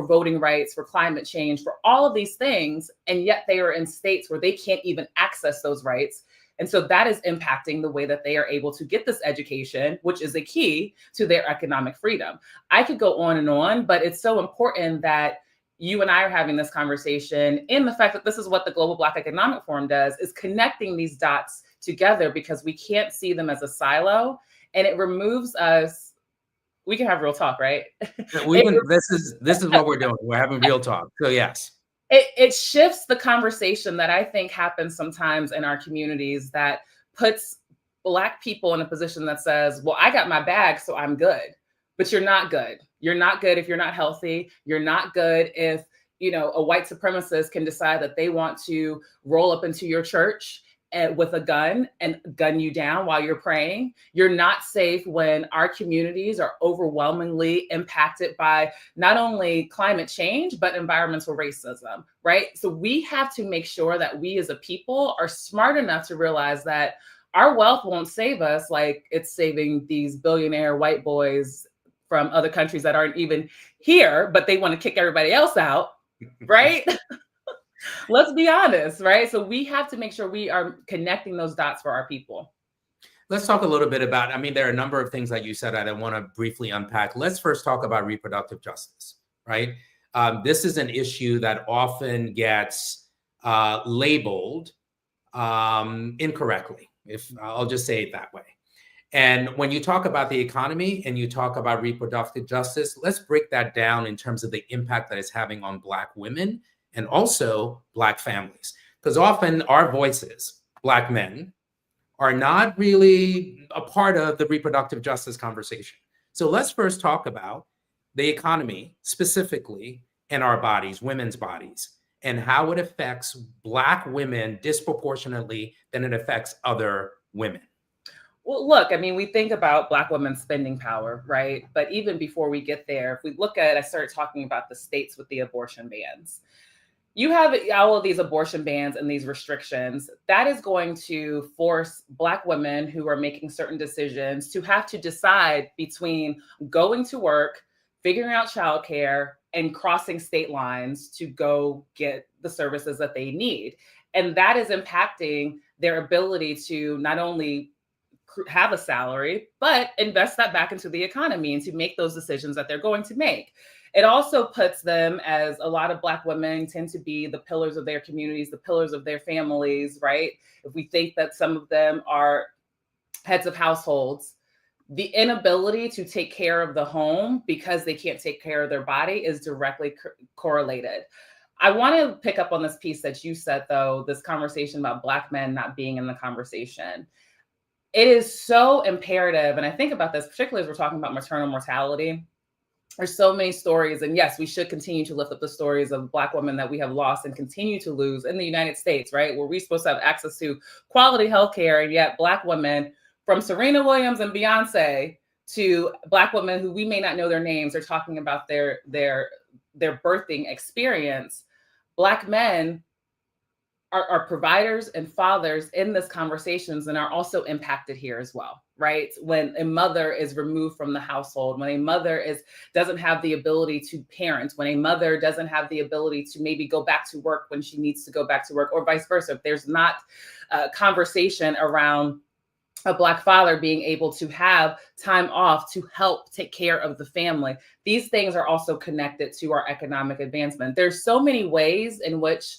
voting rights, for climate change, for all of these things. And yet they are in states where they can't even access those rights. And so that is impacting the way that they are able to get this education, which is a key to their economic freedom. I could go on, but it's so important that you and I are having this conversation in the fact that this is what the Global Black Economic Forum does, is connecting these dots together, because we can't see them as a silo, and it removes us. We can have real talk, right? This is what we're doing. We're having real talk. So yes. It shifts the conversation that I think happens sometimes in our communities, that puts Black people in a position that says, well, I got my bag, so I'm good. But you're not good. You're not good if you're not healthy. You're not good if, a white supremacist can decide that they want to roll up into your church with a gun and gun you down while you're praying. You're not safe when our communities are overwhelmingly impacted by not only climate change, but environmental racism, right? So we have to make sure that we as a people are smart enough to realize that our wealth won't save us like it's saving these billionaire white boys from other countries that aren't even here, but they want to kick everybody else out, right? Let's be honest, right? So we have to make sure we are connecting those dots for our people. Let's talk a little bit about, there are a number of things that you said that I want to briefly unpack. Let's first talk about reproductive justice, right? This is an issue that often gets labeled incorrectly, if I'll just say it that way. And when you talk about the economy and you talk about reproductive justice, let's break that down in terms of the impact that it's having on Black women and also Black families. Because often our voices, Black men, are not really a part of the reproductive justice conversation. So let's first talk about the economy specifically and our bodies, women's bodies, and how it affects Black women disproportionately than it affects other women. Well, look, we think about Black women's spending power, right? But even before we get there, if we look at, I started talking about the states with the abortion bans. You have all of these abortion bans and these restrictions. That is going to force Black women who are making certain decisions to have to decide between going to work, figuring out childcare, and crossing state lines to go get the services that they need. And that is impacting their ability to not only have a salary, but invest that back into the economy and to make those decisions that they're going to make. It also puts them, as a lot of Black women tend to be the pillars of their communities, the pillars of their families, right? If we think that some of them are heads of households, the inability to take care of the home because they can't take care of their body is directly correlated. I want to pick up on this piece that you said, though, this conversation about Black men not being in the conversation. It is so imperative, and I think about this particularly as we're talking about maternal mortality. There's so many stories, and yes, we should continue to lift up the stories of Black women that we have lost and continue to lose in the United States, right? Where we're supposed to have access to quality healthcare, and yet Black women, from Serena Williams and Beyonce to Black women who we may not know their names, are talking about their birthing experience. Black men are providers and fathers in this conversations and are also impacted here as well, right? When a mother is removed from the household, when a mother doesn't have the ability to parent, when a mother doesn't have the ability to maybe go back to work when she needs to go back to work, or vice versa. If there's not a conversation around a Black father being able to have time off to help take care of the family, these things are also connected to our economic advancement. There's so many ways in which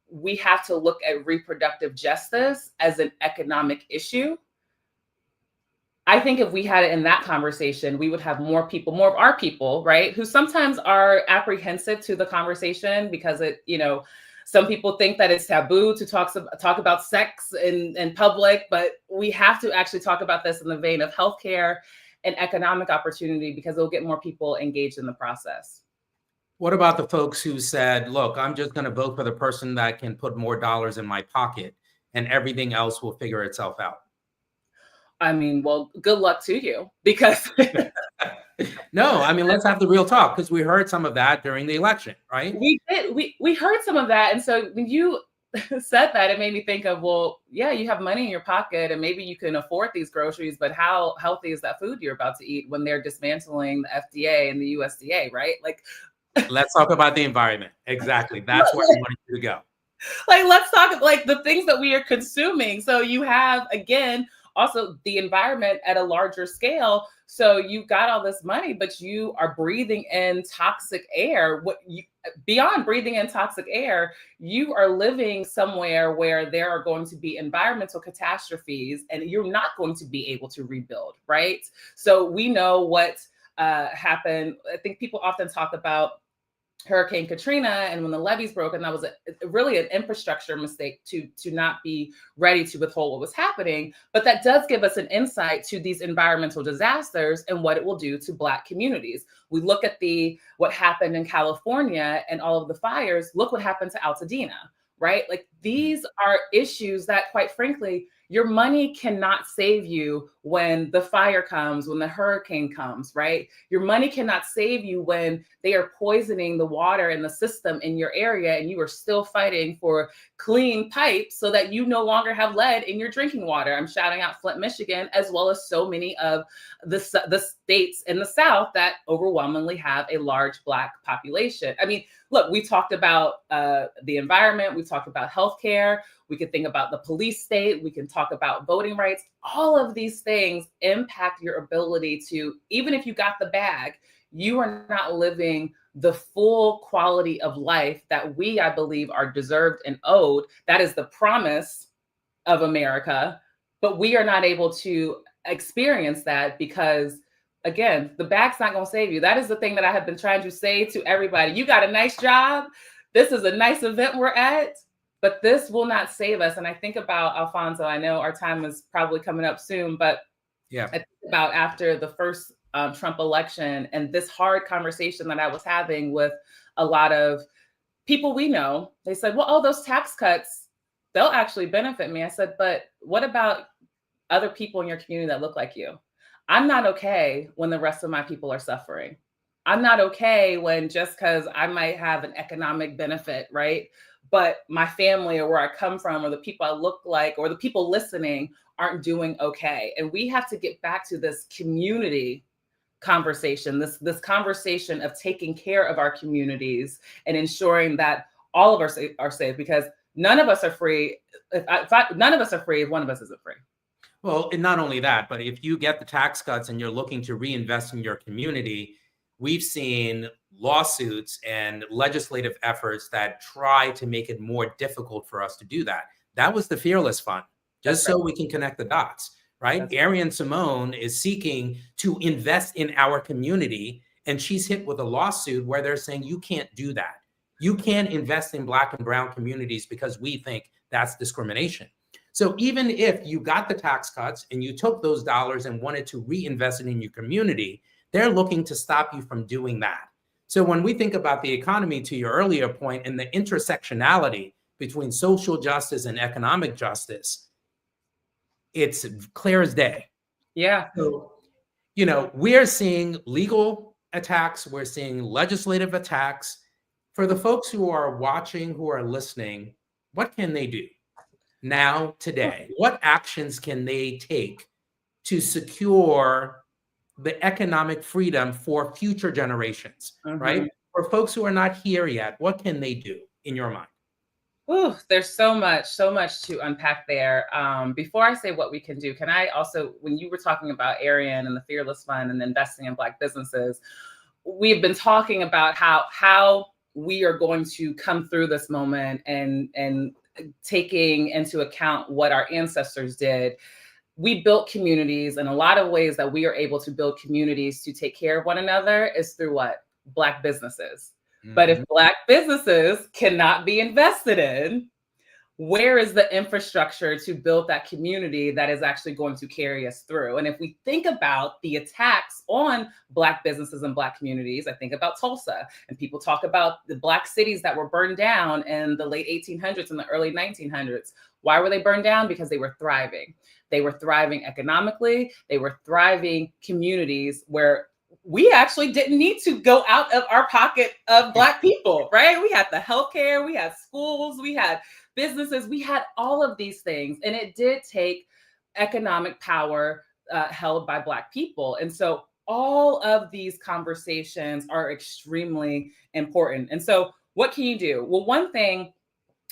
we have to look at reproductive justice as an economic issue. I think if we had it in that conversation, we would have more of our people, right, who sometimes are apprehensive to the conversation because some people think that it's taboo to talk about sex in public, but we have to actually talk about this in the vein of healthcare and economic opportunity, because it'll get more people engaged in the process. What about the folks who said, look, I'm just going to vote for the person that can put more dollars in my pocket and everything else will figure itself out? Well, good luck to you, because no, let's have the real talk, because we heard some of that during the election, right? We did. We heard some of that. And so when you said that, it made me think of, well, yeah, you have money in your pocket and maybe you can afford these groceries, but how healthy is that food you're about to eat when they're dismantling the FDA and the USDA, right? Like, Let's talk about the environment. Exactly. That's where I wanted you to go. Like, let's talk like the things that we are consuming. So you have, again, also the environment at a larger scale. So you've got all this money, but you are breathing in toxic air. Beyond breathing in toxic air, you are living somewhere where there are going to be environmental catastrophes and you're not going to be able to rebuild, right? So we know what happened. I think people often talk about Hurricane Katrina and when the levees broke, and that was really an infrastructure mistake to not be ready to withhold what was happening. But that does give us an insight to these environmental disasters and what it will do to Black communities. We look at what happened in California and all of the fires. Look what happened to Altadena, right? Like, these are issues that, quite frankly, your money cannot save you when the fire comes, when the hurricane comes, right? Your money cannot save you when they are poisoning the water in the system in your area and you are still fighting for clean pipes so that you no longer have lead in your drinking water. I'm shouting out Flint, Michigan, as well as so many of the states in the South that overwhelmingly have a large Black population. I mean, look, we talked about the environment, we talked about healthcare, we could think about the police state, we can talk about voting rights. All of these things impact your ability to, even if you got the bag, you are not living the full quality of life that we, I believe, are deserved and owed. That is the promise of America, but we are not able to experience that because, again, the bag's not going to save you. That is the thing that I have been trying to say to everybody. You got a nice job. This is a nice event we're at, but this will not save us. And I think about Alfonso, I know our time is probably coming up soon, but yeah, I think about after the first Trump election and this hard conversation that I was having with a lot of people we know. They said, well, oh, those tax cuts, they'll actually benefit me. I said, but what about other people in your community that look like you? I'm not okay when the rest of my people are suffering. I'm not okay when just because I might have an economic benefit, right? But my family or where I come from or the people I look like or the people listening aren't doing okay. And we have to get back to this community conversation, this conversation of taking care of our communities and ensuring that all of us are safe, because none of us are free. None of us are free if one of us isn't free. Well, and not only that, but if you get the tax cuts and you're looking to reinvest in your community, we've seen lawsuits and legislative efforts that try to make it more difficult for us to do that. That was the Fearless Fund, just so we can connect the dots, right? Arian Simone is seeking to invest in our community, and she's hit with a lawsuit where they're saying, you can't do that. You can't invest in Black and brown communities because we think that's discrimination. So even if you got the tax cuts and you took those dollars and wanted to reinvest it in your community, they're looking to stop you from doing that. So when we think about the economy, to your earlier point, and the intersectionality between social justice and economic justice, it's clear as day. Yeah. So, we're seeing legal attacks, we're seeing legislative attacks. For the folks who are watching, who are listening, what can they do now, today? What actions can they take to secure the economic freedom for future generations, right? For folks who are not here yet, what can they do in your mind? Ooh, there's so much to unpack there. Before I say what we can do, can I also, when you were talking about Arian and the Fearless Fund and investing in Black businesses, we've been talking about how we are going to come through this moment and taking into account what our ancestors did. We built communities, and a lot of ways that we are able to build communities to take care of one another is through what? Black businesses. But if Black businesses cannot be invested in, where is the infrastructure to build that community that is actually going to carry us through? And if we think about the attacks on Black businesses and Black communities, I think about Tulsa, and people talk about the Black cities that were burned down in the late 1800s and the early 1900s. Why were they burned down? Because they were thriving. They were thriving economically. They were thriving communities where we actually didn't need to go out of our pocket of Black people, right? We had the healthcare, we had schools, we had businesses, we had all of these things. And it did take economic power held by Black people. And so all of these conversations are extremely important. And so what can you do? Well, one thing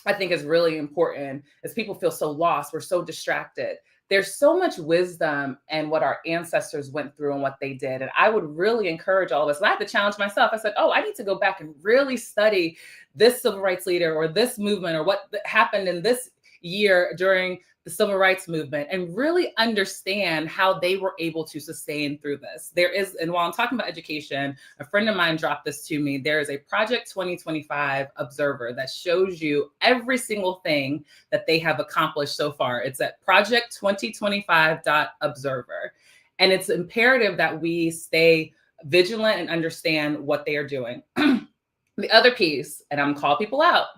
I think is really important is people feel so lost. We're so distracted. There's so much wisdom in what our ancestors went through and what they did. And I would really encourage all of us. And I had to challenge myself. I said, oh, I need to go back and really study this civil rights leader or this movement or what happened in this year during the civil rights movement and really understand how they were able to sustain through this. There is, and while I'm talking about education, a friend of mine dropped this to me. There is a Project 2025 observer that shows you every single thing that they have accomplished so far. It's at project2025.observer. And it's imperative that we stay vigilant and understand what they are doing. The other piece, and I'm calling people out,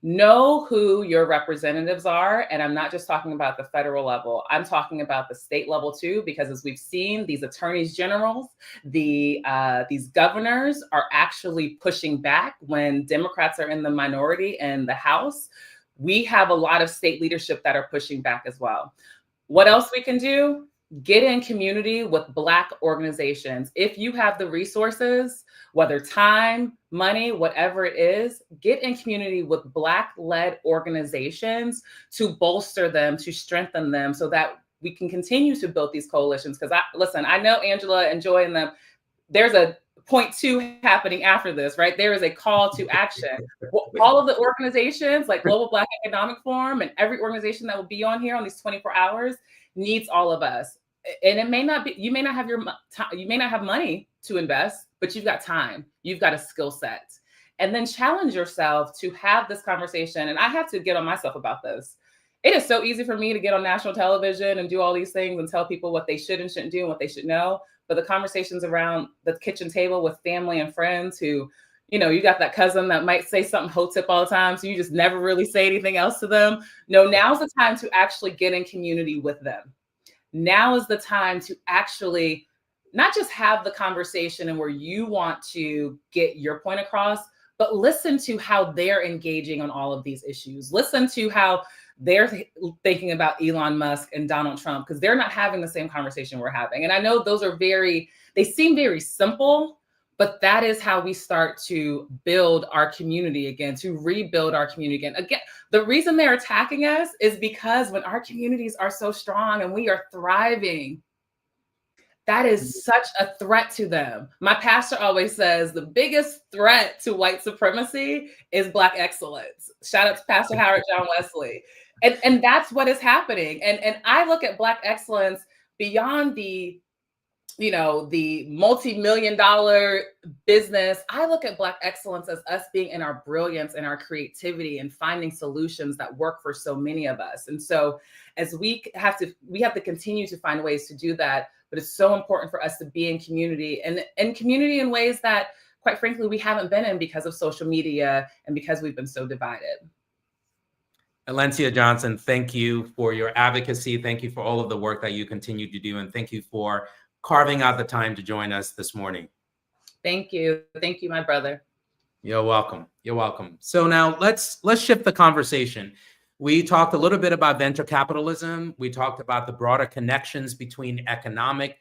know who your representatives are. And I'm not just talking about the federal level. I'm talking about the state level too, because as we've seen, these attorneys generals, these governors are actually pushing back when Democrats are in the minority in the House. We have a lot of state leadership that are pushing back as well. What else we can do? Get in community with Black organizations. If you have the resources, whether time, money, whatever it is, get in community with Black-led organizations to bolster them, to strengthen them so that we can continue to build these coalitions. Because I know Angela and Joy and them, there's a point 2 happening after this, right? There is a call to action. All of the organizations like Global Black Economic Forum and every organization that will be on here on these 24 hours needs all of us. And it may not be, you may not have money to invest, but you've got time, you've got a skill set. And then challenge yourself to have this conversation. And I have to get on myself about this. It is so easy for me to get on national television and do all these things and tell people what they should and shouldn't do and what they should know. But the conversations around the kitchen table with family and friends who, you know, you got that cousin that might say something hotep all the time, so you just never really say anything else to them. No, now's the time to actually get in community with them. Now is the time to actually not just have the conversation and where you want to get your point across, but listen to how they're engaging on all of these issues. Listen to how they're thinking about Elon Musk and Donald Trump, because they're not having the same conversation we're having. And I know those are they seem very simple, but that is how we start to build our community again, to rebuild our community again. Again, the reason they're attacking us is because when our communities are so strong and we are thriving, that is such a threat to them. My pastor always says the biggest threat to white supremacy is Black excellence. Shout out to Pastor Howard John Wesley. And that's what is happening. And I look at Black excellence beyond the multi-million-dollar business. I look at Black excellence as us being in our brilliance and our creativity and finding solutions that work for so many of us. And so as we have to continue to find ways to do that, but it's so important for us to be in community and in community in ways that, quite frankly, we haven't been in because of social media and because we've been so divided. Alencia Johnson, thank you for your advocacy. Thank you for all of the work that you continue to do. And thank you for carving out the time to join us this morning. Thank you. Thank you, my brother. You're welcome. You're welcome. So now let's shift the conversation. We talked a little bit about venture capitalism. We talked about the broader connections between economic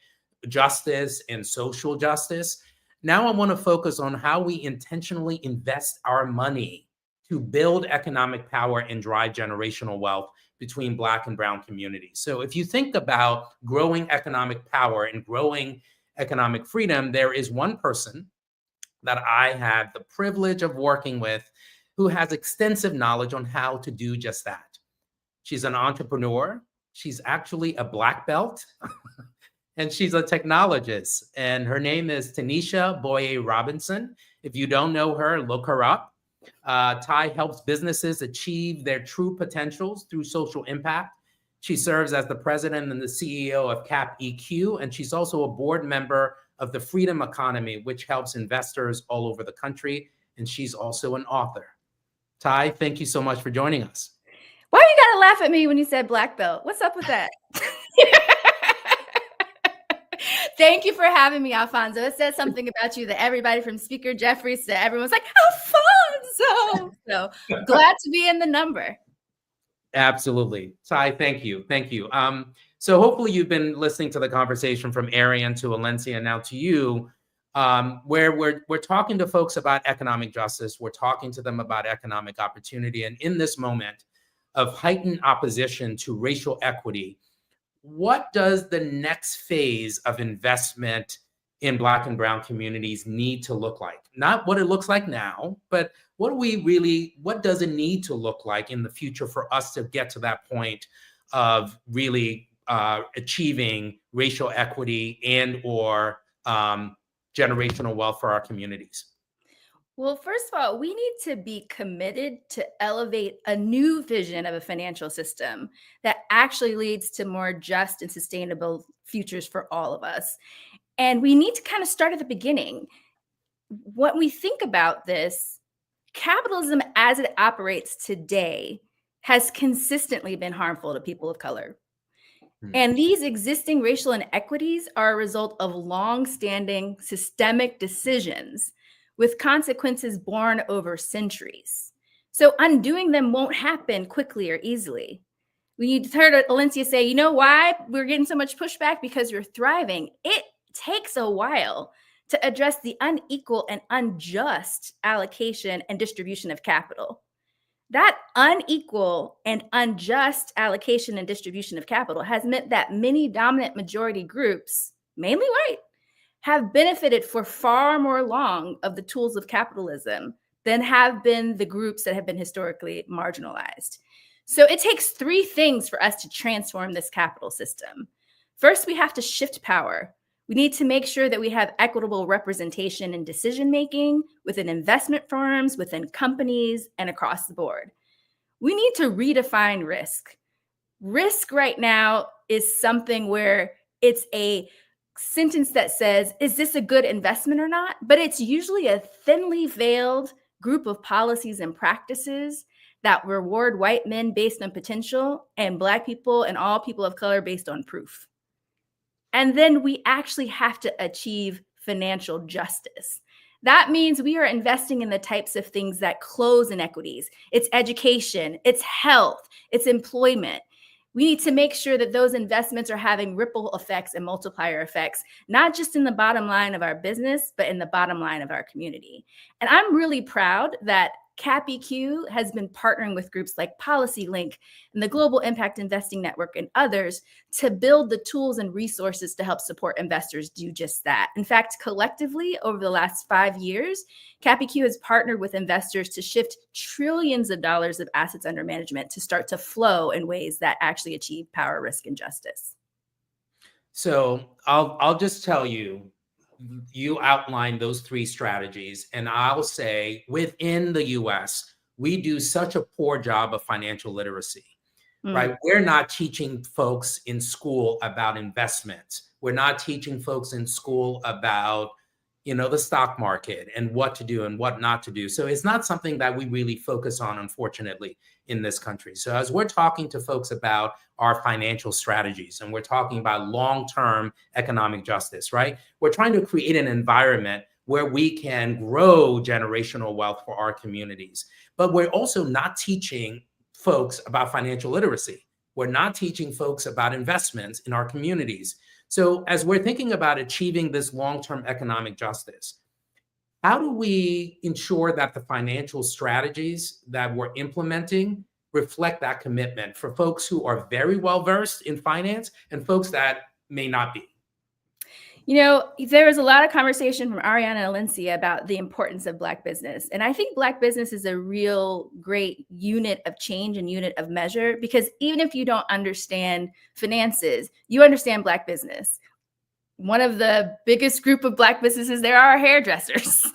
justice and social justice. Now I want to focus on how we intentionally invest our money to build economic power and drive generational wealth between Black and Brown communities. So if you think about growing economic power and growing economic freedom, there is one person that I had the privilege of working with who has extensive knowledge on how to do just that. She's an entrepreneur. She's actually a Black belt, and she's a technologist. And her name is Tanisha Boye Robinson. If you don't know her, look her up. Ty helps businesses achieve their true potentials through social impact. She serves as the president and the CEO of CAP EQ, and she's also a board member of the Freedom Economy, which helps investors all over the country. And she's also an author. Ty, thank you so much for joining us. Why you gotta laugh at me when you said Black belt? What's up with that? Thank you for having me, Alfonso. It says something about you that everybody from Speaker Jeffries to everyone's like, Alfonso. So glad to be in the number. Absolutely. Ty, thank you. Thank you. So hopefully you've been listening to the conversation from Arian to Alencia, now to you, where we're talking to folks about economic justice. We're talking to them about economic opportunity. And in this moment of heightened opposition to racial equity, what does the next phase of investment in Black and Brown communities need to look like? Not what it looks like now, but what does it need to look like in the future for us to get to that point of really achieving racial equity and or generational wealth for our communities? Well, first of all, we need to be committed to elevate a new vision of a financial system that actually leads to more just and sustainable futures for all of us. And we need to kind of start at the beginning. When we think about this, capitalism as it operates today has consistently been harmful to people of color. And these existing racial inequities are a result of long-standing systemic decisions with consequences born over centuries. So undoing them won't happen quickly or easily. We heard Alencia say, you know why we're getting so much pushback? Because you're thriving. It takes a while to address the unequal and unjust allocation and distribution of capital. That unequal and unjust allocation and distribution of capital has meant that many dominant majority groups, mainly white, have benefited for far more long of the tools of capitalism than have been the groups that have been historically marginalized. So it takes three things for us to transform this capital system. First, we have to shift power. We need to make sure that we have equitable representation in decision-making within investment firms, within companies, and across the board. We need to redefine risk. Risk right now is something where it's a sentence that says, is this a good investment or not? But it's usually a thinly veiled group of policies and practices that reward white men based on potential and Black people and all people of color based on proof. And then we actually have to achieve financial justice. That means we are investing in the types of things that close inequities. It's education, it's health, it's employment. We need to make sure that those investments are having ripple effects and multiplier effects, not just in the bottom line of our business, but in the bottom line of our community. And I'm really proud that CapEQ has been partnering with groups like PolicyLink and the Global Impact Investing Network and others to build the tools and resources to help support investors do just that. In fact, collectively, over the last 5 years, CapEQ has partnered with investors to shift trillions of dollars of assets under management to start to flow in ways that actually achieve power, risk, and justice. So I'll just tell you, you outlined those three strategies, and I'll say within the US, we do such a poor job of financial literacy, right? We're not teaching folks in school about investments. We're not teaching folks in school about, the stock market and what to do and what not to do. So it's not something that we really focus on, unfortunately, in this country. So as we're talking to folks about our financial strategies and we're talking about long-term economic justice, right? We're trying to create an environment where we can grow generational wealth for our communities. But we're also not teaching folks about financial literacy. We're not teaching folks about investments in our communities. So as we're thinking about achieving this long-term economic justice, how do we ensure that the financial strategies that we're implementing reflect that commitment for folks who are very well versed in finance and folks that may not be? There was a lot of conversation from Ariana and Alencia about the importance of Black business. And I think Black business is a real great unit of change and unit of measure, because even if you don't understand finances, you understand Black business. One of the biggest group of Black businesses there are hairdressers.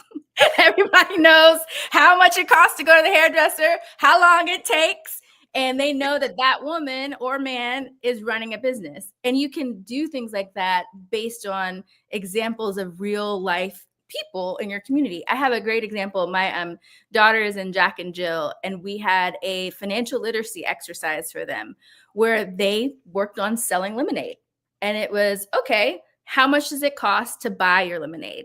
Everybody knows how much it costs to go to the hairdresser, how long it takes. And they know that that woman or man is running a business. And you can do things like that based on examples of real life people in your community. I have a great example. My daughter is in Jack and Jill, and we had a financial literacy exercise for them where they worked on selling lemonade. And it was, okay, how much does it cost to buy your lemonade?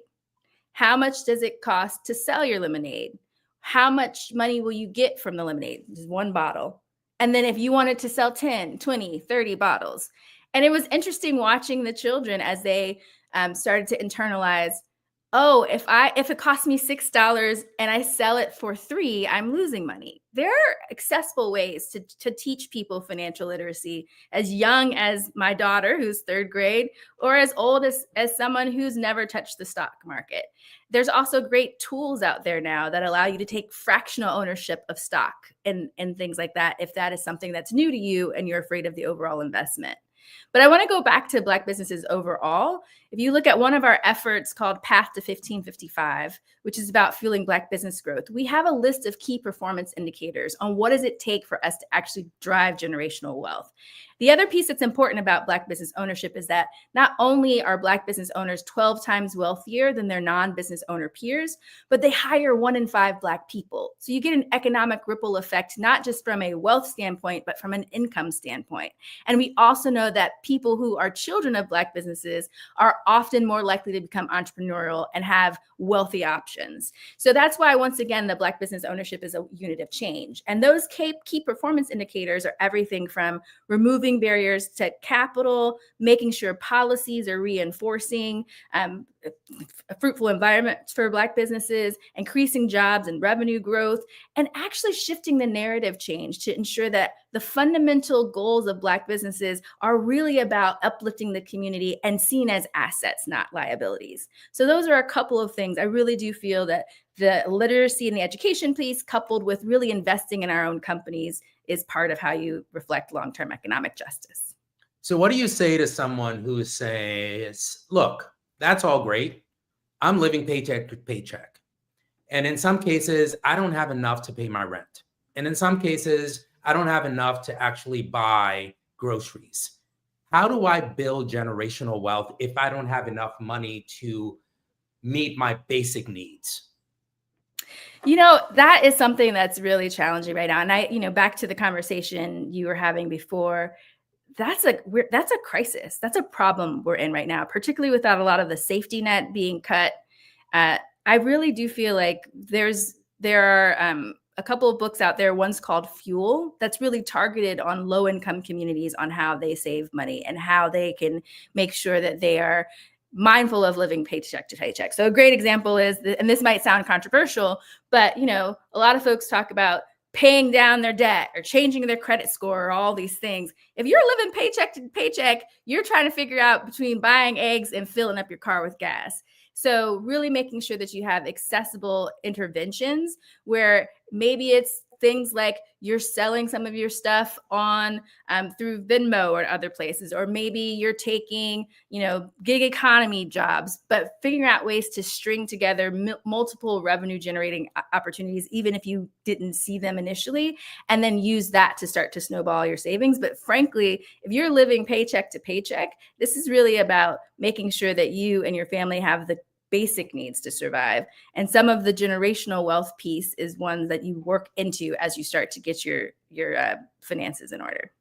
How much does it cost to sell your lemonade? How much money will you get from the lemonade? Just one bottle. And then if you wanted to sell 10, 20, 30 bottles. And it was interesting watching the children as they started to internalize, oh, if it costs me $6 and I sell it for $3, I'm losing money. There are accessible ways to teach people financial literacy as young as my daughter, who's third grade, or as old as someone who's never touched the stock market. There's also great tools out there now that allow you to take fractional ownership of stock and things like that, if that is something that's new to you and you're afraid of the overall investment. But I want to go back to Black businesses overall. If you look at one of our efforts called Path to 1555, which is about fueling Black business growth, we have a list of key performance indicators on what does it take for us to actually drive generational wealth. The other piece that's important about Black business ownership is that not only are Black business owners 12 times wealthier than their non-business owner peers, but they hire 1 in 5 Black people. So you get an economic ripple effect, not just from a wealth standpoint, but from an income standpoint. And we also know that people who are children of Black businesses are often more likely to become entrepreneurial and have wealthy options. So that's why, once again, the Black business ownership is a unit of change. And those key performance indicators are everything from removing barriers to capital, making sure policies are reinforcing a fruitful environment for Black businesses, increasing jobs and revenue growth, and actually shifting the narrative change to ensure that the fundamental goals of Black businesses are really about uplifting the community and seen as assets, not liabilities. So those are a couple of things. I really do feel that the literacy and the education piece, coupled with really investing in our own companies, is part of how you reflect long-term economic justice. So what do you say to someone who says, look, that's all great. I'm living paycheck to paycheck. And in some cases, I don't have enough to pay my rent. And in some cases, I don't have enough to actually buy groceries. How do I build generational wealth if I don't have enough money to meet my basic needs? You know, that is something that's really challenging right now. And back to the conversation you were having before, that's a crisis. That's a problem we're in right now, particularly without a lot of the safety net being cut. I really do feel like there are a couple of books out there. One's called Fuel, that's really targeted on low-income communities on how they save money and how they can make sure that they are mindful of living paycheck to paycheck. So a great example is, and this might sound controversial, but a lot of folks talk about paying down their debt or changing their credit score or all these things. If you're living paycheck to paycheck, you're trying to figure out between buying eggs and filling up your car with gas. So really making sure that you have accessible interventions where maybe it's things like you're selling some of your stuff on through Venmo or other places, or maybe you're taking, gig economy jobs, but figuring out ways to string together multiple revenue generating opportunities, even if you didn't see them initially, and then use that to start to snowball your savings. But frankly, if you're living paycheck to paycheck, this is really about making sure that you and your family have the basic needs to survive. And some of the generational wealth piece is one that you work into as you start to get your finances in order.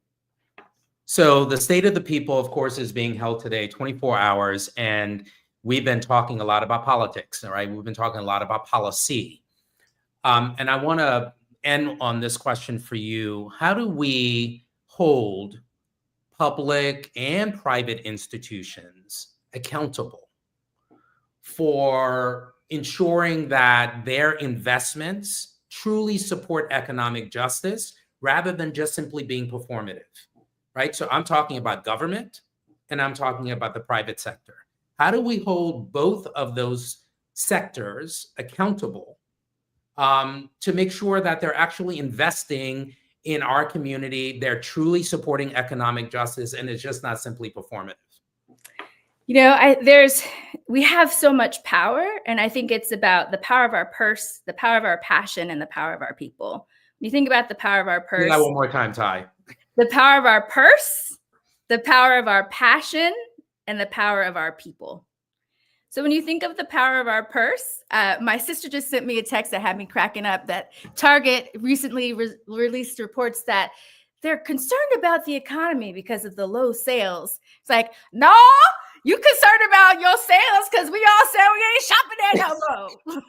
So the State of the People, of course, is being held today 24 hours. And we've been talking a lot about politics, all right? We've been talking a lot about policy. And I want to end on this question for you. How do we hold public and private institutions accountable for ensuring that their investments truly support economic justice rather than just simply being performative, right? So I'm talking about government and I'm talking about the private sector. How do we hold both of those sectors accountable to make sure that they're actually investing in our community, they're truly supporting economic justice, and it's just not simply performative? We have so much power, and I think it's about the power of our purse, the power of our passion, and the power of our people. When you think about the power of our purse, that one more time, Ty. The power of our purse, the power of our passion, and the power of our people. So when you think of the power of our purse, my sister just sent me a text that had me cracking up that Target recently released reports that they're concerned about the economy because of the low sales. It's like, no, you concerned about your sales because we all said we ain't shopping there no more.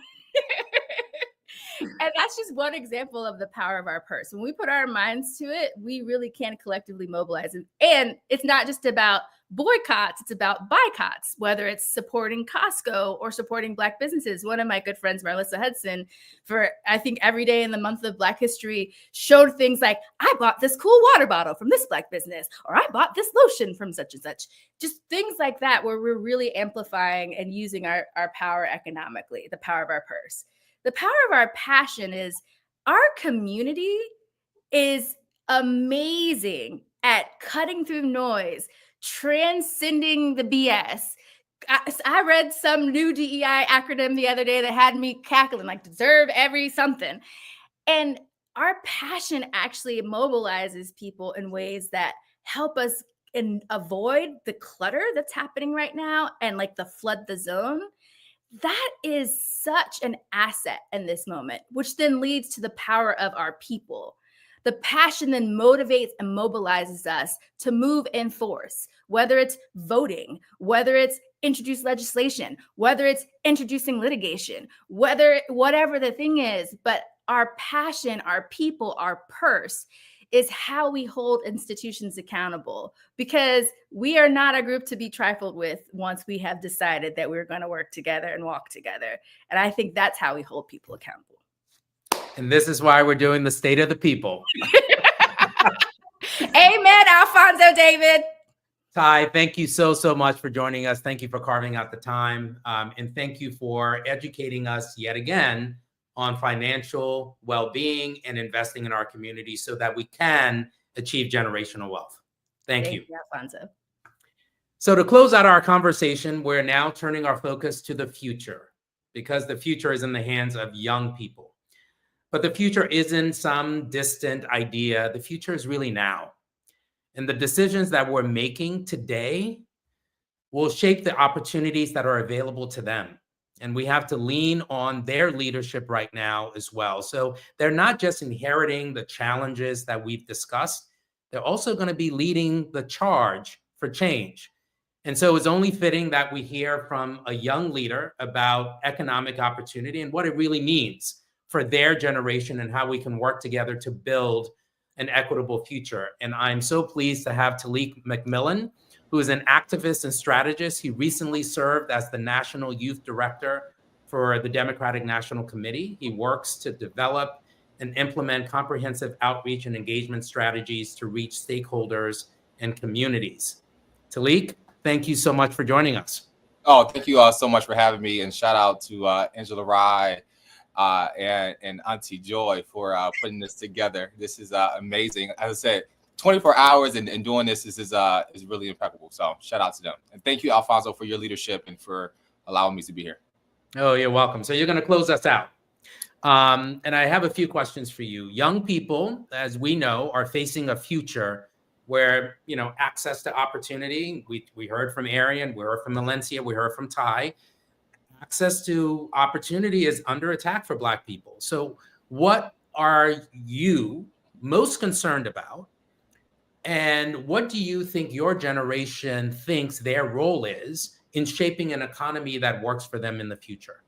And that's just one example of the power of our purse. When we put our minds to it, we really can collectively mobilize. And it's not just about boycotts, it's about boycotts, whether it's supporting Costco or supporting Black businesses. One of my good friends, Marlissa Hudson, for I think every day in the month of Black History, showed things like, I bought this cool water bottle from this Black business, or I bought this lotion from such and such. Just things like that, where we're really amplifying and using our power economically, the power of our purse. The power of our passion is our community is amazing at cutting through noise, transcending the BS. I read some new DEI acronym the other day that had me cackling, like deserve every something. And our passion actually mobilizes people in ways that help us avoid the clutter that's happening right now and like the flood the zone. That is such an asset in this moment, which then leads to the power of our people. The passion then motivates and mobilizes us to move in force, whether it's voting, whether it's introduce legislation, whether it's introducing litigation, whatever the thing is. But our passion, our people, our purse is how we hold institutions accountable, because we are not a group to be trifled with once we have decided that we're going to work together and walk together. And I think that's how we hold people accountable. And this is why we're doing the State of the People. Amen, Alfonso David. Ty, thank you so much for joining us. Thank you for carving out the time. And thank you for educating us yet again on financial well-being and investing in our community so that we can achieve generational wealth. Thank you, Alfonso. So to close out our conversation, we're now turning our focus to the future, because the future is in the hands of young people. But the future isn't some distant idea. The future is really now. And the decisions that we're making today will shape the opportunities that are available to them. And we have to lean on their leadership right now as well. So they're not just inheriting the challenges that we've discussed, they're also going to be leading the charge for change. And so it's only fitting that we hear from a young leader about economic opportunity and what it really means for their generation and how we can work together to build an equitable future. And I'm so pleased to have Talik McMillan, who is an activist and strategist. He recently served as the National Youth Director for the Democratic National Committee. He works to develop and implement comprehensive outreach and engagement strategies to reach stakeholders and communities. Talik, thank you so much for joining us. Oh, thank you all so much for having me, and shout out to Angela Rye and Auntie Joy for putting this together. This is amazing. As I said, 24 hours and doing this is really impeccable. So shout out to them. And thank you, Alfonso, for your leadership and for allowing me to be here. Oh, you're welcome. So you're going to close us out. And I have a few questions for you. Young people, as we know, are facing a future where, access to opportunity, we heard from Arian, we heard from Valencia, we heard from Ty, access to opportunity is under attack for Black people. So what are you most concerned about? And what do you think your generation thinks their role is in shaping an economy that works for them in the future?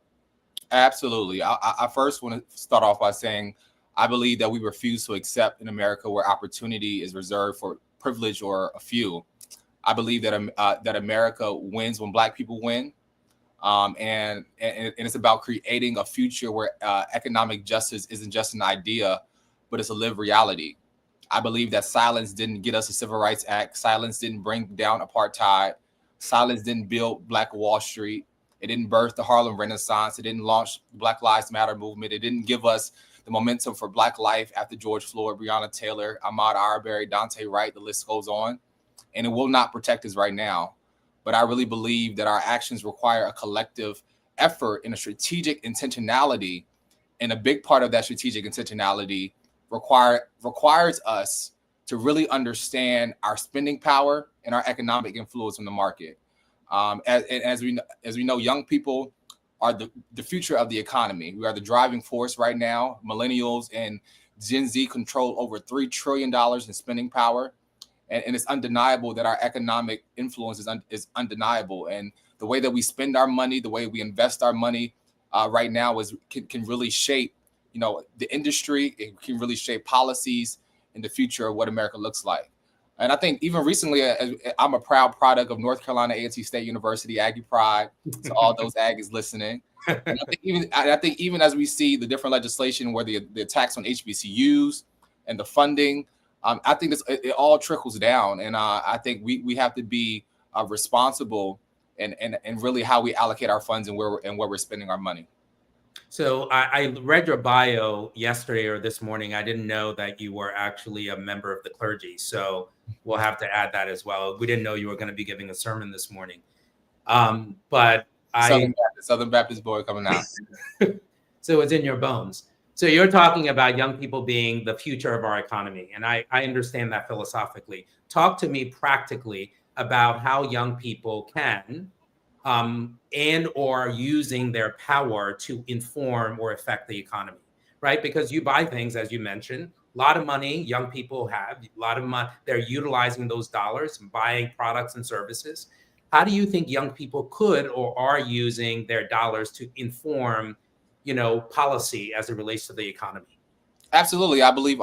Absolutely. I first want to start off by saying I believe that we refuse to accept in America where opportunity is reserved for privilege or a few. I believe that that America wins when Black people win. And it's about creating a future where economic justice isn't just an idea, but it's a lived reality. I believe that silence didn't get us a Civil Rights Act. Silence didn't bring down apartheid. Silence didn't build Black Wall Street. It didn't birth the Harlem Renaissance. It didn't launch the Black Lives Matter movement. It didn't give us the momentum for Black life after George Floyd, Breonna Taylor, Ahmaud Arbery, Dante Wright, the list goes on. And it will not protect us right now. But I really believe that our actions require a collective effort and a strategic intentionality. And a big part of that strategic intentionality requires us to really understand our spending power and our economic influence on the market. As we know, young people are the future of the economy. We are the driving force right now. Millennials and Gen Z control over $3 trillion in spending power. And it's undeniable that our economic influence is undeniable. And the way that we spend our money, the way we invest our money right now can really shape, the industry. It can really shape policies in the future of what America looks like. And I think even recently, I'm a proud product of North Carolina A&T State University, Aggie Pride. So all those Aggies listening. And I think even as we see the different legislation where the attacks on HBCUs and the funding, I think it all trickles down. And I think we have to be responsible and really how we allocate our funds and where we're spending our money. So I read your bio yesterday or this morning. I didn't know that you were actually a member of the clergy. So we'll have to add that as well. We didn't know you were going to be giving a sermon this morning. But Southern Baptist boy coming out. So it's in your bones. So you're talking about young people being the future of our economy. And I understand that philosophically. Talk to me practically about how young people can and or using their power to inform or affect the economy, right? Because you buy things, as you mentioned, a lot of money young people have, a lot of money, they're utilizing those dollars and buying products and services. How do you think young people could or are using their dollars to inform, policy as it relates to the economy? Absolutely. I believe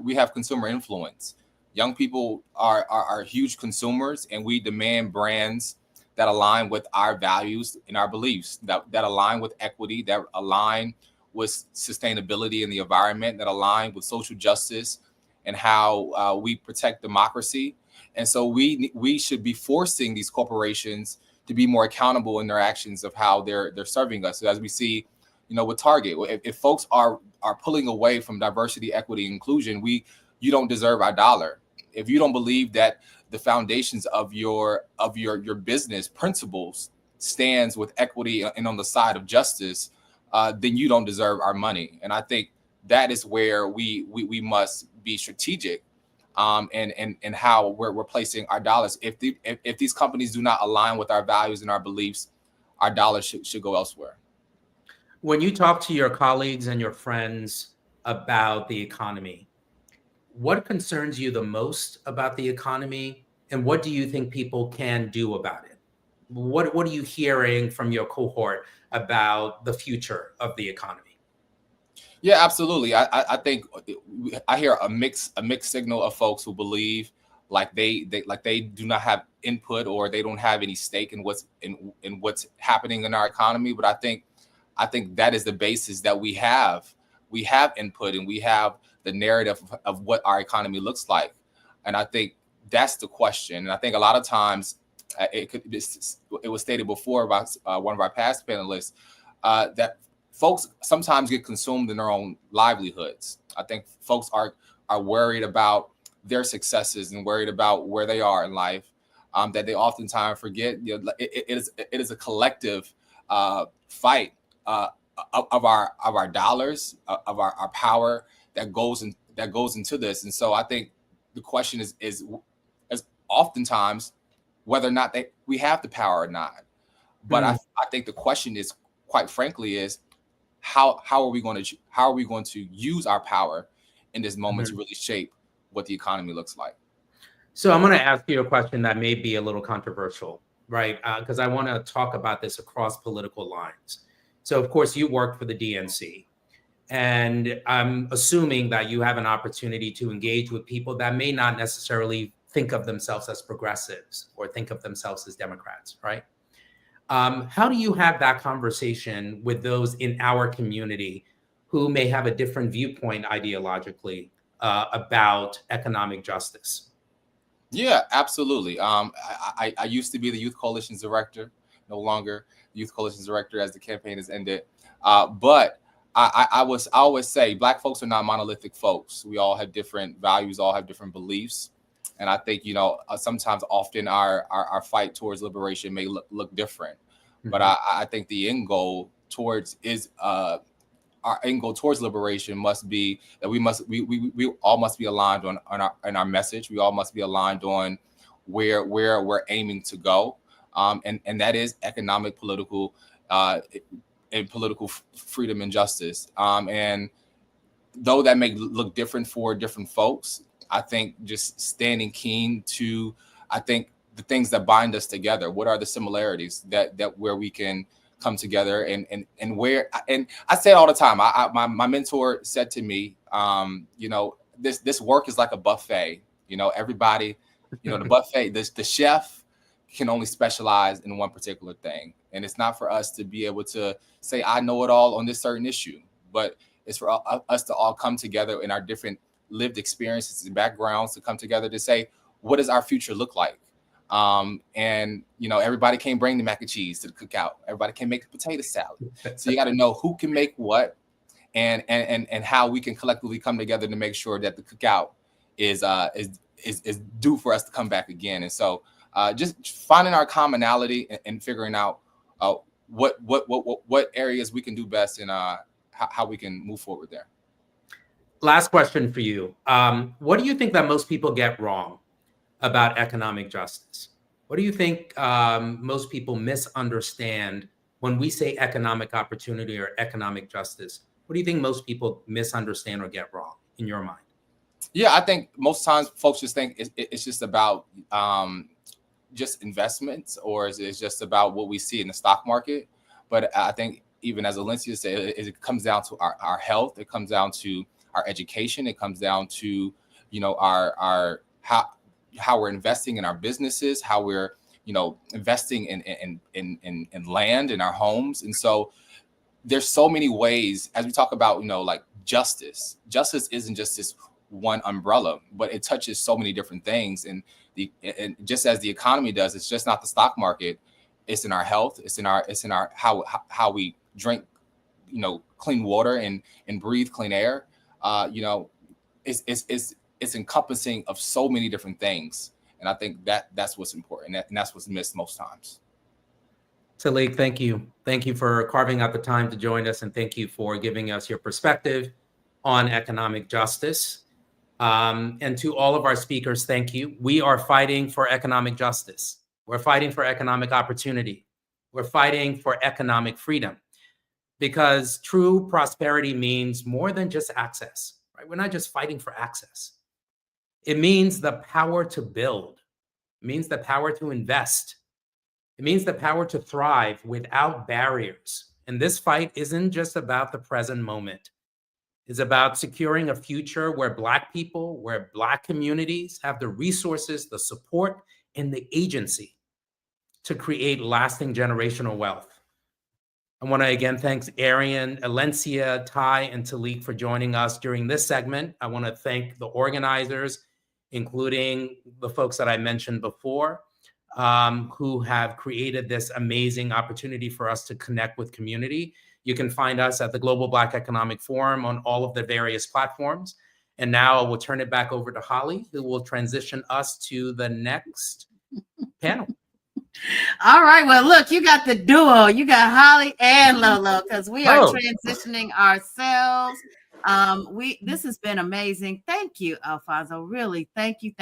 we have consumer influence. Young people are huge consumers, and we demand brands that align with our values and our beliefs, that align with equity, that align with sustainability in the environment, that align with social justice and how we protect democracy. And so we should be forcing these corporations to be more accountable in their actions of how they're serving us. So as we see, with Target, if folks are pulling away from diversity, equity, inclusion, you don't deserve our dollar. If you don't believe that the foundations of your business principles stands with equity and on the side of justice, then you don't deserve our money. And I think that is where we must be strategic and how we're placing our dollars. If these companies do not align with our values and our beliefs, our dollars should go elsewhere. When you talk to your colleagues and your friends about the economy, what concerns you the most about the economy, and what do you think people can do about it? What are you hearing from your cohort about the future of the economy? Yeah, absolutely. I think I hear a mixed signal of folks who believe like they do not have input or they don't have any stake in what's happening in our economy. But I think that is the basis that we have input and we have the narrative of what our economy looks like. And I think that's the question. And I think a lot of times it was stated before about one of our past panelists that folks sometimes get consumed in their own livelihoods. I think folks are worried about their successes and worried about where they are in life, that they oftentimes forget it is a collective fight of our dollars, of our power that goes into this. And so I think the question is oftentimes whether or not we have the power or not. But I think the question is, quite frankly, is how are we going to use our power in this moment to really shape what the economy looks like? So I'm going to ask you a question that may be a little controversial, right? Because I want to talk about this across political lines. So of course you work for the DNC, and I'm assuming that you have an opportunity to engage with people that may not necessarily think of themselves as progressives or think of themselves as Democrats, right? How do you have that conversation with those in our community who may have a different viewpoint ideologically about economic justice? Yeah, absolutely. I used to be the Youth Coalition's director, no longer the Youth Coalition's director as the campaign has ended. But I always say Black folks are not monolithic folks. We all have different values, all have different beliefs. And I think, sometimes often our fight towards liberation may look different. Mm-hmm. But I think the end goal towards liberation must be that we all must be aligned on our message. We all must be aligned on where we're aiming to go. And that is economic, political, and political freedom and justice. And though that may look different for different folks, I think just standing keen to, the things that bind us together. What are the similarities that where we can come together, and where, and I say it all the time. My mentor said to me, you know, this work is like a buffet. You know, everybody, you know, the buffet, the chef can only specialize in one particular thing, and it's not for us to be able to say I know it all on this certain issue, but it's for us to all come together in our different lived experiences and backgrounds to come together to say, what does our future look like? And you know, everybody can't bring the mac and cheese to the cookout. Everybody can make the potato salad. So you got to know who can make what, and how we can collectively come together to make sure that the cookout is due for us to come back again. And so just finding our commonality and figuring out what areas we can do best, and how we can move forward there. Last question for you. What do you think that most people get wrong about economic justice? What do you think most people misunderstand when we say economic opportunity or economic justice? What do you think most people misunderstand or get wrong in your mind? Yeah, I think most times folks just think it's just about just investments, or it's just about what we see in the stock market. But I think, even as Alencia said, it comes down to our health. It comes down to our education. It comes down to, you know, our how we're investing in our businesses, how we're, you know, investing in land, in our homes. And so there's so many ways, as we talk about, you know, like justice isn't just this one umbrella, but it touches so many different things. And just as the economy does, it's just not the stock market. It's in our health. It's in our how we drink, you know, clean water and breathe clean air. You know, it's encompassing of so many different things. And I think that's what's important, and that's what's missed most times. Talik, thank you. Thank you for carving out the time to join us, and thank you for giving us your perspective on economic justice. And to all of our speakers, thank you. We are fighting for economic justice. We're fighting for economic opportunity. We're fighting for economic freedom, because true prosperity means more than just access, right? We're not just fighting for access. It means the power to build. It means the power to invest. It means the power to thrive without barriers. And this fight isn't just about the present moment. It's about securing a future where Black people, where Black communities have the resources, the support, and the agency to create lasting generational wealth. I want to again thank Arian, Alencia, Ty, and Talik for joining us during this segment. I want to thank the organizers, including the folks that I mentioned before, who have created this amazing opportunity for us to connect with community. You can find us at the Global Black Economic Forum on all of the various platforms. And now I will turn it back over to Holly, who will transition us to the next panel. All right. Well, look, you got the duo. You got Holly and Lolo, because we are transitioning ourselves. This has been amazing. Thank you, Alfonso. Really, thank you.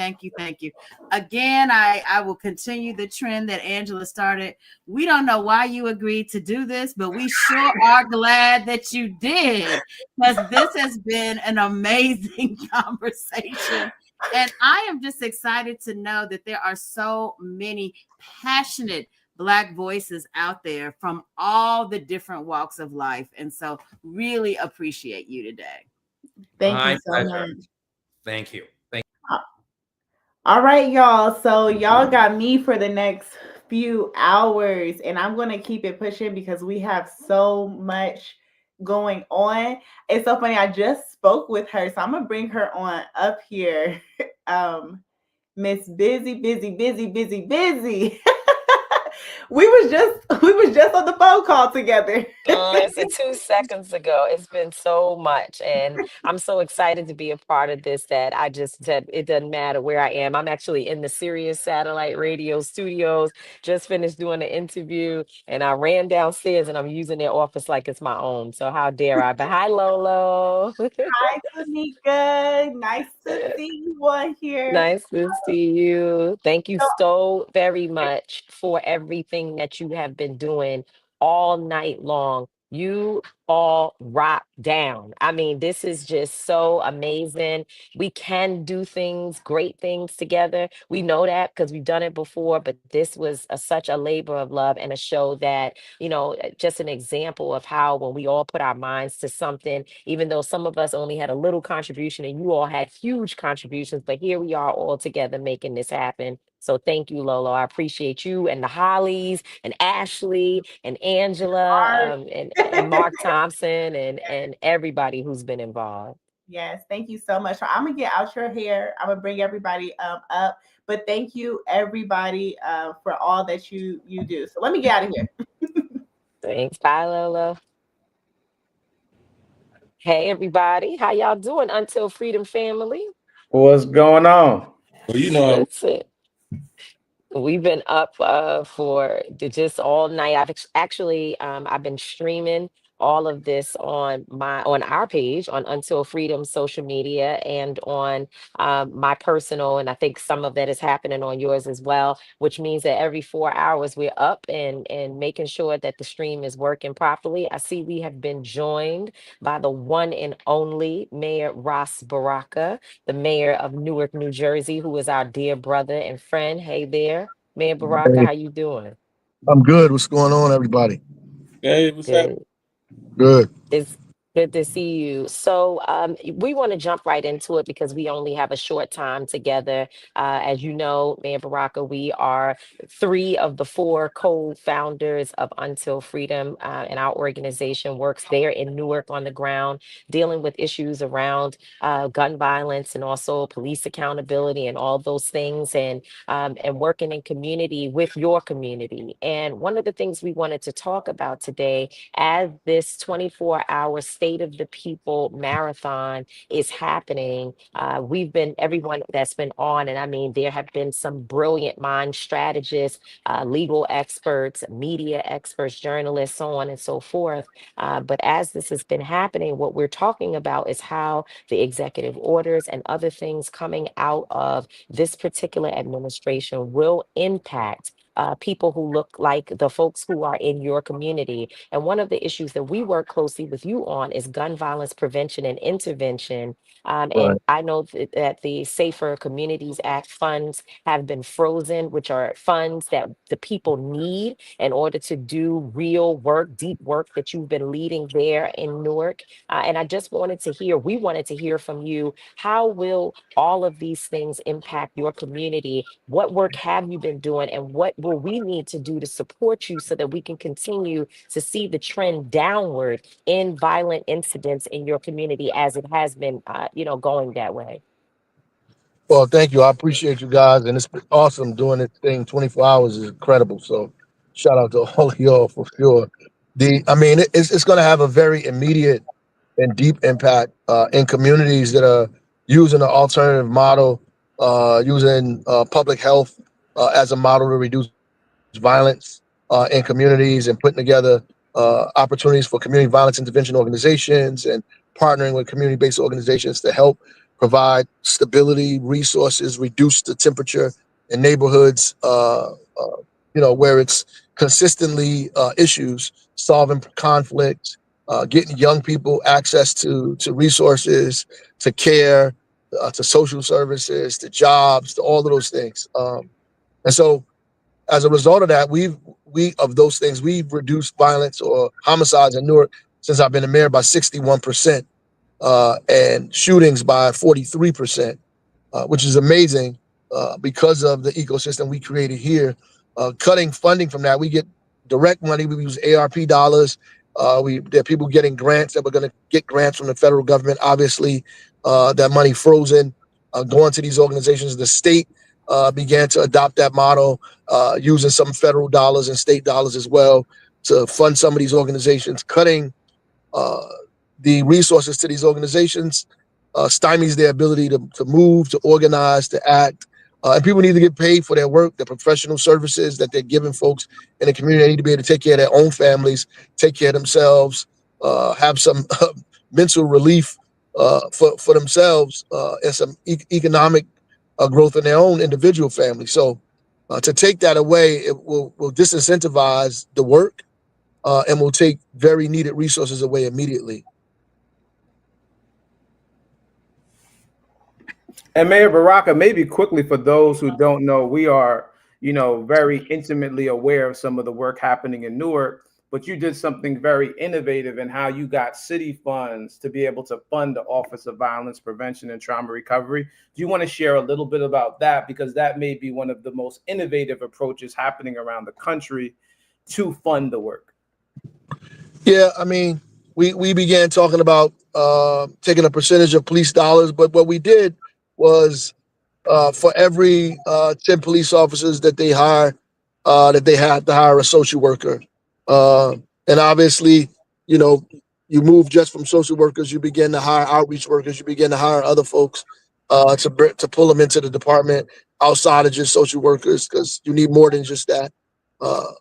Again, I will continue the trend that Angela started. We don't know why you agreed to do this, but we sure are glad that you did, because this has been an amazing conversation. And I am just excited to know that there are so many passionate Black voices out there from all the different walks of life. And so really appreciate you today. Thank you so much. Thank you. All right, y'all. So y'all got me for the next few hours, and I'm going to keep it pushing because we have so much going on. It's so funny. I just spoke with her, so I'm going to bring her on up here. Miss Busy. We was just on the phone call together. Listen, 2 seconds ago. It's been so much, and I'm so excited to be a part of this that I just said it doesn't matter where I am. I'm actually in the Sirius Satellite Radio studios. Just finished doing the interview, and I ran downstairs, and I'm using their office like it's my own. So how dare I? But hi, Lolo. Hi, Tanika. Nice to see you on here. Nice to see you. Thank you so very much for everything that you have been doing all night long You all rock down. I mean, this is just so amazing. We can do things, great things together. We know that because we've done it before, but this was such a labor of love and a show that, just an example of how when we all put our minds to something, even though some of us only had a little contribution and you all had huge contributions, but here we are all together making this happen. So thank you, Lolo. I appreciate you and the Hollies and Ashley and Angela and Mark Thompson and everybody who's been involved. Yes, thank you so much. So I'm gonna get out your hair. I'm gonna bring everybody up, but thank you everybody for all that you do. So let me get out of here. Thanks. Bye, Lolo. Hey, everybody. How y'all doing, Until Freedom family? What's going on? Well, Listen, we've been up for just all night. I've been streaming all of this on our page on Until Freedom social media and on my personal, and I think some of that is happening on yours as well, which means that every 4 hours we're up and making sure that the stream is working properly. I see we have been joined by the one and only Mayor Ross Baraka, the mayor of Newark, New Jersey, who is our dear brother and friend. Hey there, Mayor Baraka, Hey, how you doing? I'm good. What's going on, everybody? Hey, what's up? Good. Good. It's good to see you. So we want to jump right into it because we only have a short time together. As you know, Mayor Baraka, we are 3 of the 4 co-founders of Until Freedom, and our organization works there in Newark on the ground, dealing with issues around gun violence and also police accountability and all those things, and working in community with your community. And one of the things we wanted to talk about today, as this 24-hour State of the People marathon is happening, everyone that's been on, and I mean, there have been some brilliant mind strategists, legal experts, media experts, journalists, so on and so forth. But as this has been happening, what we're talking about is how the executive orders and other things coming out of this particular administration will impact people who look like the folks who are in your community. And one of the issues that we work closely with you on is gun violence prevention and intervention. Right. And I know that the Safer Communities Act funds have been frozen, which are funds that the people need in order to do real work, deep work that you've been leading there in Newark. And we wanted to hear from you. How will all of these things impact your community? What work have you been doing, and what will we need to do to support you so that we can continue to see the trend downward in violent incidents in your community as it has been, going that way? Well, thank you. I appreciate you guys, and it's been awesome doing this thing. 24 hours is incredible. So, shout out to all of y'all for sure. It's going to have a very immediate and deep impact in communities that are using an alternative model, using public health as a model to reduce violence in communities, and putting together opportunities for community violence intervention organizations and partnering with community-based organizations to help provide stability, resources, reduce the temperature in neighborhoods, where it's consistently issues, solving conflict, getting young people access to resources, to care, to social services, to jobs, to all of those things. And so as a result of that, we've reduced violence or homicides in Newark since I've been the mayor by 61%, and shootings by 43%, which is amazing because of the ecosystem we created here. Cutting funding from that, we get direct money. We use ARP dollars. There are people getting grants that we're going to get grants from the federal government. Obviously, that money frozen, going to these organizations. The state began to adopt that model, using some federal dollars and state dollars as well to fund some of these organizations. Cutting the resources to these organizations stymies their ability to move, to organize, to act. And people need to get paid for their work, the professional services that they're giving folks in the community. They need to be able to take care of their own families, take care of themselves, have some mental relief for themselves, and some economic growth in their own individual family. So to take that away, it will disincentivize the work. and will take very needed resources away immediately. And Mayor Baraka, maybe quickly for those who don't know, we are, very intimately aware of some of the work happening in Newark, but you did something very innovative in how you got city funds to be able to fund the Office of Violence Prevention and Trauma Recovery. Do you want to share a little bit about that? Because that may be one of the most innovative approaches happening around the country to fund the work. Yeah, I mean, we began talking about taking a percentage of police dollars, but what we did was for every 10 police officers that they hire, that they had to hire a social worker. And obviously, you move just from social workers, you begin to hire outreach workers, you begin to hire other folks to pull them into the department outside of just social workers, because you need more than just that.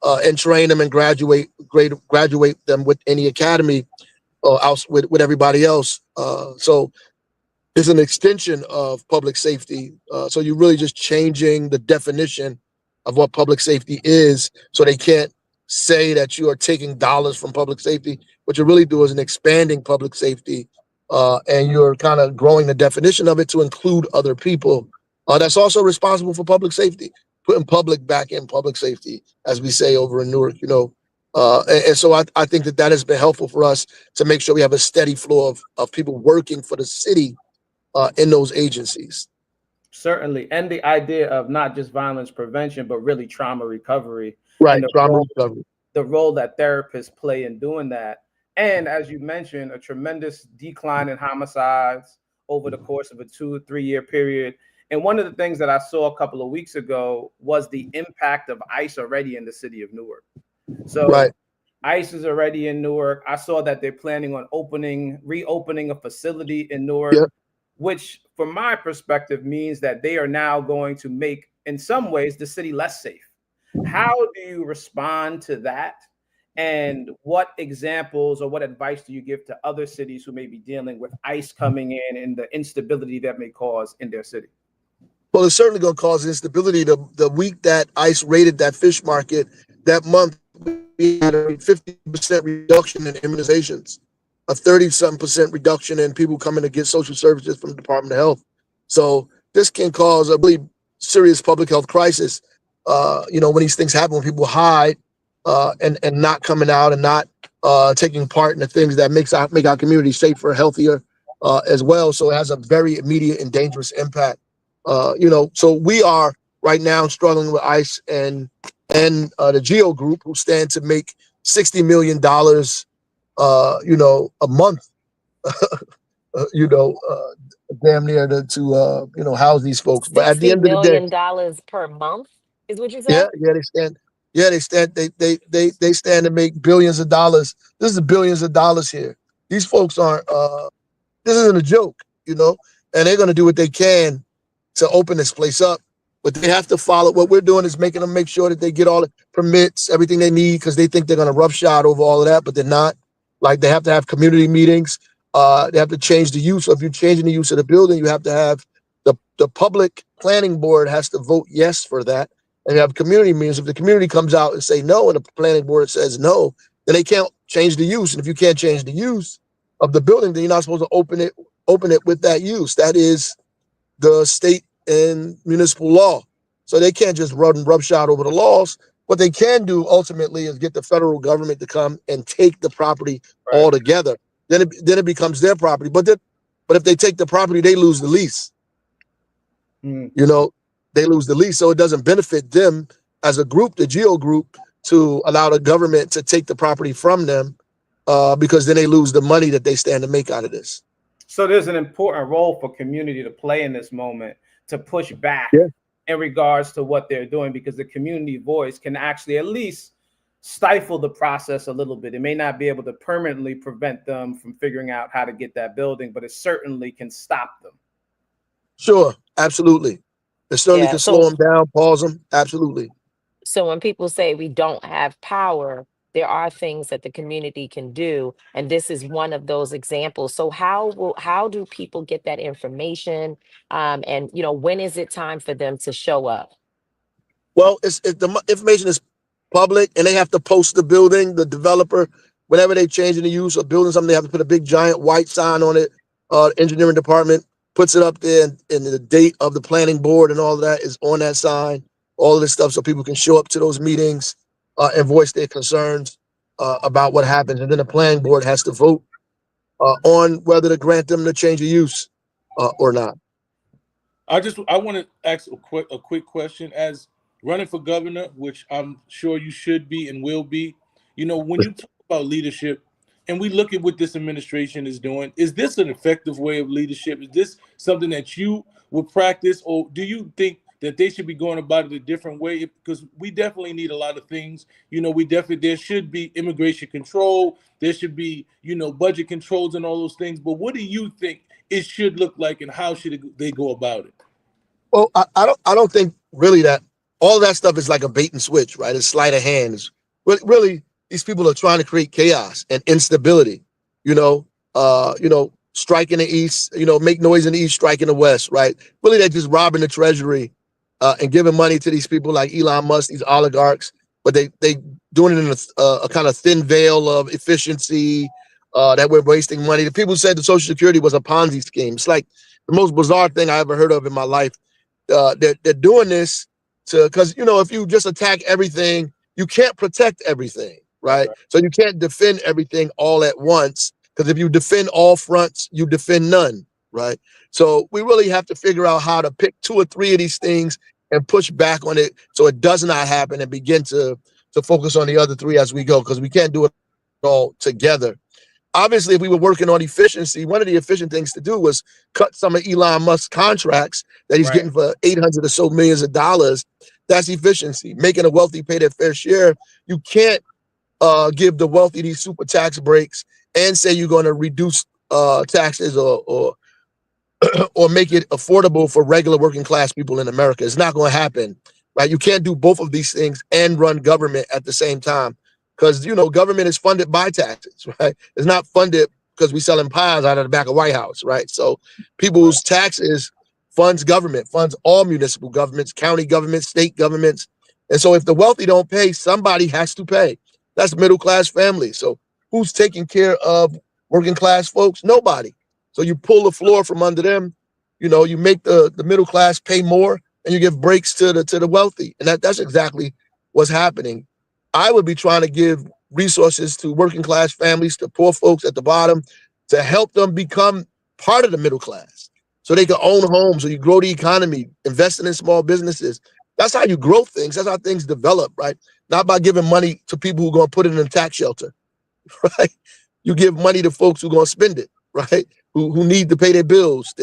And train them and graduate them with any academy or else with everybody else. So it's an extension of public safety. So you're really just changing the definition of what public safety is. So they can't say that you are taking dollars from public safety. What you really do is expanding public safety, and you're kind of growing the definition of it to include other people. That's also responsible for public safety, putting public back in public safety, as we say over in Newark, and so I think that has been helpful for us to make sure we have a steady flow of people working for the city in those agencies. Certainly. And the idea of not just violence prevention, but really trauma recovery. Right, And trauma recovery. the role that therapists play in doing that. And as you mentioned, a tremendous decline in homicides over the course of a 2 or 3 year period. And one of the things that I saw a couple of weeks ago was the impact of ICE already in the city of Newark. So Right. ICE is already in Newark. I saw that they're planning on reopening a facility in Newark, Yep. which from my perspective means that they are now going to make, in some ways, the city less safe. How do you respond to that? And what examples or what advice do you give to other cities who may be dealing with ICE coming in and the instability that may cause in their city? Well, it's certainly going to cause instability. The week that ICE raided that fish market, that month, we had a 50% reduction in immunizations, a 30-something% reduction in people coming to get social services from the Department of Health. So this can cause a really serious public health crisis. When these things happen, when people hide and not coming out and not taking part in the things that make our community safer, healthier as well. So it has a very immediate and dangerous impact. So we are right now struggling with ICE and the GEO Group, who stand to make $60 million, a month, damn near to house these folks. But at the end of the day, $60 million per month is what you said? they stand. Yeah, they stand to make billions of dollars. This is billions of dollars here. These folks aren't. This isn't a joke, and they're going to do what they can to open this place up. But they have to follow. What we're doing is making them make sure that they get all the permits, everything they need, because they think they're going to roughshod over all of that, but they're not. Like, they have to have community meetings. They have to change the use. So if you're changing the use of the building, you have to have the public planning board has to vote yes for that. And you have community meetings. If the community comes out and say no, and the planning board says no, then they can't change the use. And if you can't change the use of the building, then you're not supposed to open it with that use. That is the state and municipal law. So they can't just run roughshod over the laws. What they can do ultimately is get the federal government to come and take the property altogether. Then it becomes their property. But if they take the property, they lose the lease. They lose the lease. So it doesn't benefit them as a group, the GEO Group, to allow the government to take the property from them, because then they lose the money that they stand to make out of this. So there's an important role for community to play in this moment to push back in regards to what they're doing, because the community voice can actually at least stifle the process a little bit. It may not be able to permanently prevent them from figuring out how to get that building, but it certainly can stop them. Sure, absolutely. It certainly can slow them down, pause them. Absolutely. So when people say we don't have power, there are things that the community can do, and this is one of those examples. So how do people get that information? And when is it time for them to show up? Well, the information is public, and they have to post the building, the developer, whenever they change in the use or building something, they have to put a big giant white sign on it. Engineering department puts it up there, and the date of the planning board and all of that is on that sign, all of this stuff, so people can show up to those meetings and voice their concerns about what happens. And then the planning board has to vote on whether to grant them the change of use or not. I want to ask a quick question. As running for governor, which I'm sure you should be and will be, you know, when you talk about leadership and we look at what this administration is doing, is this an effective way of leadership? Is this something that you would practice, or do you think that they should be going about it a different way? Because we definitely need a lot of things. You know, there should be immigration control. There should be, you know, budget controls and all those things. But what do you think it should look like, and how should they go about it? Well, I don't think really that all that stuff is like a bait and switch, right? It's sleight of hand. It's really these people are trying to create chaos and instability. You know, strike in the east, you know, make noise in the east, strike in the west, right? Really, they're just robbing the treasury and giving money to these people like Elon Musk, these oligarchs, but they doing it in a kind of thin veil of efficiency, that we're wasting money. The people said the Social Security was a Ponzi scheme. It's like the most bizarre thing I ever heard of in my life. They're doing this because, you know, if you just attack everything, you can't protect everything, right? So you can't defend everything all at once, because if you defend all fronts, you defend none, right? So we really have to figure out how to pick 2 or 3 of these things and push back on it so it does not happen, and begin to focus on the other 3 as we go, because we can't do it all together. Obviously, if we were working on efficiency, one of the efficient things to do was cut some of Elon Musk's contracts that he's getting for $800 or so millions of dollars. That's efficiency, making the wealthy pay their fair share. You can't give the wealthy these super tax breaks and say you're going to reduce taxes or make it affordable for regular working class people in America. It's not going to happen, right? You can't do both of these things and run government at the same time. Because, you know, government is funded by taxes, right? It's not funded because we're selling pies out of the back of White House, right? So people's taxes funds government, funds all municipal governments, county governments, state governments. And so if the wealthy don't pay, somebody has to pay. That's middle class families. So who's taking care of working class folks? Nobody. So you pull the floor from under them, you know, you make the middle class pay more, and you give breaks to the wealthy. And that's exactly what's happening. I would be trying to give resources to working class families, to poor folks at the bottom, to help them become part of the middle class so they can own homes, so you grow the economy, investing in small businesses. That's how you grow things. That's how things develop, right? Not by giving money to people who are going to put it in a tax shelter, right? You give money to folks who are going to spend it, right? Who need to pay their bills,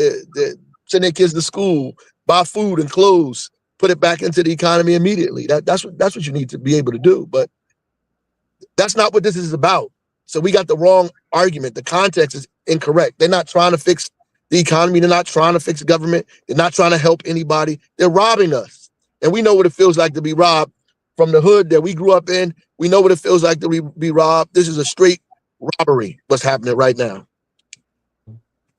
send their kids to school, buy food and clothes, put it back into the economy immediately. That's what you need to be able to do. But that's not what this is about. So we got the wrong argument. The context is incorrect. They're not trying to fix the economy. They're not trying to fix government. They're not trying to help anybody. They're robbing us. And we know what it feels like to be robbed from the hood that we grew up in. We know what it feels like to be robbed. This is a straight robbery, what's happening right now.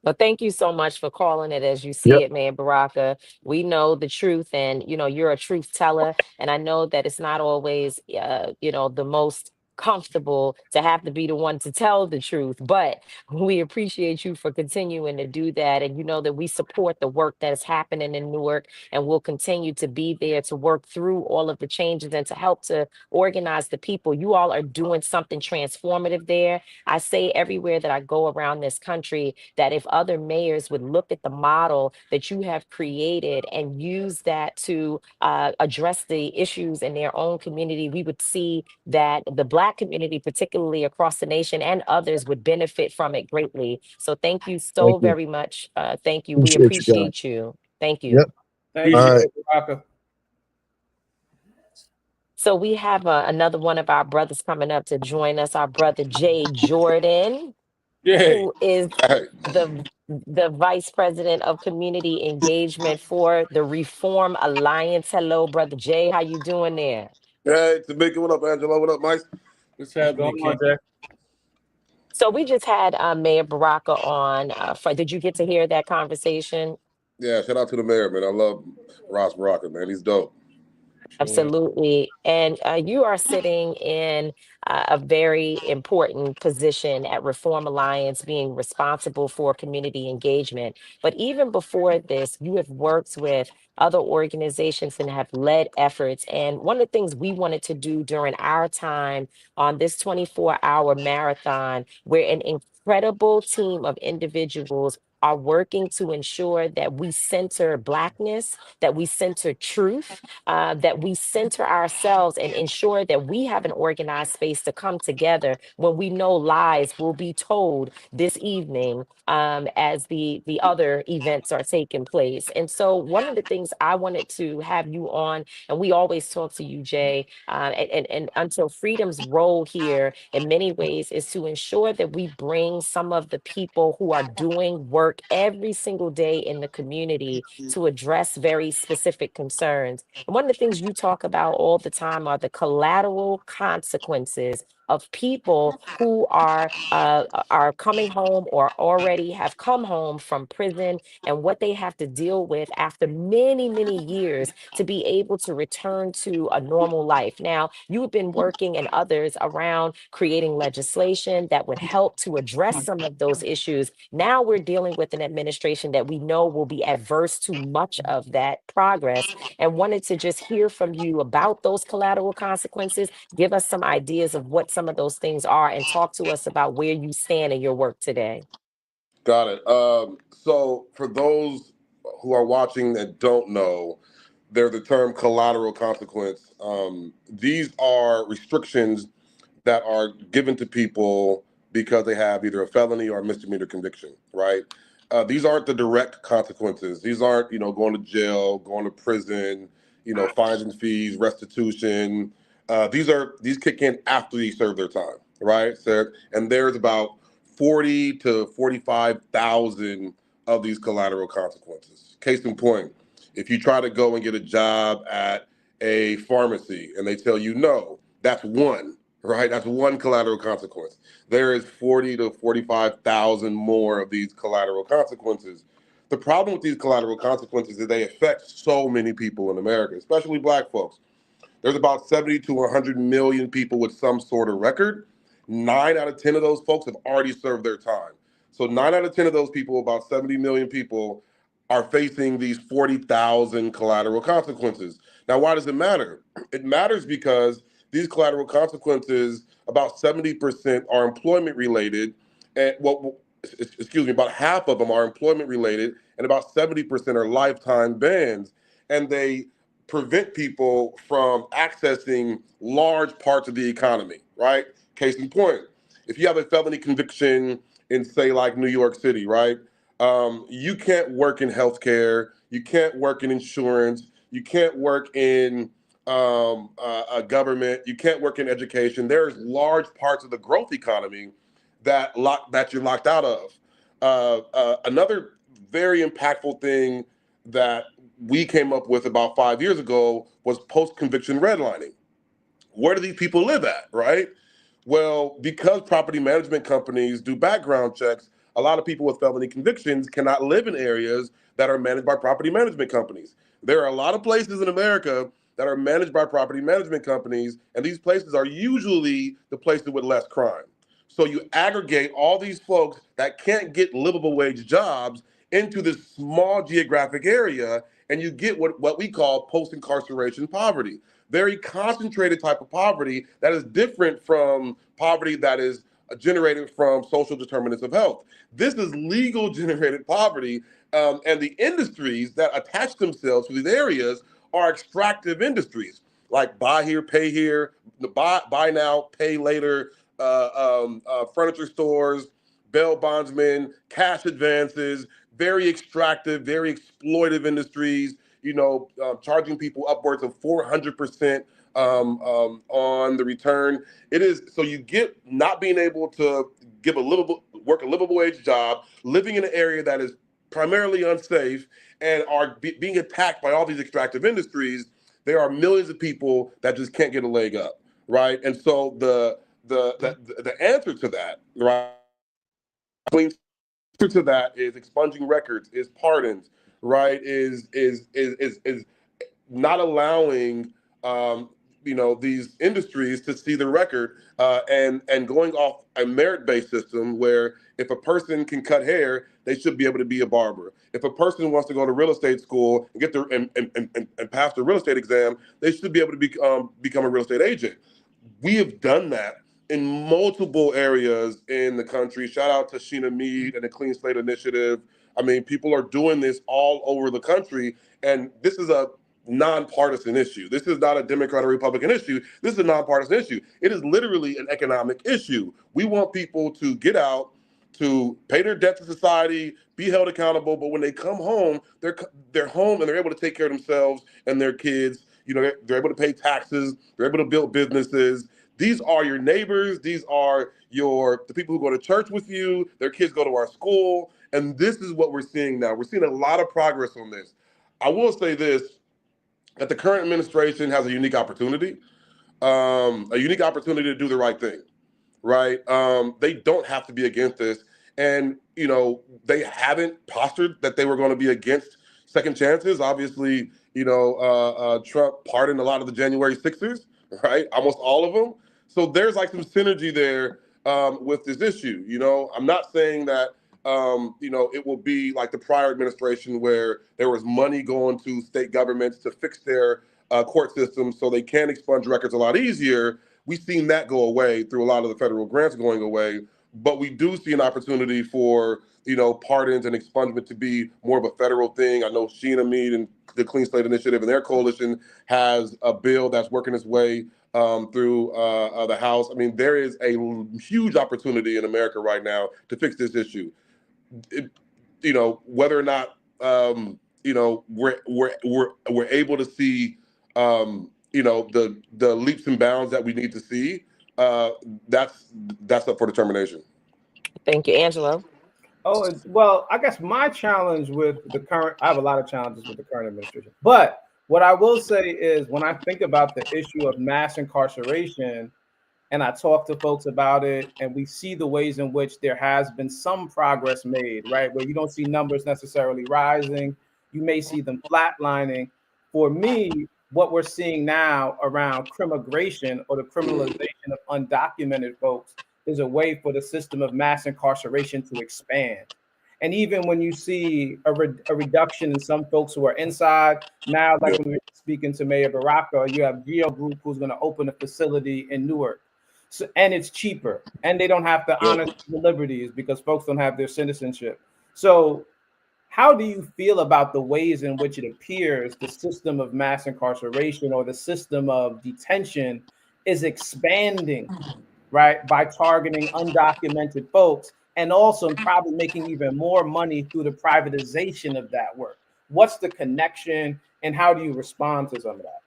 Well, thank you so much for calling it as you see it, Mayor Baraka. We know the truth, and, you know, you're a truth teller. And I know that it's not always, you know, the most comfortable to have to be the one to tell the truth, but we appreciate you for continuing to do that. And you know that we support the work that is happening in Newark, and we'll continue to be there to work through all of the changes and to help to organize the people. You all are doing something transformative there. I say everywhere that I go around this country that if other mayors would look at the model that you have created and use that to address the issues in their own community, we would see that the Black community, particularly across the nation, and others would benefit from it greatly. So thank you so very much. Thank you. We appreciate you. Thank you. Yep. Thank you, Baraka. So we have another one of our brothers coming up to join us, our brother Jay Jordan, who is the Vice President of Community Engagement for the Reform Alliance. Hello, brother Jay. How you doing there? Hey, Tamika, what up, Angela? What up, Mike? What's happening, Jay? So we just had Mayor Baraka on. Did you get to hear that conversation? Yeah, shout out to the mayor, man. I love Ross Baraka, man. He's dope. Absolutely. And you are sitting in a very important position at Reform Alliance, being responsible for community engagement. But even before this, you have worked with other organizations and have led efforts. And one of the things we wanted to do during our time on this 24-hour marathon, where an incredible team of individuals are working to ensure that we center Blackness, that we center truth, that we center ourselves and ensure that we have an organized space to come together when we know lies will be told this evening as the other events are taking place. And so one of the things I wanted to have you on, and we always talk to you, Jay, and until Freedom's role here in many ways is to ensure that we bring some of the people who are doing work every single day in the community to address very specific concerns. And one of the things you talk about all the time are the collateral consequences of people who are coming home or already have come home from prison, and what they have to deal with after many, many years to be able to return to a normal life. Now, you have been working and others around creating legislation that would help to address some of those issues. Now we're dealing with an administration that we know will be adverse to much of that progress, and wanted to just hear from you about those collateral consequences. Give us some ideas of what some of those things are and talk to us about where you stand in your work today. Got it. So for those who are watching that don't know, there's the term collateral consequence. These are restrictions that are given to people because they have either a felony or a misdemeanor conviction, right? These aren't the direct consequences. These aren't, going to jail, going to prison, fines and fees, restitution. These kick in after they serve their time, right? So, and there's about 40 to 45,000 of these collateral consequences. Case in point, if you try to go and get a job at a pharmacy and they tell you no, that's one, right? That's one collateral consequence. There is 40 to 45,000 more of these collateral consequences. The problem with these collateral consequences is they affect so many people in America, especially Black folks. There's about 70 to 100 million people with some sort of record. 9 out of 10 of those folks have already served their time. So 9 out of 10 of those people, about 70 million people, are facing these 40,000 collateral consequences. Now, why does it matter? It matters because these collateral consequences, about 70% are employment related, and about half of them are employment related, and about 70% are lifetime bans, and they prevent people from accessing large parts of the economy, right? Case in point, if you have a felony conviction in, say, like New York City, right? You can't work in healthcare, you can't work in insurance, you can't work in a government, you can't work in education. There's large parts of the growth economy that you're locked out of. Another very impactful thing that we came up with about 5 years ago was post-conviction redlining. Where do these people live at, right? Well, because property management companies do background checks, a lot of people with felony convictions cannot live in areas that are managed by property management companies. There are a lot of places in America that are managed by property management companies, and these places are usually the places with less crime. So you aggregate all these folks that can't get livable wage jobs into this small geographic area, and you get what we call post-incarceration poverty. Very concentrated type of poverty that is different from poverty that is generated from social determinants of health. This is legal generated poverty, and the industries that attach themselves to these areas are extractive industries like buy here, pay here, buy now, pay later, furniture stores, bail bondsmen, cash advances, very extractive, very exploitive industries, charging people upwards of 400% on the return. It is, so you get not being able to work a livable wage job, living in an area that is primarily unsafe, and are being attacked by all these extractive industries. There are millions of people that just can't get a leg up, right? And so the answer to that, right? The answer to that is expunging records, is pardons, right? Is not allowing these industries to see the record and going off a merit-based system where if a person can cut hair, they should be able to be a barber. If a person wants to go to real estate school and get their and pass the real estate exam, they should be able to become a real estate agent. We have done that in multiple areas in the country. Shout out to Sheena Mead and the Clean Slate Initiative. I mean, people are doing this all over the country, and this is a nonpartisan issue. This is not a Democrat or Republican issue. This is a nonpartisan issue. It is literally an economic issue. We want people to get out, to pay their debt to society, be held accountable, but when they come home, they're home and they're able to take care of themselves and their kids. They're able to pay taxes, they're able to build businesses. These are your neighbors, these are the people who go to church with you, their kids go to our school, and this is what we're seeing now. We're seeing a lot of progress on this. I will say this, that the current administration has a unique opportunity to do the right thing, right? They don't have to be against this. And, they haven't postured that they were going to be against second chances. Obviously, Trump pardoned a lot of the January 6ers, right? Almost all of them. So there's like some synergy there with this issue. I'm not saying that, it will be like the prior administration where there was money going to state governments to fix their court systems so they can expunge records a lot easier. We've seen that go away through a lot of the federal grants going away, but we do see an opportunity for, pardons and expungement to be more of a federal thing. I know Sheena Mead and the Clean Slate Initiative and their coalition has a bill that's working its way through the House. I mean, there is a huge opportunity in America right now to fix this issue. Whether or not we're able to see the leaps and bounds that we need to see, that's up for determination. Thank you, Angelo. Oh, well, I guess my challenge with I have a lot of challenges with the current administration, but what I will say is when I think about the issue of mass incarceration, and I talk to folks about it, and we see the ways in which there has been some progress made, right? Where you don't see numbers necessarily rising, you may see them flatlining. For me, what we're seeing now around crimmigration or the criminalization of undocumented folks is a way for the system of mass incarceration to expand. And even when you see a reduction in some folks who are inside, now, like when we were speaking to Mayor Baraka, you have Geo Group who's going to open a facility in Newark. So, and it's cheaper, and they don't have to honor the liberties because folks don't have their citizenship. So how do you feel about the ways in which it appears the system of mass incarceration or the system of detention is expanding, right, by targeting undocumented folks and also probably making even more money through the privatization of that work? What's the connection, and how do you respond to some of that?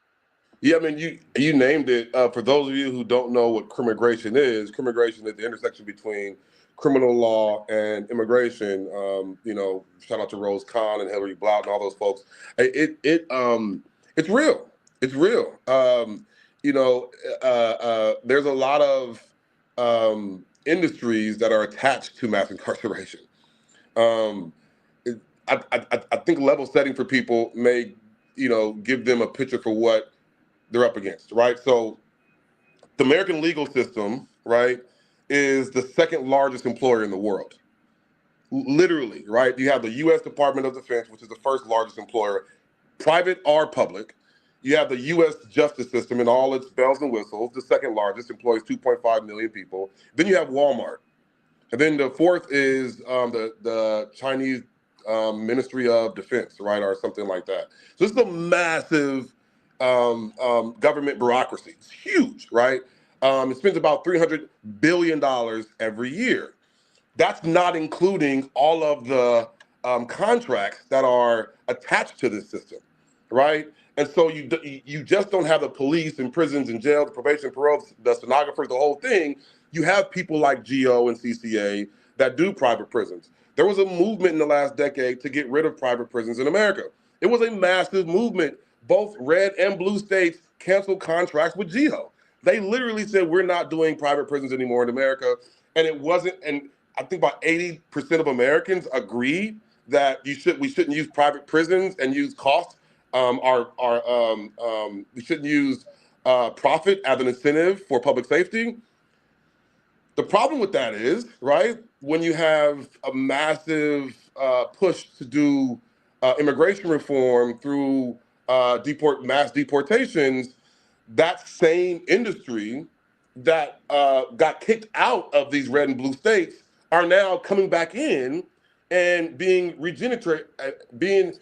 Yeah, I mean, you named it. For those of you who don't know what crimmigration is the intersection between criminal law and immigration. Shout out to Rose Kahn and Hillary Blount and all those folks. It's real. It's real. There's a lot of industries that are attached to mass incarceration. I think level setting for people may, give them a picture for what they're up against, right? So the American legal system, right, is the second largest employer in the world. Literally, right? You have the U.S. Department of Defense, which is the first largest employer, private or public. You have the U.S. justice system and all its bells and whistles, the second largest, employs 2.5 million people. Then you have Walmart. And then the fourth is the Chinese Ministry of Defense, right, or something like that. So this is a massive government bureaucracy. It's huge, right? It spends about $300 billion every year. That's not including all of the contracts that are attached to this system, right? And so you just don't have the police and prisons and jails, probation, parole, the stenographers, the whole thing. You have people like GO and CCA that do private prisons. There was a movement in the last decade to get rid of private prisons in America. It was a massive movement. Both red and blue states canceled contracts with GO. They literally said, we're not doing private prisons anymore in America. And it wasn't, and I think about 80% of Americans agreed that we shouldn't use private prisons and use cost we shouldn't use profit as an incentive for public safety. The problem with that is, right, when you have a massive push to do immigration reform through mass deportations, that same industry that got kicked out of these red and blue states are now coming back in and being being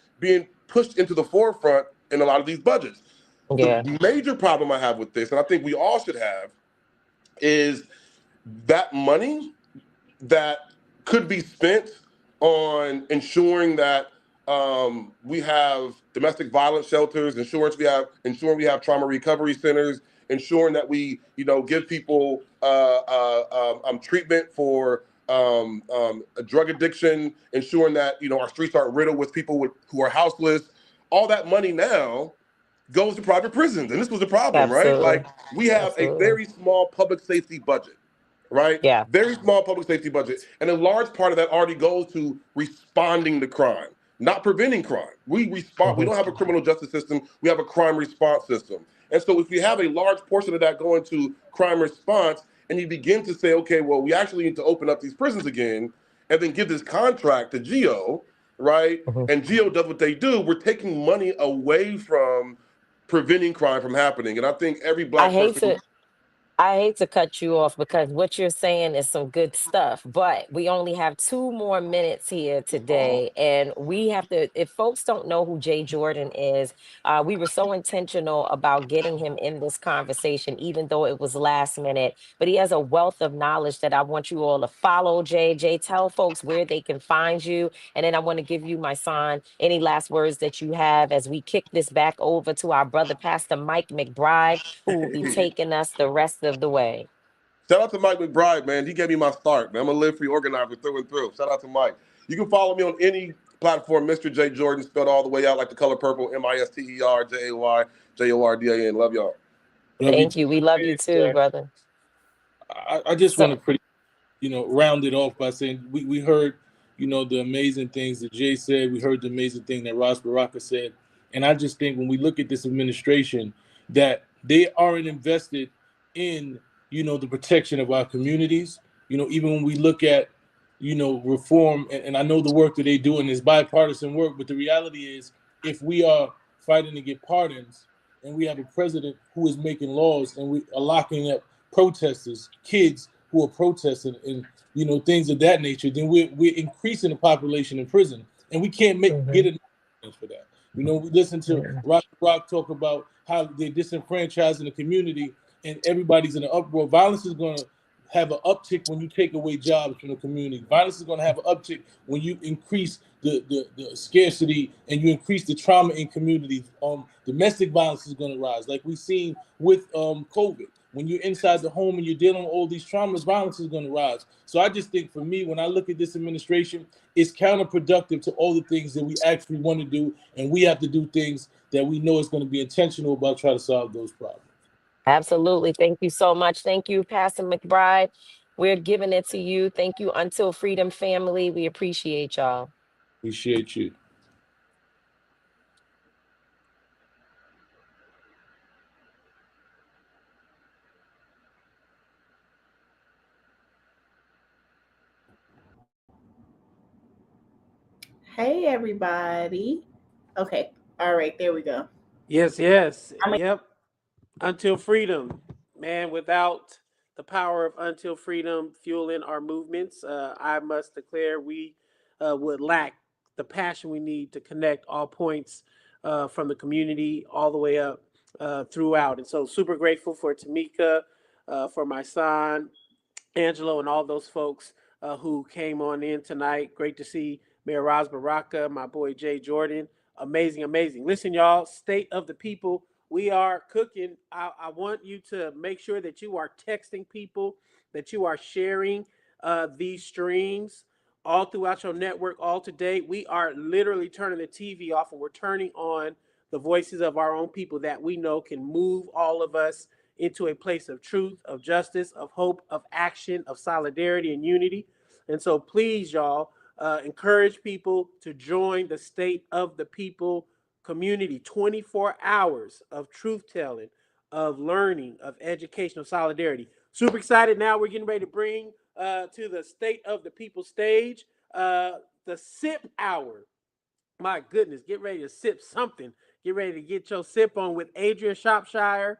pushed into the forefront in a lot of these budgets. Yeah. The major problem I have with this, and I think we all should have, is that money that could be spent on ensuring that we have domestic violence shelters, ensuring we have trauma recovery centers, ensuring that we give people treatment for a drug addiction, ensuring that our streets aren't riddled with people who are houseless. All that money now goes to private prisons, and this was the problem, right? Absolutely. Like, we have a very small public safety budget, right? Yeah. Very small public safety budget. And a large part of that already goes to responding to crime, not preventing crime. We respond. We don't have a criminal justice system. We have a crime response system. And so if we have a large portion of that going to crime response, and you begin to say, okay, well, we actually need to open up these prisons again, and then give this contract to GEO, right? And GEO does what they do. We're taking money away from preventing crime from happening. And I think every Black person... I hate to cut you off because what you're saying is some good stuff, but we only have 2 more minutes here today. And we have to, if folks don't know who Jay Jordan is, we were so intentional about getting him in this conversation, even though it was last minute, but he has a wealth of knowledge that I want you all to follow. Jay, tell folks where they can find you. And then I want to give you, my son, any last words that you have as we kick this back over to our brother, Pastor Mike McBride, who will be taking us the rest of the way. Shout out to Mike McBride, man. He gave me my start, man. I'm a live free organizer through and through. Shout out to Mike. You can follow me on any platform, Mr. J Jordan, spelled all the way out like the color purple, MisterJayJordan. Love y'all. Thank you. We love you too, brother. I just want to round it off by saying we heard, the amazing things that Jay said. We heard the amazing thing that Ras Baraka said. And I just think when we look at this administration, that they aren't invested in, the protection of our communities. Even when we look at, reform, and I know the work that they do, and it's bipartisan work, but the reality is if we are fighting to get pardons and we have a president who is making laws and we are locking up protesters, kids who are protesting and, things of that nature, then we're increasing the population in prison. And we can't get enough for that. We listen to Rock talk about how they're disenfranchising the community and everybody's in an uproar. Violence is going to have an uptick when you take away jobs from the community. Violence is going to have an uptick when you increase the scarcity and you increase the trauma in communities. Domestic violence is going to rise, like we've seen with COVID. When you're inside the home and you're dealing with all these traumas, violence is going to rise. So I just think for me, when I look at this administration, it's counterproductive to all the things that we actually want to do. And we have to do things that we know is going to be intentional about trying to solve those problems. Absolutely. Thank you so much. Thank you, Pastor McBride. We're giving it to you. Thank you, Until Freedom family. We appreciate y'all. Appreciate you. Hey, everybody. Okay. All right. There we go. Yes. Yep. Until Freedom, man, without the power of Until Freedom fueling our movements, I must declare we would lack the passion we need to connect all points from the community all the way up throughout. And so super grateful for Tamika, for my son, Angelo, and all those folks who came on in tonight. Great to see Mayor Ras Baraka, my boy Jay Jordan. Amazing. Listen, y'all, State of the People. We are cooking. I want you to make sure that you are texting people, that you are sharing these streams all throughout your network, all today. We are literally turning the TV off and we're turning on the voices of our own people that we know can move all of us into a place of truth, of justice, of hope, of action, of solidarity and unity. And so please, y'all, encourage people to join the State of the People community, 24 hours of truth telling, of learning, of educational solidarity. Super excited. Now we're getting ready to bring to the State of the People stage the sip hour. My goodness, get ready to sip something. Get ready to get your sip on with Adrian Shropshire.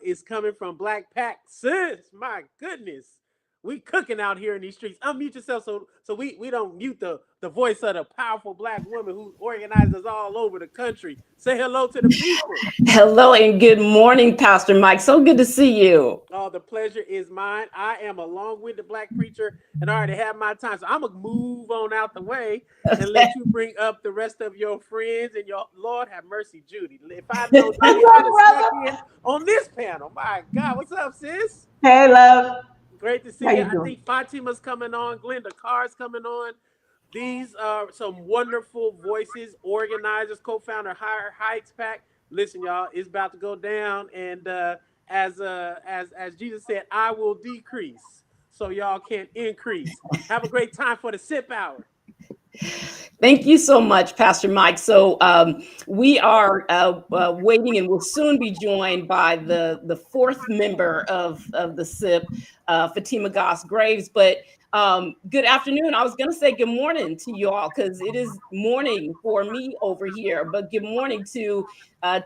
Is coming from Black Pack. Sis, my goodness. We cooking out here in these streets. Unmute yourself so we don't mute the voice of the powerful Black woman who organized us all over the country. Say hello to the people. Hello and good morning, Pastor Mike. So good to see you. Oh, the pleasure is mine. I am a long-winded Black preacher and I already have my time. So I'm going to move on out the way and let you bring up the rest of your friends and your Lord have mercy, Judy. If I know Judy, I'd have snuck in on this panel. My God, what's up, sis? Hey, love. Great to see you. I think Fatima's coming on. Glenda Carr's coming on. These are some wonderful voices, organizers, co-founder Higher Heights Pack. Listen, y'all, it's about to go down. And as Jesus said, I will decrease so y'all can increase. Have a great time for the sip hour. Thank you so much, Pastor Mike. So we are waiting and will soon be joined by the fourth member of the SIP, Fatima Goss Graves. But good afternoon. I was going to say good morning to you all because it is morning for me over here. But good morning to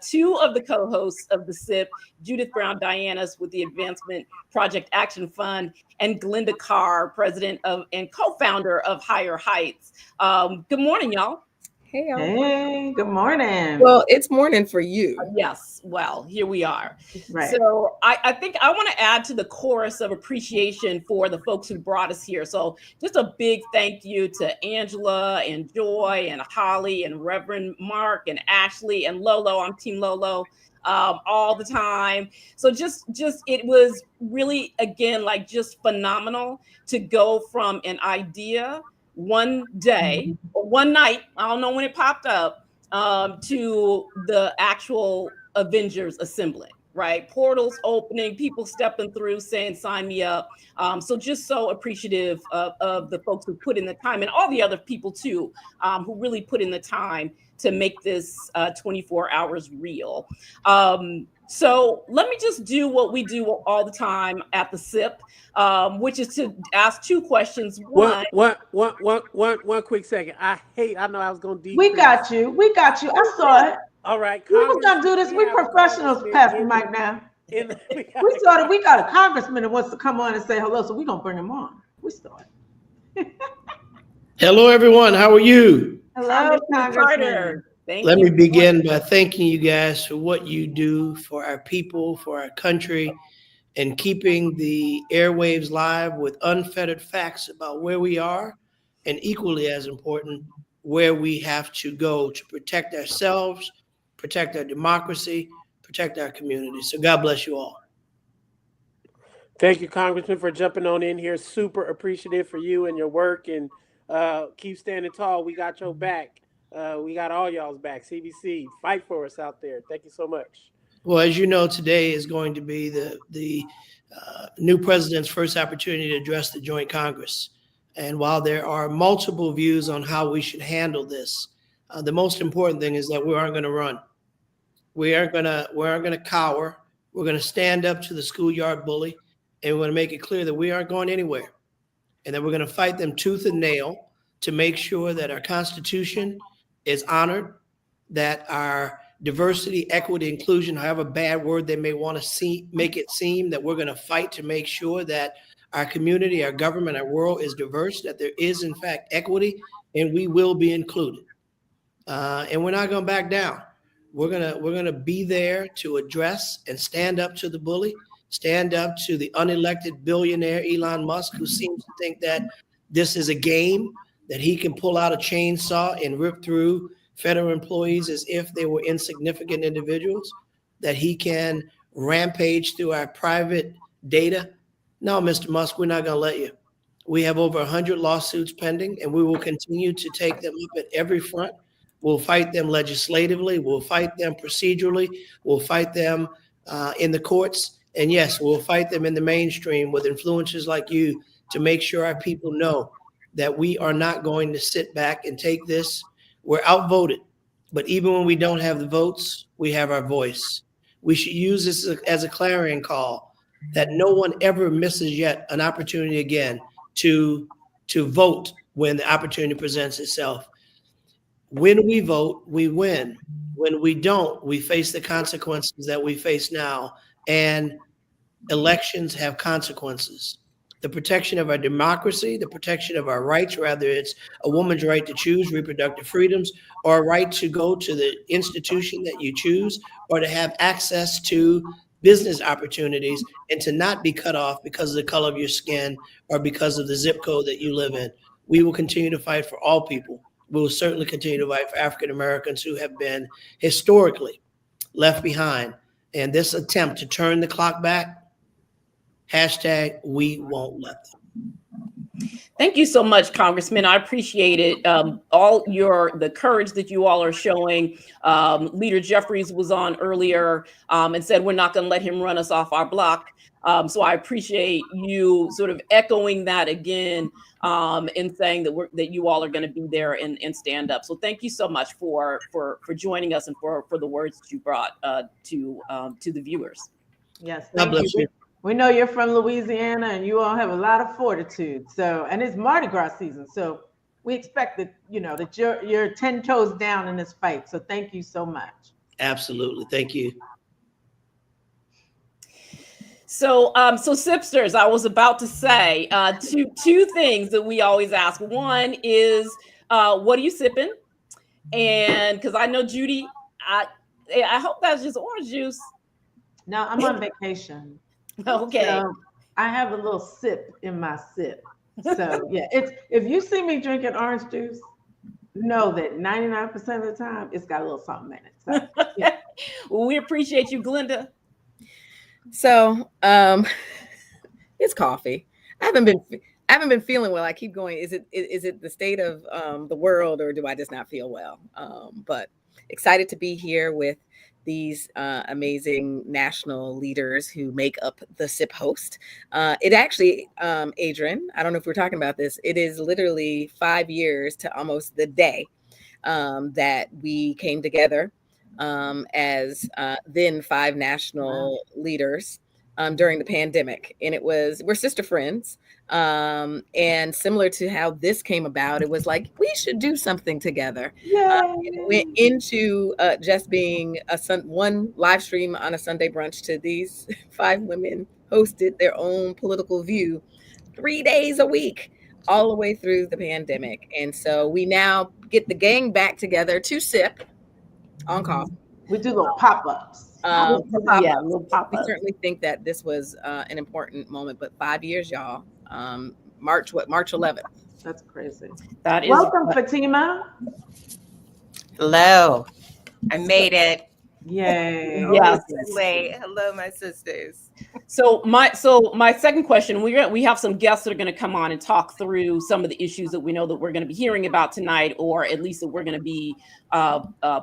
two of the co-hosts of the SIP, Judith Brown Dianas with the Advancement Project Action Fund, and Glenda Carr, president of and co-founder of Higher Heights. Good morning, y'all. Hey, hey, good morning. Well, it's morning for you. Yes, well, here we are. Right. So I think I want to add to the chorus of appreciation for the folks who brought us here. So just a big thank you to Angela and Joy and Holly and Reverend Mark and Ashley and Lolo. I'm Team Lolo all the time. So just it was really, again, like just phenomenal to go from an idea one day or one night, I don't know when it popped up, to the actual Avengers assembling, right? Portals opening, people stepping through saying, sign me up. So just so appreciative of the folks who put in the time and all the other people too, who really put in the time to make this 24 hours real. So let me just do what we do all the time at the SIP, which is to ask two questions. One quick second. I know I was going to decrease. We got you. I saw it. All right. We was going to do this. We professionals, Pastor Mike, now. We got a congressman that wants to come on and say hello, so we're going to bring him on. We started. Hello, everyone. How are you? Hello, Congressman. Let me begin by thanking you guys for what you do for our people, for our country, and keeping the airwaves live with unfettered facts about where we are, and equally as important, where we have to go to protect ourselves, protect our democracy, protect our community. So God bless you all. Thank you, Congressman, for jumping on in here. Super appreciative for you and your work, and keep standing tall. We got your back. We got all y'all's back. CBC, fight for us out there. Thank you so much. Well, as you know, today is going to be the new president's first opportunity to address the joint Congress. And while there are multiple views on how we should handle this, the most important thing is that we aren't going to run. We aren't going to cower. We're going to stand up to the schoolyard bully, and we're going to make it clear that we aren't going anywhere, and that we're going to fight them tooth and nail to make sure that our Constitution is honored, that our diversity, equity, inclusion, however bad word they may want to make it seem, that we're going to fight to make sure that our community, our government, our world is diverse, that there is in fact equity, and we will be included. And we're not going to back down. We're gonna be there to address and stand up to the bully, stand up to the unelected billionaire Elon Musk, who seems to think that this is a game, that he can pull out a chainsaw and rip through federal employees as if they were insignificant individuals, that he can rampage through our private data. No, Mr. Musk, we're not going to let you. We have over 100 lawsuits pending, and we will continue to take them up at every front. We'll fight them legislatively. We'll fight them procedurally. We'll fight them in the courts. And yes, we'll fight them in the mainstream with influencers like you to make sure our people know that we are not going to sit back and take this. We're outvoted, But even when we don't have the votes, we have our voice. We should use this as a clarion call that no one ever misses yet an opportunity again to vote when the opportunity presents itself. When we vote, we win. When we don't, we face the consequences that we face now. And elections have consequences. The protection of our democracy, the protection of our rights, whether it's a woman's right to choose reproductive freedoms or a right to go to the institution that you choose or to have access to business opportunities and to not be cut off because of the color of your skin or because of the zip code that you live in. We will continue to fight for all people. We will certainly continue to fight for African Americans who have been historically left behind. And this attempt to turn the clock back, hashtag we won't let them. Thank you so much, Congressman. I appreciate it. The courage that you all are showing. Leader Jeffries was on earlier and said we're not going to let him run us off our block. So I appreciate you sort of echoing that again and saying that you all are going to be there and stand up. So thank you so much for joining us and for the words that you brought to the viewers. Yes, thank you. We know you're from Louisiana and you all have a lot of fortitude. So, and it's Mardi Gras season. So we expect that, that you're 10 toes down in this fight. So thank you so much. Absolutely. Thank you. So, Sipsters, I was about to say two things that we always ask. One is, what are you sipping? And because I know Judy, I hope that's just orange juice. No, I'm on vacation. Okay. So I have a little sip in my sip. So yeah, if you see me drinking orange juice, know that 99% of the time it's got a little something in it. So, yeah. Well, we appreciate you, Glenda. So it's coffee. I haven't been feeling well. I keep going. Is it the state of the world, or do I just not feel well? But excited to be here with these amazing national leaders who make up the SIP host. It actually, Adrian, I don't know if we're talking about this, it is literally 5 years to almost the day that we came together as then 5 national leaders during the pandemic. And we're sister friends. And similar to how this came about, it was like, we should do something together. It went into just being one live stream on a Sunday brunch to these 5 women hosted their own political view 3 days a week, all the way through the pandemic. And so we now get the gang back together to sip on coffee. We do little pop-ups. We certainly think that this was an important moment, but 5 years, y'all. March 11th. That's crazy. That is welcome, Fatima. Hello. I made it. Yay. Yes. Hello, my sisters. So my second question, we have some guests that are going to come on and talk through some of the issues that we know that we're going to be hearing about tonight, or at least that we're going to be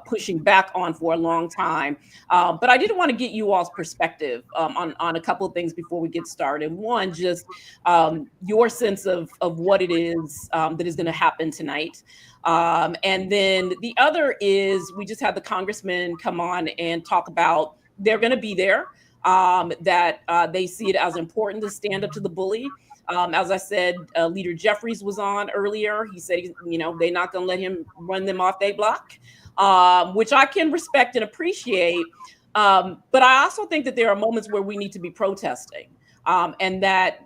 pushing back on for a long time. But I did want to get you all's perspective on a couple of things before we get started. One, just your sense of what it is that is going to happen tonight. And then the other is we just had the congressman come on and talk about they're going to be there, that they see it as important to stand up to the bully. As I said, Leader Jeffries was on earlier. He said, they're not going to let him run them off their block, which I can respect and appreciate. But I also think that there are moments where we need to be protesting. And that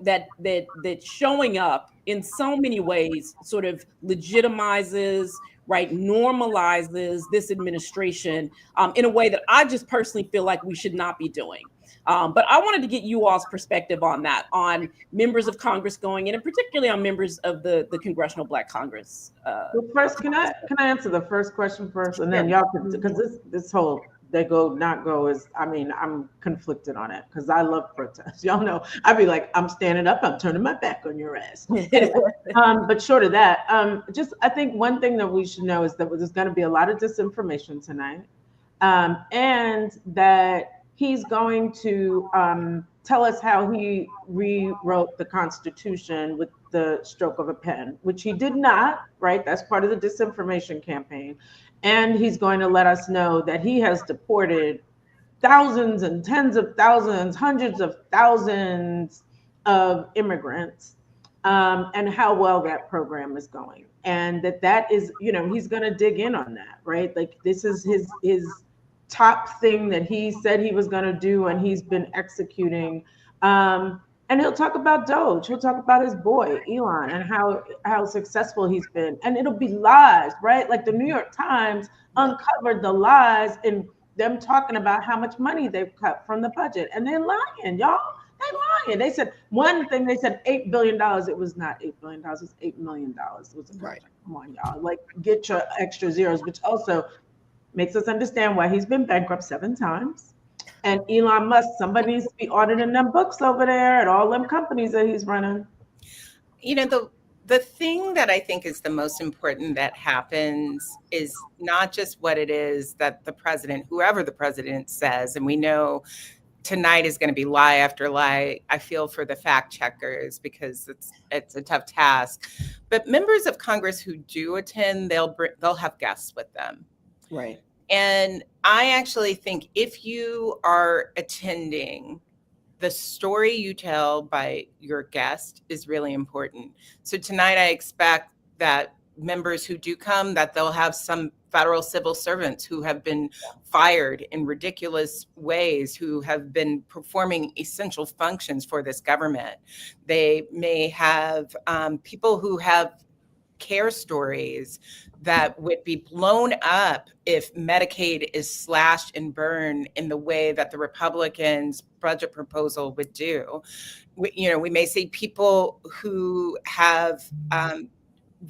showing up in so many ways sort of legitimizes, right, normalizes this administration in a way that I just personally feel like we should not be doing. But I wanted to get you all's perspective on that, on members of Congress going in, and particularly on members of the Congressional Black Congress. Well, first, can I answer the first question first, and then y'all can, because this whole they go not go is, I'm conflicted on it because I love protests. Y'all know I'd be like, I'm standing up, I'm turning my back on your ass. But short of that, I think one thing that we should know is that there's going to be a lot of disinformation tonight, and that he's going to tell us how he rewrote the Constitution with the stroke of a pen, which he did not, right? That's part of the disinformation campaign. And he's going to let us know that he has deported thousands and tens of thousands, hundreds of thousands of immigrants, and how well that program is going. And that is, he's going to dig in on that, right? Like, this is his top thing that he said he was going to do, and he's been executing. And he'll talk about Doge. He'll talk about his boy Elon and how successful he's been. And it'll be lies, right? Like the New York Times uncovered the lies in them talking about how much money they've cut from the budget, and they're lying, y'all. They're lying. They said one thing. They said $8 billion. It was not $8 billion. It was $8 million. It was a project. Right. Come on, y'all. Like, get your extra zeros, which also makes us understand why he's been bankrupt 7 times. And Elon Musk, somebody needs to be auditing them books over there at all them companies that he's running. The thing that I think is the most important that happens is not just what it is that the president, whoever the president says, and we know tonight is going to be lie after lie. I feel for the fact checkers because it's a tough task. But members of Congress who do attend, they'll have guests with them. Right. And I actually think if you are attending, the story you tell by your guest is really important. So tonight I expect that members who do come, that they'll have some federal civil servants who have been fired in ridiculous ways, who have been performing essential functions for this government. They may have people who have care stories that would be blown up if Medicaid is slashed and burned in the way that the Republicans' budget proposal would do. We may see people who have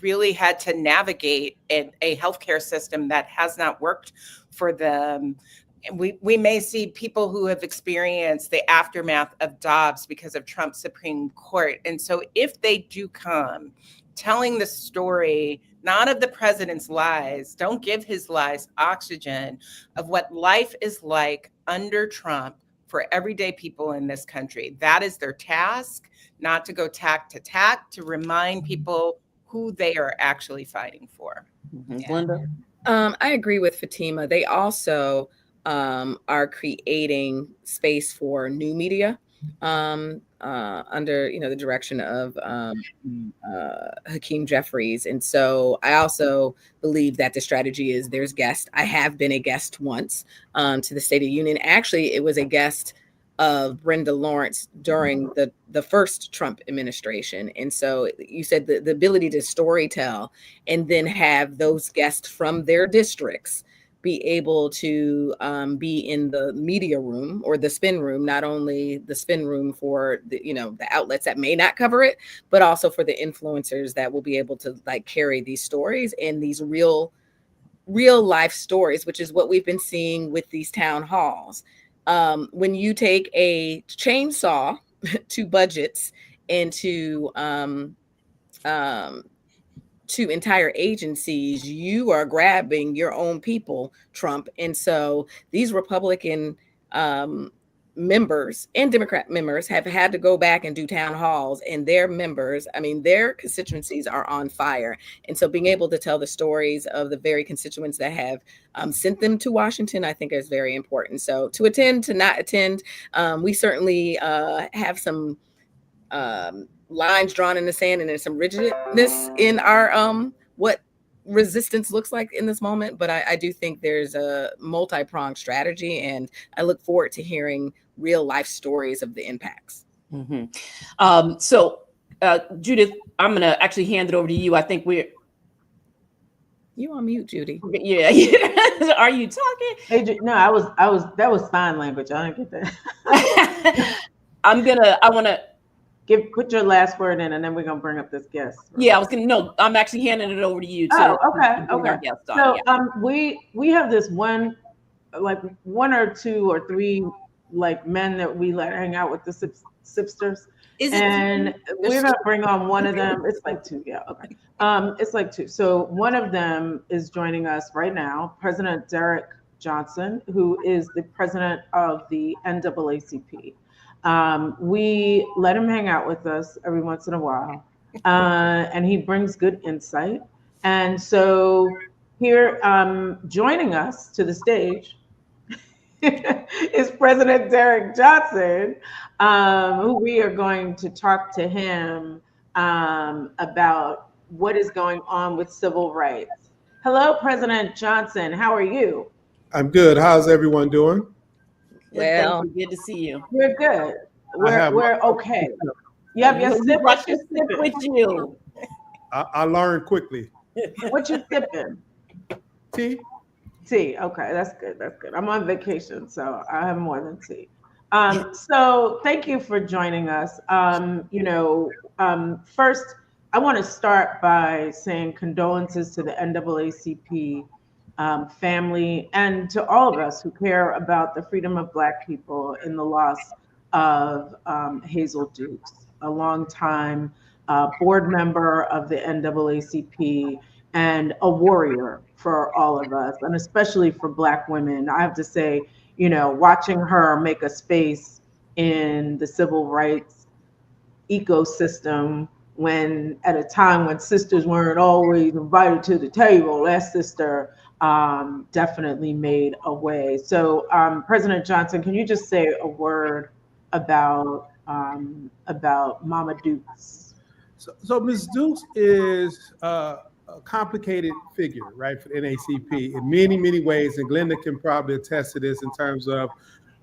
really had to navigate a healthcare system that has not worked for them. We may see people who have experienced the aftermath of Dobbs because of Trump's Supreme Court. And so if they do come, telling the story, not of the president's lies, don't give his lies oxygen, of what life is like under Trump for everyday people in this country. That is their task, not to go tack to tack, to remind people who they are actually fighting for. Mm-hmm. Linda? I agree with Fatima. They also are creating space for new media under the direction of Hakeem Jeffries. And so I also believe that the strategy is there's guests. I have been a guest once to the State of the Union. Actually, it was a guest of Brenda Lawrence during the first Trump administration. And so you said the ability to storytell and then have those guests from their districts be able to be in the media room or the spin room, not only the spin room for the outlets that may not cover it, but also for the influencers that will be able to carry these stories and these real life stories, which is what we've been seeing with these town halls. When you take a chainsaw to budgets and to entire agencies, you are grabbing your own people, Trump. And so these Republican members and Democrat members have had to go back and do town halls, and their members, their constituencies are on fire. And so being able to tell the stories of the very constituents that have sent them to Washington, I think is very important. So to attend, to not attend, we certainly have some lines drawn in the sand, and there's some rigidness in our what resistance looks like in this moment. But I do think there's a multi-pronged strategy, and I look forward to hearing real life stories of the impacts. Mm-hmm. So Judith, I'm gonna actually hand it over to you. I think you on mute, Judy. Yeah. Are you talking? Hey, no, I was that was sign language. I didn't get that. I want to put your last word in, and then we're gonna bring up this guest. Right? Yeah, I'm actually handing it over to you too. Oh, okay. So we have this one or two or three men that we let hang out with the sipsters. And we're gonna bring on one of them. It's like two, yeah, okay. It's like two. So one of them is joining us right now, President Derek Johnson, who is the president of the NAACP. We let him hang out with us every once in a while, and he brings good insight. And so here joining us to the stage is President Derek Johnson, who we are going to talk to him about what is going on with civil rights. Hello, President Johnson. How are you? I'm good. How's everyone doing? Good, thank you. Good to see you. We're good. We're okay. You have your sip. Brought your sip with you. I learned quickly. What you sipping? Tea. Tea. Okay, that's good. That's good. I'm on vacation, so I have more than tea. So thank you for joining us. First, I want to start by saying condolences to the NAACP family and to all of us who care about the freedom of Black people in the loss of Hazel Dukes, a longtime board member of the NAACP and a warrior for all of us, and especially for Black women. I have to say, watching her make a space in the civil rights ecosystem when at a time when sisters weren't always invited to the table, that sister definitely made a way. So President Johnson, can you just say a word about Mama Dukes? So Ms. Dukes is a complicated figure, right, for NAACP in many, many ways. And Glenda can probably attest to this in terms of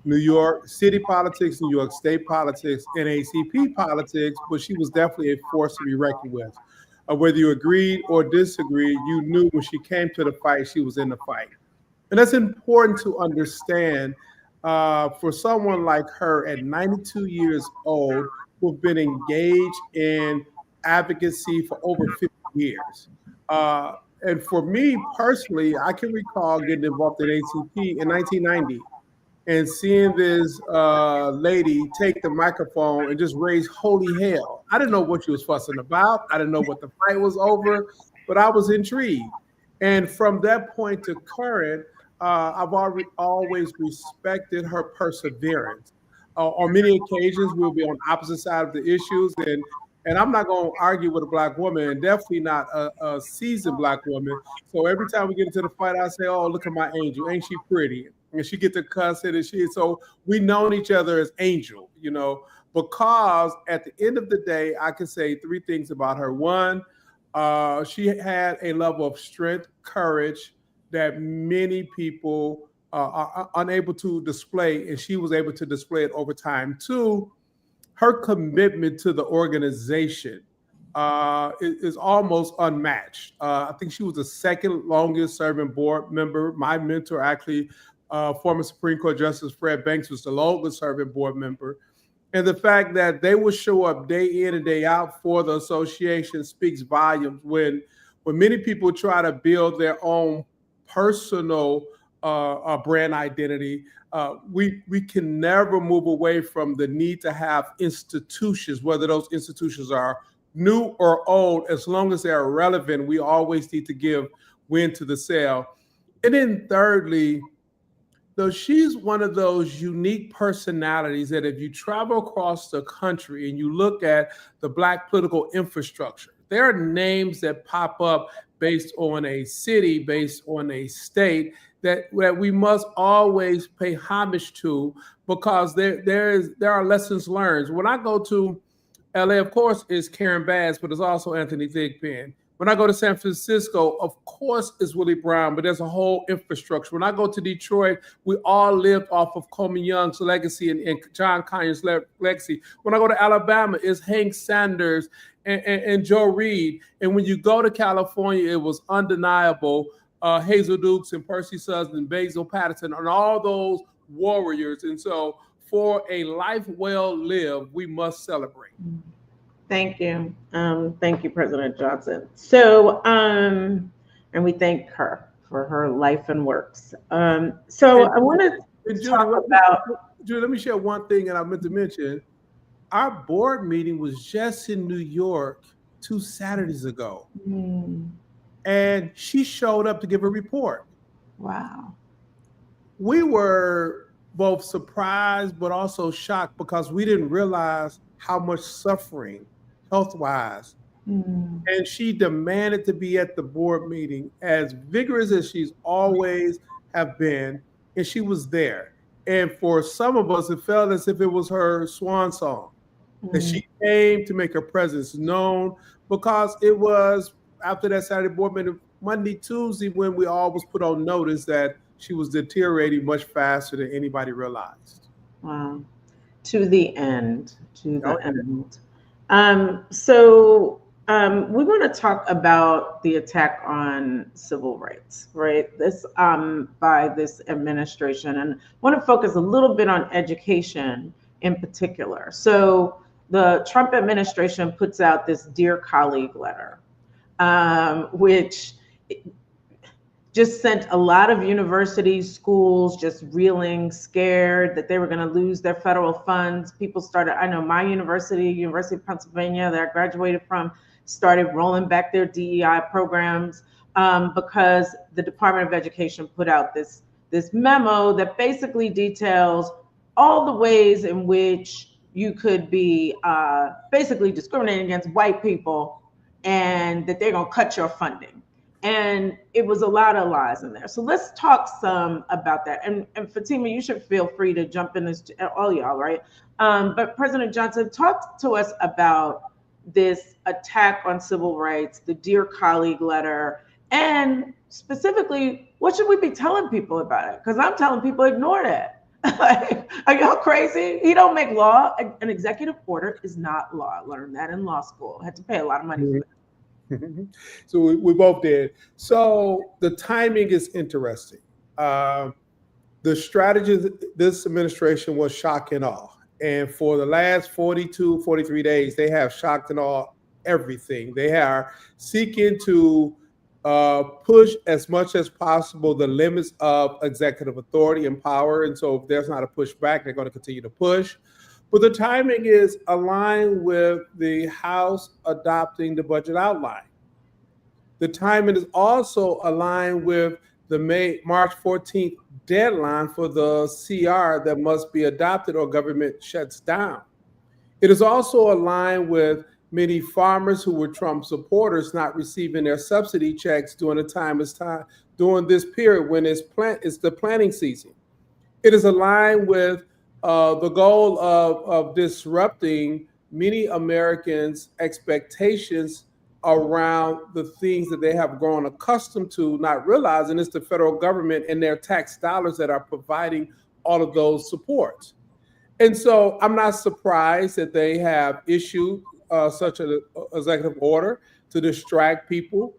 New York City politics, New York State politics, NAACP politics, but she was definitely a force to be reckoned with. Whether you agreed or disagreed, you knew when she came to the fight, she was in the fight. And that's important to understand for someone like her at 92 years old, who've been engaged in advocacy for over 50 years. And for me personally, I can recall getting involved in ACP in 1990 and seeing this lady take the microphone and just raise holy hell. I didn't know what she was fussing about. I didn't know what the fight was over, but I was intrigued. And from that point to current, I've always respected her perseverance. On many occasions, we'll be on opposite sides of the issues, and I'm not going to argue with a Black woman, and definitely not a seasoned Black woman. So every time we get into the fight, I say, "Oh, look at my angel! Ain't she pretty?" And she get to cuss it, and so we known each other as Angel, because at the end of the day, I can say three things about her. One, she had a level of strength, courage that many people are unable to display, and she was able to display it over time. Two, her commitment to the organization is almost unmatched. I think she was the second longest serving board member. My mentor, actually, former Supreme Court Justice Fred Banks, was the longest serving board member. And the fact that they would show up day in and day out for the association speaks volumes. When many people try to build their own personal brand identity, we can never move away from the need to have institutions, whether those institutions are new or old. As long as they are relevant, we always need to give wind to the sail. And then thirdly, though, she's one of those unique personalities that if you travel across the country and you look at the Black political infrastructure, there are names that pop up based on a city, based on a state, that we must always pay homage to, because there are lessons learned. When I go to LA, of course, is Karen Bass, but it's also Anthony Thigpen. When I go to San Francisco, of course, it's Willie Brown, but there's a whole infrastructure. When I go to Detroit, we all lived off of Coleman Young's legacy and John Conyers' legacy. When I go to Alabama, it's Hank Sanders and Joe Reed. And when you go to California, it was undeniable. Hazel Dukes and Percy Suggs and Basil Patterson and all those warriors. And so for a life well lived, we must celebrate. Thank you. Thank you, President Johnson. So, and we thank her for her life and works. I want to talk about... Julie, let me share one thing that I meant to mention. Our board meeting was just in New York 2 Saturdays ago. And she showed up to give a report. Wow. We were both surprised, but also shocked, because we didn't realize how much suffering, health-wise, And she demanded to be at the board meeting, as vigorous as she's always have been, and she was there. And for some of us, it felt as if it was her swan song, that she came to make her presence known, because it was after that Saturday board meeting, Monday, Tuesday, when we all was put on notice that she was deteriorating much faster than anybody realized. Wow. To the end. To the end. So we want to talk about the attack on civil rights, right? This by this administration, and want to focus a little bit on education in particular. So the Trump administration puts out this Dear Colleague letter, which just sent a lot of universities, schools just reeling, scared that they were going to lose their federal funds. People started, I know my university, University of Pennsylvania, that I graduated from, started rolling back their DEI programs because the Department of Education put out this memo that basically details all the ways in which you could be basically discriminating against white people, and that they're going to cut your funding. And it was a lot of lies in there. So let's talk some about that. And Fatima, you should feel free to jump in this, all y'all, right? But President Johnson, talk to us about this attack on civil rights, the Dear Colleague letter, and specifically, what should we be telling people about it? Because I'm telling people, ignore that. Are y'all crazy? He don't make law. An executive order is not law. I learned that in law school. I had to pay a lot of money for that. So we both did. So the timing is interesting. The strategy of this administration was shock and awe. And for the last 42, 43 days, they have shocked and awe everything. They are seeking to push as much as possible the limits of executive authority and power. And so if there's not a pushback, they're going to continue to push. But the timing is aligned with the House adopting the budget outline. The timing is also aligned with the March 14th deadline for the CR that must be adopted or government shuts down. It is also aligned with many farmers who were Trump supporters not receiving their subsidy checks during during this period when it's the planting season. It is aligned with the goal of disrupting many Americans' expectations around the things that they have grown accustomed to, not realizing it's the federal government and their tax dollars that are providing all of those supports. And so I'm not surprised that they have issued such an executive order to distract people.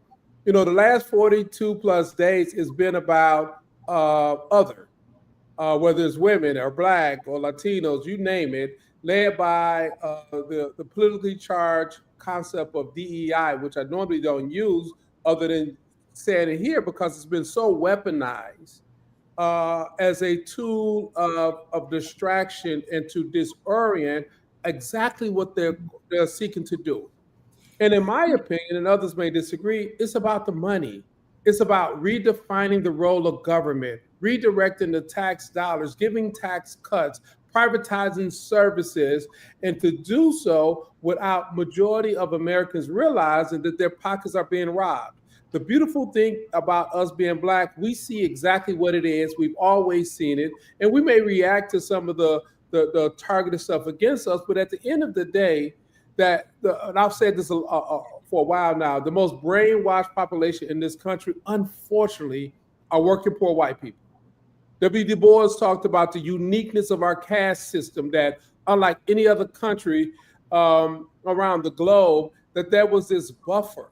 You know, the last 42 plus days has been about other. Whether it's women or Black or Latinos, you name it, led by the politically charged concept of DEI, which I normally don't use other than saying it here because it's been so weaponized as a tool of distraction and to disorient exactly what they're seeking to do. And in my opinion, and others may disagree, it's about the money. It's about redefining the role of government, redirecting the tax dollars, giving tax cuts, privatizing services, and to do so without majority of Americans realizing that their pockets are being robbed. The beautiful thing about us being Black, we see exactly what it is. We've always seen it. And we may react to some of the targeted stuff against us, but at the end of the day, and I've said this for a while now, the most brainwashed population in this country, unfortunately, are working poor white people. W. Du Bois talked about the uniqueness of our caste system, that unlike any other country around the globe, that there was this buffer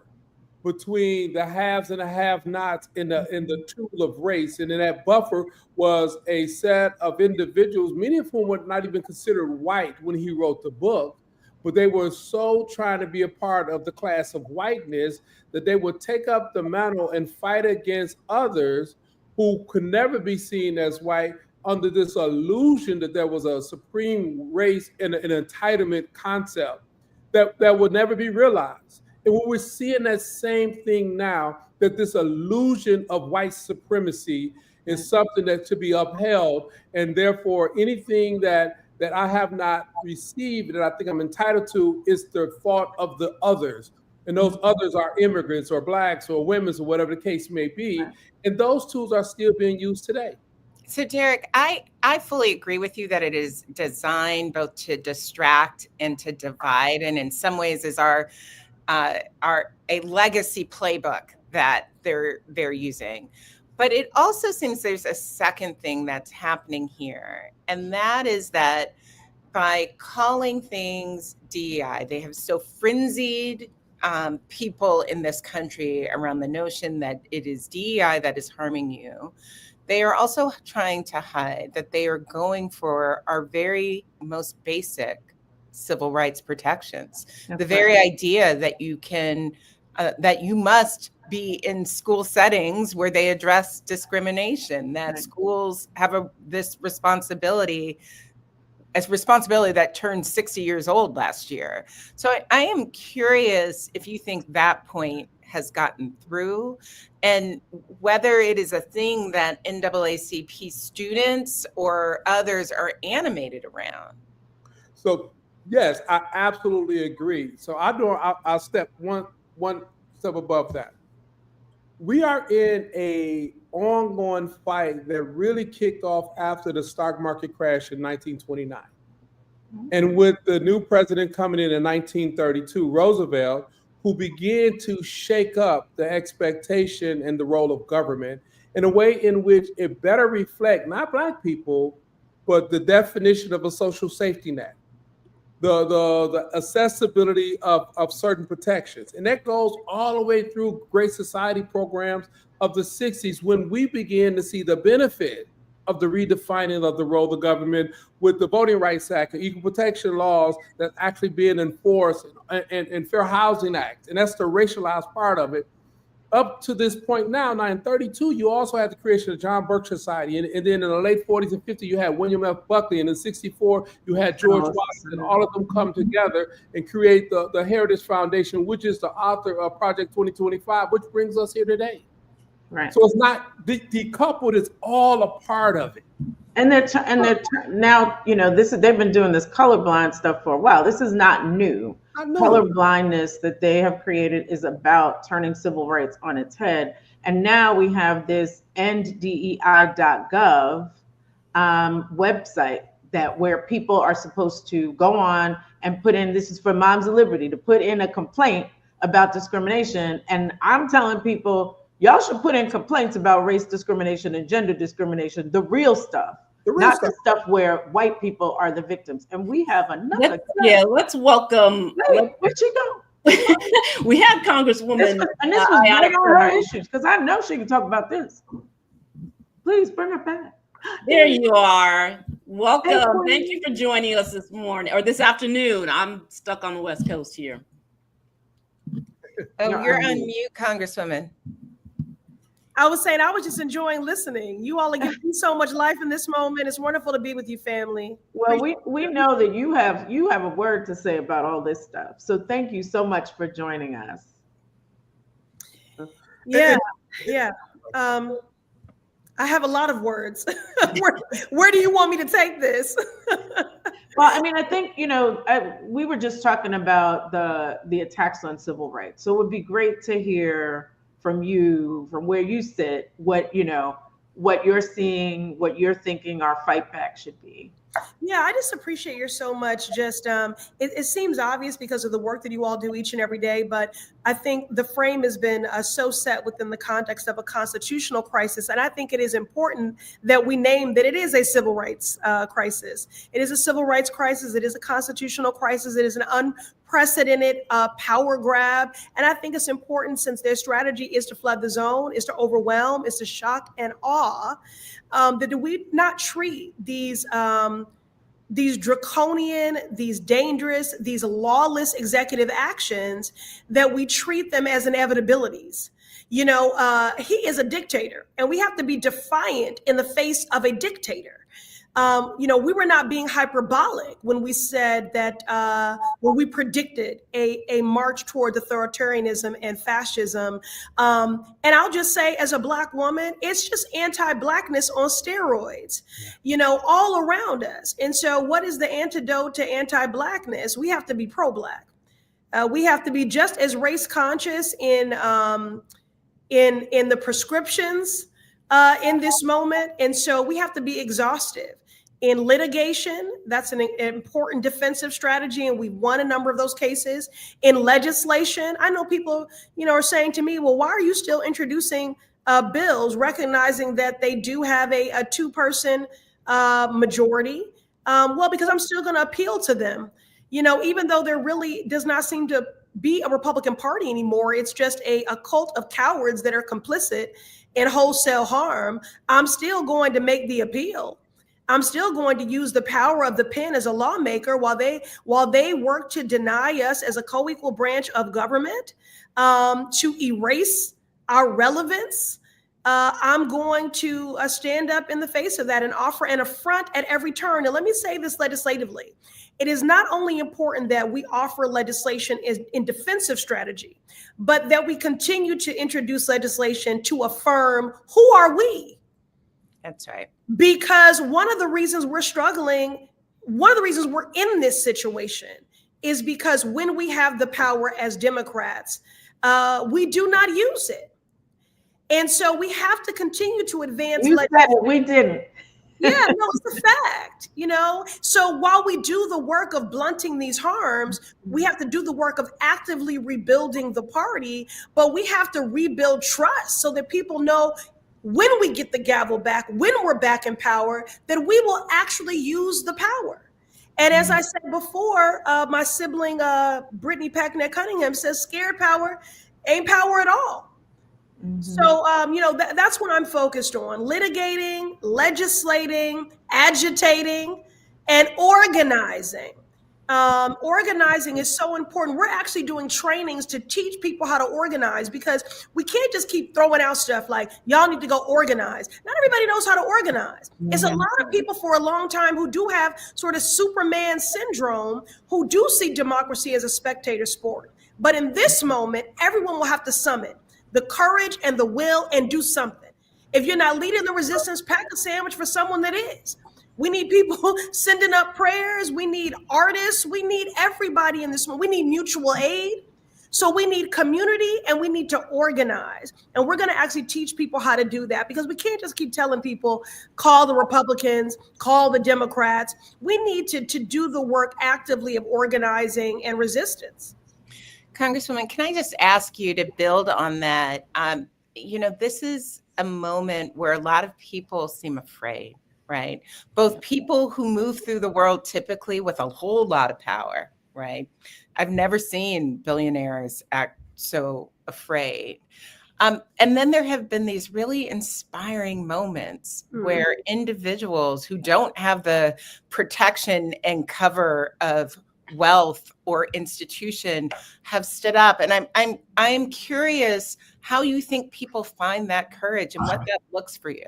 between the haves and the have-nots in the tool of race. And in that buffer was a set of individuals, many of whom were not even considered white when he wrote the book, but they were so trying to be a part of the class of whiteness that they would take up the mantle and fight against others who could never be seen as white under this illusion that there was a supreme race and an entitlement concept that would never be realized. And we're seeing that same thing now, that this illusion of white supremacy is something that should be upheld, and therefore anything that I have not received that I think I'm entitled to is the fault of the others. and those others are immigrants or blacks or women or whatever the case may be. And those tools are still being used today. So Derek, I fully agree with you that it is designed both to distract and to divide, and in some ways is our a legacy playbook that they're using. But it also seems there's a second thing that's happening here, and that is that by calling things DEI, they have so frenzied people in this country around the notion that it is DEI that is harming you. They are also trying to hide that they are going for our very most basic civil rights protections. The very idea that you can, that you must be in school settings where they address discrimination, that schools have this responsibility, as responsibility that turned 60 years old last year. So I am curious if you think that point has gotten through, and whether it is a thing that NAACP students or others are animated around. So yes, I absolutely agree. So I'll step one step above that. We are in a ongoing fight that really kicked off after the stock market crash in 1929. And with the new president coming in 1932, Roosevelt, who began to shake up the expectation and the role of government in a way in which it better reflect not Black people, but the definition of a social safety net, the accessibility of certain protections. And that goes all the way through Great Society programs of the 60s, when we began to see the benefit of the redefining of the role of government with the Voting Rights Act and equal protection laws that's actually being enforced, and Fair Housing Act. And that's the racialized part of it. Up to this point now in 32, you also had the creation of John Birch Society. And then in the late 40s and 50s, you had William F. Buckley. And in 64, you had George Washington. All of them come together and create the Heritage Foundation, which is the author of Project 2025, which brings us here today. Right. So it's not decoupled, it's all a part of it. And they're now, you know, they've been doing this colorblind stuff for a while. This is not new. Color blindness that they have created is about turning civil rights on its head. And now we have this enddei.gov website where people are supposed to go on and put in, this is for Moms of Liberty, to put in a complaint about discrimination. And I'm telling people, y'all should put in complaints about race discrimination and gender discrimination, the real stuff, not the stuff where white people are the victims. And we have another. Let's welcome. Where'd she go? We had Congresswoman. This was right on her issues, because I know she can talk about this. Please bring her back. There you are. Welcome. Thank you for joining us this morning or this afternoon. I'm stuck on the West Coast here. Oh, you're on mute, Congresswoman. I was saying I was just enjoying listening. You all are giving me so much life in this moment. It's wonderful to be with you, family. Well, we know that you have a word to say about all this stuff. So thank you so much for joining us. Yeah. I have a lot of words. Where do you want me to take this? Well, I mean, I think, you know, we were just talking about the attacks on civil rights. So it would be great to hear from you, from where you sit, what you're seeing, what you're thinking our fight back should be. Yeah, I just appreciate you so much. Just it seems obvious because of the work that you all do each and every day, but I think the frame has been so set within the context of a constitutional crisis, and I think it is important that we name that it is a civil rights crisis. It is a civil rights crisis. It is a constitutional crisis. It is an unprecedented power grab, and I think it's important, since their strategy is to flood the zone, is to overwhelm, is to shock and awe, that we not treat these draconian, these dangerous, these lawless executive actions, that we treat them as inevitabilities. You know, he is a dictator, and we have to be defiant in the face of a dictator. You know, we were not being hyperbolic when we said that, when we predicted a march toward authoritarianism and fascism. And I'll just say, as a Black woman, it's just anti-Blackness on steroids, you know, all around us. And so what is the antidote to anti-Blackness? We have to be pro-Black. We have to be just as race conscious in the prescriptions in this moment. And so we have to be exhaustive. In litigation, that's an important defensive strategy, and we've won a number of those cases. In legislation, I know people, are saying to me, well, why are you still introducing bills, recognizing that they do have a two-person majority? Well, because I'm still going to appeal to them. Even though there really does not seem to be a Republican Party anymore, it's just a cult of cowards that are complicit in wholesale harm, I'm still going to make the appeal. I'm still going to use the power of the pen as a lawmaker while they work to deny us as a co-equal branch of government, to erase our relevance. I'm going to stand up in the face of that and offer an affront at every turn. And let me say this legislatively. It is not only important that we offer legislation in defensive strategy, but that we continue to introduce legislation to affirm who are we? That's right. Because one of the reasons we're struggling, one of the reasons we're in this situation is because when we have the power as Democrats, we do not use it. And so we have to continue to advance. You said it, we didn't. Yeah, no, it's a fact, So while we do the work of blunting these harms, we have to do the work of actively rebuilding the party, but we have to rebuild trust so that people know when we get the gavel back, when we're back in power, that we will actually use the power. And as I said before, my sibling, Brittany Packnett Cunningham, says scared power ain't power at all. So, that's what I'm focused on: litigating, legislating, agitating, and organizing. Organizing is so important. We're actually doing trainings to teach people how to organize, because we can't just keep throwing out stuff like, y'all need to go organize. Not everybody knows how to organize. It's a lot of people for a long time who do have sort of Superman syndrome, who do see democracy as a spectator sport. But in this moment, everyone will have to summon the courage and the will and do something. If you're not leading the resistance, pack a sandwich for someone that is. We need people sending up prayers. We need artists. We need everybody in this moment. We need mutual aid. So we need community, and we need to organize. And we're going to actually teach people how to do that, because we can't just keep telling people, call the Republicans, call the Democrats. We need to do the work actively of organizing and resistance. Congresswoman, can I just ask you to build on that? This is a moment where a lot of people seem afraid, right? Both people who move through the world typically with a whole lot of power, right? I've never seen billionaires act so afraid. And then there have been these really inspiring moments where individuals who don't have the protection and cover of wealth or institution have stood up. And I'm curious how you think people find that courage and what that looks for you.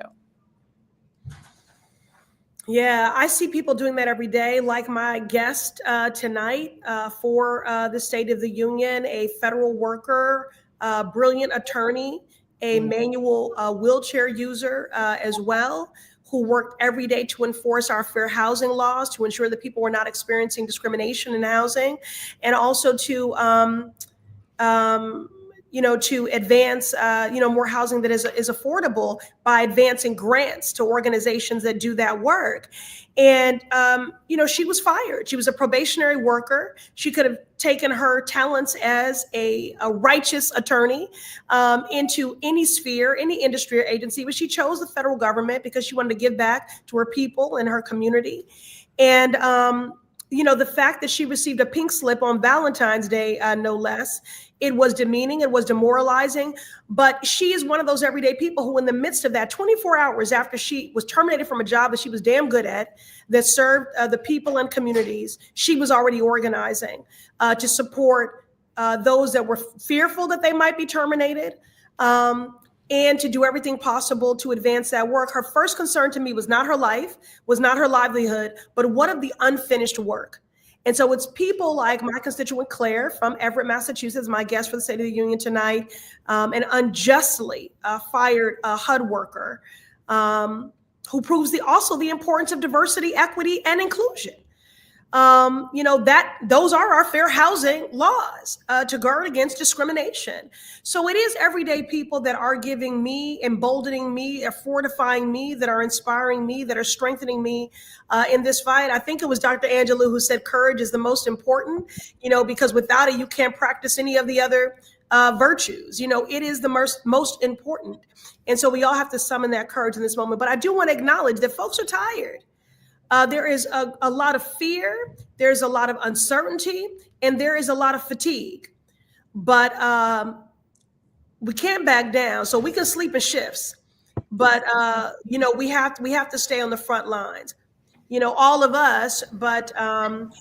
Yeah, I see people doing that every day, like my guest tonight for the State of the Union, a federal worker, brilliant attorney, a manual wheelchair user as well, who worked every day to enforce our fair housing laws, to ensure that people were not experiencing discrimination in housing, and also to advance, more housing that is affordable by advancing grants to organizations that do that work. And, she was fired. She was a probationary worker. She could have taken her talents as a righteous attorney into any sphere, any industry or agency, but she chose the federal government because she wanted to give back to her people and her community. And, the fact that she received a pink slip on Valentine's Day, no less, it was demeaning, it was demoralizing, but she is one of those everyday people who, in the midst of that, 24 hours after she was terminated from a job that she was damn good at, that served the people and communities, she was already organizing to support those that were fearful that they might be terminated, and to do everything possible to advance that work. Her first concern to me was not her life, was not her livelihood, but what of the unfinished work? And so it's people like my constituent Claire from Everett, Massachusetts, my guest for the State of the Union tonight, an unjustly fired HUD worker who proves also the importance of diversity, equity, and inclusion. that those are our fair housing laws to guard against discrimination. So it is everyday people that are giving me, emboldening me, are fortifying me, that are inspiring me, that are strengthening me in this fight. I think it was Dr. Angelou who said courage is the most important, because without it, you can't practice any of the other virtues. It is the most important. And so we all have to summon that courage in this moment. But I do want to acknowledge that folks are tired. There is a lot of fear, there's a lot of uncertainty, and there is a lot of fatigue. But we can't back down, so we can sleep in shifts. But we have to stay on the front lines. All of us. But and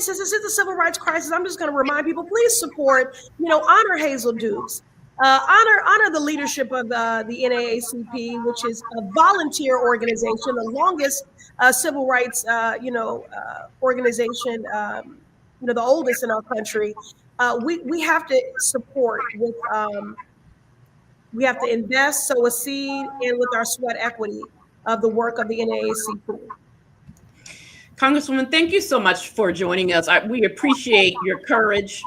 since this is the civil rights crisis, I'm just going to remind people: please support. Honor Hazel Dukes. Honor the leadership of the NAACP, which is a volunteer organization, the longest civil rights, organization, the oldest in our country. We have to support with, we have to invest, sow a seed, and with our sweat equity of the work of the NAACP. Congresswoman, thank you so much for joining us. We appreciate your courage.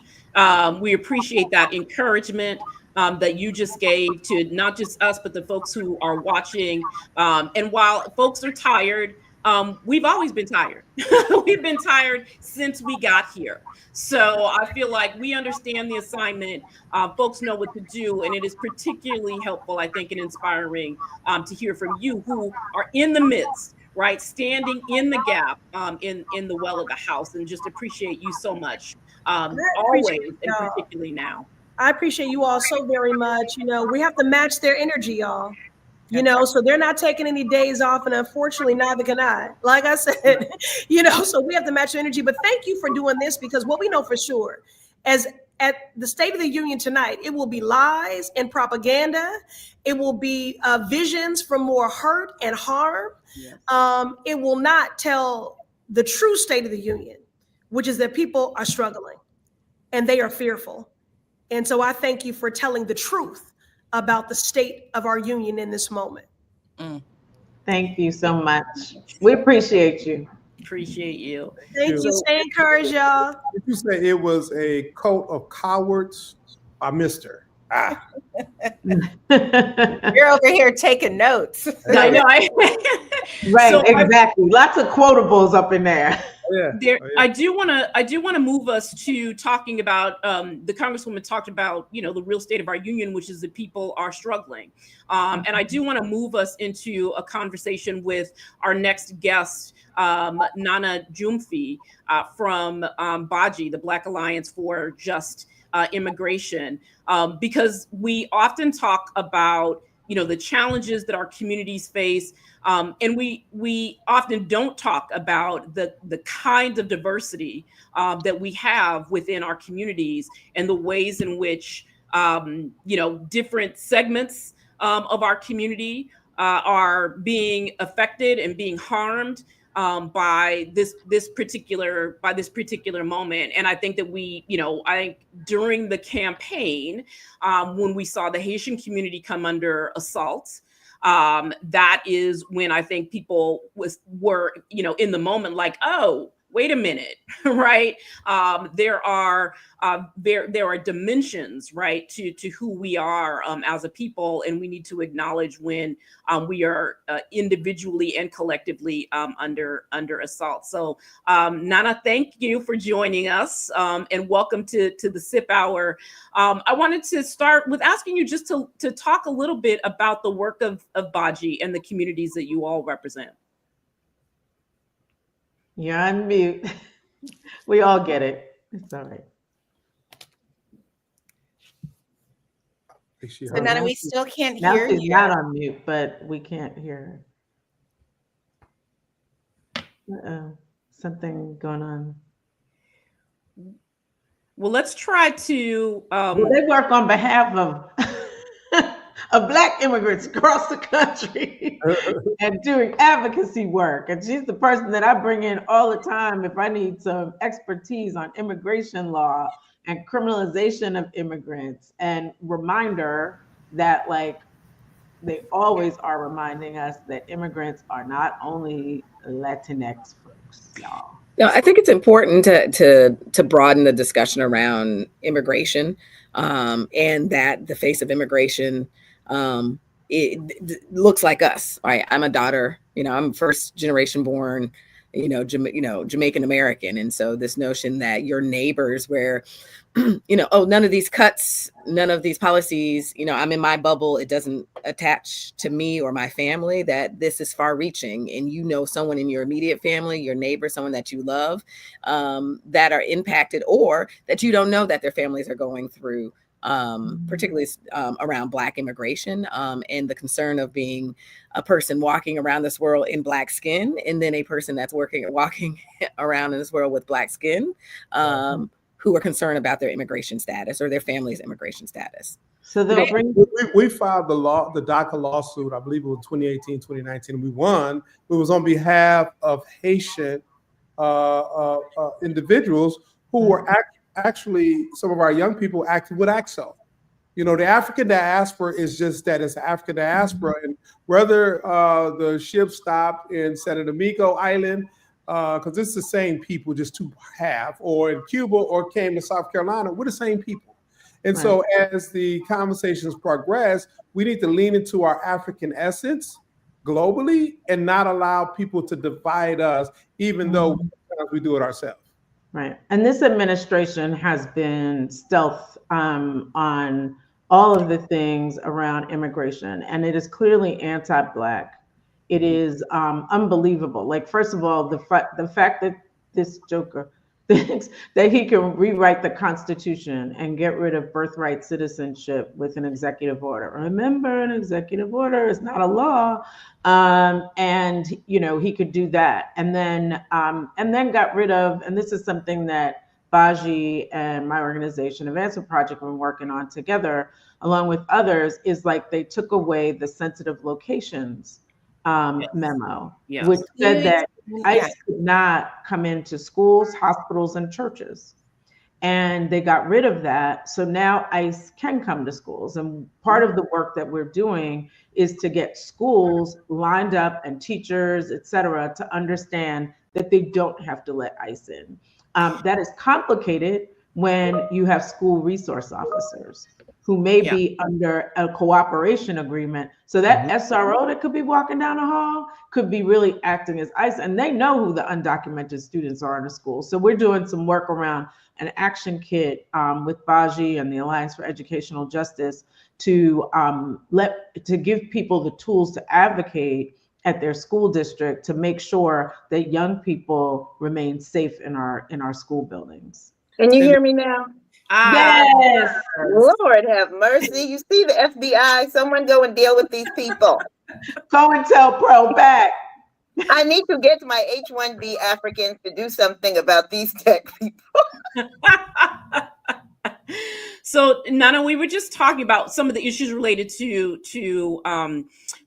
We appreciate that encouragement that you just gave to not just us, but the folks who are watching. And while folks are tired, we've always been tired. We've been tired since we got here. So I feel like we understand the assignment. Folks know what to do. And it is particularly helpful, I think, and inspiring to hear from you who are in the midst, right? Standing in the gap in the well of the house, and just appreciate you so much, always, and particularly now. I appreciate you all so very much. We have to match their energy, y'all. So they're not taking any days off, and unfortunately, neither can I. Like I said, so we have to match their energy. But thank you for doing this, because what we know for sure, as at the State of the Union tonight, it will be lies and propaganda. It will be visions for more hurt and harm. Yes. It will not tell the true State of the Union, which is that people are struggling and they are fearful. And so I thank you for telling the truth about the state of our union in this moment. Thank you so much. We appreciate you. Appreciate you. Thank you. Stay encouraged, y'all. Did you say it was a coat of cowards? I missed her. You're over here taking notes. I know. Right, so exactly. Lots of quotables up in there. I do want to move us to talking about the Congresswoman talked about the real state of our union, which is that people are struggling, and I do want to move us into a conversation with our next guest, Nana Jumfi from BAJI, the Black Alliance for Just Immigration, because we often talk about the challenges that our communities face. And we often don't talk about the kind of diversity that we have within our communities, and the ways in which different segments of our community are being affected and being harmed by this particular moment. And I think that I think during the campaign, when we saw the Haitian community come under assault, that is when I think people were in the moment like, oh, wait a minute, right? There are dimensions, right, to who we are as a people, and we need to acknowledge when we are individually and collectively under assault. So, Nana, thank you for joining us, and welcome to the SIP Hour. I wanted to start with asking you just to talk a little bit about the work of BAJI and the communities that you all represent. You're on mute. We all get it. It's all right. So Nana, we still can't now hear she's you. not on mute, but we can't hear her. Uh-oh. Something going on. Well, let's try to. They work on behalf of Black immigrants across the country and doing advocacy work. And she's the person that I bring in all the time if I need some expertise on immigration law and criminalization of immigrants, and reminder that, like, they always are reminding us that immigrants are not only Latinx folks, y'all. No, I think it's important to broaden the discussion around immigration, and that the face of immigration looks like us. Right? I'm a daughter. I'm first generation born. Jamaican American, and so this notion that your neighbors, where none of these cuts, none of these policies, I'm in my bubble, it doesn't attach to me or my family, that this is far reaching. And someone in your immediate family, your neighbor, someone that you love, that are impacted, or that you don't know that their families are going through, particularly around Black immigration, and the concern of being a person walking around this world in Black skin, and then a person that's walking around in this world with Black skin, who are concerned about their immigration status or their family's immigration status. So we filed the DACA lawsuit, I believe it was 2018, 2019, and we won. It was on behalf of Haitian individuals who were actually, some of our young people acted with AXO. The African diaspora is just that, it's African diaspora. And whether the ship stopped in San Domingo Island, because it's the same people, just to half, or in Cuba, or came to South Carolina, we're the same people. And so as the conversations progress, we need to lean into our African essence globally and not allow people to divide us, even though we do it ourselves. Right. And this administration has been stealth on all of the things around immigration, and it is clearly anti-Black. It is unbelievable. Like, first of all, the fact that this joker thinks that he can rewrite the Constitution and get rid of birthright citizenship with an executive order. Remember, an executive order is not a law. And he could do that, and then got rid of. And this is something that Baji and my organization, Advancement Project, have been working on together, along with others. Is like they took away the sensitive locations memo, which said that ICE could not come into schools, hospitals, and churches. And they got rid of that. So now ICE can come to schools. And part of the work that we're doing is to get schools lined up, and teachers, et cetera, to understand that they don't have to let ICE in. That is complicated when you have school resource officers who may be under a cooperation agreement. So that SRO that could be walking down the hall could be really acting as ICE, and they know who the undocumented students are in the school. So we're doing some work around an action kit with Baji and the Alliance for Educational Justice to give people the tools to advocate at their school district to make sure that young people remain safe in our school buildings. Can you hear me now? Yes. Lord have mercy. You see the FBI, someone go and deal with these people. Go and tell Pro back. I need to get my H-1B Africans to do something about these tech people. So, Nana, we were just talking about some of the issues related to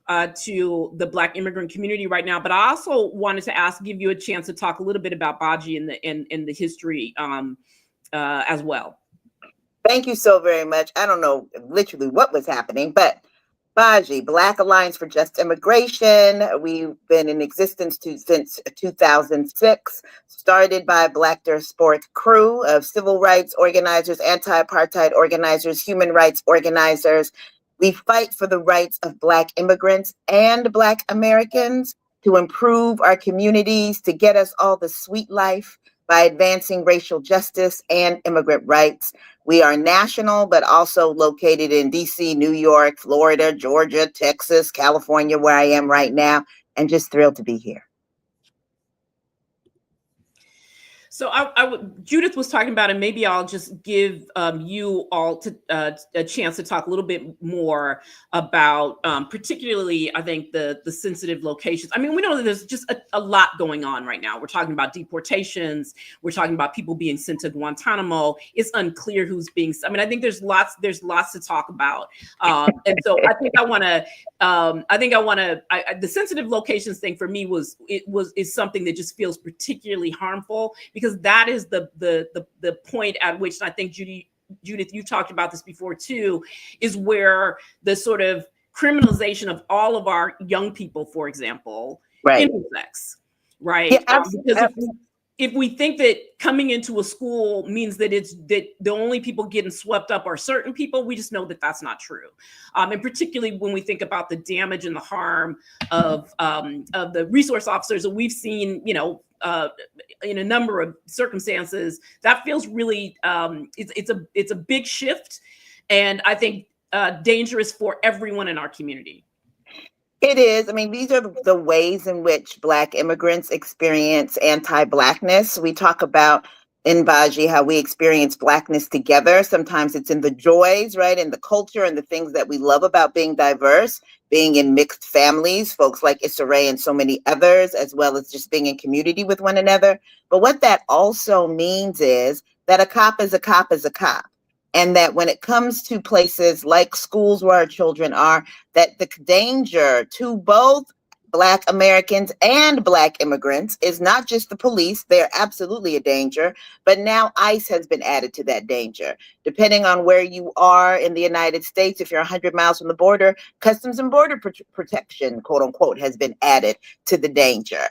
the Black immigrant community right now, but I also wanted to give you a chance to talk a little bit about Baji and the history as well. Thank you so very much. I don't know literally what was happening, but Baji, Black Alliance for Just Immigration. We've been in existence since 2006, started by a Black diasporic crew of civil rights organizers, anti-apartheid organizers, human rights organizers. We fight for the rights of Black immigrants and Black Americans to improve our communities, to get us all the sweet life by advancing racial justice and immigrant rights. We are national, but also located in DC, New York, Florida, Georgia, Texas, California, where I am right now, and just thrilled to be here. So Judith was talking about, and maybe I'll just give you all a chance to talk a little bit more about particularly, I think, the sensitive locations. I mean, we know that there's just a lot going on right now. We're talking about deportations. We're talking about people being sent to Guantanamo. It's unclear who's being. I mean, I think there's lots to talk about. And so I think I want to. The sensitive locations thing for me is something that just feels particularly harmful, because that is the point at which, I think, Judith, you talked about this before too, is where the sort of criminalization of all of our young people, for example, intersects, right? Yeah, if we think that coming into a school means that it's that the only people getting swept up are certain people, we just know that that's not true. And particularly when we think about the damage and the harm of the resource officers that we've seen, you know, in a number of circumstances, that feels really it's a big shift, and I think dangerous for everyone in our community. It is. I mean, these are the ways in which Black immigrants experience anti-Blackness. We talk about in Baji how we experience Blackness together. Sometimes it's in the joys, right, in the culture and the things that we love about being diverse, being in mixed families, folks like Issa Rae and so many others, as well as just being in community with one another. But what that also means is that a cop is a cop is a cop. And that when it comes to places like schools where our children are, that the danger to both Black Americans and Black immigrants is not just the police. They're absolutely a danger, but now ICE has been added to that danger. Depending on where you are in the United States, if you're 100 miles from the border, Customs and Border Protection, quote unquote, has been added to the danger.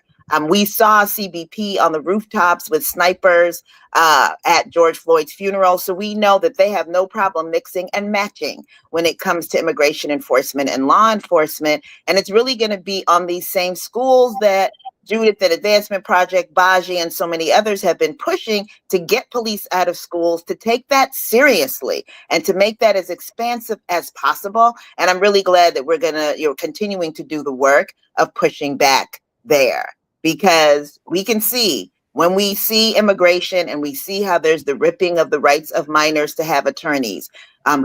We saw CBP on the rooftops with snipers at George Floyd's funeral. So we know that they have no problem mixing and matching when it comes to immigration enforcement and law enforcement. And it's really going to be on these same schools that Judith and Advancement Project, Baji, and so many others have been pushing to get police out of schools, to take that seriously and to make that as expansive as possible. And I'm really glad that we're going to, continuing to do the work of pushing back there. Because we can see when we see immigration and we see how there's the ripping of the rights of minors to have attorneys,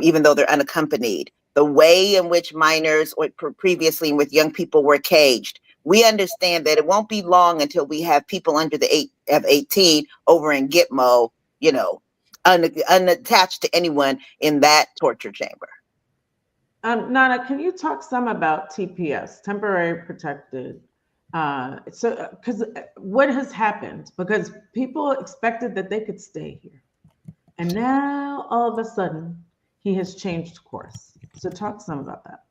even though they're unaccompanied, the way in which minors or previously with young people were caged, we understand that it won't be long until we have people under the age of 18 over in Gitmo, unattached to anyone in that torture chamber. Nana, can you talk some about TPS, temporary protected? Because what has happened? Because people expected that they could stay here, and now all of a sudden he has changed course. So talk some about that.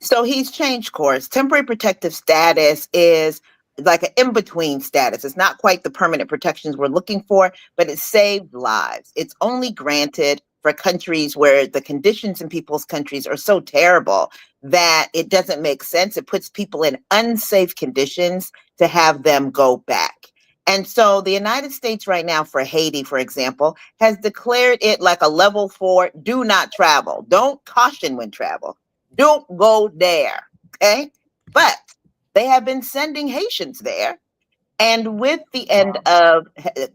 So he's changed course. Temporary protective status is like an in-between status. It's not quite the permanent protections we're looking for, but it saved lives. It's only granted for countries where the conditions in people's countries are so terrible that it doesn't make sense. It puts people in unsafe conditions to have them go back. And so the United States right now for Haiti, for example, has declared it like a level 4, do not travel. Don't caution when travel. Don't go there, okay? But they have been sending Haitians there. And with the end of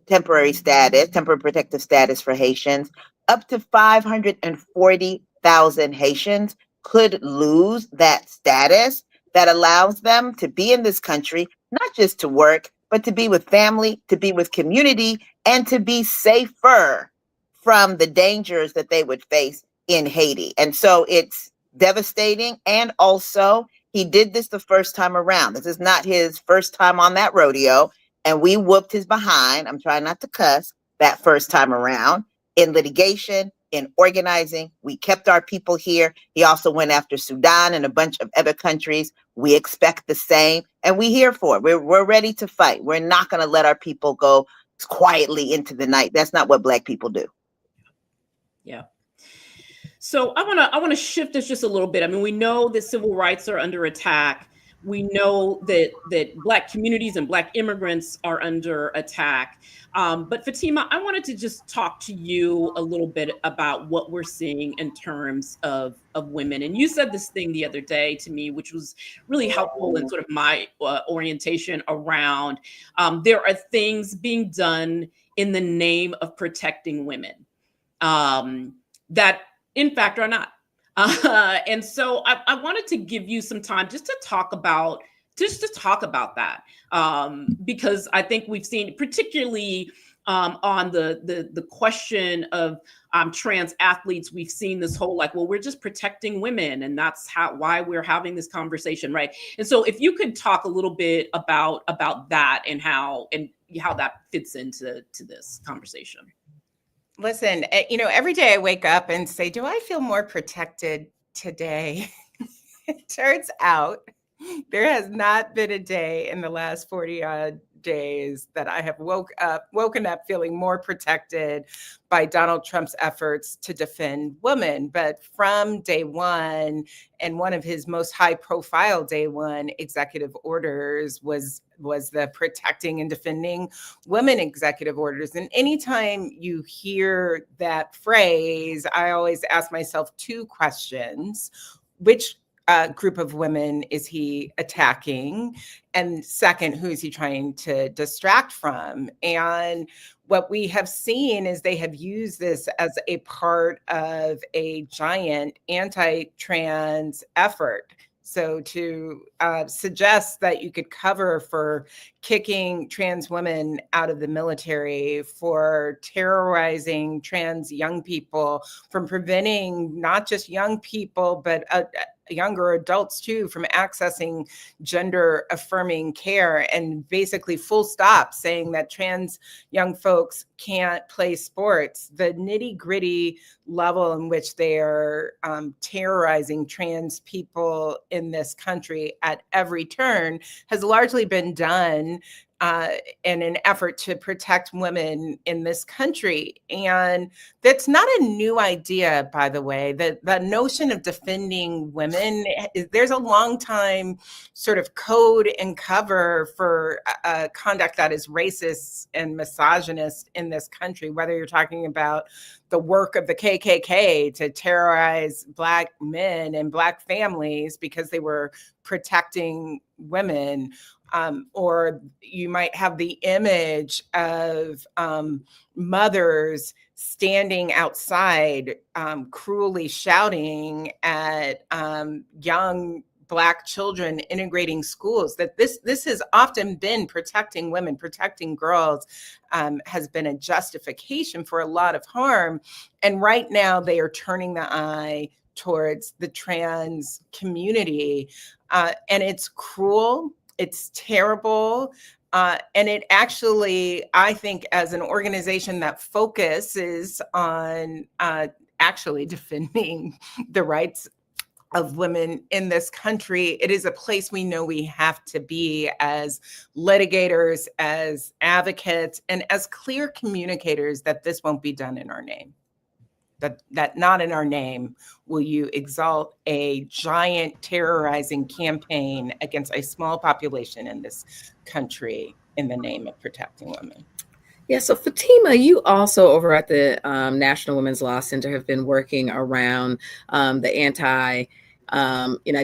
temporary protective status for Haitians, up to 540,000 Haitians could lose that status that allows them to be in this country, not just to work, but to be with family, to be with community, and to be safer from the dangers that they would face in Haiti. And so it's devastating. And also, he did this the first time around. This is not his first time on that rodeo. And we whooped his behind. I'm trying not to cuss that first time around in litigation, in organizing. We kept our people here. He also went after Sudan and a bunch of other countries. We expect the same. And we're here for it. We're ready to fight. We're not going to let our people go quietly into the night. That's not what Black people do. Yeah. So I want to shift this just a little bit. I mean, we know that civil rights are under attack. We know that Black communities and Black immigrants are under attack. But Fatima, I wanted to just talk to you a little bit about what we're seeing in terms of women. And you said this thing the other day to me, which was really helpful in sort of my orientation around there are things being done in the name of protecting women that in fact are not. And so I wanted to give you some time just to talk about that, because I think we've seen, particularly on the question of trans athletes, we've seen this whole like, well, we're just protecting women, and that's why we're having this conversation, right? And so if you could talk a little bit about that and how that fits into this conversation. Listen, every day I wake up and say, do I feel more protected today? It turns out there has not been a day in the last 40 odd days that I have woken up feeling more protected by Donald Trump's efforts to defend women. But from day one, and one of his most high profile day one executive orders was the protecting and defending women executive orders. And anytime you hear that phrase, I always ask myself two questions. Which group of women is he attacking? And second, who is he trying to distract from? And what we have seen is they have used this as a part of a giant anti-trans effort. So to suggest that you could cover for kicking trans women out of the military, for terrorizing trans young people, from preventing not just young people, but younger adults too, from accessing gender affirming care, and basically full stop saying that trans young folks can't play sports. The nitty gritty level in which they are terrorizing trans people in this country at every turn has largely been done in an effort to protect women in this country. And that's not a new idea, by the way. The notion of defending women, there's a long time sort of code and cover for conduct that is racist and misogynist in this country, whether you're talking about the work of the KKK to terrorize Black men and Black families because they were protecting women. Or you might have the image of mothers standing outside, cruelly shouting at young Black children integrating schools. That this has often been protecting women, protecting girls, has been a justification for a lot of harm. And right now they are turning the eye towards the trans community. And it's cruel. It's terrible. And it actually, I think, as an organization that focuses on actually defending the rights of women in this country, it is a place we know we have to be as litigators, as advocates, and as clear communicators that this won't be done in our name. That not in our name will you exalt a giant terrorizing campaign against a small population in this country in the name of protecting women. Yeah, so Fatima, you also over at the National Women's Law Center have been working around the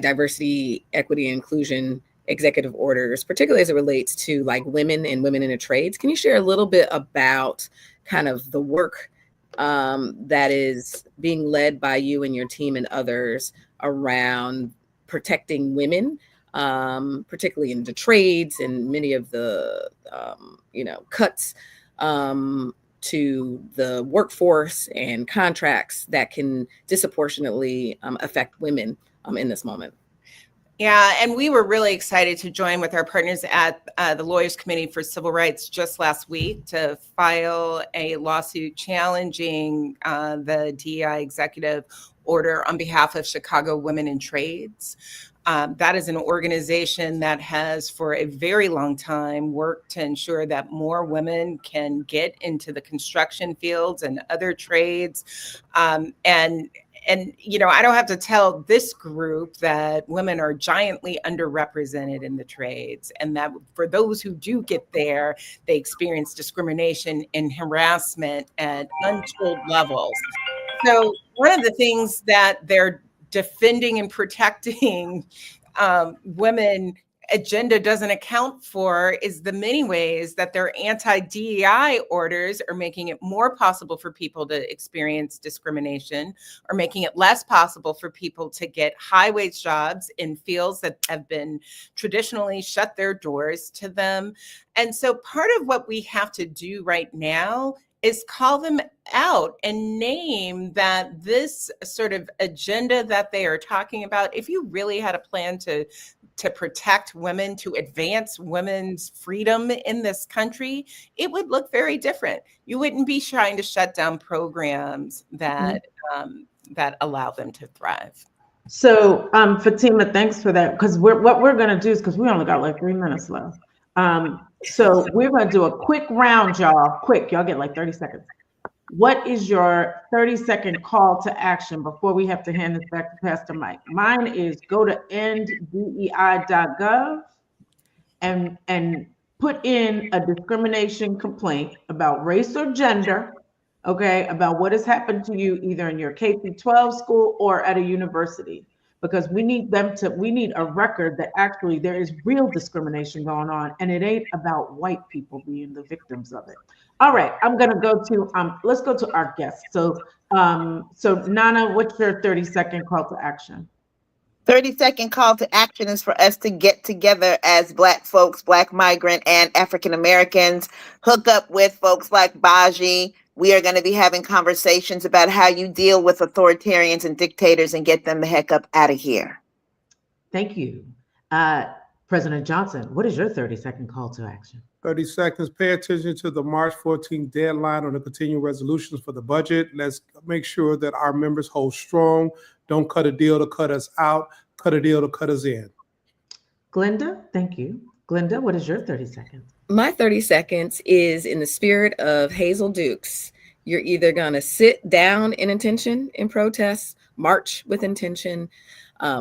diversity, equity, and inclusion executive orders, particularly as it relates to like women and women in the trades. Can you share a little bit about kind of the work that is being led by you and your team and others around protecting women, particularly in the trades and many of the, cuts to the workforce and contracts that can disproportionately affect women in this moment? Yeah, and we were really excited to join with our partners at the Lawyers Committee for Civil Rights just last week to file a lawsuit challenging the DEI executive order on behalf of Chicago Women in Trades. That is an organization that has for a very long time worked to ensure that more women can get into the construction fields and other trades. And I don't have to tell this group that women are giantly underrepresented in the trades, and that for those who do get there, they experience discrimination and harassment at untold levels. So one of the things that they're defending and protecting women agenda doesn't account for is the many ways that their anti-DEI orders are making it more possible for people to experience discrimination, or making it less possible for people to get high-wage jobs in fields that have been traditionally shut their doors to them. And so part of what we have to do right now is call them out and name that this sort of agenda that they are talking about, if you really had a plan to protect women, to advance women's freedom in this country, it would look very different. You wouldn't be trying to shut down programs that that allow them to thrive. So, Fatima, thanks for that. Because what we're going to do is, because we only got like 3 minutes left. So we're going to do a quick round, y'all. Quick, y'all get like 30 seconds. What is your 30-second call to action before we have to hand this back to Pastor Mike? Mine is go to enddei.gov and put in a discrimination complaint about race or gender, okay, about what has happened to you either in your K-12 school or at a university, because we need a record that actually there is real discrimination going on, and it ain't about white people being the victims of it. All right, I'm gonna go to let's go to our guests. So Nana, what's your 30-second call to action? 30-second call to action is for us to get together as Black folks, Black migrant and African Americans, hook up with folks like Baji. We are going to be having conversations about how you deal with authoritarians and dictators and get them the heck up out of here. Thank you. President Johnson, what is your 30-second call to action? 30 seconds. Pay attention to the March 14th deadline on the continuing resolutions for the budget. Let's make sure that our members hold strong. Don't cut a deal to cut us out. Cut a deal to cut us in. Glenda, thank you. Glenda, what is your 30 seconds? My 30 seconds is in the spirit of Hazel Dukes. You're either going to sit down in intention in protests, march with intention,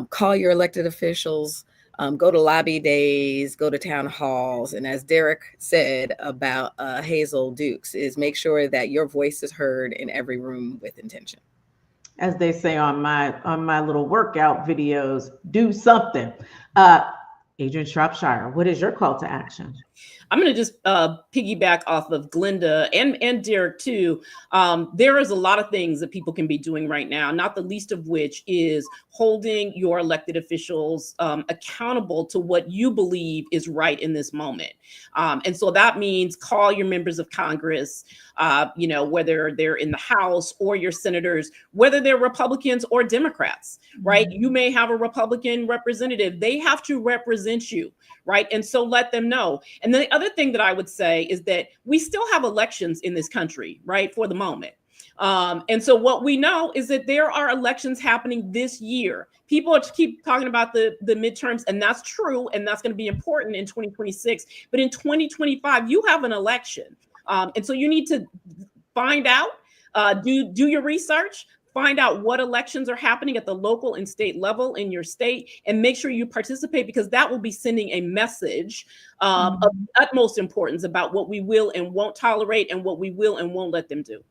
call your elected officials, go to lobby days, go to town halls. And as Derek said about Hazel Dukes, is make sure that your voice is heard in every room with intention. As they say on my little workout videos, do something. Adrian Shropshire, what is your call to action? I'm going to just piggyback off of Glenda and Derek too. There is a lot of things that people can be doing right now, not the least of which is holding your elected officials accountable to what you believe is right in this moment. And so that means call your members of Congress, whether they're in the House or your senators, whether they're Republicans or Democrats, right? You may have a Republican representative. They have to represent you, right? And so let them know. And the other thing that I would say is that we still have elections in this country, right, for the moment. And so what we know is that there are elections happening this year. People keep talking about the midterms, and that's true, and that's going to be important in 2026. But in 2025, you have an election. And so you need to find out, do your research, find out what elections are happening at the local and state level in your state, and make sure you participate, because that will be sending a message of utmost importance about what we will and won't tolerate and what we will and won't let them do.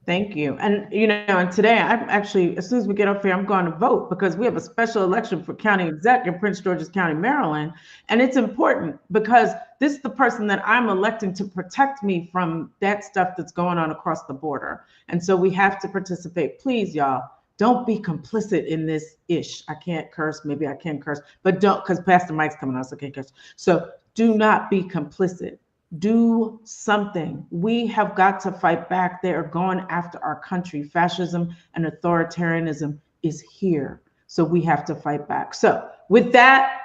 Thank you. And, and today I'm actually, as soon as we get up here, I'm going to vote, because we have a special election for county exec in Prince George's County, Maryland. And it's important because this is the person that I'm electing to protect me from that stuff that's going on across the border. And so we have to participate. Please, y'all, don't be complicit in this ish. I can't curse. Maybe I can curse, but don't, because Pastor Mike's coming out, so I can't curse. So do not be complicit. Do something. We have got to fight back. They are going after our country. Fascism and authoritarianism is here. So we have to fight back. So with that,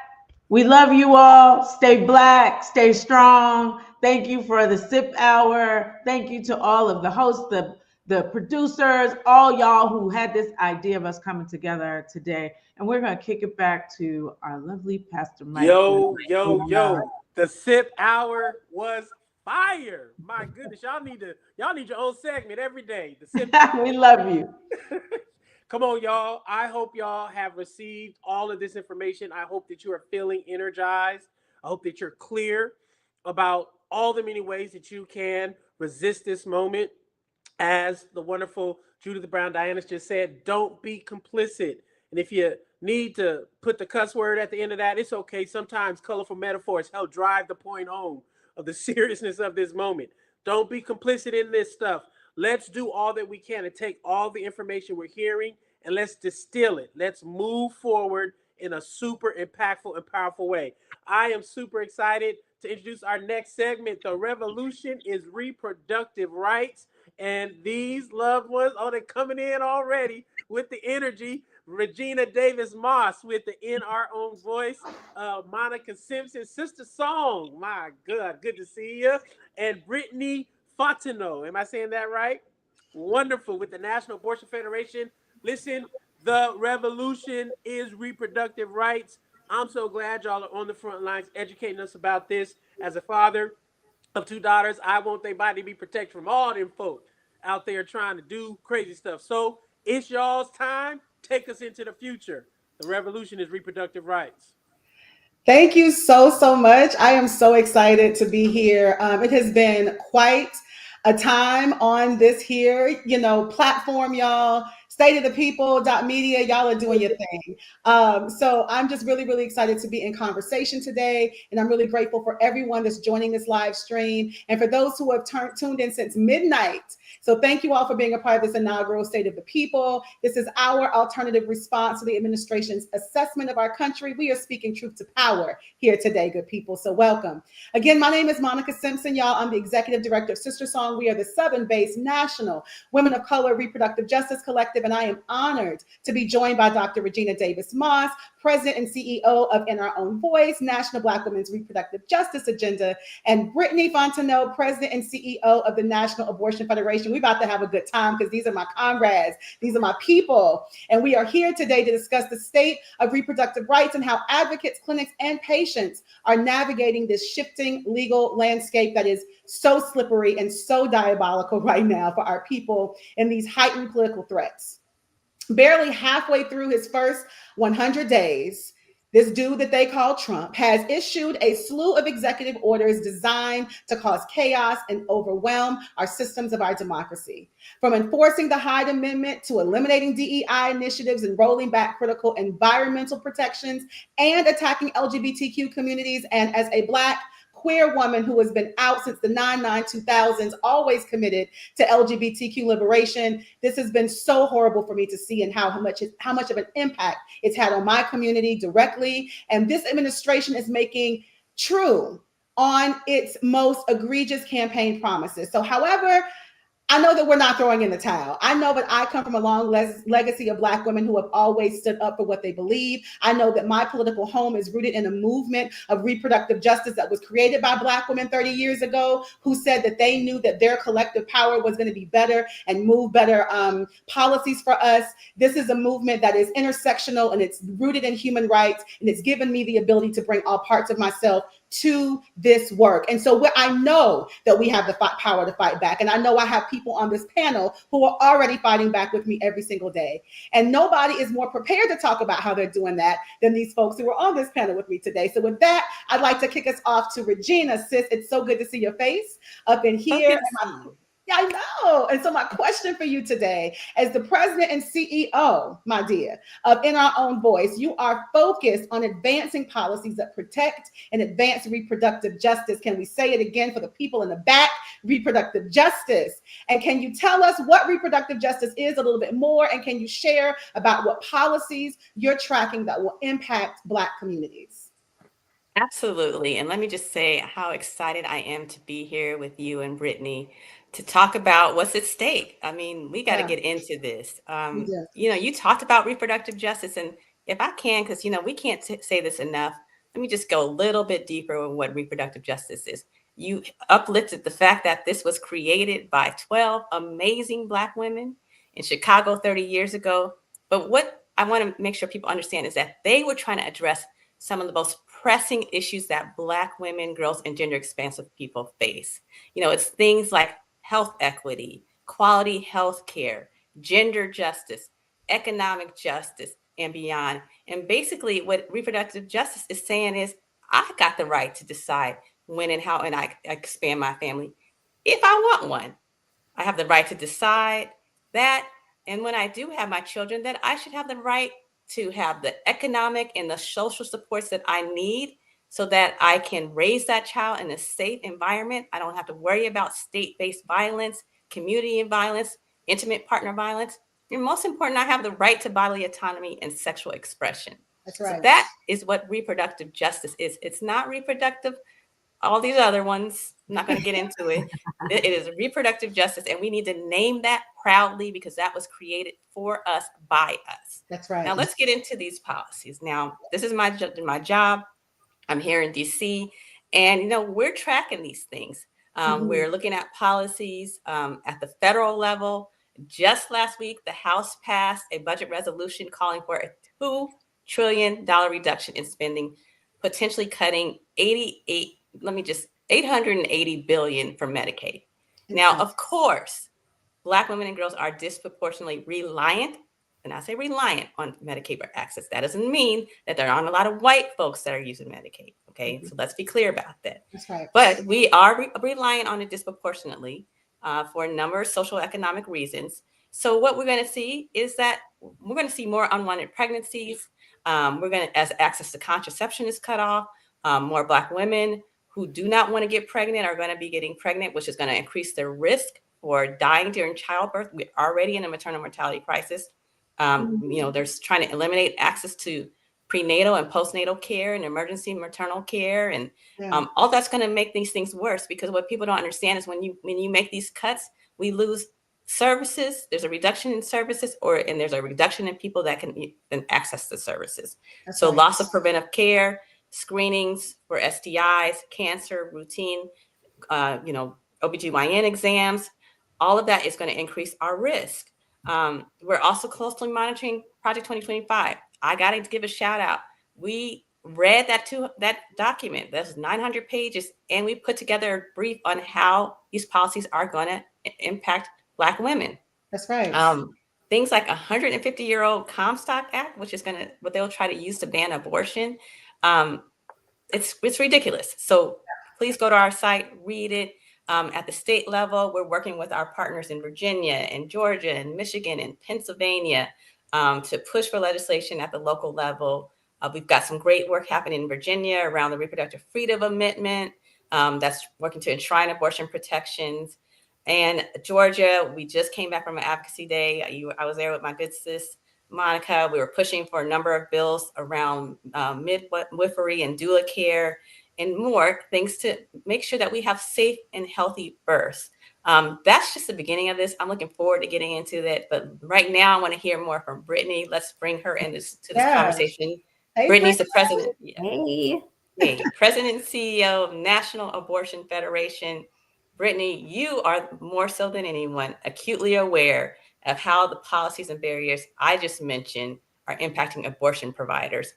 we love you all. Stay Black, stay strong. Thank you for the SIP hour. Thank you to all of the hosts, the producers, all y'all who had this idea of us coming together today. And we're going to kick it back to our lovely Pastor Mike. Yo. The SIP hour was fire. My goodness, y'all need your own segment every day. The SIP we love you. Come on, y'all. I hope y'all have received all of this information. I hope that you are feeling energized. I hope that you're clear about all the many ways that you can resist this moment. As the wonderful Judith Brown Diana just said, don't be complicit. And if you need to put the cuss word at the end of that, it's okay. Sometimes colorful metaphors help drive the point home of the seriousness of this moment. Don't be complicit in this stuff. Let's do all that we can to take all the information we're hearing and let's distill it. Let's move forward in a super impactful and powerful way. I am super excited to introduce our next segment. The revolution is reproductive rights. And these loved ones, they're coming in already with the energy. Regina Davis Moss with the In Our Own Voice. Monica Simpson, Sister Song. My God, good to see you. And Brittany Fontenot. Am I saying that right? Wonderful, with the National Abortion Federation. Listen, the revolution is reproductive rights. I'm so glad y'all are on the front lines educating us about this. As a father of 2 daughters, I want their body to be protected from all them folk out there trying to do crazy stuff. So it's y'all's time. Take us into the future. The revolution is reproductive rights. Thank you so much. I am so excited to be here. It has been quite a time on this here, platform, y'all. State of the People.media, y'all are doing your thing. So I'm just really excited to be in conversation today. And I'm really grateful for everyone that's joining this live stream and for those who have tuned in since midnight. So thank you all for being a part of this inaugural State of the People. This is our alternative response to the administration's assessment of our country. We are speaking truth to power here today, good people. So welcome. Again, my name is Monica Simpson, y'all. I'm the executive director of Sister Song. We are the Southern-based national Women of Color Reproductive Justice Collective, and I am honored to be joined by Dr. Regina Davis Moss, President and CEO of In Our Own Voice, National Black Women's Reproductive Justice Agenda, and Brittany Fontenot, President and CEO of the National Abortion Federation. We're about to have a good time because these are my comrades. These are my people. And we are here today to discuss the state of reproductive rights and how advocates, clinics, and patients are navigating this shifting legal landscape that is so slippery and so diabolical right now for our people in these heightened political threats. Barely halfway through his first 100 days, this dude that they call Trump has issued a slew of executive orders designed to cause chaos and overwhelm our systems of our democracy. From enforcing the Hyde Amendment to eliminating DEI initiatives and rolling back critical environmental protections and attacking LGBTQ communities. And as a Black queer woman who has been out since the 2000s, always committed to LGBTQ liberation, this has been so horrible for me to see, and how much of an impact it's had on my community directly. And this administration is making true on its most egregious campaign promises. So however, I know that we're not throwing in the towel. I know that I come from a long legacy of Black women who have always stood up for what they believe. I know that my political home is rooted in a movement of reproductive justice that was created by Black women 30 years ago, who said that they knew that their collective power was going to be better and move better policies for us. This is a movement that is intersectional and it's rooted in human rights, and it's given me the ability to bring all parts of myself to this work. And so I know that we have the power to fight back. And I know I have people on this panel who are already fighting back with me every single day. And nobody is more prepared to talk about how they're doing that than these folks who are on this panel with me today. So with that, I'd like to kick us off to Regina. Sis, it's so good to see your face up in here. Yeah, I know. And so my question for you today, as the president and CEO, my dear, of In Our Own Voice, you are focused on advancing policies that protect and advance reproductive justice. Can we say it again for the people in the back? Reproductive justice. And can you tell us what reproductive justice is a little bit more? And can you share about what policies you're tracking that will impact Black communities? Absolutely. And let me just say how excited I am to be here with you and Brittany to talk about what's at stake. I mean, we got to get into this. You talked about reproductive justice, and if I can, because, we can't say this enough, let me just go a little bit deeper on what reproductive justice is. You uplifted the fact that this was created by 12 amazing Black women in Chicago 30 years ago. But what I want to make sure people understand is that they were trying to address some of the most pressing issues that Black women, girls, and gender expansive people face. It's things like health equity, quality health care, gender justice, economic justice, and beyond. And basically what reproductive justice is saying is, I got the right to decide when and how and I expand my family if I want one. I have the right to decide that. And when I do have my children, that I should have the right to have the economic and the social supports that I need so that I can raise that child in a safe environment. I don't have to worry about state-based violence, community violence, intimate partner violence. And most important, I have the right to bodily autonomy and sexual expression. That's right. So that is what reproductive justice is. It's not reproductive, all these other ones, I'm not going to get into it. It is reproductive justice, and we need to name that proudly because that was created for us, by us. That's right. Now let's get into these policies. Now, this is my job. I'm here in DC, and we're tracking these things. We're looking at policies at the federal level. Just last week, the House passed a budget resolution calling for a $2 trillion reduction in spending, potentially cutting $88 $880 billion for Medicaid. Now, of course, Black women and girls are disproportionately reliant, and I say reliant, on Medicaid for access. That doesn't mean that there aren't a lot of white folks that are using Medicaid. Okay, so let's be clear about that. That's right. But we are reliant on it disproportionately for a number of social economic reasons. So what we're going to see is that we're going to see more unwanted pregnancies. As access to contraception is cut off, more Black women who do not want to get pregnant are going to be getting pregnant, which is going to increase their risk for dying during childbirth. We're already in a maternal mortality crisis. There's trying to eliminate access to prenatal and postnatal care and emergency maternal care. And all that's going to make these things worse, because what people don't understand is when you make these cuts, we lose services. There's a reduction in services, and there's a reduction in people that can access the services. So loss of preventive care, screenings for STIs, cancer, routine, OBGYN exams, all of that is going to increase our risk. We're also closely monitoring Project 2025. I got to give a shout out. We read that document. That's 900 pages, and we put together a brief on how these policies are going to impact Black women. That's right. Things like 150-year-old Comstock Act, which is what they'll try to use to ban abortion. It's ridiculous. So please go to our site, read it. At the state level, we're working with our partners in Virginia and Georgia and Michigan and Pennsylvania to push for legislation at the local level. We've got some great work happening in Virginia around the Reproductive Freedom Amendment that's working to enshrine abortion protections. And Georgia, we just came back from an advocacy day. I was there with my good sis, Monica. We were pushing for a number of bills around midwifery and doula care and more things to make sure that we have safe and healthy births. That's just the beginning of this. I'm looking forward to getting into that. But right now, I want to hear more from Brittany. Let's bring her into this conversation. Hey, Brittany's the president. Hey. President and CEO of National Abortion Federation. Brittany, you are more so than anyone acutely aware of how the policies and barriers I just mentioned are impacting abortion providers.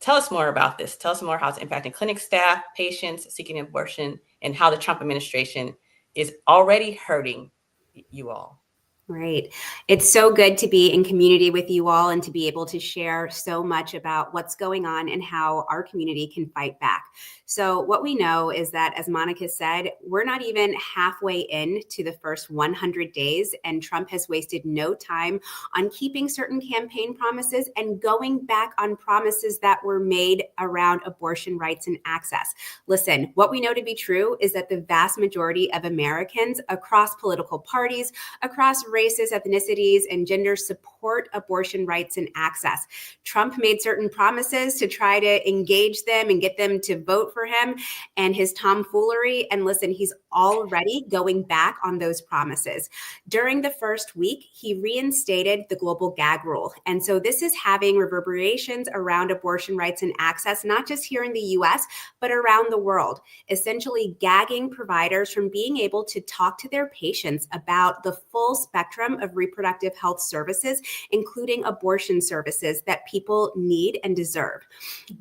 Tell us more about this. Tell us more how it's impacting clinic staff, patients seeking abortion, and how the Trump administration is already hurting you all. Right. It's so good to be in community with you all and to be able to share so much about what's going on and how our community can fight back. So what we know is that, as Monica said, we're not even halfway into the first 100 days, and Trump has wasted no time on keeping certain campaign promises and going back on promises that were made around abortion rights and access. Listen, what we know to be true is that the vast majority of Americans across political parties, across races, ethnicities, and genders support abortion rights and access. Trump made certain promises to try to engage them and get them to vote for him and his tomfoolery. And listen, he's already going back on those promises. During the first week, he reinstated the global gag rule. And so this is having reverberations around abortion rights and access, not just here in the US, but around the world, essentially gagging providers from being able to talk to their patients about the full spectrum of reproductive health services, including abortion services that people need and deserve.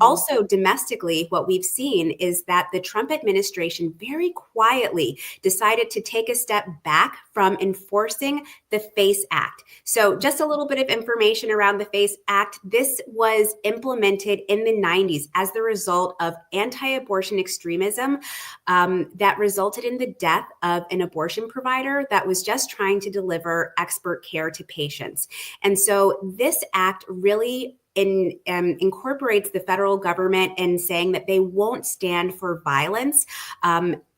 Also, domestically, what we've seen is that the Trump administration very quietly decided to take a step back from enforcing the FACE Act. So just a little bit of information around the FACE Act. This was implemented in the 90s as the result of anti-abortion extremism that resulted in the death of an abortion provider that was just trying to deliver expert care to patients. And so this act really incorporates the federal government in saying that they won't stand for violence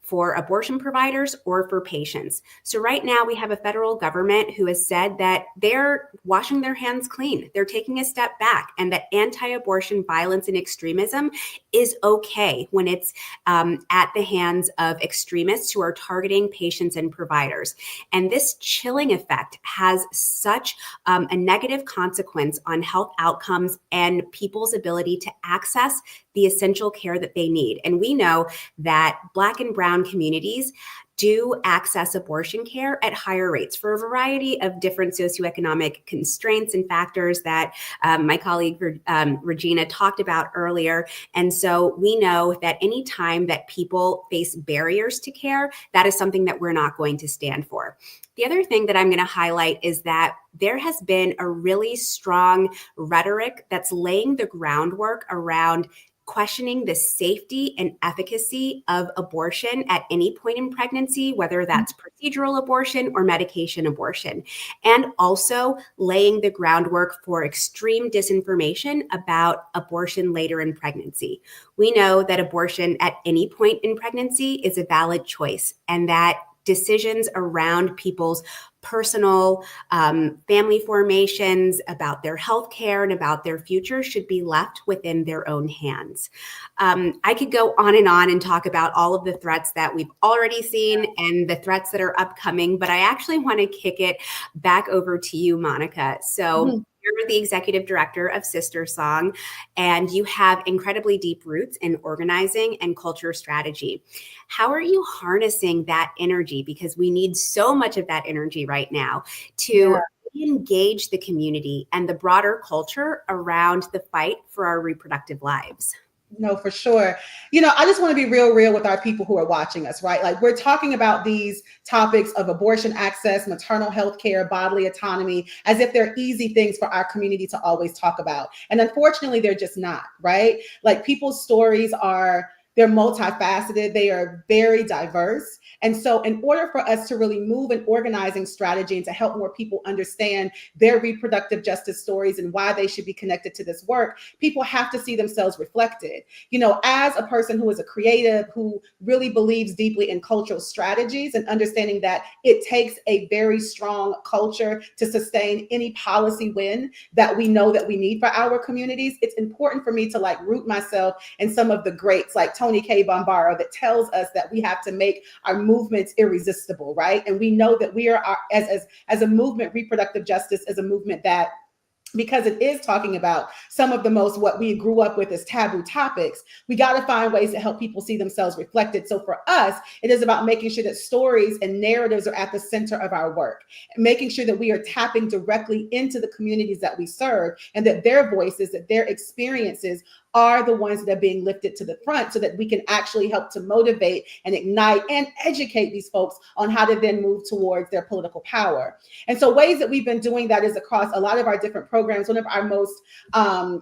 for abortion providers or for patients. So right now we have a federal government who has said that they're washing their hands clean. They're taking a step back, and that anti-abortion violence and extremism is okay when it's at the hands of extremists who are targeting patients and providers. And this chilling effect has such a negative consequence on health outcomes and people's ability to access the essential care that they need. And we know that Black and Brown brown communities do access abortion care at higher rates for a variety of different socioeconomic constraints and factors that my colleague Regina talked about earlier. And so we know that any time that people face barriers to care, that is something that we're not going to stand for. The other thing that I'm going to highlight is that there has been a really strong rhetoric that's laying the groundwork around questioning the safety and efficacy of abortion at any point in pregnancy, whether that's procedural abortion or medication abortion, and also laying the groundwork for extreme disinformation about abortion later in pregnancy. We know that abortion at any point in pregnancy is a valid choice, and that decisions around people's personal family formations, about their health care and about their future should be left within their own hands. I could go on and talk about all of the threats that we've already seen and the threats that are upcoming, but I actually want to kick it back over to you, Monica. So you're the executive director of Sister Song, and you have incredibly deep roots in organizing and culture strategy. How are you harnessing that energy? Because we need so much of that energy right now to engage the community and the broader culture around the fight for our reproductive lives. No, for sure. I just want to be real with our people who are watching us, right? Like, we're talking about these topics of abortion access, maternal health care, bodily autonomy, as if they're easy things for our community to always talk about. And unfortunately, they're just not, right? Like, people's stories they're multifaceted. They are very diverse. And so in order for us to really move an organizing strategy and to help more people understand their reproductive justice stories and why they should be connected to this work, people have to see themselves reflected. As a person who is a creative, who really believes deeply in cultural strategies and understanding that it takes a very strong culture to sustain any policy win that we know that we need for our communities, it's important for me to root myself in some of the greats like Tony K. Bombaro that tells us that we have to make our movements irresistible, right? And we know that we are, as a movement, reproductive justice is a movement that, because it is talking about some of the most what we grew up with as taboo topics, we got to find ways to help people see themselves reflected. So for us, it is about making sure that stories and narratives are at the center of our work, and making sure that we are tapping directly into the communities that we serve, and that their voices, that their experiences are the ones that are being lifted to the front, so that we can actually help to motivate and ignite and educate these folks on how to then move towards their political power. And so ways that we've been doing that is across a lot of our different programs. One of our most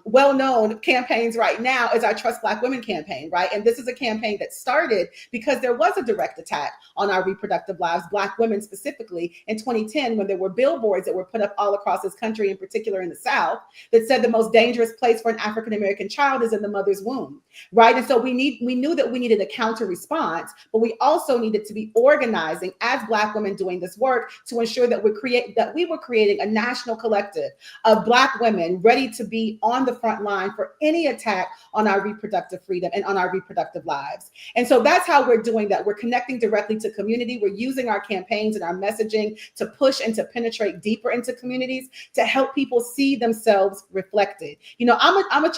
well-known campaigns right now is our Trust Black Women campaign, right? And this is a campaign that started because there was a direct attack on our reproductive lives, Black women specifically, in 2010, when there were billboards that were put up all across this country, in particular in the South, that said the most dangerous place for an African-American child is in the mother's womb, right? And so we knew that we needed a counter response, but we also needed to be organizing as Black women doing this work to ensure that we were creating a national collective of Black women ready to be on the front line for any attack on our reproductive freedom and on our reproductive lives. And so that's how we're doing that. We're connecting directly to community. We're using our campaigns and our messaging to push and to penetrate deeper into communities to help people see themselves reflected. I'm a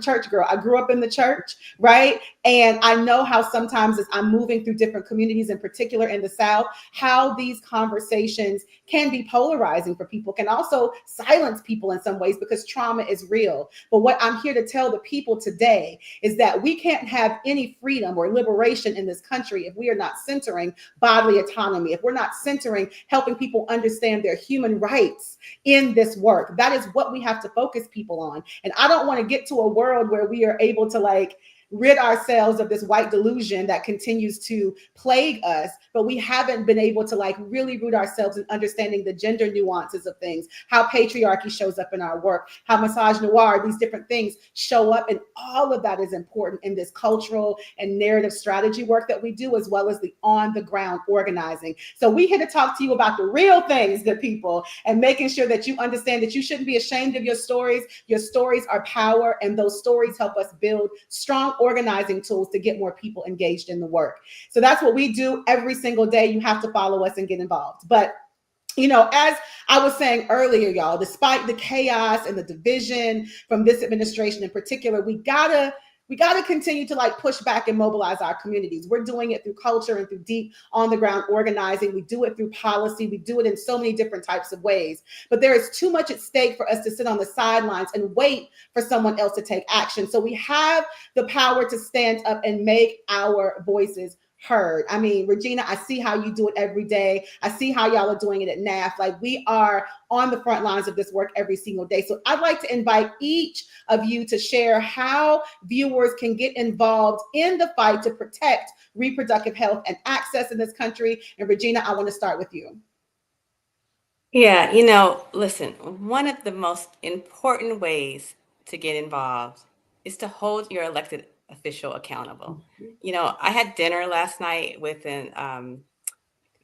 church girl. I grew up in the church, right? And I know how sometimes as I'm moving through different communities, in particular in the South, how these conversations can be polarizing for people, can also silence people in some ways because trauma is real. But what I'm here to tell the people today is that we can't have any freedom or liberation in this country if we are not centering bodily autonomy, if we're not centering helping people understand their human rights in this work. That is what we have to focus people on. And I don't want to get to a world where we are able to rid ourselves of this white delusion that continues to plague us, but we haven't been able to really root ourselves in understanding the gender nuances of things, how patriarchy shows up in our work, how misogynoir, these different things show up. And all of that is important in this cultural and narrative strategy work that we do, as well as the on the ground organizing. So we here to talk to you about the real things, good people, and making sure that you understand that you shouldn't be ashamed of your stories. Your stories are power, and those stories help us build strong organizing tools to get more people engaged in the work. So that's what we do every single day. You have to follow us and get involved. But as I was saying earlier, y'all, despite the chaos and the division from this administration in particular, we gotta we got to continue to like push back and mobilize our communities. We're doing it through culture and through deep on the ground organizing. We do it through policy. We do it in so many different types of ways. But there is too much at stake for us to sit on the sidelines and wait for someone else to take action. So we have the power to stand up and make our voices heard. I mean, Regina, I see how you do it every day. I see how y'all are doing it at NAF. Like, we are on the front lines of this work every single day. So I'd like to invite each of you to share how viewers can get involved in the fight to protect reproductive health and access in this country. And Regina, I want to start with you. Yeah, you know, listen, one of the most important ways to get involved is to hold your elected official accountable. You know, I had dinner last night with a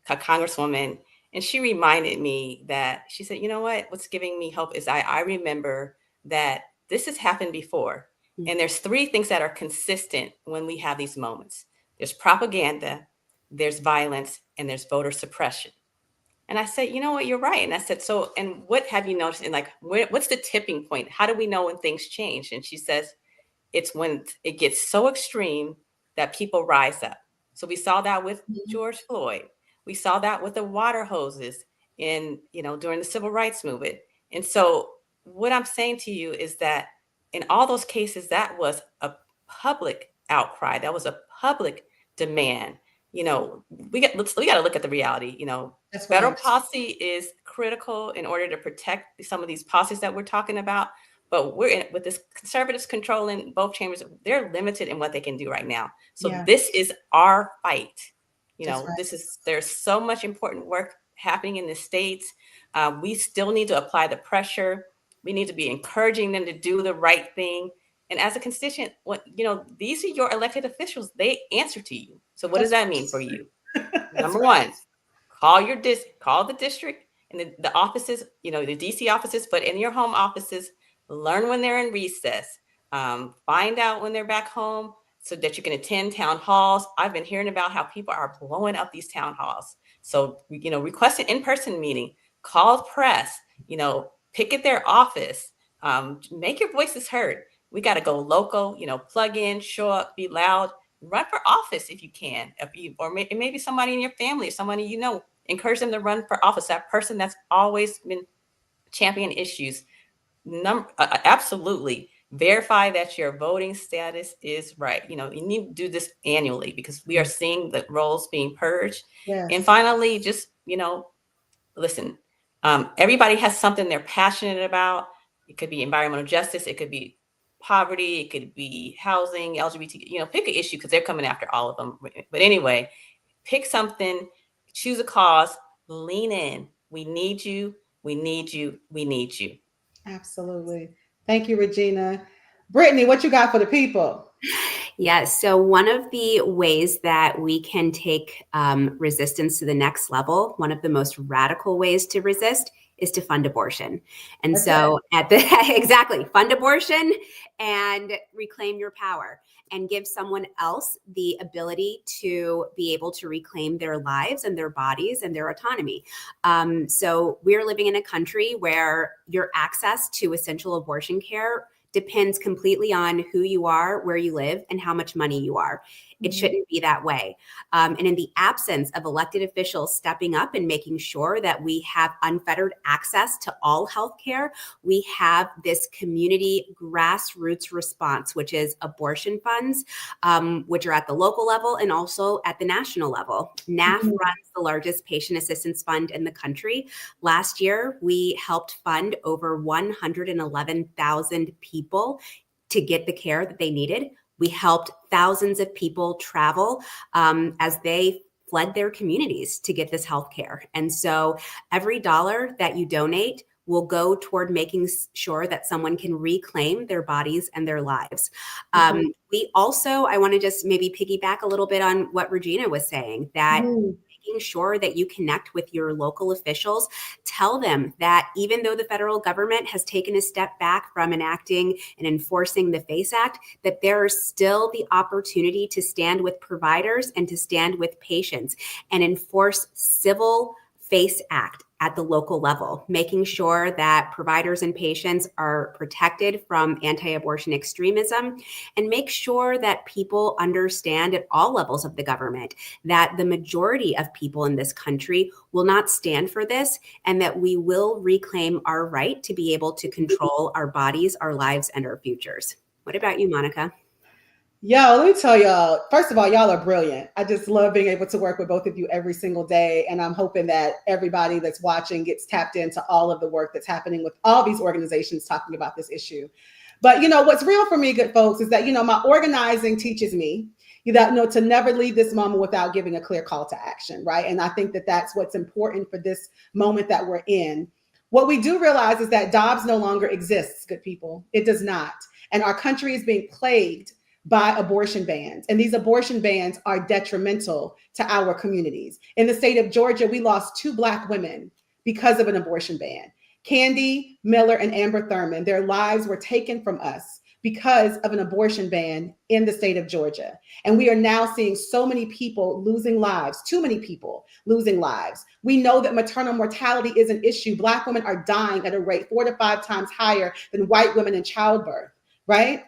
congresswoman, and she reminded me that she said, you know what's giving me hope is I remember that this has happened before. And there's three things that are consistent when we have these moments. There's propaganda, there's violence, and there's voter suppression. And I said, you know what, you're right. And I said, so, and what have you noticed? And like, what's the tipping point? How do we know when things change? And she says, it's when it gets so extreme that people rise up. So we saw that with George Floyd. We saw that with the water hoses during the civil rights movement. And so what I'm saying to you is that in all those cases, that was a public outcry. That was a public demand. You know, we got to look at the reality. You know, federal policy is critical in order to protect some of these policies that we're talking about. But with this conservatives controlling both chambers, they're limited in what they can do right now. So this is our fight. You know, there's so much important work happening in the states. We still need to apply the pressure. We need to be encouraging them to do the right thing. And as a constituent, these are your elected officials. They answer to you. So what does that mean for you? Number one, call the district and the offices, the DC offices, but in your home offices, learn when they're in recess, find out when they're back home so that you can attend town halls. I've been hearing about how people are blowing up these town halls. So, request an in-person meeting, call press, pick at their office, make your voices heard. We got to go local, plug in, show up, be loud, run for office if you can, or maybe somebody in your family, or somebody, encourage them to run for office. That person that's always been championing issues. Absolutely verify that your voting status is right. You need to do this annually because we are seeing the roles being purged. And finally, just, listen, everybody has something they're passionate about. It could be environmental justice. It could be poverty. It could be housing, LGBT, pick an issue because they're coming after all of them. But anyway, pick something, choose a cause, lean in. We need you. We need you. We need you. Absolutely. Thank you, Regina. Brittany, what you got for the people? Yes. So one of the ways that we can take resistance to the next level, one of the most radical ways to resist is to fund abortion. And exactly, fund abortion and reclaim your power and give someone else the ability to be able to reclaim their lives and their bodies and their autonomy. So we're living in a country where your access to essential abortion care depends completely on who you are, where you live, and how much money you are. It shouldn't be that way. And in the absence of elected officials stepping up and making sure that we have unfettered access to all healthcare, we have this community grassroots response, which is abortion funds, which are at the local level and also at the national level. NAF runs the largest patient assistance fund in the country. Last year, we helped fund over 111,000 people to get the care that they needed. We helped thousands of people travel as they fled their communities to get this health care. And so every dollar that you donate will go toward making sure that someone can reclaim their bodies and their lives. We also, I want to just maybe piggyback a little bit on what Regina was saying, that making sure that you connect with your local officials, tell them that even though the federal government has taken a step back from enacting and enforcing the FACE Act, that there is still the opportunity to stand with providers and to stand with patients and enforce civil FACE Act at the local level, making sure that providers and patients are protected from anti-abortion extremism, and make sure that people understand at all levels of the government that the majority of people in this country will not stand for this, and that we will reclaim our right to be able to control our bodies, our lives, and our futures. What about you, Monica? Yo, let me tell y'all, first of all, y'all are brilliant. I just love being able to work with both of you every single day. And I'm hoping that everybody that's watching gets tapped into all of the work that's happening with all these organizations talking about this issue. But, what's real for me, good folks, is that, my organizing teaches me that, to never leave this moment without giving a clear call to action, right? And I think that that's what's important for this moment that we're in. What we do realize is that Dobbs no longer exists, good people. It does not. And our country is being plagued by abortion bans. And these abortion bans are detrimental to our communities. In the state of Georgia, we lost 2 Black women because of an abortion ban. Candy Miller and Amber Thurman, their lives were taken from us because of an abortion ban in the state of Georgia. And we are now seeing so many people losing lives, too many people losing lives. We know that maternal mortality is an issue. Black women are dying at a rate 4 to 5 times higher than white women in childbirth, right?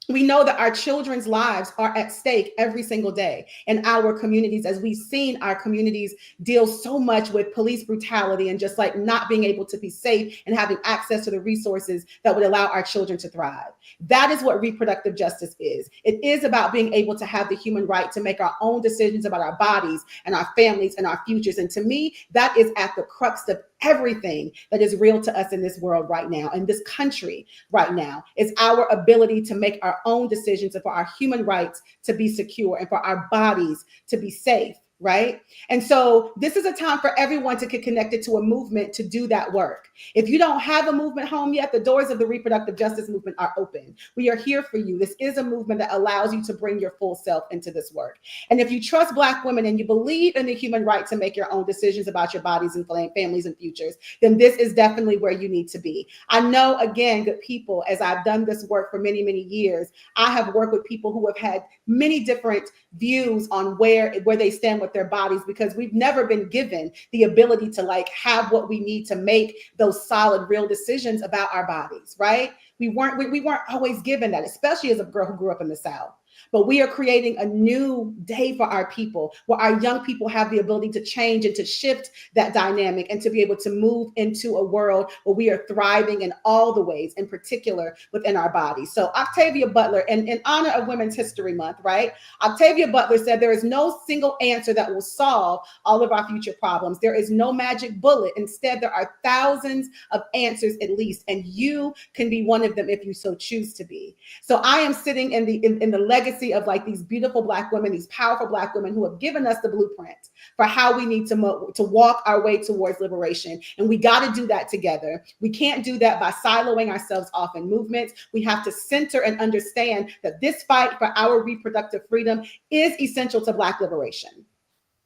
We know that our children's lives are at stake every single day in our communities, as we've seen our communities deal so much with police brutality and just like not being able to be safe and having access to the resources that would allow our children to thrive. That is what reproductive justice is. It is about being able to have the human right to make our own decisions about our bodies and our families and our futures. And to me, that is at the crux of everything that is real to us in this world right now, in this country right now, is our ability to make our own decisions and for our human rights to be secure and for our bodies to be safe, right? And so this is a time for everyone to get connected to a movement to do that work. If you don't have a movement home yet, the doors of the reproductive justice movement are open. We are here for you. This is a movement that allows you to bring your full self into this work. And if you trust Black women and you believe in the human right to make your own decisions about your bodies and families and futures, then this is definitely where you need to be. I know, again, good people, as I've done this work for many, many years, I have worked with people who have had many different views on where they stand with their bodies, because we've never been given the ability to like have what we need to make those solid, real decisions about our bodies, right? We weren't always given that, especially as a girl who grew up in the South. But we are creating a new day for our people, where our young people have the ability to change and to shift that dynamic and to be able to move into a world where we are thriving in all the ways, in particular within our bodies. So Octavia Butler, in honor of Women's History Month, right? Octavia Butler said there is no single answer that will solve all of our future problems. There is no magic bullet. Instead, there are thousands of answers at least, and you can be one of them if you so choose to be. So I am sitting in the legacy of like these beautiful Black women, these powerful Black women who have given us the blueprint for how we need to walk our way towards liberation. And we got to do that together. We can't do that by siloing ourselves off in movements. We have to center and understand that this fight for our reproductive freedom is essential to Black liberation.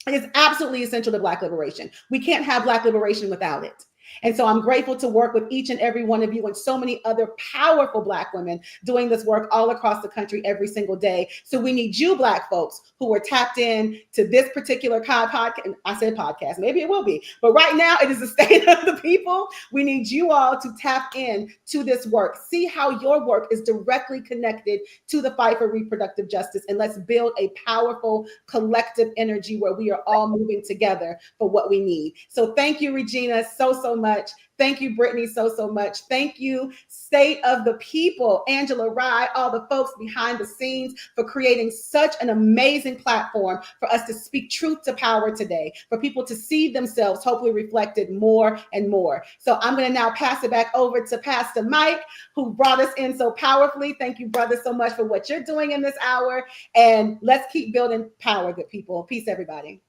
It is absolutely essential to Black liberation. We can't have Black liberation without it. And so I'm grateful to work with each and every one of you and so many other powerful Black women doing this work all across the country every single day. So we need you Black folks who are tapped in to this particular podcast. I said podcast, maybe it will be, but right now it is the state of the people. We need you all to tap in to this work. See how your work is directly connected to the fight for reproductive justice. And let's build a powerful collective energy where we are all moving together for what we need. So thank you, Regina, so much. Thank you, Brittany, so much. Thank you, State of the People, Angela Rye, all the folks behind the scenes for creating such an amazing platform for us to speak truth to power today, for people to see themselves hopefully reflected more and more. So I'm going to now pass it back over to Pastor Mike, who brought us in so powerfully. Thank you, brother, so much for what you're doing in this hour. And let's keep building power, good people. Peace, everybody.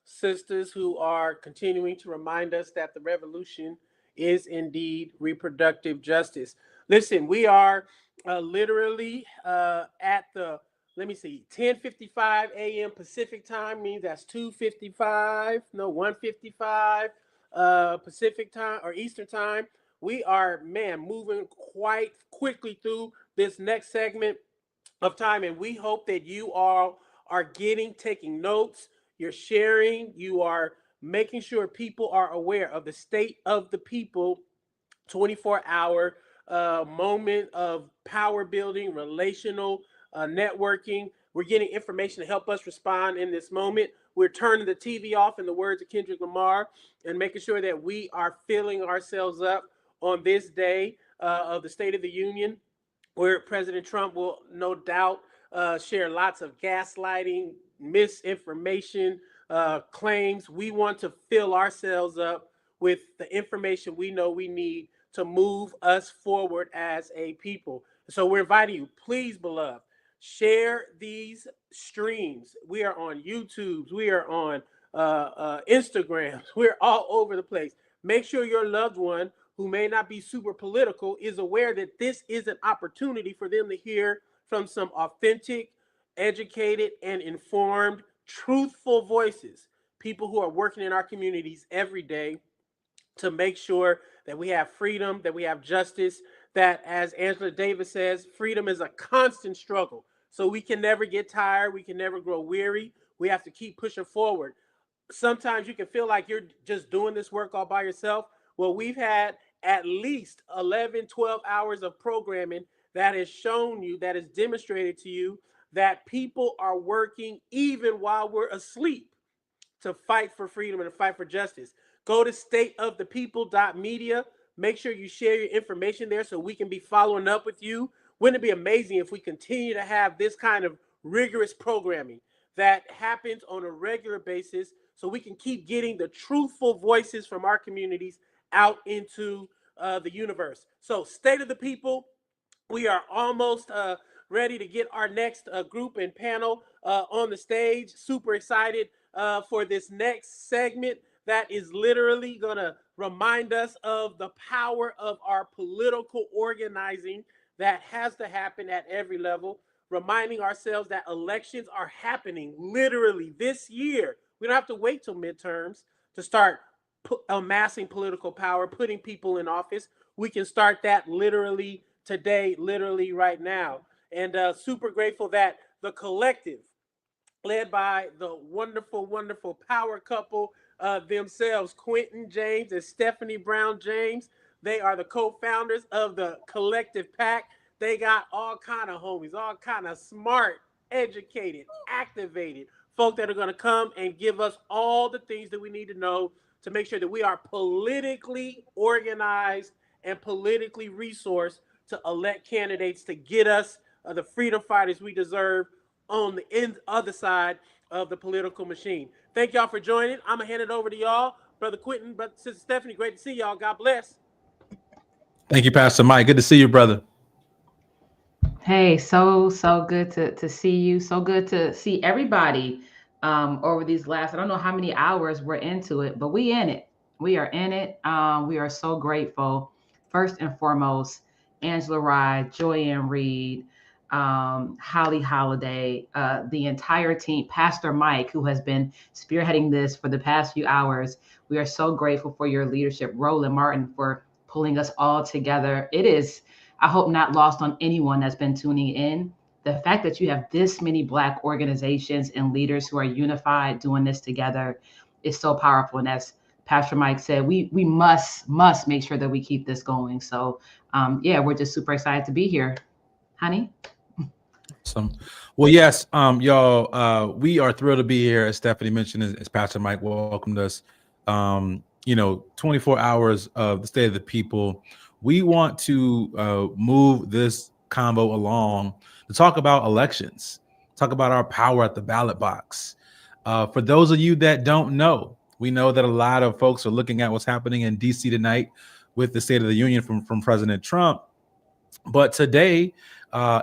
Sisters who are continuing to remind us that the revolution is indeed reproductive justice. Listen, we are literally at the, let me see, 10:55 a.m. Pacific time, means that's 1:55 Pacific time or Eastern time. We are, moving quite quickly through this next segment of time, and we hope that you all are taking notes, you're sharing, you are making sure people are aware of the state of the people 24-hour moment of power building, relational networking. We're getting information to help us respond in this moment. We're turning the TV off, in the words of Kendrick Lamar, and making sure that we are filling ourselves up on this day of the State of the Union, where President Trump will no doubt share lots of gaslighting, misinformation, claims. We want to fill ourselves up with the information we know we need to move us forward as a people. So we're inviting you, please, beloved, share these streams. We are on YouTube. We are on Instagram. We're all over the place. Make sure your loved one who may not be super political is aware that this is an opportunity for them to hear from some authentic, educated, and informed, truthful voices, people who are working in our communities every day to make sure that we have freedom, that we have justice, that, as Angela Davis says, freedom is a constant struggle. So we can never get tired. We can never grow weary. We have to keep pushing forward. Sometimes you can feel like you're just doing this work all by yourself. Well, we've had at least 11, 12 hours of programming that has shown you, that has demonstrated to you that people are working even while we're asleep to fight for freedom and to fight for justice. Go to stateofthepeople.media. Make sure you share your information there so we can be following up with you. Wouldn't it be amazing if we continue to have this kind of rigorous programming that happens on a regular basis so we can keep getting the truthful voices from our communities out into the universe? So, State of the People, we are almost ready to get our next group and panel on the stage. Super excited for this next segment that is literally going to remind us of the power of our political organizing that has to happen at every level, reminding ourselves that elections are happening literally this year. We don't have to wait till midterms to start amassing political power, putting people in office. We can start that literally today, literally right now. And super grateful that the collective, led by the wonderful, wonderful power couple themselves, Quentin James and Stephanie Brown James. They are the co-founders of the Collective PAC. They got all kind of homies, all kind of smart, educated, activated folk that are going to come and give us all the things that we need to know to make sure that we are politically organized and politically resourced to elect candidates to get us the freedom fighters we deserve on the other side of the political machine. Thank y'all for joining. I'm going to hand it over to y'all. Brother Quentin, Brother Sister Stephanie, great to see y'all. God bless. Thank you, Pastor Mike. Good to see you, brother. Hey, so good to see you. So good to see everybody over these last, I don't know how many hours we're into it, but we in it. We are in it. We are so grateful. First and foremost, Angela Rye, Joyanne Reed, Holly Holiday, the entire team, Pastor Mike, who has been spearheading this for the past few hours. We are so grateful for your leadership. Roland Martin for pulling us all together. It is, I hope, not lost on anyone that's been tuning in. The fact that you have this many Black organizations and leaders who are unified doing this together is so powerful. And as Pastor Mike said, we must make sure that we keep this going. So yeah, we're just super excited to be here. Honey? Awesome. Well, yes, y'all, we are thrilled to be here. As Stephanie mentioned, as Pastor Mike welcomed us, 24 hours of the State of the People. We want to move this convo along to talk about elections, talk about our power at the ballot box. For those of you that don't know, we know that a lot of folks are looking at what's happening in DC tonight with the State of the Union from President Trump. But today,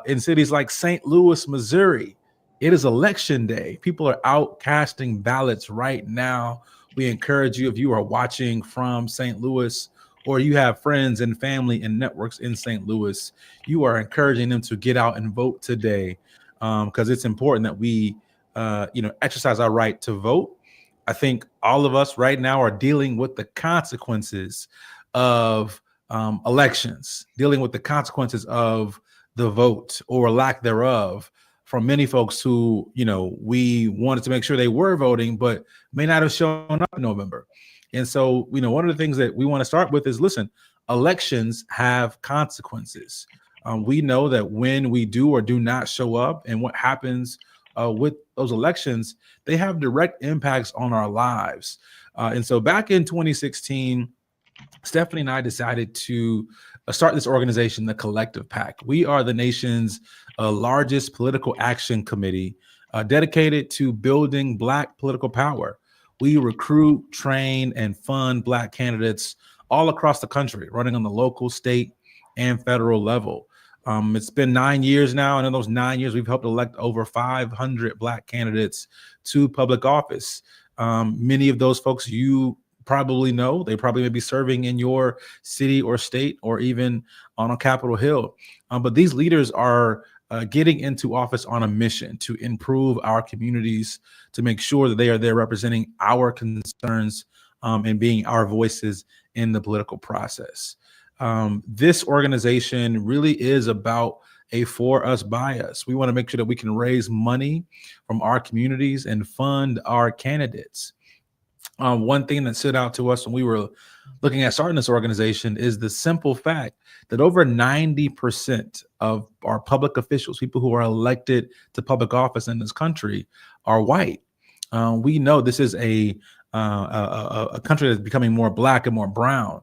in cities like St. Louis, Missouri, it is election day. People are out casting ballots right now. We encourage you, if you are watching from St. Louis, or you have friends and family and networks in St. Louis, you are encouraging them to get out and vote today, because it's important that we, exercise our right to vote. I think all of us right now are dealing with the consequences of elections, dealing with the consequences of the vote or lack thereof from many folks who, we wanted to make sure they were voting, but may not have shown up in November. And so, one of the things that we want to start with is, listen, elections have consequences. We know that when we do or do not show up and what happens with those elections, they have direct impacts on our lives. And so back in 2016, Stephanie and I decided to start this organization, the Collective PAC. We are the nation's largest political action committee dedicated to building Black political power. We recruit, train, and fund Black candidates all across the country, running on the local, state, and federal level. It's been 9 years now, and in those 9 years, we've helped elect over 500 Black candidates to public office. Many of those folks you probably know. They probably may be serving in your city or state or even on a Capitol Hill. But these leaders are getting into office on a mission to improve our communities, to make sure that they are there representing our concerns and being our voices in the political process. This organization really is about a for us, by us. We want to make sure that we can raise money from our communities and fund our candidates. One thing that stood out to us when we were looking at starting this organization is the simple fact that over 90% of our public officials, people who are elected to public office in this country, are white. We know this is a country that's becoming more Black and more brown.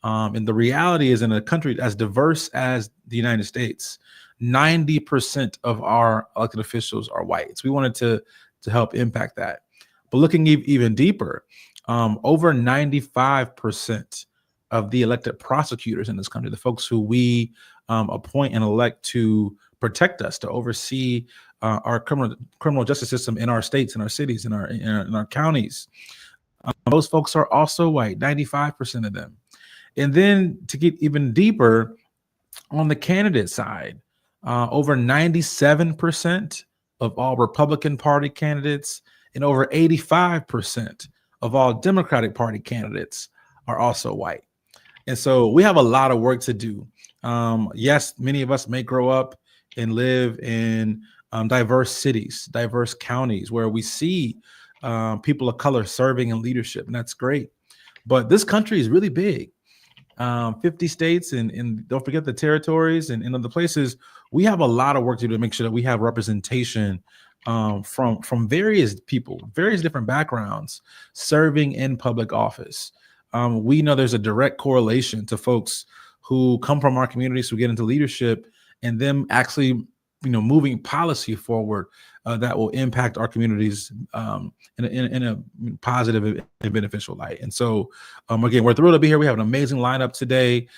And the reality is, in a country as diverse as the United States, 90% of our elected officials are white. So we wanted to help impact that. But looking even deeper, over 95% of the elected prosecutors in this country, the folks who we appoint and elect to protect us, to oversee our criminal justice system in our states, in our cities, in our counties, those folks are also white, 95% of them. And then to get even deeper, on the candidate side, over 97% of all Republican Party candidates and over 85% of all Democratic Party candidates are also white. And so we have a lot of work to do. Yes, many of us may grow up and live in diverse cities, diverse counties where we see people of color serving in leadership, and that's great. But this country is really big. 50 states and don't forget the territories and other places. We have a lot of work to do to make sure that we have representation from various people, various different backgrounds serving in public office. We know there's a direct correlation to folks who come from our communities who get into leadership and them actually moving policy forward that will impact our communities in a positive and beneficial light. And so, again, we're thrilled to be here. We have an amazing lineup today.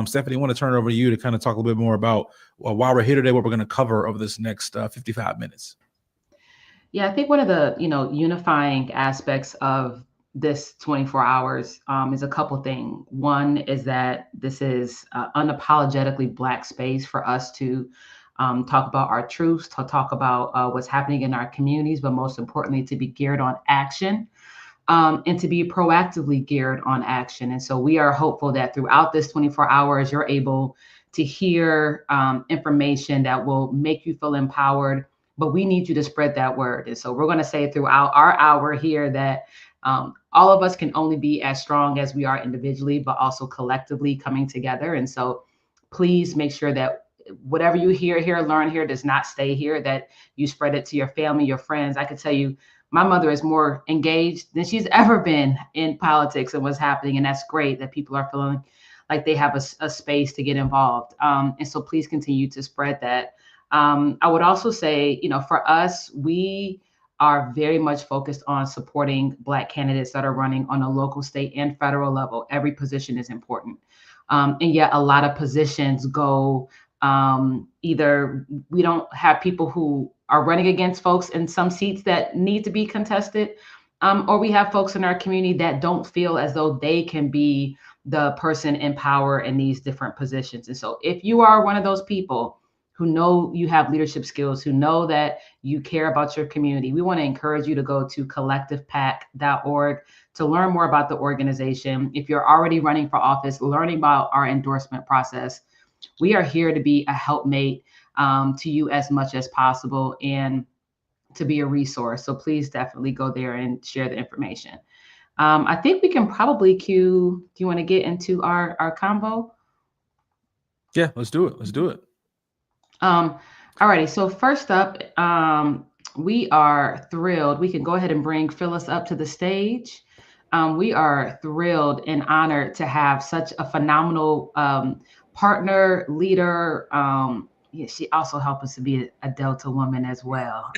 Stephanie, I want to turn it over to you to kind of talk a little bit more about why we're here today, what we're going to cover over this next 55 minutes. Yeah, I think one of the unifying aspects of this 24 hours is a couple things. One is that this is unapologetically Black space for us to talk about our truths, to talk about what's happening in our communities, but most importantly, to be geared on action and to be proactively geared on action. And so we are hopeful that throughout this 24 hours, you're able to hear information that will make you feel empowered, but we need you to spread that word. And so we're going to say throughout our hour here that all of us can only be as strong as we are individually, but also collectively coming together. And so please make sure that whatever you hear here, learn here, does not stay here, that you spread it to your family, your friends. I can tell you, my mother is more engaged than she's ever been in politics and what's happening. And that's great that people are feeling like they have a space to get involved. And so please continue to spread that. I would also say, for us, we are very much focused on supporting Black candidates that are running on a local, state, and federal level. Every position is important. And yet a lot of positions go either we don't have people who are running against folks in some seats that need to be contested, or we have folks in our community that don't feel as though they can be the person in power in these different positions. And so if you are one of those people who know you have leadership skills, who know that you care about your community, we want to encourage you to go to collectivepac.org to learn more about the organization. If you're already running for office, learning about our endorsement process, we are here to be a helpmate to you as much as possible and to be a resource. So please definitely go there and share the information. I think we can probably cue. Do you want to get into our convo? Yeah, let's do it. Let's do it. Alrighty. So first up, we are thrilled. We can go ahead and bring Phyllis up to the stage. We are thrilled and honored to have such a phenomenal partner, leader. Yeah, she also helped us to be a Delta woman as well.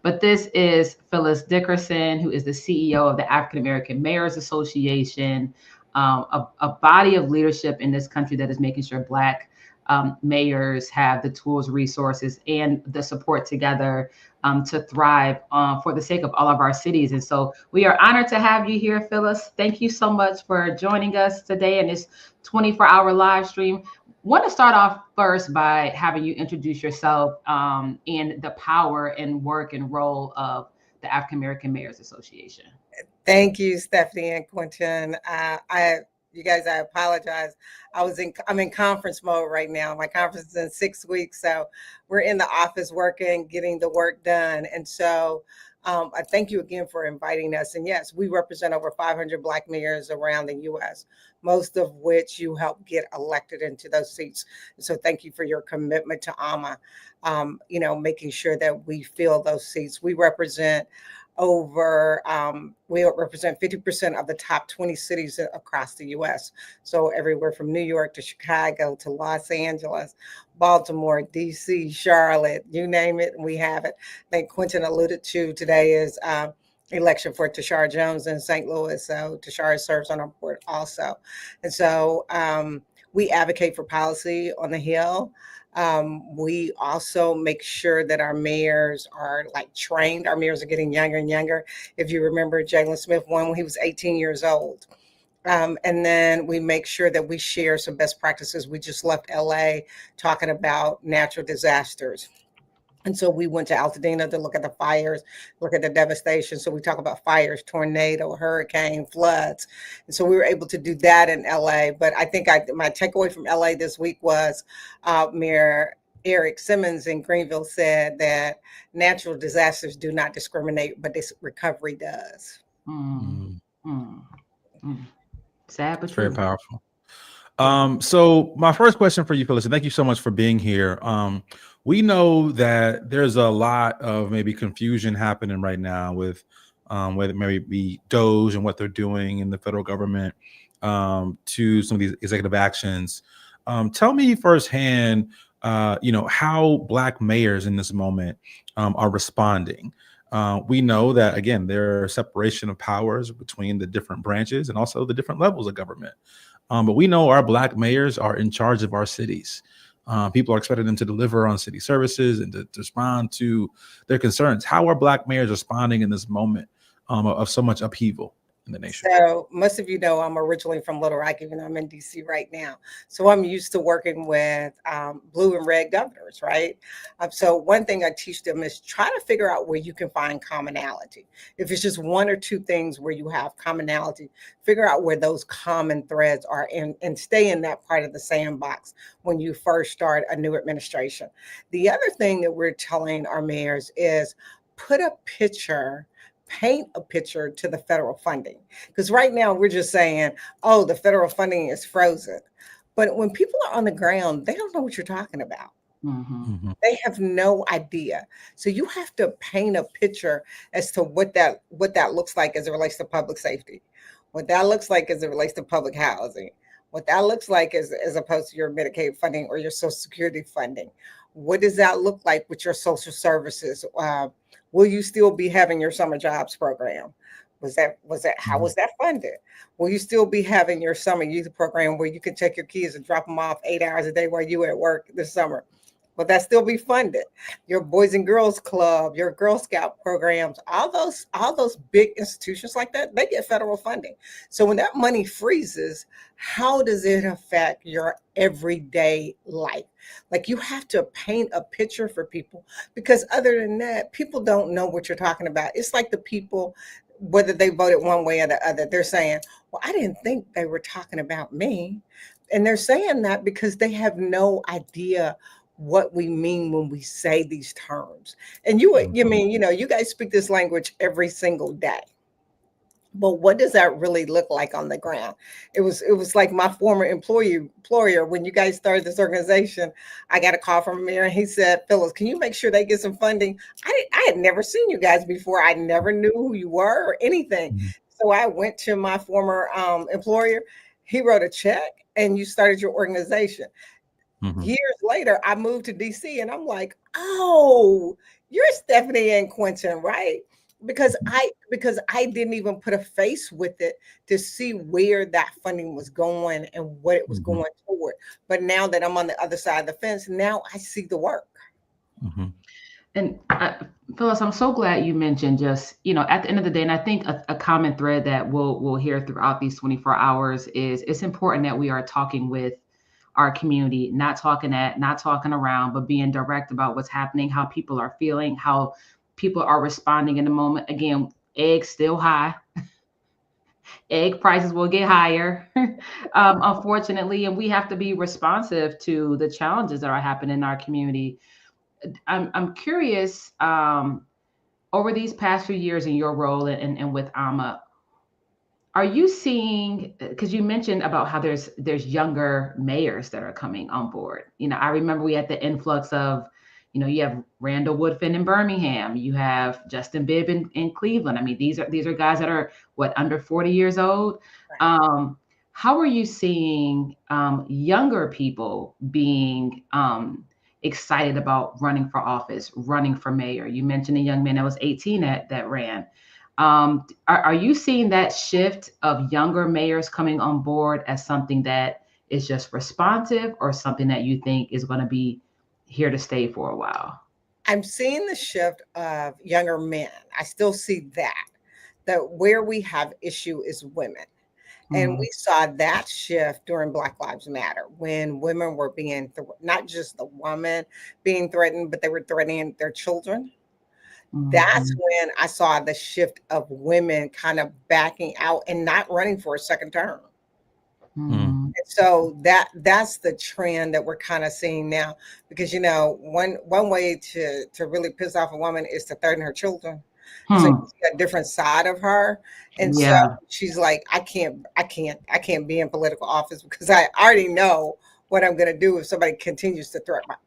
But this is Phyllis Dickerson, who is the CEO of the African American Mayors Association, a body of leadership in this country that is making sure Black mayors have the tools, resources, and the support together to thrive for the sake of all of our cities. And so we are honored to have you here, Phyllis. Thank you so much for joining us today in this 24-hour live stream. Want to start off first by having you introduce yourself and the power and work and role of the African American Mayors Association. Thank you, Stephanie and Quentin. You guys, I apologize. I'm in conference mode right now. My conference is in 6 weeks, so we're in the office working, getting the work done. And so I thank you again for inviting us. And yes, we represent over 500 Black mayors around the U.S., most of which you help get elected into those seats. So thank you for your commitment to AMA, making sure that we fill those seats. We represent 50% of the top 20 cities across the U.S. So everywhere from New York to Chicago to Los Angeles, Baltimore, D.C., Charlotte, you name it, we have it. I think Quentin alluded to today is election for Tashara Jones in St. Louis. So Tashara serves on our board also. And so we advocate for policy on the Hill. We also make sure that our mayors are trained. Our mayors are getting younger and younger. If you remember, Jalen Smith won when he was 18 years old. And then we make sure that we share some best practices. We just left LA talking about natural disasters. And so we went to Altadena to look at the fires, look at the devastation. So we talk about fires, tornado, hurricane, floods. And so we were able to do that in LA. But I think my takeaway from LA this week was Mayor Eric Simmons in Greenville said that natural disasters do not discriminate, but this recovery does. Sad, but it's very powerful. So my first question for you, Phyllis, and thank you so much for being here. We know that there's a lot of maybe confusion happening right now with whether it may be DOGE and what they're doing in the federal government to some of these executive actions. Tell me firsthand, how Black mayors in this moment are responding. We know that, again, there are separation of powers between the different branches and also the different levels of government. But we know our Black mayors are in charge of our cities. People are expecting them to deliver on city services and to respond to their concerns. How are Black mayors responding in this moment of so much upheaval in the nation? So most of you know I'm originally from Little Rock, even though I'm in DC right now. So I'm used to working with blue and red governors, right? So one thing I teach them is try to figure out where you can find commonality. If it's just one or two things where you have commonality, figure out where those common threads are and stay in that part of the sandbox when you first start a new administration. The other thing that we're telling our mayors is paint a picture to the federal funding. Because right now we're just saying, oh, the federal funding is frozen. But when people are on the ground, they don't know what you're talking about. They have no idea. So you have to paint a picture as to what that looks like as it relates to public safety, what that looks like as it relates to public housing, what that looks like as opposed to your Medicaid funding or your Social Security funding. What does that look like with your social services? Will you still be having your summer jobs program? How was that funded? Will you still be having your summer youth program where you can take your kids and drop them off 8 hours a day while you at work this summer? Will that still be funded? Your Boys and Girls Club, your Girl Scout programs, all those big institutions like that, they get federal funding. So when that money freezes, how does it affect your everyday life? Like, you have to paint a picture for people, because other than that, people don't know what you're talking about. It's like the people, whether they voted one way or the other, they're saying, well, I didn't think they were talking about me. And they're saying that because they have no idea what we mean when we say these terms. And you mean, you guys speak this language every single day. But what does that really look like on the ground? It was like my former employer, when you guys started this organization, I got a call from a mayor and he said, Phyllis, can you make sure they get some funding? I had never seen you guys before. I never knew who you were or anything. So I went to my former employer. He wrote a check and you started your organization. Years later, I moved to DC and I'm like, oh, you're Stephanie and Quentin, right? Because I didn't even put a face with it to see where that funding was going and what it was going toward. But now that I'm on the other side of the fence, now I see the work. And Phyllis, I'm so glad you mentioned just, at the end of the day, and I think a common thread that we'll hear throughout these 24 hours is it's important that we are talking with our community, not talking around, but being direct about what's happening, how people are feeling, how people are responding in the moment. Again, eggs still high. Egg prices will get higher, unfortunately, and we have to be responsive to the challenges that are happening in our community. I'm curious, over these past few years in your role and with AMA, are you seeing, because you mentioned about how there's younger mayors that are coming on board. I remember we had the influx of, you have Randall Woodfin in Birmingham, you have Justin Bibb in Cleveland. I mean, these are guys that are under 40 years old. How are you seeing younger people being excited about running for office, running for mayor? You mentioned a young man that was 18 that ran. Are you seeing that shift of younger mayors coming on board as something that is just responsive, or something that you think is going to be here to stay for a while? I'm seeing the shift of younger men. I still see that where we have issue is women. And we saw that shift during Black Lives Matter, when women were being, not just the woman being threatened, but they were threatening their children. That's when I saw the shift of women kind of backing out and not running for a second term. And so that's the trend that we're kind of seeing now, because one way to really piss off a woman is to threaten her children. So you see a different side of her. And so she's like, I can't be in political office because I already know what I'm going to do if somebody continues to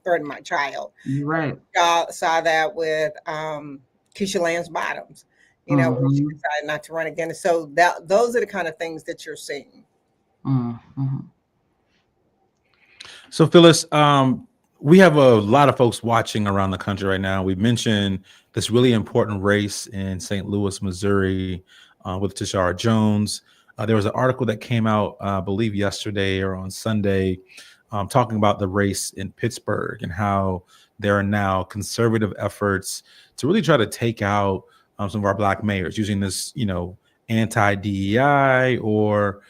threaten my child. Right. Y'all saw that with Keisha Lance Bottoms, where she decided not to run again. So those are the kind of things that you're seeing. So Phyllis, we have a lot of folks watching around the country right now. We mentioned this really important race in St. Louis, Missouri, with Tashara Jones. There was an article that came out, I believe yesterday or on Sunday, talking about the race in Pittsburgh and how there are now conservative efforts to really try to take out some of our Black mayors using this, anti-DEI or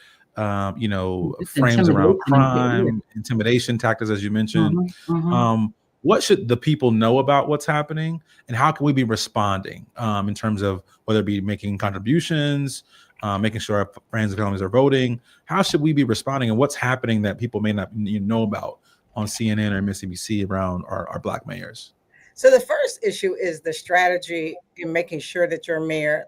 frames around crime, intimidation tactics, as you mentioned. What should the people know about what's happening, and how can we be responding in terms of whether it be making contributions, making sure our friends and families are voting? How should we be responding, and what's happening that people may not know about on CNN or MSNBC around our Black mayors? So the first issue is the strategy in making sure that your mayor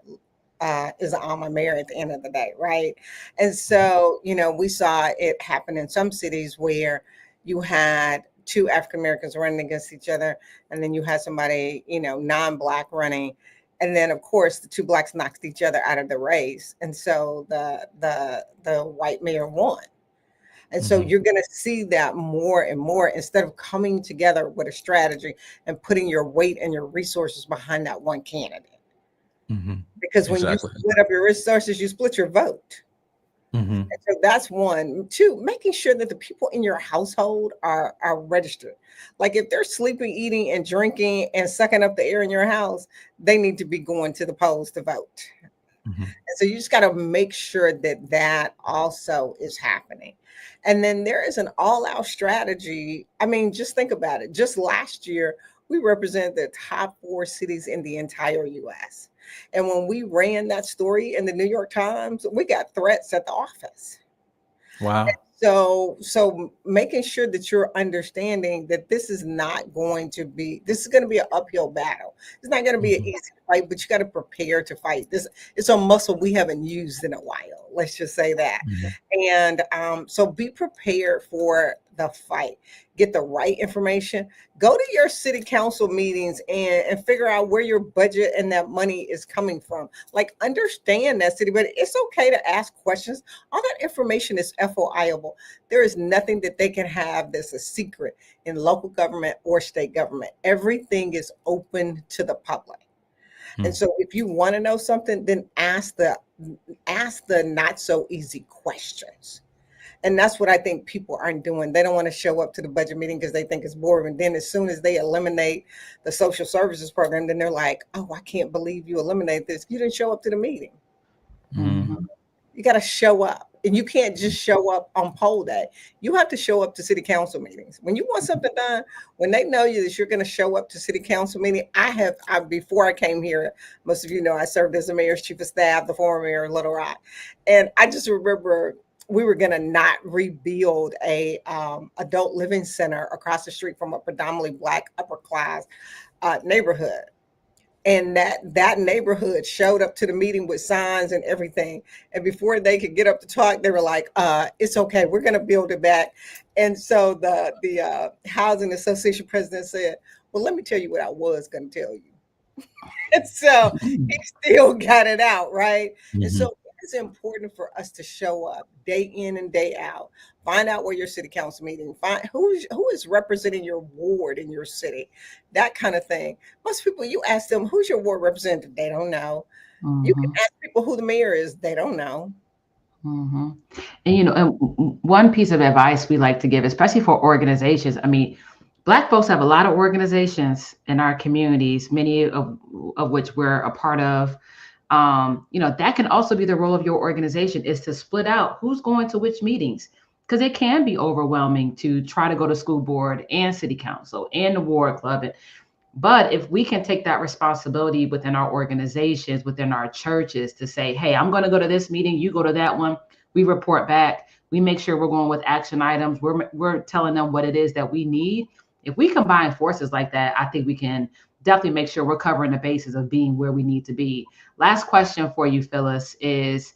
is an AMA mayor at the end of the day, right? And so, we saw it happen in some cities where you had two African Americans running against each other, and then you had somebody, non-Black running, and then of course the two Blacks knocked each other out of the race, and so the white mayor won. And so you're going to see that more and more, instead of coming together with a strategy and putting your weight and your resources behind that one candidate. Because when you split up your resources, you split your vote. And so that's one. Two, making sure that the people in your household are registered. Like if they're sleeping, eating, and drinking and sucking up the air in your house, they need to be going to the polls to vote. And so you just got to make sure that also is happening. And then there is an all-out strategy. I mean, just think about it. Just last year, we represented the top 4 cities in the entire U.S. And when we ran that story in the New York Times, we got threats at the office. Wow. And So making sure that you're understanding that this is going to be an uphill battle. It's not going to be an easy fight, but you got to prepare to fight. It's a muscle we haven't used in a while. Let's just say that. And so be prepared for the fight. Get the right information. Go to your city council meetings and figure out where your budget and that money is coming from. Like, understand that city, but it's okay to ask questions. All that information is FOIable. There is nothing that they can have that's a secret in local government or state government. Everything is open to the public. And so if you want to know something, then ask the not so easy questions. And that's what I think people aren't doing. They don't want to show up to the budget meeting because they think it's boring. And then as soon as they eliminate the social services program, then they're like, oh, I can't believe you eliminated this. You didn't show up to the meeting. You got to show up. And you can't just show up on poll day. You have to show up to city council meetings. When you want something done, when they know you that you're going to show up to city council meeting, before I came here, most of you know I served as the mayor's chief of staff, the former mayor of Little Rock. And I just remember we were going to not rebuild a adult living center across the street from a predominantly Black upper class neighborhood. And that neighborhood showed up to the meeting with signs and everything. And before they could get up to talk, they were like, it's okay, we're going to build it back. And so the housing association president said, well, let me tell you what I was going to tell you. And so he still got it out, right? And so it's important for us to show up day in and day out. Find out where your city council meeting, find who is representing your ward in your city, that kind of thing. Most people, you ask them, who's your ward representative? They don't know. You can ask people who the mayor is. They don't know. And, and one piece of advice we like to give, especially for organizations, I mean, Black folks have a lot of organizations in our communities, many of which we're a part of. That can also be the role of your organization, is to split out who's going to which meetings, because it can be overwhelming to try to go to school board and city council and the ward club. But if we can take that responsibility within our organizations, within our churches, to say, hey, I'm going to go to this meeting, you go to that one, we report back, we make sure we're going with action items, we're telling them what it is that we need. If we combine forces like that, I think we can definitely make sure we're covering the bases of being where we need to be. Last question for you, Phyllis, is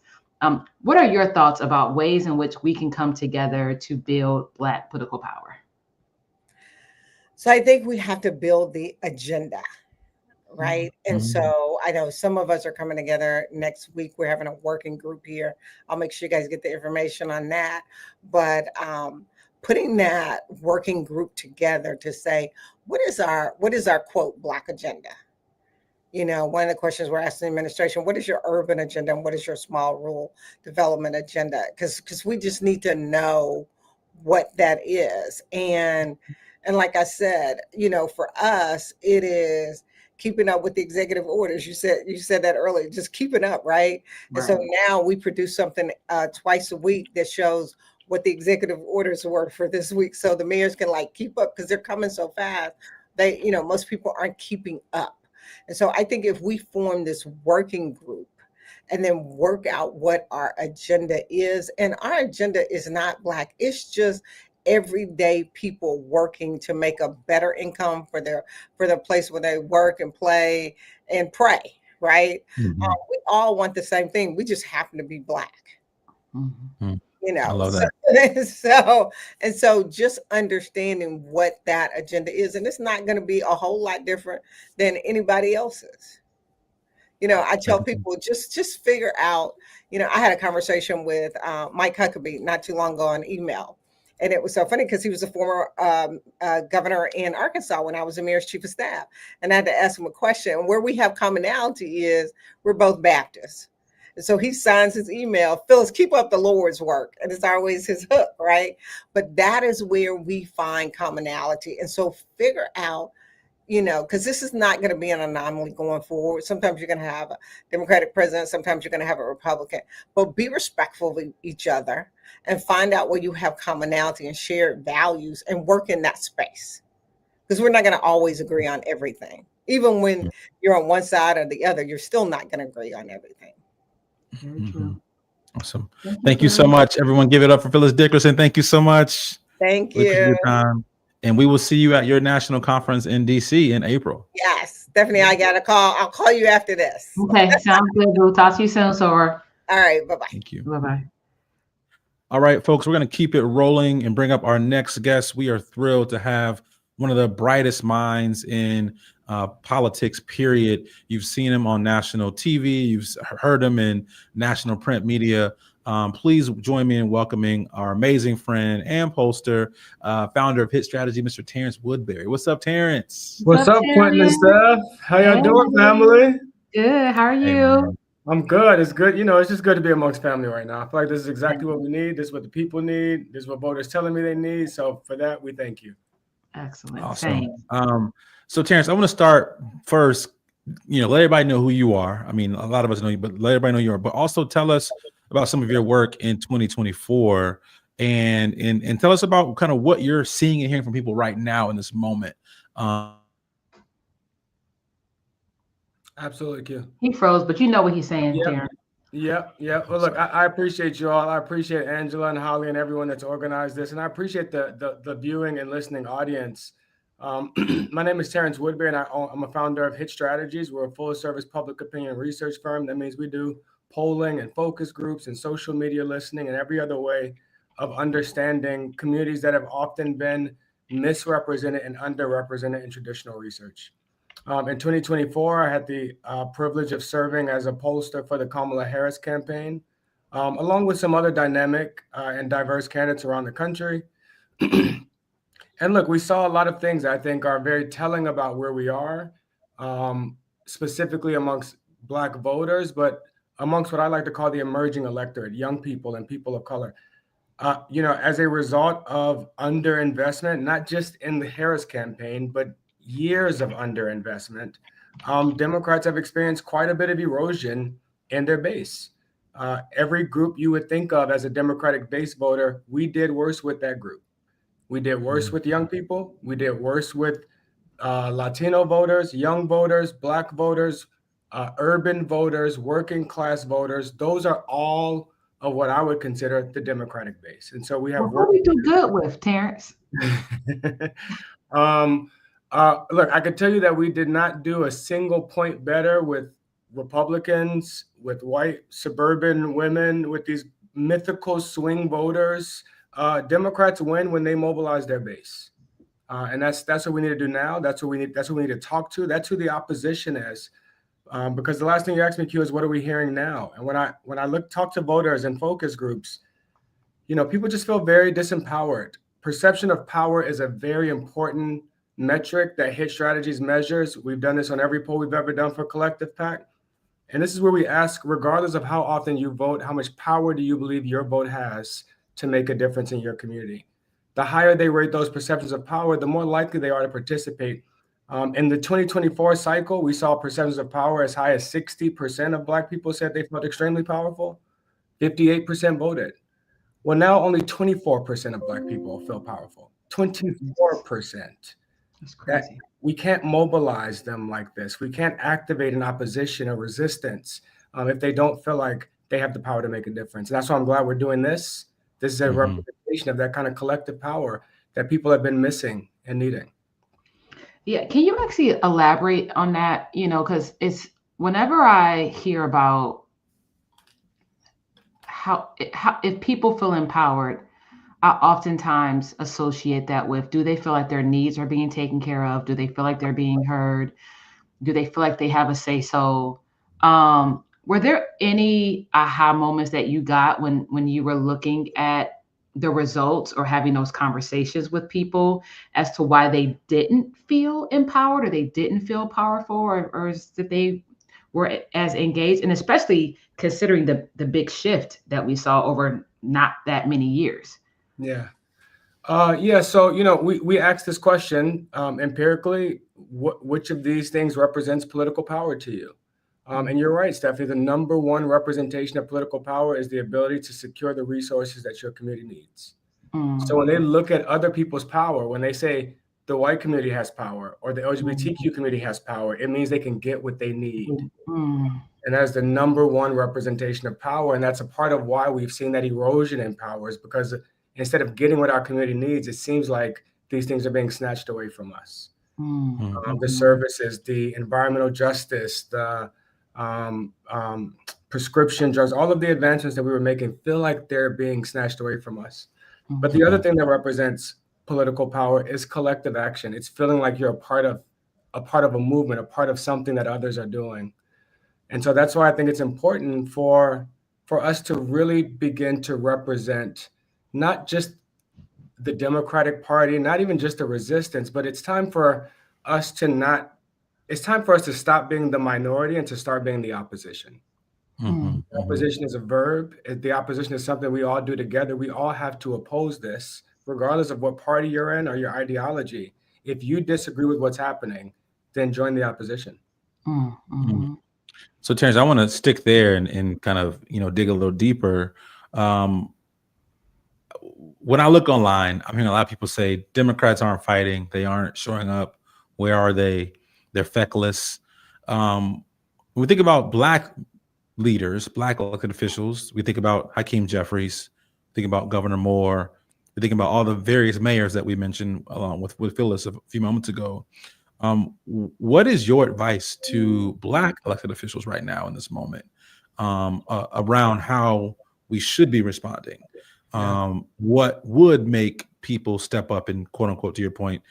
what are your thoughts about ways in which we can come together to build Black political power? So I think we have to build the agenda, right? And so I know some of us are coming together next week. We're having a working group here. I'll make sure you guys get the information on that. But putting that working group together to say, what is our quote Black agenda? One of the questions we're asking the administration, what is your urban agenda and what is your small rural development agenda? Because we just need to know what that is. And like I said, for us, it is keeping up with the executive orders. You said that earlier, just keeping up, right? And so now we produce something twice a week that shows what the executive orders were for this week. So the mayors can keep up, because they're coming so fast. Most people aren't keeping up. And so I think if we form this working group and then work out what our agenda is, and our agenda is not Black, it's just everyday people working to make a better income for their place where they work and play and pray, right? We all want the same thing. We just happen to be Black. I love that. So just understanding what that agenda is, and it's not going to be a whole lot different than anybody else's. I tell people just figure out. I had a conversation with Mike Huckabee not too long ago on email, and it was so funny because he was a former governor in Arkansas when I was the mayor's chief of staff, and I had to ask him a question. Where we have commonality is we're both Baptists. And so he signs his email, Phyllis, keep up the Lord's work. And it's always his hook, right? But that is where we find commonality. And so figure out, because this is not going to be an anomaly going forward. Sometimes you're going to have a Democratic president. Sometimes you're going to have a Republican. But be respectful of each other and find out where you have commonality and shared values and work in that space. Because we're not going to always agree on everything. Even when you're on one side or the other, you're still not going to agree on everything. Very true. Awesome. Thank you so much, everyone. Give it up for Phyllis Dickerson. Thank you so much. Thank Appreciate you. your time. And we will see you at your national conference in DC in April. Yes, Stephanie, I got a call. I'll call you after this. Okay, sounds good. We'll talk to you soon, Sora. All right, bye-bye. Thank you. Bye-bye. All right, folks, we're going to keep it rolling and bring up our next guest. We are thrilled to have one of the brightest minds in politics, period. You've seen him on national TV. You've heard him in national print media. Please join me in welcoming our amazing friend and pollster, founder of Hit Strategy, Mr. Terrence Woodbury. What's up, Terrence? What's up, Quentin and Steph? How y'all doing, family? Good. How are you? Man. I'm good. It's good. It's just good to be amongst family right now. I feel like this is exactly what we need. This is what the people need. This is what voters telling me they need. So for that, we thank you. Excellent. Awesome. So Terrence, I want to start first, let everybody know who you are. I mean, a lot of us know you, but let everybody know you are, but also tell us about some of your work in 2024 and tell us about kind of what you're seeing and hearing from people right now in this moment. Absolutely, Q. He froze, but you know what he's saying, Terrence. Yep. Well, look, I appreciate you all. I appreciate Angela and Holly and everyone that's organized this. And I appreciate the viewing and listening audience. My name is Terrence Woodbury, and I'm a founder of Hit Strategies. We're a full-service public opinion research firm. That means we do polling and focus groups and social media listening and every other way of understanding communities that have often been misrepresented and underrepresented in traditional research. In 2024, I had the privilege of serving as a pollster for the Kamala Harris campaign, along with some other dynamic and diverse candidates around the country. And look, we saw a lot of things that I think are very telling about where we are, specifically amongst Black voters, but amongst what I like to call the emerging electorate, young people and people of color. As a result of underinvestment, not just in the Harris campaign, but years of underinvestment, Democrats have experienced quite a bit of erosion in their base. Every group you would think of as a Democratic base voter, we did worse with that group. We did worse with young people. We did worse with Latino voters, young voters, Black voters, urban voters, working class voters. Those are all of what I would consider the Democratic base. And so we have What we do good with, Terrence? Look, I can tell you that we did not do a single point better with Republicans, with white suburban women, with these mythical swing voters. Democrats win when they mobilize their base. And that's what we need to do now. That's what we need to talk to. That's who the opposition is. Because the last thing you asked me, Q, is what are we hearing now? And when I talk to voters and focus groups, people just feel very disempowered. Perception of power is a very important metric that Hit Strategies measures. We've done this on every poll we've ever done for Collective PAC. And this is where we ask, regardless of how often you vote, how much power do you believe your vote has to make a difference in your community? The higher they rate those perceptions of power, the more likely they are to participate. In the 2024 cycle, we saw perceptions of power as high as 60% of Black people said they felt extremely powerful. 58% voted. Well, now only 24% of Black people feel powerful. 24%. That's crazy. We can't mobilize them like this. We can't activate an opposition or resistance if they don't feel like they have the power to make a difference. And that's why I'm glad we're doing this. This is a representation of that kind of collective power that people have been missing and needing. Yeah, can you actually elaborate on that? Because it's whenever I hear about how if people feel empowered, I oftentimes associate that with, do they feel like their needs are being taken care of? Do they feel like they're being heard? Do they feel like they have a say-so? Were there any aha moments that you got when you were looking at the results or having those conversations with people as to why they didn't feel empowered or they didn't feel powerful or that they were as engaged? And especially considering the big shift that we saw over not that many years. Yeah. So, we asked this question empirically, which of these things represents political power to you? And you're right, Stephanie, the number one representation of political power is the ability to secure the resources that your community needs. So when they look at other people's power, when they say, the white community has power or the LGBTQ community has power, it means they can get what they need. And that's the number one representation of power. And that's a part of why we've seen that erosion in power, is because instead of getting what our community needs, it seems like these things are being snatched away from us. The services, the environmental justice, the prescription drugs, all of the advancements that we were making feel like they're being snatched away from us. But the other thing that represents political power is collective action. It's feeling like you're a part of a movement, a part of something that others are doing. And so that's why I think it's important for us to really begin to represent not just the Democratic Party, not even just the resistance, but it's time for us to stop being the minority and to start being the opposition. Opposition is a verb. The opposition is something we all do together. We all have to oppose this, regardless of what party you're in or your ideology. If you disagree with what's happening, then join the opposition. So Terrence, I want to stick there and kind of, dig a little deeper. When I look online, I'm hearing a lot of people say Democrats aren't fighting. They aren't showing up. Where are they? They're feckless. When we think about Black leaders, Black elected officials, we think about Hakeem Jeffries, think about Governor Moore, we think about all the various mayors that we mentioned along with Phyllis a few moments ago. What is your advice to Black elected officials right now in this moment around how we should be responding? What would make people step up and, quote unquote, to your point,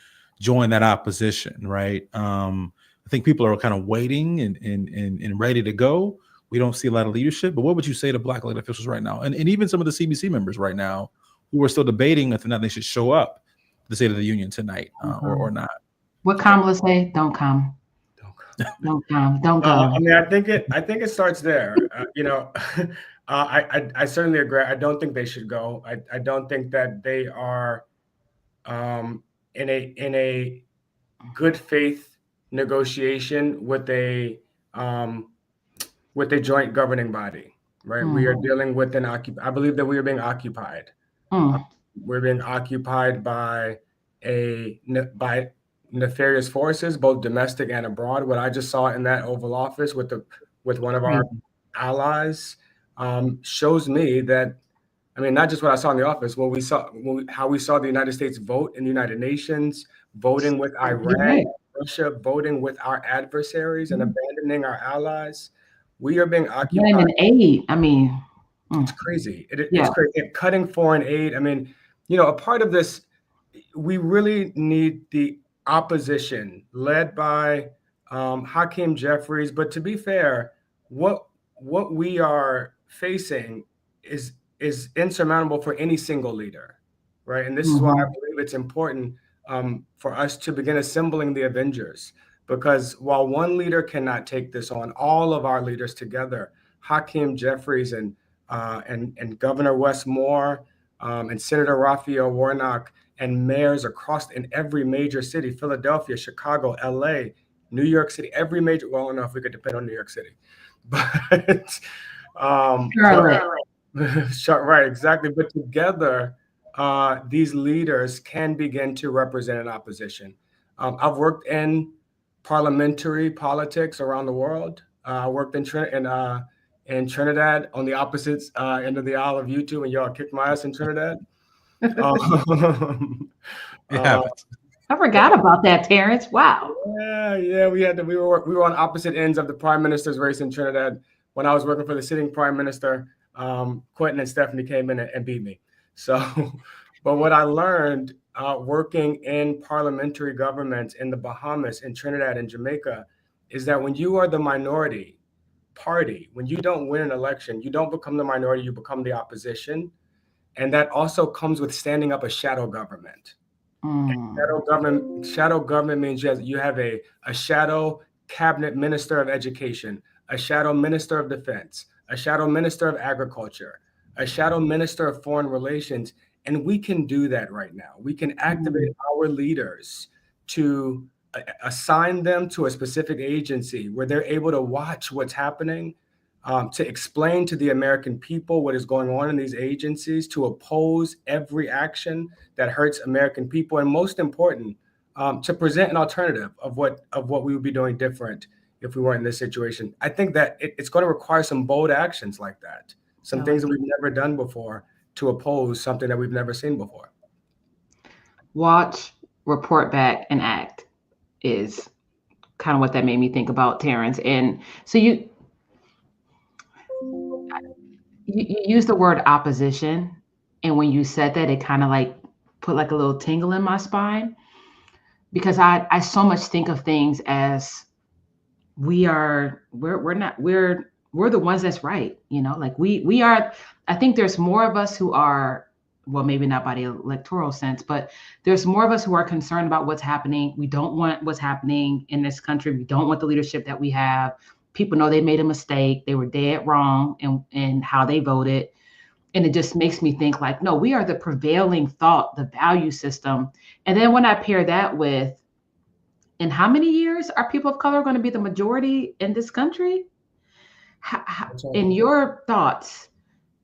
join that opposition, right? I think people are kind of waiting and ready to go. We don't see a lot of leadership, but what would you say to Black elected officials right now? And even some of the CBC members right now who are still debating whether or not they should show up to the State of the Union tonight or not. What Kamala say? Don't come. Don't come. Don't go. I mean, I think it starts there. I certainly agree. I don't think they should go. I don't think that they are in a good faith negotiation with a joint governing body, right? We are dealing with I believe that we are being occupied. We're being occupied by nefarious forces, both domestic and abroad. What I just saw in that Oval Office with one of our allies shows me that, I mean, not just what I saw in the office, how we saw the United States vote in the United Nations, voting with Iran, Russia, voting with our adversaries and abandoning our allies. We are being occupied. And aid. I mean, it's crazy. It's crazy. Cutting foreign aid. I mean, a part of this, we really need the opposition led by Hakeem Jeffries. But to be fair, what we are facing is insurmountable for any single leader, right? And this is why I believe it's important for us to begin assembling the Avengers, because while one leader cannot take this on, all of our leaders together, Hakeem Jeffries and Governor Wes Moore and Senator Raphael Warnock and mayors in every major city, Philadelphia, Chicago, LA, New York City, every major, well, I don't know if we could depend on New York City, but right, exactly. But together, these leaders can begin to represent an opposition. I've worked in parliamentary politics around the world. I worked in Trinidad on the opposite end of the aisle of you two, and y'all kicked my ass in Trinidad. I forgot about that, Terrence. Wow. Yeah, we were on opposite ends of the prime minister's race in Trinidad. When I was working for the sitting prime minister, Quentin and Stephanie came in and beat me. So, but what I learned working in parliamentary governments in the Bahamas, in Trinidad and Jamaica, is that when you are the minority party, when you don't win an election, you don't become the minority, you become the opposition. And that also comes with standing up a shadow government. Shadow government means you have a shadow cabinet minister of education, a shadow minister of defense, a shadow minister of agriculture, a shadow minister of foreign relations. And we can do that right now. We can activate our leaders to assign them to a specific agency where they're able to watch what's happening, to explain to the American people what is going on in these agencies, to oppose every action that hurts American people, and most important, to present an alternative of what we would be doing different if we weren't in this situation. I think that it's going to require some bold actions like that, some things that we've never done before to oppose something that we've never seen before. Watch, report back, and act is kind of what that made me think about, Terrence. And so you use the word opposition, and when you said that, it kind of like put like a little tingle in my spine, because I so much think of things as we're the ones that's right, you know, like we are. I think there's more of us who are, well, maybe not by the electoral sense, but there's more of us who are concerned about what's happening. We don't want what's happening in this country. We don't want the leadership that we have. People know they made a mistake. They were dead wrong in how they voted. And it just makes me think like, no, we are the prevailing thought, the value system. And then when I pair that with, in how many years are people of color going to be the majority in this country? In your thoughts,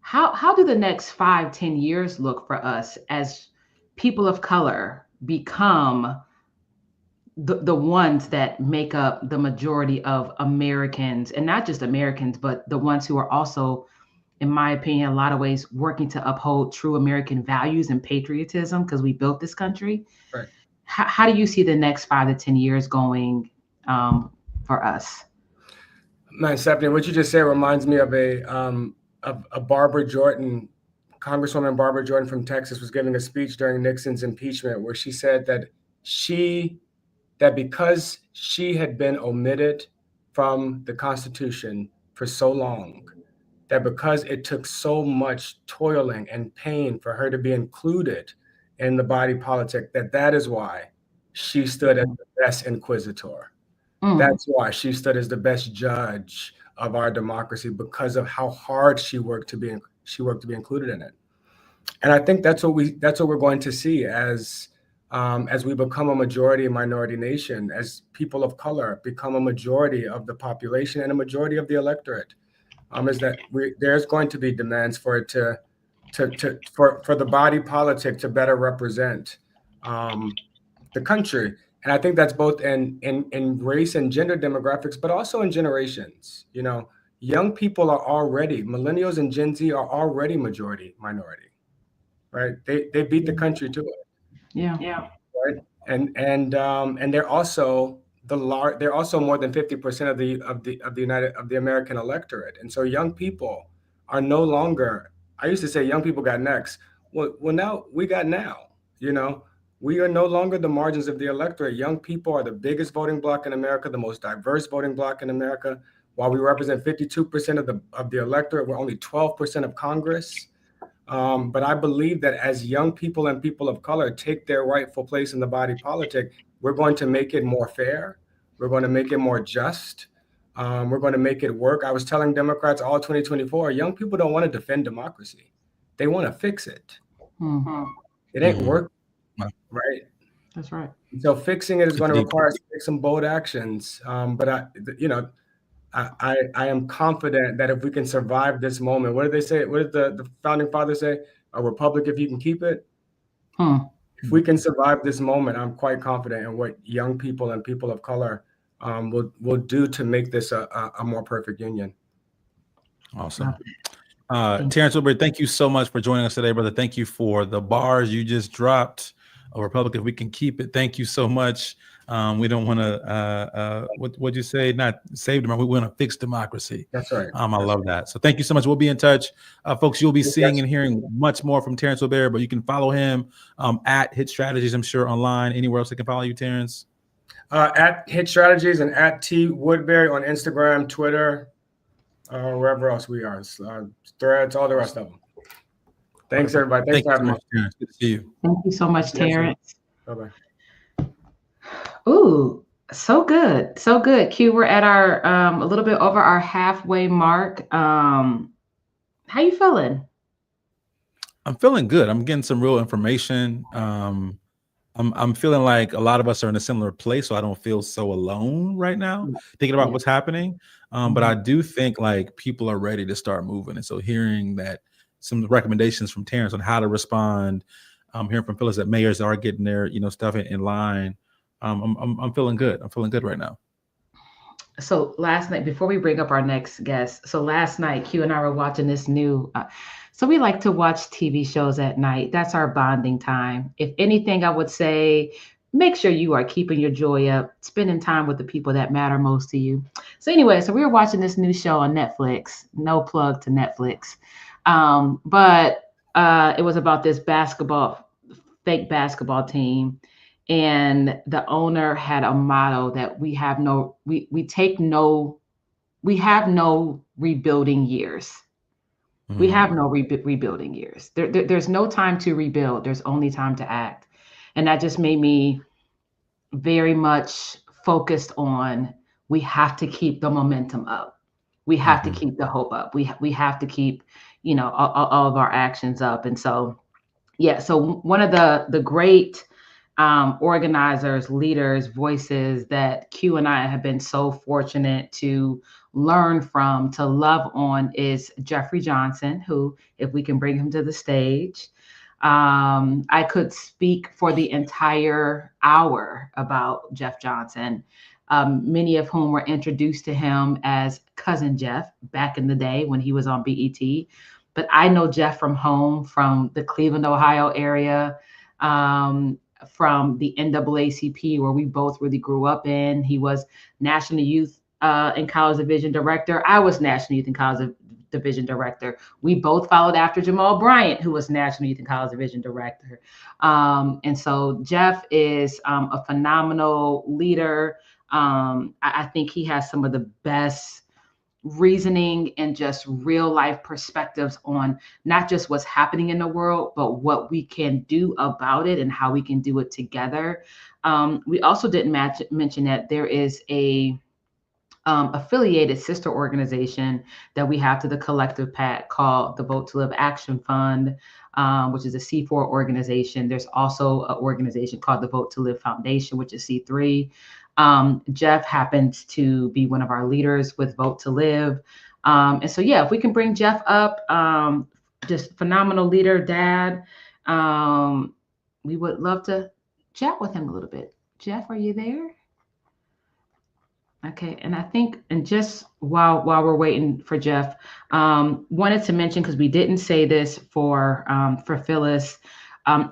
how do the next 5-10 years look for us as people of color become the ones that make up the majority of Americans, and not just Americans, but the ones who are also, in my opinion, in a lot of ways working to uphold true American values and patriotism, because we built this country. Right. How do you see the next 5 to 10 years going for us? Man, Stephanie, what you just said reminds me of a Barbara Jordan, Congresswoman Barbara Jordan from Texas, was giving a speech during Nixon's impeachment, where she said that because she had been omitted from the Constitution for so long, that because it took so much toiling and pain for her to be included in the body politic, that is why she stood as the best inquisitor. That's why she stood as the best judge of our democracy, because of how hard she worked to be included in it. And I think that's what we're going to see as we become a majority minority nation, as people of color become a majority of the population and a majority of the electorate. Is that there's going to be demands for it for the body politic to better represent the country. And I think that's both in race and gender demographics, but also in generations. You know, young people are already, millennials and Gen Z are already majority minority, right? They beat the country to it. Yeah. Right. And they're also they're also more than 50% of the American electorate. And so young people are no longer, I used to say young people got next. Well, now we got now, you know. We are no longer the margins of the electorate. Young people are the biggest voting bloc in America, the most diverse voting bloc in America. While we represent 52% of the electorate, we're only 12% of Congress. But I believe that as young people and people of color take their rightful place in the body politic, we're going to make it more fair. We're going to make it more just. We're going to make it work. I was telling Democrats all 2024, young people don't want to defend democracy. They want to fix it. It ain't working. Right. That's right. So fixing it is going to require us to take some bold actions. But I am confident that if we can survive this moment, what did they say? What did the founding fathers say? A republic, if you can keep it. If we can survive this moment, I'm quite confident in what young people and people of color will do to make this a more perfect union. Awesome. Terrence Woodbury, thank you so much for joining us today, brother. Thank you for the bars you just dropped. A republic, if we can keep it. Thank you so much. We don't want to, what'd you say? Not save democracy. We want to fix democracy. That's right. I love that. So thank you so much. We'll be in touch. Folks, you'll be seeing and hearing much more from Terrence Woodbury, but you can follow him at Hit Strategies, I'm sure, online. Anywhere else they can follow you, Terrence? At Hit Strategies and at T Woodbury on Instagram, Twitter, wherever else we are. Threads, all the rest of them. Thanks, everybody. Thanks for having me. Good to see you. Thank you so much, Terrence. Bye-bye. Ooh, so good. So good. Q, we're at our a little bit over our halfway mark. How you feeling? I'm feeling good. I'm getting some real information. I'm feeling like a lot of us are in a similar place, so I don't feel so alone right now thinking about what's happening. But I do think like people are ready to start moving. And so hearing that some recommendations from Terrence on how to respond, hearing from Phyllis that mayors are getting their stuff in line. I'm feeling good. I'm feeling good right now. So last night, before we bring up our next guest, so last night, Q and I were watching this new, so we like to watch TV shows at night. That's our bonding time. If anything, I would say, make sure you are keeping your joy up, spending time with the people that matter most to you. So anyway, so we were watching this new show on Netflix, no plug to Netflix. But it was about this fake basketball team. And the owner had a motto that we have no rebuilding years. We have no rebuilding years. There's no time to rebuild. There's only time to act. And that just made me very much focused on, we have to keep the momentum up. We have to keep the hope up. We have to keep, all of our actions up. And so, yeah, so one of the great organizers, leaders, voices that Q and I have been so fortunate to learn from, to love on, is Jeffrey Johnson, who, if we can bring him to the stage, I could speak for the entire hour about Jeff Johnson, many of whom were introduced to him as Cousin Jeff back in the day when he was on BET. But I know Jeff from home, from the Cleveland, Ohio area, from the NAACP, where we both really grew up in. He was National Youth and College Division Director. I was National Youth and College Division Director. We both followed after Jamal Bryant, who was National Youth and College Division Director. And so Jeff is a phenomenal leader. I think he has some of the best reasoning and just real life perspectives on not just what's happening in the world, but what we can do about it and how we can do it together. We also didn't mention that there is a affiliated sister organization that we have to the Collective PAC called the Vote to Live Action Fund, which is a C4 organization. There's also an organization called the Vote to Live Foundation, which is C3. Jeff happens to be one of our leaders with Vote to Live. And so, yeah, if we can bring Jeff up, just phenomenal leader, dad, we would love to chat with him a little bit. Jeff, are you there? Okay, and I think, and just while we're waiting for Jeff, wanted to mention, because we didn't say this for Phyllis,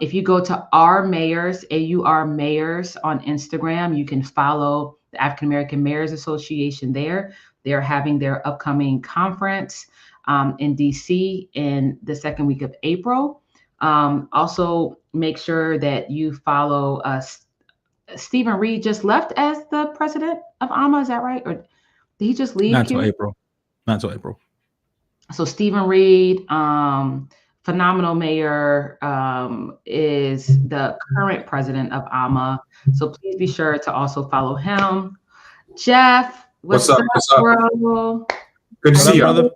if you go to our mayors, AUR mayors on Instagram, you can follow the African American Mayors Association there. They're having their upcoming conference in DC in the second week of April. Also, make sure that you follow us. Stephen Reed just left as the president of AMA, is that right? Or did he just leave? Not until April. Not until April. So Stephen Reed, phenomenal mayor, is the current president of AMA. So please be sure to also follow him. Jeff, what's up? What's up? Bro? Good to see you, brother.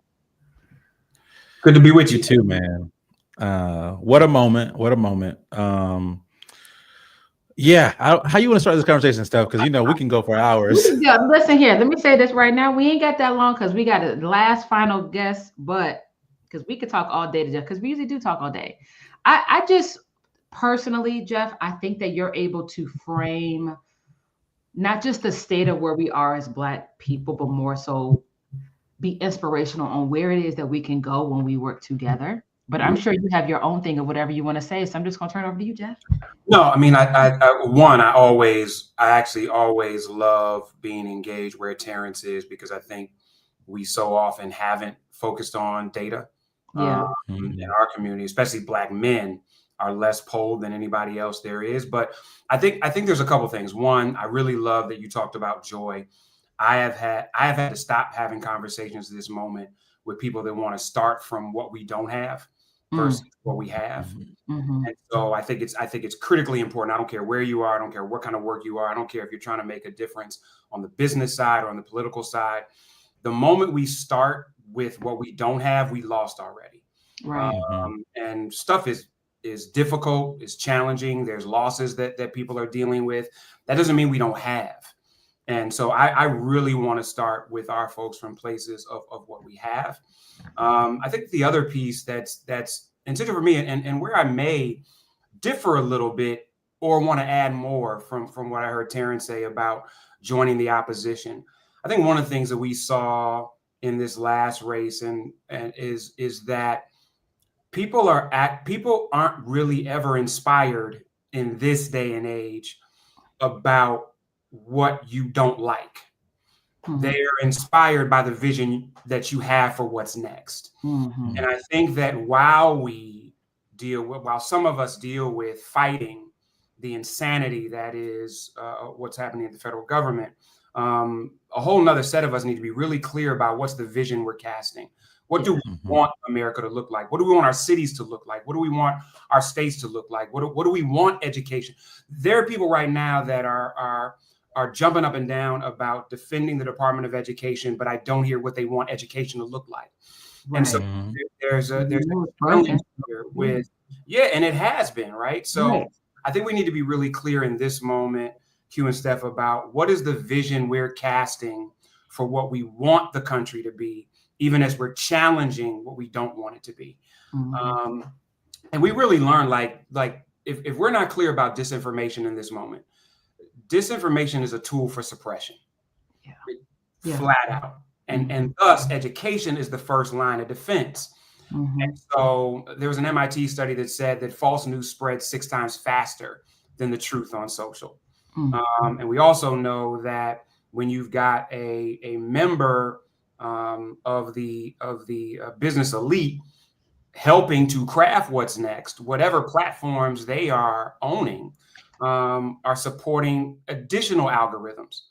Good to be with you too, man. What a moment! What a moment! Yeah, how you want to start this conversation, Steph? Because we can go for hours. Yeah, listen here. Let me say this right now. We ain't got that long because we got a last final guest, but because we could talk all day to Jeff, because we usually do talk all day. I just personally, Jeff, I think that you're able to frame not just the state of where we are as Black people, but more so be inspirational on where it is that we can go when we work together. But I'm sure you have your own thing of whatever you want to say. So I'm just going to turn it over to you, Jeff. No, I mean, I actually always love being engaged where Terrence is, because I think we so often haven't focused on data. In our community, especially Black men are less polled than anybody else there is. But I think there's a couple things. One, I really love that you talked about joy. I have had to stop having conversations at this moment with people that want to start from what we don't have versus what we have. And so I think it's critically important. I don't care where you are. I don't care what kind of work you are. I don't care if you're trying to make a difference on the business side or on the political side. The moment we start with what we don't have, we lost already. Right. And stuff is difficult, is challenging. There's losses that people are dealing with. That doesn't mean we don't have. And so I really want to start with our folks from places of what we have. I think the other piece that's essential for me, and where I may differ a little bit or want to add more from what I heard Terrence say about joining the opposition. I think one of the things that we saw in this last race and is that people aren't really ever inspired in this day and age about what you don't like. They're inspired by the vision that you have for what's next. And I think that while some of us deal with fighting the insanity that is what's happening in the federal government, a whole nother set of us need to be really clear about what's the vision we're casting. What do we want America to look like? What do we want our cities to look like? What do we want our states to look like? What do we want education? There are people right now that are jumping up and down about defending the Department of Education, but I don't hear what they want education to look like. Right. And so there's a challenge here with, and it has been, right? So I think we need to be really clear in this moment, Q and Steph, about what is the vision we're casting for what we want the country to be, even as we're challenging what we don't want it to be. And we really learn, like if we're not clear about disinformation in this moment, disinformation is a tool for suppression, flat out. And thus, education is the first line of defense. And so there was an MIT study that said that false news spreads 6 times faster than the truth on social. And we also know that when you've got a member of the business elite helping to craft what's next, whatever platforms they are owning, are supporting additional algorithms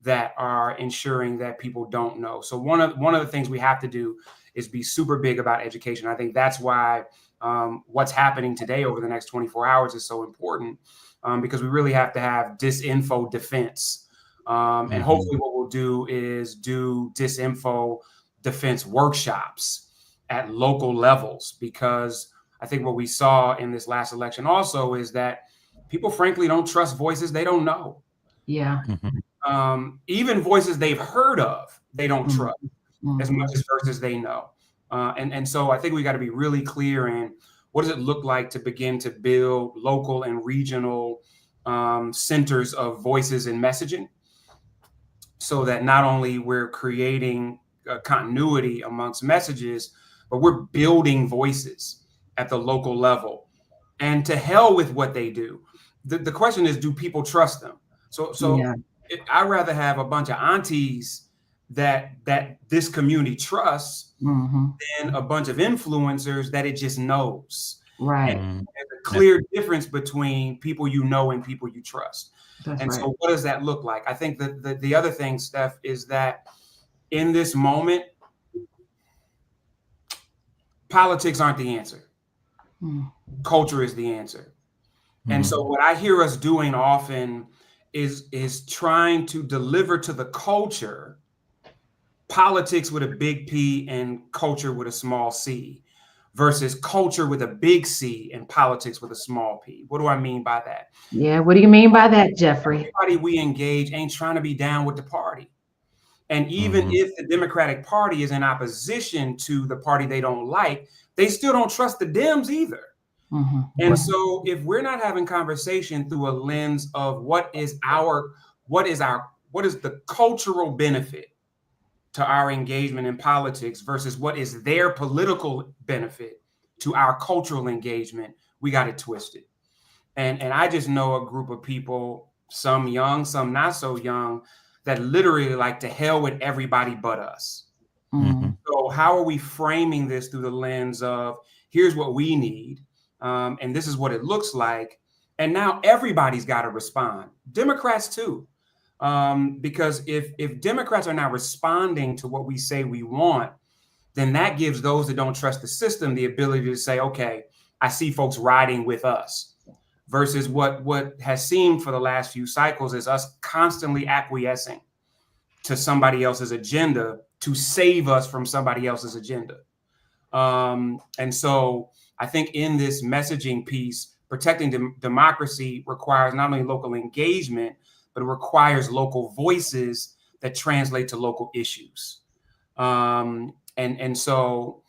that are ensuring that people don't know. So one of the things we have to do is be super big about education. I think that's why what's happening today over the next 24 hours is so important, because we really have to have disinfo defense. And hopefully what we'll do is do disinfo defense workshops at local levels, because I think what we saw in this last election also is that people frankly don't trust voices they don't know. Even voices they've heard of, they don't trust as much as versus they know. And so I think we got to be really clear in what does it look like to begin to build local and regional centers of voices and messaging, so that not only we're creating continuity amongst messages, but we're building voices at the local level. And to hell with what they do. The question is, do people trust them? So I'd rather have a bunch of aunties that this community trusts than a bunch of influencers that it just knows. Right. And there's a clear difference between people you know and people you trust. So what does that look like? I think that the other thing, Steph, is that in this moment, politics aren't the answer. Culture is the answer. And so what I hear us doing often is trying to deliver to the culture politics with a big P and culture with a small c, versus culture with a big C and politics with a small p. What do I mean by that? Yeah, what do you mean by that, Jeffrey? Everybody we engage ain't trying to be down with the party. And even if the Democratic Party is in opposition to the party they don't like, they still don't trust the Dems either. And so if we're not having conversation through a lens of what is the cultural benefit to our engagement in politics versus what is their political benefit to our cultural engagement, we got it twisted. And I just know a group of people, some young, some not so young, that literally like to hell with everybody but us. So how are we framing this through the lens of here's what we need, and this is what it looks like, and now everybody's got to respond, Democrats too, because if Democrats are not responding to what we say we want, then that gives those that don't trust the system the ability to say, okay, I see folks riding with us, versus what has seemed for the last few cycles is us constantly acquiescing to somebody else's agenda to save us from somebody else's agenda. And so I think in this messaging piece, protecting democracy requires not only local engagement, but it requires local voices that translate to local issues. And so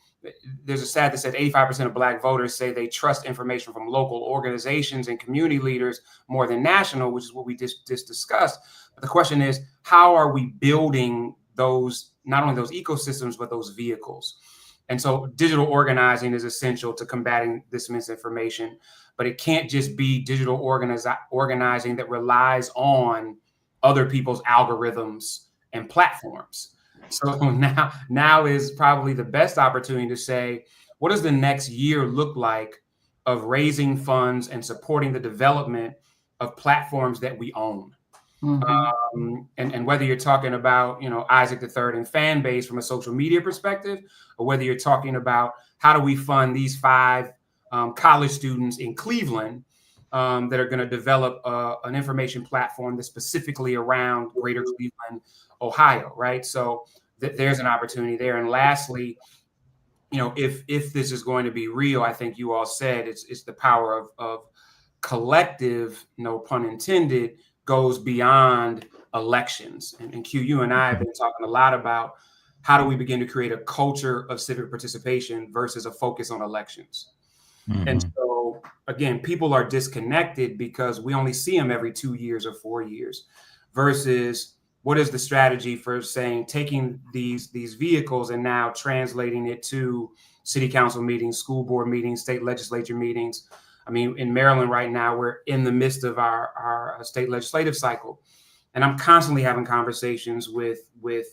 there's a stat that said 85% of Black voters say they trust information from local organizations and community leaders more than national, which is what we just discussed. But the question is, how are we building those, not only those ecosystems, but those vehicles? And so digital organizing is essential to combating this misinformation, but it can't just be digital organizing that relies on other people's algorithms and platforms. So now is probably the best opportunity to say, what does the next year look like of raising funds and supporting the development of platforms that we own? And whether you're talking about, Isaac III and fan base from a social media perspective, or whether you're talking about how do we fund these 5 college students in Cleveland that are going to develop an information platform that's specifically around Greater Cleveland, Ohio, right? So there's an opportunity there. And lastly, if this is going to be real, I think you all said it's the power of collective, no pun intended, goes beyond elections. And Q, you and I have been talking a lot about how do we begin to create a culture of civic participation versus a focus on elections. And so, again, people are disconnected because we only see them every 2 years or 4 years, versus what is the strategy for saying, taking these vehicles and now translating it to city council meetings, school board meetings, state legislature meetings. I mean, in Maryland right now, we're in the midst of our state legislative cycle. And I'm constantly having conversations with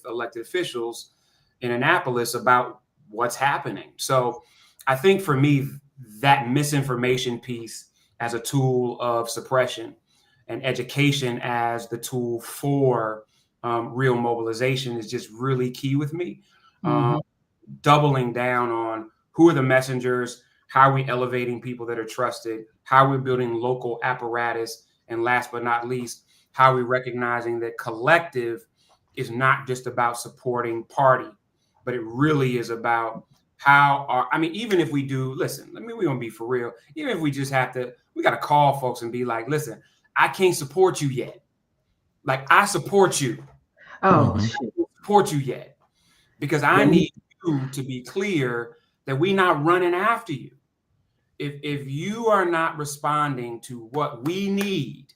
elected officials in Annapolis about what's happening. So I think for me, that misinformation piece as a tool of suppression and education as the tool for real mobilization is just really key with me. Doubling down on who are the messengers, how are we elevating people that are trusted, how are we building local apparatus, and last but not least, how are we recognizing that collective is not just about supporting party, but it really is about even if we do, listen, we want to be for real. Even if we just we got to call folks and be like, listen, I can't support you yet. Like, I support you. Oh, I don't support you yet. Because I need you to be clear that we're not running after you. If you are not responding to what we need,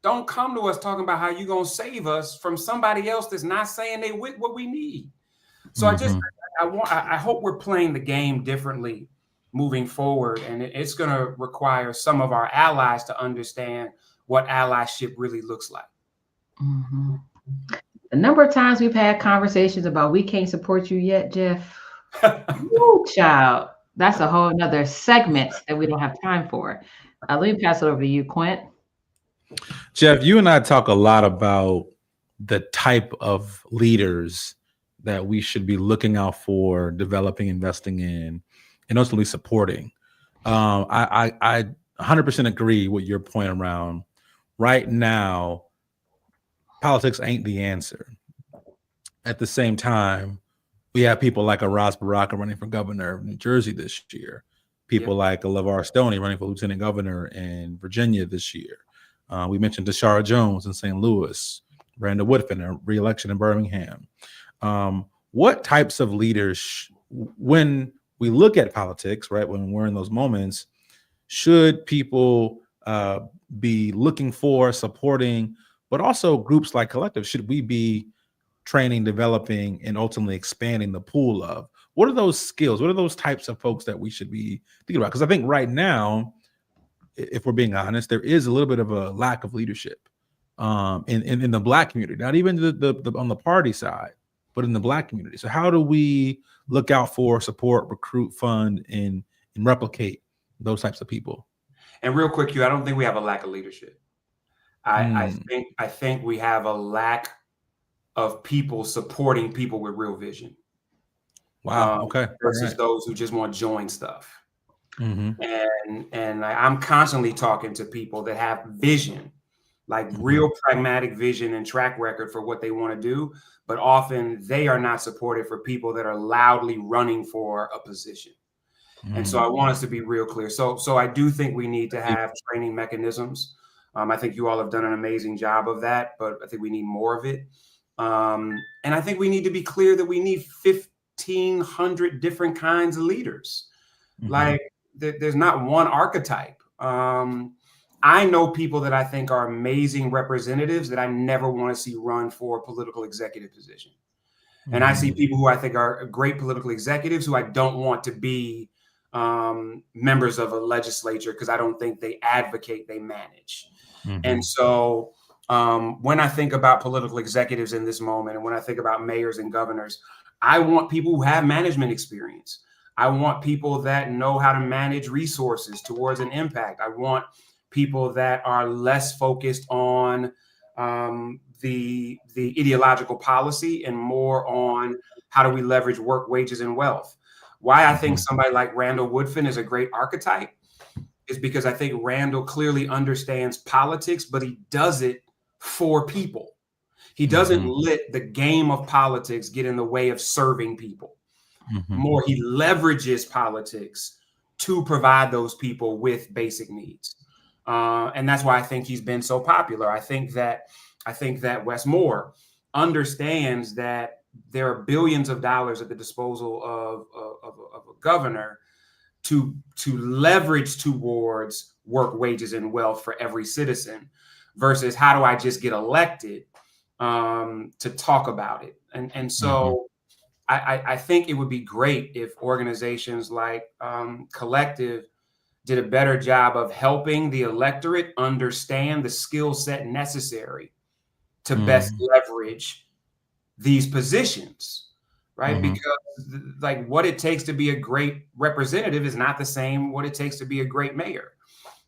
don't come to us talking about how you're going to save us from somebody else that's not saying they with what we need. So I hope we're playing the game differently moving forward. And it's going to require some of our allies to understand what allyship really looks like. The number of times we've had conversations about we can't support you yet, Jeff. Woo, child. That's a whole nother segment that we don't have time for. Let me pass it over to you, Quint. Jeff, you and I talk a lot about the type of leaders that we should be looking out for, developing, investing in, and ultimately supporting. I 100% agree with your point around right now, politics ain't the answer. At the same time, we have people like a Ras Baraka running for governor of New Jersey this year. People like a LeVar Stoney running for lieutenant governor in Virginia this year. We mentioned Tashara Jones in St. Louis, Brenda Woodfin, a re-election in Birmingham. What types of leaders, when we look at politics, right, when we're in those moments, should people be looking for, supporting, but also groups like Collective? Should we be training, developing, and ultimately expanding the pool of? What are those skills? What are those types of folks that we should be thinking about? Because I think right now, if we're being honest, there is a little bit of a lack of leadership in the Black community, not even the on the party side, but in the Black community. So how do we look out for, support, recruit, fund, and replicate those types of people? And real quick, I don't think we have a lack of leadership. I think we have a lack of people supporting people with real vision. Wow. Okay. Versus those who just want to join stuff. And I'm constantly talking to people that have vision, like real pragmatic vision and track record for what they want to do, but often they are not supported for people that are loudly running for a position. And so I want us to be real clear. So I do think we need to have training mechanisms. I think you all have done an amazing job of that, but I think we need more of it. And I think we need to be clear that we need 1,800 different kinds of leaders. Like there's not one archetype. I know people that I think are amazing representatives that I never want to see run for a political executive position. And I see people who I think are great political executives who I don't want to be members of a legislature because I don't think they advocate, they manage. And so when I think about political executives in this moment, and when I think about mayors and governors, I want people who have management experience. I want people that know how to manage resources towards an impact. I want people that are less focused on the ideological policy and more on how do we leverage work, wages, and wealth. Why I think somebody like Randall Woodfin is a great archetype is because I think Randall clearly understands politics, but he does it for people. He doesn't let the game of politics get in the way of serving people. More, he leverages politics to provide those people with basic needs. And that's why I think he's been so popular. I think that Wes Moore understands that there are billions of dollars at the disposal of a governor to leverage towards work, wages, and wealth for every citizen versus how do I just get elected to talk about it. And so I think it would be great if organizations like Collective did a better job of helping the electorate understand the skill set necessary to best leverage these positions, right? Because like what it takes to be a great representative is not the same what it takes to be a great mayor.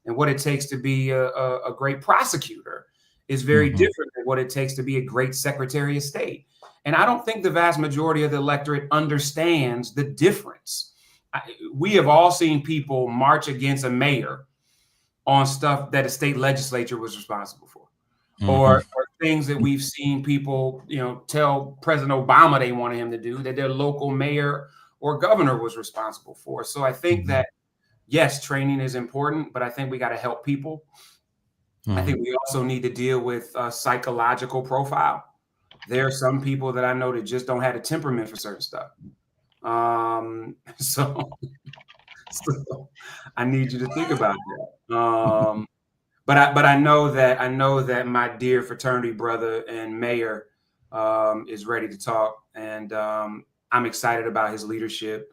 And what it takes to be a great prosecutor is very different than what it takes to be a great Secretary of State. And I don't think the vast majority of the electorate understands the difference. We have all seen people march against a mayor on stuff that a state legislature was responsible for, or things that we've seen people, tell President Obama they wanted him to do that their local mayor or governor was responsible for. So I think that, yes, training is important, but I think we got to help people. I think we also need to deal with psychological profile. There are some people that I know that just don't have a temperament for certain stuff. So I need you to think about that. But I know that my dear fraternity brother and mayor is ready to talk, and I'm excited about his leadership.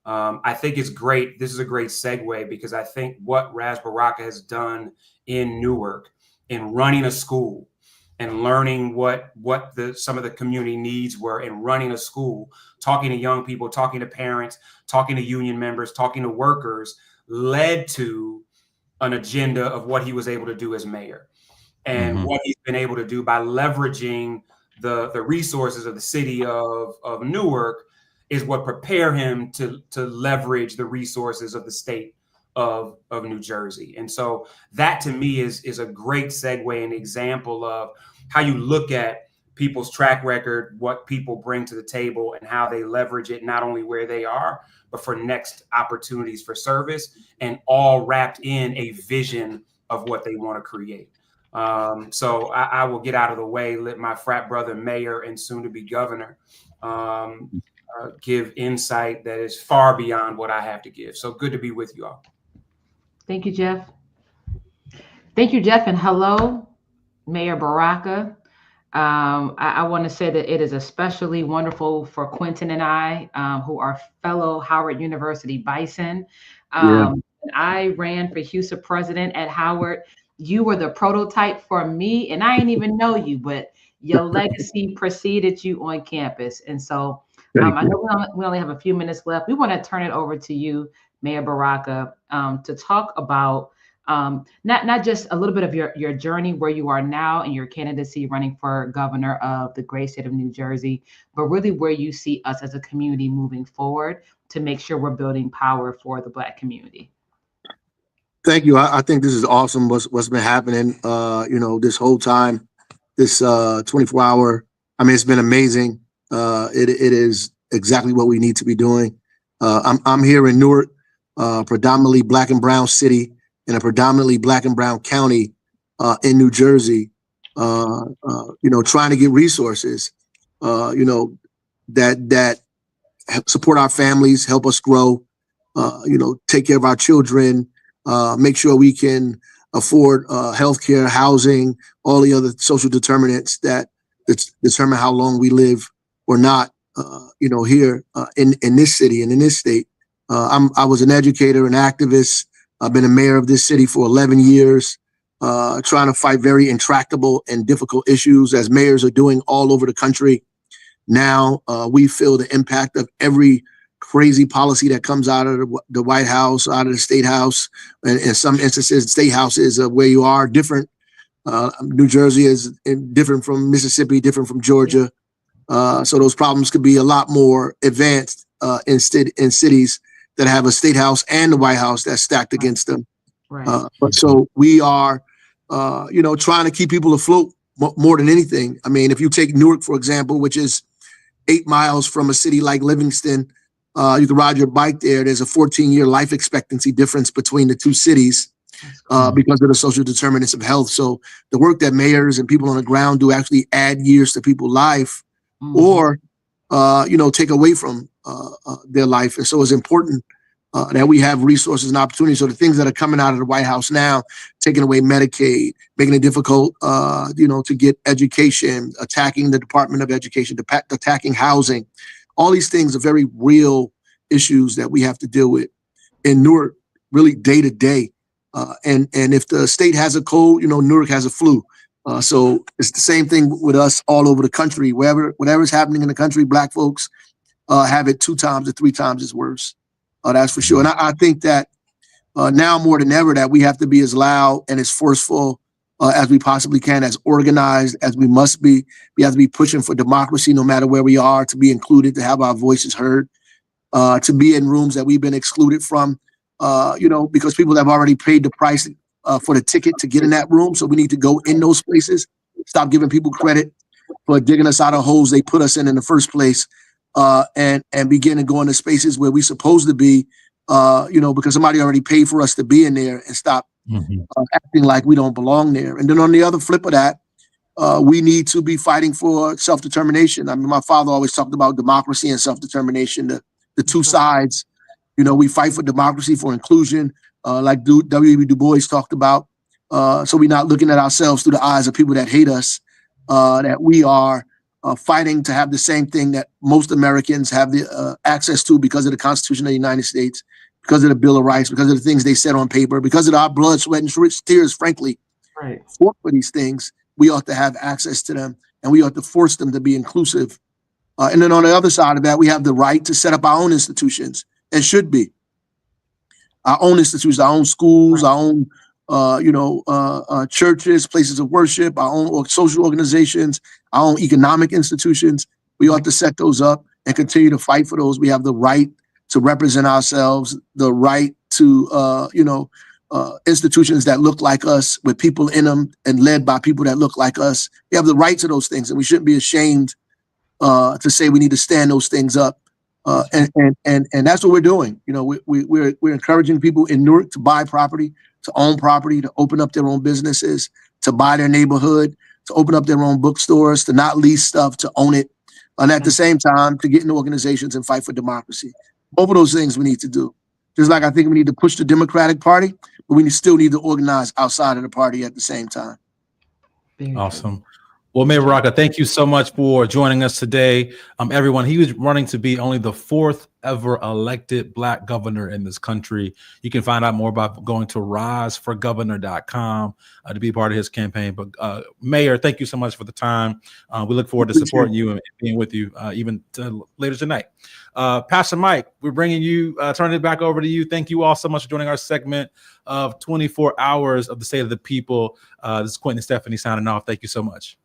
I think it's great. This is a great segue because I think what Ras Baraka has done in Newark in running a school and learning what some of the community needs were in running a school, talking to young people, talking to parents, talking to union members, talking to workers, led to an agenda of what he was able to do as mayor and what he's been able to do by leveraging the resources of the city of Newark is what prepare him to leverage the resources of the state of New Jersey. And so that to me is a great segue and example of how you look at people's track record, what people bring to the table and how they leverage it, not only where they are, but for next opportunities for service, and all wrapped in a vision of what they want to create. So I will get out of the way, let my frat brother, mayor, and soon to be governor, give insight that is far beyond what I have to give. So good to be with you all. Thank you, Jeff. Thank you, Jeff. And hello, Mayor Baraka. I want to say that it is especially wonderful for Quentin and I, who are fellow Howard University Bison. I ran for Houston president at Howard. You were the prototype for me, and I didn't even know you, but your legacy preceded you on campus. And so I know we only have a few minutes left. We want to turn it over to you, Mayor Baraka, to talk about not just a little bit of your journey where you are now and your candidacy running for governor of the great state of New Jersey, but really where you see us as a community moving forward to make sure we're building power for the Black community. Thank you. I think this is awesome. What's been happening, this whole time, this 24-hour. I mean, it's been amazing. It is exactly what we need to be doing. I'm here in Newark, predominantly Black and brown city in a predominantly Black and brown county in New Jersey. Trying to get resources. That support our families, help us grow, take care of our children, make sure we can afford healthcare, housing, all the other social determinants that determine how long we live or not, here in this city and in this state. I was an educator, an activist. I've been a mayor of this city for 11 years, trying to fight very intractable and difficult issues as mayors are doing all over the country. Now we feel the impact of every crazy policy that comes out of the White House, out of the State House, and in some instances, state houses where you are different. New Jersey is different from Mississippi, different from Georgia. So those problems could be a lot more advanced in cities that have a State House and the White House that's stacked against them. Right. But so we are, trying to keep people afloat more than anything. I mean, if you take Newark, for example, which is 8 miles from a city like Livingston, you can ride your bike there. There's a 14-year life expectancy difference between the two cities because of the social determinants of health. So the work that mayors and people on the ground do actually add years to people's life or, take away from their life. And so it's important that we have resources and opportunities. So the things that are coming out of the White House now, taking away Medicaid, making it difficult, to get education, attacking the Department of Education, attacking housing, all these things are very real issues that we have to deal with in Newark, really day to day. And if the state has a cold, Newark has a flu. So it's the same thing with us all over the country. Whatever's happening in the country, Black folks have it 2 times or 3 times as worse. That's for sure. And I think that now more than ever that we have to be as loud and as forceful as we possibly can, as organized as we must be. We have to be pushing for democracy no matter where we are, to be included, to have our voices heard, to be in rooms that we've been excluded from, because people have already paid the price for the ticket to get in that room. So we need to go in those places, stop giving people credit for digging us out of holes they put us in the first place, and begin to go into spaces where we're supposed to be, because somebody already paid for us to be in there, and stop acting like we don't belong there. And then on the other flip of that, we need to be fighting for self-determination. I mean, my father always talked about democracy and self-determination, the two sides. We fight for democracy, for inclusion, like W.E.B. Du Bois talked about. So we're not looking at ourselves through the eyes of people that hate us, that we are fighting to have the same thing that most Americans have the access to because of the Constitution of the United States, because of the Bill of Rights, because of the things they said on paper, because of our blood, sweat, and tears, frankly, fought for these things. We ought to have access to them, and we ought to force them to be inclusive. And then on the other side of that, we have the right to set up our own institutions, and should be our own institutions, our own schools, our own churches, places of worship, our own social organizations, our own economic institutions. We ought to set those up and continue to fight for those. We have the right to represent ourselves, the right to, institutions that look like us, with people in them and led by people that look like us. We have the right to those things, and we shouldn't be ashamed to say we need to stand those things up. And that's what we're doing. We're encouraging people in Newark to buy property, to own property, to open up their own businesses, to buy their neighborhood, to open up their own bookstores, to not lease stuff, to own it. And at the same time, to get into organizations and fight for democracy. Both of those things we need to do. Just like I think we need to push the Democratic Party, but we still need to organize outside of the party at the same time. Awesome. Well, Mayor Baraka, thank you so much for joining us today. Everyone, he was running to be only the 4th ever elected Black governor in this country. You can find out more about going to riseforgovernor.com to be part of his campaign. But Mayor, thank you so much for the time. We look forward to supporting you and being with you even later tonight. Pastor Mike, we're bringing you, turning it back over to you. Thank you all so much for joining our segment of 24 hours of the State of the People. This is Quentin and Stephanie signing off. Thank you so much.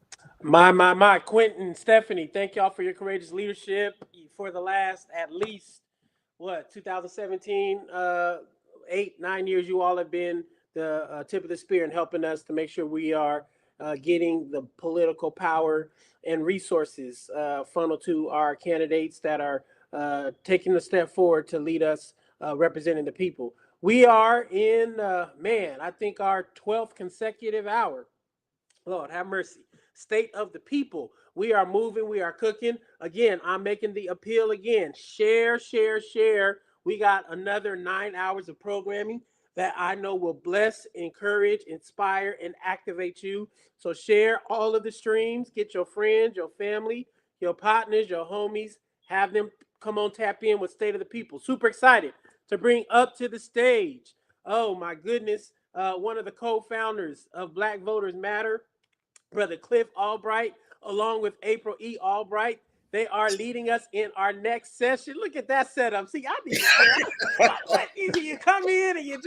My Quentin, Stephanie, thank y'all for your courageous leadership for the last, at least, 2017, 8-9 years. You all have been the tip of the spear in helping us to make sure we are getting the political power and resources funneled to our candidates that are taking the step forward to lead us representing the people. We are in, I think our 12th consecutive hour. Lord have mercy. state of the people. We are moving, we are cooking. Again, I'm making the appeal again. Share, share, share. We got another 9 hours of programming that I know will bless, encourage, inspire, and activate you. So share all of the streams. Get your friends, your family, your partners, your homies. Have them come on, tap in with State of the People. Super excited to bring up to the stage. Oh my goodness. One of the co-founders of Black Voters Matter, Brother Cliff Albright, along with April E. Albright. They are leading us in our next session. Look at that setup. See, I need to you come in and you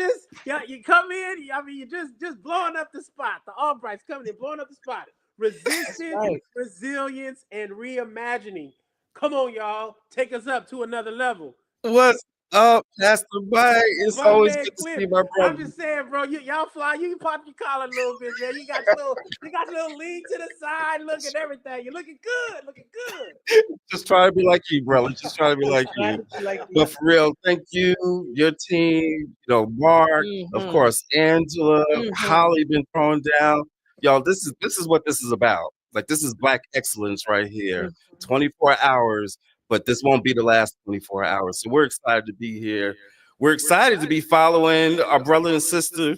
come in. I mean, you're just blowing up the spot. The Albrights coming in, blowing up the spot. Resistance, right. Resilience, and reimagining. Come on, y'all. Take us up to another level. What's up, Pastor Mike? It's always good to see my brother. I'm just saying, bro. Y'all fly. You can pop your collar a little bit, man. You got a little lean to the side. Look at everything. You're looking good. Looking good. Just try to be like you, brother. Just try to be like you. But for real, thank you, your team. Mark, of course, Angela, Holly been thrown down. Y'all, this is what this is about. Like, this is Black excellence right here. 24 hours. But this won't be the last 24 hours. So we're excited to be here. We're excited to be following our brother and sister,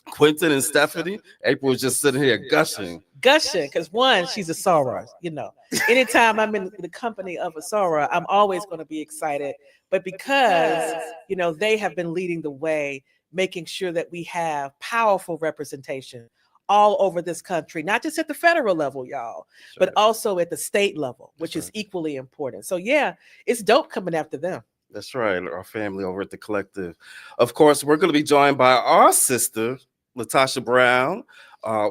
Quentin and Stephanie. April was just sitting here gushing. Because one, she's a soror. Anytime I'm in the company of a soror, I'm always going to be excited. But because, they have been leading the way, making sure that we have powerful representation all over this country, not just at the federal level, y'all, but also at the state level, which is equally important. So yeah, it's dope coming after them. That's right, our family over at the Collective. Of course, we're going to be joined by our sister, Latasha Brown,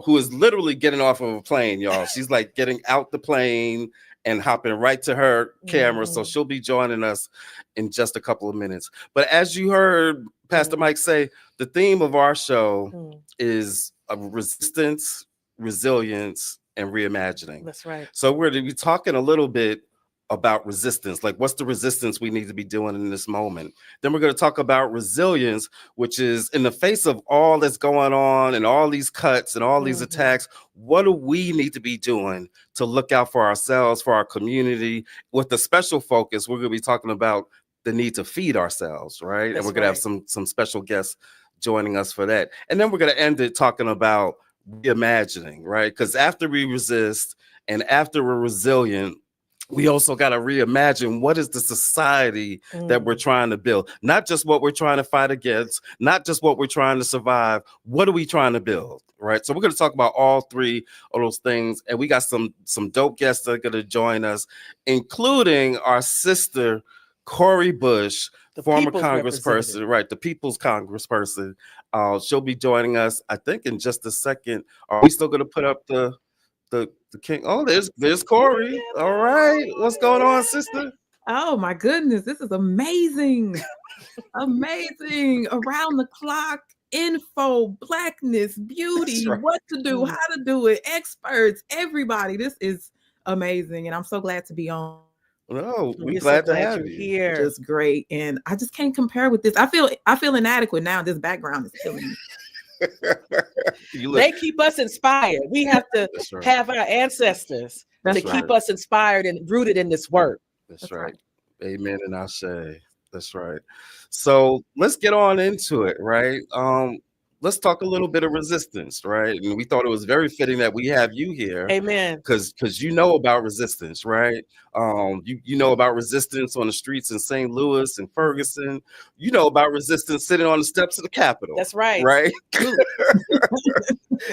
who is literally getting off of a plane, y'all. She's like getting out the plane and hopping right to her camera. So she'll be joining us in just a couple of minutes. But as you heard Pastor Mike say, the theme of our show is resistance, resilience, and reimagining. That's right. So we're going to be talking a little bit about resistance, like what's the resistance we need to be doing in this moment. Then we're going to talk about resilience, which is in the face of all that's going on and all these cuts and all these attacks, what do we need to be doing to look out for ourselves, for our community? With a special focus, we're going to be talking about the need to feed ourselves, right? That's and we're going to have some special guests joining us for that. And then we're going to end it talking about reimagining, right? Because after we resist and after we're resilient, we also got to reimagine what is the society that we're trying to build, not just what we're trying to fight against, not just what we're trying to survive. What are we trying to build, right? So we're going to talk about all three of those things. And we got some dope guests that are going to join us, including our sister, Cori Bush, the former congressperson, right? The people's congressperson. She'll be joining us, I think, in just a second. Are we still going to put up the king? Oh, there's Cori. All right. What's going on, sister? Oh my goodness. This is amazing. Amazing. Around the clock info, Blackness, beauty, right. What to do, how to do it, experts, everybody. This is amazing. And I'm so glad to be on. No, we're glad to have you here. Just great. And I just can't compare with this. I feel inadequate now. This background is killing me. They keep us inspired. We have to have our ancestors to keep us inspired and rooted in this work. That's right. Amen and Ashe. That's right. So let's get on into it, right? Let's talk a little bit of resistance, right? And we thought it was very fitting that we have you here. Amen. Because you know about resistance, right? You know about resistance on the streets in St. Louis and Ferguson. You know about resistance sitting on the steps of the Capitol. That's right. Right?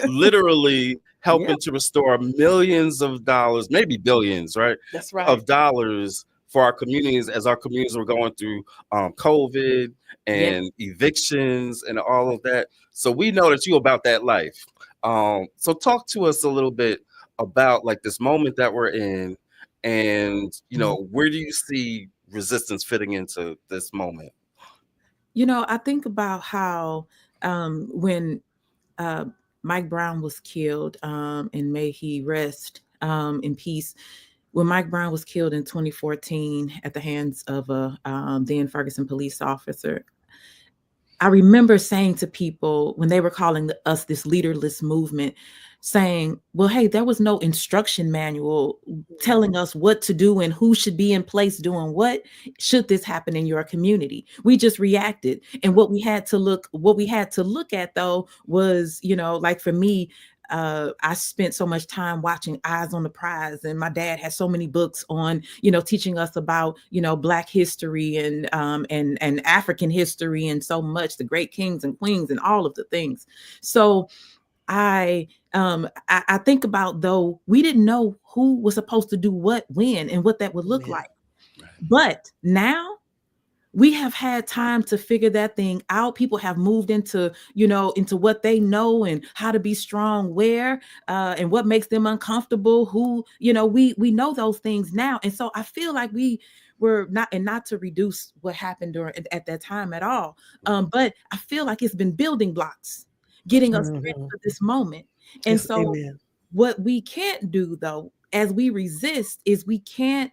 Literally helping to restore millions of dollars, maybe billions, right? That's right. Of dollars for our communities as our communities were going through COVID and evictions and all of that. So we know that you about that life. So talk to us a little bit about like this moment that we're in, and where do you see resistance fitting into this moment? I think about how when Mike Brown was killed, and may he rest in peace. When Mike Brown was killed in 2014 at the hands of a then Ferguson police officer, I remember saying to people when they were calling us this leaderless movement, saying, well, hey, there was no instruction manual telling us what to do and who should be in place doing what should this happen in your community. We just reacted. And what we had to look at though was, like for me, I spent so much time watching Eyes on the Prize, and my dad has so many books on, teaching us about, Black history and African history and so much, the great kings and queens and all of the things. So I think about, though, we didn't know who was supposed to do what, when, and what that would look like. But now we have had time to figure that thing out. People have moved into what they know and how to be strong where, and what makes them uncomfortable, who, we know those things now. And so I feel like we were not to reduce what happened at that time at all. But I feel like it's been building blocks, getting us ready for this moment. And so what we can't do, though, as we resist, is we can't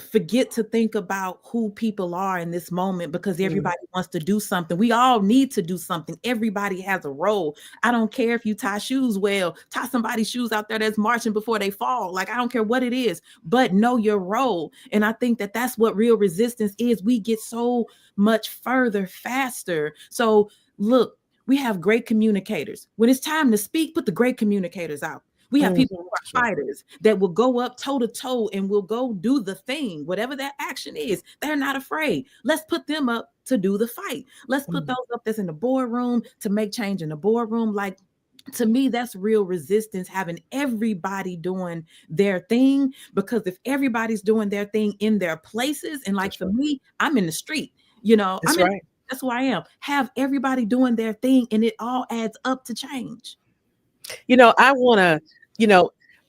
forget to think about who people are in this moment, because everybody wants to do something. We all need to do something. Everybody has a role. I don't care if you tie shoes well, tie somebody's shoes out there that's marching before they fall. Like, I don't care what it is, but know your role. And I think that that's what real resistance is. We get so much further faster. So look, we have great communicators. When it's time to speak, put the great communicators out. We have people who are fighters that will go up toe to toe and will go do the thing, whatever that action is. They're not afraid. Let's put them up to do the fight. Let's put those up that's in the boardroom to make change in the boardroom. Like, to me, that's real resistance, having everybody doing their thing. Because if everybody's doing their thing in their places, and like for me, I'm in the street, that's who I am. Have everybody doing their thing, and it all adds up to change. I want to,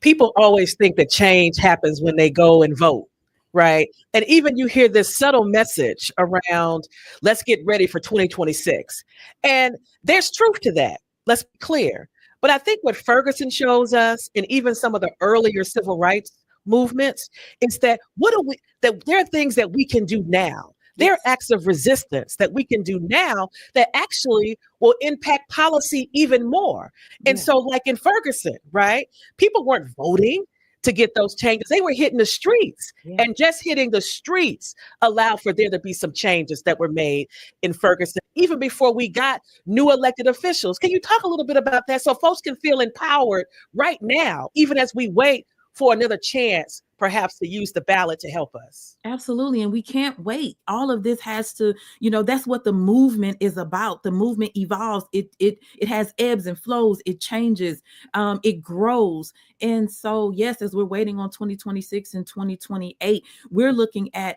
people always think that change happens when they go and vote, right? And even you hear this subtle message around, let's get ready for 2026. And there's truth to that. Let's be clear. But I think what Ferguson shows us, and even some of the earlier civil rights movements, is that that there are things that we can do now. There are acts of resistance that we can do now that actually will impact policy even more. And so, like in Ferguson, right? People weren't voting to get those changes. They were hitting the streets, and just hitting the streets allowed for there to be some changes that were made in Ferguson, even before we got new elected officials. Can you talk a little bit about that so folks can feel empowered right now, even as we wait for another chance, perhaps, to use the ballot to help us? Absolutely. And we can't wait. All of this has to, that's what the movement is about. The movement evolves. It has ebbs and flows. It changes. It grows. And so, yes, as we're waiting on 2026 and 2028, we're looking at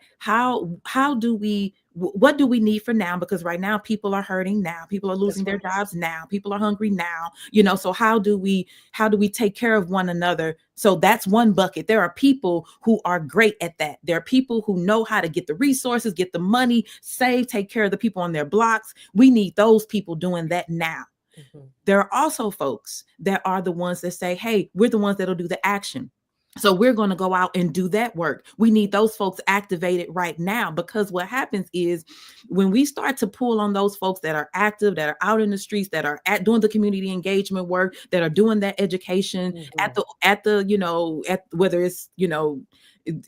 what do we need for now? Because right now people are hurting now. People are losing their jobs now. People are hungry now. So how do we take care of one another? So that's one bucket. There are people who are great at that. There are people who know how to get the resources, get the money, save, take care of the people on their blocks. We need those people doing that now. There are also folks that are the ones that say, hey, we're the ones that'll do the action. So we're going to go out and do that work. We need those folks activated right now, because what happens is when we start to pull on those folks that are active, that are out in the streets, that are doing the community engagement work, that are doing that education at whether it's,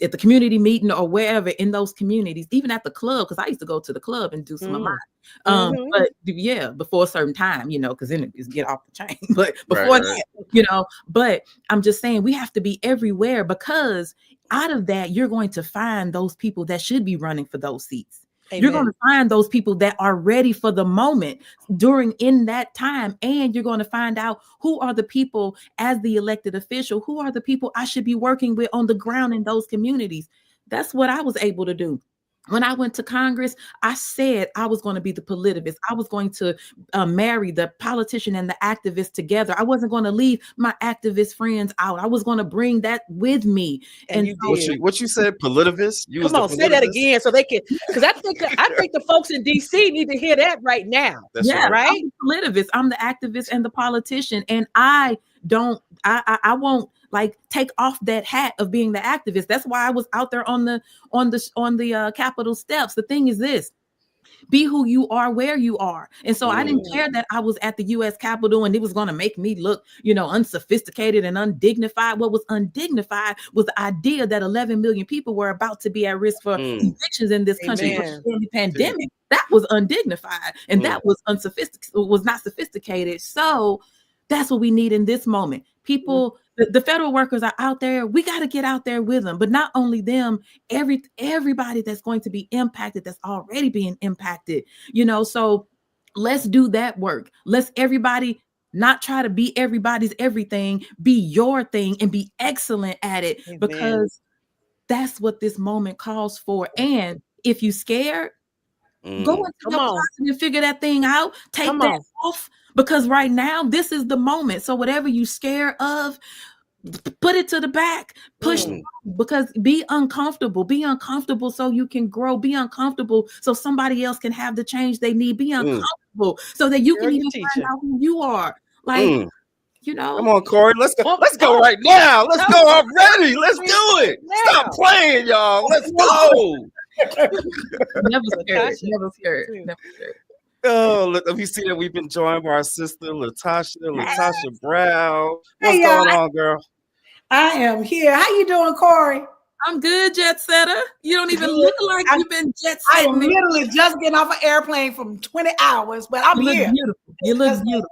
at the community meeting or wherever in those communities, even at the club, because I used to go to the club and do some of mine. But before a certain time, because then it's get off the chain. But before that, but I'm just saying we have to be everywhere, because out of that, you're going to find those people that should be running for those seats. Amen. You're going to find those people that are ready for the moment in that time. And you're going to find out who are the people, as the elected official, who are the people I should be working with on the ground in those communities. That's what I was able to do. When I went to Congress, I said I was going to be the politivist. I was going to marry the politician and the activist together. I wasn't going to leave my activist friends out. I was going to bring that with me. And what you said, politivist? Come on, say that again so they can, because I think the folks in DC need to hear that right now. That's right. I'm the politivist. I'm the activist and the politician, and I won't take off that hat of being the activist. That's why I was out there on the Capitol steps. The thing is this: Be who you are where you are. And so I didn't care that I was at the US Capitol and it was going to make me look, unsophisticated and undignified. What was undignified was the idea that 11 million people were about to be at risk for evictions in this country during the pandemic. That was undignified and that was unsophisticated, was not sophisticated. So that's what we need in this moment. People, the federal workers are out there. We got to get out there with them, but not only them, everybody that's going to be impacted, that's already being impacted, so let's do that work. Let's everybody not try to be everybody's everything, be your thing and be excellent at it. Amen. Because that's what this moment calls for. And if you scared, go into your closet and figure that thing out. Take that off. Because right now, this is the moment. So whatever you're scared of, put it to the back. Push because be uncomfortable so you can grow. Be uncomfortable so somebody else can have the change they need. Be uncomfortable so that you can even find out who you are. Like, Come on, Corey. Let's go. Let's go right now. Let's go already. Let's do it. Stop playing, y'all. Let's go. Never scared. Oh, look, we see that we've been joined by our sister, Latasha Brown. What's going on, girl? I am here. How you doing, Corey? I'm good, jet setter. You don't even look like you've been jet setting. I'm literally just getting off an airplane from 20 hours, but I'm here. You look beautiful.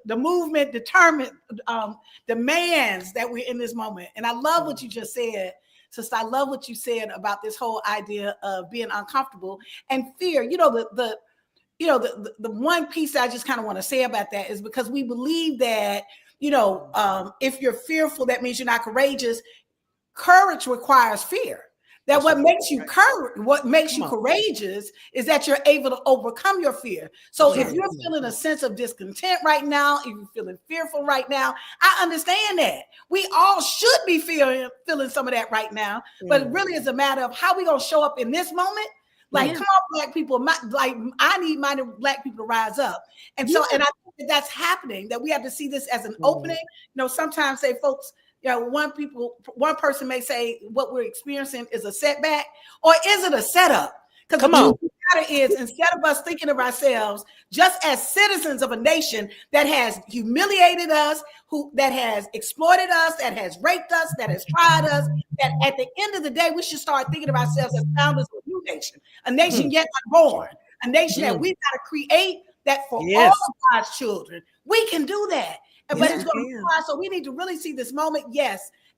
The movement demands that we're in this moment. And I love what you just said. Sister, I love what you said about this whole idea of being uncomfortable and fear. The one piece I just kind of want to say about that is because we believe that, if you're fearful, that means you're not courageous. Courage requires fear. That what makes you courageous is that you're able to overcome your fear. So if you're feeling a sense of discontent right now, if you're feeling fearful right now, I understand that. We all should be feeling some of that right now, but it really is a matter of how we gonna show up in this moment. Like, come on, Black people. I need my Black people to rise up. And so, and I think that's happening, that we have to see this as an opening. Sometimes say folks, one person may say what we're experiencing is a setback, or is it a setup? Because the truth of the matter is, instead of us thinking of ourselves just as citizens of a nation that has humiliated us, that has exploited us, that has raped us, that has tried us, that at the end of the day, we should start thinking of ourselves as founders of a new nation, a nation yet unborn, a nation that we've got to create that for all of God's children. We can do that. But it's going to require, so we need to really see this moment,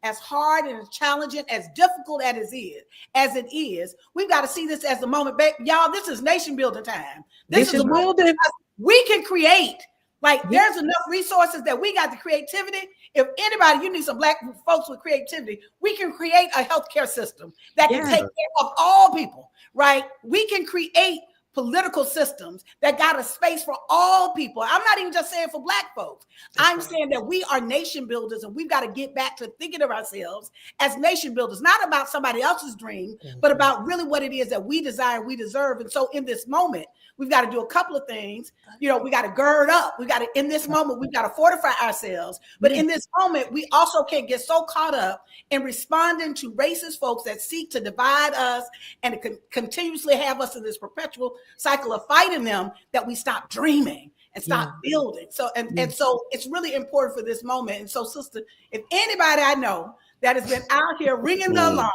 as hard and as challenging, as difficult as it is, we've got to see this as the moment. Y'all, this is nation building time. This is the moment we can create. There's enough resources that we got the creativity. If anybody, you need some Black folks with creativity, we can create a healthcare system that can take care of all people, right? We can create political systems that got a space for all people. I'm not even just saying for Black folks. I'm saying that we are nation builders, and we've got to get back to thinking of ourselves as nation builders, not about somebody else's dream, but about really what it is that we desire, we deserve. And so in this moment, we've got to do a couple of things. We got to gird up. In this moment, we've got to fortify ourselves. But in this moment, we also can't get so caught up in responding to racist folks that seek to divide us and continuously have us in this perpetual cycle of fighting them, that we stop dreaming and stop building. So, and so it's really important for this moment. And so, sister, if anybody I know that has been out here ringing the alarm,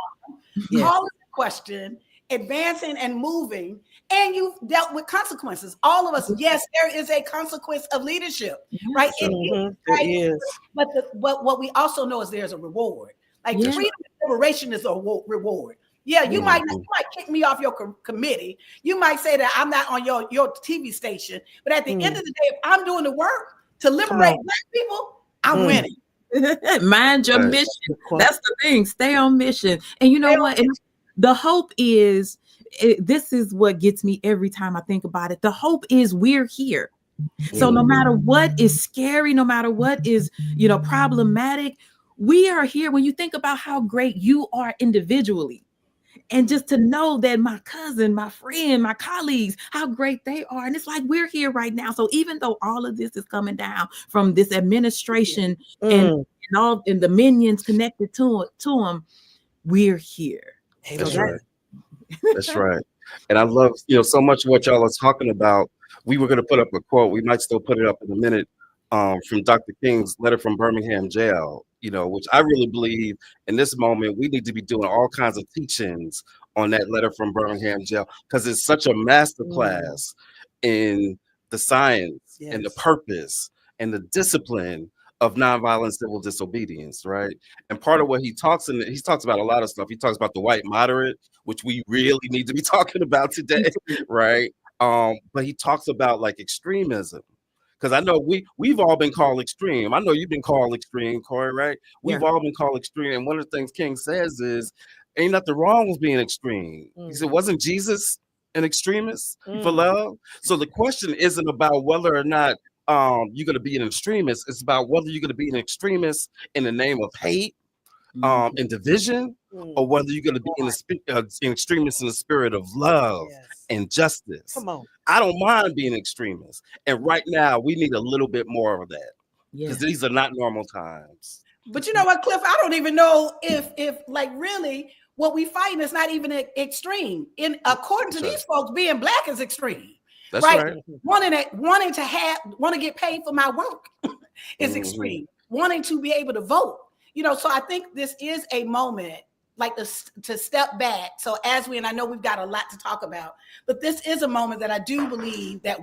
calling the question, advancing and moving, and you've dealt with consequences. All of us, yes, there is a consequence of leadership, right? It is. But what we also know is there's a reward. Freedom and liberation is a reward. Yeah, you might kick me off your committee. You might say that I'm not on your TV station. But at the end of the day, if I'm doing the work to liberate Black people, I'm winning. Mind your mission. That's the thing. Stay on mission. And you know what? And the hope is, this is what gets me every time I think about it. The hope is we're here. So no matter what is scary, no matter what is, problematic, we are here. When you think about how great you are individually, and just to know that my cousin, my friend, my colleagues, how great they are. And it's like, we're here right now. So even though all of this is coming down from this administration and all and the minions connected to them, we're here. That's right. That's right. And I love, so much what y'all are talking about. We were going to put up a quote. We might still put it up in a minute, from Dr. King's letter from Birmingham jail, which I really believe in this moment, we need to be doing all kinds of teachings on that letter from Birmingham jail, because it's such a masterclass in the science and the purpose and the discipline of nonviolent civil disobedience, right? And part of what he talks about a lot of stuff. He talks about the white moderate, which we really need to be talking about today, right? But he talks about like extremism, because I know we've all been called extreme. I know you've been called extreme, Corey, right? We've all been called extreme. And one of the things King says is, ain't nothing wrong with being extreme. He said, wasn't Jesus an extremist for love? So the question isn't about whether or not you're going to be an extremist. It's about whether you're going to be an extremist in the name of hate, and division, or whether you're going to be an extremist in the spirit of love and justice. Come on. I don't mind being an extremist. And right now, we need a little bit more of that, because these are not normal times. But you know what, Cliff? I don't even know if like really what we fighting is not even extreme. According to these folks, being black is extreme. That's right. Wanting to get paid for my work is extreme. Wanting to be able to vote, So I think this is a moment like to step back. So and I know we've got a lot to talk about, but this is a moment that I do believe that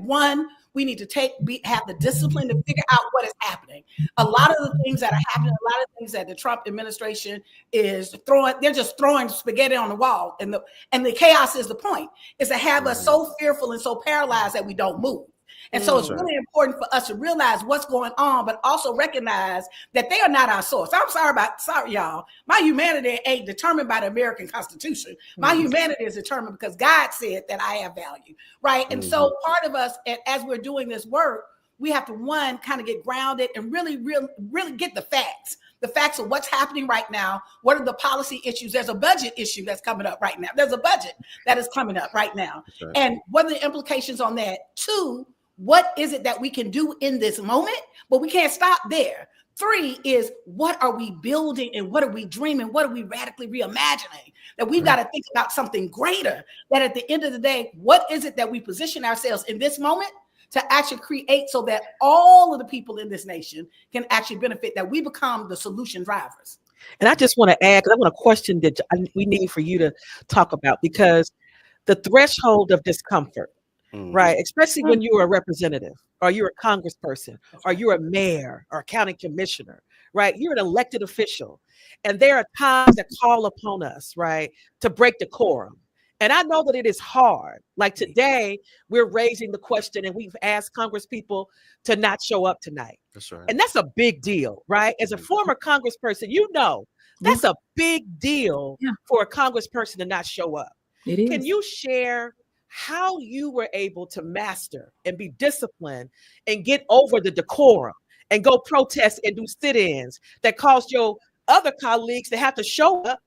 we need to have the discipline to figure out what is happening. A lot of the things that are happening, a lot of things that the Trump administration is they're just throwing spaghetti on the wall. And the chaos is the point, is to have us so fearful and so paralyzed that we don't move. And so it's really important for us to realize what's going on, but also recognize that they are not our source. Sorry, y'all. My humanity ain't determined by the American Constitution. My humanity is determined because God said that I have value, right? And so part of us, as we're doing this work, we have to, one, kind of get grounded and really get the facts. The facts of what's happening right now. What are the policy issues? There's a budget issue that's coming up right now. There's a budget that is coming up right now. Right. And what are the implications on that? Two, what is it that we can do in this moment? But we can't stop there. Three is, what are we building and what are we dreaming? What are we radically reimagining? That we've got to think about something greater. That at the end of the day, what is it that we position ourselves in this moment to actually create so that all of the people in this nation can actually benefit, that we become the solution drivers? And I just want to add, because I want a question that we need for you to talk about, because the threshold of discomfort, right? Especially when you're a representative or you're a congressperson or you're a mayor or a county commissioner, right? You're an elected official. And there are times that call upon us, right, to break decorum. And I know that it is hard. Like today, we're raising the question and we've asked congresspeople to not show up tonight. That's right. And that's a big deal, right? As a former congressperson, that's a big deal for a congressperson to not show up. It is. Can you share how you were able to master and be disciplined and get over the decorum and go protest and do sit-ins that caused your other colleagues to have to show up,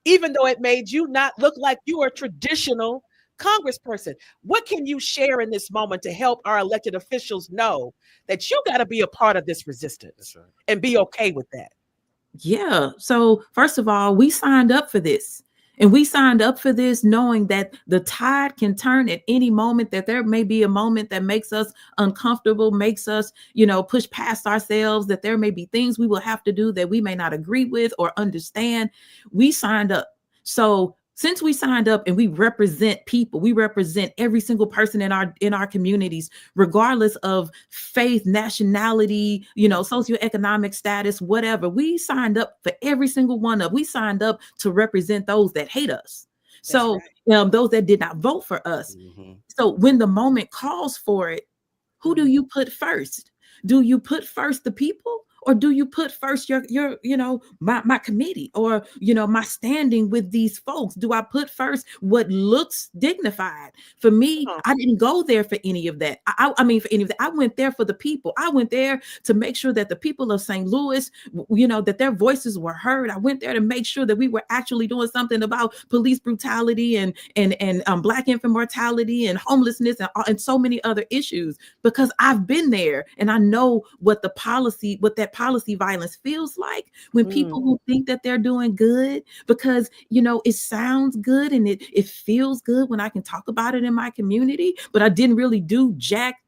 even though it made you not look like you were a traditional congressperson? What can you share in this moment to help our elected officials know that you got to be a part of this resistance and be okay with that? Yeah. So first of all, we signed up for this. And we signed up for this knowing that the tide can turn at any moment, that there may be a moment that makes us uncomfortable, makes us, push past ourselves, that there may be things we will have to do that we may not agree with or understand. We signed up. So since we signed up and we represent people, we represent every single person in our communities, regardless of faith, nationality, socioeconomic status, whatever. We signed up for every single one of. We signed up to represent those that hate us. So those that did not vote for us. So when the moment calls for it, who do you put first? Do you put first the people? Or do you put first my committee or, my standing with these folks? Do I put first what looks dignified? For me, I didn't go there for any of that. I went there for the people. I went there to make sure that the people of St. Louis, that their voices were heard. I went there to make sure that we were actually doing something about police brutality and Black infant mortality and homelessness and so many other issues, because I've been there and I know what that policy violence feels like, when people who think that they're doing good because, you know, it sounds good and it feels good when I can talk about it in my community, but I didn't really do jack.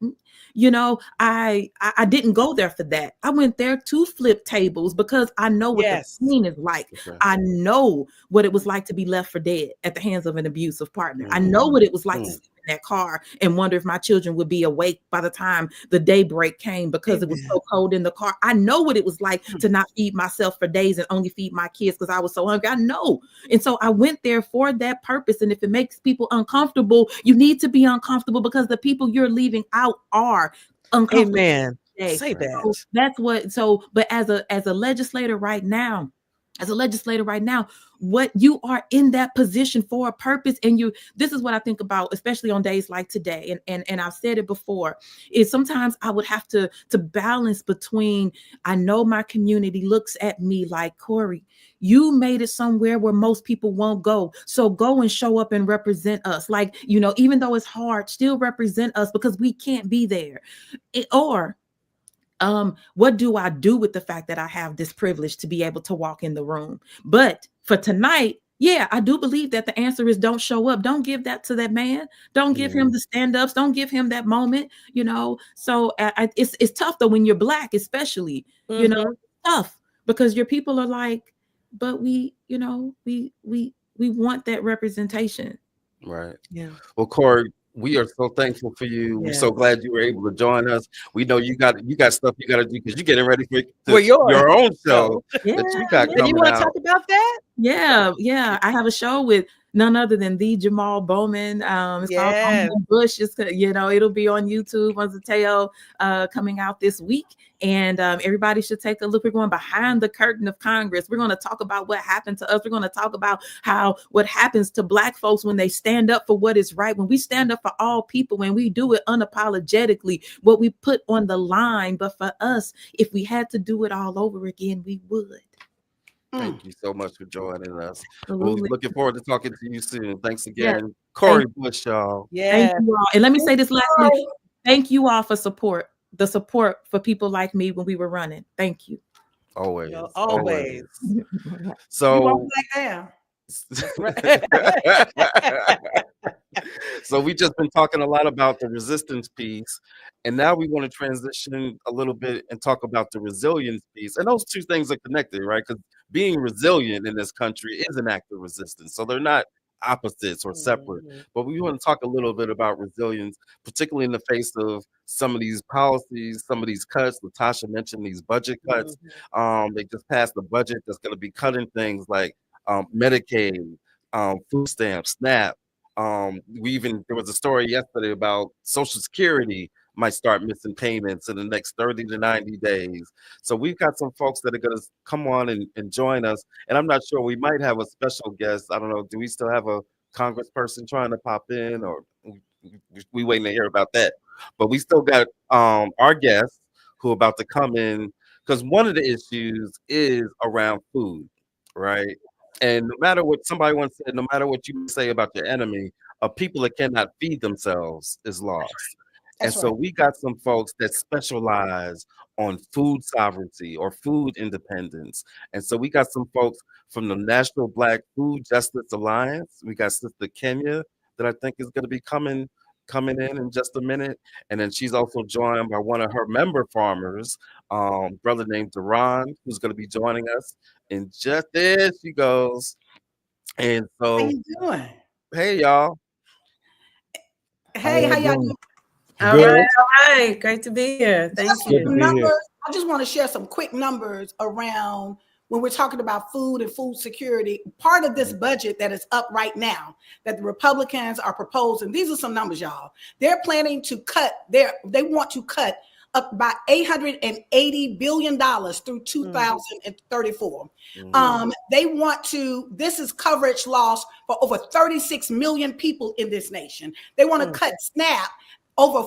You know, I didn't go there for that. I went there to flip tables because I know what the pain is like. Okay. I know what it was like to be left for dead at the hands of an abusive partner. I know what it was like to sit in that car and wonder if my children would be awake by the time the daybreak came because it was so cold in the car. I know what it was like to not feed myself for days and only feed my kids because I was so hungry. I know. And so I went there for that purpose. And if it makes people uncomfortable, you need to be uncomfortable because the people you're leaving out are uncomfortable. Amen. Say that. So that's what. So, but as a legislator right now, what you are in that position for a purpose, and this is what I think about, especially on days like today. And I've said it before, is sometimes I would have to balance between, I know my community looks at me like, Corey, you made it somewhere where most people won't go. So go and show up and represent us. Like, you know, even though it's hard, still represent us because we can't be there. What do I do with the fact that I have this privilege to be able to walk in the room? But for tonight, yeah, I do believe that the answer is don't show up. Don't give that to that man. Don't give him the stand-ups. Don't give him that moment, you know? So it's tough though, when you're Black, especially, you know, it's tough because your people are like, but we, you know, we want that representation. Right. Yeah. Well, Corey, we are so thankful for you. We're so glad you were able to join us. We know you got stuff you got to do because you're getting ready for your own show that you got coming out. You want to talk about that? Yeah. I have a show with none other than the Jamal Bowman. It's called Bowman Bush. It's, you know, it'll be on YouTube on Zateo coming out this week. And everybody should take a look. We're going behind the curtain of Congress. We're going to talk about what happened to us. We're going to talk about what happens to Black folks when they stand up for what is right. When we stand up for all people, when we do it unapologetically, what we put on the line. But for us, if we had to do it all over again, we would. Thank you so much for joining us. We're looking forward to talking to you soon. Thanks again. Yeah. Corey Bush, y'all. Thank you all. And let me say this lastly. Thank you all for the support for people like me when we were running. Thank you. Always. Always. So You won't back down. So we just been talking a lot about the resistance piece, and now we want to transition a little bit and talk about the resilience piece. And those two things are connected, right? Because being resilient in this country is an act of resistance. So they're not opposites or separate. But we want to talk a little bit about resilience, particularly in the face of some of these policies, some of these cuts. Latasha mentioned these budget cuts. They just passed a budget that's going to be cutting things like Medicaid, food stamps, SNAP. There was a story yesterday about Social Security might start missing payments in the next 30 to 90 days. So we've got some folks that are going to come on and join us. And I'm not sure, we might have a special guest. I don't know. Do we still have a congressperson trying to pop in, or we waiting to hear about that? But we still got our guests who are about to come in, because one of the issues is around food, right? And no matter what somebody once said, no matter what you say about your enemy, a people that cannot feed themselves is lost. And so we got some folks that specialize on food sovereignty or food independence. And so we got some folks from the National Black Food Justice Alliance. We got Sister Kenya that I think is going to be coming in just a minute. And then she's also joined by one of her member farmers, brother named Duran, who's going to be joining us. And just there she goes. And so, how you doing? Hey, y'all. Hey, how y'all doing? All right. Great to be here. Thank you. I just want to share some quick numbers around when we're talking about food and food security. Part of this budget that is up right now that the Republicans are proposing, these are some numbers, y'all. They're planning to they want to cut up by $880 billion through 2034. They want to, this is coverage loss for over 36 million people in this nation. They want to cut SNAP over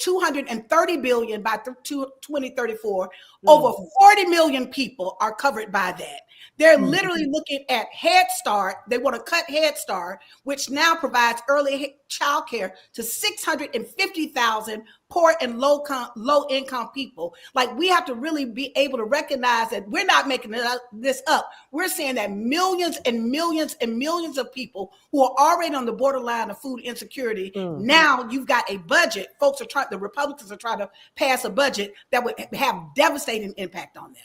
$230 billion by 2034, Over 40 million people are covered by that. They're literally looking at Head Start. They want to cut Head Start, which now provides early child care to 650,000 poor and low income people. Like, we have to really be able to recognize that we're not making this up. We're saying that millions and millions and millions of people who are already on the borderline of food insecurity, now you've got a budget. The Republicans are trying to pass a budget that would have devastating impact on them.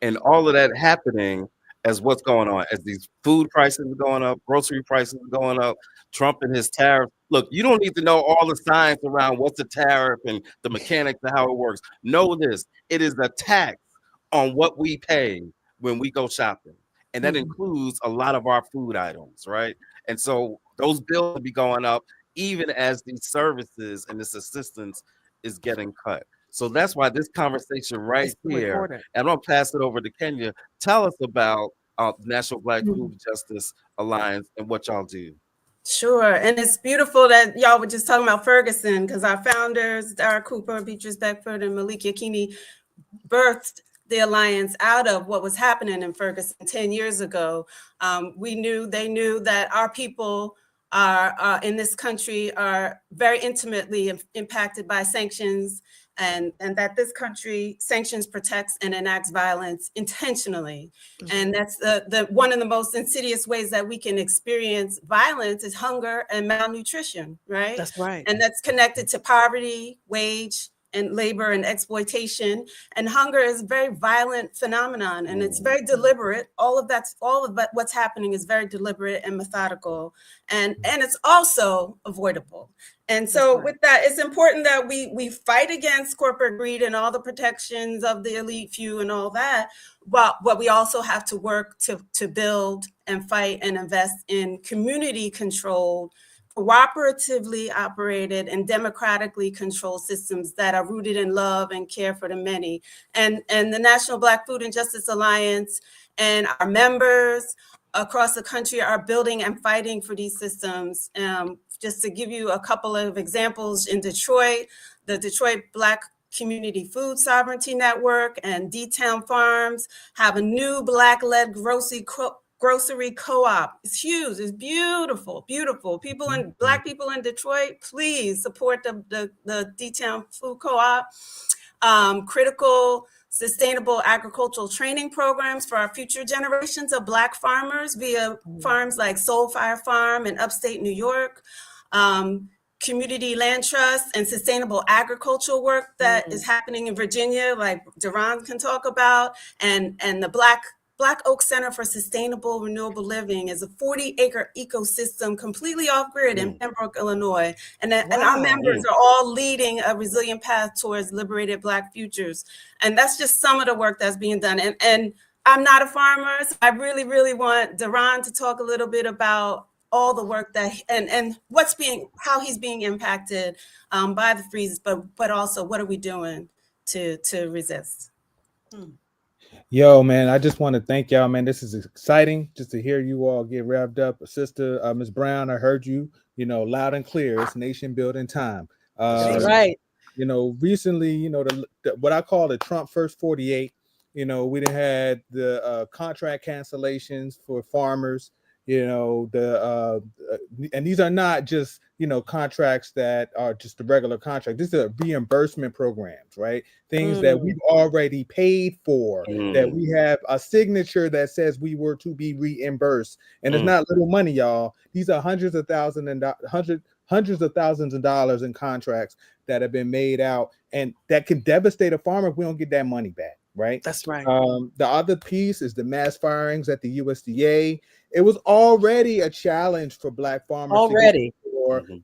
And all of that happening as what's going on, as these food prices are going up, grocery prices are going up, Trump and his tariff. Look, you don't need to know all the science around what's a tariff and the mechanics of how it works. Know this, it is a tax on what we pay when we go shopping. And that includes a lot of our food items, right? And so those bills will be going up even as these services and this assistance is getting cut. So that's why this conversation right here, and I'm gonna pass it over to Kenya. Tell us about the National Black Food Justice Alliance and what y'all do. Sure, and it's beautiful that y'all were just talking about Ferguson, because our founders, Dara Cooper, Beatrice Beckford, and Malik Yakini, birthed the alliance out of what was happening in Ferguson 10 years ago. They knew that our people are in this country are very intimately impacted by sanctions, and that this country sanctions, protects, and enacts violence intentionally. And that's the one of the most insidious ways that we can experience violence is hunger and malnutrition, right? That's right. And that's connected to poverty, wage, and labor and exploitation. And hunger is a very violent phenomenon, and it's very deliberate. All of what's happening is very deliberate and methodical, and it's also avoidable. And so with that, it's important that we fight against corporate greed and all the protections of the elite few and all that. But we also have to work to build and fight and invest in community controlled, cooperatively operated, and democratically controlled systems that are rooted in love and care for the many. And the National Black Food and Justice Alliance and our members across the country are building and fighting for these systems. Just to give you a couple of examples, in Detroit, the Detroit Black Community Food Sovereignty Network and D-Town Farms have a new Black-led grocery co-op. It's huge. It's beautiful, beautiful. Black people in Detroit, please support the D-Town Food Co-op. Critical sustainable agricultural training programs for our future generations of Black farmers via farms like Soul Fire Farm in upstate New York. Community land trust and sustainable agricultural work that is happening in Virginia, like Duran can talk about, and the Black Oak Center for Sustainable Renewable Living is a 40-acre ecosystem completely off-grid in Pembroke, Illinois. And our members are all leading a resilient path towards liberated Black futures. And that's just some of the work that's being done. And I'm not a farmer, so I really, really want Duran to talk a little bit about all the work that and how he's being impacted by the freezes, but also what are we doing to resist? Yo, man, I just want to thank y'all, man. This is exciting just to hear you all get revved up. Sister Ms. Brown, I heard you, loud and clear. It's nation building time. Right. Recently, what I call the Trump First 48, we done had the contract cancellations for farmers. And these are not just contracts that are just a regular contract. These are reimbursement programs, right? Things that we've already paid for, that we have a signature that says we were to be reimbursed, and it's not little money, y'all. These are hundreds of thousands of dollars in contracts that have been made out, and that can devastate a farmer if we don't get that money back. Right. That's right. The other piece is the mass firings at the USDA. It was already a challenge for Black farmers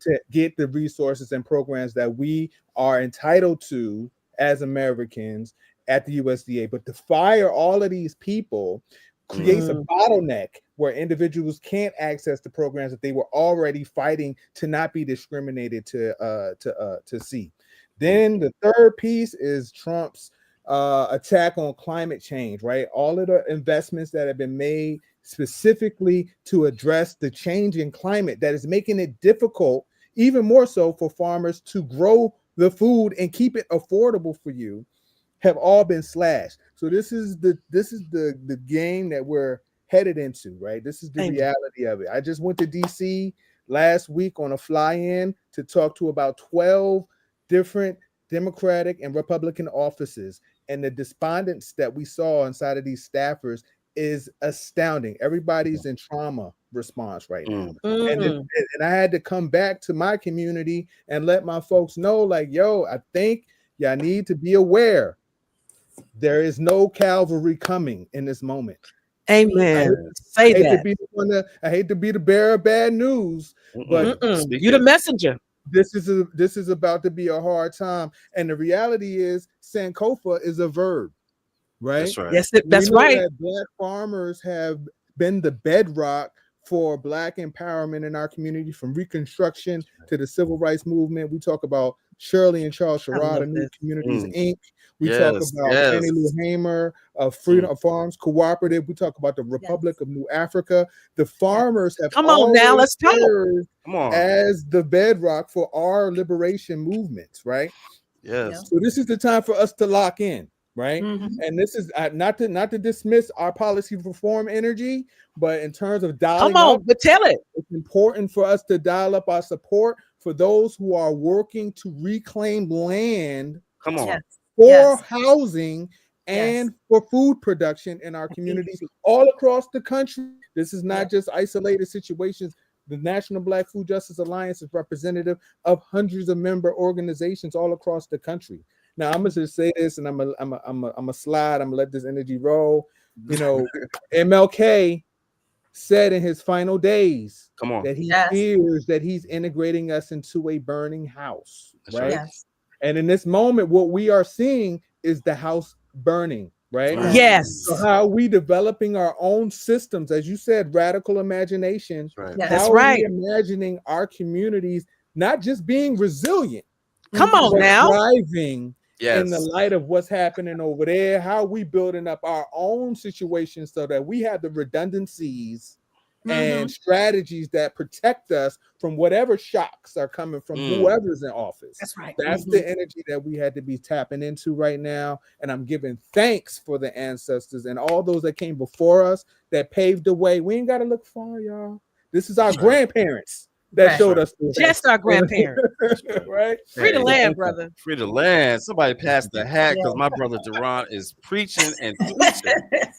to get the resources and programs that we are entitled to as Americans at the USDA. But to fire all of these people creates a bottleneck where individuals can't access the programs that they were already fighting to not be discriminated to see. Then the third piece is Trump's attack on climate change, right? All of the investments that have been made specifically to address the change in climate that is making it difficult, even more so, for farmers to grow the food and keep it affordable for you. have all been slashed. So this is the game that we're headed into, right? This is the reality of it. I just went to DC last week on a fly-in to talk to about 12 different Democratic and Republican offices, and the despondence that we saw inside of these staffers is astounding. Everybody's in trauma response right now. And I had to come back to my community and let my folks know, like, yo, I think y'all need to be aware there is no cavalry coming in this moment. Amen. Say that. I hate to be the bearer of bad news, but you're the messenger. This is about to be a hard time. And the reality is Sankofa is a verb, right? That's right. Yes, that's right. That Black farmers have been the bedrock for Black empowerment in our community, from Reconstruction to the Civil Rights Movement. We talk about Shirley and Charles Sherrod, New Communities Inc. We talk about Fannie Lou Hamer, Freedom of Farms Cooperative. We talk about the Republic of New Africa. The farmers have come on now, let's talk. As the bedrock for our liberation movements, right? Yes. So this is the time for us to lock in, right? And this is not to dismiss our policy reform energy, but in terms of dialing up, but tell it. It's important for us to dial up our support for those who are working to reclaim land for housing and for food production in our communities all across the country. This is not just isolated situations. The National Black Food Justice Alliance is representative of hundreds of member organizations all across the country. Now, I'm gonna just say this, and I'm a slide. I'm gonna let this energy roll. You know, MLK said in his final days that he fears that he's integrating us into a burning house, right? And in this moment, what we are seeing is the house burning, right? Yes. So how are we developing our own systems? As you said, radical imagination. That's How right. are we imagining our communities not just being resilient, come on now, thriving in the light of what's happening over there? How are we building up our own situations so that we have the redundancies and strategies that protect us from whatever shocks are coming from whoever's in office? That's right. That's the energy that we had to be tapping into right now. And I'm giving thanks for the ancestors and all those that came before us that paved the way. We ain't got to look far, y'all. This is our grandparents that showed us the way. Just our grandparents. Right? Free the land, brother. Free the land. Somebody pass the hat, because my brother Duran is preaching and teaching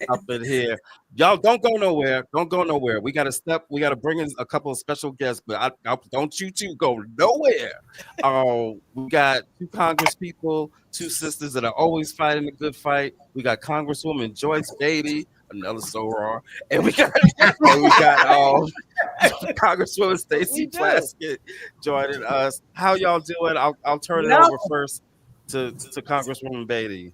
up in here. Y'all don't go nowhere. Don't go nowhere. We got to bring in a couple of special guests, but I don't you two go nowhere. We got two Congress people, two sisters that are always fighting a good fight. We got Congresswoman Joyce Beatty, another soror, and we got Congresswoman Stacey Plaskett joining us. How y'all doing? I'll turn it over first to Congresswoman Beatty.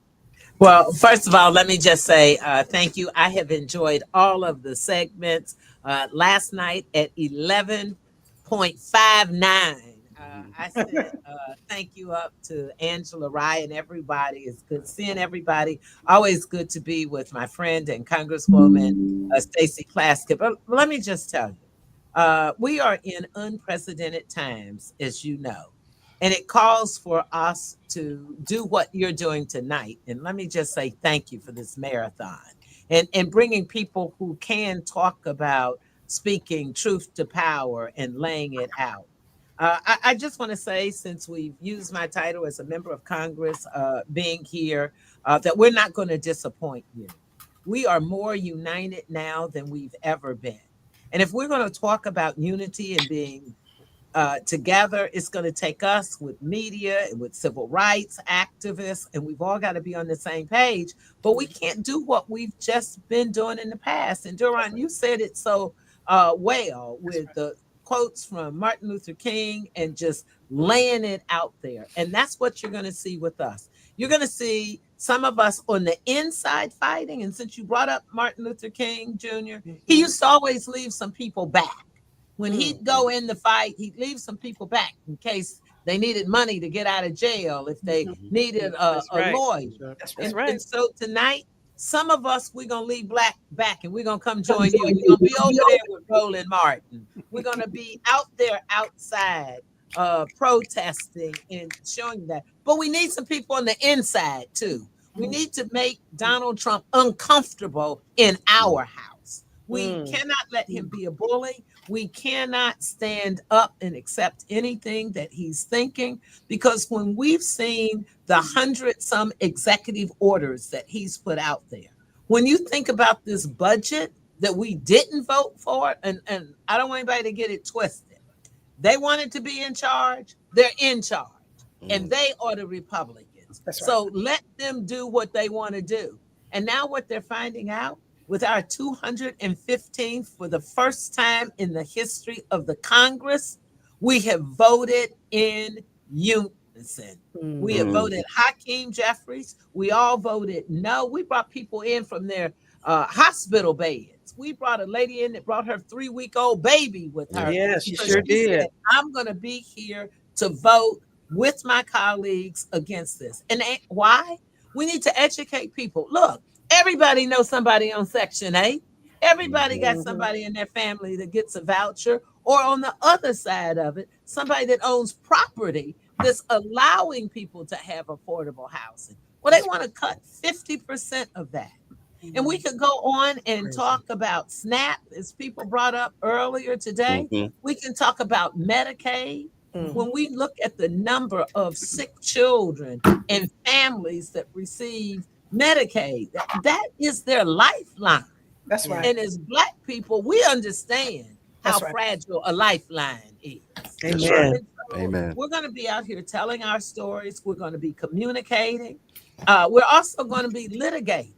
Well, first of all, let me just say thank you. I have enjoyed all of the segments. Last night at 11.59, I said thank you up to Angela Rye and everybody. It's good seeing everybody. Always good to be with my friend and Congresswoman Stacey Plaskett. But let me just tell you, we are in unprecedented times, as you know. And it calls for us to do what you're doing tonight. And let me just say thank you for this marathon and bringing people who can talk about speaking truth to power and laying it out. I just want to say, since we've used my title as a member of Congress, being here, that we're not going to disappoint you. We are more united now than we've ever been. And if we're going to talk about unity and being together, it's going to take us with media and with civil rights activists, and we've all got to be on the same page. But we can't do what we've just been doing in the past. And Duran, you said it so well with the quotes from Martin Luther King and just laying it out there. And that's what you're going to see with us. You're going to see some of us on the inside fighting. And since you brought up Martin Luther King Jr., he used to always leave some people back. When he'd go in the fight, he'd leave some people back in case they needed money to get out of jail, if they needed a lawyer. And so tonight, some of us, we're going to leave black back and we're going to come join you. We're going to be over there with Roland Martin. We're going to be out there outside protesting and showing that. But we need some people on the inside too. We need to make Donald Trump uncomfortable in our house. We cannot let him be a bully. We cannot stand up and accept anything that he's thinking, because when we've seen the 100-some executive orders that he's put out there, when you think about this budget that we didn't vote for, and I don't want anybody to get it twisted. They wanted to be in charge. They're in charge, and they are the Republicans. That's right. So let them do what they want to do. And now what they're finding out, with our 215th, for the first time in the history of the Congress, we have voted in unison. We have voted Hakeem Jeffries. We all voted no. We brought people in from their hospital beds. We brought a lady in that brought her 3-week-old baby with her. Yes, she because sure she did. said, I'm going to be here to vote with my colleagues against this. And why? We need to educate people. Look, everybody knows somebody on Section 8. Everybody got somebody in their family that gets a voucher, or on the other side of it, somebody that owns property that's allowing people to have affordable housing. Well, they want to cut 50% of that. And we could go on and talk about SNAP, as people brought up earlier today. We can talk about Medicaid. When we look at the number of sick children and families that receive Medicaid, that is their lifeline. That's right. And as Black people, we understand how fragile a lifeline is. Amen. Amen. We're going to be out here telling our stories. We're going to be communicating. We're also going to be litigating.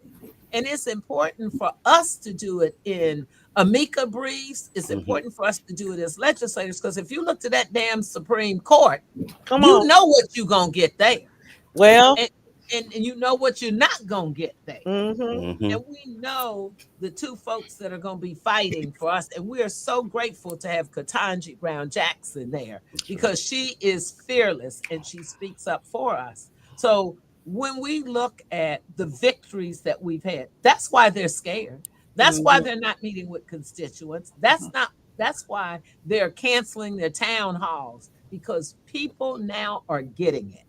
And it's important for us to do it in amicus briefs. It's important for us to do it as legislators, because if you look to that damn Supreme Court, you know what you're going to get there. Well, and you know what you're not going to get there. Mm-hmm. And we know the two folks that are going to be fighting for us. And we are so grateful to have Ketanji Brown Jackson there, because she is fearless and she speaks up for us. So when we look at the victories that we've had, that's why they're scared. That's why they're not meeting with constituents. That's why they're canceling their town halls, because people now are getting it.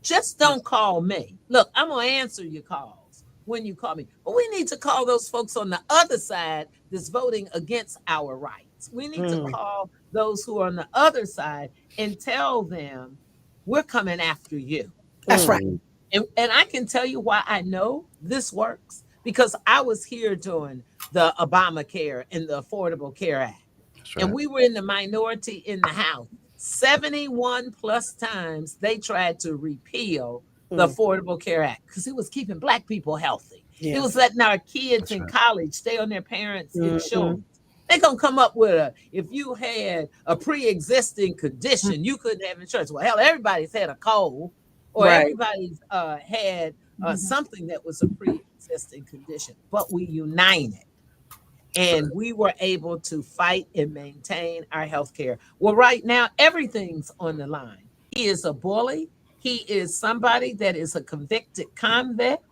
Just don't call me. Look, I'm going to answer your calls when you call me. But we need to call those folks on the other side that's voting against our rights. We need to call those who are on the other side and tell them, we're coming after you. That's right. And I can tell you why I know this works, because I was here during the Obamacare and the Affordable Care Act. Right. And we were in the minority in the House. 71 plus times they tried to repeal the Affordable Care Act, because it was keeping Black people healthy. It was letting our kids in college stay on their parents' insurance. They're going to come up with if you had a pre-existing condition, you couldn't have insurance. Well, hell, everybody's had a cold, or everybody's had something that was a pre-existing condition, but we united. And we were able to fight and maintain our health care. Well, right now, everything's on the line. He is a bully. He is somebody that is a convicted convict.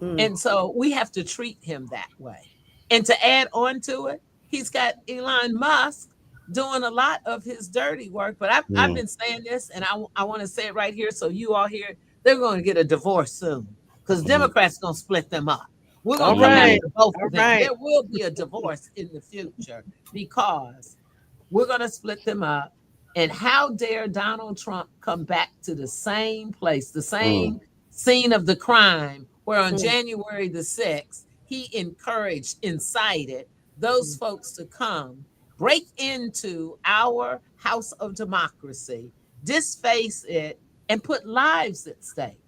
And so we have to treat him that way. And to add on to it, he's got Elon Musk doing a lot of his dirty work. But I've been saying this, and I want to say it right here so you all hear it. They're going to get a divorce soon, because Democrats going to split them up. We're going to come after both of them. There will be a divorce in the future, because we're going to split them up. And how dare Donald Trump come back to the same place, the same scene of the crime, where on January the 6th, he incited those folks to come, break into our house of democracy, disface it, and put lives at stake.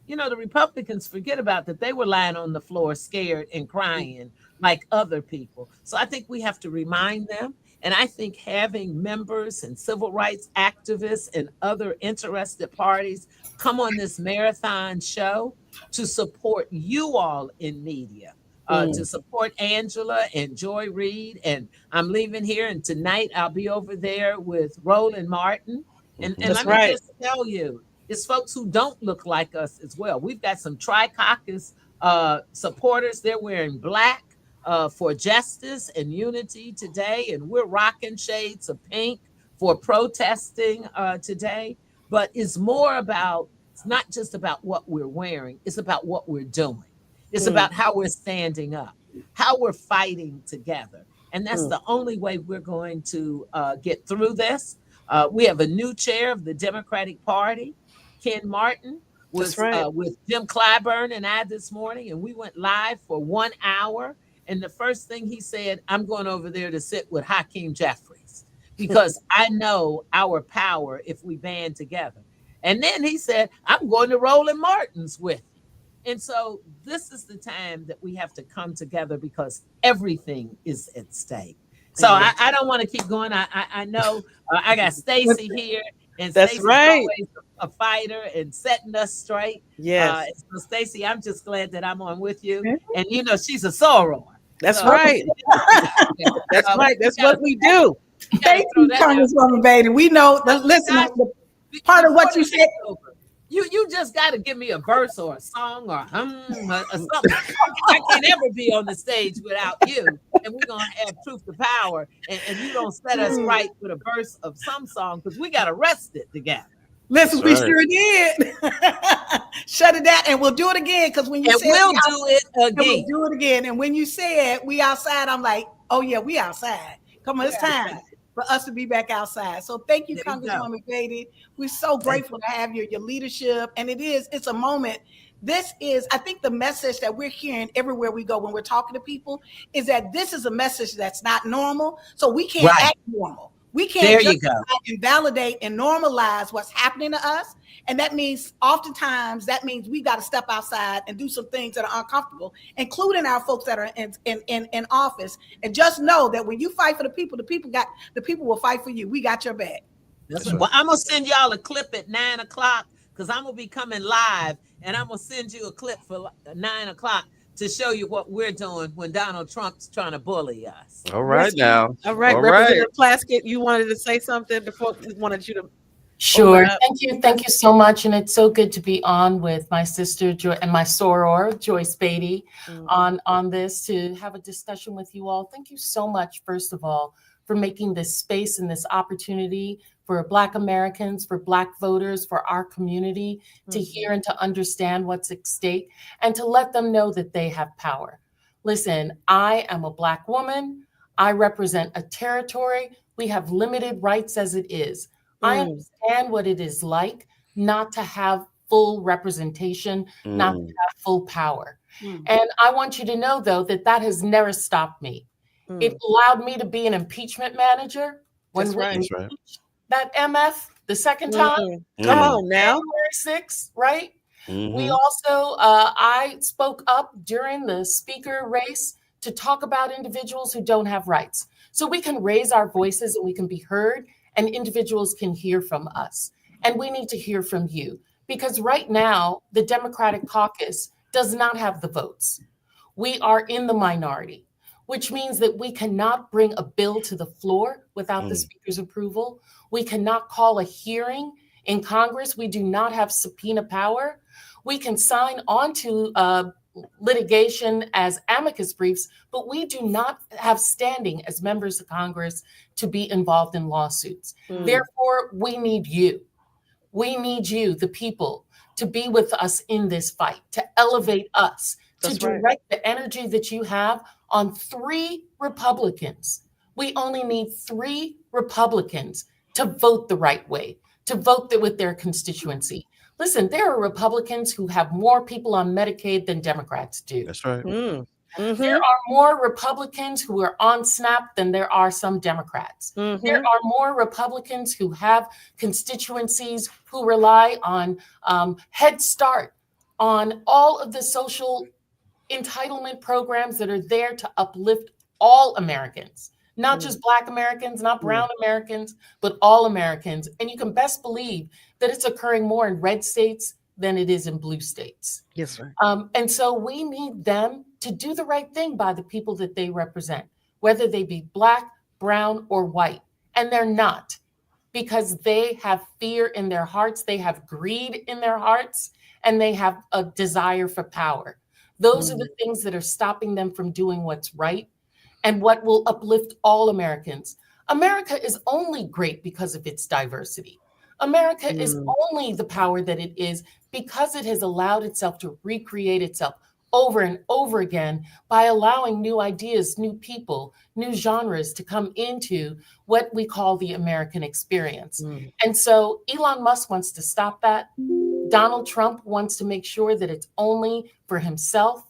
You know, the Republicans forget about that. They were lying on the floor, scared and crying like other people. So I think we have to remind them. And I think having members and civil rights activists and other interested parties come on this marathon show to support you all in media, to support Angela and Joy Reid. And I'm leaving here, and tonight I'll be over there with Roland Martin. And let me just tell you, it's folks who don't look like us as well. We've got some Tri-Caucus supporters. They're wearing black for justice and unity today. And we're rocking shades of pink for protesting today. But it's more about It's not just about what we're wearing, it's about what we're doing. It's about how we're standing up, how we're fighting together. And that's the only way we're going to get through this. We have a new chair of the Democratic Party. Ken Martin was with Jim Clyburn and I this morning, and we went live for 1 hour. And the first thing he said, I'm going over there to sit with Hakeem Jeffries because I know our power if we band together. And then he said, I'm going to Roland Martin's with you. And so this is the time that we have to come together because everything is at stake. So I don't want to keep going. I know I got Stacy here, and Stacy's always a fighter and setting us straight. Yes. So Stacy, I'm just glad that I'm on with you. And you know, she's a soror. That's right. That's right. That's what we do. Thank you, Congresswoman Beatty. We know listen, part of what you said. You just got to give me a verse or a song or or something. I can't ever be on the stage without you. And we're going to have truth to power. And you don't set us right with a verse of some song because we got arrested together. Listen, we sure did. Shut it down, and we'll do it again. Because when you said we'll do it again, we'll do it again. And when you said we outside, I'm like, oh yeah, we outside. Come on, it's time for us to be back outside. So thank you, Congresswoman Beatty. We're so grateful to have your leadership, and it's a moment. This is, I think, the message that we're hearing everywhere we go when we're talking to people is that this is a message that's not normal. So we can't act normal. We can't just validate and normalize what's happening to us. And that means oftentimes we got to step outside and do some things that are uncomfortable, including our folks that are in office. And just know that when you fight for the people will fight for you. We got your back. Well, I'm going to send y'all a clip at 9 o'clock because I'm going to be coming live, and I'm going to send you a clip for 9 o'clock to show you what we're doing when Donald Trump's trying to bully us. All right now. All right, Representative Plaskett, you wanted to say something before we wanted you to. Sure. Thank you so much. And it's so good to be on with my sister and my soror, Joyce Beatty, on this to have a discussion with you all. Thank you so much, first of all, for making this space and this opportunity for Black Americans, for Black voters, for our community to hear and to understand what's at stake and to let them know that they have power. Listen, I am a Black woman. I represent a territory. We have limited rights as it is. I understand what it is like not to have full representation, not to have full power. And I want you to know, though, that has never stopped me. It allowed me to be an impeachment manager when we impeached that MF the second time. Come on now. January 6th, right? We also, I spoke up during the speaker race to talk about individuals who don't have rights. So we can raise our voices and we can be heard and individuals can hear from us. And we need to hear from you because right now, the Democratic caucus does not have the votes. We are in the minority, which means that we cannot bring a bill to the floor without the speaker's approval. We cannot call a hearing in Congress. We do not have subpoena power. We can sign on to litigation as amicus briefs, but we do not have standing as members of Congress to be involved in lawsuits. Therefore, we need you. We need you, the people, to be with us in this fight, to elevate us, to direct the energy that you have on 3 Republicans. We only need 3 Republicans to vote the right way, to vote with their constituency. Listen, there are Republicans who have more people on Medicaid than Democrats do. That's right. There are more Republicans who are on SNAP than there are some Democrats. There are more Republicans who have constituencies who rely on Head Start, on all of the social entitlement programs that are there to uplift all Americans, not just Black Americans, not brown Americans, but all Americans. And you can best believe that it's occurring more in red states than it is in blue states. Yes, sir. And so we need them to do the right thing by the people that they represent, whether they be Black, brown, or white. And they're not, because they have fear in their hearts, they have greed in their hearts, and they have a desire for power. Those are the things that are stopping them from doing what's right and what will uplift all Americans. America is only great because of its diversity. America is only the power that it is because it has allowed itself to recreate itself over and over again by allowing new ideas, new people, new genres to come into what we call the American experience. And so Elon Musk wants to stop that. Donald Trump wants to make sure that it's only for himself.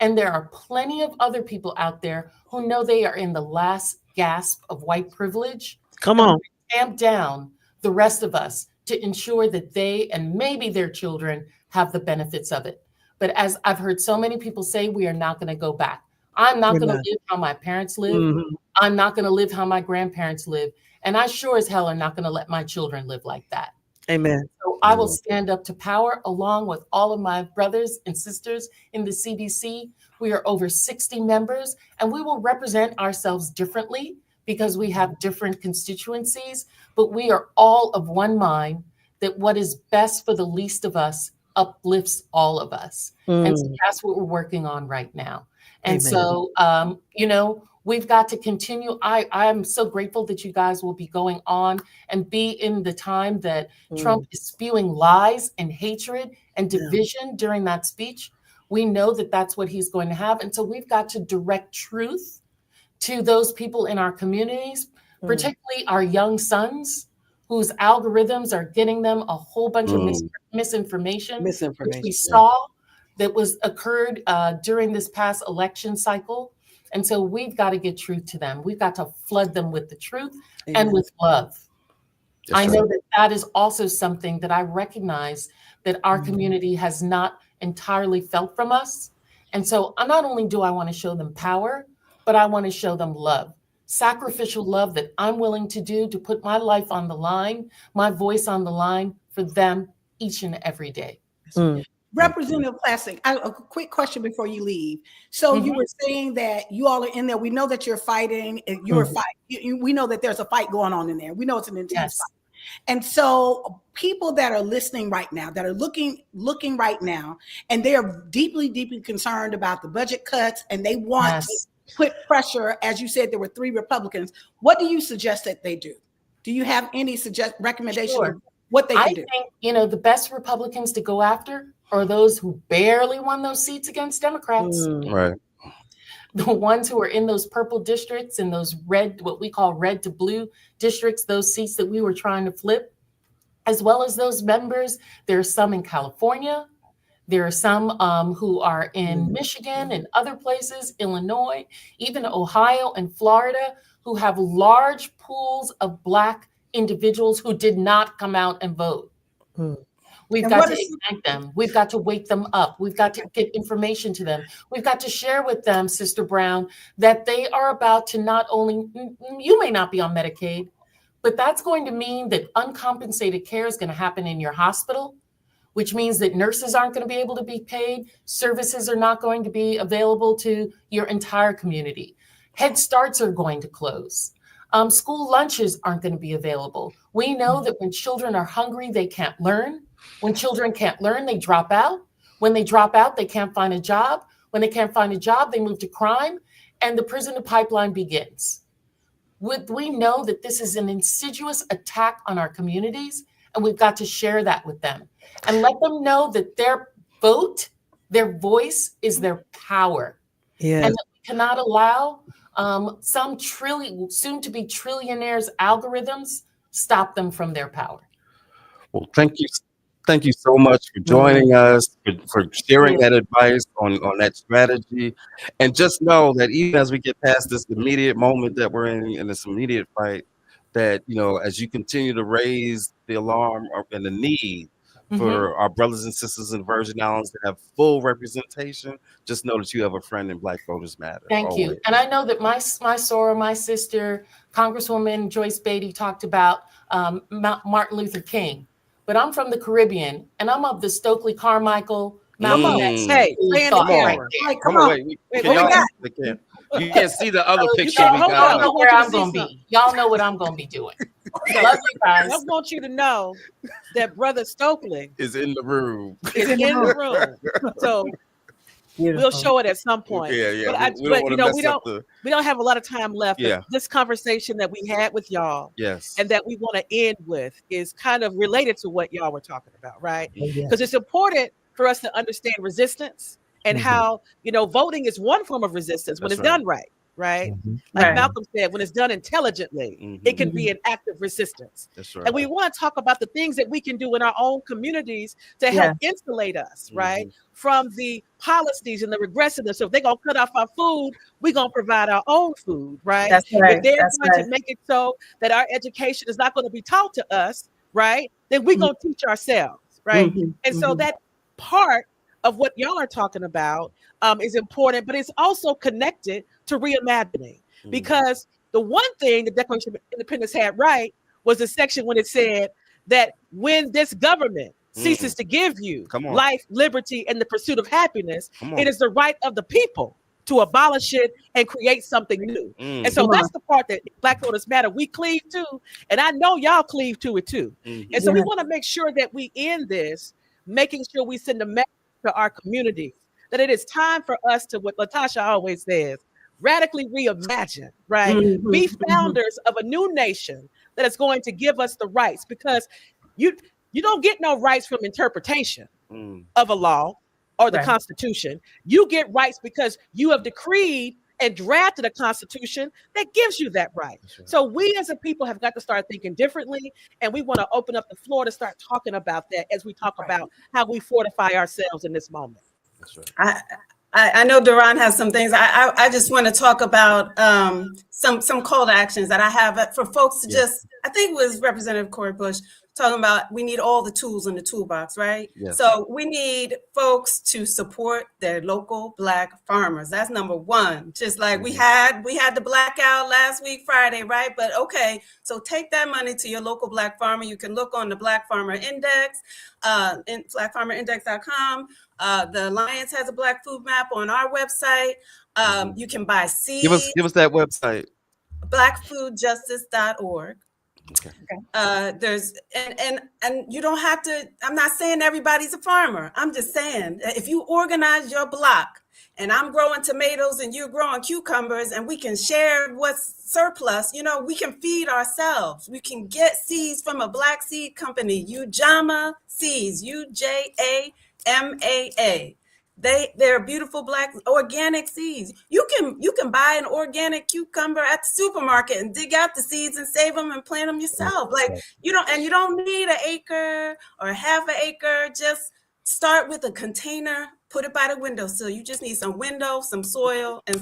And there are plenty of other people out there who know they are in the last gasp of white privilege. Come on. Tamp down the rest of us to ensure that they and maybe their children have the benefits of it. But as I've heard so many people say, we are not going to go back. I'm not going to live how my parents live. I'm not going to live how my grandparents live. And I sure as hell are not going to let my children live like that. Amen. So I will stand up to power along with all of my brothers and sisters in the CBC. We are over 60 members, and we will represent ourselves differently because we have different constituencies, but we are all of one mind that what is best for the least of us uplifts all of us. And so that's what we're working on right now. And so, you know, we've got to continue. I'm so grateful that you guys will be going on and be in the time that Trump is spewing lies and hatred and division during that speech. We know that that's what he's going to have. And so we've got to direct truth to those people in our communities, particularly our young sons, whose algorithms are getting them a whole bunch of misinformation, which we saw that was occurred during this past election cycle. And so we've got to get truth to them. We've got to flood them with the truth and with love. I know that that is also something that I recognize that our community has not entirely felt from us. And so not only do I want to show them power, but I want to show them love, sacrificial love that I'm willing to do to put my life on the line, my voice on the line for them each and every day. Representative Plastic, a quick question before you leave. So you were saying that you all are in there. We know that you're fighting. You're fighting. We know that there's a fight going on in there. We know it's an intense fight. And so people that are listening right now, that are looking right now, and they are deeply, deeply concerned about the budget cuts, and they want to put pressure. As you said, there were 3 Republicans. What do you suggest that they do? Do you have any recommendations of what they can do? I think, you know, the best Republicans to go after are those who barely won those seats against Democrats. Right. The ones who are in those purple districts and those red, what we call red to blue districts, those seats that we were trying to flip, as well as those members. There are some in California. There are some who are in Michigan and other places, Illinois, even Ohio and Florida, who have large pools of Black individuals who did not come out and vote. We've got to ignite them. We've got to wake them up. We've got to get information to them. We've got to share with them, Sister Brown, that they are about to not only, you may not be on Medicaid, but that's going to mean that uncompensated care is going to happen in your hospital, which means that nurses aren't going to be able to be paid. Services are not going to be available to your entire community. Head Starts are going to close. School lunches aren't going to be available. We know that when children are hungry, they can't learn. When children can't learn, they drop out. When they drop out, they can't find a job. When they can't find a job, they move to crime, and the prison pipeline begins. We know that this is an insidious attack on our communities, and we've got to share that with them and let them know that their vote, their voice is their power. And that we cannot allow some soon-to-be trillionaires' algorithms stop them from their power. Well, thank you. Thank you so much for joining us, for sharing that advice on that strategy. And just know that even as we get past this immediate moment that we're in this immediate fight, that, you know, as you continue to raise the alarm and the need for our brothers and sisters in Virgin Islands to have full representation, just know that you have a friend in Black Voters Matter. Thank you. And I know that my soror, my sister, Congresswoman Joyce Beatty, talked about Martin Luther King. But I'm from the Caribbean, and I'm of the Stokely Carmichael, Malcolm X. Hey, come on. You can't see the other picture we got. Y'all know where I'm going to be. Y'all know what I'm going to be doing. Love you guys. I want you to know that Brother Stokely is in the room. Is in the room. So We'll show it at some point. Yeah. But We don't want to mess up the. We don't have a lot of time left. Yeah. But this conversation that we had with y'all, yes, and that we want to end with is kind of related to what y'all were talking about, right? Oh, Because it's important for us to understand resistance and how, voting is one form of resistance when That's it's right. done right. Right? Right. Like Malcolm said, when it's done intelligently, it can be an act of resistance. That's right. And we want to talk about the things that we can do in our own communities to help insulate us, right? From the policies and the regressiveness. So if they're going to cut off our food, we're going to provide our own food, right? That's right. If they're That's going right. to make it so that our education is not going to be taught to us, right? Then we're going to teach ourselves, right? And so that part of what y'all are talking about is important, but it's also connected to reimagining, because the one thing the Declaration of Independence had right was the section when it said that when this government ceases to give you life, liberty, and the pursuit of happiness, it is the right of the people to abolish it and create something new. And so that's the part that Black Voters Matter, we cleave to, and I know y'all cleave to it too. And so we want to make sure that we end this, making sure we send a message to our communities that it is time for us to, what Latasha always says, radically reimagine, right? Be founders of a new nation that is going to give us the rights, because you don't get no rights from interpretation of a law or the Constitution. You get rights because you have decreed and drafted a Constitution that gives you that right. So we as a people have got to start thinking differently, and we want to open up the floor to start talking about that as we talk about how we fortify ourselves in this moment. I know Duran has some things. I just want to talk about some call to actions that I have for folks to just, I think it was Representative Cori Bush talking about we need all the tools in the toolbox, right? Yes. So we need folks to support their local Black farmers. That's number one. Just like we had the blackout last week, Friday, right? But okay, so take that money to your local Black farmer. You can look on the Black Farmer Index, in blackfarmerindex.com. The Alliance has a Black food map on our website. You can buy seeds. Give us that website. blackfoodjustice.org. There's and you don't have to, I'm not saying everybody's a farmer. I'm just saying if you organize your block and I'm growing tomatoes and you're growing cucumbers and we can share what's surplus, we can feed ourselves. We can get seeds from a Black seed company, Ujama Seeds, UJAMAA. They're beautiful Black organic seeds. You can buy an organic cucumber at the supermarket and dig out the seeds and save them and plant them yourself. You don't need an acre or half an acre. Just start with a container, put it by the windowsill. You just need some window, some soil, and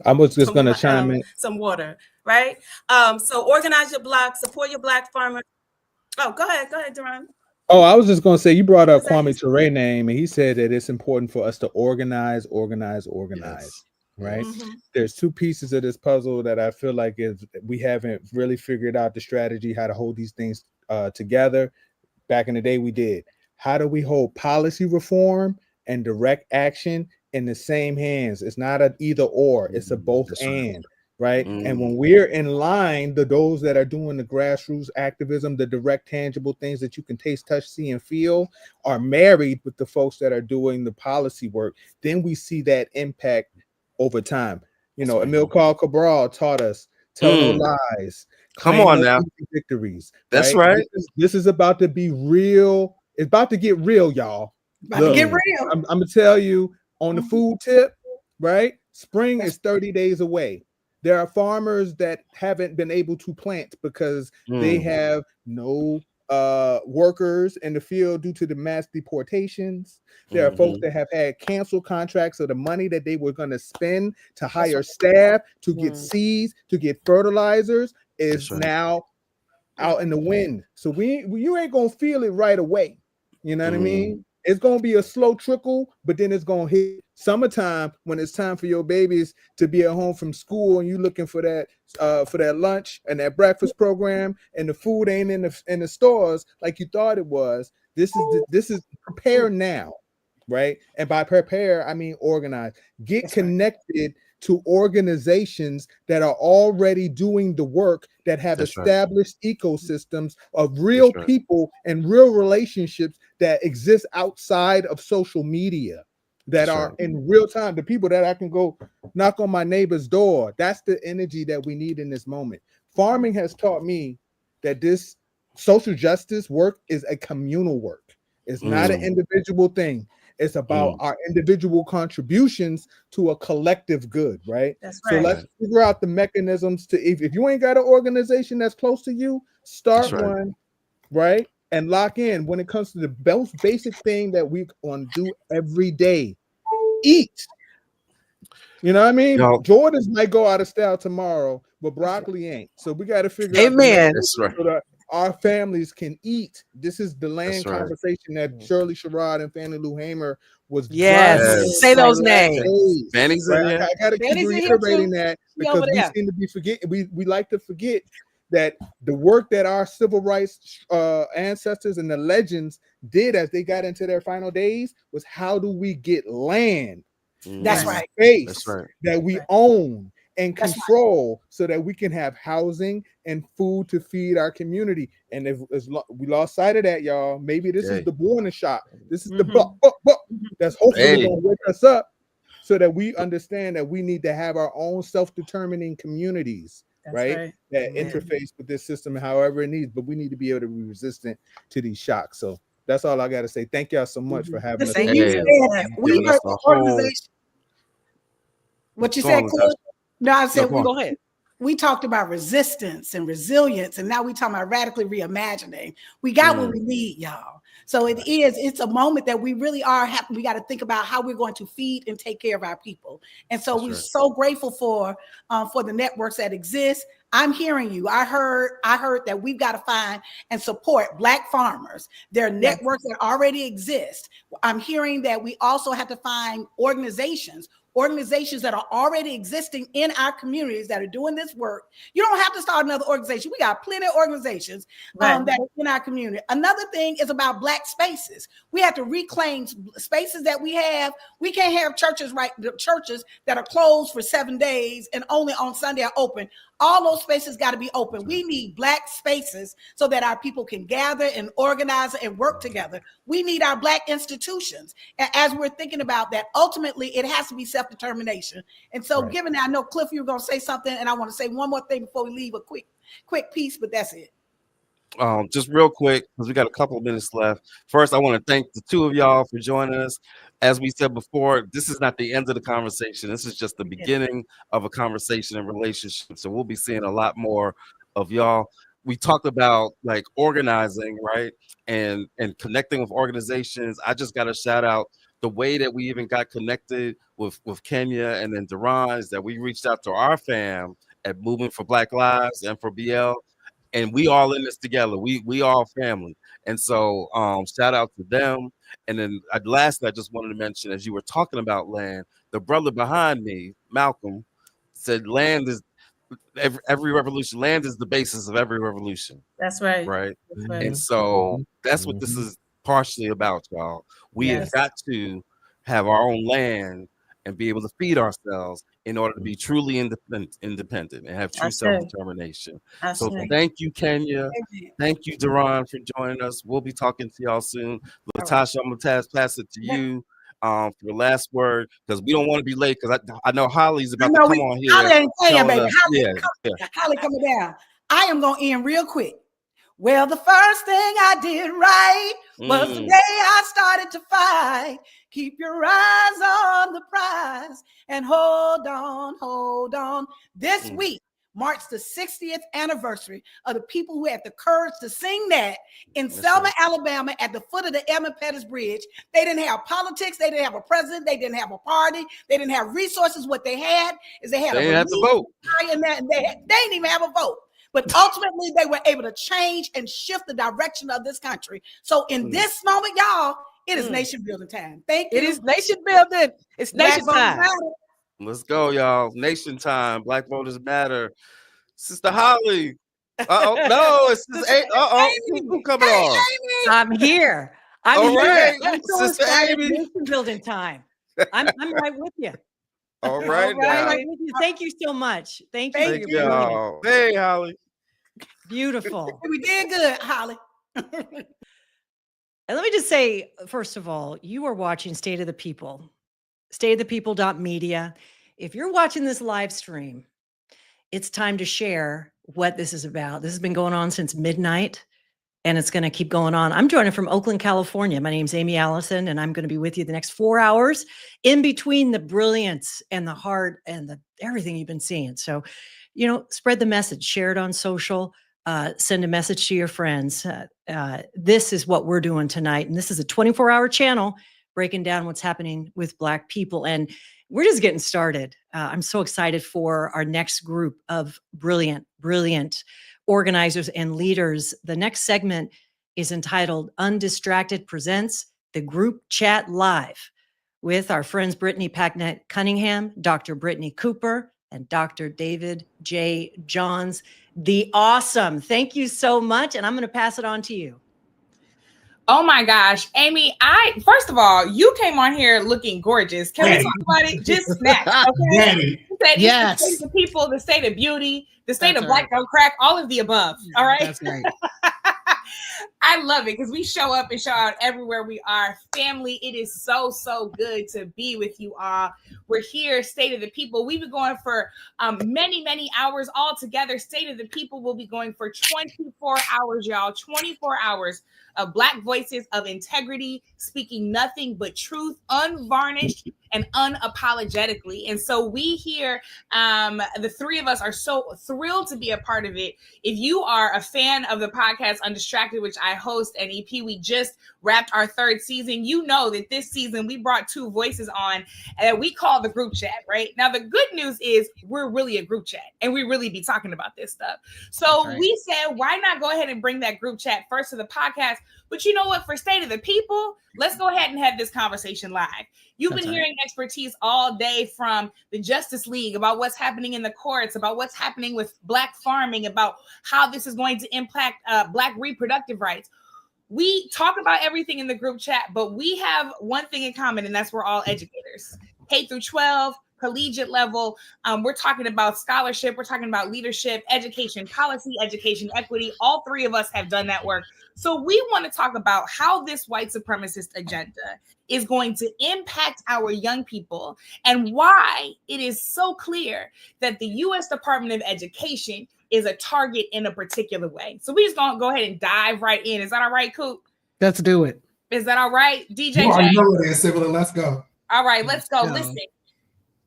I was just going to chime in. Some water, right? So organize your block, support your Black farmers. Oh, go ahead, Duran. Oh, I was just going to say, you brought up Kwame Ture's name, and he said that it's important for us to organize, right? There's two pieces of this puzzle that I feel like we haven't really figured out the strategy, how to hold these things together. Back in the day, we did. How do we hold policy reform and direct action in the same hands? It's not an either or, it's a both and. Right. And when we're in line, those that are doing the grassroots activism, the direct, tangible things that you can taste, touch, see, and feel are married with the folks that are doing the policy work, then we see that impact over time. Amilcar Cabral taught us, tell no lies. Come on now. Victories. That's right. This is about to be real. It's about to get real, y'all. About to get real. I'm going to tell you on the food tip, right? Spring is 30 days away. There are farmers that haven't been able to plant because they have no workers in the field due to the mass deportations. There are folks that have had canceled contracts of the money that they were going to spend to hire staff, to get seeds, to get fertilizers is now out in the wind. So you ain't going to feel it right away. You know what I mean? It's going to be a slow trickle, but then it's going to hit summertime when it's time for your babies to be at home from school and you looking for that lunch and that breakfast program, and the food ain't in the stores like you thought it was. This is prepare now, right? And by prepare, I mean organize. Get connected to organizations that are already doing the work, that have established ecosystems of real people and real relationships that exist outside of social media that are in real time, the people that I can go knock on my neighbor's door. That's the energy that we need in this moment. Farming has taught me that this social justice work is a communal work. It's not an individual thing. It's about our individual contributions to a collective good, right? That's So right. let's figure out the mechanisms to, if you ain't got an organization that's close to you, start one, right? And lock in when it comes to the most basic thing that we want to do every day. Eat. You know what I mean? Jordans might go out of style tomorrow, but broccoli ain't. So we got to figure out so that our families can eat. This is the land conversation that Shirley Sherrod and Fannie Lou Hamer was Say those names. Fannie's in here. I got to keep reiterating that because we seem to be forgetting. We like to forget that the work that our civil rights ancestors and the legends did as they got into their final days was how do we get land? That's right. Space that we own and control so that we can have housing and food to feed our community. And if we lost sight of that, y'all, maybe this is the warning shot. This is the book that's hopefully going to wake us up so that we understand that we need to have our own self-determining communities, right? That interface with this system however it needs, but we need to be able to be resistant to these shocks. So that's all I got to say. Thank y'all so much for having us. We are an organization. What you said, Cliff? No, I said go ahead. We talked about resistance and resilience, and now we're talking about radically reimagining. We got what we need, y'all. So it's a moment that we really are we got to think about how we're going to feed and take care of our people. And so we're so grateful for the networks that exist. I'm hearing you. I heard that we've got to find and support Black farmers. There are networks that already exist. I'm hearing that we also have to find organizations that are already existing in our communities that are doing this work. You don't have to start another organization. We got plenty of organizations that are in our community. Another thing is about Black spaces. We have to reclaim spaces that we have. We can't have churches that are closed for 7 days and only on Sunday are open. All those spaces got to be open. We need Black spaces so that our people can gather and organize and work together. We need our Black institutions. As we're thinking about that, ultimately, it has to be self-determination. And so given that, I know, Cliff, you were going to say something, and I want to say one more thing before we leave, a quick piece, but that's it. Just real quick, because we got a couple of minutes left. First, I want to thank the two of y'all for joining us. As we said before, this is not the end of the conversation. This is just the beginning of a conversation and relationship. So we'll be seeing a lot more of y'all. We talked about like organizing, right? And connecting with organizations. I just got to shout out the way that we even got connected with Kenya and then Duran is that we reached out to our fam at Movement for Black Lives and for BL. And we all in this together. We all family. And so shout out to them. And then lastly, I just wanted to mention, as you were talking about land, the brother behind me, Malcolm, said land is every revolution. Land is the basis of every revolution. That's right. Right. That's right. And so that's what this is partially about, y'all. We have got to have our own land and be able to feed ourselves in order to be truly independent and have true self-determination. So thank you, Kenya. Thank you, Duran, for joining us. We'll be talking to y'all soon. Latasha, I'm going to pass it to you for the last word, because we don't want to be late, because I know Holly's about to come on here. Holly coming down. I am going to end real quick. Well, the first thing I did right was the day I started to fight. Keep your eyes on the prize and hold on. This week marks the 60th anniversary of the people who had the courage to sing that in Selma, Alabama, at the foot of the Edmund Pettus Bridge. They didn't have politics. They didn't have a president. They didn't have a party. They didn't have resources. What they had is they had a vote. And they didn't even have a vote. But ultimately, they were able to change and shift the direction of this country. So in this moment, y'all, it is nation building time. Thank you. It is nation building. It's nation time. Let's go, y'all. Nation time. Black voters matter. Sister Holly. No, it's who coming on? I'm here. All right, Sister Amy. Nation building time. I'm right with you. All right, right with you. Thank you so much. Thank you. Thank y'all. Hey, Holly. Beautiful. We did good, Holly. And let me just say, first of all, you are watching State of the People, stateofthepeople.media. If you're watching this live stream, it's time to share what this is about. This has been going on since midnight, and it's going to keep going on. I'm joining from Oakland, California. My name's Amy Allison, and I'm going to be with you the next 4 hours in between the brilliance and the heart and the everything you've been seeing. So, spread the message, share it on social, send a message to your friends. This is what we're doing tonight. And this is a 24-hour channel breaking down what's happening with Black people. And we're just getting started. I'm so excited for our next group of brilliant organizers and leaders. The next segment is entitled Undistracted Presents the Group Chat Live with our friends Brittany Packnett Cunningham, Dr. Brittany Cooper, and Dr. David J. Johns, the awesome. Thank you so much. And I'm going to pass it on to you. Oh my gosh, Amy, first of all, you came on here looking gorgeous. Can we talk about it? Just snatch, okay? Yes. It's the state of the people, the state of beauty, the state of Black don't crack, all of the above. All right. That's right. I love it because we show up and show out everywhere we are. Family, it is so, so good to be with you all. We're here, State of the People. We've been going for many, many hours all together. State of the People will be going for 24 hours, y'all. 24 hours of Black voices of integrity, speaking nothing but truth, unvarnished and unapologetically. And so we here, the three of us are so thrilled to be a part of it. If you are a fan of the podcast Undistracted, which I host, and EP, we just wrapped our 3rd season. You know that this season we brought 2 voices on that we call the group chat, right? Now, the good news is we're really a group chat and we really be talking about this stuff. So we said, why not go ahead and bring that group chat first to the podcast? But you know what? For State of the People, let's go ahead and have this conversation live. You've been hearing expertise all day from the Justice League about what's happening in the courts, about what's happening with Black farming, about how this is going to impact Black reproductive rights. We talk about everything in the group chat, but we have one thing in common, and that's we're all educators. K through 12, collegiate level. We're talking about scholarship. We're talking about leadership, education, policy, education, equity. All 3 of us have done that work. So we want to talk about how this white supremacist agenda is going to impact our young people and why it is so clear that the U.S. Department of Education is a target in a particular way. So we just gonna go ahead and dive right in. Is that all right, Coop? Let's do it. Is that all right, DJ? You already know it is, Civil. Let's go. All right, let's go. Listen,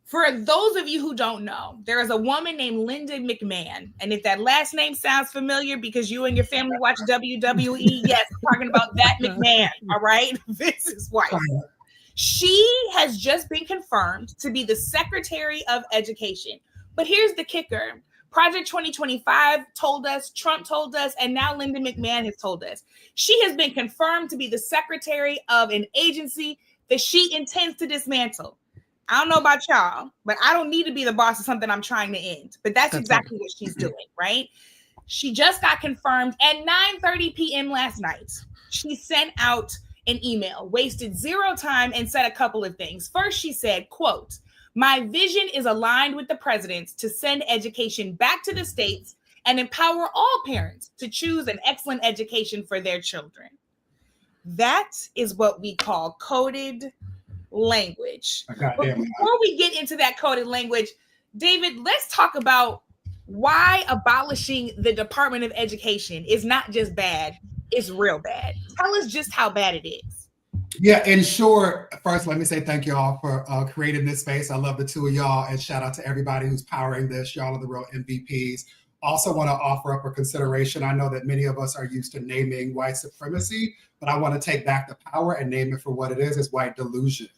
for those of you who don't know, there is a woman named Linda McMahon. And if that last name sounds familiar because you and your family watch WWE, yes, we're talking about that McMahon, all right? Vince's wife. She has just been confirmed to be the Secretary of Education. But here's the kicker. Project 2025 told us, Trump told us, and now Linda McMahon has told us. She has been confirmed to be the secretary of an agency that she intends to dismantle. I don't know about y'all, but I don't need to be the boss of something I'm trying to end. But that's exactly what she's doing, right? She just got confirmed at 9:30 p.m. last night. She sent out an email, wasted 0 time, and said a couple of things. First, she said, quote, "My vision is aligned with the president's to send education back to the states and empower all parents to choose an excellent education for their children." That is what we call coded language. But before we get into that coded language, David, let's talk about why abolishing the Department of Education is not just bad, it's real bad. Tell us just how bad it is. Yeah, in short, first, let me say thank you all for creating this space. I love the 2 of y'all, and shout out to everybody who's powering this. Y'all are the real MVPs. Also want to offer up a consideration. I know that many of us are used to naming white supremacy, but I want to take back the power and name it for what it is. It's white delusion.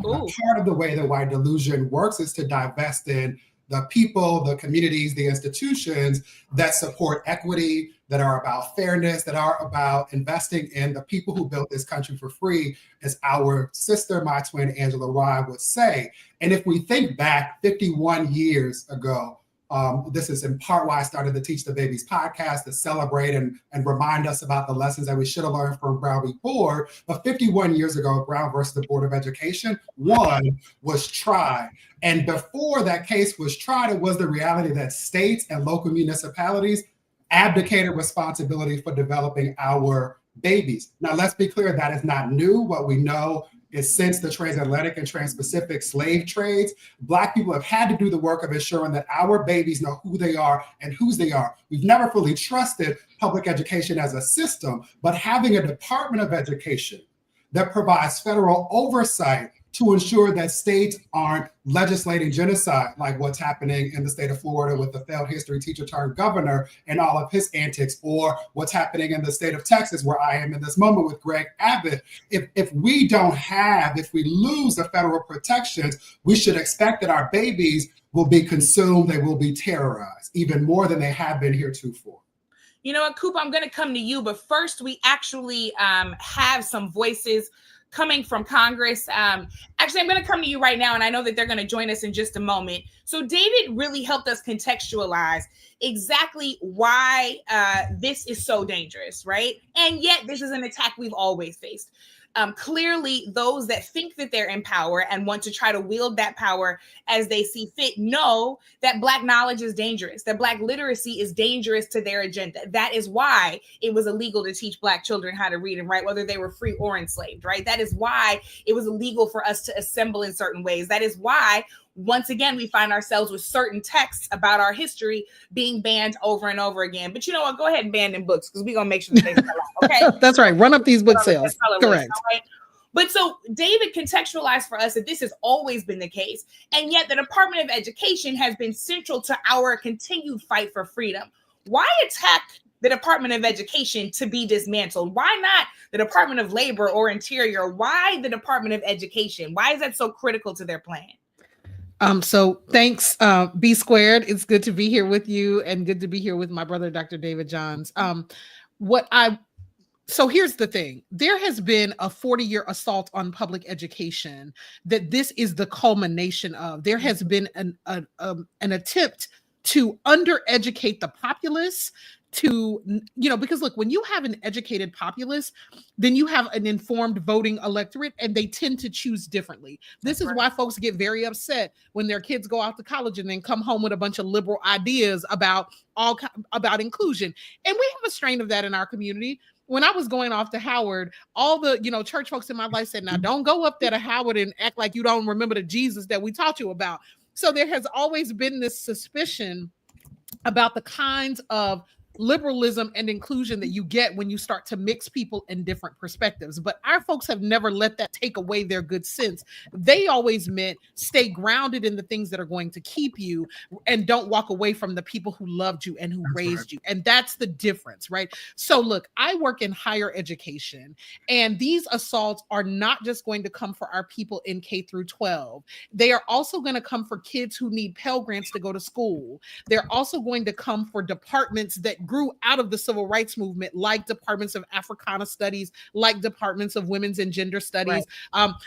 Part of the way that white delusion works is to divest in the people, the communities, the institutions that support equity, that are about fairness, that are about investing in the people who built this country for free, as our sister, my twin, Angela Rye would say. And if we think back 51 years ago, this is in part why I started the Teach the Babies podcast, to celebrate and remind us about the lessons that we should have learned from Brown v. Board. But 51 years ago, Brown versus the Board of Education, one was tried. And before that case was tried, it was the reality that states and local municipalities abdicated responsibility for developing our babies. Now, let's be clear, that is not new. What we know is since the transatlantic and trans-Pacific slave trades, Black people have had to do the work of ensuring that our babies know who they are and whose they are. We've never fully trusted public education as a system, but having a Department of Education that provides federal oversight to ensure that states aren't legislating genocide, like what's happening in the state of Florida with the failed history teacher turned governor and all of his antics, or what's happening in the state of Texas, where I am in this moment with Greg Abbott. If we lose the federal protections, we should expect that our babies will be consumed, they will be terrorized, even more than they have been heretofore. You know what, Coop, I'm going to come to you, but first we actually have some voices coming from Congress. Actually, I'm going to come to you right now, and I know that they're going to join us in just a moment. So David really helped us contextualize exactly why this is so dangerous, right? And yet this is an attack we've always faced. Clearly, those that think that they're in power and want to try to wield that power as they see fit know that Black knowledge is dangerous, that Black literacy is dangerous to their agenda. That is why it was illegal to teach Black children how to read and write, whether they were free or enslaved, right? That is why it was illegal for us to assemble in certain ways. That is why, once again, we find ourselves with certain texts about our history being banned over and over again. But you know what? Go ahead and ban them books, because we're going to make sure that they sell out, okay? That's right. Run up these book sales. Correct. Right? But so David contextualized for us that this has always been the case. And yet the Department of Education has been central to our continued fight for freedom. Why attack the Department of Education to be dismantled? Why not the Department of Labor or Interior? Why the Department of Education? Why is that so critical to their plan? So thanks, B Squared. It's good to be here with you and good to be here with my brother, Dr. David Johns. So here's the thing. There has been a 40-year assault on public education that this is the culmination of. There has been an attempt to undereducate the populace, because look, when you have an educated populace, then you have an informed voting electorate, and they tend to choose differently. This is why folks get very upset when their kids go out to college and then come home with a bunch of liberal ideas about inclusion. And we have a strain of that in our community. When I was going off to Howard, all the church folks in my life said, now don't go up there to Howard and act like you don't remember the Jesus that we taught you about. So there has always been this suspicion about the kinds of liberalism and inclusion that you get when you start to mix people in different perspectives. But our folks have never let that take away their good sense. They always meant stay grounded in the things that are going to keep you and don't walk away from the people who loved you and who raised you. And that's the difference, right? So look, I work in higher education, and these assaults are not just going to come for our people in K through 12. They are also going to come for kids who need Pell Grants to go to school. They're also going to come for departments that grew out of the civil rights movement, like departments of Africana studies, like departments of women's and gender studies,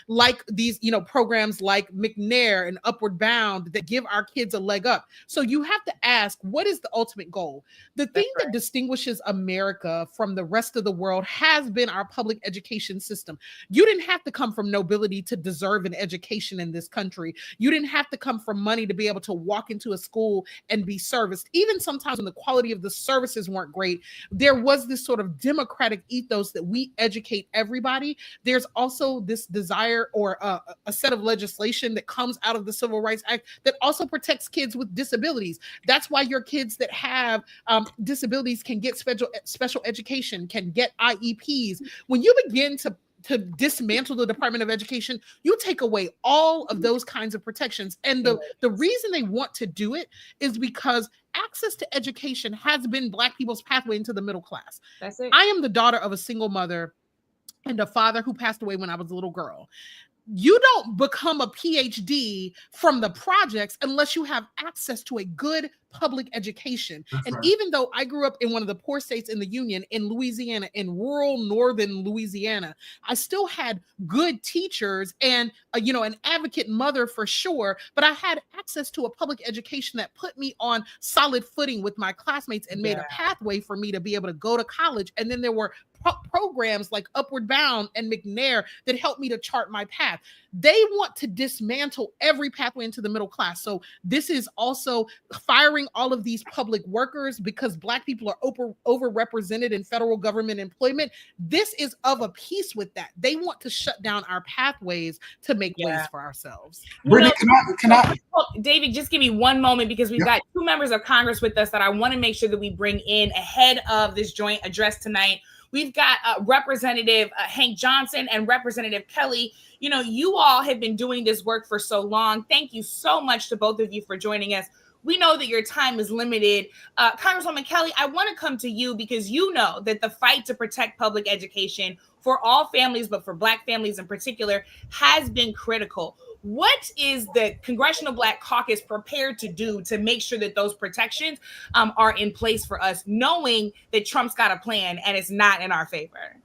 like these, programs like McNair and Upward Bound that give our kids a leg up. So you have to ask, what is the ultimate goal? The thing that distinguishes America from the rest of the world has been our public education system. You didn't have to come from nobility to deserve an education in this country. You didn't have to come from money to be able to walk into a school and be serviced. Even sometimes when the quality of the services weren't great, there was this sort of democratic ethos that we educate everybody. There's also this desire or a set of legislation that comes out of the Civil Rights Act that also protects kids with disabilities. That's why your kids that have disabilities can get special education, can get IEPs. When you begin to dismantle the Department of Education, you take away all of those kinds of protections. And the reason they want to do it is because access to education has been Black people's pathway into the middle class. That's it. I am the daughter of a single mother and a father who passed away when I was a little girl. You don't become a PhD from the projects unless you have access to a good public education. And even though I grew up in one of the poor states in the Union, in Louisiana, in rural northern Louisiana, I still had good teachers and an advocate mother for sure, but I had access to a public education that put me on solid footing with my classmates and made a pathway for me to be able to go to college. And then there were programs like Upward Bound and McNair that helped me to chart my path. They want to dismantle every pathway into the middle class. So this is also firing all of these public workers because Black people are overrepresented in federal government employment. This is of a piece with that. They want to shut down our pathways to make ways for ourselves. Brittany, can I? David, just give me one moment because we've got two members of Congress with us that I want to make sure that we bring in ahead of this joint address tonight. We've got Representative Hank Johnson and Representative Kelly. You know, you all have been doing this work for so long. Thank you so much to both of you for joining us. We know that your time is limited. Congresswoman Kelly, I want to come to you because you know that the fight to protect public education for all families, but for Black families in particular, has been critical. What is the Congressional Black Caucus prepared to do to make sure that those protections are in place for us, knowing that Trump's got a plan and it's not in our favor?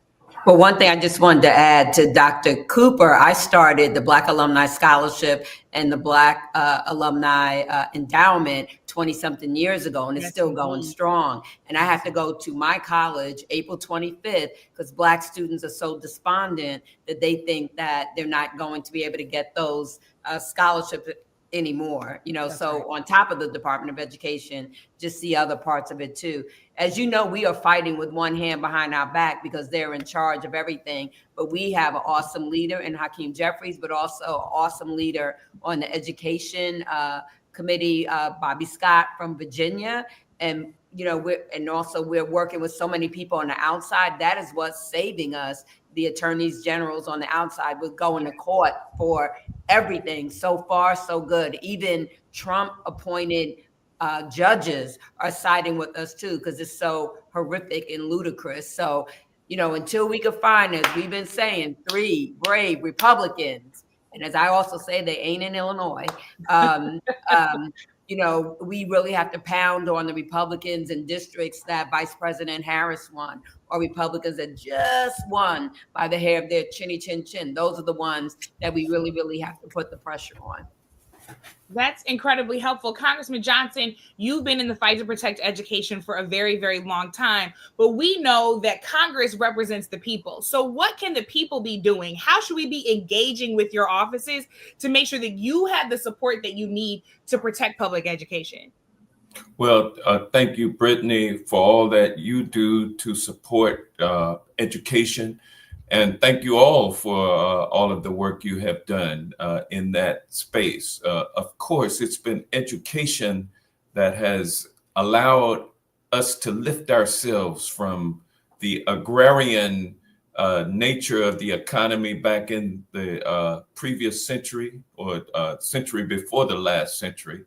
Well, one thing I just wanted to add to Dr. Cooper, I started the Black Alumni Scholarship and the Black Alumni Endowment 20-something years ago, and it's still going strong. And I have to go to my college April 25th because Black students are so despondent that they think that they're not going to be able to get those scholarships anymore, you know. So on top of the Department of Education, just see other parts of it too. As you know, we are fighting with one hand behind our back because they're in charge of everything. But we have an awesome leader in Hakeem Jeffries, but also an awesome leader on the Education Committee, Bobby Scott from Virginia. And, you know, we're working with so many people on the outside. That is what's saving us. The attorneys generals on the outside with going to court for everything. So far, so good. Even Trump appointed judges are siding with us too, because it's so horrific and ludicrous. So, you know, until we can find, as we've been saying, 3 brave Republicans, and as I also say, they ain't in Illinois, you know, we really have to pound on the Republicans in districts that Vice President Harris won, or Republicans that just won by the hair of their chinny chin chin. Those are the ones that we really, really have to put the pressure on. That's incredibly helpful. Congressman Johnson, you've been in the fight to protect education for a very, very long time, but we know that Congress represents the people. So what can the people be doing? How should we be engaging with your offices to make sure that you have the support that you need to protect public education? Well, thank you, Brittany, for all that you do to support education. And thank you all for all of the work you have done in that space. Of course, it's been education that has allowed us to lift ourselves from the agrarian nature of the economy back in the previous century, or century before the last century,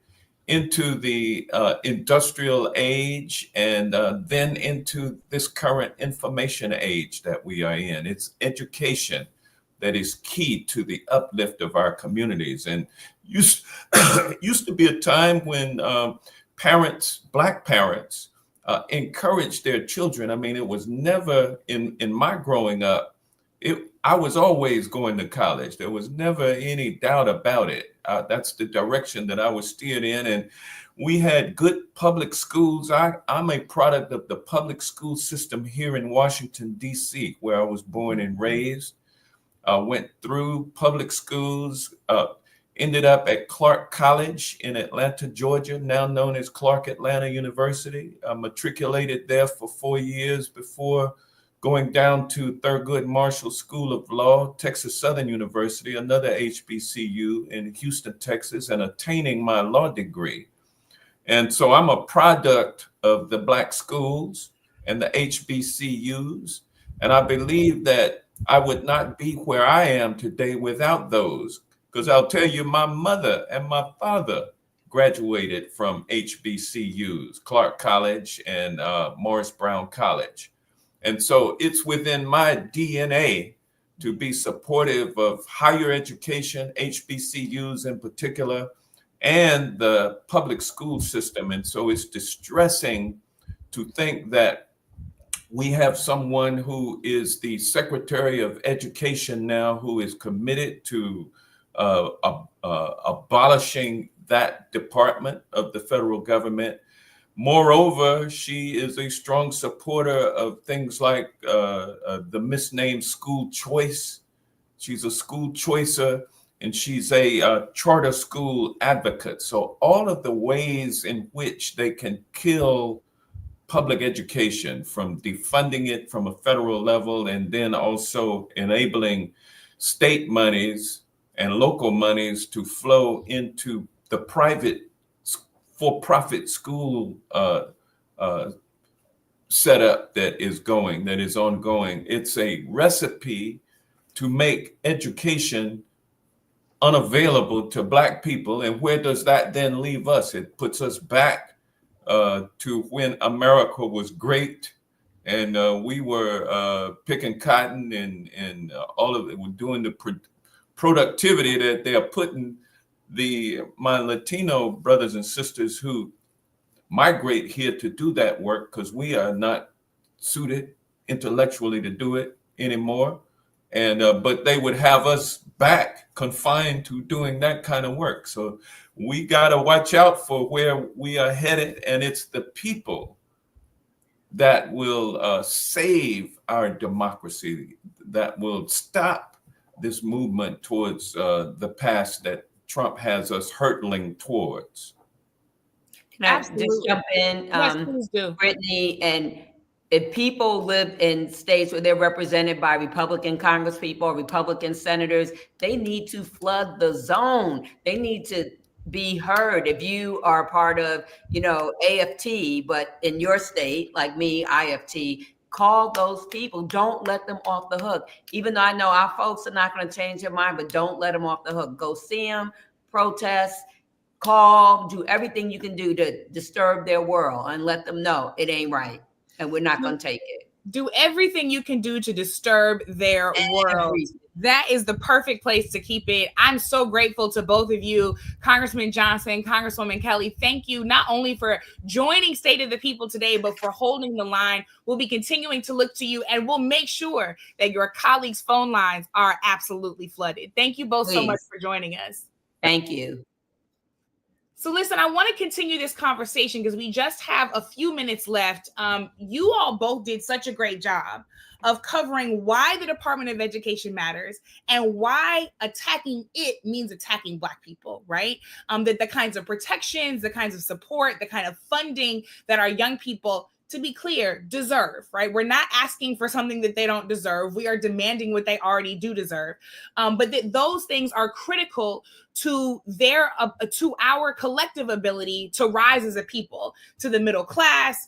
into the industrial age, and then into this current information age that we are in. It's education that is key to the uplift of our communities. And used to be a time when parents, Black parents, encouraged their children. I mean, it was never, in my growing up, I was always going to college. There was never any doubt about it. That's the direction that I was steered in. And we had good public schools. I'm a product of the public school system here in Washington, D.C., where I was born and raised. Went through public schools, ended up at Clark College in Atlanta, Georgia, now known as Clark Atlanta University. Matriculated there for 4 years before going down to Thurgood Marshall School of Law, Texas Southern University, another HBCU in Houston, Texas, and attaining my law degree. And so I'm a product of the Black schools and the HBCUs. And I believe that I would not be where I am today without those, because I'll tell you, my mother and my father graduated from HBCUs, Clark College and Morris Brown College. And so it's within my DNA to be supportive of higher education, HBCUs in particular, and the public school system. And so it's distressing to think that we have someone who is the Secretary of Education now who is committed to abolishing that department of the federal government. Moreover, she is a strong supporter of things like the misnamed school choice. She's a school choicer, and she's a charter school advocate. So all of the ways in which they can kill public education, from defunding it from a federal level, and then also enabling state monies and local monies to flow into the private for-profit school setup that is ongoing. It's a recipe to make education unavailable to Black people. And where does that then leave us? It puts us back to when America was great, and we were picking cotton and all of it, doing the productivity that they are putting my Latino brothers and sisters who migrate here to do that work, because we are not suited intellectually to do it anymore. And but they would have us back confined to doing that kind of work. So we got to watch out for where we are headed, and it's the people that will save our democracy, that will stop this movement towards the past that Trump has us hurtling towards. Can I just jump in, Yes, please do. Brittany? And if people live in states where they're represented by Republican congresspeople or Republican senators, they need to flood the zone. They need to be heard. If you are part of, AFT, but in your state, like me, IFT, call those people. Don't let them off the hook. Even though I know our folks are not going to change their mind, but don't let them off the hook. Go see them, protest, call, do everything you can do to disturb their world and let them know it ain't right and we're not going to take it. Do everything you can do to disturb their world. That is the perfect place to keep it. I'm so grateful to both of you, Congressman Johnson, Congresswoman Kelly. Thank you not only for joining State of the People today, but for holding the line. We'll be continuing to look to you, and we'll make sure that your colleagues' phone lines are absolutely flooded. Thank you both so much for joining us. Thank you. So listen, I want to continue this conversation because we just have a few minutes left. You all both did such a great job of covering why the Department of Education matters and why attacking it means attacking Black people, right? That the kinds of protections, the kinds of support, the kind of funding that our young people, to be clear, deserve, right? We're not asking for something that they don't deserve. We are demanding what they already do deserve. But that those things are critical to to our collective ability to rise as a people, to the middle class,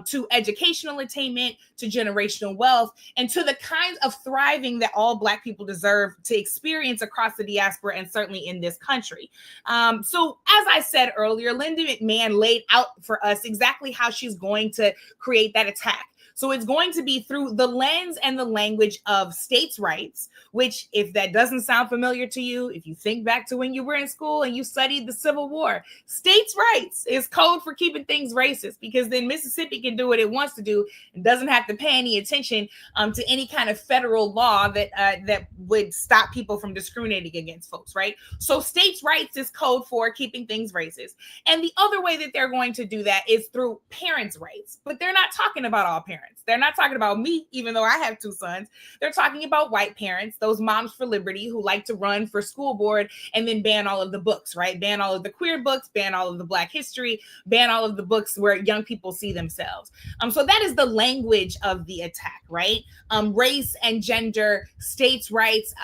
to educational attainment, to generational wealth, and to the kinds of thriving that all Black people deserve to experience across the diaspora and certainly in this country. So as I said earlier, Linda McMahon laid out for us exactly how she's going to create that attack. So it's going to be through the lens and the language of states' rights, which, if that doesn't sound familiar to you, if you think back to when you were in school and you studied the Civil War, states' rights is code for keeping things racist, because then Mississippi can do what it wants to do and doesn't have to pay any attention to any kind of federal law that would stop people from discriminating against folks, right? So states' rights is code for keeping things racist. And the other way that they're going to do that is through parents' rights, but they're not talking about all parents. They're not talking about me, even though I have 2 sons. They're talking about white parents, those moms for liberty who like to run for school board and then ban all of the books, right? Ban all of the queer books, ban all of the Black history, ban all of the books where young people see themselves. So that is the language of the attack, right? Race and gender, states' rights,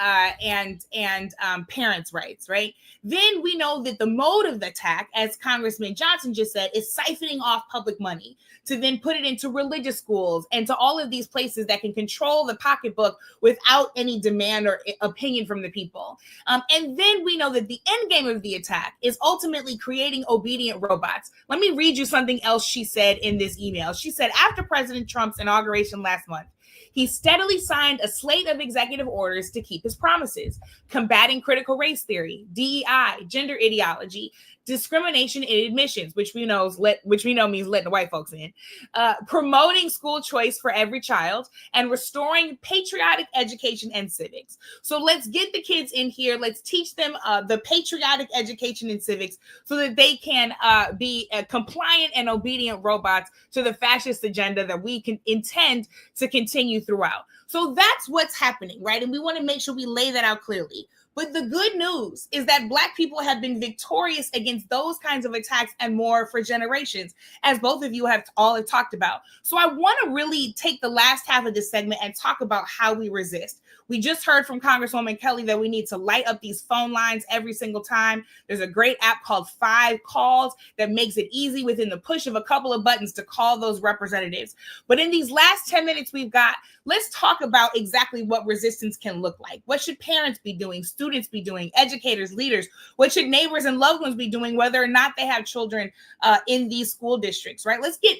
and parents' rights, right? Then we know that the mode of the attack, as Congressman Johnson just said, is siphoning off public money to then put it into religious schools and to all of these places that can control the pocketbook without any demand or opinion from the people. And then we know that the end game of the attack is ultimately creating obedient robots. Let me read you something else she said in this email. She said, after President Trump's inauguration last month, he steadily signed a slate of executive orders to keep his promises, combating critical race theory, DEI, gender ideology, discrimination in admissions, which we know means letting the white folks in, promoting school choice for every child, and restoring patriotic education and civics. So let's get the kids in here. Let's teach them the patriotic education and civics so that they can be compliant and obedient robots to the fascist agenda that we can intend to continue throughout. So that's what's happening, right? And we want to make sure we lay that out clearly. But the good news is that Black people have been victorious against those kinds of attacks and more for generations, as both of you have talked about. So I want to really take the last half of this segment and talk about how we resist. We just heard from Congresswoman Kelly that we need to light up these phone lines every single time. There's a great app called 5 Calls that makes it easy within the push of a couple of buttons to call those representatives. But in these last 10 minutes we've got, let's talk about exactly what resistance can look like. What should parents be doing? Students be doing? Educators, leaders? What should neighbors and loved ones be doing, whether or not they have children in these school districts, right? Let's get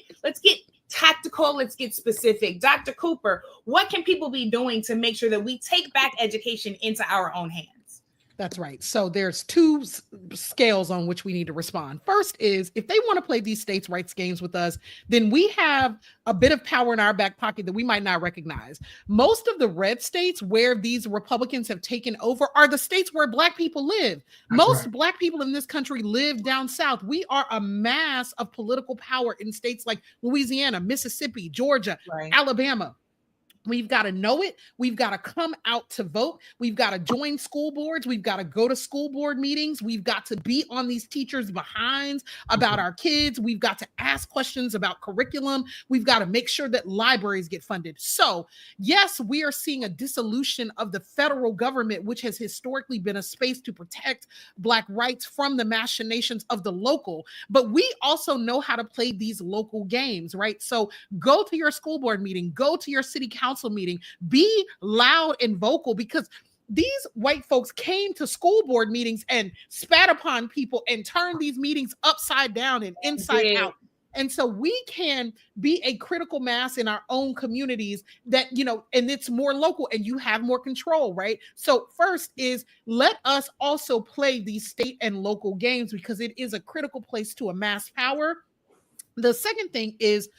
tactical. Let's get specific. Dr. Cooper, what can people be doing to make sure that we take back education into our own hands? That's right. So there's 2 scales on which we need to respond. First is, if they want to play these states' rights games with us, then we have a bit of power in our back pocket that we might not recognize. Most of the red states where these Republicans have taken over are the states where Black people live. Most Black people in this country live down south. We are a mass of political power in states like Louisiana, Mississippi, Georgia, Alabama. We've got to know it. We've got to come out to vote. We've got to join school boards. We've got to go to school board meetings. We've got to be on these teachers' behinds about our kids. We've got to ask questions about curriculum. We've got to make sure that libraries get funded. So, yes, we are seeing a dissolution of the federal government, which has historically been a space to protect Black rights from the machinations of the local. But we also know how to play these local games, right? So go to your school board meeting, go to your city council meeting, be loud and vocal, because these white folks came to school board meetings and spat upon people and turned these meetings upside down and inside out. And so we can be a critical mass in our own communities that, and it's more local and you have more control, right? So first is, let us also play these state and local games, because it is a critical place to amass power. The second thing is,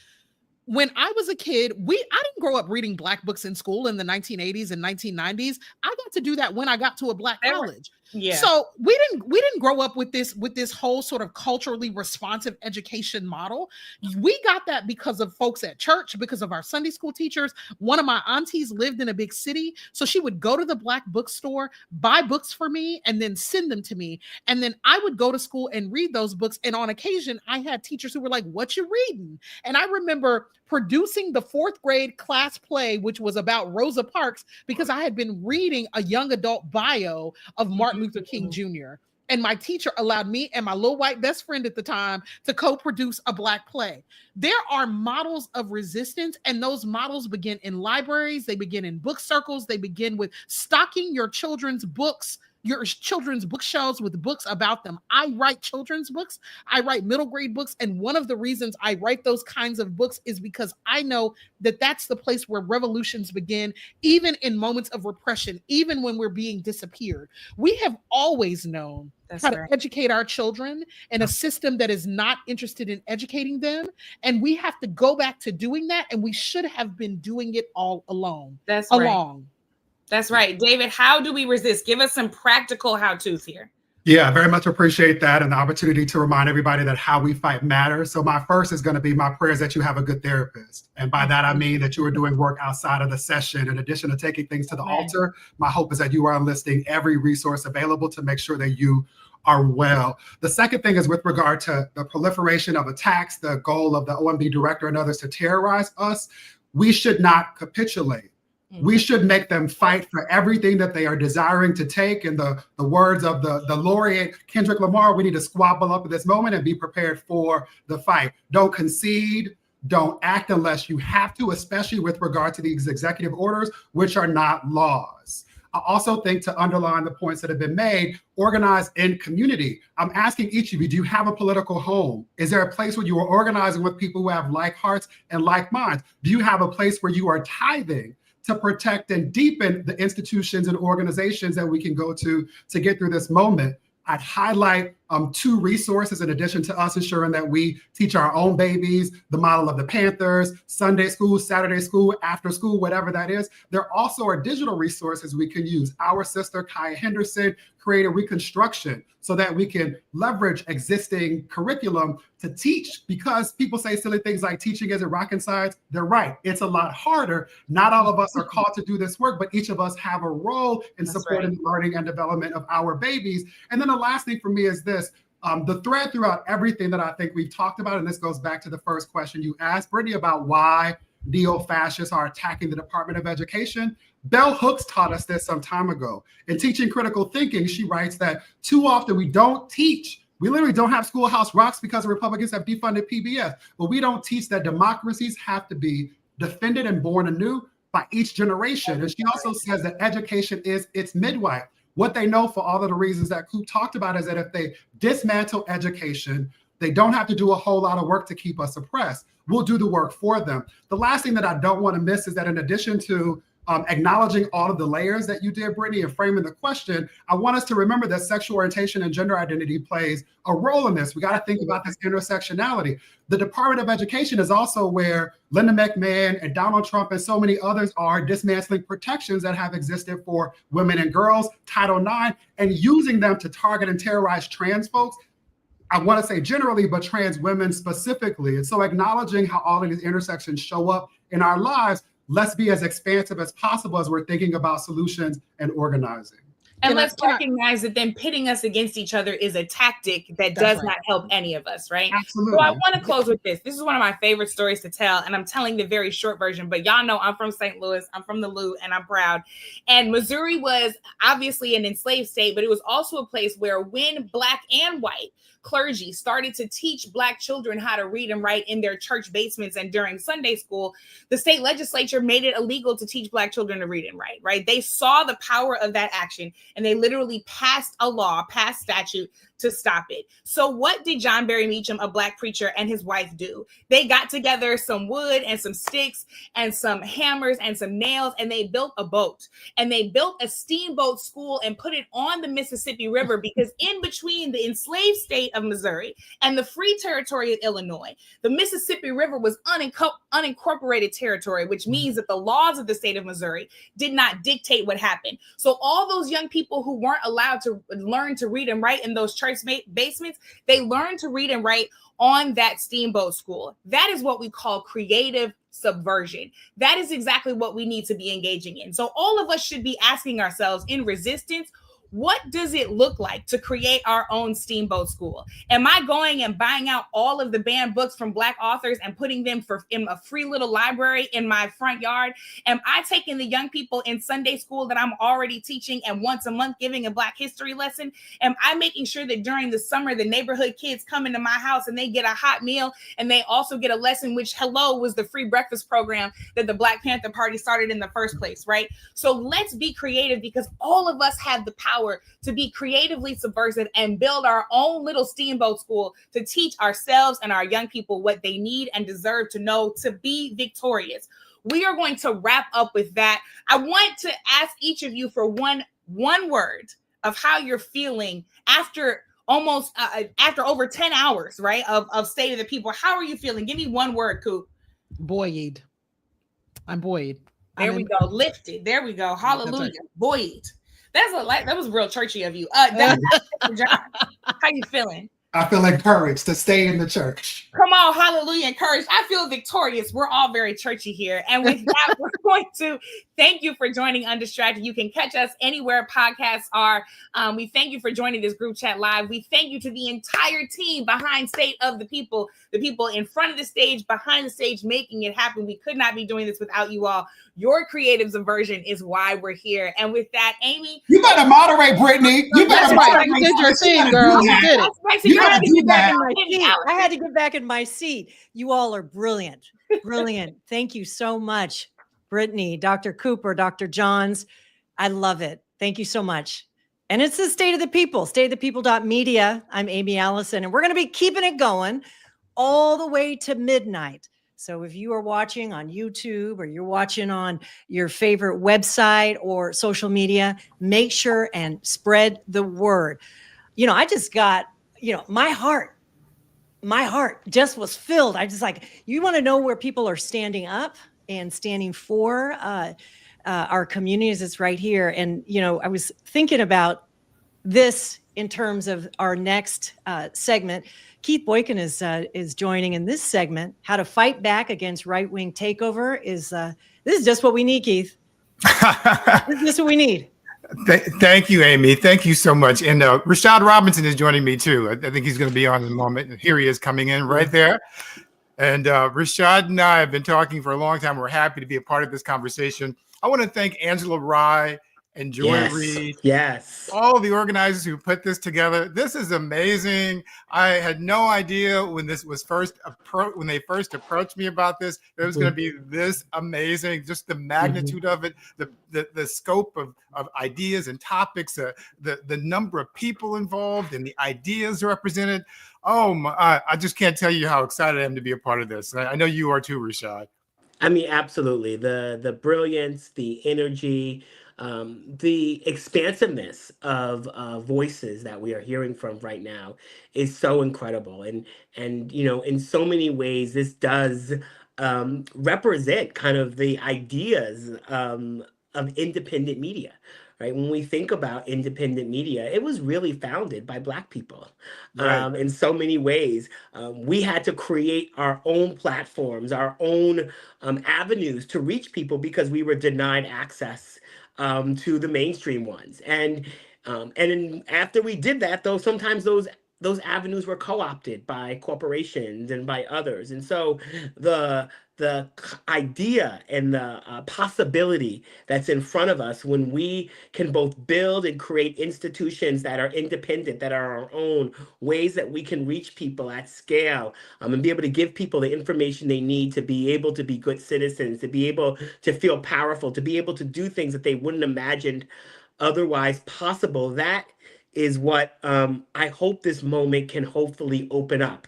when I was a kid, I didn't grow up reading Black books in school in the 1980s and 1990s. I got to do that when I got to a Black college. Yeah. So we didn't grow up with this whole sort of culturally responsive education model. We got that because of folks at church, because of our Sunday school teachers. One of my aunties lived in a big city, so she would go to the Black bookstore, buy books for me, and then send them to me. And then I would go to school and read those books. And on occasion, I had teachers who were like, "What you reading?" And I remember producing the 4th grade class play, which was about Rosa Parks, because I had been reading a young adult bio of Martin Luther King Jr. And my teacher allowed me and my little white best friend at the time to co-produce a Black play. There are models of resistance, and those models begin in libraries. They begin in book circles. They begin with stocking your children's books, your children's bookshelves with books about them. I write children's books. I write middle grade books. And one of the reasons I write those kinds of books is because I know that that's the place where revolutions begin, even in moments of repression, even when we're being disappeared. We have always known how to educate our children in a system that is not interested in educating them. And we have to go back to doing that. And we should have been doing it all along. That's right. David, how do we resist? Give us some practical how-tos here. Yeah, I very much appreciate that and the opportunity to remind everybody that how we fight matters. So my first is going to be my prayers that you have a good therapist. And by that, I mean that you are doing work outside of the session. In addition to taking things to the altar, my hope is that you are enlisting every resource available to make sure that you are well. The second thing is with regard to the proliferation of attacks, the goal of the OMB director and others to terrorize us. We should not capitulate. We should make them fight for everything that they are desiring to take. In the words of the laureate Kendrick Lamar, we need to squabble up at this moment and be prepared for the fight. Don't concede. Don't act unless you have to, especially with regard to these executive orders, which are not laws. I also think, to underline the points that have been made, organize in community. I'm asking each of you, do you have a political home? Is there a place where you are organizing with people who have like hearts and like minds? Do you have a place where you are tithing to protect and deepen the institutions and organizations that we can go to get through this moment? I'd highlight 2 resources in addition to us ensuring that we teach our own babies the model of the Panthers, Sunday school, Saturday school, after school, whatever that is. There also are digital resources we can use. Our sister, Kaya Henderson, created Reconstruction so that we can leverage existing curriculum to teach, because people say silly things like teaching isn't rocket science. They're right. It's a lot harder. Not all of us are called to do this work, but each of us have a role in supporting the learning and development of our babies. And then the last thing for me is this. The thread throughout everything that I think we've talked about, and this goes back to the first question you asked, Brittany, about why neo-fascists are attacking the Department of Education. Bell Hooks taught us this some time ago. In Teaching Critical Thinking, she writes that too often we literally don't have Schoolhouse Rocks because the Republicans have defunded PBS, but we don't teach that democracies have to be defended and born anew by each generation. And she also says that education is its midwife. What they know, for all of the reasons that Coop talked about, is that if they dismantle education, they don't have to do a whole lot of work to keep us oppressed. We'll do the work for them. The last thing that I don't want to miss is that in addition to acknowledging all of the layers that you did, Brittany, and framing the question, I want us to remember that sexual orientation and gender identity plays a role in this. We got to think about this intersectionality. The Department of Education is also where Linda McMahon and Donald Trump and so many others are dismantling protections that have existed for women and girls, Title IX, and using them to target and terrorize trans folks. I want to say generally, but trans women specifically. And so acknowledging how all of these intersections show up in our lives, let's be as expansive as possible as we're thinking about solutions and organizing. And let's recognize that then pitting us against each other is a tactic that does not help any of us, right? Absolutely. So I want to close with this. This is one of my favorite stories to tell, and I'm telling the very short version, but y'all know I'm from St. Louis, I'm from the Lou, and I'm proud. And Missouri was obviously an enslaved state, but it was also a place where when Black and white clergy started to teach Black children how to read and write in their church basements and during Sunday school, the state legislature made it illegal to teach Black children to read and write, right? They saw the power of that action and they literally passed a law, passed statute to stop it. So what did John Barry Meacham, a Black preacher, and his wife do? They got together some wood and some sticks and some hammers and some nails, and they built a boat. And they built a steamboat school and put it on the Mississippi River, because in between the enslaved state of Missouri and the free territory of Illinois, the Mississippi River was unincorporated territory, which means that the laws of the state of Missouri did not dictate what happened. So all those young people who weren't allowed to learn to read and write in those church basements, they learned to read and write on that steamboat school. That is what we call creative subversion. That is exactly what we need to be engaging in. So all of us should be asking ourselves in resistance, what does it look like to create our own steamboat school? Am I going and buying out all of the banned books from Black authors and putting them in a free little library in my front yard? Am I taking the young people in Sunday school that I'm already teaching and once a month giving a Black history lesson? Am I making sure that during the summer, the neighborhood kids come into my house and they get a hot meal and they also get a lesson, which was the free breakfast program that the Black Panther Party started in the first place, right? So let's be creative, because all of us have the power to be creatively subversive and build our own little steamboat school to teach ourselves and our young people what they need and deserve to know to be victorious. We are going to wrap up with that. I want to ask each of you for one word of how you're feeling after after over 10 hours, right, of State of the People. How are you feeling? Give me one word, Coop. Buoyed. I'm buoyed. There we go. Lifted. There we go. Hallelujah. Buoyed. That was real churchy of you. Dr. John, how you feeling? I feel encouraged to stay in the church. Come on, hallelujah, encouraged. I feel victorious. We're all very churchy here. And with that, we're going to thank you for joining Undistracted. You can catch us anywhere podcasts are. We thank you for joining this group chat live. We thank you to the entire team behind State of the People in front of the stage, behind the stage, making it happen. We could not be doing this without you all. Your creative subversion is why we're here. And with that, Amy, you better moderate, Brittany. You better moderate. You did your thing, girl. You did it. I had to get back in my seat. I had to get back in my seat. You all are brilliant. Brilliant. Thank you so much, Brittany, Dr. Cooper, Dr. Johns. I love it. Thank you so much. And it's the State of the People, stateofthepeople.media. I'm Amy Allison, and we're going to be keeping it going all the way to midnight. So if you are watching on YouTube or you're watching on your favorite website or social media, make sure and spread the word. You know, I just got, my heart just was filled. I just like, you want to know where people are standing up and standing for our communities. It's right here. And, I was thinking about this in terms of our next segment. Keith Boykin is joining in this segment. How to fight back against right-wing takeover this is just what we need, Keith. This is just what we need. Thank you, Amy. Thank you so much. And Rashad Robinson is joining me too. I think he's going to be on in a moment. And here he is coming in right there. And Rashad and I have been talking for a long time. We're happy to be a part of this conversation. I want to thank Angela Rye and Joy Reed. Yes. All the organizers who put this together. This is amazing. I had no idea when this was when they first approached me about this, it was going to be this amazing. Just the magnitude of it, the scope of ideas and topics, the number of people involved and the ideas represented. Oh my, I just can't tell you how excited I am to be a part of this. And I know you are too, Rashad. I mean, absolutely. The brilliance, the energy, the expansiveness of voices that we are hearing from right now is so incredible. And in so many ways, this does represent kind of the ideas of independent media. Right? When we think about independent media, it was really founded by Black people. Right. In so many ways. We had to create our own platforms, our own avenues to reach people because we were denied access to the mainstream ones. And after we did that, though, sometimes those avenues were co-opted by corporations and by others. And so the idea and the possibility that's in front of us when we can both build and create institutions that are independent, that are our own, ways that we can reach people at scale, and be able to give people the information they need to be able to be good citizens, to be able to feel powerful, to be able to do things that they wouldn't imagined otherwise possible. That is what I hope this moment can hopefully open up.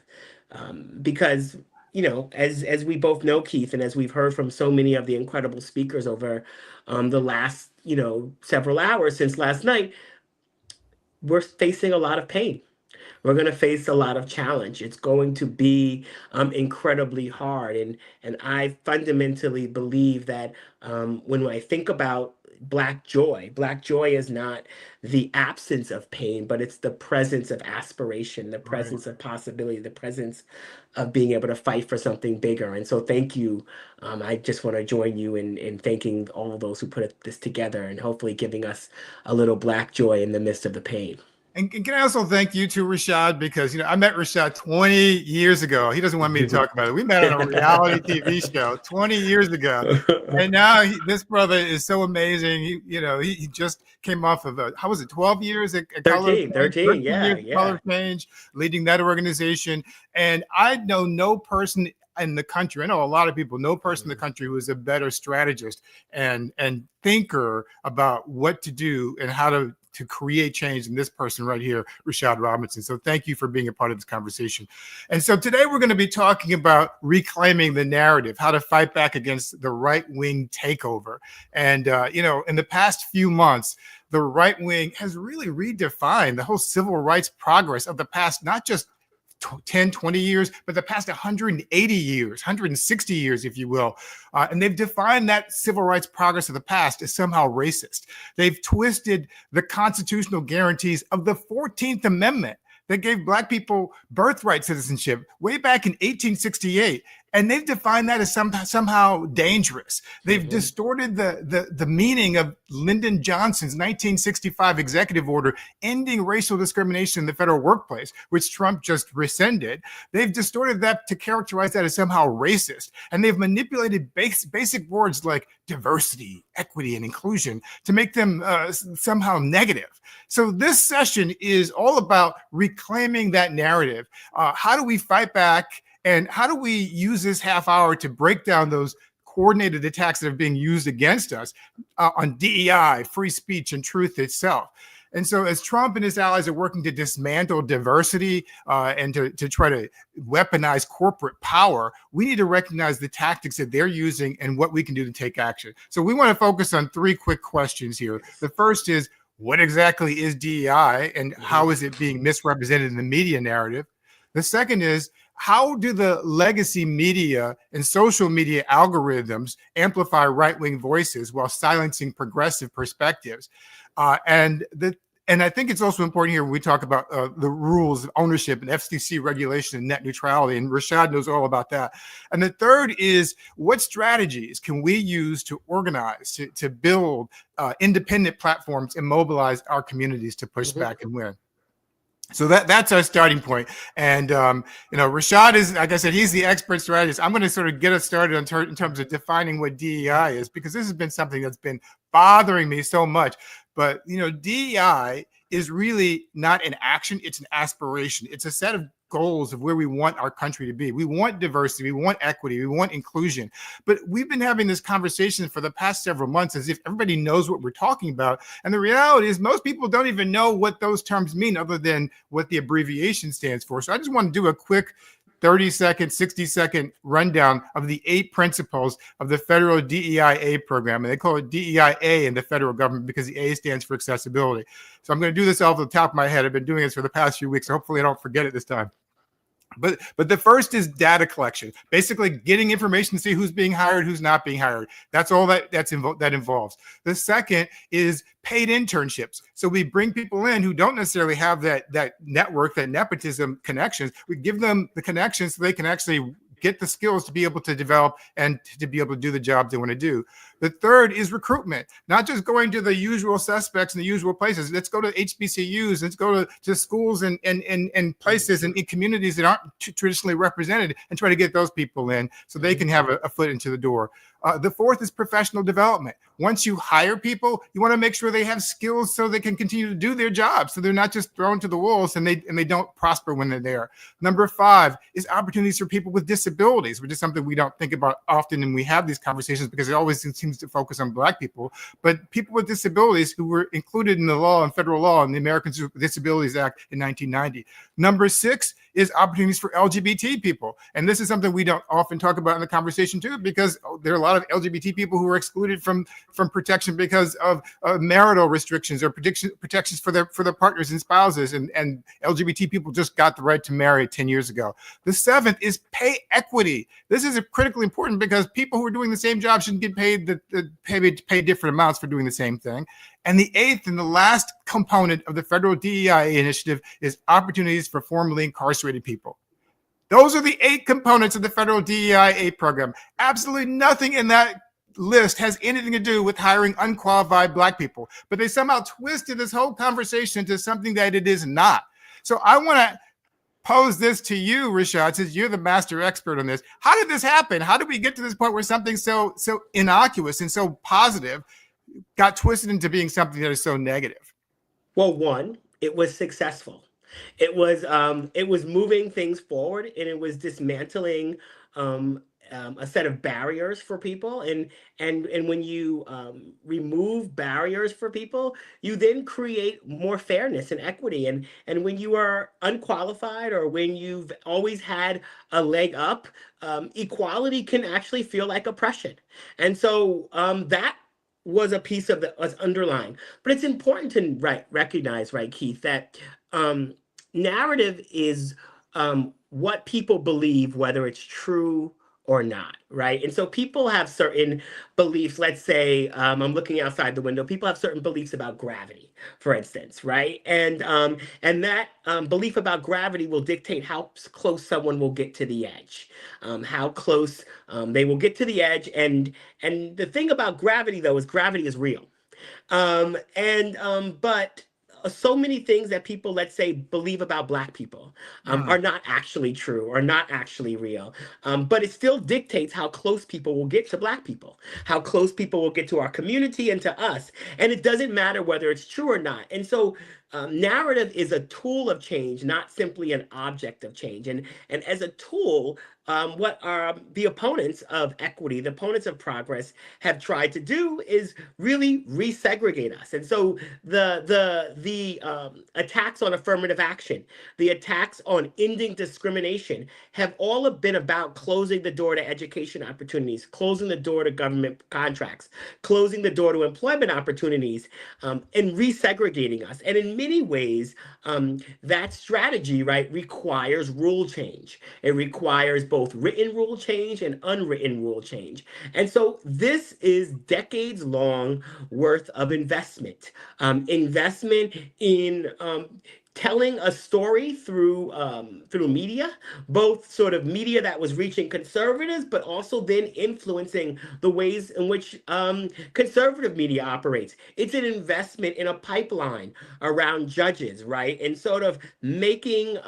Because, as we both know, Keith, and as we've heard from so many of the incredible speakers over the last, several hours since last night, we're facing a lot of pain. We're going to face a lot of challenge. It's going to be incredibly hard. And I fundamentally believe that when I think about Black joy is not the absence of pain, but it's the presence of aspiration, the presence of possibility, the presence of being able to fight for something bigger. And so thank you. I just want to join you in thanking all those who put this together and hopefully giving us a little Black joy in the midst of the pain. And can I also thank you too, Rashad, because I met Rashad 20 years ago. He doesn't want me to talk about it. We met on a reality TV show 20 years ago, and now this brother is so amazing. He just came off of 12 years at 13, yeah. Color Change, leading that organization. And I know no person in the country, I know a lot of people, no person in the country who is a better strategist and thinker about what to do and how to create change than this person right here, Rashad Robinson. So thank you for being a part of this conversation. And so today we're going to be talking about reclaiming the narrative, how to fight back against the right-wing takeover. And, in the past few months, the right wing has really redefined the whole civil rights progress of the past, not just 10, 20 years, but the past 180 years, 160 years, if you will. And they've defined that civil rights progress of the past as somehow racist. They've twisted the constitutional guarantees of the 14th Amendment that gave Black people birthright citizenship way back in 1868. And they've defined that as somehow dangerous. They've distorted the meaning of Lyndon Johnson's 1965 executive order ending racial discrimination in the federal workplace, which Trump just rescinded. They've distorted that to characterize that as somehow racist. And they've manipulated basic words like diversity, equity, and inclusion to make them somehow negative. So this session is all about reclaiming that narrative. How do we fight back? And how do we use this half hour to break down those coordinated attacks that are being used against us on DEI, free speech, and truth itself? And so as Trump and his allies are working to dismantle diversity and to try to weaponize corporate power, we need to recognize the tactics that they're using and what we can do to take action. So we want to focus on three quick questions here. The first is, what exactly is DEI and how is it being misrepresented in the media narrative? The second is, how do the legacy media and social media algorithms amplify right-wing voices while silencing progressive perspectives? And I think it's also important here when we talk about the rules of ownership and FCC regulation and net neutrality, and Rashad knows all about that. And the third is, what strategies can we use to organize, to build independent platforms and mobilize our communities to push back and win? So that's our starting point. And, Rashad is, like I said, he's the expert strategist. I'm going to sort of get us started in terms of defining what DEI is, because this has been something that's been bothering me so much. But, DEI is really not an action. It's an aspiration. It's a set of goals of where we want our country to be. We want diversity. We want equity. We want inclusion. But we've been having this conversation for the past several months as if everybody knows what we're talking about. And the reality is most people don't even know what those terms mean other than what the abbreviation stands for. So I just want to do a quick 30-second, 60-second rundown of the 8 principles of the federal DEIA program. And they call it DEIA in the federal government because the A stands for accessibility. So I'm going to do this off the top of my head. I've been doing this for the past few weeks. So hopefully I don't forget it this time. But the first is data collection, basically getting information to see who's being hired, who's not being hired. That's all that involves. The second is paid internships. So we bring people in who don't necessarily have that network, that nepotism connections. We give them the connections so they can actually get the skills to be able to develop and to be able to do the jobs they want to do. The third is recruitment, not just going to the usual suspects in the usual places. Let's go to HBCUs. Let's go to schools and places and in communities that aren't traditionally represented and try to get those people in so they can have a foot into the door. The fourth is professional development. Once you hire people, you want to make sure they have skills so they can continue to do their jobs, so they're not just thrown to the wolves and they don't prosper when they're there. Number 5 is opportunities for people with disabilities, which is something we don't think about often when we have these conversations because it always seems to focus on Black people. But people with disabilities who were included in the law and federal law in the Americans with Disabilities Act in 1990. Number 6 is opportunities for LGBT people. And this is something we don't often talk about in the conversation too, because there are a lot of LGBT people who are excluded from protection because of marital restrictions or protections for their partners and spouses. And LGBT people just got the right to marry 10 years ago. The 7th is pay equity. This is critically important because people who are doing the same job shouldn't get paid pay different amounts for doing the same thing. And the 8th and the last component of the federal DEI initiative is opportunities for formerly incarcerated people. Those are the 8 components of the federal DEIA program. Absolutely nothing in that list has anything to do with hiring unqualified Black people, but they somehow twisted this whole conversation into something that it is not. So I want to pose this to you, Rashad, since you're the master expert on this. How did this happen? How did we get to this point where something so innocuous and so positive got twisted into being something that is so negative? Well, one, it was successful. It was moving things forward, and it was dismantling a set of barriers for people. And when you remove barriers for people, you then create more fairness and equity. And when you are unqualified or when you've always had a leg up, equality can actually feel like oppression. And so that was a piece of was underlying. But it's important to recognize, right, Keith, that narrative is what people believe, whether it's true or not, right? And so people have certain beliefs. Let's say I'm looking outside the window. People have certain beliefs about gravity, for instance, right? And that belief about gravity will dictate how close someone will get to the edge, how close they will get to the edge. And the thing about gravity, though, is gravity is real. But so many things that people, let's say, believe about Black people are not actually true or not actually real. But it still dictates how close people will get to Black people, how close people will get to our community and to us. And it doesn't matter whether it's true or not. And so narrative is a tool of change, not simply an object of change. And as a tool, what the opponents of equity, the opponents of progress, have tried to do is really resegregate us. And so the attacks on affirmative action, the attacks on ending discrimination, have all been about closing the door to education opportunities, closing the door to government contracts, closing the door to employment opportunities, and resegregating us. And in many ways, that strategy, right, requires rule change. It requires both written rule change and unwritten rule change. And so this is decades long worth of investment, investment in telling a story through media, both sort of media that was reaching conservatives, but also then influencing the ways in which conservative media operates. It's an investment in a pipeline around judges, right? And sort of making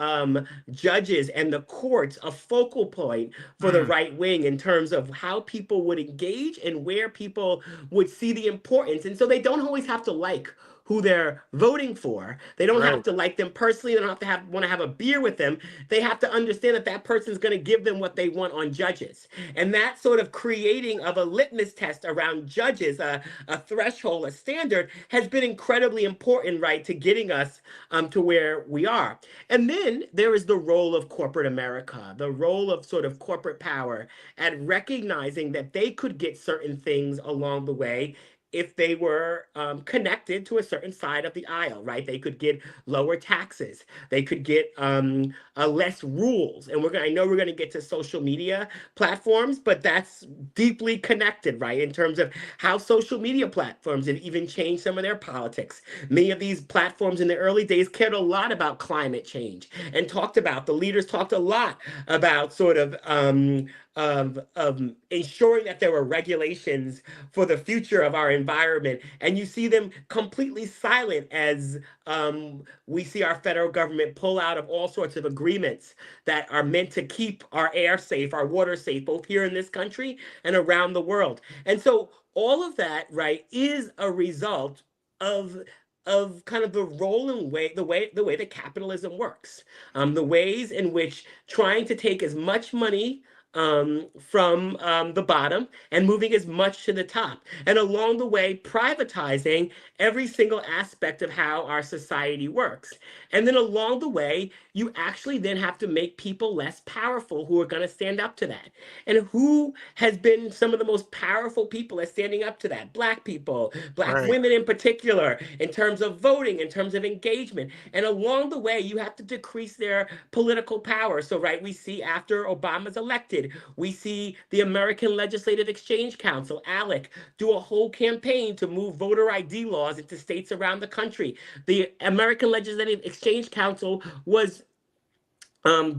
judges and the courts a focal point for the right wing in terms of how people would engage and where people would see the importance. And so they don't always have to like who they're voting for. They don't have to like them personally. They don't have to want to have a beer with them. They have to understand that that person's going to give them what they want on judges. And that sort of creating of a litmus test around judges, a threshold, a standard, has been incredibly important, right, to getting us to where we are. And then there is the role of corporate America, the role of sort of corporate power at recognizing that they could get certain things along the way if they were connected to a certain side of the aisle, right? They could get lower taxes. They could get less rules. And I know we're going to get to social media platforms, but that's deeply connected, right? In terms of how social media platforms have even changed some of their politics. Many of these platforms in the early days cared a lot about climate change and the leaders talked a lot about sort of ensuring that there were regulations for the future of our environment. And you see them completely silent as we see our federal government pull out of all sorts of agreements that are meant to keep our air safe, our water safe, both here in this country and around the world. And so all of that, right, is a result of kind of the role and the way that capitalism works, the ways in which trying to take as much money from the bottom and moving as much to the top, and along the way privatizing every single aspect of how our society works. And then along the way, you actually then have to make people less powerful who are going to stand up to that. And who has been some of the most powerful people at standing up to that? Black people, Black women in particular, in terms of voting, in terms of engagement. And along the way, you have to decrease their political power. So, right, we see after Obama's elected, we see the American Legislative Exchange Council, ALEC, do a whole campaign to move voter ID laws into states around the country. The American Legislative Exchange Council was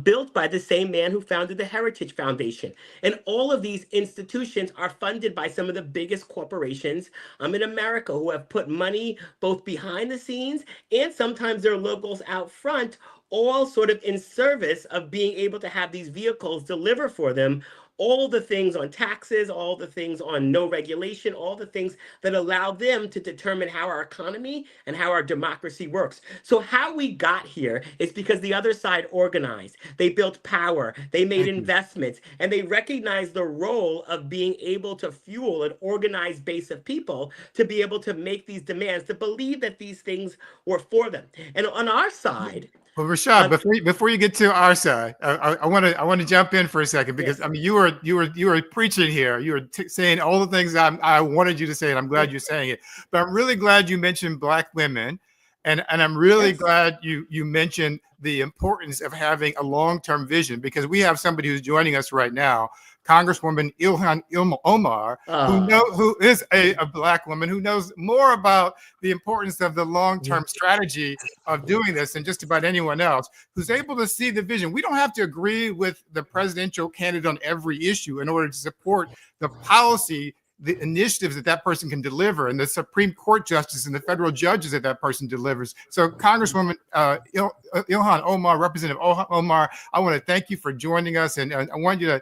built by the same man who founded the Heritage Foundation. And all of these institutions are funded by some of the biggest corporations in America, who have put money both behind the scenes and sometimes their logos out front, all sort of in service of being able to have these vehicles deliver for them all the things on taxes, all the things on no regulation, all the things that allow them to determine how our economy and how our democracy works. So how we got here is because the other side organized. They built power, they made investments, and they recognized the role of being able to fuel an organized base of people to be able to make these demands, to believe that these things were for them. And on our side, well, Rashad, before you get to our side, I want to jump in for a second, because I mean you were preaching here. You were saying all the things I wanted you to say, and I'm glad you're saying it. But I'm really glad you mentioned Black women, and I'm really glad you mentioned the importance of having a long-term vision, because we have somebody who's joining us right now, Congresswoman Ilhan Omar, who is a Black woman who knows more about the importance of the long-term strategy of doing this than just about anyone else, who's able to see the vision. We don't have to agree with the presidential candidate on every issue in order to support the policy, the initiatives that person can deliver, and the Supreme Court justice and the federal judges that person delivers. So Congresswoman Ilhan Omar, Representative Omar, I want to thank you for joining us, and I want you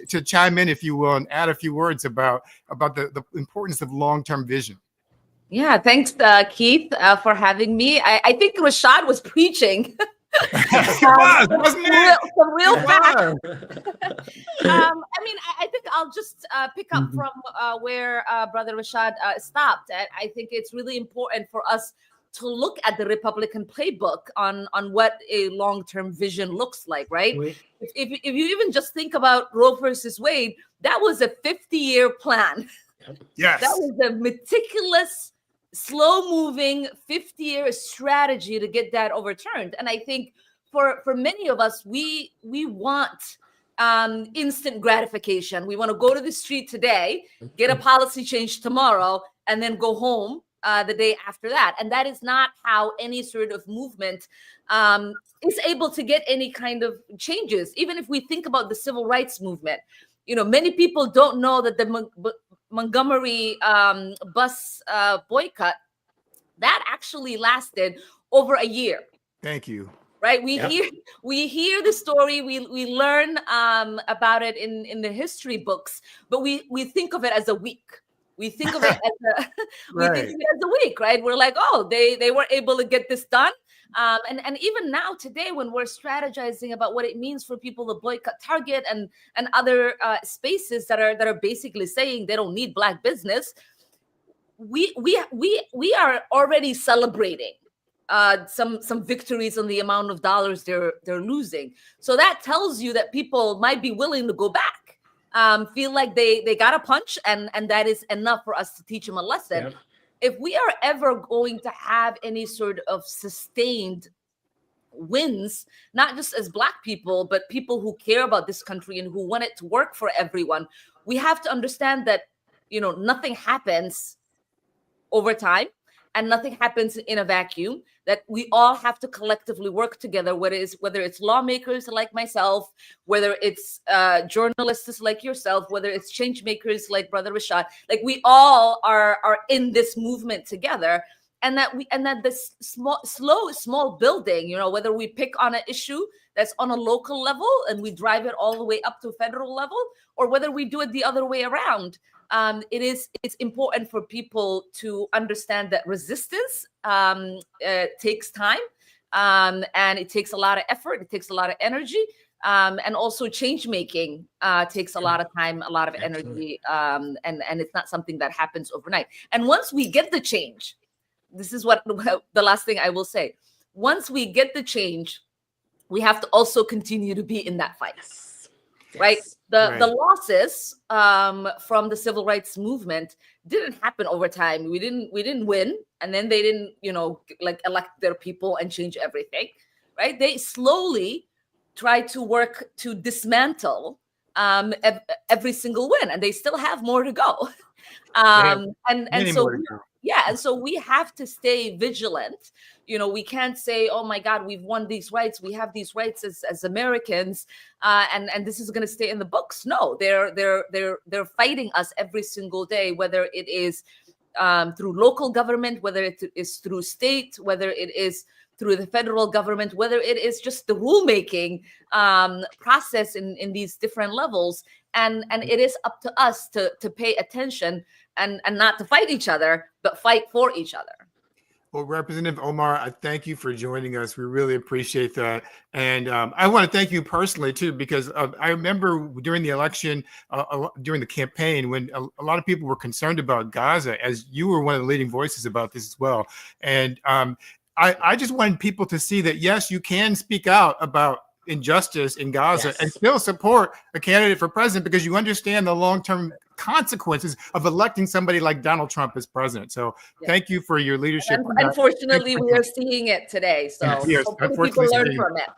to chime in, if you will, and add a few words about the importance of long-term vision. Yeah, thanks, Keith, for having me. I think Rashad was preaching. Some real facts. I mean, I think I'll just pick up from where Brother Rashad stopped. I think it's really important for us to look at the Republican playbook on what a long-term vision looks like, right? If you even just think about Roe versus Wade, that was a 50-year plan. Yes. That was a meticulous, slow-moving 50-year strategy to get that overturned. And I think for many of us, we want instant gratification. We want to go to the street today, get a policy change tomorrow, and then go home the day after that. And that is not how any sort of movement is able to get any kind of changes. Even if we think about the civil rights movement, you know, many people don't know that the Montgomery bus boycott, that actually lasted over a year. Thank you. Right, we hear the story, we learn about it in the history books, but we think of it as a week. We think of it as a week, right? We're like, oh, they were able to get this done, and even now today, when we're strategizing about what it means for people to boycott Target and other spaces that are basically saying they don't need Black business, we are already celebrating some victories on the amount of dollars they're losing. So that tells you that people might be willing to go back, feel like they got a punch, and that is enough for us to teach them a lesson. Yep. If we are ever going to have any sort of sustained wins, not just as Black people, but people who care about this country and who want it to work for everyone, we have to understand that, you know, nothing happens over time. And nothing happens in a vacuum, that we all have to collectively work together, whether it's lawmakers like myself, whether it's journalists like yourself, whether it's change makers like Brother Rashad. Like, we all are in this movement together. And that this small building, you know, whether we pick on an issue that's on a local level and we drive it all the way up to federal level, or whether we do it the other way around, it's important for people to understand that resistance takes time, and it takes a lot of effort, it takes a lot of energy, and also change making takes a lot of time, a lot of energy, and it's not something that happens overnight. And once we get the change, this is what the last thing I will say. Once we get the change, we have to also continue to be in that fight. Right? The losses from the civil rights movement didn't happen over time. We didn't win, and then they didn't, you know, like elect their people and change everything. Right? They slowly tried to work to dismantle every single win, and they still have more to go. And so we have to stay vigilant. You know, we can't say, oh my God, we've won these rights, we have these rights as Americans, and this is going to stay in the books. No, they're fighting us every single day, whether it is through local government, whether it is through state, whether it is through the federal government, whether it is just the rulemaking process in these different levels. And it is up to us to pay attention and not to fight each other, but fight for each other. Well, Representative Omar, I thank you for joining us. We really appreciate that. And I want to thank you personally, too, because I remember during the election, during the campaign, when a lot of people were concerned about Gaza, as you were one of the leading voices about this as well. And I just wanted people to see that, yes, you can speak out about injustice in Gaza and still support a candidate for president, because you understand the long-term consequences of electing somebody like Donald Trump as president. So thank you for your leadership. Unfortunately, we are seeing it today. So yes, hopefully people learn from it.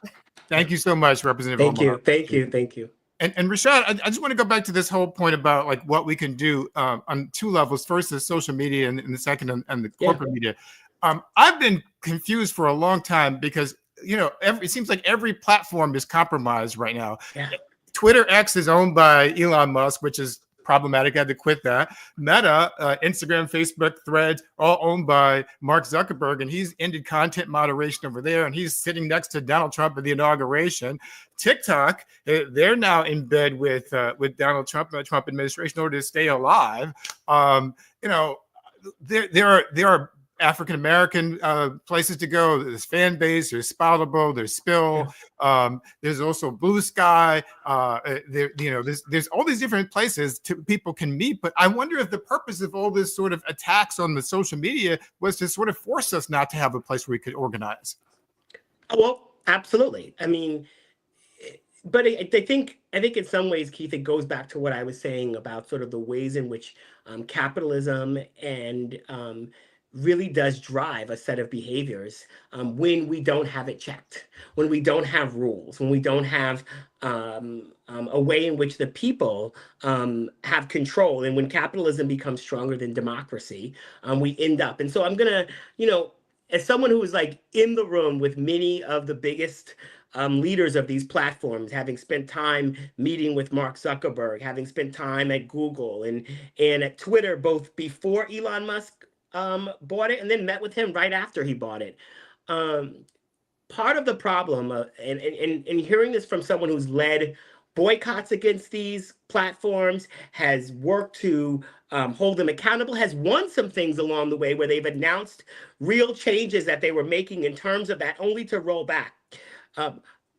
Thank you so much, Representative Omar. Thank you. And Rashad, I just want to go back to this whole point about like what we can do on two levels. First is social media, and the second on the corporate media. I've been confused for a long time because, you know, it seems like every platform is compromised right now. Yeah. Twitter X is owned by Elon Musk, which is problematic. I had to quit that. Meta, Instagram, Facebook, Threads, all owned by Mark Zuckerberg, and he's ended content moderation over there, and he's sitting next to Donald Trump at the inauguration. TikTok, they're now in bed with Donald Trump and the Trump administration in order to stay alive. You know, there are African American places to go. There's Fan Base, there's Spoutable, there's Spill. There's also Blue Sky. There's all these different places people can meet. But I wonder if the purpose of all this sort of attacks on the social media was to sort of force us not to have a place where we could organize. Well, absolutely. I mean, but I think in some ways, Keith, it goes back to what I was saying about sort of the ways in which capitalism and really does drive a set of behaviors when we don't have it checked, when we don't have rules, when we don't have a way in which the people have control. And when capitalism becomes stronger than democracy, we end up. And so I'm going to, as someone who was like in the room with many of the biggest leaders of these platforms, having spent time meeting with Mark Zuckerberg, having spent time at Google and at Twitter, both before Elon Musk bought it and then met with him right after he bought it. Part of the problem, and hearing this from someone who's led boycotts against these platforms, has worked to hold them accountable, has won some things along the way where they've announced real changes that they were making in terms of that, only to roll back.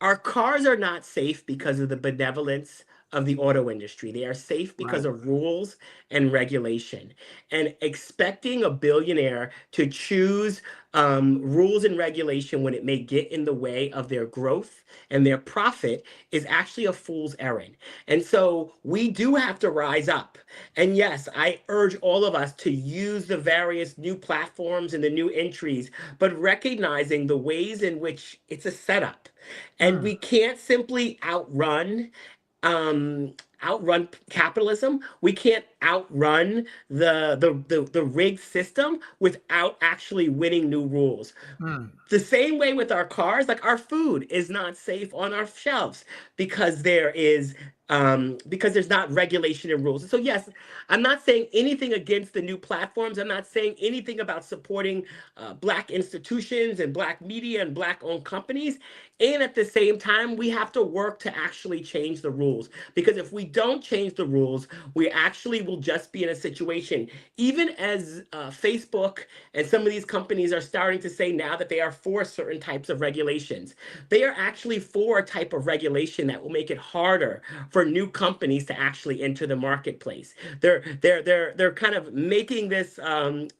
Our cars are not safe because of the benevolence of the auto industry. They are safe because of rules and regulation. And expecting a billionaire to choose rules and regulation when it may get in the way of their growth and their profit is actually a fool's errand. And so we do have to rise up. And yes, I urge all of us to use the various new platforms and the new entries, but recognizing the ways in which it's a setup. And we can't simply outrun capitalism. We can't outrun the rigged system without actually winning new rules. The same way with our cars, like our food is not safe on our shelves because there's not regulation and rules. So yes, I'm not saying anything against the new platforms. I'm not saying anything about supporting Black institutions and Black media and Black-owned companies. And at the same time, we have to work to actually change the rules. Because if we don't change the rules, we actually will just be in a situation, even as Facebook and some of these companies are starting to say now that they are for certain types of regulations. They are actually for a type of regulation that will make it harder for new companies to actually enter the marketplace. They're kind of making this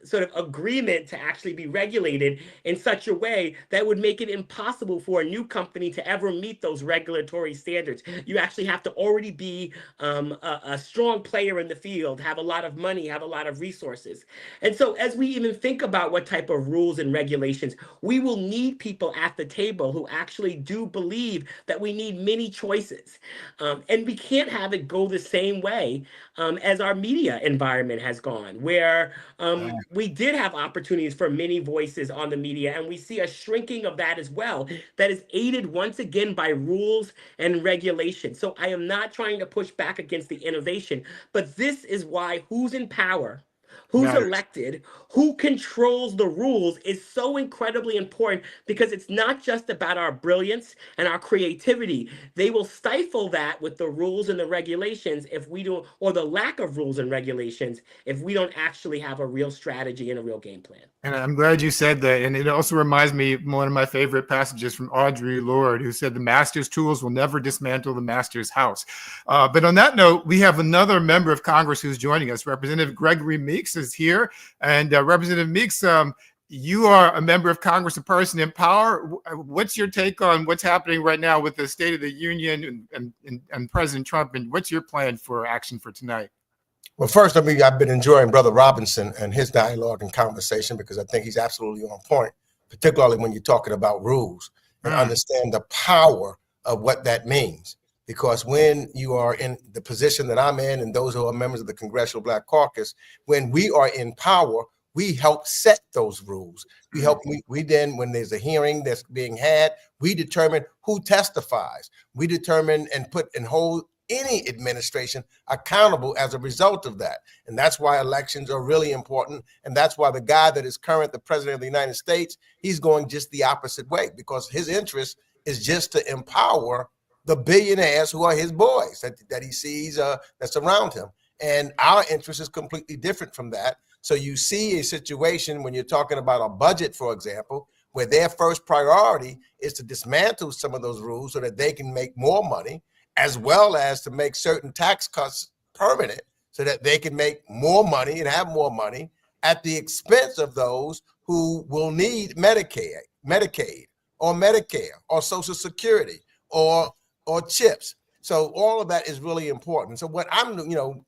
sort of agreement to actually be regulated in such a way that would make it impossible for a new company to ever meet those regulatory standards. You actually have to already be a strong player in the field, have a lot of money, have a lot of resources. And so as we even think about what type of rules and regulations, we will need people at the table who actually do believe that we need many choices. And we can't have it go the same way as our media environment has gone, where we did have opportunities for many voices on the media, and we see a shrinking of that as well, that is aided once again by rules and regulation. So I am not trying to push back against the innovation, but this is why who's in power, who's elected, who controls the rules is so incredibly important, because it's not just about our brilliance and our creativity. They will stifle that with the rules and the regulations if we don't, or the lack of rules and regulations, if we don't actually have a real strategy and a real game plan. And I'm glad you said that. And it also reminds me of one of my favorite passages from Audre Lorde, who said, "The master's tools will never dismantle the master's house." But on that note, we have another member of Congress who's joining us. Representative Gregory Meeks is here. And Representative Meeks, you are a member of Congress, a person in power. What's your take on what's happening right now with the State of the Union and President Trump? And what's your plan for action for tonight? Well, first, I've been enjoying Brother Robinson and his dialogue and conversation, because I think he's absolutely on point, particularly when you're talking about rules and understand the power of what that means. Because when you are in the position that I'm in, and those who are members of the Congressional Black Caucus, when we are in power, we help set those rules. We help, we then, when there's a hearing that's being had, we determine who testifies. We determine and hold any administration accountable as a result of that. And that's why elections are really important. And that's why the guy that is current, the president of the United States, he's going just the opposite way, because his interest is just to empower the billionaires who are his boys that he sees that's around him. And our interest is completely different from that. So you see a situation when you're talking about a budget, for example, where their first priority is to dismantle some of those rules so that they can make more money, as well as to make certain tax cuts permanent so that they can make more money and have more money at the expense of those who will need Medicaid, or Medicare, or Social Security, or CHIPS. So all of that is really important. So what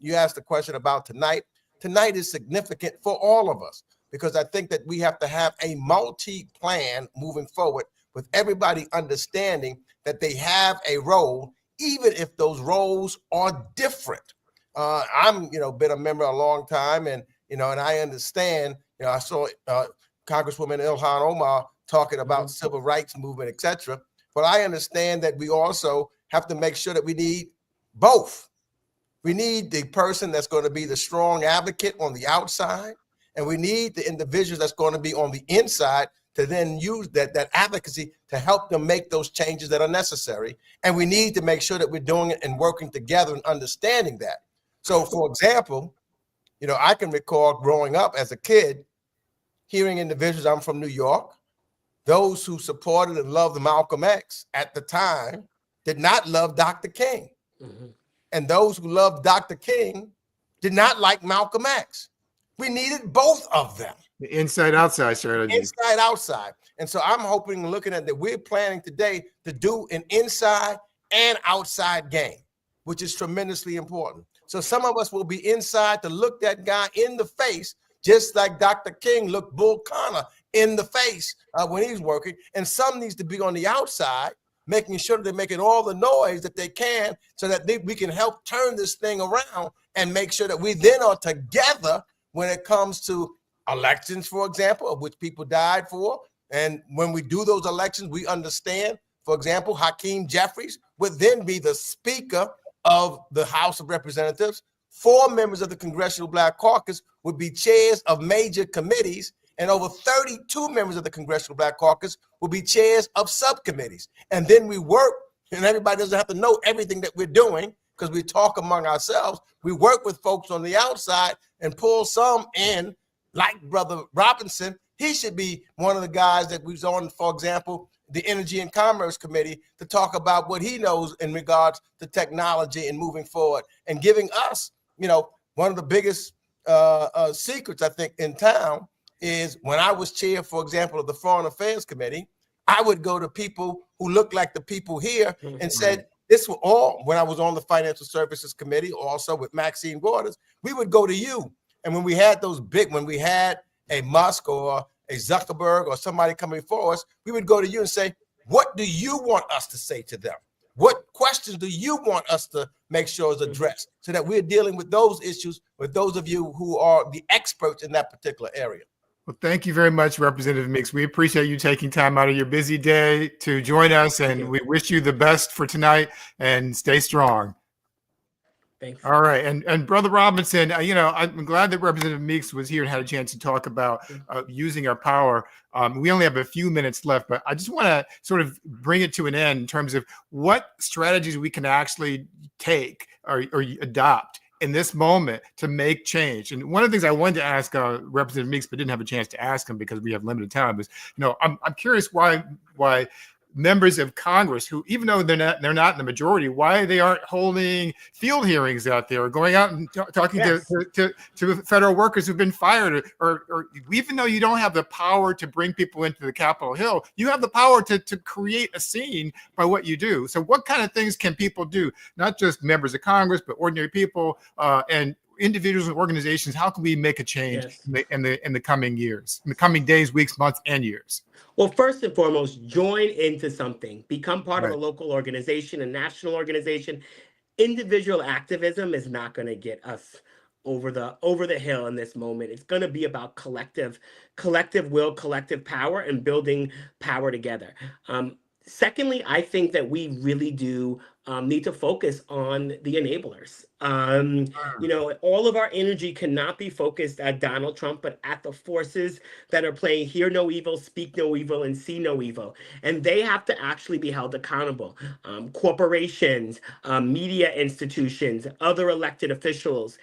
you asked the question about tonight. Tonight is significant for all of us, because I think that we have to have a multi-plan moving forward with everybody understanding that they have a role, even if those roles are different. I'm, been a member a long time, and I understand. I saw Congresswoman Ilhan Omar talking about civil rights movement, etc. But I understand that we also have to make sure that we need both. We need the person that's going to be the strong advocate on the outside, and we need the individuals that's going to be on the inside to then use that advocacy to help them make those changes that are necessary. And we need to make sure that we're doing it and working together and understanding that. So, for example, I can recall growing up as a kid, hearing individuals, I'm from New York, those who supported and loved Malcolm X at the time did not love Dr. King. And those who loved Dr. King did not like Malcolm X. We needed both of them. The inside-outside strategy. Inside, outside. And so I'm hoping and looking at that we're planning today to do an inside and outside game, which is tremendously important. So some of us will be inside to look that guy in the face, just like Dr. King looked Bull Connor in the face when he's working. And some needs to be on the outside, making sure that they're making all the noise that they can so that we can help turn this thing around and make sure that we then are together when it comes to elections, for example, of which people died for. And when we do those elections, we understand, for example, Hakeem Jeffries would then be the Speaker of the House of Representatives. 4 members of the Congressional Black Caucus would be chairs of major committees, and over 32 members of the Congressional Black Caucus will be chairs of subcommittees. And then we work, and everybody doesn't have to know everything that we're doing because we talk among ourselves. We work with folks on the outside and pull some in, like Brother Robinson. He should be one of the guys that was on, for example, the Energy and Commerce Committee to talk about what he knows in regards to technology and moving forward and giving us, one of the biggest secrets, I think, in town is when I was chair, for example, of the Foreign Affairs Committee, I would go to people who looked like the people here and said, this was all, when I was on the Financial Services Committee, also with Maxine Waters, we would go to you. And when we had when we had a Musk or a Zuckerberg or somebody coming for us, we would go to you and say, what do you want us to say to them? What questions do you want us to make sure is addressed so that we're dealing with those issues with those of you who are the experts in that particular area? Well, thank you very much, Representative Meeks. We appreciate you taking time out of your busy day to join us, and we wish you the best for tonight and stay strong. Thanks. All right. And Brother Robinson, I'm glad that Representative Meeks was here and had a chance to talk about using our power. We only have a few minutes left, but I just want to sort of bring it to an end in terms of what strategies we can actually take or adopt in this moment to make change. And one of the things I wanted to ask Representative Meeks, but didn't have a chance to ask him because we have limited time, is, I'm curious why members of Congress who, even though they're not in the majority, why they aren't holding field hearings out there or going out and talking to federal workers who've been fired, or even though you don't have the power to bring people into the Capitol Hill, you have the power to create a scene by what you do. So what kind of things can people do? Not just members of Congress, but ordinary people and individuals and organizations. How can we make a change in the coming years, in the coming days, weeks, months, and years? Well, first and foremost, join into something. Become part of a local organization, a national organization. Individual activism is not going to get us over the hill in this moment. It's going to be about collective will, collective power, and building power together. Secondly, I think that we really do need to focus on the enablers. You know, all of our energy cannot be focused at Donald Trump, but at the forces that are playing hear no evil, speak no evil, and see no evil. And they have to actually be held accountable. Corporations, media institutions, other elected officials,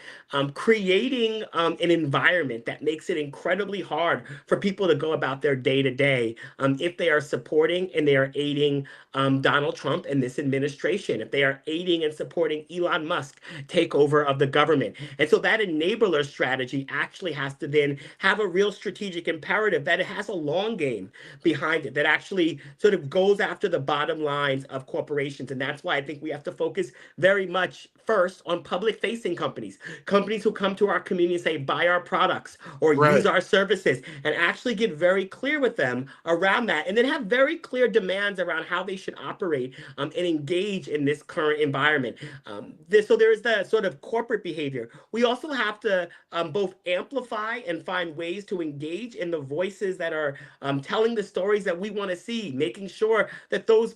creating an environment that makes it incredibly hard for people to go about their day to day if they are supporting and they are aiding Donald Trump and this administration, if they are aiding and supporting Elon Musk takeover of the government. And so that enabler strategy actually has to then have a real strategic imperative that it has a long game behind it, that actually sort of goes after the bottom lines of corporations. And that's why I think we have to focus very much first on public facing companies, companies who come to our community and say, buy our products or use our services, and actually get very clear with them around that. And then have very clear demands around how they should operate and engage in this current environment. So there is the sort of corporate behavior. We also have to both amplify and find ways to engage in the voices that are telling the stories that we want to see, making sure that those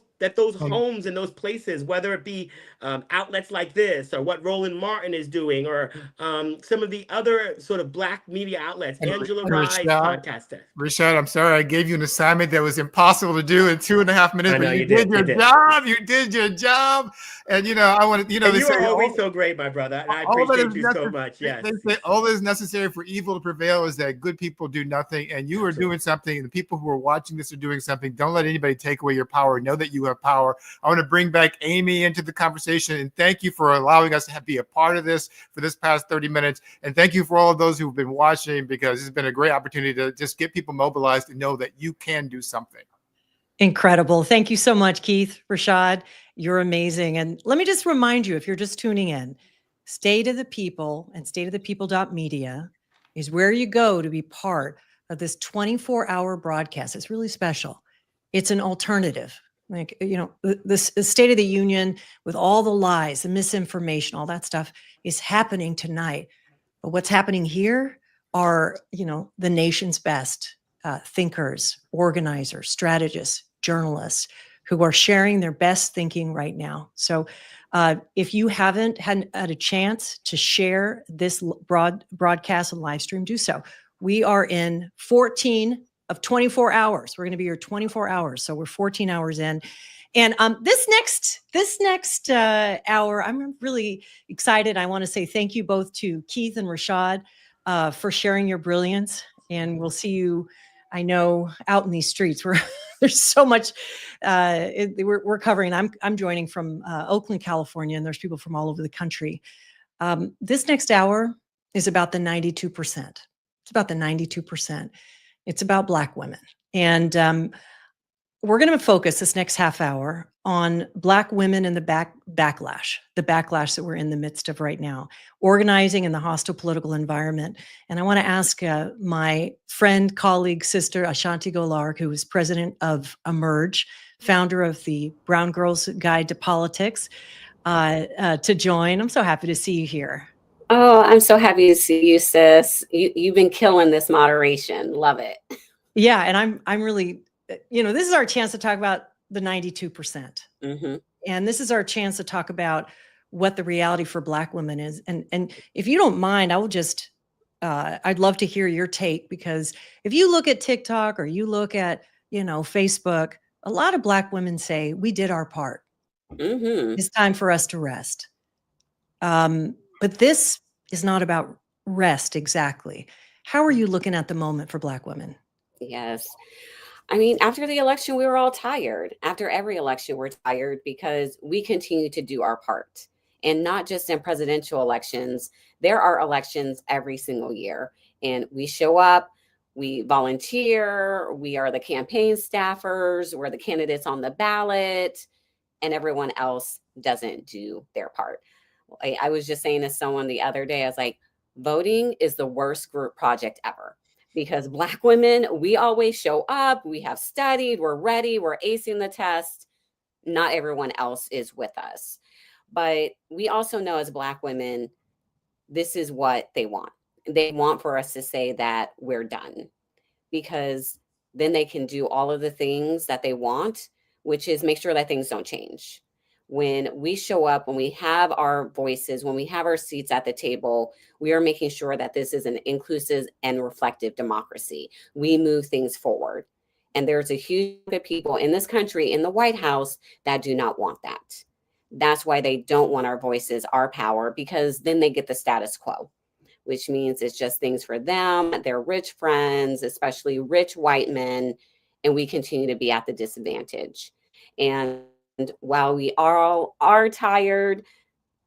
homes and those places, whether it be outlets like this or what Roland Martin is doing or some of the other sort of Black media outlets, Angela Rye's podcast. Rashad, I'm sorry I gave you an assignment that was impossible to do in 2.5 minutes, I know, but you you did did, your you did. job. You did your job. And, you know, I want to, you know, And they you say, are always so great, my brother. And I appreciate you so much. Yes. They say all that is necessary for evil to prevail is that good people do nothing. And you are doing something, and the people who are watching this are doing something. Don't let anybody take away your power. Know that you have power. I want to bring back Amy into the conversation, and thank you for allowing us to be a part of this for this past 30 minutes. And thank you for all of those who've been watching, because it's been a great opportunity to just get people mobilized and know that you can do something. Incredible. Thank you so much, Keith, Rashad. You're amazing. And let me just remind you, if you're just tuning in, State of the People and stateofthepeople.media is where you go to be part of this 24-hour broadcast. It's really special. It's an alternative. Like, you know, the State of the Union with all the lies, the misinformation, all that stuff is happening tonight. But what's happening here are, you know, the nation's best thinkers, organizers, strategists, journalists who are sharing their best thinking right now. So if you haven't had a chance to share this broadcast and live stream, do so. We are in 14 of 24 hours. We're going to be here 24 hours. So we're 14 hours in. And this next hour, I'm really excited. I want to say thank you both to Keith and Rashad for sharing your brilliance. And we'll see you, I know, out in these streets where there's so much we're covering. I'm joining from Oakland, California, and there's people from all over the country. This next hour is about the 92%. It's about the 92%. It's about Black women. And we're going to focus this next half hour on Black women and the backlash that we're in the midst of right now, organizing in the hostile political environment. And I want to ask my friend, colleague, sister, Ashanti Golark, who is president of Emerge, founder of the Brown Girls Guide to Politics, to join. I'm so happy to see you here. Oh, I'm so happy to see you, sis. You've been killing this moderation. Love it. Yeah, and I'm really, you know, this is our chance to talk about the 92%. Mm-hmm. And this is our chance to talk about what the reality for Black women is. And if you don't mind, I will just, I'd love to hear your take, because if you look at TikTok or you look at, you know, Facebook, a lot of Black women say, we did our part. Mm-hmm. It's time for us to rest. But this is not about rest exactly. How are you looking at the moment for Black women? Yes. I mean, after the election, we were all tired. After every election, we're tired because we continue to do our part. And not just in presidential elections. There are elections every single year. And we show up, we volunteer, we are the campaign staffers, we're the candidates on the ballot, and everyone else doesn't do their part. I was just saying to someone the other day, I was like, voting is the worst group project ever. Because Black women, we always show up, we have studied, we're ready, we're acing the test. Not everyone else is with us. But we also know as Black women, this is what they want. They want for us to say that we're done, because then they can do all of the things that they want, which is make sure that things don't change. When we show up, when we have our voices, when we have our seats at the table, we are making sure that this is an inclusive and reflective democracy. We move things forward. And there's a huge group of people in this country, in the White House, that do not want that. That's why they don't want our voices, our power, because then they get the status quo, which means it's just things for them, their rich friends, especially rich white men, and we continue to be at the disadvantage. And while we all are tired,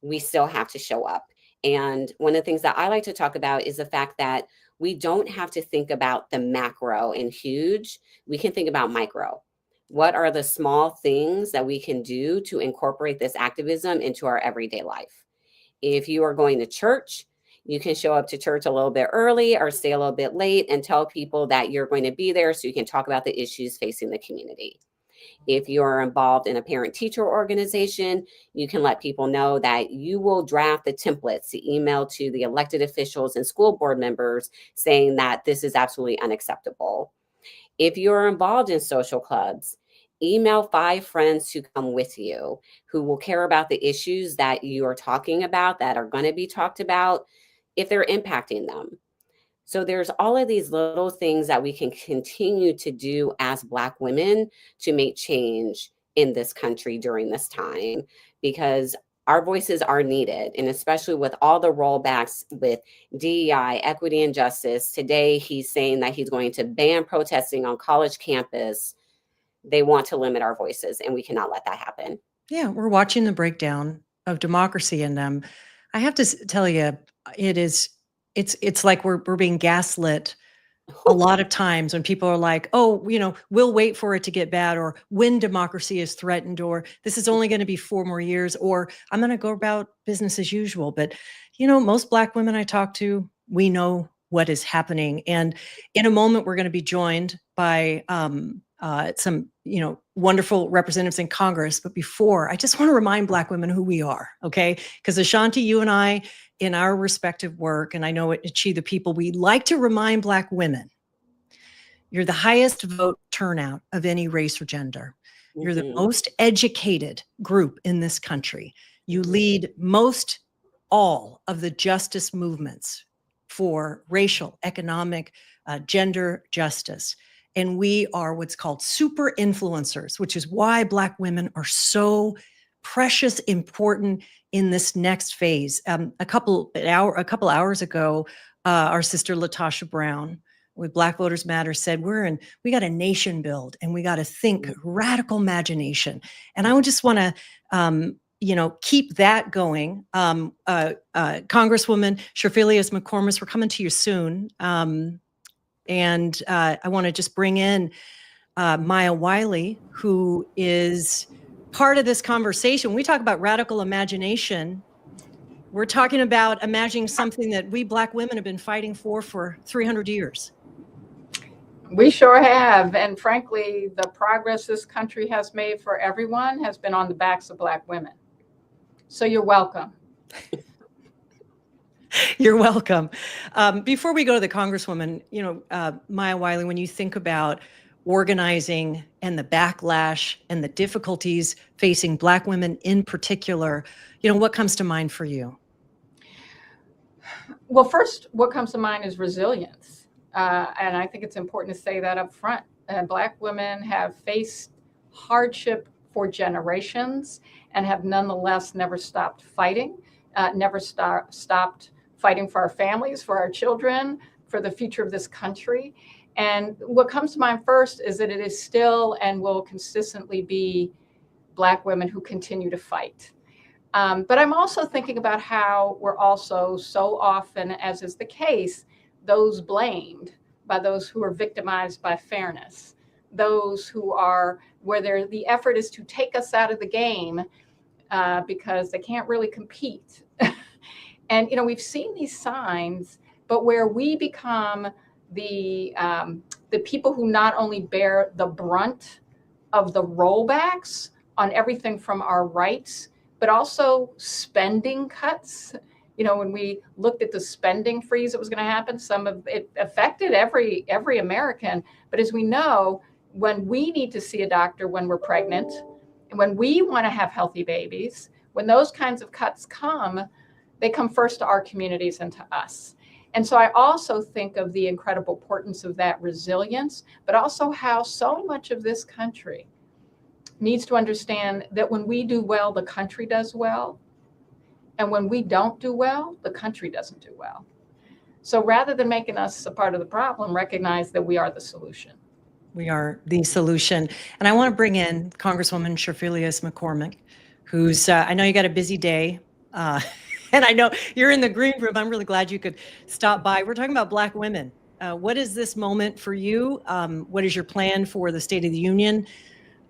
we still have to show up. And one of the things that I like to talk about is the fact that we don't have to think about the macro and huge. We can think about micro. What are the small things that we can do to incorporate this activism into our everyday life? If you are going to church, you can show up to church a little bit early or stay a little bit late and tell people that you're going to be there so you can talk about the issues facing the community. If you're involved in a parent-teacher organization, you can let people know that you will draft the templates to email to the elected officials and school board members saying that this is absolutely unacceptable. If you're involved in social clubs, email 5 friends to come with you who will care about the issues that you are talking about, that are going to be talked about, if they're impacting them. So there's all of these little things that we can continue to do as Black women to make change in this country during this time, because our voices are needed. And especially with all the rollbacks with DEI, equity and justice, today he's saying that he's going to ban protesting on college campus. They want to limit our voices, and we cannot let that happen. Yeah, we're watching the breakdown of democracy, and I have to tell you, it's like we're being gaslit a lot of times when people are like, oh, we'll wait for it to get bad, or when democracy is threatened, or this is only going to be 4 more years, or I'm going to go about business as usual. But, most Black women I talk to, we know what is happening. And in a moment, we're going to be joined by some, wonderful representatives in Congress. But before, I just want to remind Black women who we are, okay? Because Ashanti, you and I, in our respective work, and I know at Achieve the People, we like to remind Black women, you're the highest vote turnout of any race or gender. You're the most educated group in this country. You lead most all of the justice movements for racial, economic, gender justice. And we are what's called super influencers, which is why Black women are so precious, important in this next phase. A couple hours ago, our sister Latasha Brown with Black Voters Matter said, we got a nation build, and we got to think radical imagination. And I would just want to, keep that going. Congresswoman Shafilius McCormick, we're coming to you soon. And I want to just bring in Maya Wiley, who is part of this conversation. When we talk about radical imagination, we're talking about imagining something that we Black women have been fighting for 300 years. We sure have. And frankly, the progress this country has made for everyone has been on the backs of Black women. So you're welcome. You're welcome. Before we go to the Congresswoman, Maya Wiley, when you think about organizing and the backlash and the difficulties facing Black women in particular, what comes to mind for you? Well, first, what comes to mind is resilience. And I think it's important to say that up front. Black women have faced hardship for generations and have nonetheless never stopped fighting, never stopped fighting for our families, for our children, for the future of this country. And what comes to mind first is that it is still and will consistently be Black women who continue to fight. But I'm also thinking about how we're also so often, as is the case, those blamed by those who are victimized by fairness, those who are where the effort is to take us out of the game because they can't really compete. And, we've seen these signs, but where we become the people who not only bear the brunt of the rollbacks on everything from our rights, but also spending cuts. When we looked at the spending freeze that was going to happen, some of it affected every American. But as we know, when we need to see a doctor when we're pregnant, When we want to have healthy babies, when those kinds of cuts come, they come first to our communities and to us. And so I also think of the incredible importance of that resilience, but also how so much of this country needs to understand that when we do well, the country does well. And when we don't do well, the country doesn't do well. So rather than making us a part of the problem, recognize that we are the solution. We are the solution. And I want to bring in Congresswoman Shafilius McCormick, who's, I know you got a busy day. And I know you're in the green room. I'm really glad you could stop by. We're talking about Black women. What is this moment for you? What is your plan for the State of the Union?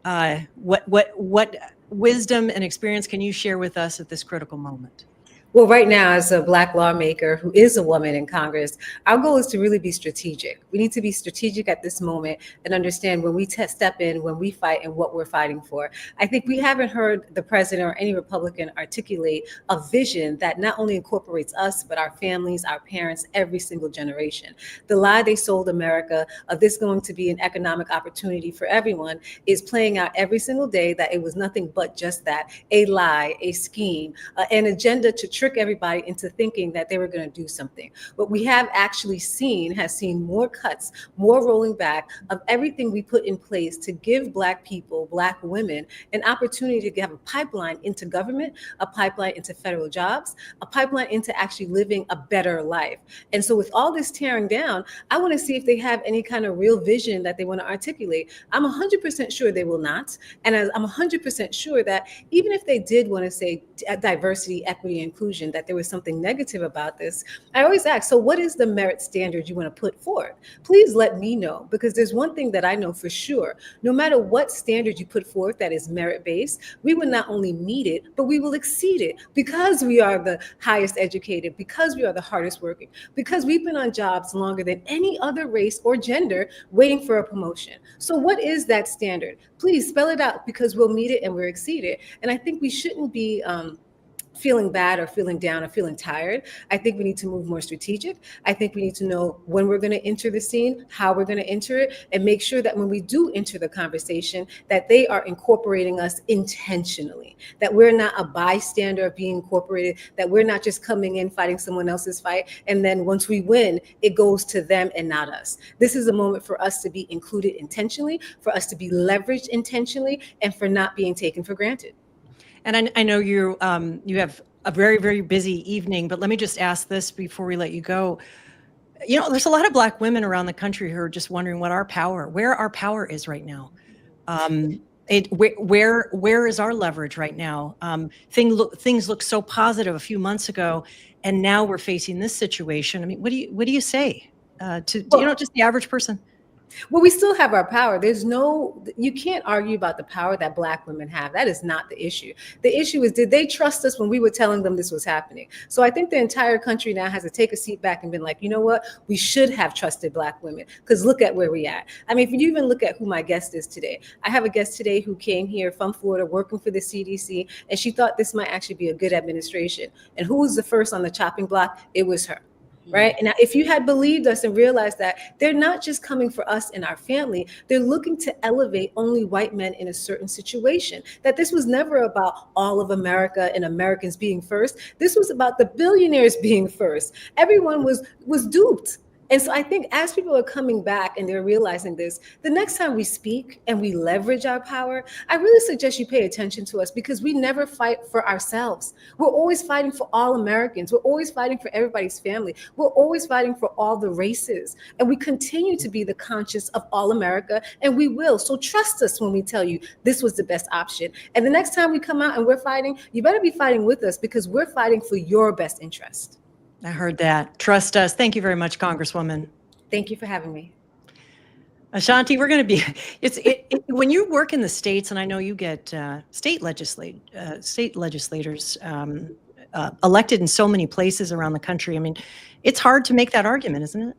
What wisdom and experience can you share with us at this critical moment? Well, right now, as a Black lawmaker who is a woman in Congress, our goal is to really be strategic. We need to be strategic at this moment and understand when we step in, when we fight, and what we're fighting for. I think we haven't heard the president or any Republican articulate a vision that not only incorporates us, but our families, our parents, every single generation. The lie they sold America of this going to be an economic opportunity for everyone is playing out every single day, that it was nothing but just that, a lie, a scheme, an agenda to trick everybody into thinking that they were going to do something. What we have actually seen more cuts, more rolling back of everything we put in place to give Black people, Black women, an opportunity to have a pipeline into government, a pipeline into federal jobs, a pipeline into actually living a better life. And so with all this tearing down, I want to see if they have any kind of real vision that they want to articulate. I'm 100% sure they will not. And I'm 100% sure that even if they did want to say diversity, equity, inclusion, that there was something negative about this, I always ask, so what is the merit standard you want to put forth? Please let me know, because there's one thing that I know for sure. No matter what standard you put forth that is merit-based, we will not only meet it, but we will exceed it, because we are the highest educated, because we are the hardest working, because we've been on jobs longer than any other race or gender waiting for a promotion. So what is that standard? Please spell it out, because we'll meet it and we'll exceed it. And I think we shouldn't be feeling bad or feeling down or feeling tired. I think we need to move more strategic. I think we need to know when we're going to enter the scene, how we're going to enter it, and make sure that when we do enter the conversation, that they are incorporating us intentionally, that we're not a bystander being incorporated, that we're not just coming in fighting someone else's fight, and then once we win, it goes to them and not us. This is a moment for us to be included intentionally, for us to be leveraged intentionally, and for not being taken for granted. And I know you have a very, very busy evening, but let me just ask this before we let you go. You know, there's a lot of Black women around the country who are just wondering where our power is right now. Where is our leverage right now? Things look so positive a few months ago, and now we're facing this situation. I mean, what do you say to just the average person? Well, we still have our power. You can't argue about the power that Black women have. That is not the issue. The issue is, did they trust us when we were telling them this was happening? So I think the entire country now has to take a seat back and been like, you know what? We should have trusted Black women, because look at where we at. I mean, if you even look at who my guest is today, I have a guest today who came here from Florida working for the CDC, and she thought this might actually be a good administration. And who was the first on the chopping block? It was her. Right. And if you had believed us and realized that they're not just coming for us and our family, they're looking to elevate only white men in a certain situation, that this was never about all of America and Americans being first. This was about the billionaires being first. Everyone was duped. And so I think as people are coming back and they're realizing this, the next time we speak and we leverage our power, I really suggest you pay attention to us, because we never fight for ourselves. We're always fighting for all Americans. We're always fighting for everybody's family. We're always fighting for all the races. And we continue to be the conscience of all America, and we will. So trust us when we tell you this was the best option. And the next time we come out and we're fighting, you better be fighting with us, because we're fighting for your best interest. I heard that. Trust us. Thank you very much, Congresswoman. Thank you for having me. Ashanti, we're going to be, when you work in the states, and I know you get state legislators elected in so many places around the country. I mean, it's hard to make that argument, isn't it?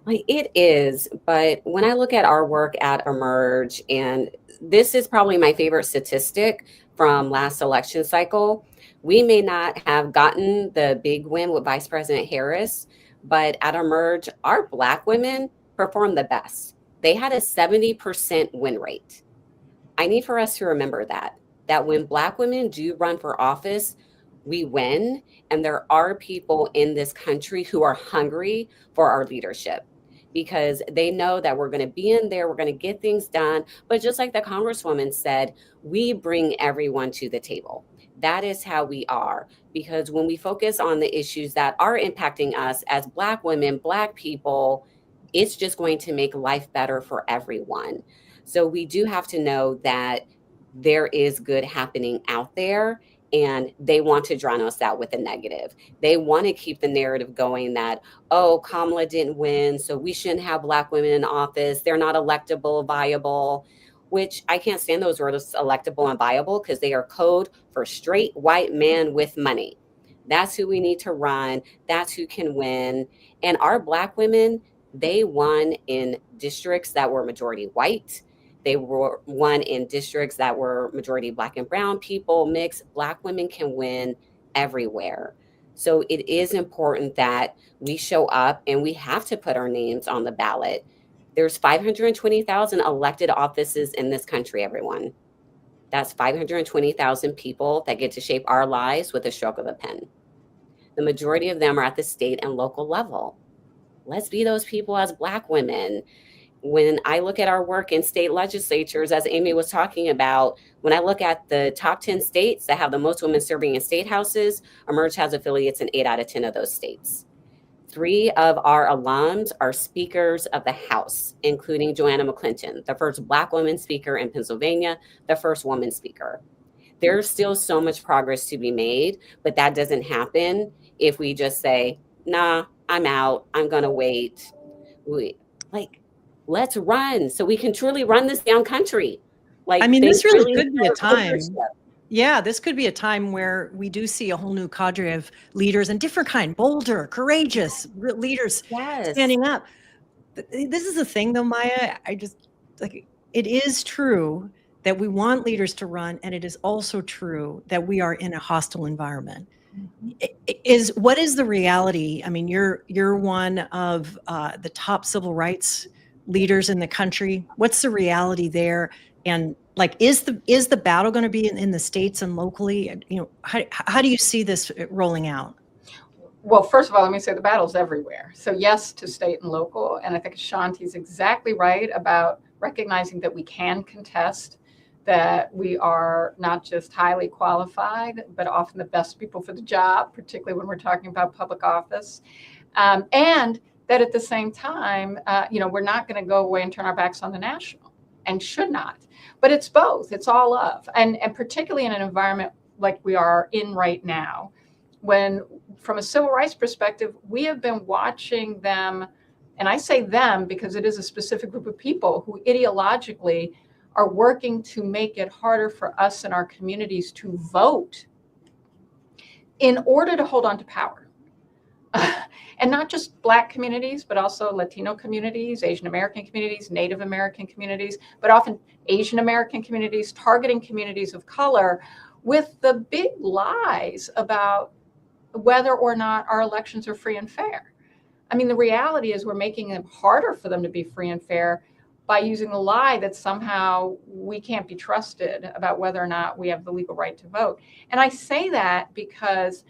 Like, it is, but when I look at our work at Emerge, and this is probably my favorite statistic from last election cycle, we may not have gotten the big win with Vice President Harris, but at Emerge, our Black women performed the best. They had a 70% win rate. I need for us to remember that when Black women do run for office, we win. And there are people in this country who are hungry for our leadership because they know that we're going to be in there, we're going to get things done. But just like the Congresswoman said, we bring everyone to the table. That is how we are, because when we focus on the issues that are impacting us as Black women, Black people, it's just going to make life better for everyone. So we do have to know that there is good happening out there, and they want to drown us out with the negative. They want to keep the narrative going that, oh, Kamala didn't win, so we shouldn't have Black women in office. They're not electable, viable, which I can't stand those words, electable and viable, because they are code for straight white men with money. That's who we need to run. That's who can win. And our Black women, they won in districts that were majority white. They won in districts that were majority Black and brown people, mixed. Black women can win everywhere. So it is important that we show up, and we have to put our names on the ballot. There's 520,000 elected offices in this country, everyone. That's 520,000 people that get to shape our lives with a stroke of a pen. The majority of them are at the state and local level. Let's be those people as Black women. When I look at our work in state legislatures, as Amy was talking about, when I look at the top 10 states that have the most women serving in state houses, Emerge has affiliates in 8 out of 10 of those states. 3 of our alums are speakers of the House, including Joanna McClinton, the first Black woman speaker in Pennsylvania, the first woman speaker. There's still so much progress to be made, but that doesn't happen if we just say, nah, I'm out, I'm gonna wait. Let's run so we can truly run this down country. I mean, this really could be a time. Yeah, this could be a time where we do see a whole new cadre of leaders and different kind, bolder, courageous leaders standing up. This is the thing though, Maya, I just like, it is true that we want leaders to run, and it is also true that we are in a hostile environment. What is the reality? I mean, you're one of the top civil rights leaders in the country. What's the reality there? And like, is the battle going to be in the states and locally? You know, how do you see this rolling out? Well, first of all, let me say the battle's everywhere. So yes, to state and local. And I think Ashanti's exactly right about recognizing that we can contest, that we are not just highly qualified, but often the best people for the job, particularly when we're talking about public office. And that at the same time, we're not going to go away and turn our backs on the national, and should not. But it's both. It's all of. And particularly in an environment like we are in right now, when from a civil rights perspective, we have been watching them, and I say them because it is a specific group of people who ideologically are working to make it harder for us and our communities to vote in order to hold on to power. And not just Black communities, but also Latino communities, Asian American communities, Native American communities, but often Asian American communities, targeting communities of color with the big lies about whether or not our elections are free and fair. I mean, the reality is we're making it harder for them to be free and fair by using the lie that somehow we can't be trusted about whether or not we have the legal right to vote. And I say that because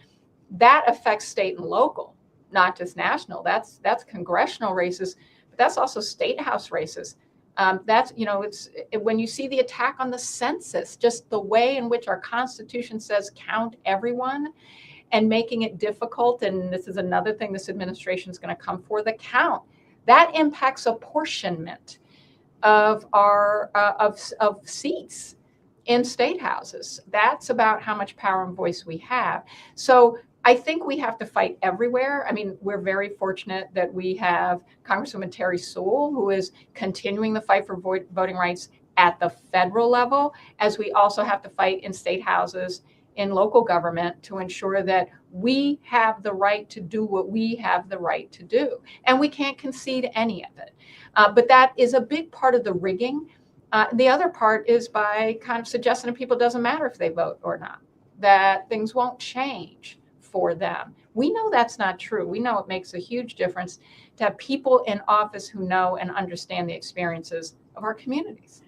that affects state and local, not just national. That's congressional races, but that's also state house races. It's when you see the attack on the census, just the way in which our Constitution says count everyone, and making it difficult. And this is another thing this administration is going to come for, the count that impacts apportionment of our of seats in state houses. That's about how much power and voice we have. So I think we have to fight everywhere. I mean, we're very fortunate that we have Congresswoman Terry Sewell, who is continuing the fight for voting rights at the federal level, as we also have to fight in state houses, in local government, to ensure that we have the right to do what we have the right to do. And we can't concede any of it. But that is a big part of the rigging. The other part is by kind of suggesting to people it doesn't matter if they vote or not, that things won't change for them. We know that's not true. We know it makes a huge difference to have people in office who know and understand the experiences of our communities.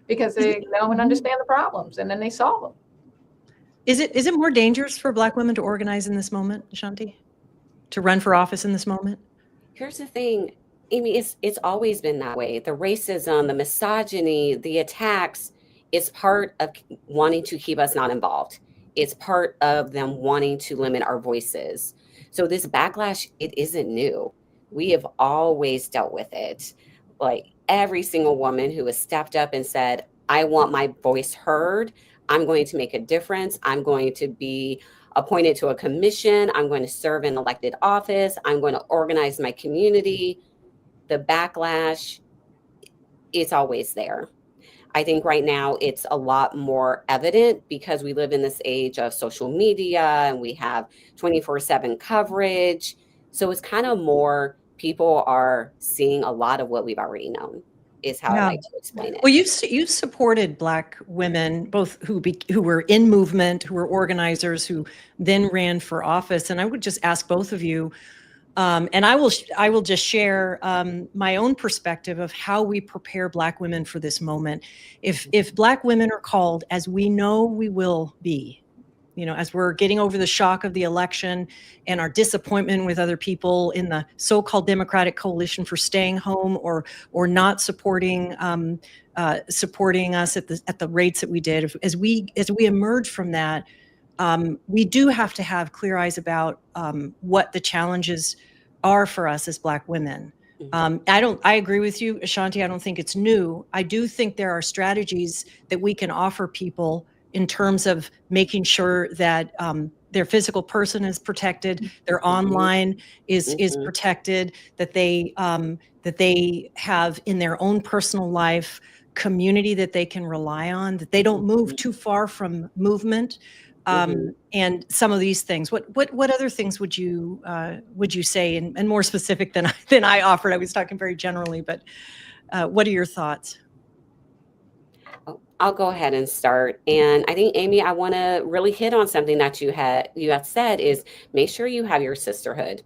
because they know and understand the problems, and then they solve them. Is it more dangerous for Black women to organize in this moment, Shanti? To run for office in this moment? Here's the thing, Amy, it's always been that way. The racism, the misogyny, the attacks, it's part of wanting to keep us not involved. It's part of them wanting to limit our voices. So this backlash, it isn't new. We have always dealt with it. Like every single woman who has stepped up and said, I want my voice heard. I'm going to make a difference. I'm going to be appointed to a commission. I'm going to serve in elected office. I'm going to organize my community. The backlash, it's always there. I think right now it's a lot more evident because we live in this age of social media and we have 24/7 coverage. So it's kind of more people are seeing a lot of what we've already known, is how I like to explain it. Well, you've supported Black women, both who were in movement, who were organizers, who then ran for office. And I would just ask both of you, and I will just share my own perspective of how we prepare Black women for this moment. If Black women are called, as we know we will be, as we're getting over the shock of the election and our disappointment with other people in the so-called Democratic coalition for staying home or not supporting us at the rates that we did, as we emerge from that, we do have to have clear eyes about what the challenges are for us as Black women. I agree with you, Ashanti. I don't think it's new. I do think there are strategies that we can offer people in terms of making sure that their physical person is protected, their online is protected, that they have in their own personal life community that they can rely on, that they don't move too far from movement, and some of these things. What other things would you say, and more specific than I offered? I was talking very generally, but what are your thoughts? I'll go ahead and start. And I think, Amy, I want to really hit on something that you had said is make sure you have your sisterhood.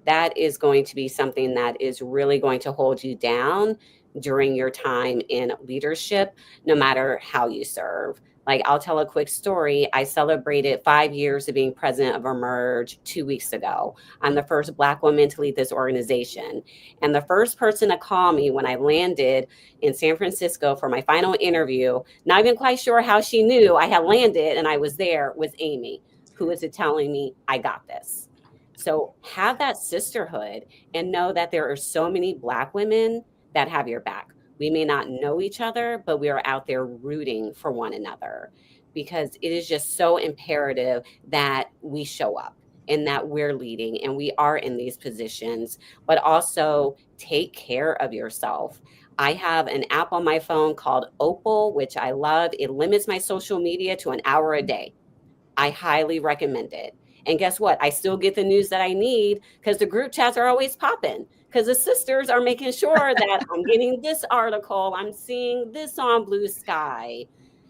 That is going to be something that is really going to hold you down during your time in leadership, no matter how you serve. Like, I'll tell a quick story. I celebrated 5 years of being president of Emerge 2 weeks ago. I'm the first Black woman to lead this organization. And the first person to call me when I landed in San Francisco for my final interview, not even quite sure how she knew I had landed and I was there, was Amy, who was telling me, I got this. So have that sisterhood and know that there are so many Black women that have your back. We may not know each other, but we are out there rooting for one another, because it is just so imperative that we show up and that we're leading and we are in these positions, but also take care of yourself. I have an app on my phone called Opal, which I love. It limits my social media to an hour a day. I highly recommend it. And guess what? I still get the news that I need because the group chats are always popping, because the sisters are making sure that I'm getting this article, I'm seeing this on Blue Sky.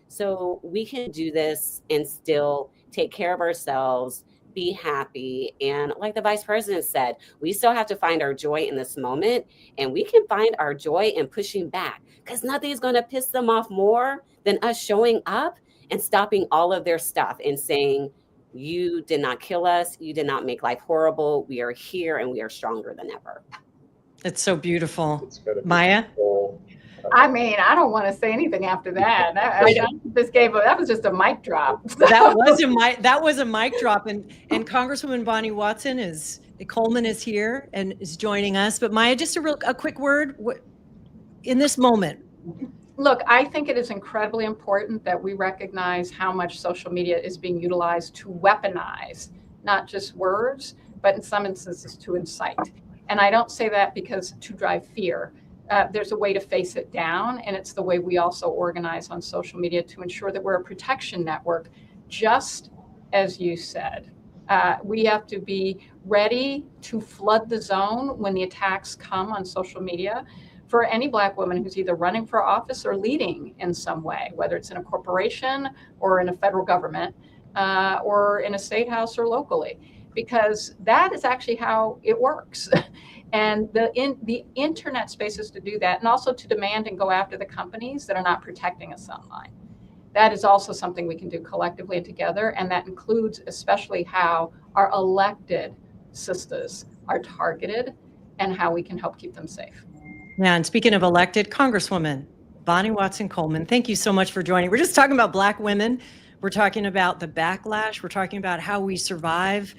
So we can do this and still take care of ourselves, be happy. And like the vice president said, we still have to find our joy in this moment, and we can find our joy in pushing back, because nothing's going to piss them off more than us showing up and stopping all of their stuff and saying, you did not kill us. You did not make life horrible. We are here and we are stronger than ever. It's so beautiful. Maya? I mean, I don't want to say anything after that. That was just a mic drop. That was a mic drop. And Congresswoman Bonnie Watson Coleman is here and is joining us. But Maya, just a quick word in this moment. Look, I think it is incredibly important that we recognize how much social media is being utilized to weaponize not just words, but in some instances to incite. And I don't say that because to drive fear. There's a way to face it down, and it's the way we also organize on social media to ensure that we're a protection network, just as you said. We have to be ready to flood the zone when the attacks come on social media. For any Black woman who's either running for office or leading in some way, whether it's in a corporation or in a federal government or in a state house or locally. because that is actually how it works. And the internet spaces to do that, and also to demand and go after the companies that are not protecting us online. That is also something we can do collectively and together, and that includes especially how our elected sisters are targeted and how we can help keep them safe. Yeah, and speaking of elected, Congresswoman Bonnie Watson Coleman, thank you so much for joining. We're just talking about Black women. We're talking about the backlash. We're talking about how we survive,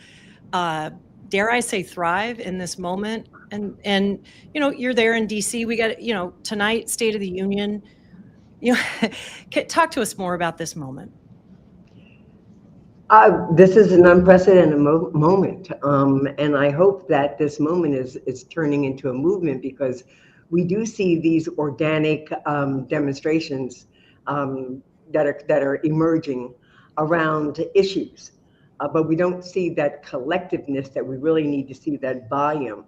dare I say thrive in this moment. And you know, you're there in DC. We got, you know, tonight, State of the Union. You know, talk to us more about this moment. This is an unprecedented moment, and I hope that this moment is turning into a movement, because we do see these organic demonstrations that are emerging around issues, but we don't see that collectiveness that we really need to see, that volume.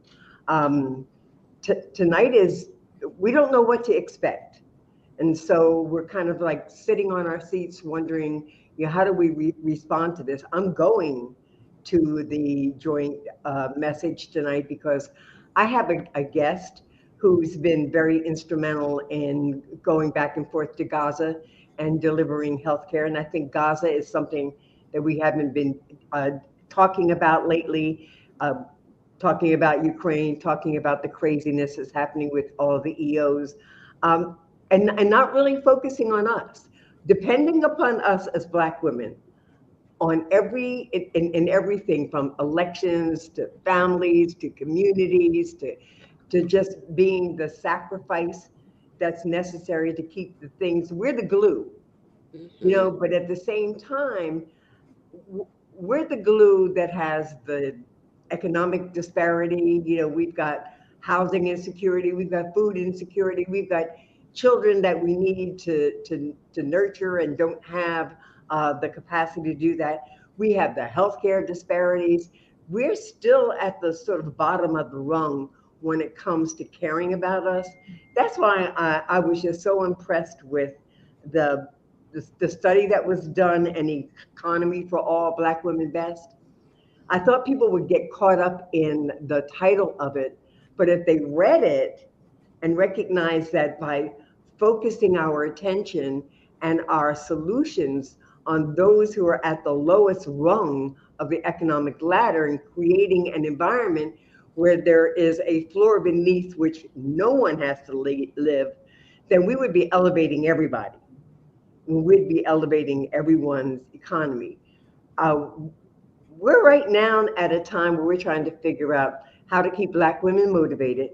Tonight we don't know what to expect, and so we're kind of like sitting on our seats wondering, you know, how do we respond to this? I'm going to the joint message tonight because I have a guest who's been very instrumental in going back and forth to Gaza and delivering healthcare. And I think Gaza is something that we haven't been talking about lately, talking about Ukraine, talking about the craziness that's happening with all the EOs, and not really focusing on us. Depending upon us as Black women on in everything from elections to families to communities to just being the sacrifice that's necessary to keep the things. We're the glue, you know, but at the same time, we're the glue that has the economic disparity. You know, we've got housing insecurity, we've got food insecurity, we've got children that we need to nurture and don't have the capacity to do that. We have the healthcare disparities. We're still at the sort of bottom of the rung when it comes to caring about us. That's why I was just so impressed with the study that was done, and Economy for All, Black Women Best. I thought people would get caught up in the title of it, but if they read it and recognize that by focusing our attention and our solutions on those who are at the lowest rung of the economic ladder and creating an environment where there is a floor beneath which no one has to live, then we would be elevating everybody. We'd be elevating everyone's economy. We're right now at a time where we're trying to figure out how to keep Black women motivated,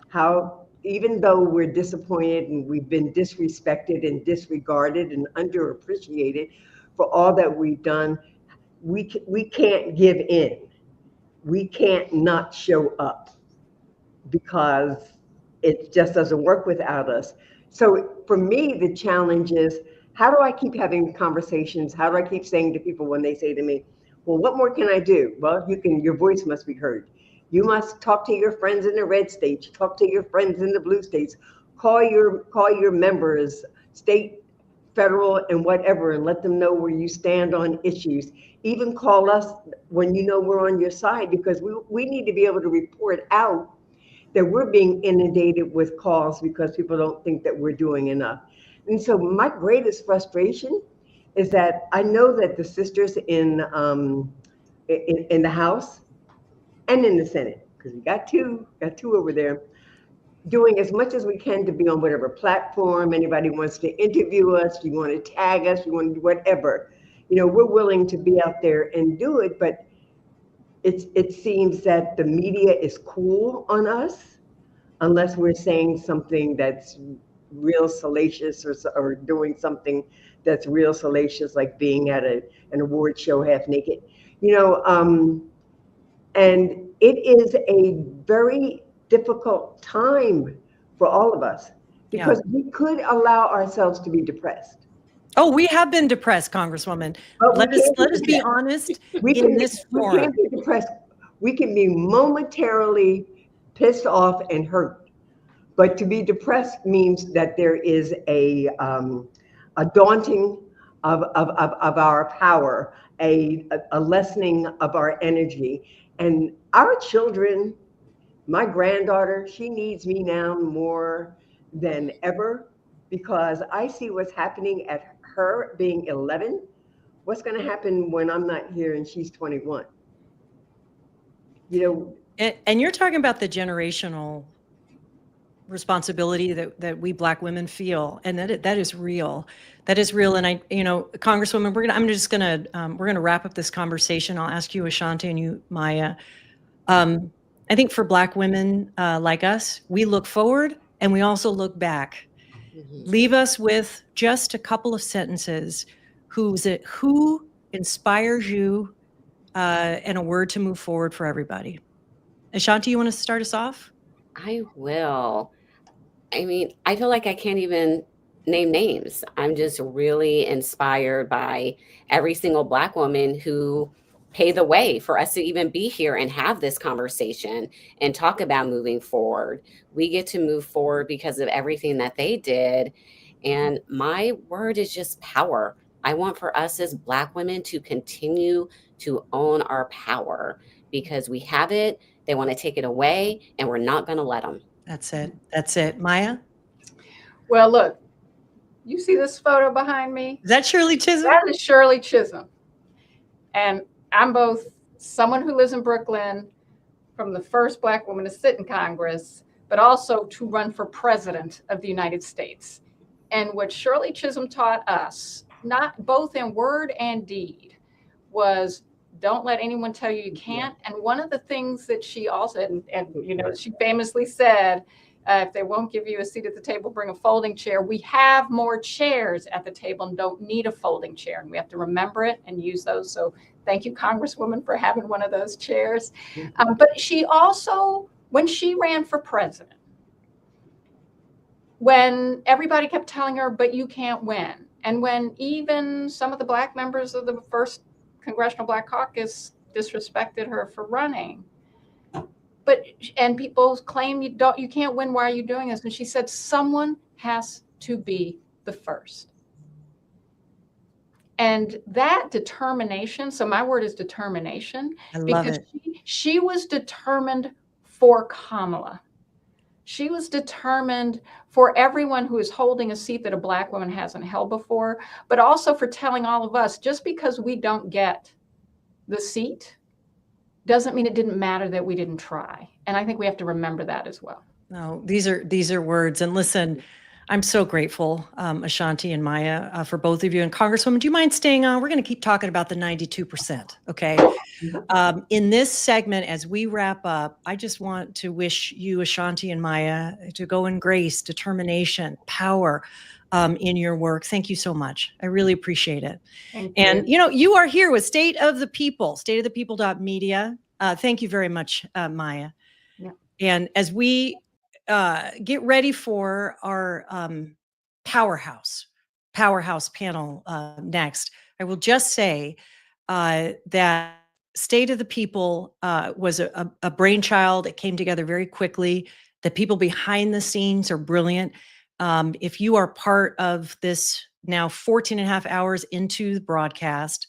how, even though we're disappointed and we've been disrespected and disregarded and underappreciated for all that we've done, we can't give in. We can't not show up because it just doesn't work without us. So for me, the challenge is, how do I keep having conversations? How do I keep saying to people when they say to me, well, what more can I do? Well, your voice must be heard. You must talk to your friends in the red states, talk to your friends in the blue states, call your members, state, federal, and whatever, and let them know where you stand on issues. Even call us when you know we're on your side, because we need to be able to report out that we're being inundated with calls because people don't think that we're doing enough. And so my greatest frustration is that I know that the sisters in the House and in the Senate, because we got two over there, doing as much as we can to be on whatever platform. Anybody wants to interview us, you want to tag us, you want to do whatever, you know, we're willing to be out there and do it. But it seems that the media is cool on us unless we're saying something that's real salacious, or doing something that's real salacious, like being at an award show half naked, you know. And it is a very difficult time for all of us, because we could allow ourselves to be depressed. Oh, we have been depressed, Congresswoman. Let us be honest in this forum. We can't be depressed. We can be momentarily pissed off and hurt, but to be depressed means that there is a daunting of our power, a lessening of our energy. And our children, my granddaughter, she needs me now more than ever, because I see what's happening at her being 11. What's going to happen when I'm not here and she's 21? You know, And you're talking about the generational responsibility that we Black women feel, and that is real. That is real. And Congresswoman, we're gonna wrap up this conversation. I'll ask you, Ashanti, and you, Maya. I think for Black women like us, we look forward and we also look back. Leave us with just a couple of sentences. Who inspires you, and a word to move forward for everybody. Ashanti, you want to start us off? I will. I mean, I feel like I can't even name names. I'm just really inspired by every single Black woman who paved the way for us to even be here and have this conversation and talk about moving forward. We get to move forward because of everything that they did. And my word is just power. I want for us as Black women to continue to own our power, because we have it. They want to take it away, and we're not going to let them. That's it. That's it. Maya? Well, look, you see this photo behind me? Is that Shirley Chisholm? That is Shirley Chisholm. And I'm both someone who lives in Brooklyn, from the first Black woman to sit in Congress, but also to run for president of the United States. And what Shirley Chisholm taught us, not both in word and deed, was don't let anyone tell you you can't. And one of the things that she also, and she famously said, if they won't give you a seat at the table, bring a folding chair. We have more chairs at the table and don't need a folding chair. And we have to remember it and use those. So thank you, Congresswoman, for having one of those chairs. But she also, when she ran for president, when everybody kept telling her, but you can't win. And when even some of the Black members of the first Congressional Black Caucus disrespected her for running. And people claim you can't win. Why are you doing this? And she said, someone has to be the first. And that determination, so my word is determination. I love it. She was determined for Kamala. She was determined for everyone who is holding a seat that a Black woman hasn't held before, but also for telling all of us, just because we don't get the seat doesn't mean it didn't matter that we didn't try. And I think we have to remember that as well. No, these are words. And listen, I'm so grateful, Ashanti and Maya, for both of you. And Congresswoman, do you mind staying on? We're going to keep talking about the 92%. Okay. In this segment, as we wrap up, I just want to wish you, Ashanti and Maya, to go in grace, determination, power in your work. Thank you so much. I really appreciate it. And you are here with State of the People, stateofthepeople.media. Thank you very much, Maya. Yeah. And as we get ready for our powerhouse panel next, I will just say that State of the People was a brainchild. It came together very quickly. The people behind the scenes are brilliant. If you are part of this now 14 and a half hours into the broadcast,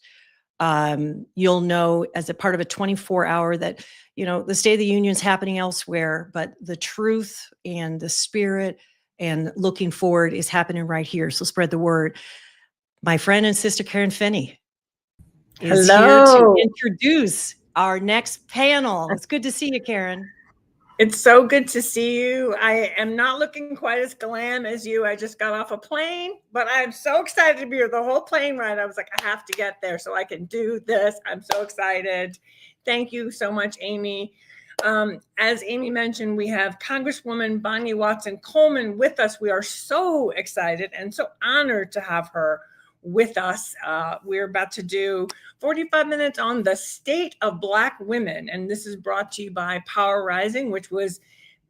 you'll know as a part of a 24-hour that, the State of the Union is happening elsewhere, but the truth and the spirit and looking forward is happening right here. So spread the word. My friend and sister, Karen Finney, is here to introduce our next panel. It's good to see you, Karen. It's so good to see you. I am not looking quite as glam as you. I just got off a plane, but I'm so excited to be here. The whole plane ride, I was like, I have to get there so I can do this. I'm so excited. Thank you so much, Amy. As Amy mentioned, we have Congresswoman Bonnie Watson Coleman with us. We are so excited and so honored to have her with us. We're about to do 45 minutes on the state of Black women. And this is brought to you by Power Rising, which was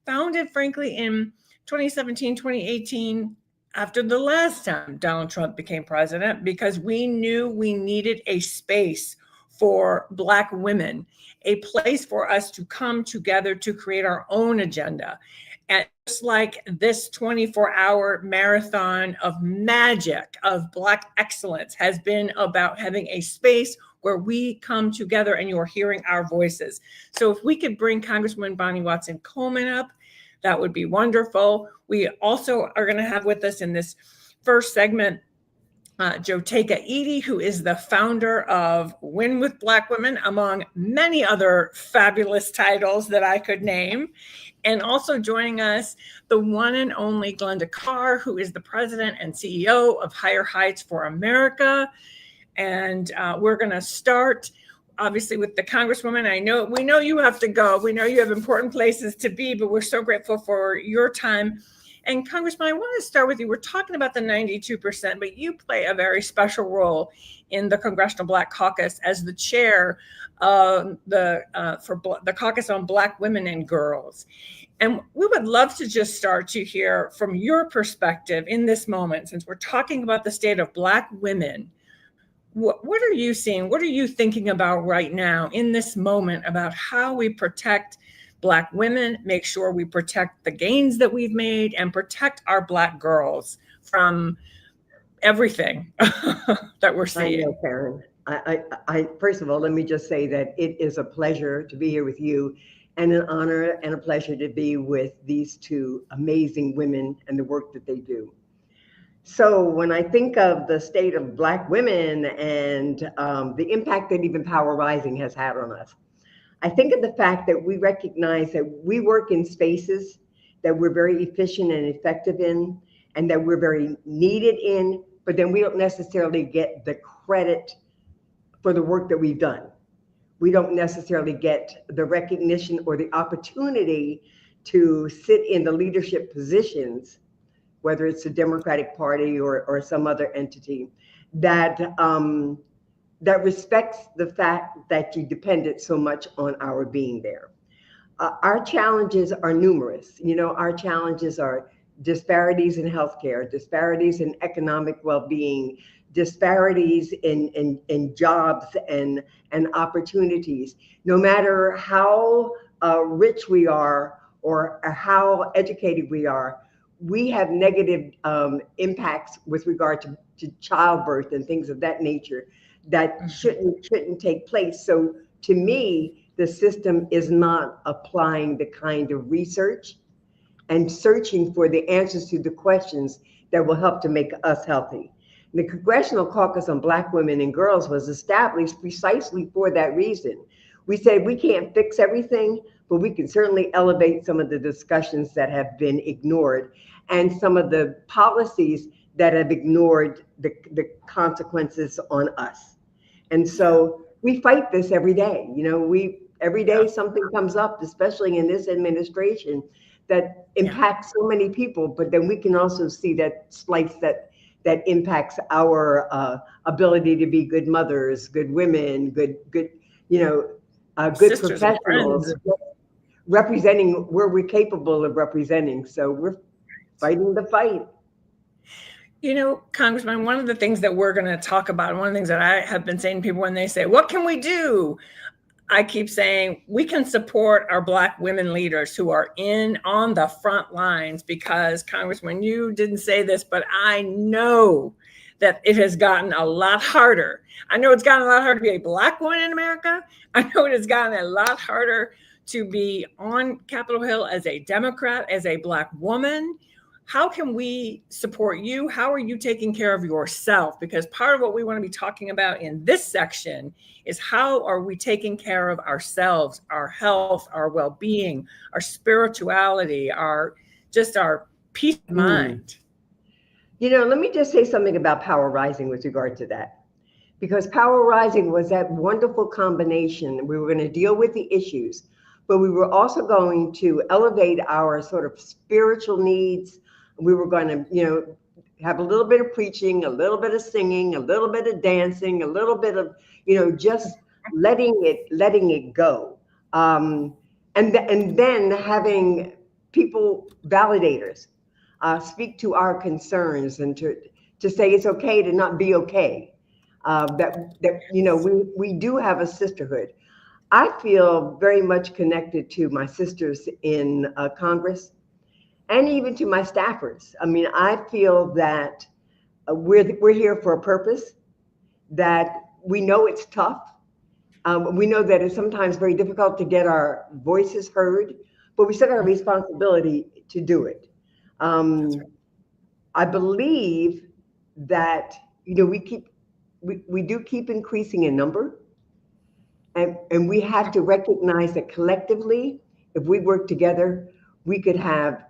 founded, frankly, in 2017, 2018, after the last time Donald Trump became president, because we knew we needed a space for Black women, a place for us to come together to create our own agenda. And just like this 24-hour marathon of magic, of Black excellence, has been about having a space where we come together and you're hearing our voices. So if we could bring Congresswoman Bonnie Watson Coleman up, that would be wonderful. We also are going to have with us in this first segment Joteka Edie, who is the founder of Win with Black Women, among many other fabulous titles that I could name. And also joining us, the one and only Glenda Carr, who is the president and CEO of Higher Heights for America. And we're going to start, obviously, with the Congresswoman. We know you have to go. We know you have important places to be, but we're so grateful for your time. And Congressman, I want to start with you. We're talking about the 92%, but you play a very special role in the Congressional Black Caucus as the chair of the Caucus on Black Women and Girls. And we would love to just start to hear from your perspective in this moment, since we're talking about the state of Black women. What are you seeing? What are you thinking about right now in this moment about how we protect Black women, make sure we protect the gains that we've made, and protect our Black girls from everything that we're seeing? I know, Karen. I first of all, let me just say that it is a pleasure to be here with you, and an honor and a pleasure to be with these two amazing women and the work that they do. So when I think of the state of Black women and the impact that even Power Rising has had on us, I think of the fact that we recognize that we work in spaces that we're very efficient and effective in, and that we're very needed in, but then we don't necessarily get the credit for the work that we've done. We don't necessarily get the recognition or the opportunity to sit in the leadership positions, whether it's the Democratic Party or some other entity, that respects the fact that you depended so much on our being there. Our challenges are numerous. Our challenges are disparities in healthcare, disparities in economic well-being, disparities in jobs and opportunities. No matter how rich we are or how educated we are, we have negative impacts with regard to childbirth and things of that nature that shouldn't take place. So to me, the system is not applying the kind of research and searching for the answers to the questions that will help to make us healthy. The Congressional Caucus on Black Women and Girls was established precisely for that reason. We said we can't fix everything, but we can certainly elevate some of the discussions that have been ignored and some of the policies that have ignored the consequences on us. And so we fight this every day. Every day something comes up, especially in this administration, that impacts so many people, but then we can also see that slice that impacts our ability to be good mothers, good women, good professionals, representing where we're capable of representing. So we're fighting the fight. Congressman, one of the things that we're going to talk about, and one of the things that I have been saying to people when they say, what can we do? I keep saying we can support our Black women leaders who are on the front lines, because, Congressman, you didn't say this, but I know that it has gotten a lot harder. I know it's gotten a lot harder to be a Black woman in America. I know it has gotten a lot harder to be on Capitol Hill as a Democrat, as a Black woman. How can we support you? How are you taking care of yourself? Because part of what we want to be talking about in this section is how are we taking care of ourselves, our health, our well-being, our spirituality, our peace of mind. Let me just say something about Power Rising with regard to that. Because Power Rising was that wonderful combination. We were going to deal with the issues, but we were also going to elevate our sort of spiritual needs. We were going to, have a little bit of preaching, a little bit of singing, a little bit of dancing, a little bit of, just letting it go. And then having people, validators, speak to our concerns and to say it's okay to not be okay. that you know, we do have a sisterhood. I feel very much connected to my sisters in Congress and even to my staffers. I mean, I feel that we're here for a purpose, that we know it's tough. We know that it's sometimes very difficult to get our voices heard, but we still got a responsibility to do it. I believe that, you know, we do keep increasing in number, and we have to recognize that collectively, if we work together, we could have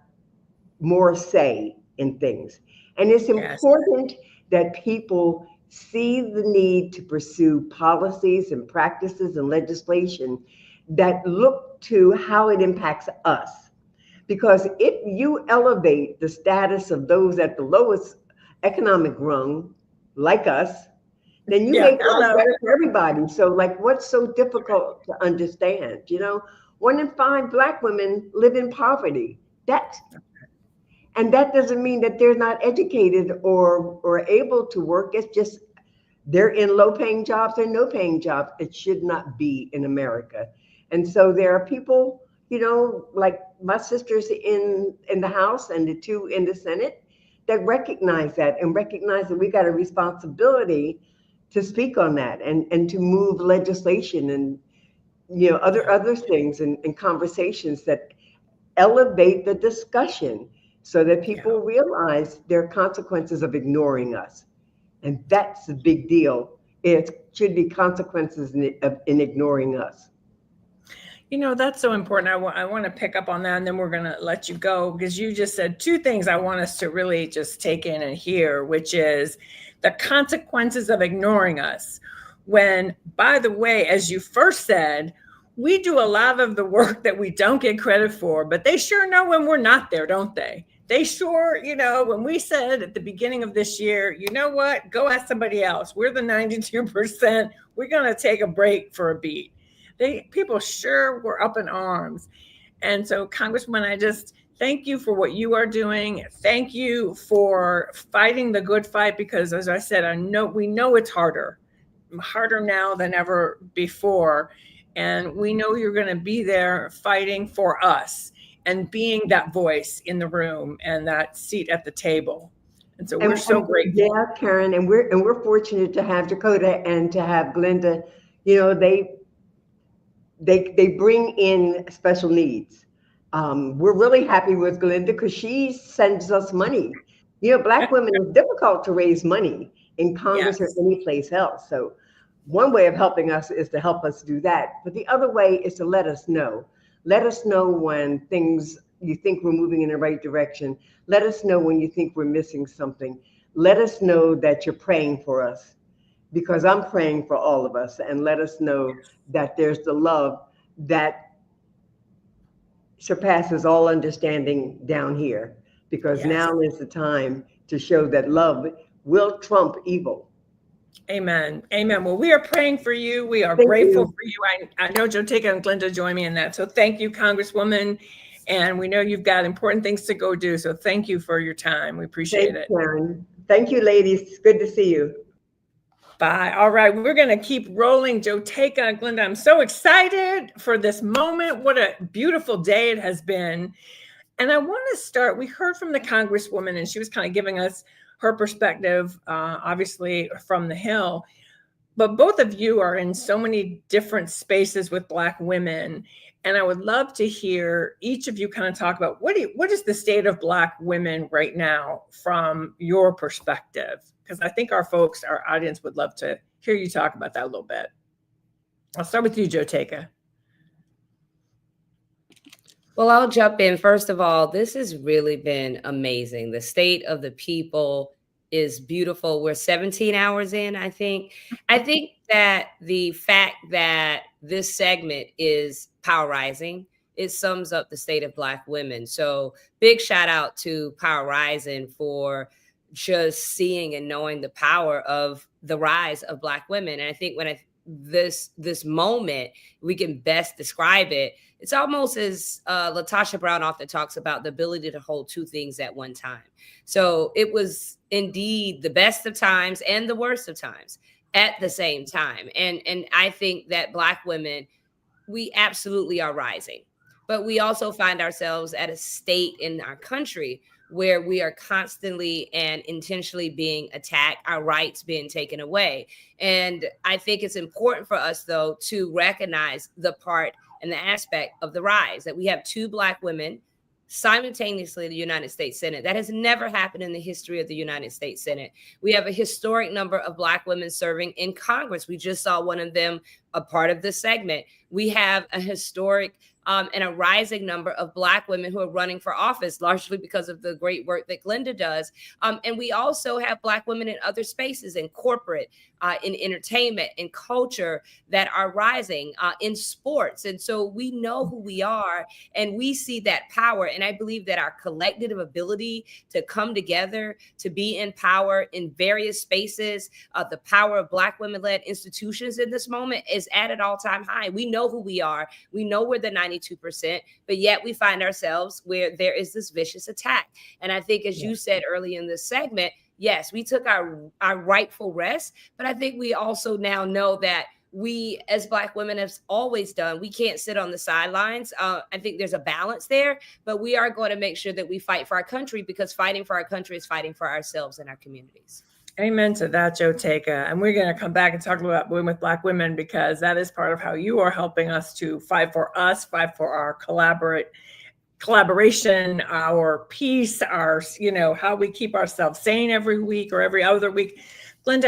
more say in things. And it's important that people see the need to pursue policies and practices and legislation that look to how it impacts us. Because if you elevate the status of those at the lowest economic rung, like us, then you make life better for everybody. So like, what's so difficult to understand? You know, 1 in 5 Black women live in poverty. And that doesn't mean that they're not educated or able to work. It's just they're in low-paying jobs or no-paying jobs. It should not be in America. And so there are people, you know, like my sisters in the House and the 2 in the Senate that recognize that and recognize that we got a responsibility to speak on that and to move legislation and, you know, other things and conversations that elevate the discussion so that people realize there are consequences of ignoring us. And that's a big deal. It should be consequences in ignoring us. You know, that's so important. I want to pick up on that, and then we're going to let you go, because you just said 2 things I want us to really just take in and hear, which is the consequences of ignoring us. When, by the way, as you first said, we do a lot of the work that we don't get credit for, but they sure know when we're not there, don't they? They sure, you know, when we said at the beginning of this year, you know what, go ask somebody else. We're the 92%. We're going to take a break for a beat. People sure were up in arms. And so, Congresswoman, I just thank you for what you are doing. Thank you for fighting the good fight, because as I said, we know it's harder now than ever before. And we know you're going to be there fighting for us and being that voice in the room and that seat at the table. And so we're so grateful. Yeah, Karen, and we're fortunate to have Dakota and to have Glenda. You know, they bring in special needs. We're really happy with Glenda because she sends us money. You know, Black women, it's difficult to raise money in Congress or any place else. So one way of helping us is to help us do that. But the other way is to let us know. Let us know when you think we're moving in the right direction. Let us know when you think we're missing something. Let us know that you're praying for us, because I'm praying for all of us. And let us know that there's the love that surpasses all understanding down here, because now is the time to show that love will trump evil. Amen. Amen. Well, we are praying for you. We are grateful for you. I know Joteka and Glenda join me in that. So thank you, Congresswoman. And we know you've got important things to go do. So thank you for your time. We appreciate it. Karen. Thank you, ladies. It's good to see you. Bye. All right. We're going to keep rolling. Joteka and Glenda, I'm so excited for this moment. What a beautiful day it has been. And I want to start, we heard from the Congresswoman, and she was kind of giving us her perspective, obviously from the Hill, but both of you are in so many different spaces with Black women. And I would love to hear each of you kind of talk about what is the state of Black women right now from your perspective? Because I think our audience would love to hear you talk about that a little bit. I'll start with you, Joteka. Well, I'll jump in. First of all, this has really been amazing. The state of the people is beautiful. We're 17 hours in, I think. I think that the fact that this segment is Power Rising, it sums up the state of Black women. So big shout out to Power Rising for just seeing and knowing the power of the rise of Black women. And I think when this moment, we can best describe it. It's almost as Latasha Brown often talks about, the ability to hold 2 things at one time. So it was indeed the best of times and the worst of times. at the same time. And I think that Black women, we absolutely are rising, but we also find ourselves at a state in our country where we are constantly and intentionally being attacked, our rights being taken away. And I think it's important for us, though, to recognize the part and the aspect of the rise, that we have 2 Black women simultaneously in the United States Senate. That has never happened in the history of the United States Senate. We have a historic number of Black women serving in Congress. We just saw one of them a part of this segment. We have a historic and a rising number of Black women who are running for office, largely because of the great work that Glenda does. And we also have Black women in other spaces, in corporate, in entertainment, in culture, that are rising, in sports. And so we know who we are, and we see that power. And I believe that our collective ability to come together, to be in power in various spaces, the power of Black women-led institutions in this moment is at an all-time high. We know who we are. We know we're the 92%, but yet we find ourselves where there is this vicious attack. And I think, as you said early in this segment, yes, we took our rightful rest, but I think we also now know that we, as Black women, have always done, we can't sit on the sidelines. I think there's a balance there, but we are going to make sure that we fight for our country, because fighting for our country is fighting for ourselves and our communities. Amen to that, Joe Taka. And we're going to come back and talk about Women with Black Women, because that is part of how you are helping us to fight for us, fight for our collaboration, our peace, our, how we keep ourselves sane every week or every other week. Glenda,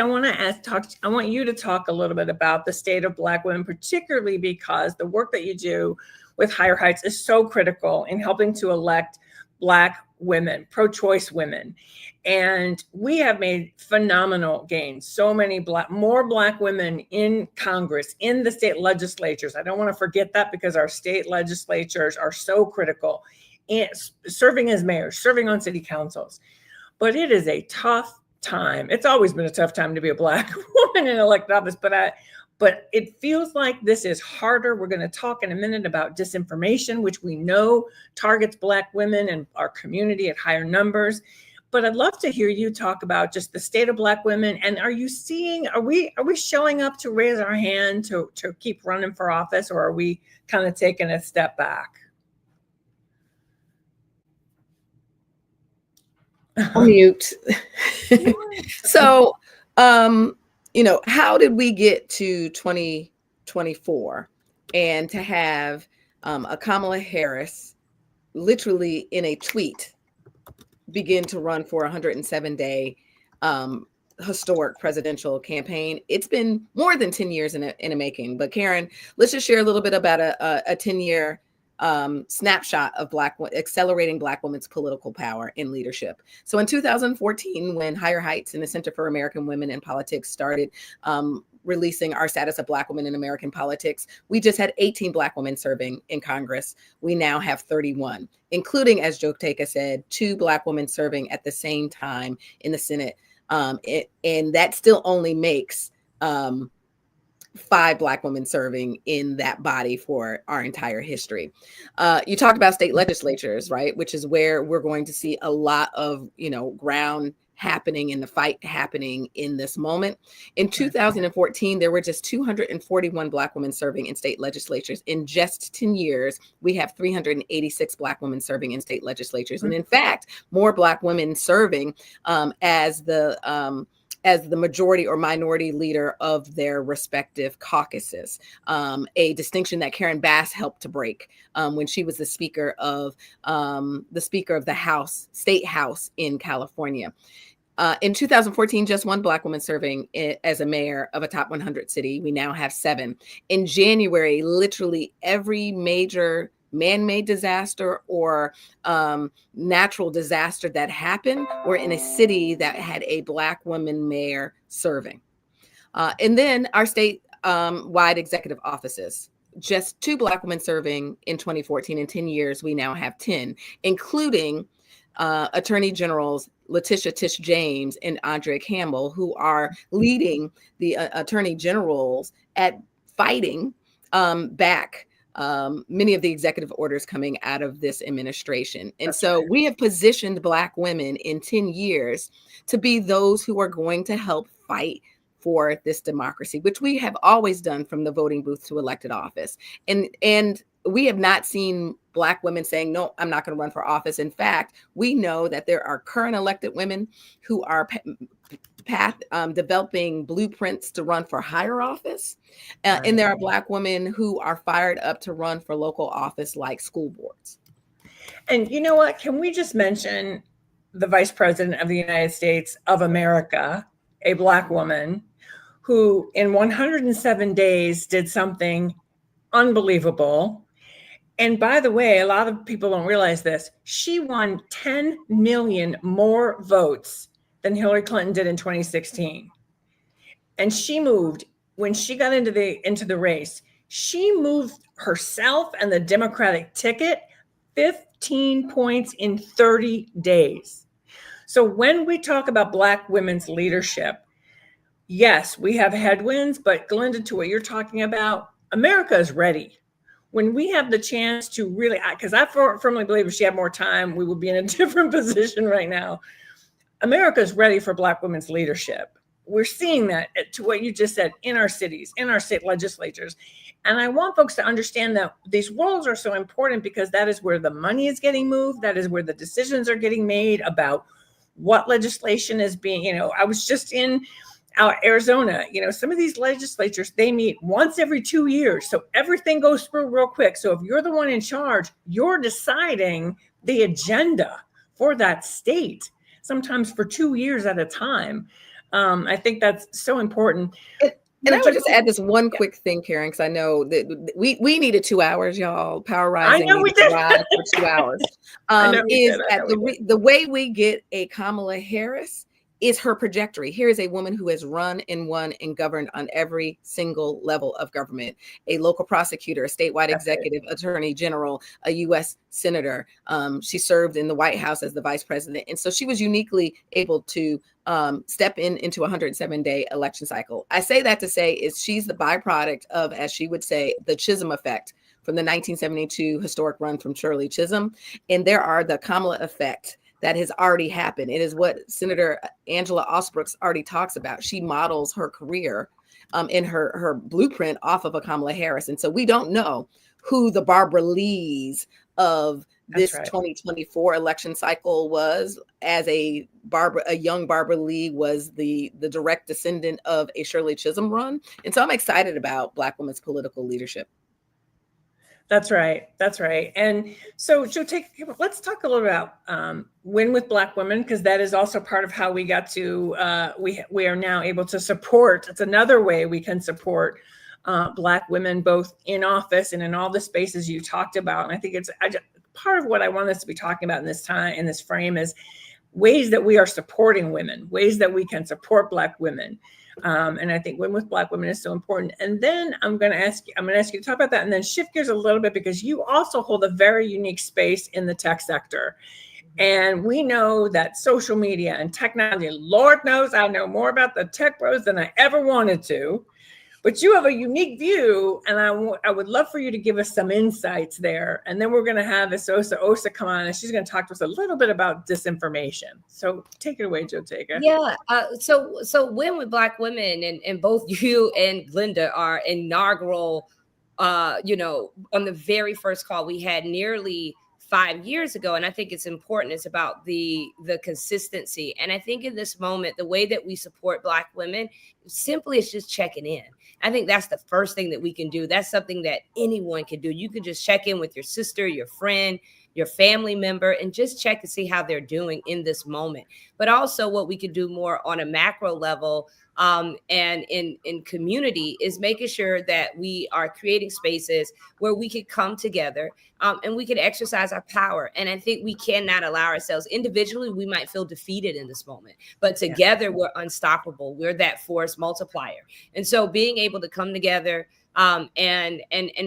I want you to talk a little bit about the state of Black women, particularly because the work that you do with Higher Heights is so critical in helping to elect Black women, pro-choice women. And we have made phenomenal gains. So many more Black women in Congress, in the state legislatures. I don't want to forget that, because our state legislatures are so critical in serving as mayors, serving on city councils. But it is a tough time. It's always been a tough time to be a Black woman in elected office, but it feels like this is harder. We're going to talk in a minute about disinformation, which we know targets Black women and our community at higher numbers. But I'd love to hear you talk about just the state of Black women. And are we showing up to raise our hand to keep running for office, or are we kind of taking a step back? Mute. So, how did we get to 2024 and to have a Kamala Harris literally in a tweet begin to run for a 107-day historic presidential campaign? It's been more than 10 years in a making. But Karen, let's just share a little bit about a 10-year snapshot of accelerating Black women's political power and leadership. So in 2014, when Higher Heights and the Center for American Women in Politics started releasing our status of Black women in American politics, we just had 18 Black women serving in Congress. We now have 31, including, as Joe Taka said, 2 Black women serving at the same time in the Senate. And that still only makes 5 Black women serving in that body for our entire history. You talked about state legislatures, right? Which is where we're going to see a lot of, ground happening and the fight happening in this moment. In 2014, there were just 241 Black women serving in state legislatures. In just 10 years, we have 386 Black women serving in state legislatures. And in fact, more Black women serving as the majority or minority leader of their respective caucuses, a distinction that Karen Bass helped to break when she was the speaker of the House, State House in California. In 2014, just 1 Black woman serving as a mayor of a top 100 city. We now have 7. In January, literally every major man-made disaster or natural disaster that happened were in a city that had a Black woman mayor serving. And then our state-wide executive offices, just 2 Black women serving in 2014. In 10 years, we now have 10, including Attorney Generals Letitia Tish James and Andrea Campbell, who are leading the Attorney Generals at fighting back many of the executive orders coming out of this administration. And so we have positioned Black women in 10 years to be those who are going to help fight for this democracy, which we have always done from the voting booth to elected office. And we have not seen Black women saying, no, I'm not going to run for office. In fact, we know that there are current elected women who are developing blueprints to run for higher office. And there are Black women who are fired up to run for local office like school boards. And you know what? Can we just mention the Vice President of the United States of America, a Black woman who in 107 days did something unbelievable. And by the way, a lot of people don't realize this. She won 10 million more votes than Hillary Clinton did in 2016. And she moved, when she got into the race, she moved herself and the Democratic ticket 15 points in 30 days. So when we talk about Black women's leadership, yes, we have headwinds, but Glenda, to what you're talking about, America is ready. When we have the chance to really, because I firmly believe if she had more time, we would be in a different position right now. America is ready for Black women's leadership. We're seeing that, to what you just said, in our cities, in our state legislatures. And I want folks to understand that these roles are so important because that is where the money is getting moved. That is where the decisions are getting made about what legislation is being, I was just in Arizona, some of these legislatures, they meet once every 2 years. So everything goes through real quick. So if you're the one in charge, you're deciding the agenda for that state, sometimes for 2 years at a time. I think that's so important. And I would just add this one quick thing, Karen, because I know that we needed 2 hours, y'all. Power Rising. I know we did. For 2 hours. The way we get a Kamala Harris is her trajectory. Here is a woman who has run and won and governed on every single level of government, a local prosecutor, a statewide executive, attorney general, a U.S. senator. She served in the White House as the vice president. And so she was uniquely able to step into a 107-day election cycle. I say that to say is she's the byproduct of, as she would say, the Chisholm effect from the 1972 historic run from Shirley Chisholm. And there are the Kamala effect that has already happened. It is what Senator Angela Osbrooks already talks about. She models her career in her blueprint off of a Kamala Harris. And so we don't know who the Barbara Lees of this 2024 election cycle was. As a young Barbara Lee was the direct descendant of a Shirley Chisholm run. And so I'm excited about Black women's political leadership. That's right. That's right. And so, let's talk a little about Win with Black Women, because that is also part of how we got to, we are now able to support. It's another way we can support Black women, both in office and in all the spaces you talked about. And I think part of what I want us to be talking about in this time, in this frame, is ways that we are supporting women, ways that we can support Black women. And I think Win with Black Women is so important. And then I'm going to ask you to talk about that and then shift gears a little bit, because you also hold a very unique space in the tech sector. And we know that social media and technology, Lord knows I know more about the tech bros than I ever wanted to, but you have a unique view. And I would love for you to give us some insights there. And then we're going to have Osa come on, and she's going to talk to us a little bit about disinformation. So take it away, Joteka. Yeah. So Win with Black Women, and both you and Glenda are inaugural, on the very first call we had nearly 5 years ago. And I think it's important. It's about the consistency. And I think in this moment, the way that we support Black women simply is just checking in. I think that's the first thing that we can do. That's something that anyone can do. You can just check in with your sister, your friend, your family member, and just check to see how they're doing in this moment. But also what we could do more on a macro level and in community is making sure that we are creating spaces where we could come together and we could exercise our power. And I think we cannot allow ourselves individually, we might feel defeated in this moment, but together we're unstoppable. We're that force multiplier. And so being able to come together and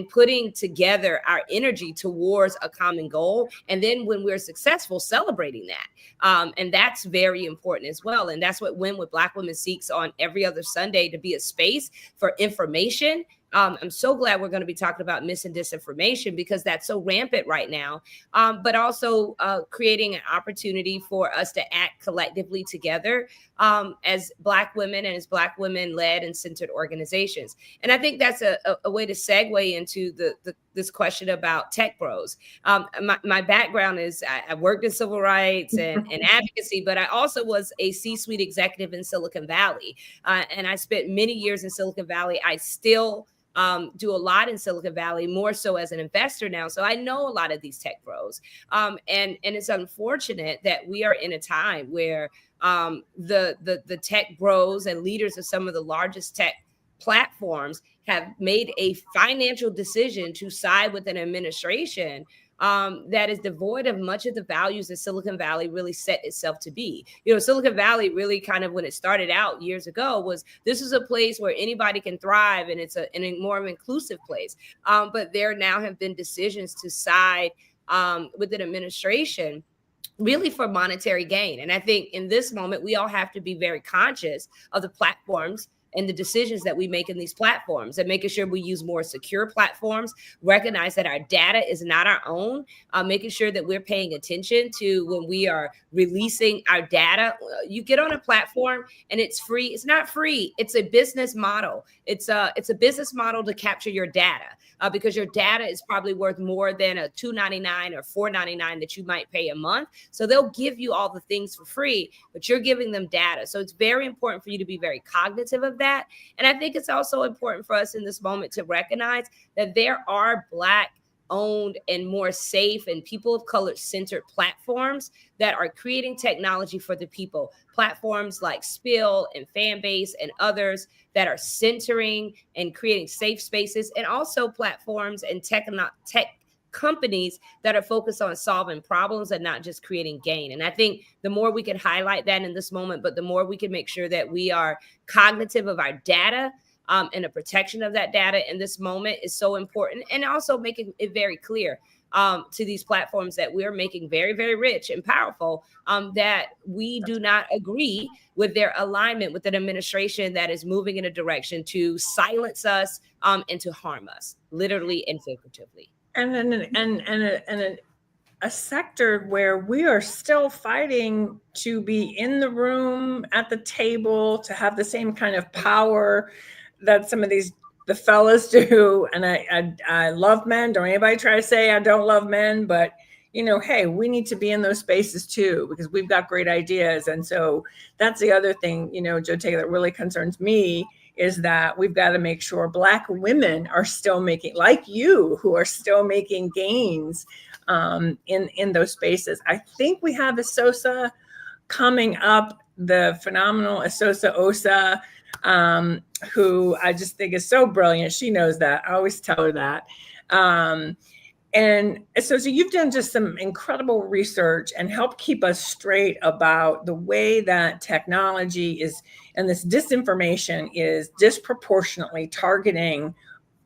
putting together our energy towards a common goal. And then when we're successful, celebrating that. And that's very important as well. And that's what Win with Black Women seeks on every other Sunday, to be a space for information I'm so glad we're going to be talking about mis and disinformation because that's so rampant right now, but also creating an opportunity for us to act collectively together as Black women and as Black women-led and centered organizations. And I think that's a way to segue into this question about tech bros. My background is I worked in civil rights and advocacy, but I also was a C-suite executive in Silicon Valley. And I spent many years in Silicon Valley. I still do a lot in Silicon Valley, more so as an investor now. So I know a lot of these tech bros. And it's unfortunate that we are in a time where the tech bros and leaders of some of the largest tech platforms have made a financial decision to side with an administration that is devoid of much of the values that Silicon Valley really set itself to be. You know, Silicon Valley really kind of, when it started out years ago, was this is a place where anybody can thrive, and it's a more inclusive place. But there now have been decisions to side with an administration really for monetary gain. And I think in this moment, we all have to be very conscious of the platforms and the decisions that we make in these platforms, and making sure we use more secure platforms, recognize that our data is not our own, making sure that we're paying attention to when we are releasing our data. You get on a platform and it's free. It's not free. It's a business model. It's a business model to capture your data because your data is probably worth more than a $2.99 or $4.99 that you might pay a month. So they'll give you all the things for free, but you're giving them data. So it's very important for you to be very cognitive of that. And I think it's also important for us in this moment to recognize that there are Black owned and more safe and people of color centered platforms that are creating technology for the people. Platforms like Spill and Fanbase and others that are centering and creating safe spaces, and also platforms and tech companies that are focused on solving problems and not just creating gain. And I think the more we can highlight that in this moment, but the more we can make sure that we are cognitive of our data and the protection of that data in this moment is so important. And also making it very clear to these platforms that we're making very, very rich and powerful, that we do not agree with their alignment with an administration that is moving in a direction to silence us and to harm us, literally and figuratively. And a sector where we are still fighting to be in the room at the table, to have the same kind of power that some of the fellas do. And I love men. Don't anybody try to say I don't love men, but you know, hey, we need to be in those spaces too, because we've got great ideas. And so that's the other thing, you know, Joe Taylor, that really concerns me, is that we've got to make sure Black women are still making, like you, who are still making gains in those spaces. I think we have Asosa coming up, the phenomenal Asosa Osa, who I just think is so brilliant. She knows that. I always tell her that. And so you've done just some incredible research and helped keep us straight about the way that technology is, and this disinformation is disproportionately targeting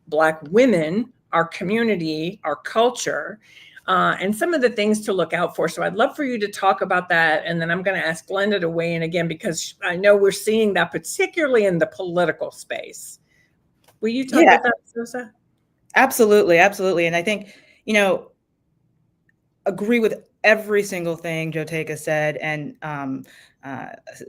Black women, our community, our culture, and some of the things to look out for. So I'd love for you to talk about that. And then I'm going to ask Glenda to weigh in again, because I know we're seeing that particularly in the political space. Will you talk about that, Sosa? Absolutely. Absolutely. And I think, you know, agree with every single thing Joe Taylor said, and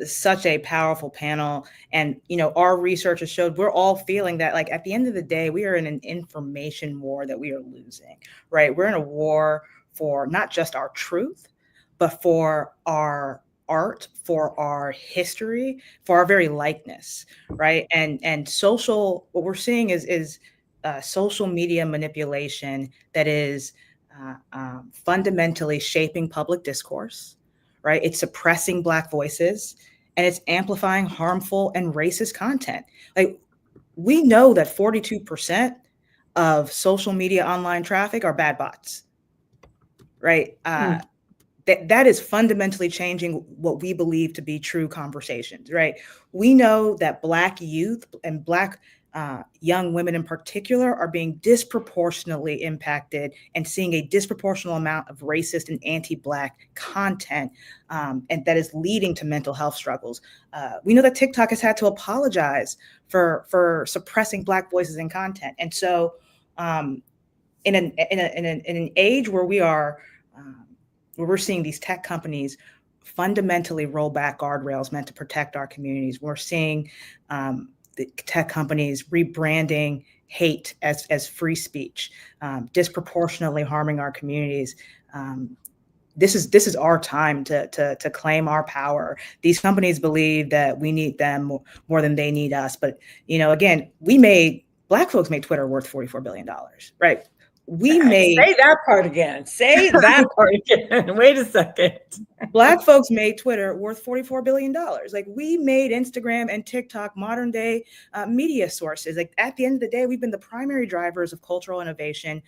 such a powerful panel. And, you know, our research has showed we're all feeling that, like, at the end of the day, we are in an information war that we are losing, right? We're in a war for not just our truth, but for our art, for our history, for our very likeness, right? And social, what we're seeing is social media manipulation that is fundamentally shaping public discourse, right? It's suppressing Black voices, and it's amplifying harmful and racist content. Like, we know that 42% of social media online traffic are bad bots, right? That is fundamentally changing what we believe to be true conversations, right? We know that Black youth and Black young women in particular are being disproportionately impacted and seeing a disproportionate amount of racist and anti-Black content, and that is leading to mental health struggles. We know that TikTok has had to apologize for suppressing Black voices in content. And so in an age where where we're seeing these tech companies fundamentally roll back guardrails meant to protect our communities, we're seeing the tech companies rebranding hate as free speech, disproportionately harming our communities. This is our time to claim our power. These companies believe that we need them more than they need us. But, again, Black folks made Twitter worth $44 billion, right? Say that part again. Say that part again. Wait a second. Black folks made Twitter worth $44 billion. Like, we made Instagram and TikTok modern day media sources. Like, at the end of the day, we've been the primary drivers of cultural innovation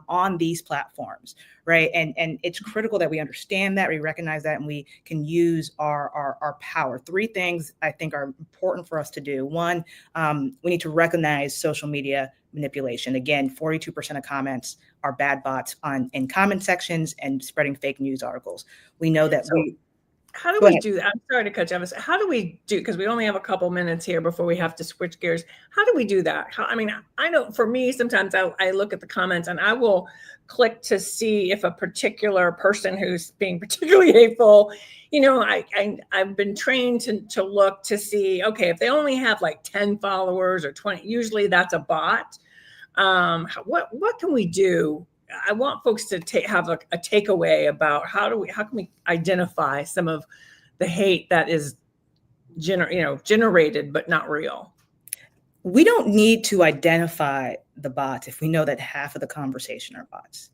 on these platforms, right? And it's critical that we understand that, we recognize that, and we can use our power. 3 things I think are important for us to do. One, we need to recognize social media manipulation. Again, 42% of comments are bad bots in comment sections and spreading fake news articles. We know that. How do we do that? I'm sorry to cut you off. How do we do, because we only have a couple minutes here before we have to switch gears. How do we do that? I know for me, sometimes I look at the comments and I will click to see if a particular person who's being particularly hateful, I've been trained to look to see, okay, if they only have like 10 followers or 20, usually that's a bot. What can we do? I want folks to have a takeaway about how can we identify some of the hate that is generated but not real. We don't need to identify the bots if we know that half of the conversation are bots,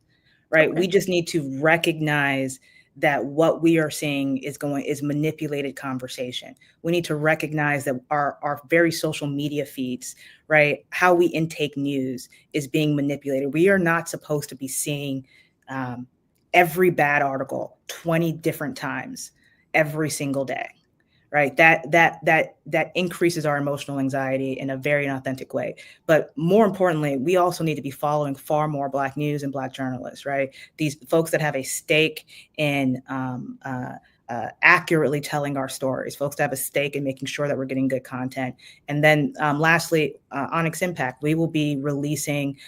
right? Okay. We just need to recognize that what we are seeing is manipulated conversation. We need to recognize that our very social media feeds, right, how we intake news is being manipulated. We are not supposed to be seeing every bad article 20 different times every single day, right? That increases our emotional anxiety in a very inauthentic way. But more importantly, we also need to be following far more Black news and Black journalists, right? These folks that have a stake in accurately telling our stories, folks that have a stake in making sure that we're getting good content. And then lastly, Onyx Impact, we will be releasing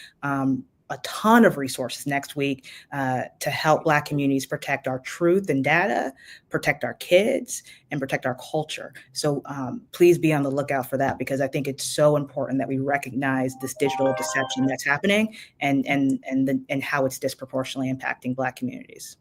a ton of resources next week to help Black communities protect our truth and data, protect our kids, and protect our culture. So please be on the lookout for that, because I think it's so important that we recognize this digital deception that's happening and how it's disproportionately impacting Black communities.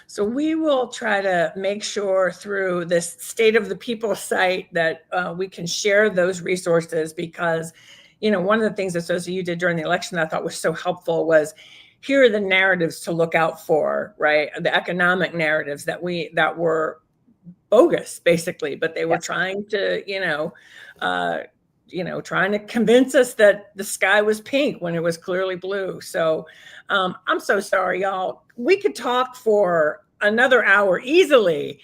So we will try to make sure through this State of the People site that we can share those resources, because one of the things that Sosa you did during the election that I thought was so helpful was, here are the narratives to look out for, right? The economic narratives that were bogus, basically, but they were trying to, trying to convince us that the sky was pink when it was clearly blue. So I'm so sorry, y'all. We could talk for another hour easily.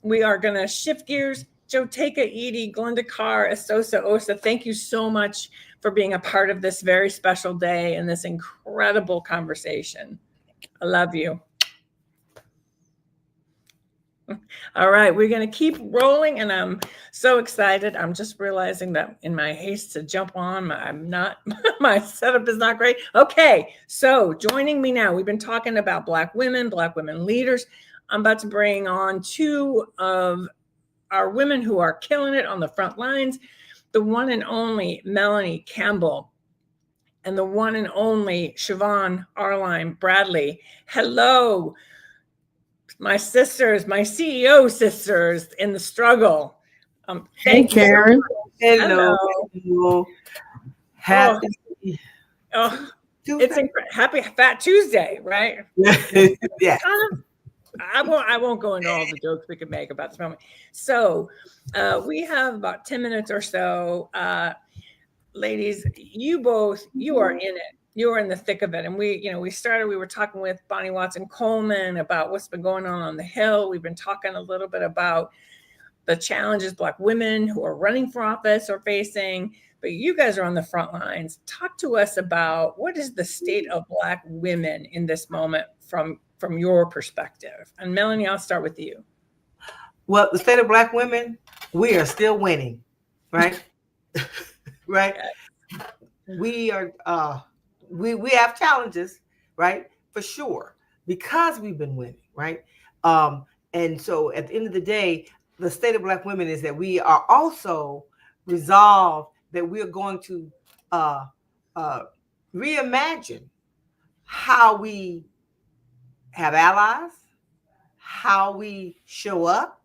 We are going to shift gears. Joteka, Edie, Glenda Carr, Esosa Osa, thank you so much for being a part of this very special day and this incredible conversation. I love you. All right, we're going to keep rolling, and I'm so excited. I'm just realizing that in my haste to jump on, my setup is not great. Okay, so joining me now, we've been talking about Black women leaders. I'm about to bring on 2 of our women who are killing it on the front lines, the one and only Melanie Campbell and the one and only Siobhan Arline Bradley. Hello, my sisters, my CEO sisters in the struggle. Hey, Karen. Hello. Happy. It's happy Fat Tuesday, right? Yeah. I won't go into all the jokes we could make about this moment. So we have about 10 minutes or so. Ladies, you are in it. You are in the thick of it. And we were talking with Bonnie Watson Coleman about what's been going on the Hill. We've been talking a little bit about the challenges Black women who are running for office are facing, but you guys are on the front lines. Talk to us about what is the state of Black women in this moment from your perspective. And Melanie, I'll start with you. Well, the state of Black women, we are still winning, right? Right? We are we have challenges, right? For sure, because we've been winning, right? And so at the end of the day, the state of Black women is that we are also resolved that we are going to reimagine how we have allies, how we show up,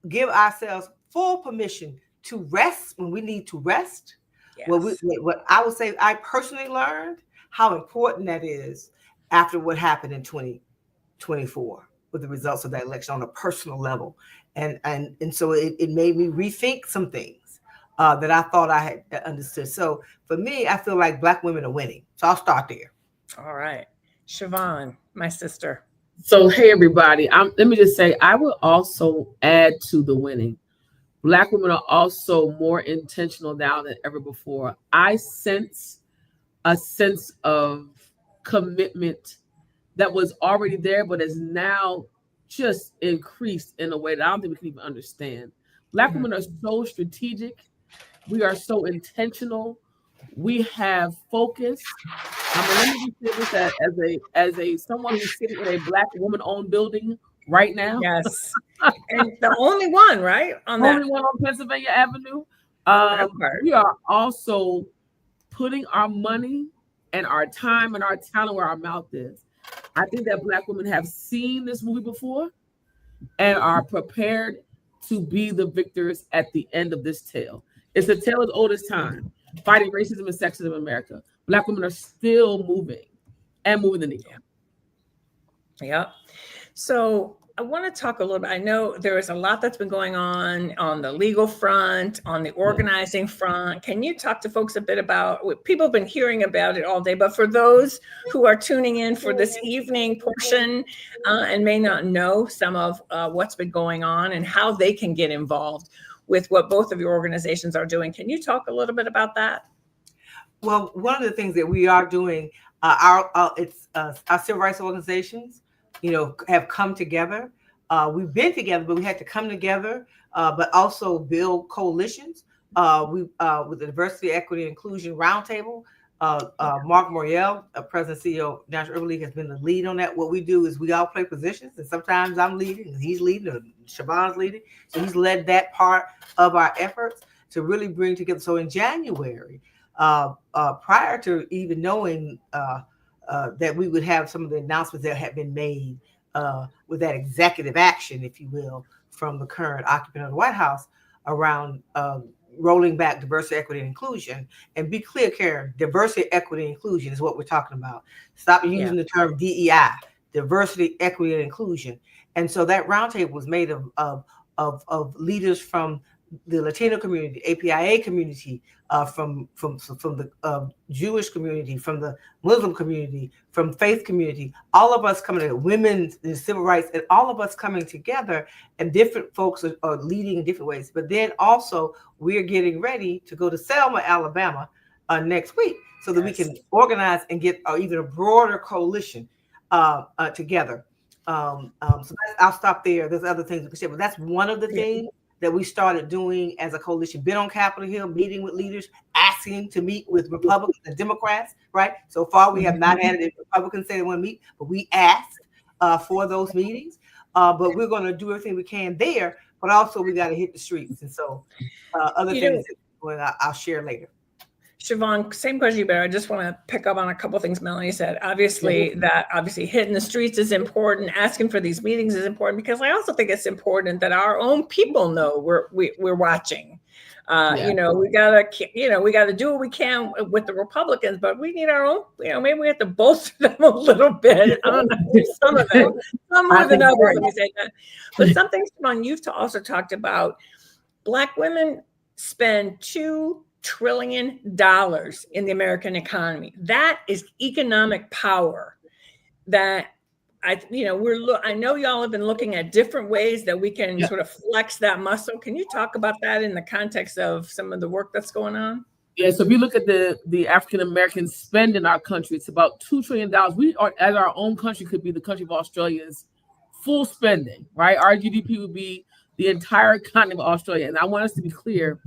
give ourselves full permission to rest when we need to rest. Yes. What I would say, I personally learned how important that is after what happened in 2024 with the results of that election on a personal level. And so it made me rethink some things that I thought I had understood. So for me, I feel like Black women are winning. So I'll start there. All right. Siobhan, my sister. So, hey, everybody. Let me just say, I will also add to the winning. Black women are also more intentional now than ever before. I sense a sense of commitment that was already there, but is now just increased in a way that I don't think we can even understand. Black women are so strategic. We are so intentional. We have focus. Let me just say this as a someone who's sitting in a Black woman-owned building right now. Yes, and the only one, right? Only one on Pennsylvania Avenue. We are also putting our money and our time and our talent where our mouth is. I think that Black women have seen this movie before and are prepared to be the victors at the end of this tale. It's a tale as old as time, fighting racism and sexism in America. Black women are still moving and moving the needle. Yeah. So I want to talk a little bit. I know there is a lot that's been going on the legal front, on the organizing front. Can you talk to folks a bit about what people have been hearing about it all day? But for those who are tuning in for this evening portion and may not know some of what's been going on and how they can get involved with what both of your organizations are doing, can you talk a little bit about that? Well, one of the things that we are doing, our civil rights organizations, have come together. We've been together, but we had to come together, but also build coalitions. With the Diversity, Equity, and Inclusion Roundtable, Mark Moriel, President and CEO of National Urban League, has been the lead on that. What we do is we all play positions, and sometimes I'm leading, and he's leading, or Siobhan's leading. So he's led that part of our efforts to really bring together. So in January, prior to even knowing that we would have some of the announcements that had been made with that executive action, if you will, from the current occupant of the White House around rolling back diversity, equity, and inclusion. And be clear, Karen, diversity, equity, and inclusion is what we're talking about. Stop using the term DEI, diversity, equity, and inclusion. And so that roundtable was made of leaders from the Latino community, APIA community, from the Jewish community, from the Muslim community, from faith community, all of us coming together, women's and civil rights, and all of us coming together, and different folks are leading in different ways. But then also we're getting ready to go to Selma, Alabama next week so that we can organize and get even a broader coalition together. So I'll stop there. There's other things we can say, but that's one of the things that we started doing as a coalition. Been on Capitol Hill, meeting with leaders, asking to meet with Republicans and Democrats, right? So far, we have not had any Republicans say they want to meet, but we asked for those meetings. But we're going to do everything we can there, but also we got to hit the streets. And so other things I'll share later. Siobhan, same question, but I just want to pick up on a couple of things Melanie said. Obviously, hitting the streets is important. Asking for these meetings is important, because I also think it's important that our own people know we're watching. We gotta do what we can with the Republicans, but we need our own. Maybe we have to bolster them a little bit. I don't know, some of them, some more than others. Let me say that. But something, Siobhan, you've also talked about. Black women spend $2 trillion in the American economy. That is economic power that I know y'all have been looking at different ways that we can sort of flex that muscle. Can you talk about that in the context of some of the work that's going on? Yeah, so if you look at the African American spend in our country, it's about $2 trillion. We are, as our own country, could be the country of Australia's full spending, right? Our GDP would be the entire continent of Australia. And I want us to be clear,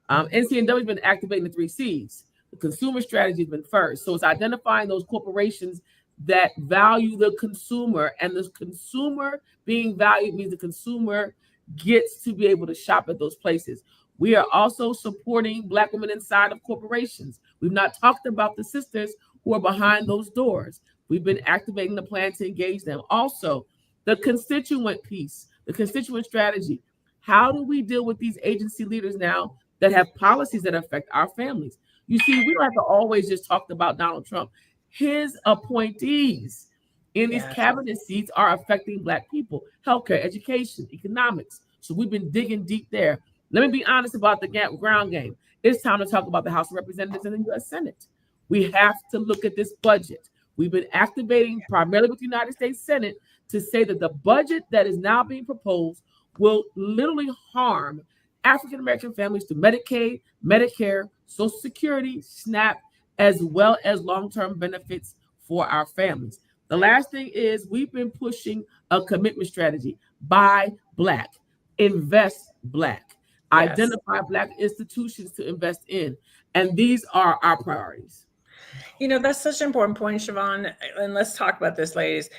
NCNW has been activating the 3 C's. The consumer strategy has been first. So it's identifying those corporations that value the consumer, and the consumer being valued means the consumer gets to be able to shop at those places. We are also supporting Black women inside of corporations. We've not talked about the sisters who are behind those doors. We've been activating the plan to engage them. Also, the constituent piece, the constituent strategy. How do we deal with these agency leaders now that have policies that affect our families? You see, we don't have to always just talk about Donald Trump. His appointees in these cabinet seats are affecting Black people, healthcare, education, economics. So we've been digging deep there. Let me be honest about the ground game. It's time to talk about the House of Representatives and the U.S. Senate. We have to look at this budget. We've been activating primarily with the United States Senate to say that the budget that is now being proposed will literally harm African-American families through Medicaid, Medicare, Social Security, SNAP, as well as long-term benefits for our families. The last thing is we've been pushing a commitment strategy. Buy Black, invest Black, identify Black institutions to invest in. And these are our priorities. You know, that's such an important point, Siobhan. And let's talk about this, ladies.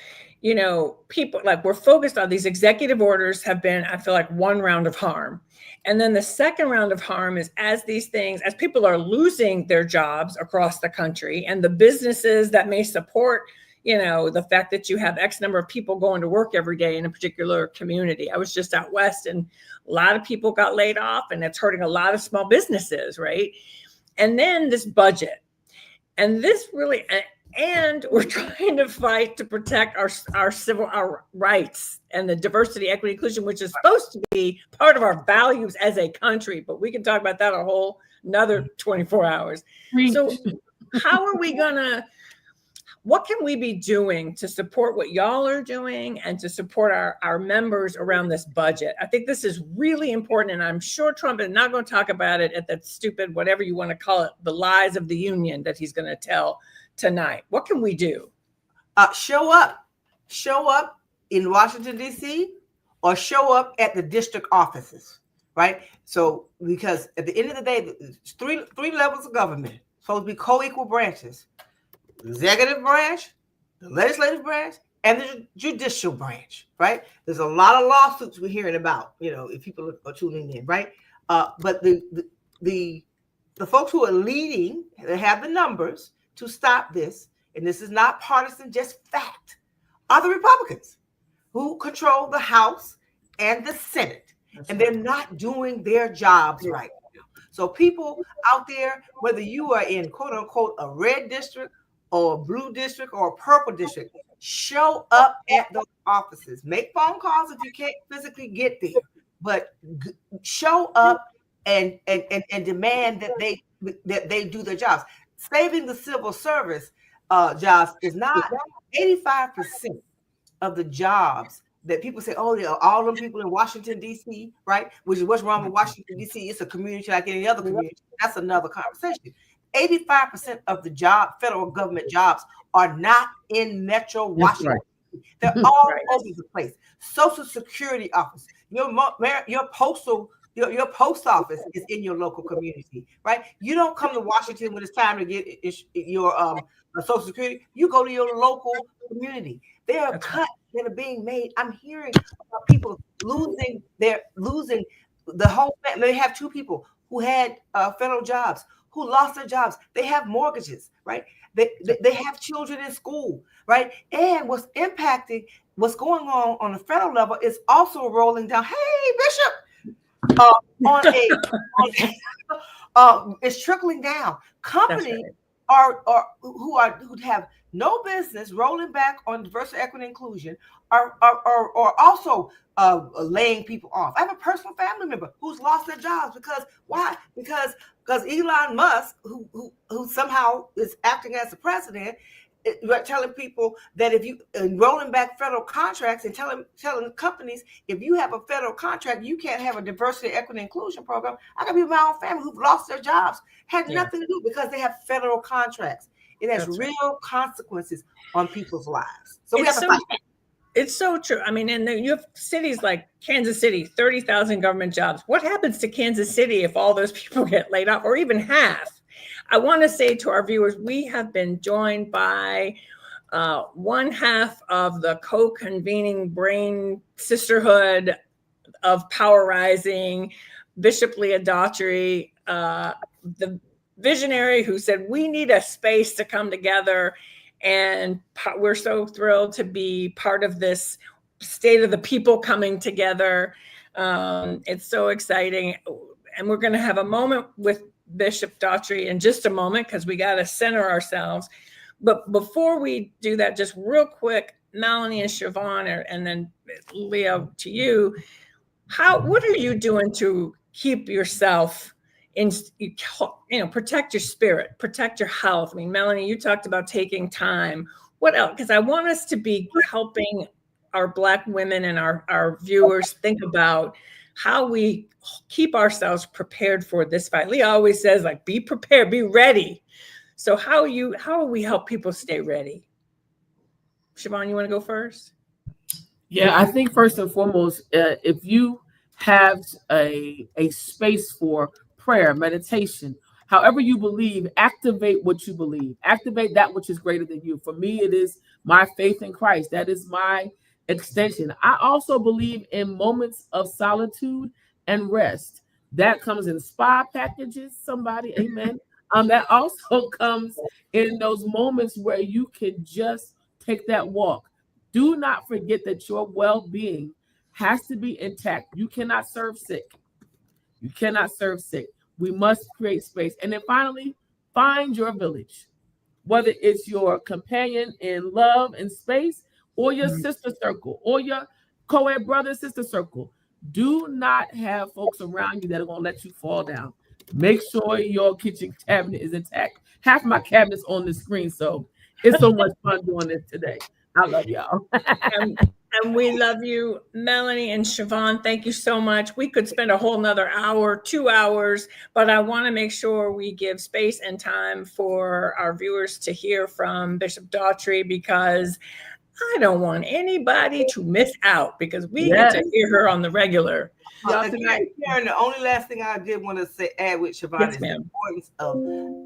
You know, people, like, we're focused on these executive orders have been, I feel like, one round of harm. And then the second round of harm is as these things, as people are losing their jobs across the country, and the businesses that may support, you know, the fact that you have X number of people going to work every day in a particular community. I was just out west and a lot of people got laid off, and it's hurting a lot of small businesses, right? And then this budget. And this really, and we're trying to fight to protect our rights and the diversity, equity, inclusion, which is supposed to be part of our values as a country. But we can talk about that a whole another 24 hours. So how are we gonna, what can we be doing to support what y'all are doing and to support our members around this budget? I think this is really important, and I'm sure Trump is not going to talk about it at that stupid, whatever you want to call it, the lies of the union that he's going to tell tonight. What can we do? Show up in Washington, D.C., or show up at the district offices, right? So, because at the end of the day, it's three levels of government, supposed to be co-equal branches. The executive branch, the legislative branch, and the judicial branch, right? There's a lot of lawsuits we're hearing about, you know, if people are tuning in, right? But the folks who are leading, they have the numbers to stop this, and this is not partisan, just fact, are the Republicans who control the House and the Senate. And they're not doing their jobs right now. So people out there, whether you are in quote unquote a red district or a blue district or a purple district, show up at those offices. Make phone calls if you can't physically get there, but show up and demand that they do their jobs. Saving the civil service jobs is not 85% of the jobs that people say, oh, all them people in Washington, D.C., right? Which is what's wrong with Washington, D.C. It's a community like any other community. That's another conversation. 85% of the federal government jobs are not in Metro Washington. Right. They're all over the place. Social Security office, your post office is in your local community, right? You don't come to Washington when it's time to get your Social Security. You go to your local community. There are cuts that are being made. I'm hearing about people losing the whole. They have 2 people who had federal jobs who lost their jobs. They have mortgages, right? They have children in school, right? And what's impacting what's going on the federal level is also rolling down. Hey, Bishop, it's trickling down. Companies who have no business rolling back on diversity, equity, inclusion are also laying people off. I have a personal family member who's lost their jobs because why? Because Elon Musk, who somehow is acting as the president, telling people that if you rolling back federal contracts and telling companies, if you have a federal contract, you can't have a diversity, equity, inclusion program. I got people in my own family who've lost their jobs, had nothing to do because they have federal contracts. It has real consequences on people's lives. So we have to fight. It's so true. I mean, and you have cities like Kansas City, 30,000 government jobs. What happens to Kansas City if all those people get laid off, or even half? I want to say to our viewers, we have been joined by one half of the co-convening brain sisterhood of Power Rising, Bishop Leah Daughtry, the visionary who said, we need a space to come together. And we're so thrilled to be part of this state of the people coming together. It's so exciting. And we're going to have a moment with Bishop Daughtry in just a moment because we got to center ourselves. But before we do that, just real quick, Melanie and Siobhan, and then Leo, to you, what are you doing to keep yourself in, protect your spirit, protect your health? I mean, Melanie, you talked about taking time. What else? Because I want us to be helping our Black women and our viewers think about how we keep ourselves prepared for this fight. Leah always says, like, be prepared, be ready. So how will we help people stay ready? Siobhan, you want to go first? Yeah, I think first and foremost, if you have a space for prayer, meditation, however you believe, activate what you believe. Activate that which is greater than you. For me, it is my faith in Christ. That is my extension. I also believe in moments of solitude and rest. That comes in spa packages, somebody, amen. That also comes in those moments where you can just take that walk. Do not forget that your well-being has to be intact. You cannot serve sick. You cannot serve sick. We must create space. And then finally, find your village, whether it's your companion in love and space or your sister circle or your co-ed brother sister circle. Do not have folks around you that are going to let you fall down. Make sure your kitchen cabinet is intact. Half my cabinet's on the screen, so it's so much fun doing this today. I love y'all. And we love you, Melanie and Siobhan. Thank you so much. We could spend a whole nother hour, 2 hours, but I want to make sure we give space and time for our viewers to hear from Bishop Daughtry, because I don't want anybody to miss out, because we get to hear her on the regular. Karen, the only last thing I did want to add with Siobhan is the importance of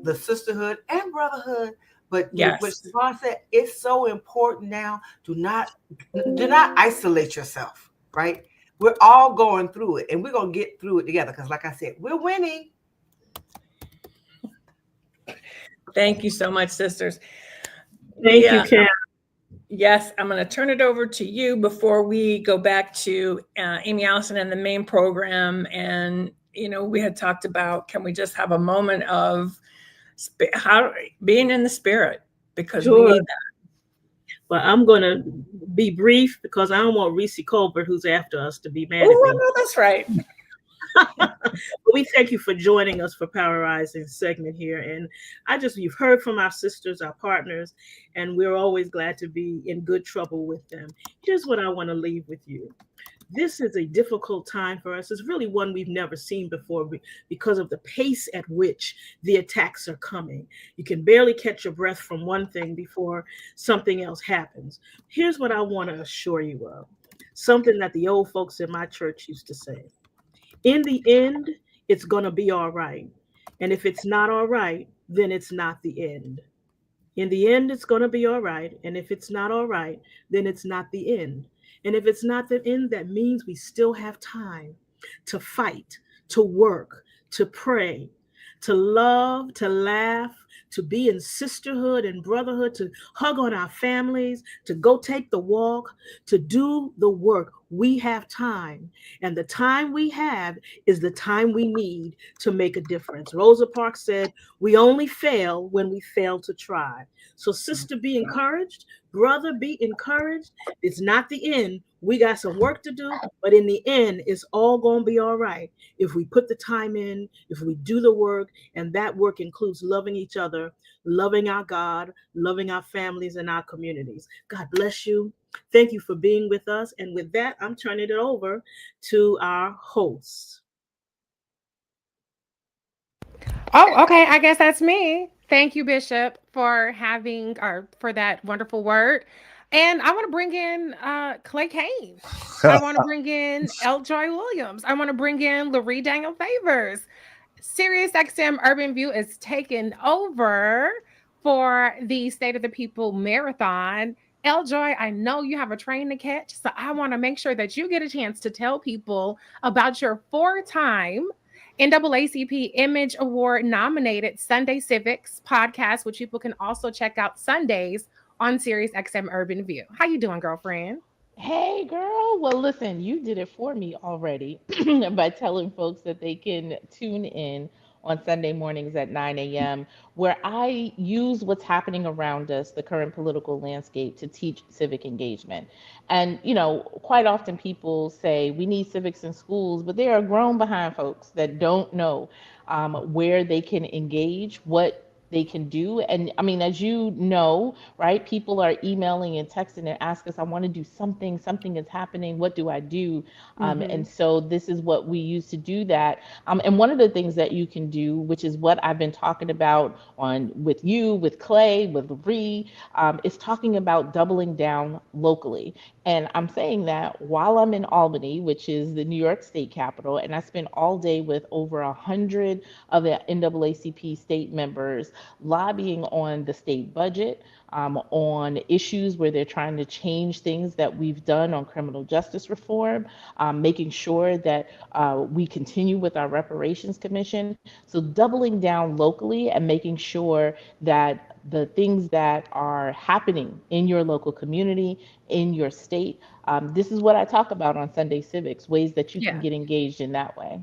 the sisterhood and brotherhood. But what Siobhan said, it's so important now. Do not isolate yourself, right? We're all going through it, and we're going to get through it together because, like I said, we're winning. Thank you so much, sisters. Thank you, Karen. Yes, I'm going to turn it over to you before we go back to Amy Allison and the main program. And, we had talked about, can we just have a moment of being in the spirit, because we need that. Well, I'm going to be brief because I don't want Reese Colbert, who's after us, to be mad at me. No, that's right. We thank you for joining us for Power Rising segment here. And you've heard from our sisters, our partners, and we're always glad to be in good trouble with them. Here's what I want to leave with you. This is a difficult time for us. It's really one we've never seen before because of the pace at which the attacks are coming. You can barely catch your breath from one thing before something else happens. Here's what I want to assure you of. Something that the old folks in my church used to say. In the end, it's going to be all right. And if it's not all right, then it's not the end. In the end, it's going to be all right. And if it's not all right, then it's not the end. And if it's not the end, that means we still have time to fight, to work, to pray, to love, to laugh, to be in sisterhood and brotherhood, to hug on our families, to go take the walk, to do the work. We have time. And the time we have is the time we need to make a difference. Rosa Parks said, we only fail when we fail to try. So sister, be encouraged. Brother, be encouraged. It's not the end. We got some work to do, but in the end, it's all going to be all right if we put the time in, if we do the work, and that work includes loving each other, loving our God, loving our families and our communities. God bless you. Thank you for being with us. And with that, I'm turning it over to our host. Oh, okay. I guess that's me. Thank you, Bishop, for having or for that wonderful word. And I want to bring in Clay Kane. I want to bring in L. Joy Williams. I want to bring in Loree Daniel Favors. Sirius XM Urban View is taking over for the State of the People Marathon. L. Joy, I know you have a train to catch, so I want to make sure that you get a chance to tell people about your 4-time NAACP Image Award nominated Sunday Civics podcast, which people can also check out Sundays on Sirius XM Urban View. How you doing, girlfriend? Hey, girl. Well, listen, you did it for me already by telling folks that they can tune in on Sunday mornings at 9 a.m., where I use what's happening around us, the current political landscape, to teach civic engagement. And, you know, quite often people say we need civics in schools, but there are grown behind folks that don't know where they can engage, what they can do. And I mean, as you know, right, people are emailing and texting and ask us, I want to do something is happening, what do I do? And so this is what we use to do that. And one of the things that you can do, which is what I've been talking about with you, with Clay, with Loree, is talking about doubling down locally. And I'm saying that while I'm in Albany, which is the New York State capital, and I spent all day with over 100 of the NAACP state members lobbying on the state budget, on issues where they're trying to change things that we've done on criminal justice reform, making sure that we continue with our reparations commission. So doubling down locally and making sure that the things that are happening in your local community, in your state, this is what I talk about on Sunday Civics, ways that you can get engaged in that way.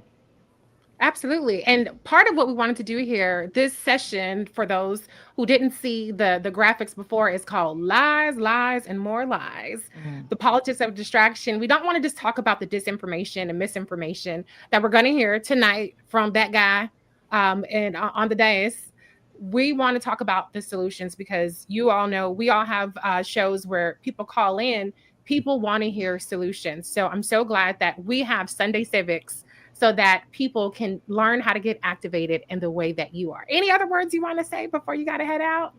Absolutely. And part of what we wanted to do here, this session, for those who didn't see the graphics before, is called Lies, Lies, and More Lies. The politics of distraction. We don't want to just talk about the disinformation and misinformation that we're going to hear tonight from that guy and on the dais. We want to talk about the solutions because you all know we all have shows where people call in, people want to hear solutions. So I'm so glad that we have Sunday Civics so that people can learn how to get activated in the way that you are. Any other words you want to say before you got to head out?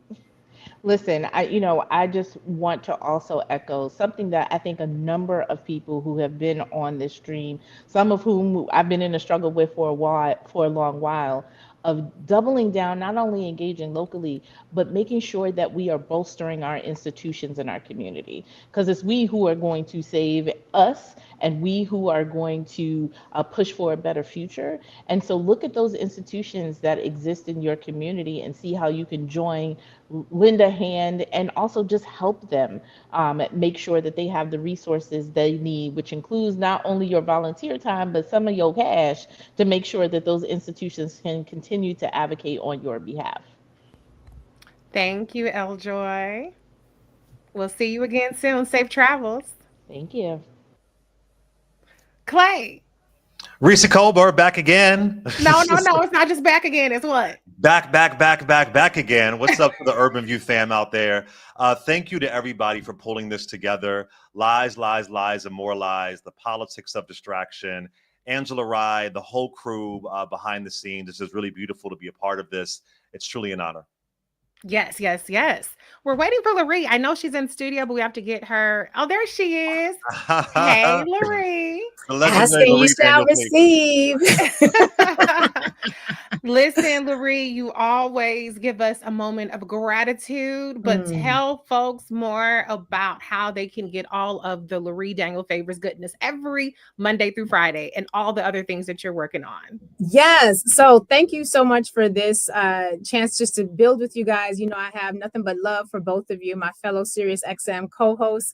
Listen, I just want to also echo something that I think a number of people who have been on this stream, some of whom I've been in a struggle with for a long while, of doubling down, not only engaging locally, but making sure that we are bolstering our institutions in our community. Because it's we who are going to save us and we who are going to push for a better future. And so look at those institutions that exist in your community and see how you can join, lend a hand, and also just help them make sure that they have the resources they need, which includes not only your volunteer time, but some of your cash to make sure that those institutions can continue to advocate on your behalf. Thank you, L. Joy. We'll see you again soon. Safe travels. Thank you. Clay. Risa Colbert back again. No, it's not just back again. It's what? Back again. What's up to the Urban View fam out there? Thank you to everybody for pulling this together. Lies, lies, lies, and more lies. The politics of distraction. Angela Rye, the whole crew behind the scenes. It's just really beautiful to be a part of this. It's truly an honor. Yes. We're waiting for Loree. I know she's in studio, but we have to get her. Oh, there she is. Hey, Loree. Asking you shall receive. Listen, Loree, you always give us a moment of gratitude, but tell folks more about how they can get all of the Loree Daniel Favors goodness every Monday through Friday and all the other things that you're working on. Yes. So thank you so much for this chance just to build with you guys. You know, I have nothing but love for both of you, my fellow Sirius XM co-hosts.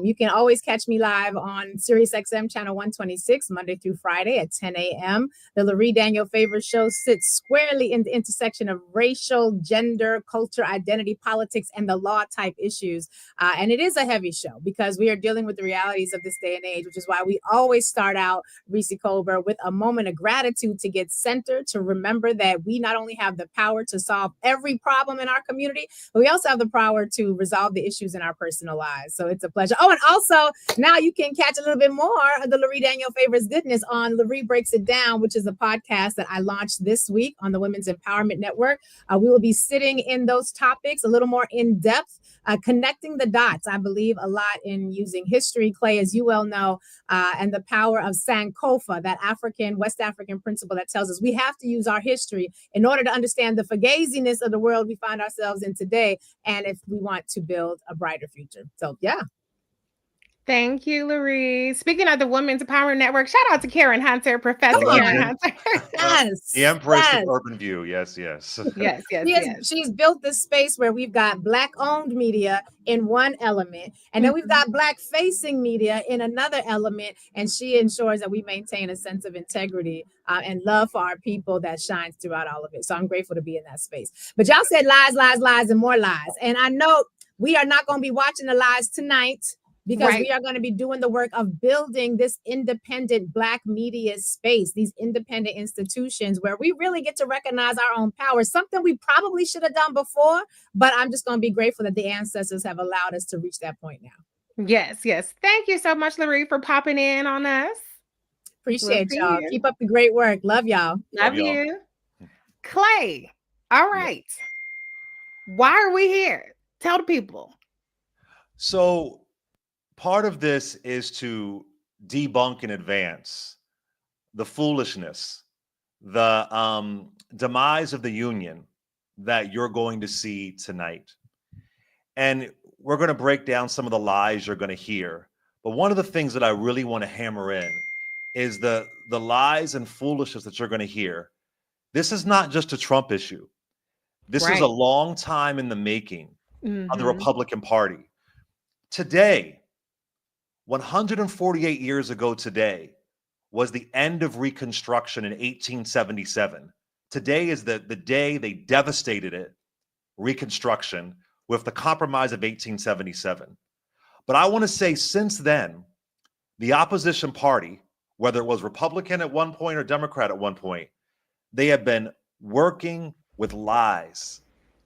You can always catch me live on Sirius XM channel 126, Monday through Friday at 10 a.m. The Loree Daniel Favors show sits squarely in the intersection of racial, gender, culture, identity, politics, and the law type issues. And it is a heavy show because we are dealing with the realities of this day and age, which is why we always start out Reese Colbert with a moment of gratitude to get centered, to remember that we not only have the power to solve every problem in our community, but we also have the power to resolve the issues in our personal lives. So it's a pleasure. Oh, and also now you can catch a little bit more of the Loree Daniel Favors goodness on Loree Breaks It Down, which is a podcast that I launched this week on the Women's Empowerment Network. We will be sitting in those topics a little more in depth, connecting the dots. I believe a lot in using history, Clay, as you well know, and the power of Sankofa, that West African principle that tells us we have to use our history in order to understand the fugaziness of the world we find ourselves in today, and if we want to build a brighter future. So, yeah. Thank you, Loree. Speaking of the Women's Empowerment Network, shout out to Karen Hunter, Professor Karen Hunter. Yes. The Empress yes. of Urban View. Yes, yes. Yes, yes, She's built this space where we've got Black-owned media in one element, and then we've got Black-facing media in another element, and she ensures that we maintain a sense of integrity and love for our people that shines throughout all of it. So I'm grateful to be in that space. But y'all said lies, lies, lies, and more lies. And I know we are not going to be watching the lies tonight, because we are going to be doing the work of building this independent Black media space, these independent institutions where we really get to recognize our own power, something we probably should have done before, but I'm just going to be grateful that the ancestors have allowed us to reach that point now. Yes, yes. Thank you so much, Loree, for popping in on us. Appreciate y'all. Keep up the great work. Love y'all. Love you. Clay, all right. Why are we here? Tell the people. So part of this is to debunk in advance the foolishness, the demise of the union that you're going to see tonight. And we're going to break down some of the lies you're going to hear. But one of the things that I really want to hammer in is the lies and foolishness that you're going to hear. This is not just a Trump issue. This is a long time in the making of the Republican Party. Today, 148 years ago today, was the end of Reconstruction in 1877. Today is the day they devastated it, Reconstruction, with the Compromise of 1877. But I want to say since then, the opposition party, whether it was Republican at one point or Democrat at one point, they have been working with lies,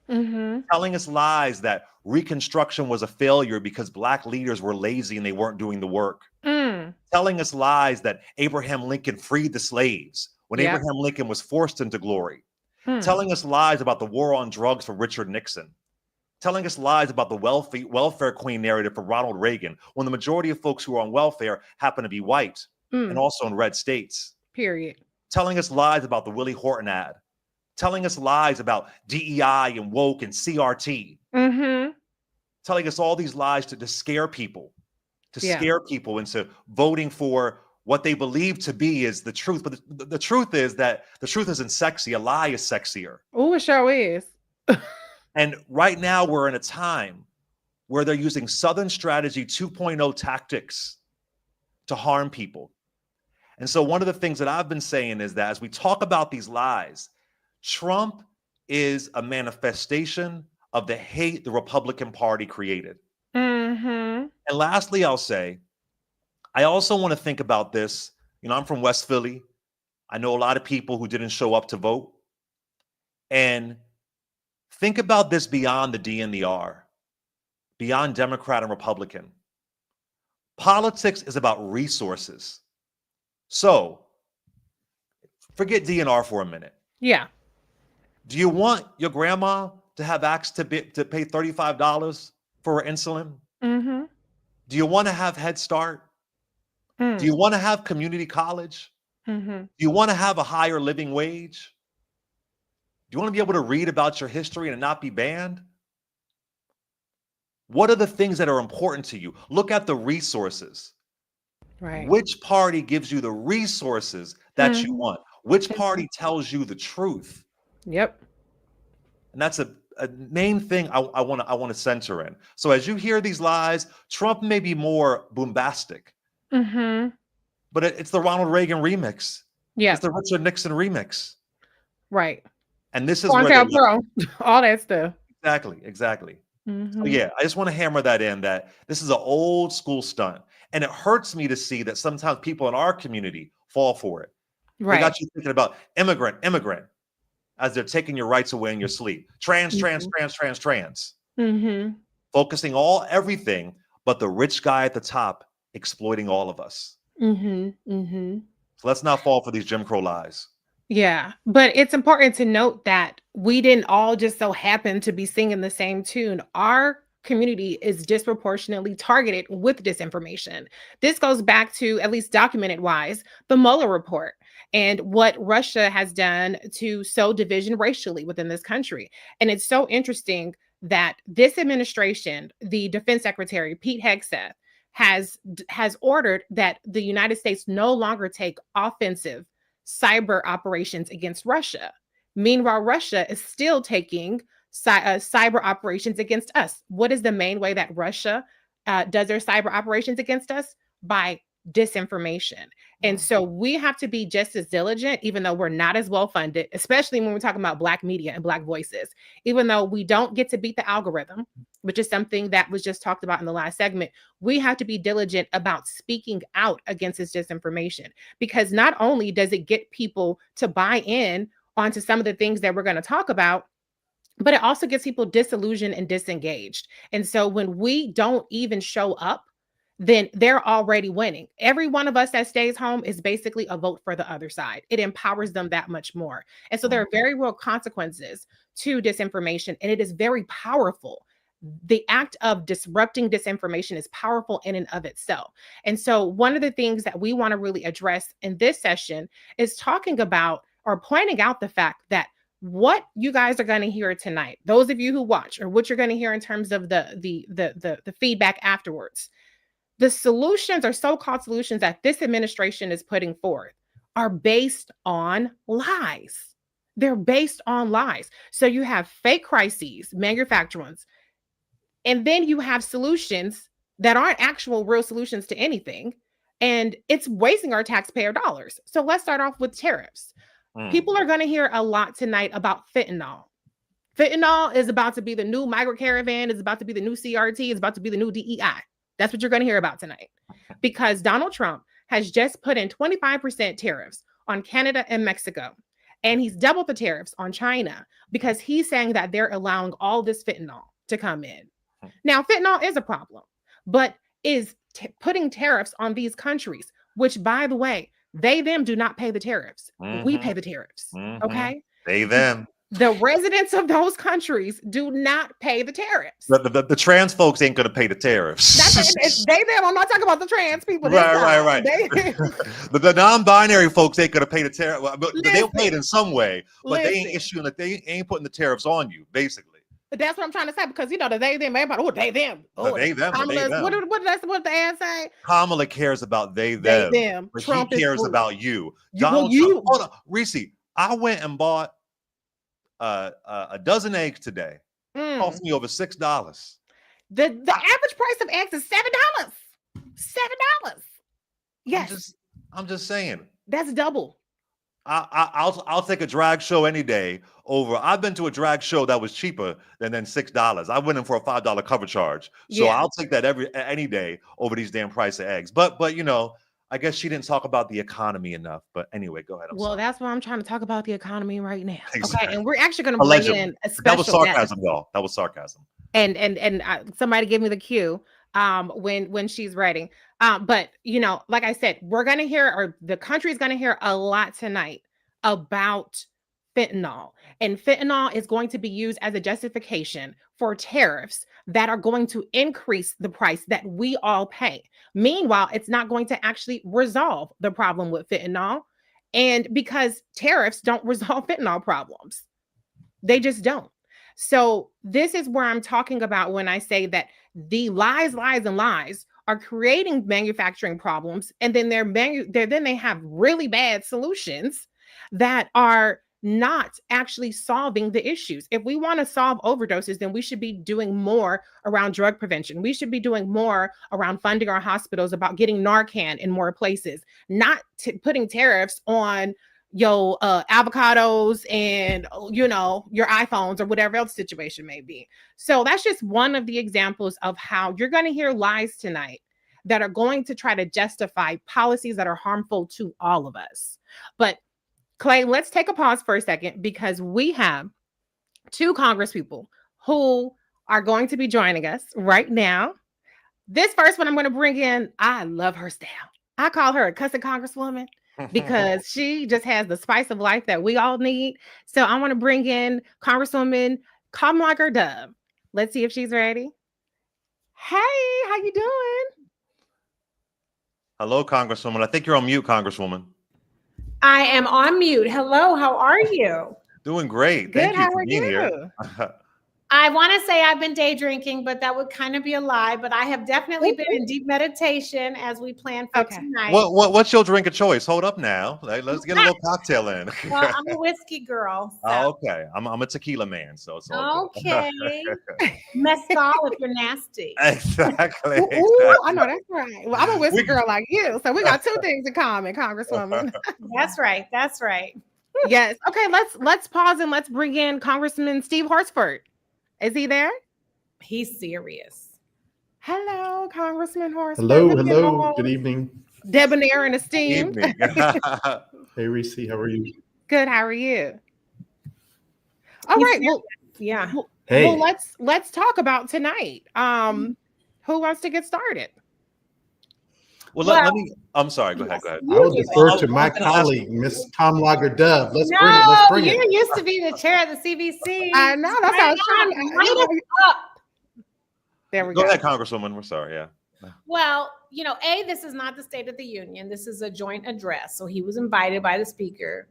telling us lies that Reconstruction was a failure because Black leaders were lazy and they weren't doing the work. Telling us lies that Abraham Lincoln freed the slaves when Abraham Lincoln was forced into glory. Telling us lies about the war on drugs for Richard Nixon. Telling us lies about the welfare queen narrative for Ronald Reagan, when the majority of folks who are on welfare happen to be white and also in red states. Period. Telling us lies about the Willie Horton ad. Telling us lies about DEI and woke and CRT. Telling us all these lies to scare people, scare people into voting for what they believe to be is the truth. But the truth is that the truth isn't sexy. A lie is sexier. Oh, it sure is. And right now we're in a time where they're using Southern Strategy 2.0 tactics to harm people. And so one of the things that I've been saying is that as we talk about these lies, Trump is a manifestation of the hate the Republican Party created. And lastly, I'll say, I also want to think about this. You know, I'm from West Philly. I know a lot of people who didn't show up to vote. And think about this beyond the D and the R, beyond Democrat and Republican. Politics is about resources. So forget DNR for a minute. Yeah. Do you want your grandma to have access to pay $35 for her insulin? Do you want to have Head Start? Do you want to have community college? Do you want to have a higher living wage? Do you want to be able to read about your history and not be banned? What are the things that are important to you? Look at the resources. Right. Which party gives you the resources that you want? Which party tells you the truth? Yep. And that's a main thing I want to center in. So as you hear these lies, Trump may be more bombastic, but it's the Ronald Reagan remix. Yeah. It's the Richard Nixon remix. Right. And this is where they Pro, all that stuff. exactly. So Mhm. yeah, I just want to hammer that in, that this is an old school stunt. And it hurts me to see that sometimes people in our community fall for it. They Right. got you thinking about immigrant, as they're taking your rights away in your sleep. Trans. Mhm. Focusing everything, but the rich guy at the top exploiting all of us. Mhm. Mhm. So let's not fall for these Jim Crow lies. Yeah, but it's important to note that we didn't all just so happen to be singing the same tune. Our community is disproportionately targeted with disinformation. This goes back to, at least documented wise, the Mueller report and what Russia has done to sow division racially within this country. And it's so interesting that this administration, the Defense Secretary Pete Hegseth, has ordered that the United States no longer take offensive cyber operations against Russia. Meanwhile, Russia is still taking cyber operations against us. What is the main way that Russia does their cyber operations against us? By disinformation. And so we have to be just as diligent, even though we're not as well funded, especially when we're talking about Black media and Black voices, even though we don't get to beat the algorithm, which is something that was just talked about in the last segment. We have to be diligent about speaking out against this disinformation, because not only does it get people to buy in onto some of the things that we're going to talk about, but it also gets people disillusioned and disengaged. And so when we don't even show up, then they're already winning. Every one of us that stays home is basically a vote for the other side. It empowers them that much more. And so there are very real consequences to disinformation, and it is very powerful. The act of disrupting disinformation is powerful in and of itself. And so one of the things that we want to really address in this session is talking about or pointing out the fact that what you guys are going to hear tonight, those of you who watch, or what you're going to hear in terms of the feedback afterwards, the solutions or so-called solutions that this administration is putting forth are based on lies. They're based on lies. So you have fake crises, manufactured ones, and then you have solutions that aren't actual real solutions to anything. And it's wasting our taxpayer dollars. So let's start off with tariffs. People are going to hear a lot tonight about fentanyl. Fentanyl is about to be the new migrant caravan, is about to be the new CRT, is about to be the new DEI. That's what you're going to hear about tonight. Because Donald Trump has just put in 25% tariffs on Canada and Mexico. And he's doubled the tariffs on China because he's saying that they're allowing all this fentanyl to come in. Now, fentanyl is a problem, but is putting tariffs on these countries, which, by the way, they, them do not pay the tariffs. We pay the tariffs. Okay. They, them. The residents of those countries do not pay the tariffs. The trans folks ain't going to pay the tariffs. It's they, them. I'm not talking about the trans people. Right. They, the non-binary folks ain't going to pay the tariff. But they'll pay it in some way, but they ain't listen. they ain't putting the tariffs on you, basically. But that's what I'm trying to say, because you know the they, them, everybody, oh, they, them. Oh, they, them. What the ad say? Kamala cares about they, them. But Trump cares about you. Donald Trump. Hold on, Reese. I went and bought a dozen eggs today. Cost me over $6. The average price of eggs is $7. $7. Yes. I'm just saying. That's double. I'll take a drag show any day over. I've been to a drag show that was cheaper than $6. I went in for a $5 cover charge. So I'll take that any day over these damn price of eggs. But you know, I guess she didn't talk about the economy enough. But anyway, go ahead. That's why I'm trying to talk about the economy right now. Exactly. Okay, and we're actually going to bring in a special. That was sarcasm, y'all. That was sarcasm. And somebody give me the cue when she's ready. But you know, like I said, we're going to hear, or the country is going to hear a lot tonight about fentanyl. And fentanyl is going to be used as a justification for tariffs that are going to increase the price that we all pay. Meanwhile, it's not going to actually resolve the problem with fentanyl. And because tariffs don't resolve fentanyl problems, they just don't. So this is where I'm talking about when I say that the lies are creating manufacturing problems, and then they have really bad solutions that are not actually solving the issues. If we want to solve overdoses, then we should be doing more around drug prevention. We should be doing more around funding our hospitals, about getting Narcan in more places, not putting tariffs on your avocados and your iPhones or whatever else the situation may be. So that's just one of the examples of how you're going to hear lies tonight that are going to try to justify policies that are harmful to all of us. But Clay, let's take a pause for a second, because we have 2 congresspeople who are going to be joining us right now. This first one I'm going to bring in, I love her style. I call her a cussing congresswoman because she just has the spice of life that we all need. So I want to bring in Congresswoman Come Like Her Dove. Let's see if she's ready. Hey, how you doing? Hello, Congresswoman. I think you're on mute, Congresswoman. I am on mute. Hello, how are you? Doing great. Good, Thank you how for are being here. you? I want to say I've been day drinking, but that would kind of be a lie. But I have definitely been in deep meditation as we plan for tonight. What's your drink of choice? Hold up now. Let's get a little cocktail in. Well, I'm a whiskey girl. Oh, okay. I'm a tequila man, so it's all good. Okay. Mezcal if you're nasty. Exactly. Ooh, I know that's right. Well, I'm a whiskey girl like you, so we got 2 things in common, Congresswoman. That's right. That's right. Yes. Okay. Let's pause and let's bring in Congressman Steve Horsford. Is he there? He's serious. Hello, Congressman Horsford. Hello. Good evening. Debonair and esteemed. Hey, Reese, how are you? Good. How are you? All right. Well, yeah. Hey. Well, let's talk about tonight. Who wants to get started? Well, let me. I'm sorry. Go ahead. I will defer to my colleague, Miss Tom Lager Dove. Let's bring it. You used to be the chair of the CBC. I know. That's how I was trying to. Up. There we go. go. Go ahead, Congresswoman. We're sorry. Yeah. Well, this is not the State of the Union. This is a joint address. So he was invited by the Speaker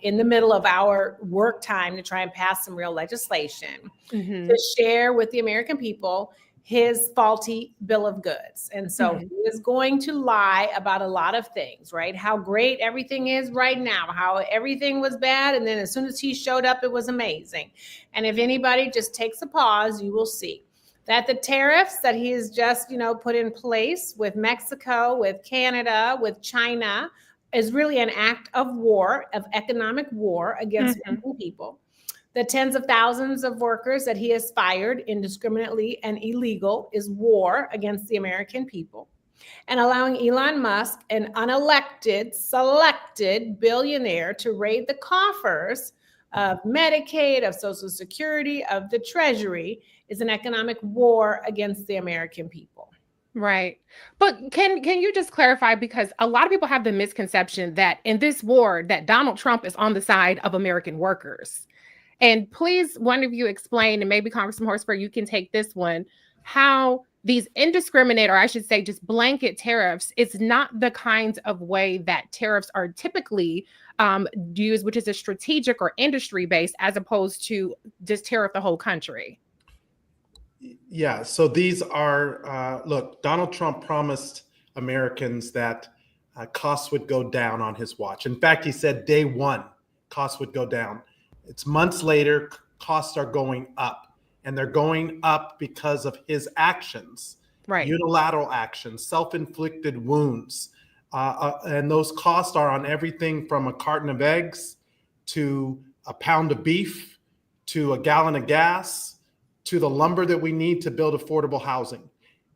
in the middle of our work time to try and pass some real legislation to share with the American people his faulty bill of goods. And so he is going to lie about a lot of things, right? How great everything is right now, how everything was bad. And then as soon as he showed up, it was amazing. And if anybody just takes a pause, you will see that the tariffs that he has just, put in place with Mexico, with Canada, with China, is really an act of war, of economic war against people. The tens of thousands of workers that he has fired indiscriminately and illegal is war against the American people. And allowing Elon Musk, an unelected, selected billionaire, to raid the coffers of Medicaid, of Social Security, of the Treasury is an economic war against the American people. Right. But can you just clarify, because a lot of people have the misconception that in this war that Donald Trump is on the side of American workers. And please, one of you explain, and maybe Congressman Horsford, you can take this one, how these indiscriminate, or I should say just blanket tariffs, it's not the kinds of way that tariffs are typically used, which is a strategic or industry based, as opposed to just tariff the whole country. Yeah, so these are, look, Donald Trump promised Americans that costs would go down on his watch. In fact, he said day one, costs would go down. It's months later, costs are going up, and they're going up because of his actions, right? Unilateral actions, self-inflicted wounds. And those costs are on everything from a carton of eggs to a pound of beef to a gallon of gas to the lumber that we need to build affordable housing.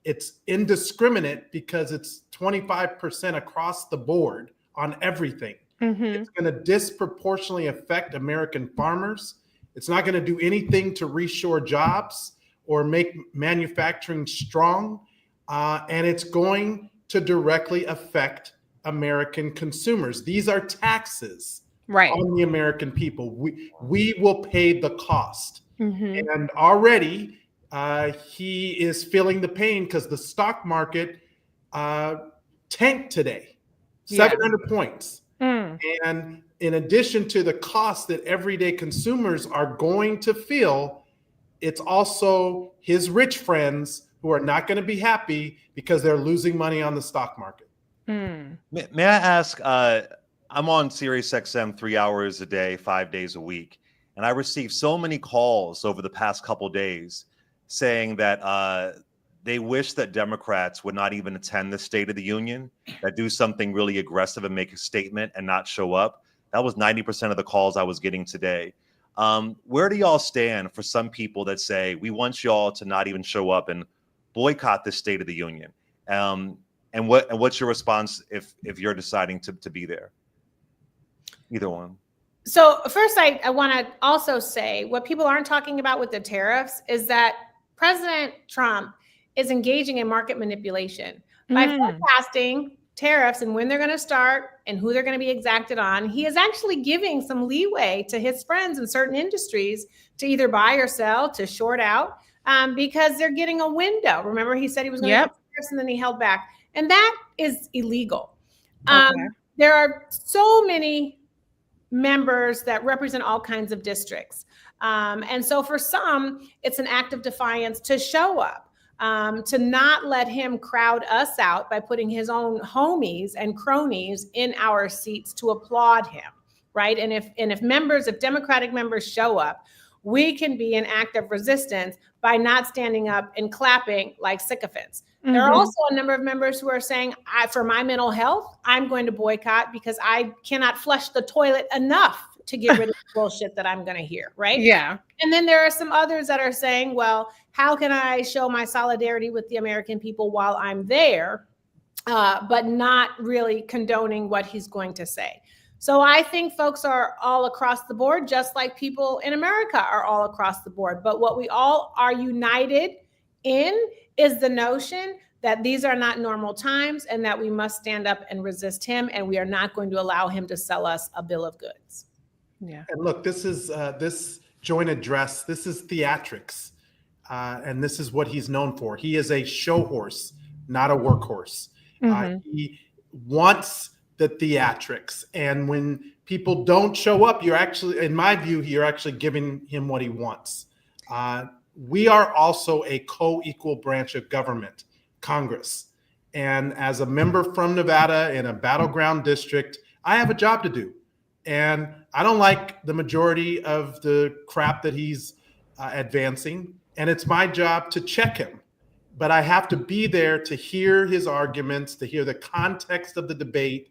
It's indiscriminate because it's 25% across the board on everything. It's going to disproportionately affect American farmers. It's not going to do anything to reshore jobs or make manufacturing strong. And it's going to directly affect American consumers. These are taxes on the American people. We will pay the cost. And already he is feeling the pain because the stock market tanked today, 700 points. And in addition to the cost that everyday consumers are going to feel, it's also his rich friends who are not going to be happy because they're losing money on the stock market. May I ask, I'm on Sirius XM 3 hours a day, 5 days a week, and I received so many calls over the past couple of days saying that they wish that Democrats would not even attend the State of the Union, that do something really aggressive and make a statement and not show up, That was 90% of the calls I was getting today. Where do y'all stand for some people that say, we want y'all to not even show up and boycott this State of the Union? And what's your response if you're deciding to be there? Either one. So first, I want to also say what people aren't talking about with the tariffs is that President Trump is engaging in market manipulation by forecasting tariffs and when they're going to start and who they're going to be exacted on. He is actually giving some leeway to his friends in certain industries to either buy or sell, to short out, because they're getting a window. Remember, he said he was going to do tariffs and then he held back. And that is illegal. There are so many members that represent all kinds of districts. And so for some, it's an act of defiance to show up, to not let him crowd us out by putting his own homies and cronies in our seats to applaud him, right? And if Democratic members show up, we can be an act of resistance by not standing up and clapping like sycophants. There are also a number of members who are saying, for my mental health, I'm going to boycott because I cannot flush the toilet enough to get rid of the bullshit that I'm going to hear, right? Yeah. And then there are some others that are saying, well, how can I show my solidarity with the American people while I'm there, but not really condoning what he's going to say? So I think folks are all across the board, just like people in America are all across the board. But what we all are united in is the notion that these are not normal times and that we must stand up and resist him, and we are not going to allow him to sell us a bill of goods. Yeah. And look, this is this joint address. This is theatrics, and this is what he's known for. He is a show horse, not a workhorse. He wants the theatrics, and when people don't show up, you're actually, in my view, you're actually giving him what he wants. We are also a co-equal branch of government, Congress. And as a member from Nevada in a battleground district, I have a job to do. And I don't like the majority of the crap that he's advancing. And it's my job to check him. But I have to be there to hear his arguments, to hear the context of the debate.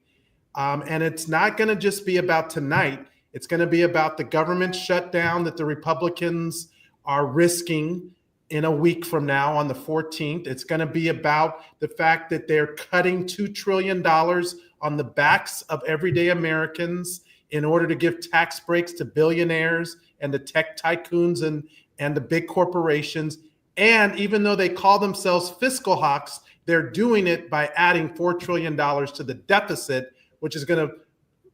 And it's not going to just be about tonight. It's going to be about the government shutdown that the Republicans are risking in a week from now on the 14th. It's going to be about the fact that they're cutting $2 trillion on the backs of everyday Americans in order to give tax breaks to billionaires and the tech tycoons and the big corporations. And even though they call themselves fiscal hawks, they're doing it by adding $4 trillion to the deficit, which is going to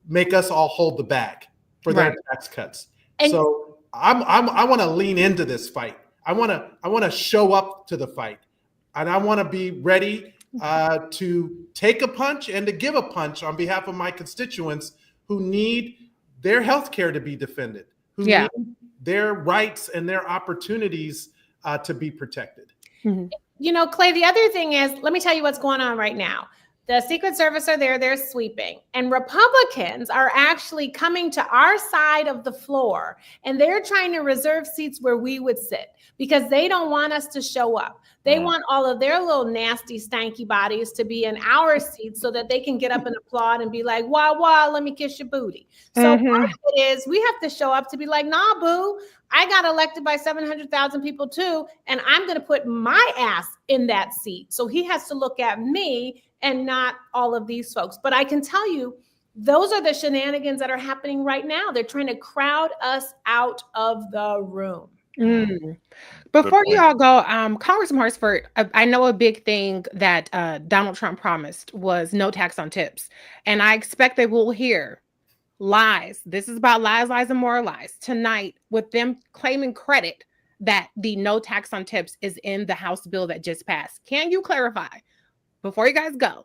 make us all hold the bag for their tax cuts. And so I want to lean into this fight. I want to show up to the fight, and I want to be ready to take a punch and to give a punch on behalf of my constituents who need their health care to be defended, who need their rights and their opportunities to be protected. You know, Clay, the other thing is, let me tell you what's going on right now. The Secret Service are there, they're sweeping. And Republicans are actually coming to our side of the floor, and they're trying to reserve seats where we would sit because they don't want us to show up. They want all of their little nasty, stanky bodies to be in our seats so that they can get up and applaud and be like, wah, wah, let me kiss your booty. So part of it is we have to show up to be like, nah, boo, I got elected by 700,000 people too, and I'm going to put my ass in that seat. So he has to look at me and not all of these folks. But I can tell you, those are the shenanigans that are happening right now. They're trying to crowd us out of the room. Before you all go, Congressman Horsford, I know a big thing that Donald Trump promised was no tax on tips. And I expect they will hear lies. This is about lies, lies, and more lies tonight with them claiming credit that the no tax on tips is in the House bill that just passed. Can you clarify, before you guys go,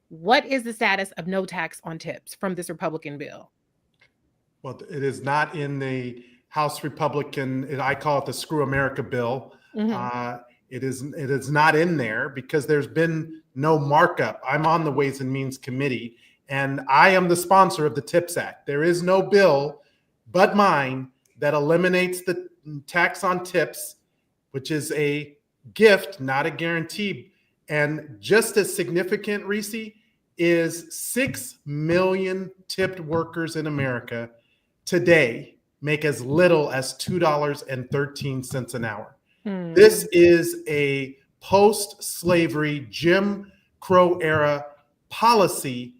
what is the status of no tax on tips from this Republican bill? Well, it is not in the House Republican, I call it the Screw America bill. It is not in there because there's been no markup. I'm on the Ways and Means Committee, and I am the sponsor of the TIPS Act. There is no bill but mine that eliminates the tax on tips, which is a gift, not a guarantee. And just as significant, Reese, is 6 million tipped workers in America today make as little as $2.13 an hour. This is a post-slavery Jim Crow era policy,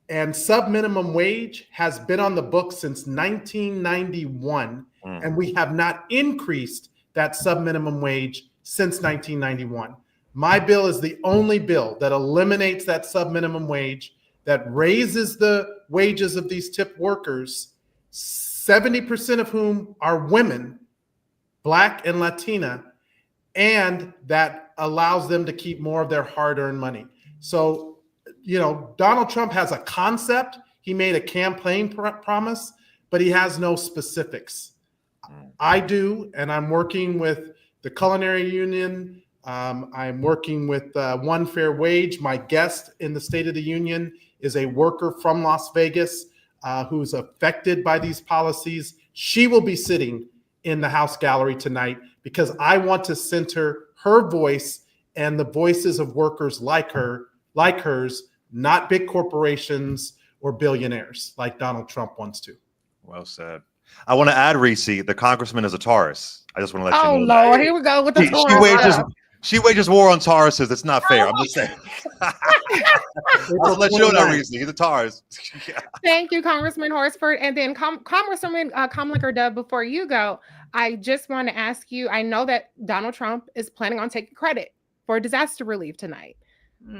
and sub-minimum wage has been on the books since 1991, and we have not increased that sub-minimum wage since 1991. My bill is the only bill that eliminates that sub-minimum wage, that raises the wages of these tipped workers, 70% of whom are women, Black and Latina, and that allows them to keep more of their hard-earned money. So, you know, Donald Trump has a concept. He made a campaign promise, but he has no specifics. I do, and I'm working with the Culinary Union. I'm working with One Fair Wage. My guest in the State of the Union is a worker from Las Vegas who's affected by these policies. She will be sitting in the House gallery tonight because I want to center her voice and the voices of workers like hers, not big corporations or billionaires like Donald Trump wants to. Well said. I want to add, Reese, the congressman is a Taurus. I just want to let you know. Oh, Lord, here we go with the Taurus. She wages war on Tauruses. It's not fair. I'm just saying. I'll let you know that, Reese. He's a Taurus. Yeah. Thank you, Congressman Horsford. And then Congresswoman Kamliker-Dove, before you go, I just want to ask you, I know that Donald Trump is planning on taking credit for disaster relief tonight.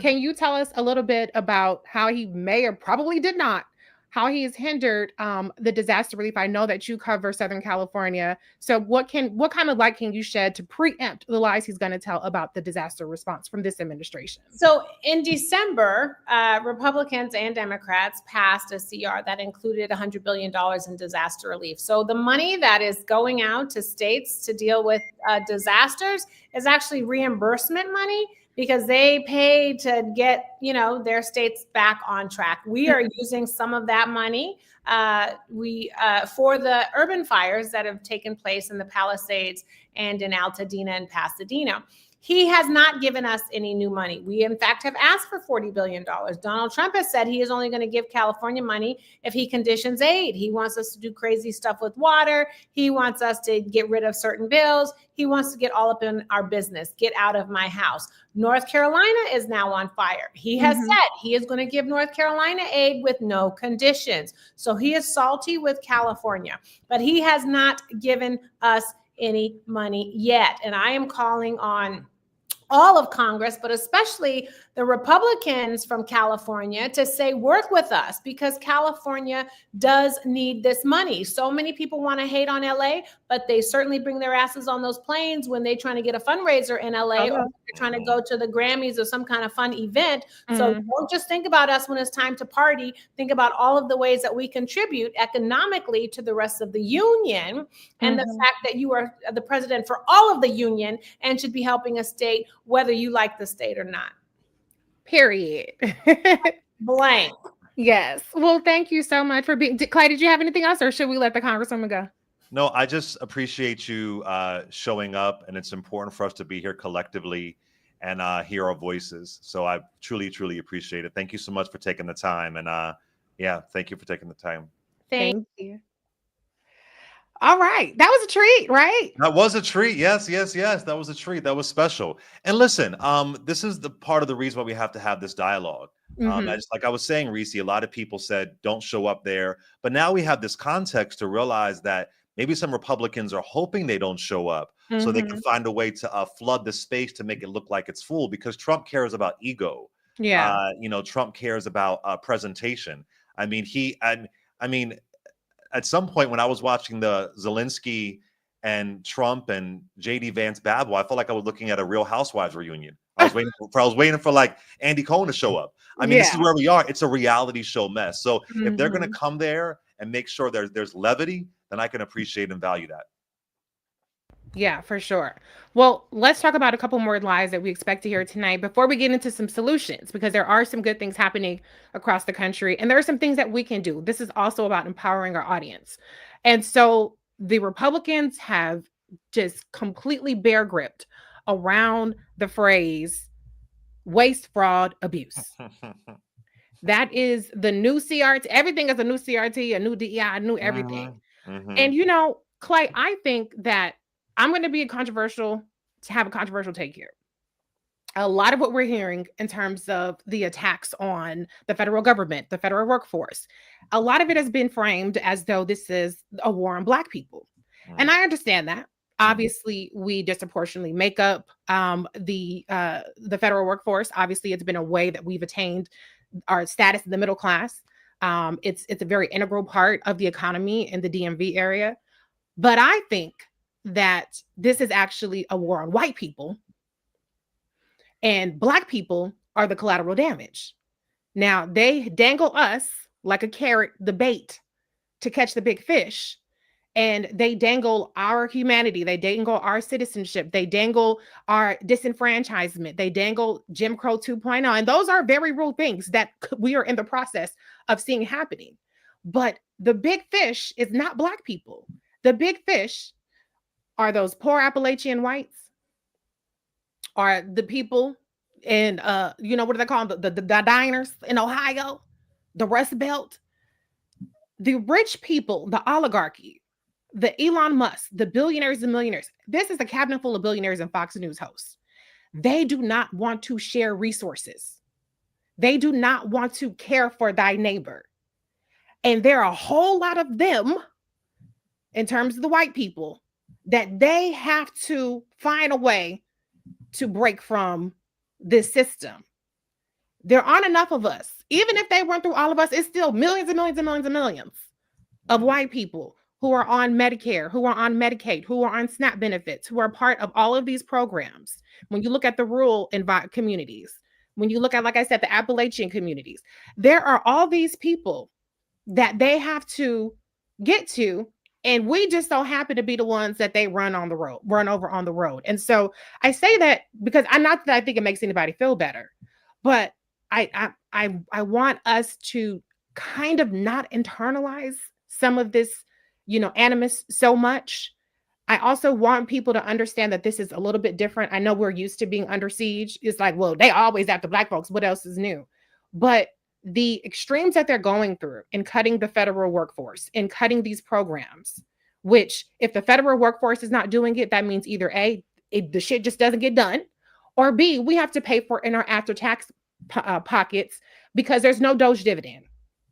Can you tell us a little bit about how he may or probably did not, how he has hindered the disaster relief? I know that you cover Southern California. So what kind of light can you shed to preempt the lies he's going to tell about the disaster response from this administration? So in December, Republicans and Democrats passed a CR that included $100 billion in disaster relief. So the money that is going out to states to deal with disasters is actually reimbursement money, because they pay to get, you know, their states back on track. We are using some of that money for the urban fires that have taken place in the Palisades and in Altadena and Pasadena. He has not given us any new money. We, in fact, have asked for $40 billion. Donald Trump has said he is only going to give California money if he conditions aid. He wants us to do crazy stuff with water. He wants us to get rid of certain bills. He wants to get all up in our business, get out of my house. North Carolina is now on fire. He has said he is going to give North Carolina aid with no conditions. So he is salty with California, but he has not given us any money yet. And I am calling on all of Congress, but especially the Republicans from California, to say, work with us, because California does need this money. So many people want to hate on LA, but they certainly bring their asses on those planes when they're trying to get a fundraiser in LA, or they're trying to go to the Grammys or some kind of fun event. So don't just think about us when it's time to party. Think about all of the ways that we contribute economically to the rest of the union, and the fact that you are the president for all of the union and should be helping a state, whether you like the state or not. Period. Blank. Yes. Well, thank you so much for being. Clay, did you have anything else, or should we let the Congresswoman go? No, I just appreciate you showing up, and it's important for us to be here collectively and hear our voices. So I truly, truly appreciate it. Thank you so much for taking the time, and yeah, thank you for taking the time. Thank you. All right. That was a treat, right? That was a treat. Yes, yes, yes. That was a treat. That was special. And listen, this is the part of the reason why we have to have this dialogue. Like I was saying, Reese, a lot of people said, don't show up there. But now we have this context to realize that maybe some Republicans are hoping they don't show up so they can find a way to flood the space to make it look like it's full, because Trump cares about ego. Yeah. You know, Trump cares about presentation. I mean, at some point when I was watching the Zelensky and Trump and JD Vance Babel, I felt like I was looking at a Real Housewives reunion. I was waiting for like Andy Cohen to show up. I mean, this is where we are. It's a reality show mess. So if they're going to come there and make sure there's levity, then I can appreciate and value that. Yeah, for sure. Well, let's talk about a couple more lies that we expect to hear tonight before we get into some solutions, because there are some good things happening across the country, and there are some things that we can do. This is also about empowering our audience. And so the Republicans have just completely bear gripped around the phrase waste, fraud, abuse. That is the new CRT. Everything is a new CRT, a new DEI, a new everything. And you know, Clay, I think that I'm going to be have a controversial take here. A lot of what we're hearing in terms of the attacks on the federal government, the federal workforce, a lot of it has been framed as though this is a war on Black people. And I understand that. Obviously, we disproportionately make up the federal workforce. Obviously, it's been a way that we've attained our status in the middle class. It's a very integral part of the economy in the DMV area. But I think that this is actually a war on white people, and Black people are the collateral damage. Now, they dangle us like a carrot, the bait, to catch the big fish. And they dangle our humanity. They dangle our citizenship. They dangle our disenfranchisement. They dangle Jim Crow 2.0. And those are very real things that we are in the process of seeing happening. But the big fish is not Black people. The big fish are those poor Appalachian whites, are the people in, what do they call them? The diners in Ohio, the Rust Belt, the rich people, the oligarchy, the Elon Musk, the billionaires and millionaires. This is a cabinet full of billionaires and Fox News hosts. They do not want to share resources. They do not want to care for thy neighbor. And there are a whole lot of them, in terms of the white people, that they have to find a way to break from this system. There aren't enough of us. Even if they went through all of us, it's still millions and millions and millions and millions of white people who are on Medicare, who are on Medicaid, who are on SNAP benefits, who are part of all of these programs. When you look at the rural communities, when you look at, like I said, the Appalachian communities, there are all these people that they have to get to, and we just so happen to be the ones that they run over on the road. And so I say that because not that I think it makes anybody feel better, but I want us to kind of not internalize some of this, animus so much. I also want people to understand that this is a little bit different. I know we're used to being under siege. It's like, well, they always after Black folks. What else is new? But the extremes that they're going through in cutting the federal workforce, in cutting these programs, which if the federal workforce is not doing it, that means either A, the shit just doesn't get done, or B, we have to pay for it in our after tax pockets because there's no Doge dividend.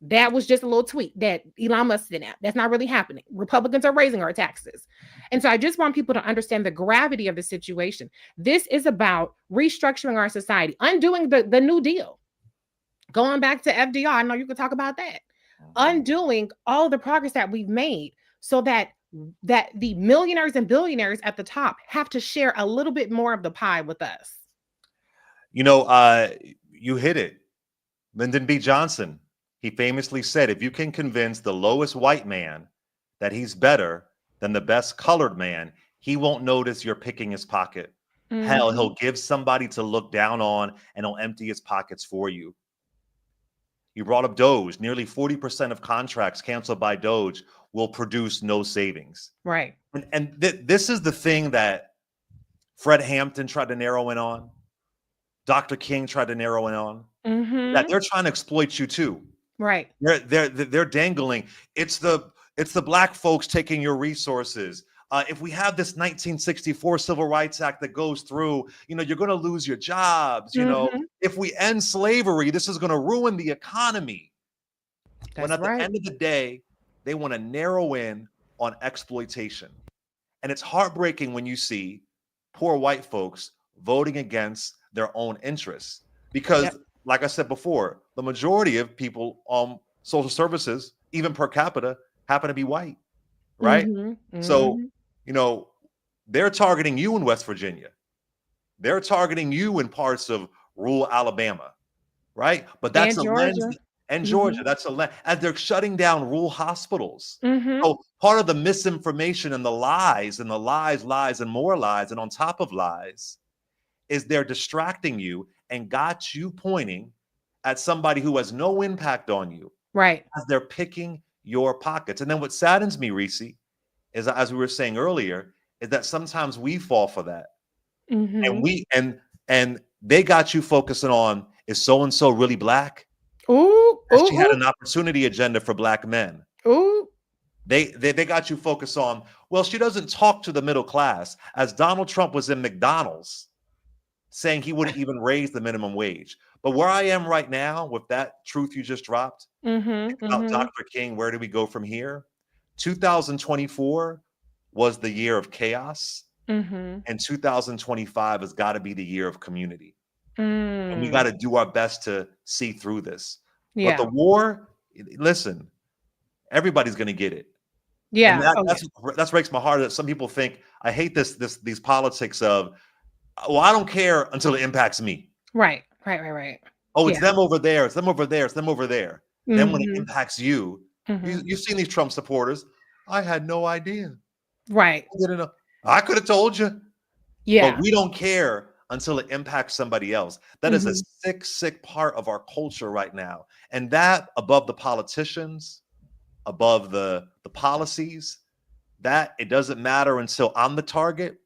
That was just a little tweet that Elon Musk sent out. That's not really happening. Republicans are raising our taxes. And so I just want people to understand the gravity of the situation. This is about restructuring our society, undoing the New Deal. Going back to FDR, I know you could talk about that. Undoing all the progress that we've made so that the millionaires and billionaires at the top have to share a little bit more of the pie with us. You hit it. Lyndon B. Johnson, he famously said, if you can convince the lowest white man that he's better than the best colored man, he won't notice you're picking his pocket. Mm-hmm. Hell, he'll give somebody to look down on and he'll empty his pockets for you. You brought up Doge. Nearly 40% of contracts canceled by Doge will produce no savings. Right. And this is the thing that Fred Hampton tried to narrow in on. Dr. King tried to narrow in on. Mm-hmm. That they're trying to exploit you too. Right. They're dangling. It's the Black folks taking your resources. If we have this 1964 Civil Rights Act that goes through, you're going to lose your jobs. Mm-hmm. If we end slavery, this is going to ruin the economy. That's when at right. the end of the day, they want to narrow in on exploitation. And it's heartbreaking when you see poor white folks voting against their own interests. Because, like I said before, the majority of people on social services, even per capita, happen to be white. Right? Mm-hmm. So, they're targeting you in West Virginia. They're targeting you in parts of rural Alabama, right? But that's and a Georgia. lens. And Georgia, that's a lens. As they're shutting down rural hospitals. Mm-hmm. So part of the misinformation and the lies and more lies, and on top of lies, is they're distracting you and got you pointing at somebody who has no impact on you. Right. As they're picking your pockets. And then what saddens me, Reese, is, as we were saying earlier, is that sometimes we fall for that. Mm-hmm. And and they got you focusing on, is so-and-so really Black? Ooh, ooh, She had ooh. an opportunity agenda for Black men. Ooh. They got you focused on, well, she doesn't talk to the middle class, as Donald Trump was in McDonald's saying he wouldn't even raise the minimum wage. But where I am right now with that truth you just dropped about Dr. King, where do we go from here? 2024 was the year of chaos, and 2025 has got to be the year of community. And we got to do our best to see through this. Yeah. But the war, listen, everybody's going to get it. Yeah. And that's breaks my heart that some people think, I hate these politics of, well, I don't care until it impacts me. Right. Oh, it's Yeah. them over there. It's them over there. It's them over there. Then when it Mhm. impacts you, you've seen these Trump supporters. I had no idea. Right. I didn't know. I could have told you. Yeah. But we don't care until it impacts somebody else. That is a sick, sick part of our culture right now. And that, above the politicians, above the policies, that it doesn't matter until I'm the target.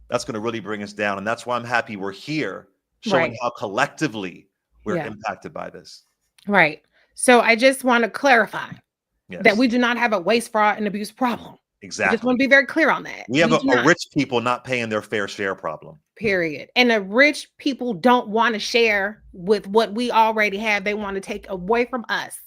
That's going to really bring us down. And that's why I'm happy we're here, showing how collectively we're impacted by this. Right. So I just want to clarify that Yes. we do not have a waste, fraud, and abuse problem. I just Exactly. want to be very clear on that. We have do a not. rich people not paying their fair share problem. Period. And the rich people don't want to share with what we already have. They want to take away from us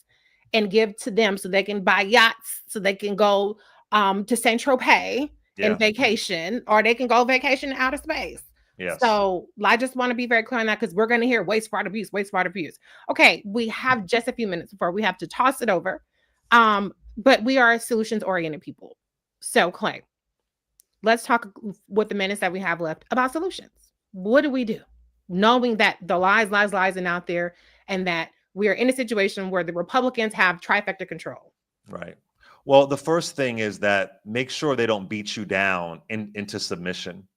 and give to them so they can buy yachts, so they can go to Saint Tropez and vacation, or they can go vacation in outer space. Yes. So I just want to be very clear on that, because we're going to hear waste, fraud, abuse, waste, fraud, abuse. Okay, we have just a few minutes before we have to toss it over. But we are solutions-oriented people. So Clay, let's talk with the minutes that we have left about solutions. What do we do? Knowing that the lies are out there, and that we are in a situation where the Republicans have trifecta control. Right. Well, the first thing is that make sure they don't beat you down into submission.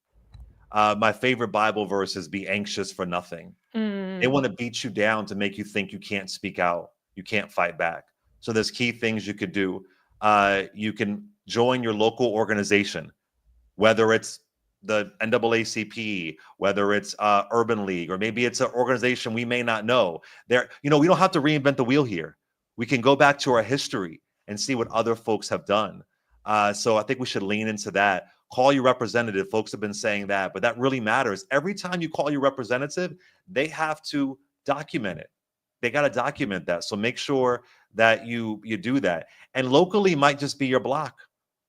My favorite Bible verse is be anxious for nothing. They want to beat you down to make you think you can't speak out. You can't fight back. So there's key things you could do. You can join your local organization, whether it's the NAACP, whether it's Urban League, or maybe it's an organization we may not know. We don't have to reinvent the wheel here. We can go back to our history and see what other folks have done. So I think we should lean into that. Call your representative. Folks have been saying that, but that really matters. Every time you call your representative, they have to document it. They got to document that. So make sure that you do that. And locally might just be your block.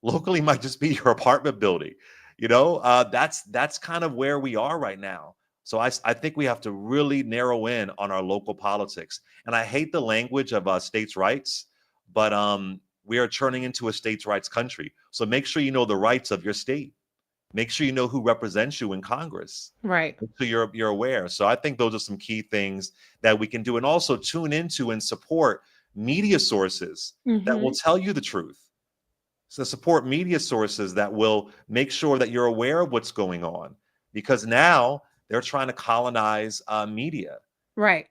Locally might just be your apartment building. That's kind of where we are right now. So I think we have to really narrow in on our local politics. And I hate the language of states' rights, but we are turning into a states' rights country. So make sure you know the rights of your state. Make sure you know who represents you in Congress. Right. So you're aware. So I think those are some key things that we can do. And also tune into and support media sources that will tell you the truth. So support media sources that will make sure that you're aware of what's going on, because now they're trying to colonize media. Right.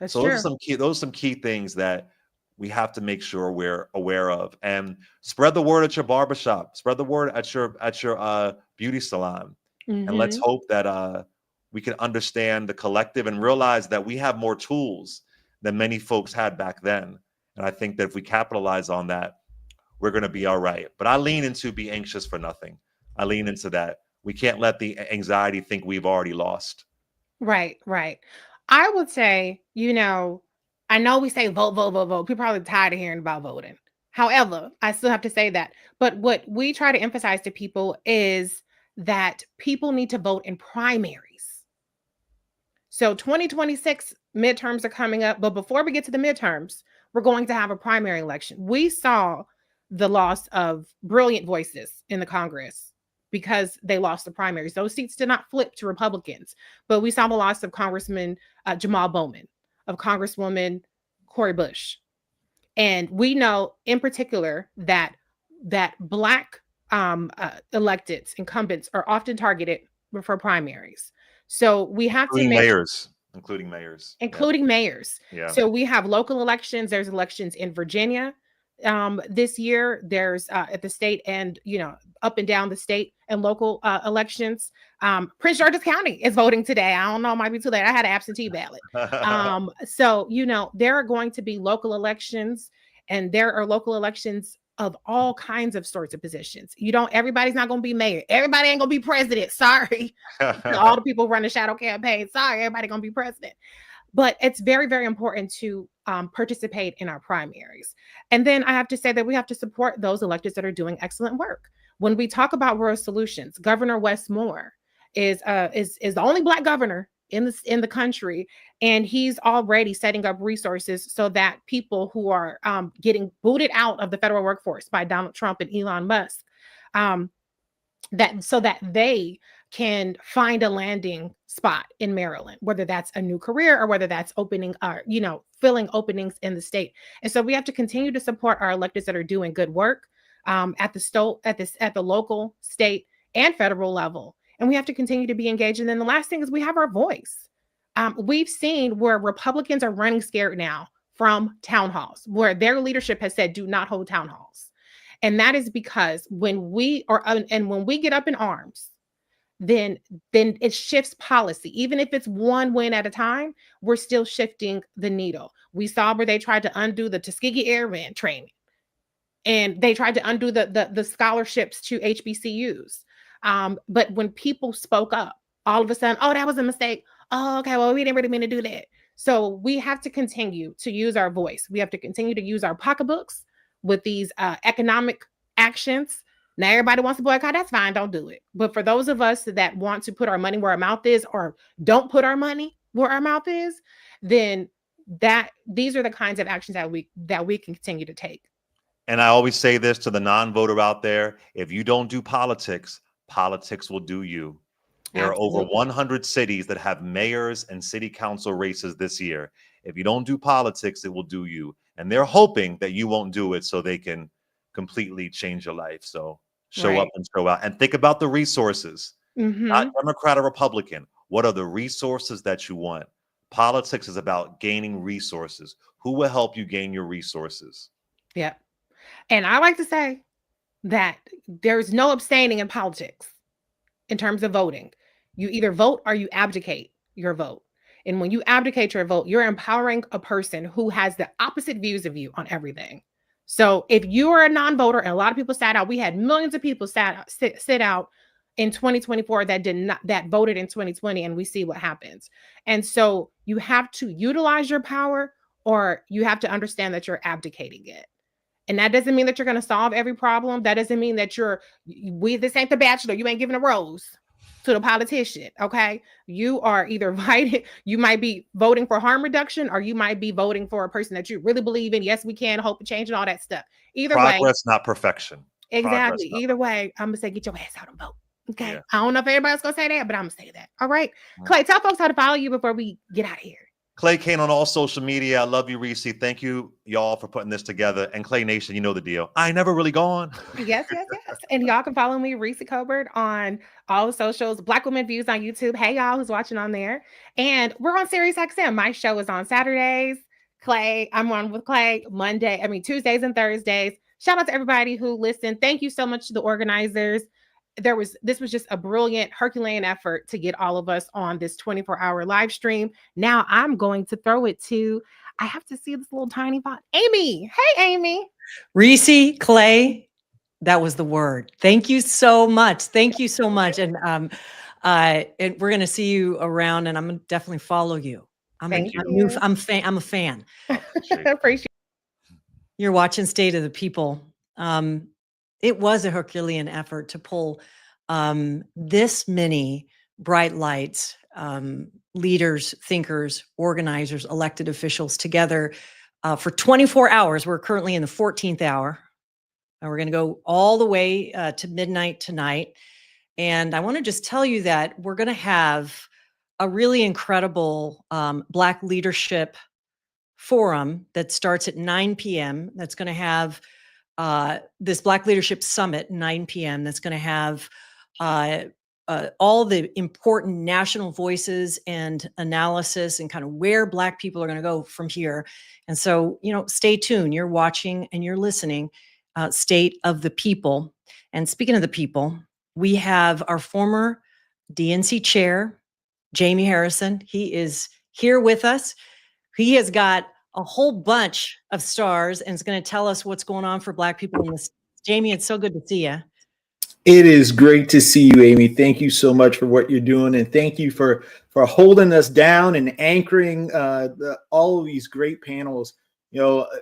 That's so true. Those are some key things that we have to make sure we're aware of, and spread the word at your barbershop, spread the word at your beauty salon. And let's hope that we can understand the collective and realize that we have more tools than many folks had back then. And I think that if we capitalize on that, we're going to be all right. But I lean into be anxious for nothing. I lean into that. We can't let the anxiety think we've already lost. Right. I would say, I know we say vote, vote, vote, vote. People are probably tired of hearing about voting. However, I still have to say that. But what we try to emphasize to people is that people need to vote in primaries. So 2026 midterms are coming up. But before we get to the midterms, we're going to have a primary election. We saw the loss of brilliant voices in the Congress because they lost the primaries. Those seats did not flip to Republicans, but we saw the loss of Congressman Jamal Bowman, of Congresswoman Cori Bush. And we know in particular that Black electeds, incumbents, are often targeted for primaries. So we have to make including mayors. Yeah. So we have local elections. There's elections in Virginia. this year. There's at the state and, up and down the state and local elections. Prince George's County is voting today. I don't know, it might be too late. I had an absentee ballot. So, there are going to be local elections, and there are local elections of all kinds of sorts of positions. Everybody's not going to be mayor. Everybody ain't going to be president. Sorry. All the people running shadow campaigns. Sorry, everybody going to be president. But it's very, very important to participate in our primaries. And then I have to say that we have to support those electeds that are doing excellent work. When we talk about rural solutions, Governor Wes Moore is the only Black governor in the country, and he's already setting up resources so that people who are getting booted out of the federal workforce by Donald Trump and Elon Musk, so that they can find a landing spot in Maryland, whether that's a new career or whether that's opening filling openings in the state. And so we have to continue to support our electeds that are doing good work at the local, state, and federal level. And we have to continue to be engaged. And then the last thing is we have our voice. We've seen where Republicans are running scared now from town halls, where their leadership has said, do not hold town halls. And that is because when we get up in arms, then it shifts policy. Even if it's one win at a time, we're still shifting the needle. We saw where they tried to undo the Tuskegee Airman training, and they tried to undo the scholarships to HBCUs. But when people spoke up, all of a sudden, oh, that was a mistake. Oh, okay, well, we didn't really mean to do that. So we have to continue to use our voice. We have to continue to use our pocketbooks with these economic actions. Now, everybody wants to boycott, that's fine, don't do it. But for those of us that want to put our money where our mouth is, or don't put our money where our mouth is, then these are the kinds of actions that we can continue to take. And I always say this to the non-voter out there: if you don't do politics, politics will do you. There Absolutely. are over 100 cities that have mayors and city council races this year. If you don't do politics, it will do you. And they're hoping that you won't do it so they can completely change your life. So show up and show out. And think about the resources, not Democrat or Republican. What are the resources that you want? Politics is about gaining resources. Who will help you gain your resources? Yeah. And I like to say that there's no abstaining in politics in terms of voting. You either vote or you abdicate your vote. And when you abdicate your vote, you're empowering a person who has the opposite views of you on everything. So if you are a non-voter, and a lot of people sat out, we had millions of people sit out in 2024 that voted in 2020, and we see what happens. And so you have to utilize your power, or you have to understand that you're abdicating it. And that doesn't mean that you're going to solve every problem. That doesn't mean that this ain't The Bachelor. You ain't giving a rose to the politician. Okay. You are either you might be voting for harm reduction, or you might be voting for a person that you really believe in. Yes, we can, hope and change, and all that stuff. Either way. Progress, not perfection. Exactly. Either way, I'm going to say, get your ass out and vote. Okay. Yeah. I don't know if everybody's going to say that, but I'm going to say that. All right. Clay, tell folks how to follow you before we get out of here. Clay Kane on all social media. I love you, Reese. Thank you, y'all, for putting this together. And Clay Nation, you know the deal. I ain't never really gone. Yes. And y'all can follow me, Reese Colbert, on all the socials. Black Women Views on YouTube. Hey, y'all who's watching on there. And we're on Sirius XM. My show is on Saturdays. I'm on with Clay Tuesdays and Thursdays. Shout out to everybody who listened. Thank you so much to the organizers. This was just a brilliant Herculean effort to get all of us on this 24-hour live stream. Now I'm going to throw it to, I have to see this little tiny bot, Amy. Hey, Amy. Reese, Clay, that was the word. Thank you so much. Thank you so much. And we're going to see you around, and I'm going to definitely follow you. I'm a fan. Appreciate. You're watching State of the People. It was a Herculean effort to pull this many bright lights, leaders, thinkers, organizers, elected officials together for 24 hours. We're currently in the 14th hour. And we're going to go all the way to midnight tonight. And I want to just tell you that we're going to have a really incredible Black Leadership Forum that starts at 9 p.m. That's going to have this Black Leadership Summit, 9 p.m. That's going to have all the important national voices and analysis and kind of where Black people are going to go from here. And so, stay tuned. You're watching and you're listening. State of the People. And speaking of the people, we have our former DNC chair, Jamie Harrison. He is here with us. He has got a whole bunch of stars and is going to tell us what's going on for Black people in this. Jamie, it's so good to see you. It is great to see you, Amy. Thank you so much for what you're doing, and thank you for holding us down and anchoring all of these great panels.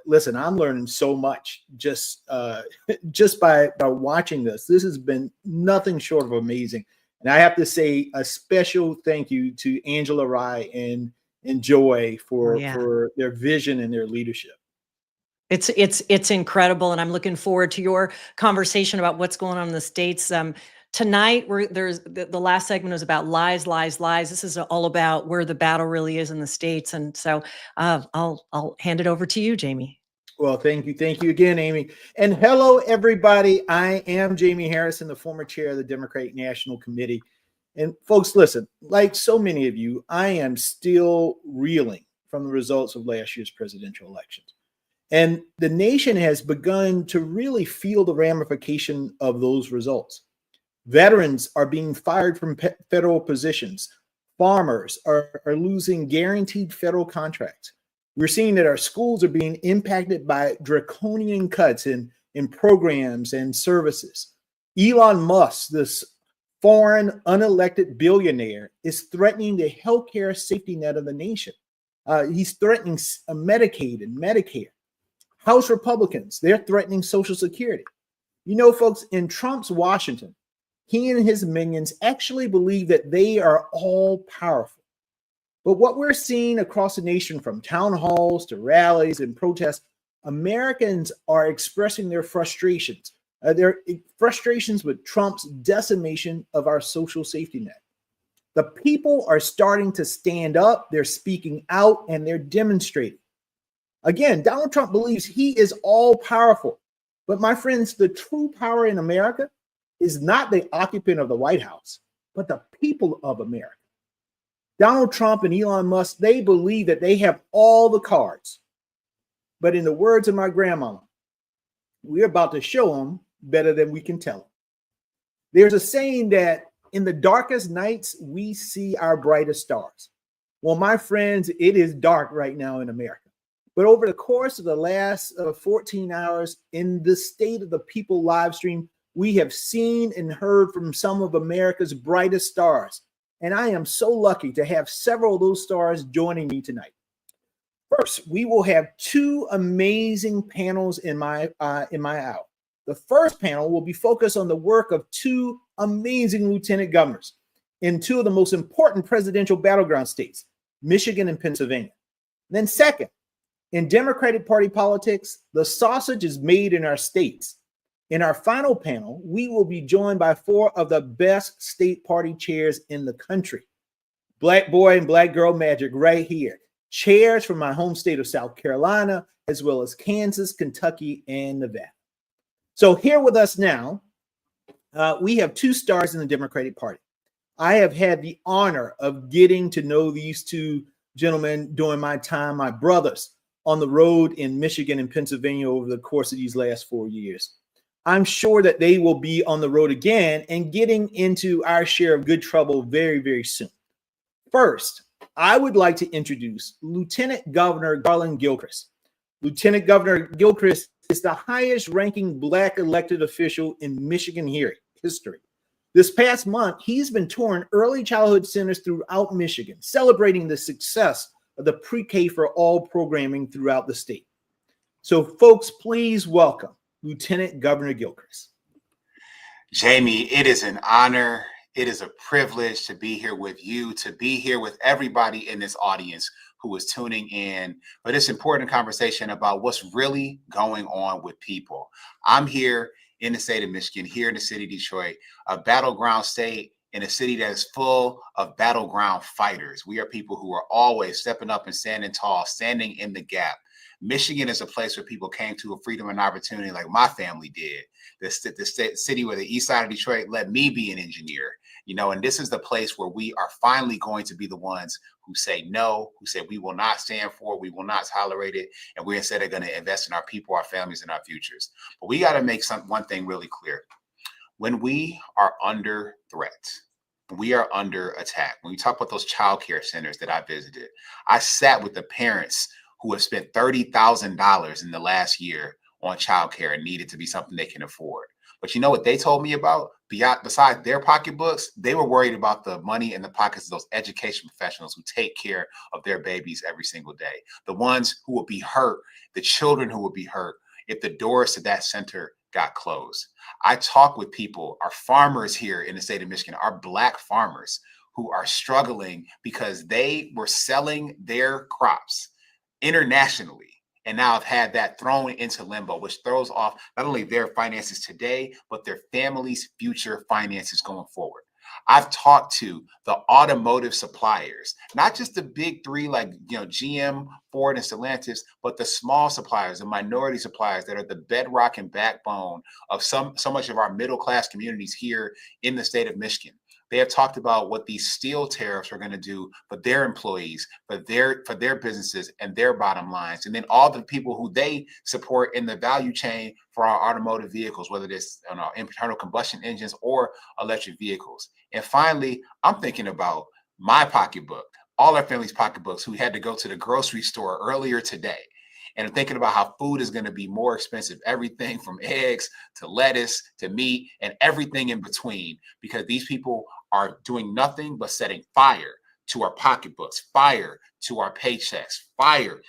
Listen, I'm learning so much just by watching this. This has been nothing short of amazing, and I have to say a special thank you to Angela Rye and Joy for their vision and their leadership. It's incredible, and I'm looking forward to your conversation about what's going on in the States. Tonight, there's the last segment was about lies, lies, lies. This is all about where the battle really is in the States, and so I'll hand it over to you, Jamie. Well, thank you again, Amy, and hello, everybody. I am Jamie Harrison, the former chair of the Democratic National Committee, and folks, listen. Like so many of you, I am still reeling from the results of last year's presidential elections. And the nation has begun to really feel the ramification of those results. Veterans are being fired from federal positions. Farmers are losing guaranteed federal contracts. We're seeing that our schools are being impacted by draconian cuts in programs and services. Elon Musk, this foreign unelected billionaire, is threatening the healthcare safety net of the nation. He's threatening Medicaid and Medicare. House Republicans, they're threatening Social Security. Folks, in Trump's Washington, he and his minions actually believe that they are all powerful. But what we're seeing across the nation, from town halls to rallies and protests, Americans are expressing their frustrations. Their frustrations with Trump's decimation of our social safety net. The people are starting to stand up, they're speaking out, and they're demonstrating. Again, Donald Trump believes he is all powerful. But my friends, the true power in America is not the occupant of the White House, but the people of America. Donald Trump and Elon Musk, they believe that they have all the cards. But in the words of my grandmama, we're about to show them better than we can tell them. There's a saying that in the darkest nights, we see our brightest stars. Well, my friends, it is dark right now in America. But over the course of the last 14 hours in the State of the People live stream, we have seen and heard from some of America's brightest stars. And I am so lucky to have several of those stars joining me tonight. First, we will have two amazing panels in my hour. The first panel will be focused on the work of two amazing lieutenant governors in two of the most important presidential battleground states, Michigan and Pennsylvania. Then second, in Democratic Party politics, the sausage is made in our states. In our final panel, we will be joined by four of the best state party chairs in the country. Black boy and black girl magic right here. Chairs from my home state of South Carolina, as well as Kansas, Kentucky, and Nevada. So here with us now, we have two stars in the Democratic Party. I have had the honor of getting to know these two gentlemen during my time, my brothers, on the road in Michigan and Pennsylvania over the course of these last 4 years. I'm sure that they will be on the road again and getting into our share of good trouble very, very soon. First, I would like to introduce Lieutenant Governor Garland Gilchrist. Lieutenant Governor Gilchrist is the highest ranking Black elected official in Michigan history. This past month, he's been touring early childhood centers throughout Michigan, celebrating the success of the pre-K for all programming throughout the state. So folks, please welcome Lieutenant Governor Gilchrist. Jamie, it is an honor. It is a privilege to be here with you, to be here with everybody in this audience who is tuning in for this important conversation about what's really going on with people. I'm here in the state of Michigan, here in the city of Detroit, a battleground state, in a city that is full of battleground fighters. We are people who are always stepping up and standing tall, standing in the gap. Michigan is a place where people came to a freedom and opportunity like my family did. The city where the east side of Detroit let me be an engineer. And this is the place where we are finally going to be the ones who say no, who say we will not stand for it, we will not tolerate it, and we're instead going to invest in our people, our families, and our futures. But we got to make one thing really clear. When we are under threat, we are under attack. When you talk about those child care centers that I visited, I sat with the parents who have spent $30,000 in the last year on child care and needed to be something they can afford. But you know what they told me about? Besides their pocketbooks, they were worried about the money in the pockets of those education professionals who take care of their babies every single day. The ones who will be hurt, the children who will be hurt if the doors to that center got closed. I talk with people, our farmers here in the state of Michigan, our Black farmers who are struggling because they were selling their crops internationally and now have had that thrown into limbo, which throws off not only their finances today, but their families' future finances going forward. I've talked to the automotive suppliers, not just the big three like GM, Ford, and Stellantis, but the small suppliers, the minority suppliers that are the bedrock and backbone of so much of our middle class communities here in the state of Michigan. They have talked about what these steel tariffs are going to do for their employees, for their businesses and their bottom lines, and then all the people who they support in the value chain for our automotive vehicles, whether it's internal combustion engines or electric vehicles. And finally, I'm thinking about my pocketbook, all our family's pocketbooks who had to go to the grocery store earlier today. And I'm thinking about how food is going to be more expensive, everything from eggs to lettuce to meat and everything in between, because these people are doing nothing but setting fire to our pocketbooks, fire to our paychecks, fire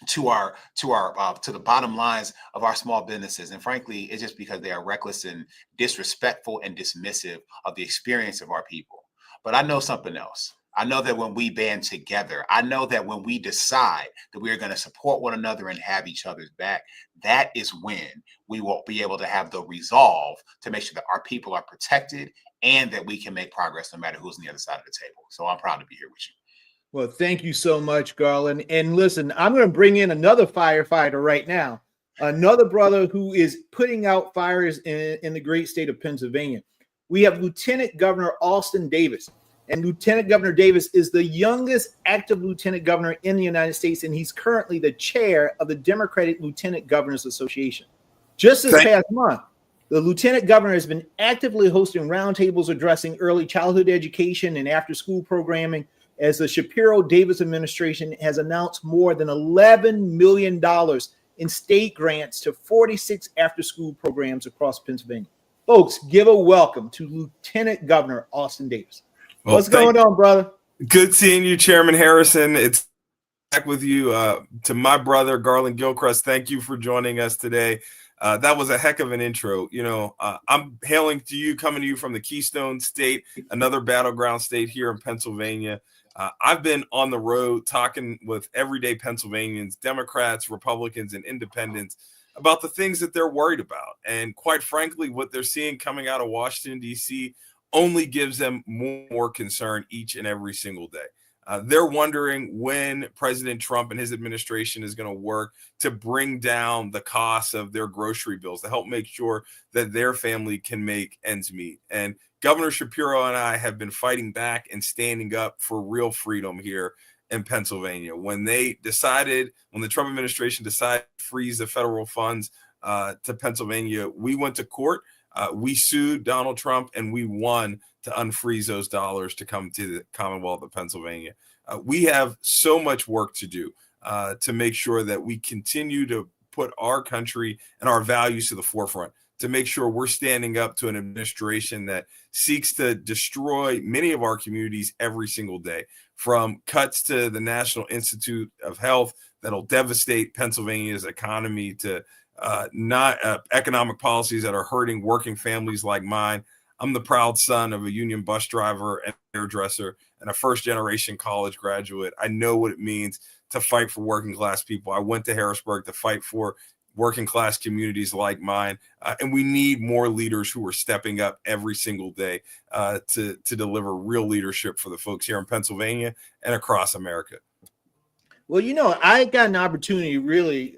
to the bottom lines of our small businesses. And frankly, it's just because they are reckless and disrespectful and dismissive of the experience of our people. But I know something else. I know that when we band together, I know that when we decide that we are going to support one another and have each other's back, that is when we will be able to have the resolve to make sure that our people are protected and that we can make progress no matter who's on the other side of the table. So I'm proud to be here with you. Well, thank you so much, Garland. And listen, I'm going to bring in another firefighter right now, another brother who is putting out fires in the great state of Pennsylvania. We have Lieutenant Governor Alston Davis. And Lieutenant Governor Davis is the youngest active lieutenant governor in the United States, and he's currently the chair of the Democratic Lieutenant Governors Association. Just this past month, the lieutenant governor has been actively hosting roundtables addressing early childhood education and after-school programming, as the Shapiro-Davis administration has announced more than $11 million in state grants to 46 after-school programs across Pennsylvania. Folks, give a welcome to Lieutenant Governor Alston Davis. Well, what's going on, brother? Good seeing you, Chairman Harrison. It's back with you. To my brother, Garland Gilchrist, thank you for joining us today. That was a heck of an intro. I'm hailing to you, coming to you from the Keystone State, another battleground state here in Pennsylvania. I've been on the road talking with everyday Pennsylvanians, Democrats, Republicans, and independents about the things that they're worried about. And quite frankly, what they're seeing coming out of Washington, D.C., only gives them more concern each and every single day. They're wondering when President Trump and his administration is going to work to bring down the costs of their grocery bills to help make sure that their family can make ends meet. And Governor Shapiro and I have been fighting back and standing up for real freedom here in Pennsylvania. When the Trump administration decided to freeze the federal funds to Pennsylvania, we went to court. We sued Donald Trump and we won to unfreeze those dollars to come to the Commonwealth of Pennsylvania. We have so much work to do to make sure that we continue to put our country and our values to the forefront, to make sure we're standing up to an administration that seeks to destroy many of our communities every single day, from cuts to the National Institute of Health that'll devastate Pennsylvania's economy to economic policies that are hurting working families like mine. I'm the proud son of a union bus driver and hairdresser and a first-generation college graduate. I know what it means to fight for working class people. I went to Harrisburg to fight for working class communities like mine. And we need more leaders who are stepping up every single day to deliver real leadership for the folks here in Pennsylvania and across America. Well, I got an opportunity to really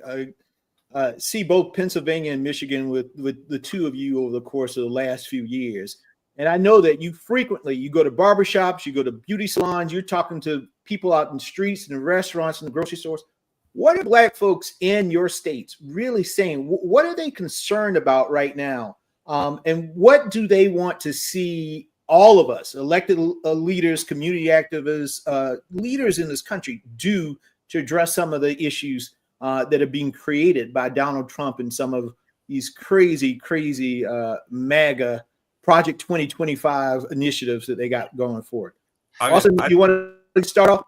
see both Pennsylvania and Michigan with the two of you over the course of the last few years. And I know that you go to barbershops, you go to beauty salons, you're talking to people out in the streets and the restaurants and the grocery stores. What are Black folks in your states really saying? What are they concerned about right now? And what do they want to see all of us, elected leaders, community activists, leaders in this country do to address some of the issues that are being created by Donald Trump and some of these crazy MAGA Project 2025 initiatives that they got going forward? Austin, you want to start off?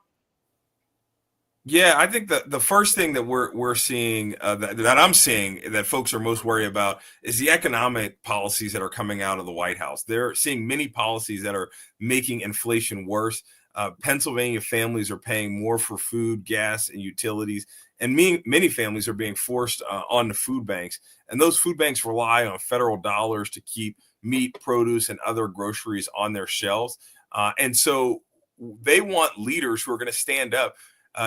Yeah, I think that the first thing that we're seeing that I'm seeing that folks are most worried about is the economic policies that are coming out of the White House. They're seeing many policies that are making inflation worse. Pennsylvania families are paying more for food, gas, and utilities, and many families are being forced on the food banks. And those food banks rely on federal dollars to keep meat, produce, and other groceries on their shelves. And so they want leaders who are going to stand up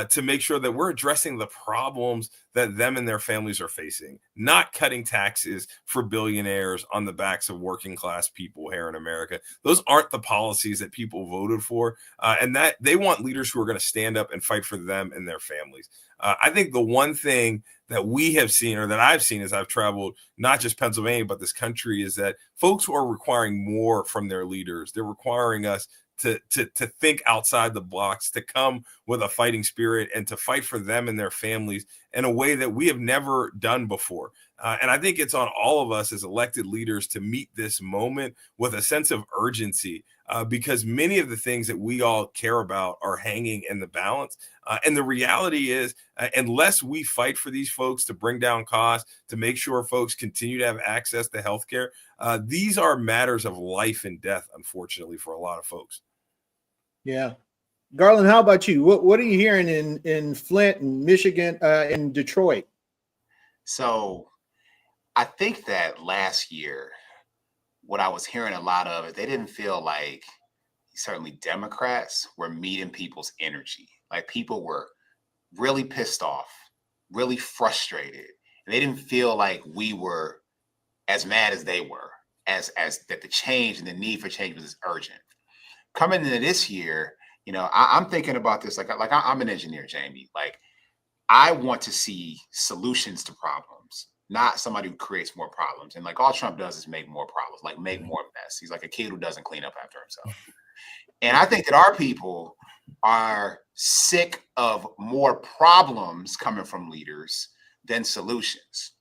to make sure that we're addressing the problems that them and their families are facing, not cutting taxes for billionaires on the backs of working class people here in America. Those aren't the policies that people voted for, and that they want leaders who are going to stand up and fight for them and their families. I think the one thing that we have seen, or that I've seen as I've traveled, not just Pennsylvania, but this country, is that folks are requiring more from their leaders. They're requiring us to think outside the box, to come with a fighting spirit and to fight for them and their families in a way that we have never done before. And I think it's on all of us as elected leaders to meet this moment with a sense of urgency, because many of the things that we all care about are hanging in the balance. And the reality is, unless we fight for these folks to bring down costs, to make sure folks continue to have access to healthcare, these are matters of life and death, unfortunately, for a lot of folks. Yeah. Garland, how about you? What are you hearing in Flint and Michigan and Detroit? So I think that last year, what I was hearing a lot of is they didn't feel like, certainly Democrats, were meeting people's energy. Like, people were really pissed off, really frustrated, and they didn't feel like we were as mad as they were, as that the change and the need for change was as urgent. Coming into this year, I'm thinking about this like I'm an engineer, Jamie. Like, I want to see solutions to problems, not somebody who creates more problems. And like, all Trump does is make more problems, like make more mess. He's like a kid who doesn't clean up after himself. And I think that our people are sick of more problems coming from leaders than solutions.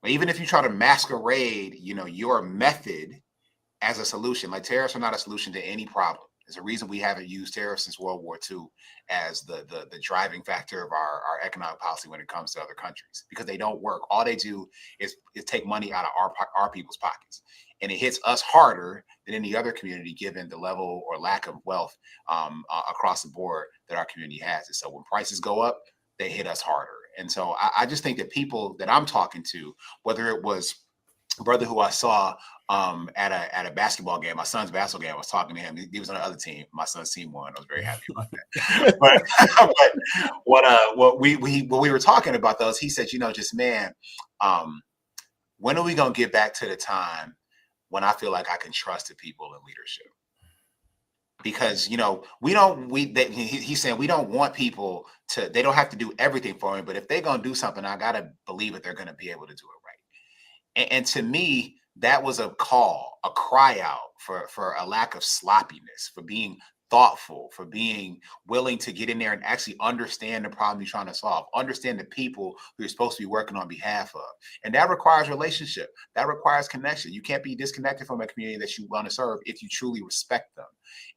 But even if you try to masquerade, your method as a solution, like tariffs are not a solution to any problem. There's a reason we haven't used tariffs since World War II as the driving factor of our economic policy when it comes to other countries, because they don't work. All they do is take money out of our people's pockets. And it hits us harder than any other community, given the level or lack of wealth across the board that our community has. And so when prices go up, they hit us harder. And so I just think that people that I'm talking to, whether it was a brother who I saw at a basketball game, my son's basketball game, I was talking to him. He was on the other team. My son's team won. I was very happy about that. but what we were talking about, though, is he said, just, man, when are we going to get back to the time when I feel like I can trust the people in leadership? Because, he's saying we don't want people they don't have to do everything for me, but if they're going to do something, I got to believe that they're going to be able to do it right. And to me, that was a call, a cry out for a lack of sloppiness, for being thoughtful, for being willing to get in there and actually understand the problem you're trying to solve, understand the people who you're supposed to be working on behalf of. And that requires relationship. That requires connection. You can't be disconnected from a community that you want to serve if you truly respect them.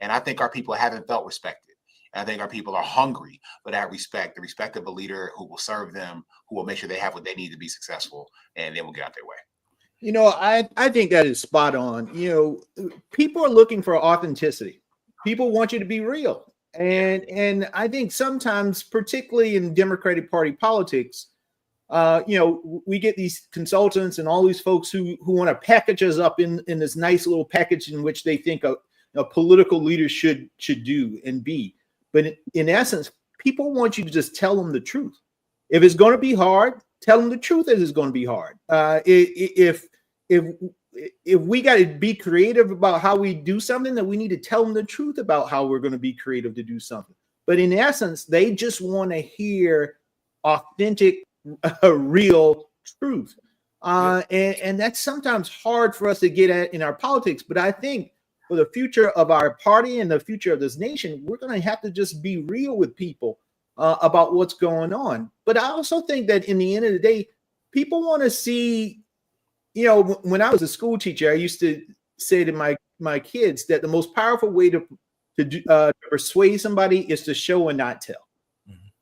And I think our people haven't felt respected. And I think our people are hungry for that respect, the respect of a leader who will serve them, who will make sure they have what they need to be successful, and then we'll get out their way. I think that is spot on. People are looking for authenticity. People want you to be real. And I think sometimes, particularly in Democratic Party politics, we get these consultants and all these folks who want to package us up in this nice little package in which they think a political leader should do and be. But in essence, people want you to just tell them the truth. If it's going to be hard, tell them the truth that it's going to be hard. If if we got to be creative about how we do something, then we need to tell them the truth about how we're going to be creative to do something. But in essence, they just want to hear authentic, real truth. And that's sometimes hard for us to get at in our politics. But I think for the future of our party and the future of this nation, we're going to have to just be real with people about what's going on. But I also think that in the end of the day, people want to see, you know, when I was a school teacher, I used to say to my kids that the most powerful way to persuade somebody is to show and not tell.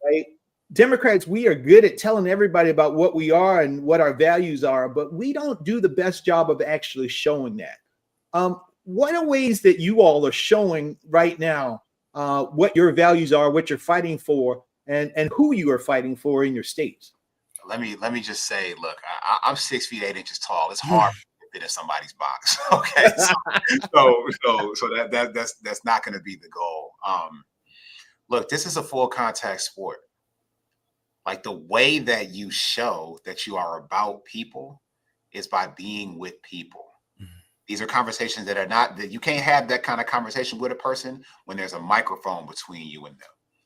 Right? Democrats, we are good at telling everybody about what we are and what our values are, but we don't do the best job of actually showing that. What are ways that you all are showing right now what your values are, what you're fighting for, and who you are fighting for in your states? Let me just say, look, I'm 6 feet 8 inches tall. It's hard to fit in somebody's box. Okay, so that's not going to be the goal. Look, this is a full contact sport. Like, the way that you show that you are about people is by being with people. These are conversations that are not, that you can't have that kind of conversation with a person when there's a microphone between you and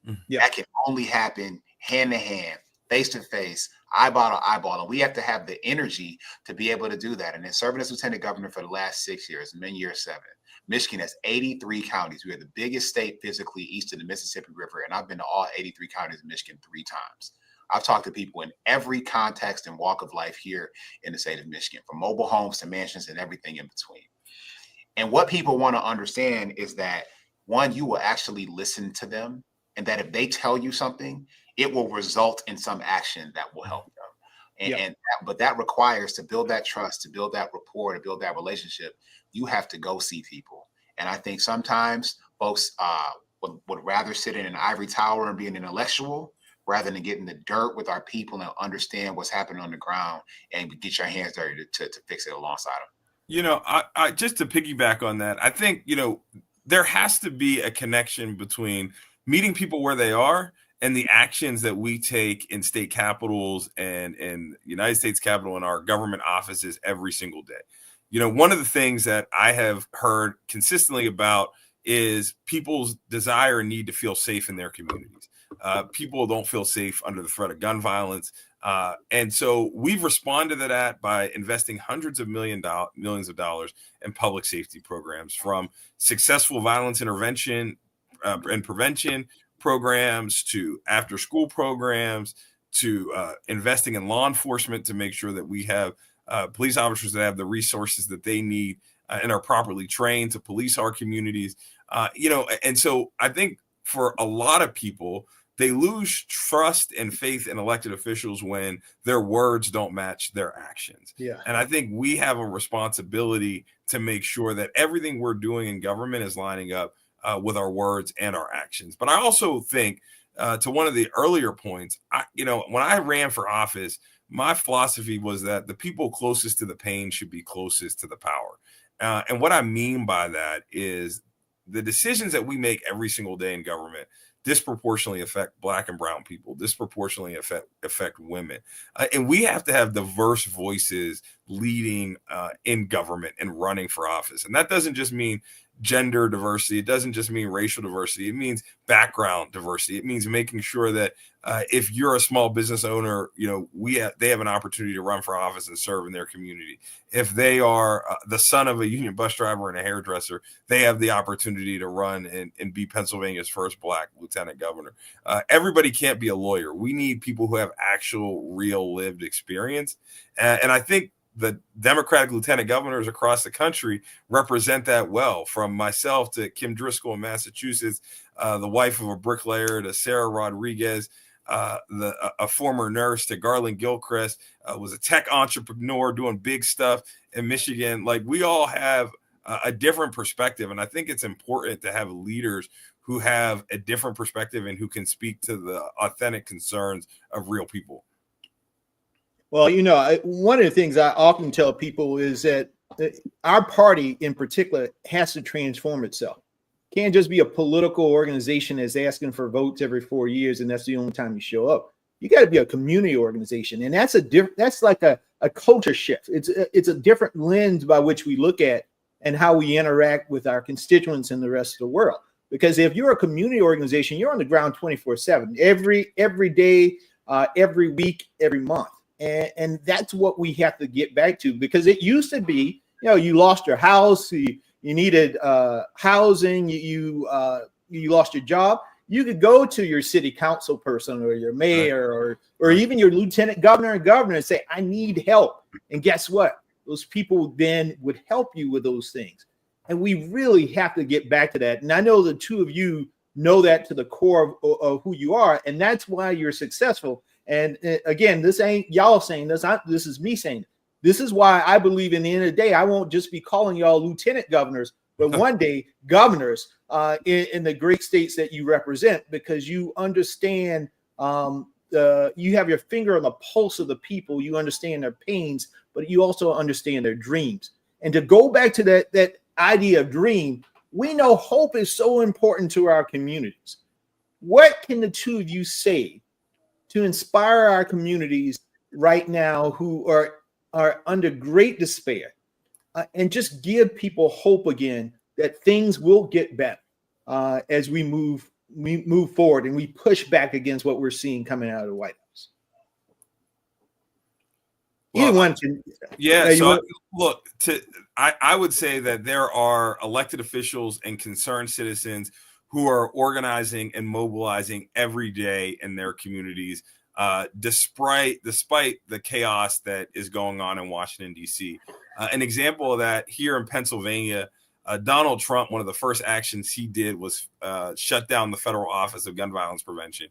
them. That can only happen hand to hand, face to face, eyeball to eyeball. And we have to have the energy to be able to do that. And then serving as lieutenant governor for the last 6 years, and then year 7, Michigan has 83 counties. We are the biggest state physically east of the Mississippi River. And I've been to all 83 counties in Michigan 3 times. I've talked to people in every context and walk of life here in the state of Michigan, from mobile homes to mansions and everything in between. And what people want to understand is that, one, you will actually listen to them, and that if they tell you something, it will result in some action that will help them. But that requires, to build that trust, to build that rapport, to build that relationship, you have to go see people. And I think sometimes folks would rather sit in an ivory tower and be an intellectual rather than get in the dirt with our people and understand what's happening on the ground and get your hands dirty to fix it alongside them. You know, I just to piggyback on that, I think, you know, there has to be a connection between meeting people where they are and the actions that we take in state capitals and United States Capitol and our government offices every single day. You know, one of the things that I have heard consistently about is people's desire and need to feel safe in their communities. People don't feel safe under the threat of gun violence. And so we've responded to that by investing hundreds of millions of dollars in public safety programs, from successful violence intervention and prevention programs to after school programs to investing in law enforcement to make sure that we have police officers that have the resources that they need and are properly trained to police our communities. You know, and so I think for a lot of people, they lose trust and faith in elected officials when their words don't match their actions. And I think we have a responsibility to make sure that everything we're doing in government is lining up with our words and our actions. But I also think, to one of the earlier points, you know, when I ran for office, my philosophy was that the people closest to the pain should be closest to the power. And what I mean by that is the decisions that we make every single day in government disproportionately affect Black and brown people, disproportionately affect women. And we have to have diverse voices leading in government and running for office. And that doesn't just mean gender diversity. It doesn't just mean racial diversity. It means background diversity. It means making sure that if you're a small business owner, you know, they have an opportunity to run for office and serve in their community. If they are the son of a union bus driver and a hairdresser, they have the opportunity to run and be Pennsylvania's first Black lieutenant governor. Everybody can't be a lawyer. We need people who have actual, real, lived experience. And I think the Democratic lieutenant governors across the country represent that well, from myself to Kim Driscoll in Massachusetts, the wife of a bricklayer, to Sarah Rodriguez, a former nurse, to Garland Gilchrist, was a tech entrepreneur doing big stuff in Michigan. Like, we all have a different perspective. And I think it's important to have leaders who have a different perspective and who can speak to the authentic concerns of real people. Well, you know, one of the things I often tell people is that our party in particular has to transform itself. Can't just be a political organization that's asking for votes every 4 years and that's the only time you show up. You got to be a community organization, and that's like a a culture shift. It's a different lens by which we look at and how we interact with our constituents in the rest of the world. Because if you're a community organization, you're on the ground 24/7, every day, every week, every month. And that's what we have to get back to, because it used to be, you lost your house, you needed housing, you lost your job. You could go to your city council person or your mayor or even your lieutenant governor and say, I need help. And guess what? Those people then would help you with those things. And we really have to get back to that. And I know the two of you know that to the core of who you are. And that's why you're successful. And again, this ain't y'all saying this. This is me saying it. This is why I believe in the end of the day, I won't just be calling y'all lieutenant governors, but one day governors in the great states that you represent, because you understand, you have your finger on the pulse of the people. You understand their pains, but you also understand their dreams. And to go back to that idea of dream, we know hope is so important to our communities. What can the two of you say to inspire our communities right now who are under great despair, and just give people hope again that things will get better as we move forward and we push back against what we're seeing coming out of the White House? Well, look, I would say that there are elected officials and concerned citizens who are organizing and mobilizing every day in their communities, despite the chaos that is going on in Washington, D.C. An example of that here in Pennsylvania, Donald Trump, one of the first actions he did was shut down the Federal Office of Gun Violence Prevention.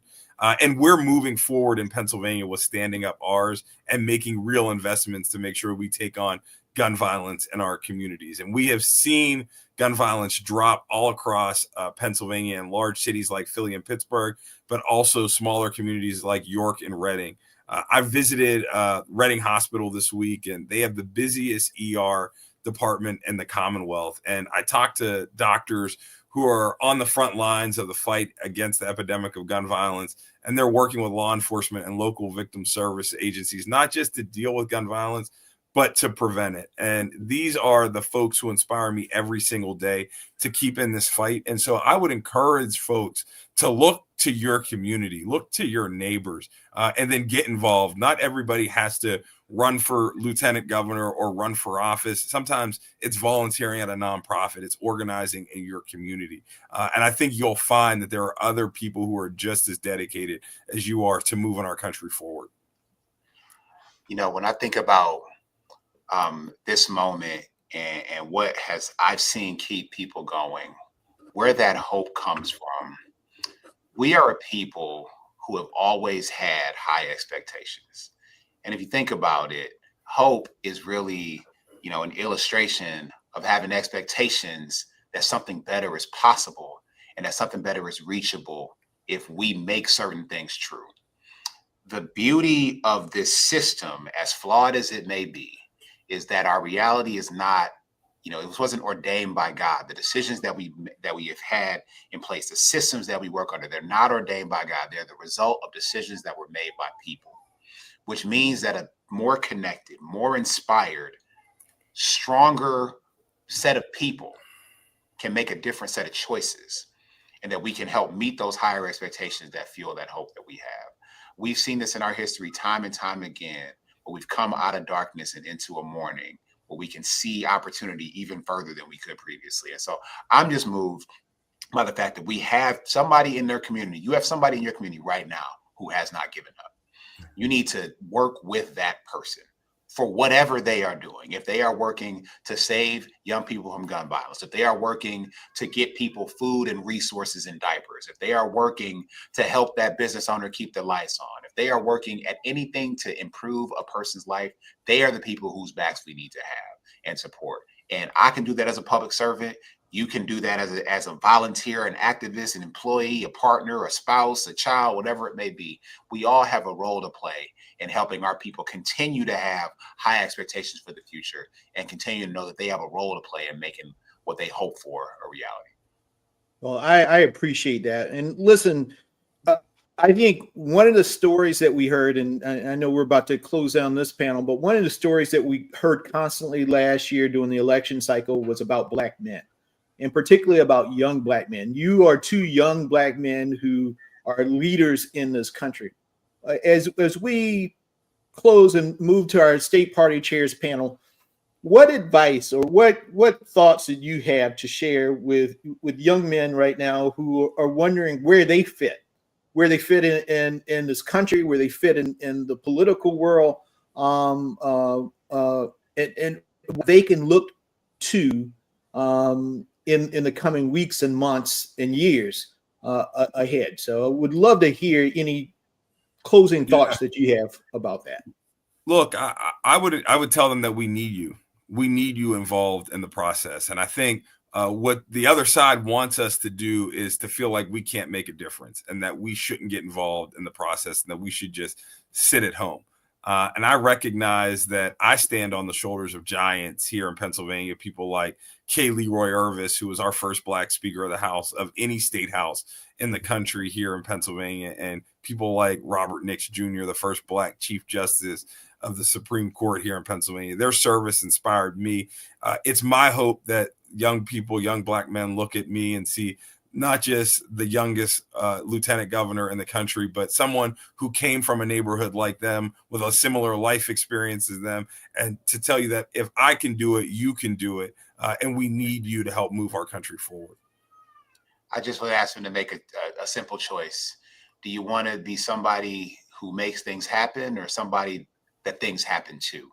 And we're moving forward in Pennsylvania with standing up ours and making real investments to make sure we take on gun violence in our communities. And we have seen gun violence drop all across Pennsylvania in large cities like Philly and Pittsburgh, but also smaller communities like York and Reading. I visited Reading Hospital this week, and they have the busiest ER department in the Commonwealth. And I talked to doctors who are on the front lines of the fight against the epidemic of gun violence. And they're working with law enforcement and local victim service agencies, not just to deal with gun violence, but to prevent it. And these are the folks who inspire me every single day to keep in this fight. And so I would encourage folks to look to your community, look to your neighbors, and then get involved. Not everybody has to run for lieutenant governor or run for office. Sometimes it's volunteering at a nonprofit. It's organizing in your community. And I think you'll find that there are other people who are just as dedicated as you are to moving our country forward. When I think about this moment and what I've seen keep people going, where that hope comes from, we are a people who have always had high expectations. And if you think about it, hope is really, an illustration of having expectations that something better is possible and that something better is reachable if we make certain things true. The beauty of this system, as flawed as it may be, is that our reality is not, it wasn't ordained by God. The decisions that we have had in place, the systems that we work under, they're not ordained by God. They're the result of decisions that were made by people, which means that a more connected, more inspired, stronger set of people can make a different set of choices, and that we can help meet those higher expectations that fuel that hope that we have. We've seen this in our history time and time again, where we've come out of darkness and into a morning where we can see opportunity even further than we could previously. And so I'm just moved by the fact that we have somebody in their community. You have somebody in your community right now who has not given up. You need to work with that person for whatever they are doing. If they are working to save young people from gun violence, if they are working to get people food and resources and diapers, if they are working to help that business owner keep the lights on, if they are working at anything to improve a person's life, they are the people whose backs we need to have and support. And I can do that as a public servant. You can do that as a volunteer, an activist, an employee, a partner, a spouse, a child, whatever it may be. We all have a role to play in helping our people continue to have high expectations for the future and continue to know that they have a role to play in making what they hope for a reality. Well, I appreciate that. And listen, I think one of the stories that we heard, and I know we're about to close down this panel, but one of the stories that we heard constantly last year during the election cycle was about Black men, and particularly about young Black men. You are two young Black men who are leaders in this country. As we close and move to our state party chairs panel, what advice or what thoughts did you have to share with young men right now who are wondering where they fit in this country, where they fit in the political world, and they can look to in the coming weeks and months and years ahead? So I would love to hear any closing thoughts that you have about that. Look, I would tell them that we need you. We need you involved in the process. And I think what the other side wants us to do is to feel like we can't make a difference and that we shouldn't get involved in the process and that we should just sit at home. And I recognize that I stand on the shoulders of giants here in Pennsylvania, people like Kay Leroy Irvis, who was our first Black Speaker of the House of any state house in the country here in Pennsylvania, and people like Robert Nix Jr., the first Black Chief Justice of the Supreme Court here in Pennsylvania. Their service inspired me. It's my hope that young people, young Black men look at me and see not just the youngest lieutenant governor in the country, but someone who came from a neighborhood like them with a similar life experience as them, and to tell you that if I can do it, you can do it, and we need you to help move our country forward. I just would ask them to make a simple choice. Do you want to be somebody who makes things happen or somebody that things happen to?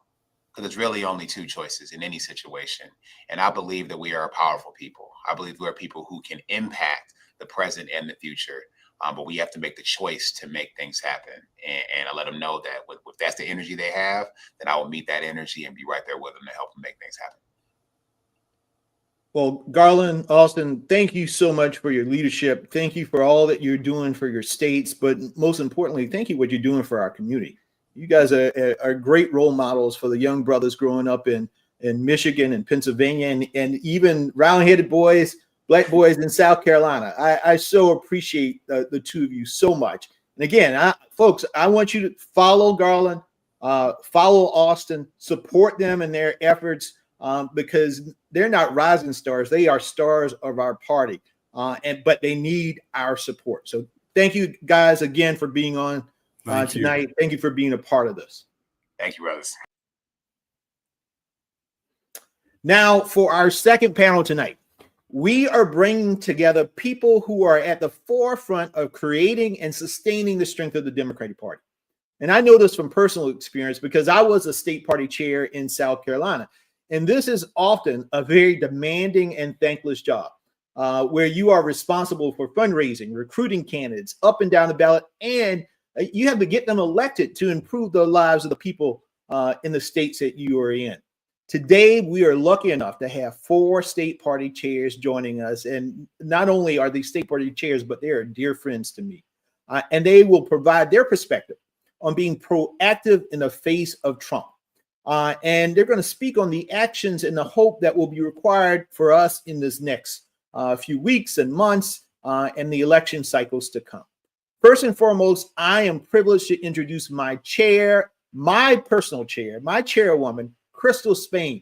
Because it's really only two choices in any situation. And I believe that we are a powerful people. I believe we are people who can impact the present and the future. But we have to make the choice to make things happen. And I let them know that if that's the energy they have, then I will meet that energy and be right there with them to help them make things happen. Well, Garland, Austin, thank you so much for your leadership. Thank you for all that you're doing for your states, but most importantly, thank you for what you're doing for our community. You guys are great role models for the young brothers growing up in Michigan and Pennsylvania, and even round-headed boys, Black boys in South Carolina. I so appreciate the two of you so much. And again, folks, I want you to follow Garland, follow Austin, support them in their efforts, because they're not rising stars. They are stars of our party, but they need our support. So thank you guys again for being on tonight. Thank you for being a part of this. Thank you, brothers. Now, for our second panel tonight, we are bringing together people who are at the forefront of creating and sustaining the strength of the Democratic Party. And I know this from personal experience because I was a state party chair in South Carolina. And this is often a very demanding and thankless job, where you are responsible for fundraising, recruiting candidates up and down the ballot, and you have to get them elected to improve the lives of the people in the states that you are in. Today, we are lucky enough to have 4 state party chairs joining us. And not only are these state party chairs, but they are dear friends to me. And they will provide their perspective on being proactive in the face of Trump. And they're going to speak on the actions and the hope that will be required for us in this next few weeks and months and the election cycles to come. First and foremost, I am privileged to introduce my chair, my personal chair, my chairwoman, Crystal Spain.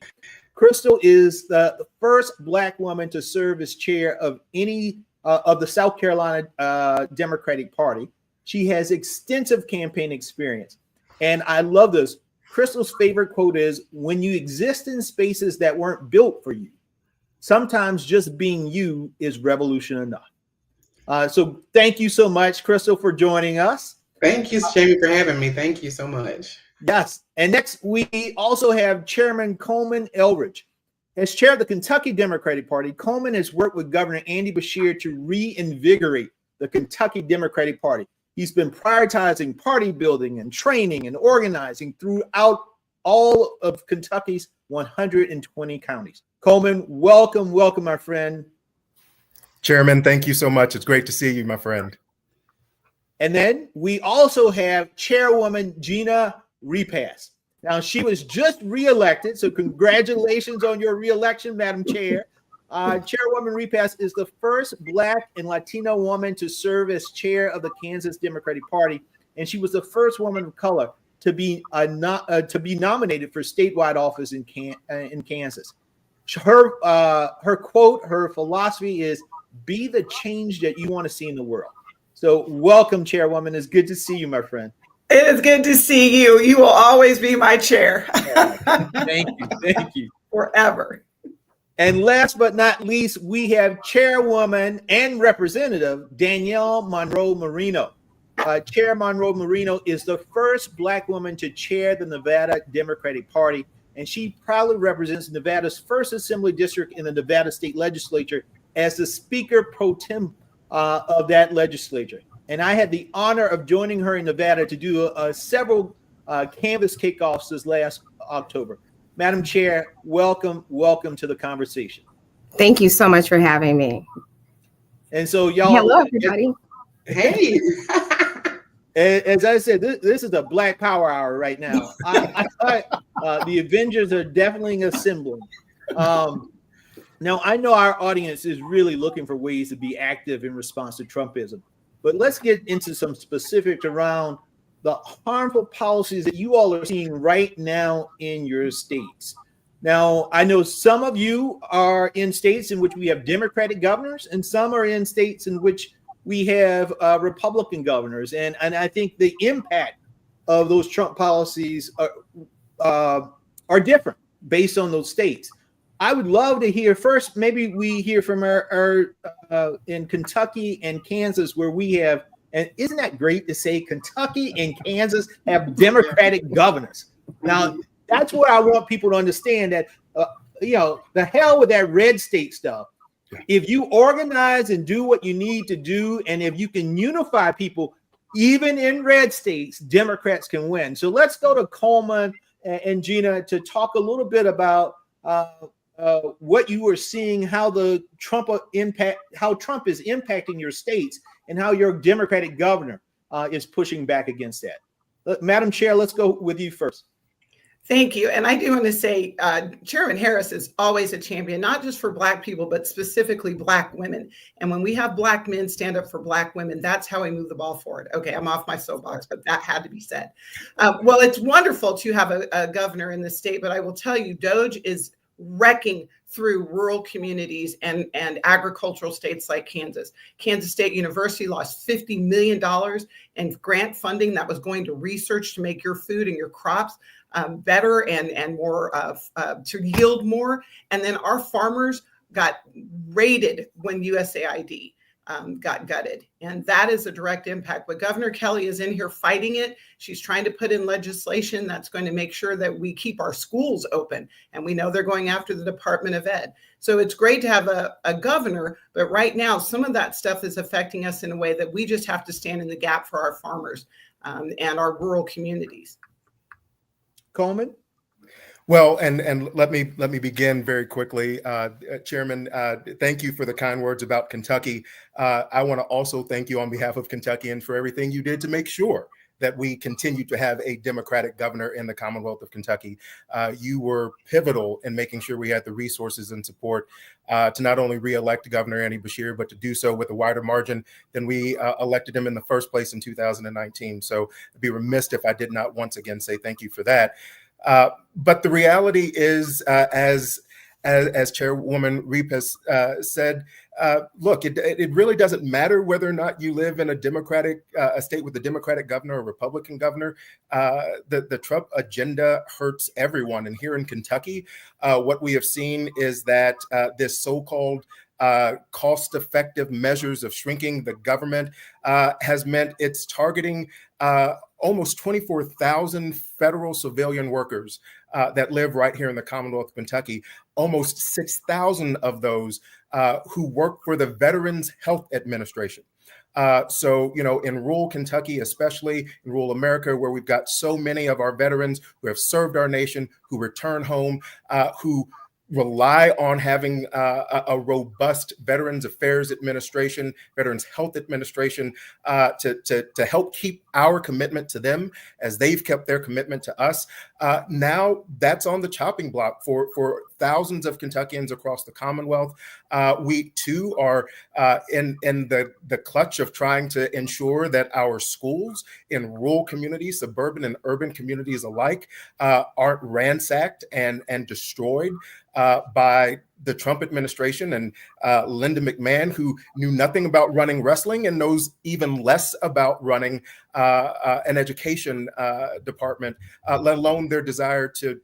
Crystal is the first Black woman to serve as chair of any of the South Carolina Democratic Party. She has extensive campaign experience. And I love this. Crystal's favorite quote is, "When you exist in spaces that weren't built for you, sometimes just being you is revolution enough." So thank you so much, Crystal, for joining us. Thank you, Jamie, for having me. Thank you so much. Yes. And next, we also have Chairman Coleman Eldridge. As chair of the Kentucky Democratic Party, Coleman has worked with Governor Andy Beshear to reinvigorate the Kentucky Democratic Party. He's been prioritizing party building and training and organizing throughout all of Kentucky's 120 counties. Coleman, welcome, my friend. Chairman, thank you so much. It's great to see you, my friend. And then we also have Chairwoman Gina Repass. Now, she was just reelected, so congratulations on your reelection, Madam Chair. Chairwoman Repass is the first Black and Latino woman to serve as chair of the Kansas Democratic Party, and she was the first woman of color to be nominated for statewide office in Kansas. Her quote, her philosophy is, "Be the change that you want to see in the world." So, welcome, Chairwoman. It's good to see you, my friend. It is good to see you. You will always be my chair. Thank you. Forever. And last but not least, we have Chairwoman and Representative Danielle Monroe Marino. Chair Monroe Marino is the first Black woman to chair the Nevada Democratic Party, and she proudly represents Nevada's first Assembly District in the Nevada State Legislature as the Speaker Pro Tem of that legislature. And I had the honor of joining her in Nevada to do several canvas kickoffs this last October. Madam Chair, welcome to the conversation. Thank you so much for having me. And so y'all. Hello, everybody. Hey. As I said, this is a Black Power Hour right now. The Avengers are definitely assembling. Now, I know our audience is really looking for ways to be active in response to Trumpism, but let's get into some specifics around the harmful policies that you all are seeing right now in your states. Now, I know some of you are in states in which we have Democratic governors, and some are in states in which we have Republican governors. And I think the impact of those Trump policies are different based on those states. I would love to hear first, maybe we hear from our in Kentucky and Kansas, where we have, and isn't that great to say Kentucky and Kansas have Democratic governors? Now, that's what I want people to understand, that, the hell with that red state stuff. If you organize and do what you need to do, and if you can unify people, even in red states, Democrats can win. So let's go to Coleman and Gina to talk a little bit about what you are seeing, how Trump is impacting your states, and how your Democratic governor is pushing back against that. Madam Chair, let's go with you first. Thank you. And I do want to say, Chairman Harris is always a champion, not just for Black people, but specifically Black women. And when we have Black men stand up for Black women, that's how we move the ball forward. Okay, I'm off my soapbox, but that had to be said. Well, it's wonderful to have a governor in the state, but I will tell you, DOGE is wrecking through rural communities and agricultural states like Kansas. Kansas State University lost $50 million in grant funding that was going to research to make your food and your crops better and more to yield more. And then our farmers got raided when USAID got gutted. And that is a direct impact. But Governor Kelly is in here fighting it. She's trying to put in legislation that's going to make sure that we keep our schools open. And we know they're going after the Department of Ed. So it's great to have a governor, but right now, some of that stuff is affecting us in a way that we just have to stand in the gap for our farmers and our rural communities. Coleman? Well, and let me begin very quickly. Chairman, thank you for the kind words about Kentucky. I want to also thank you on behalf of Kentuckians for everything you did to make sure that we continue to have a Democratic governor in the Commonwealth of Kentucky. You were pivotal in making sure we had the resources and support to not only re-elect Governor Andy Beshear, but to do so with a wider margin than we elected him in the first place in 2019. So I'd be remiss if I did not once again say thank you for that. But the reality is, as Chairwoman Repas said, look, it really doesn't matter whether or not you live in a state with a Democratic governor or Republican governor. The Trump agenda hurts everyone. And here in Kentucky, what we have seen is that this so-called cost-effective measures of shrinking the government has meant it's targeting almost 24,000 federal civilian workers that live right here in the Commonwealth of Kentucky. Almost 6,000 of those who work for the Veterans Health Administration. So, in rural Kentucky, especially in rural America, where we've got so many of our veterans who have served our nation, who return home, who rely on having a robust Veterans Affairs Administration, Veterans Health Administration to help keep our commitment to them as they've kept their commitment to us. Now that's on the chopping block for thousands of Kentuckians across the Commonwealth. We too are in the clutch of trying to ensure that our schools in rural communities, suburban and urban communities alike, aren't ransacked and destroyed by the Trump administration and Linda McMahon, who knew nothing about running wrestling and knows even less about running an education department, let alone their desire to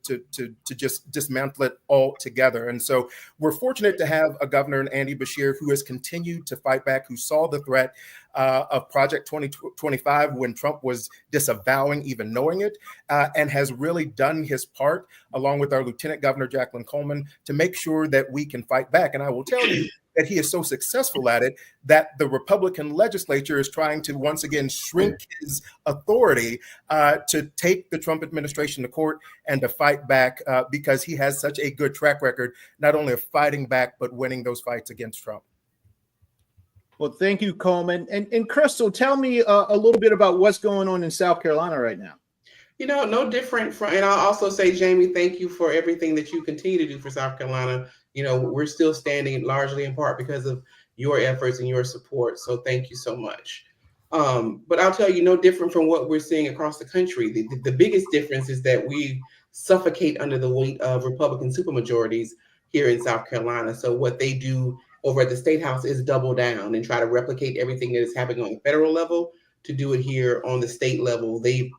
just dismantle it altogether. And so we're fortunate to have a governor in Andy Beshear who has continued to fight back, who saw the threat of Project 2025 when Trump was disavowing even knowing it, and has really done his part, along with our Lieutenant Governor Jacqueline Coleman, to make sure that we can fight back. And I will tell you that he is so successful at it that the Republican legislature is trying to once again shrink his authority to take the Trump administration to court and to fight back because he has such a good track record, not only of fighting back, but winning those fights against Trump. Well, thank you, Coleman. And Crystal, tell me a little bit about what's going on in South Carolina right now. You know, no different from, and I'll also say, Jamie, thank you for everything that you continue to do for South Carolina. You know, we're still standing largely in part because of your efforts and your support. So thank you so much. But I'll tell you, no different from what we're seeing across the country. The biggest difference is that we suffocate under the weight of Republican supermajorities here in South Carolina. So what they do over at the State House is double down and try to replicate everything that is happening on the federal level to do it here on the state level. They've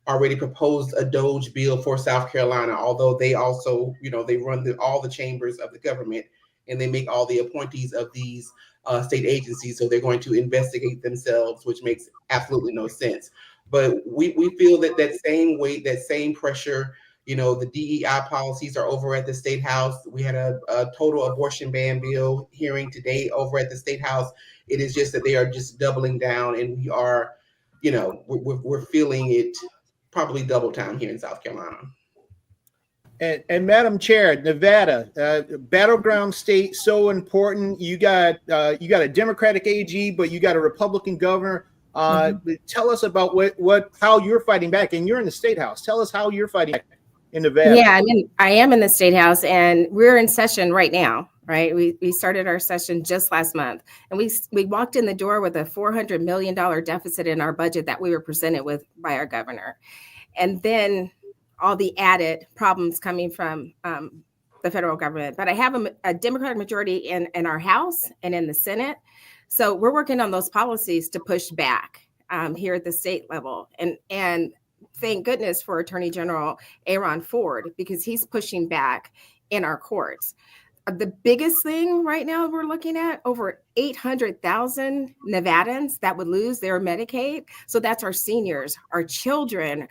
already proposed a DOGE bill for South Carolina, although they also, you know, they run all the chambers of the government and they make all the appointees of these state agencies. So they're going to investigate themselves, which makes absolutely no sense. But we feel that that same weight, that same pressure, you know, the DEI policies are over at the State House. We had a total abortion ban bill hearing today over at the State House. It is just that they are just doubling down, and we are, you know, we're feeling it probably double time here in South Carolina. And Madam Chair, Nevada, battleground state, so important. You got a Democratic AG, but you got a Republican governor. Tell us about how you're fighting back, and you're in the State House. Tell us how you're fighting back in Nevada. Yeah, I am in the State House, and we're in session right now. Right, we started our session just last month, and we walked in the door with a $400 million deficit in our budget that we were presented with by our governor, and then all the added problems coming from the federal government. But I have a Democratic majority in our House and in the Senate, so we're working on those policies to push back here at the state level, and thank goodness for Attorney General Aaron Ford, because he's pushing back in our courts. The biggest thing right now we're looking at, over 800,000 Nevadans that would lose their Medicaid. So that's our seniors, our children,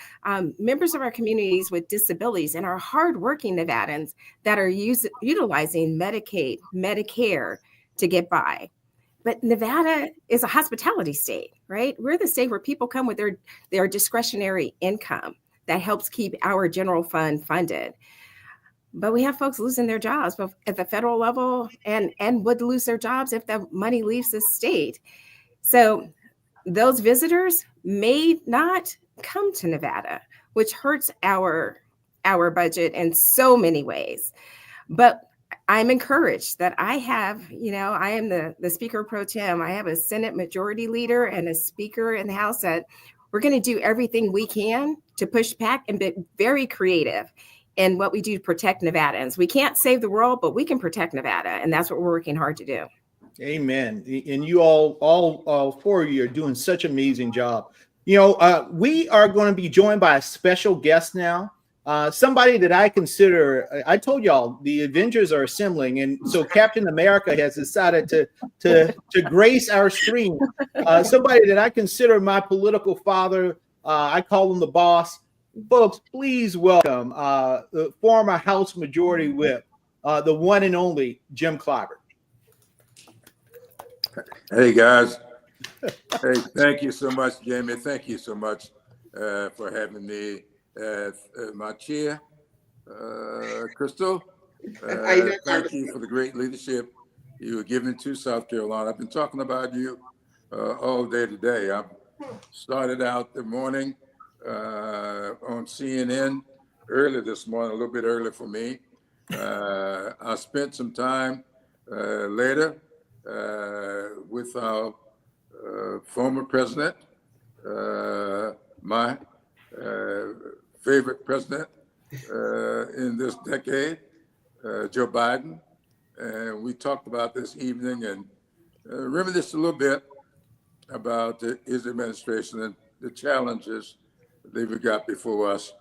members of our communities with disabilities, and our hardworking Nevadans that are utilizing Medicaid, Medicare to get by. But Nevada is a hospitality state, right? We're the state where people come with their discretionary income that helps keep our general fund funded. But we have folks losing their jobs at the federal level and would lose their jobs if the money leaves the state. So those visitors may not come to Nevada, which hurts our budget in so many ways. But I'm encouraged that I have, you know, I am the Speaker Pro Tem. I have a Senate Majority Leader and a Speaker in the House that we're going to do everything we can to push back and be very creative in what we do to protect Nevadans. We can't save the world, but we can protect Nevada, and that's what we're working hard to do. Amen. And you all four of you are doing such an amazing job. You know, we are going to be joined by a special guest now. Somebody that I consider, I told y'all the Avengers are assembling, and so Captain America has decided to grace our stream. Somebody that I consider my political father. I call him the boss. Folks, please welcome the former House Majority Whip, the one and only Jim Clyburn. Hey, guys. Hey, thank you so much, Jamie. Thank you so much for having me as my chair. Crystal, thank you for the great leadership you were giving to South Carolina. I've been talking about you all day today. I started out the morning on CNN early this morning, a little bit early for me, I spent some time later with our former president, my favorite president in this decade, Joe Biden. And we talked about this evening and reminisced a little bit about his administration and the challenges they've got before us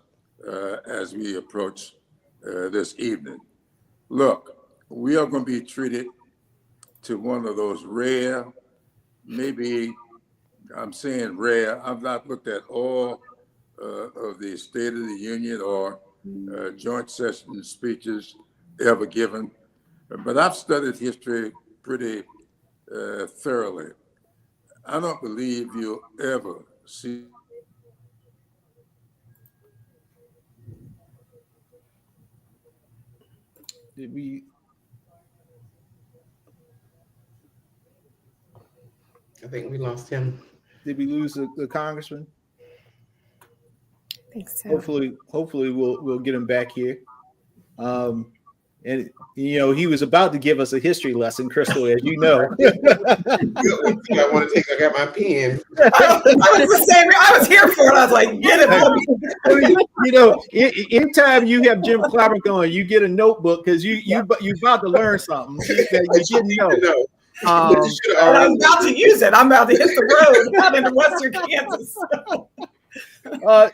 as we approach this evening. Look, we are going to be treated to one of those rare, maybe I'm saying rare, I've not looked at all of the State of the Union or joint session speeches ever given, but I've studied history pretty thoroughly. I don't believe you'll ever see Did we? I think we lost him. Did we lose the congressman? I think so. Hopefully we'll get him back here. And you know, he was about to give us a history lesson, Crystal, as you know. I want to take. I got my pen. I was here for it. I was like, get it. You know, anytime you have Jim Clapper going, you get a notebook because you about to learn something that you didn't know. And I'm about to use it. I'm about to hit the road out into Western Kansas.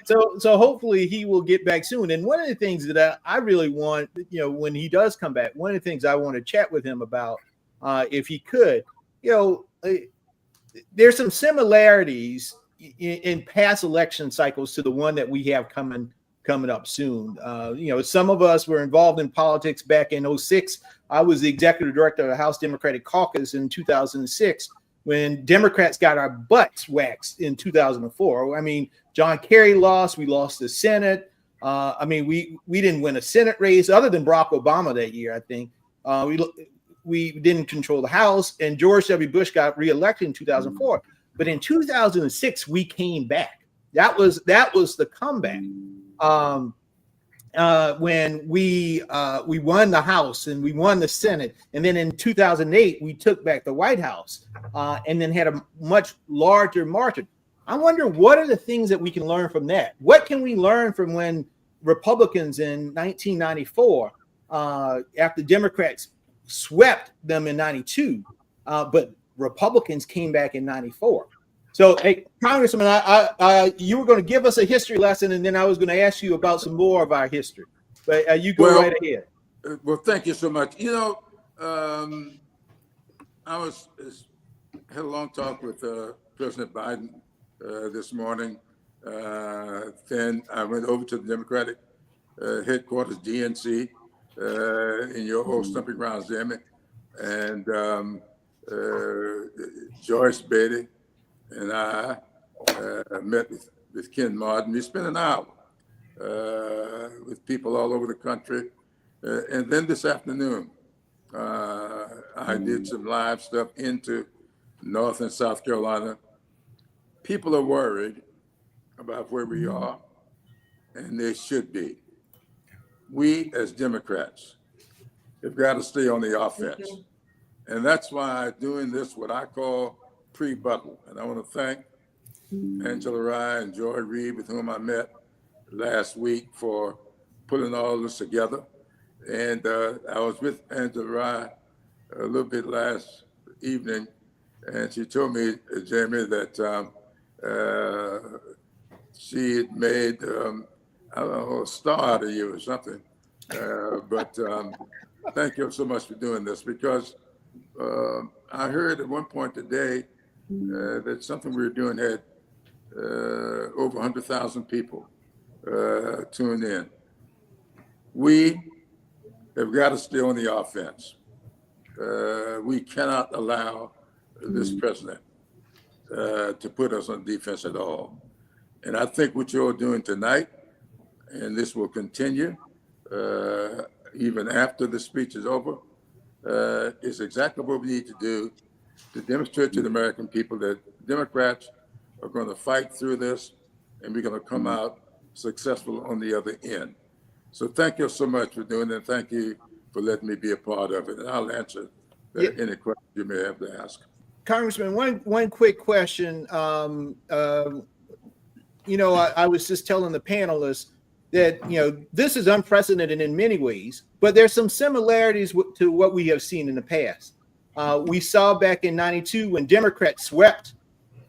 So hopefully he will get back soon. And one of the things that I really want, you know, when he does come back, one of the things I want to chat with him about, if he could, you know, there's some similarities in past election cycles to the one that we have coming up soon. You know, some of us were involved in politics back in 2006. I was the executive director of the House Democratic Caucus in 2006 when Democrats got our butts waxed in 2004. I mean, John Kerry lost. We lost the Senate. I mean, we didn't win a Senate race other than Barack Obama that year, I think. We didn't control the House, and George W. Bush got reelected in 2004. But in 2006, we came back. That was the comeback. When we won the House and we won the Senate, and then in 2008 we took back the White House, and then had a much larger margin. I wonder what are the things that we can learn from that. What can we learn from when Republicans in 1994, after Democrats swept them in 92, but Republicans came back in 94. So, hey, Congressman, you were going to give us a history lesson, and then I was going to ask you about some more of our history. But you go right ahead. Well, thank you so much. You know, I had a long talk with President Biden this morning. Then I went over to the Democratic headquarters, DNC, in your old stomping grounds, Jamie, and Joyce Beatty and I met with Ken Martin. We spent an hour with people all over the country. And then this afternoon, I did some live stuff into North and South Carolina. People are worried about where we are, and they should be. We as Democrats have got to stay on the offense. And that's why doing this, what I call pre-button. And I want to thank Angela Rye and Joy Reid, with whom I met last week, for putting all this together. And I was with Angela Rye a little bit last evening, and she told me, Jamie, that she had made, I don't know, a star out of you or something. But thank you so much for doing this, because I heard at one point today that something we were doing had over 100,000 people tuned in. We have got to stay on the offense. We cannot allow this president to put us on defense at all. And I think what you're doing tonight, and this will continue even after the speech is over, is exactly what we need to do to demonstrate to the American people that Democrats are going to fight through this, and we're going to come out successful on the other end. So thank you so much for doing it. Thank you for letting me be a part of it. And I'll answer any questions you may have to ask. Congressman, one quick question. You know, I was just telling the panelists that, you know, this is unprecedented in many ways, but there's some similarities to what we have seen in the past. We saw back in '92 when Democrats swept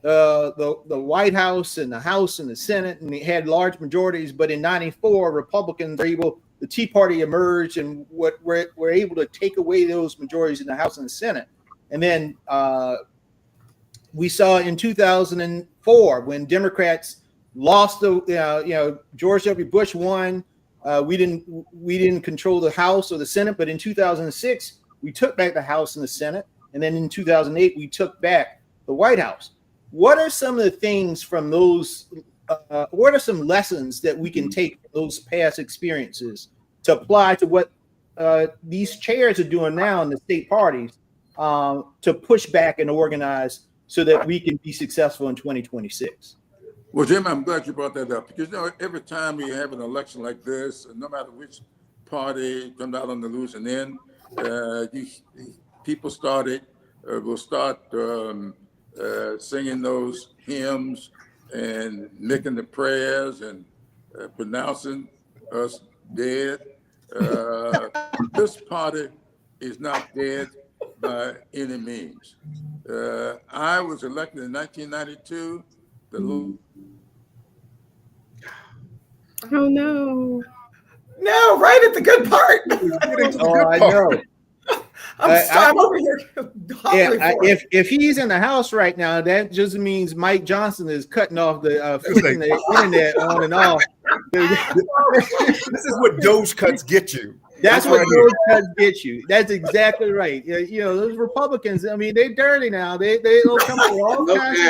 the White House and the House and the Senate, and they had large majorities. But in '94, Republicans were able, the Tea Party emerged and were able to take away those majorities in the House and the Senate. And then we saw in 2004 when Democrats lost the, George W. Bush won. We didn't control the House or the Senate, but in 2006 we took back the House and the Senate, and then in 2008 we took back the White House. What are some of the things from those? What are some lessons that we can take from those past experiences to apply to what these chairs are doing now in the state parties to push back and organize so that we can be successful in 2026? Well, Jim, I'm glad you brought that up, because, every time we have an election like this, no matter which party comes out on the losing end, people will start singing those hymns and making the prayers and pronouncing us dead. This party is not dead by any means. I was elected in 1992. Oh no! No, right at the good part. I know. I'm over here. If he's in the House right now, that just means Mike Johnson is cutting off the internet on and off. This is what Doge cuts get you. That's what Doge cuts get you. That's exactly right. Those Republicans, I mean, they're dirty now. They'll come up with all kinds of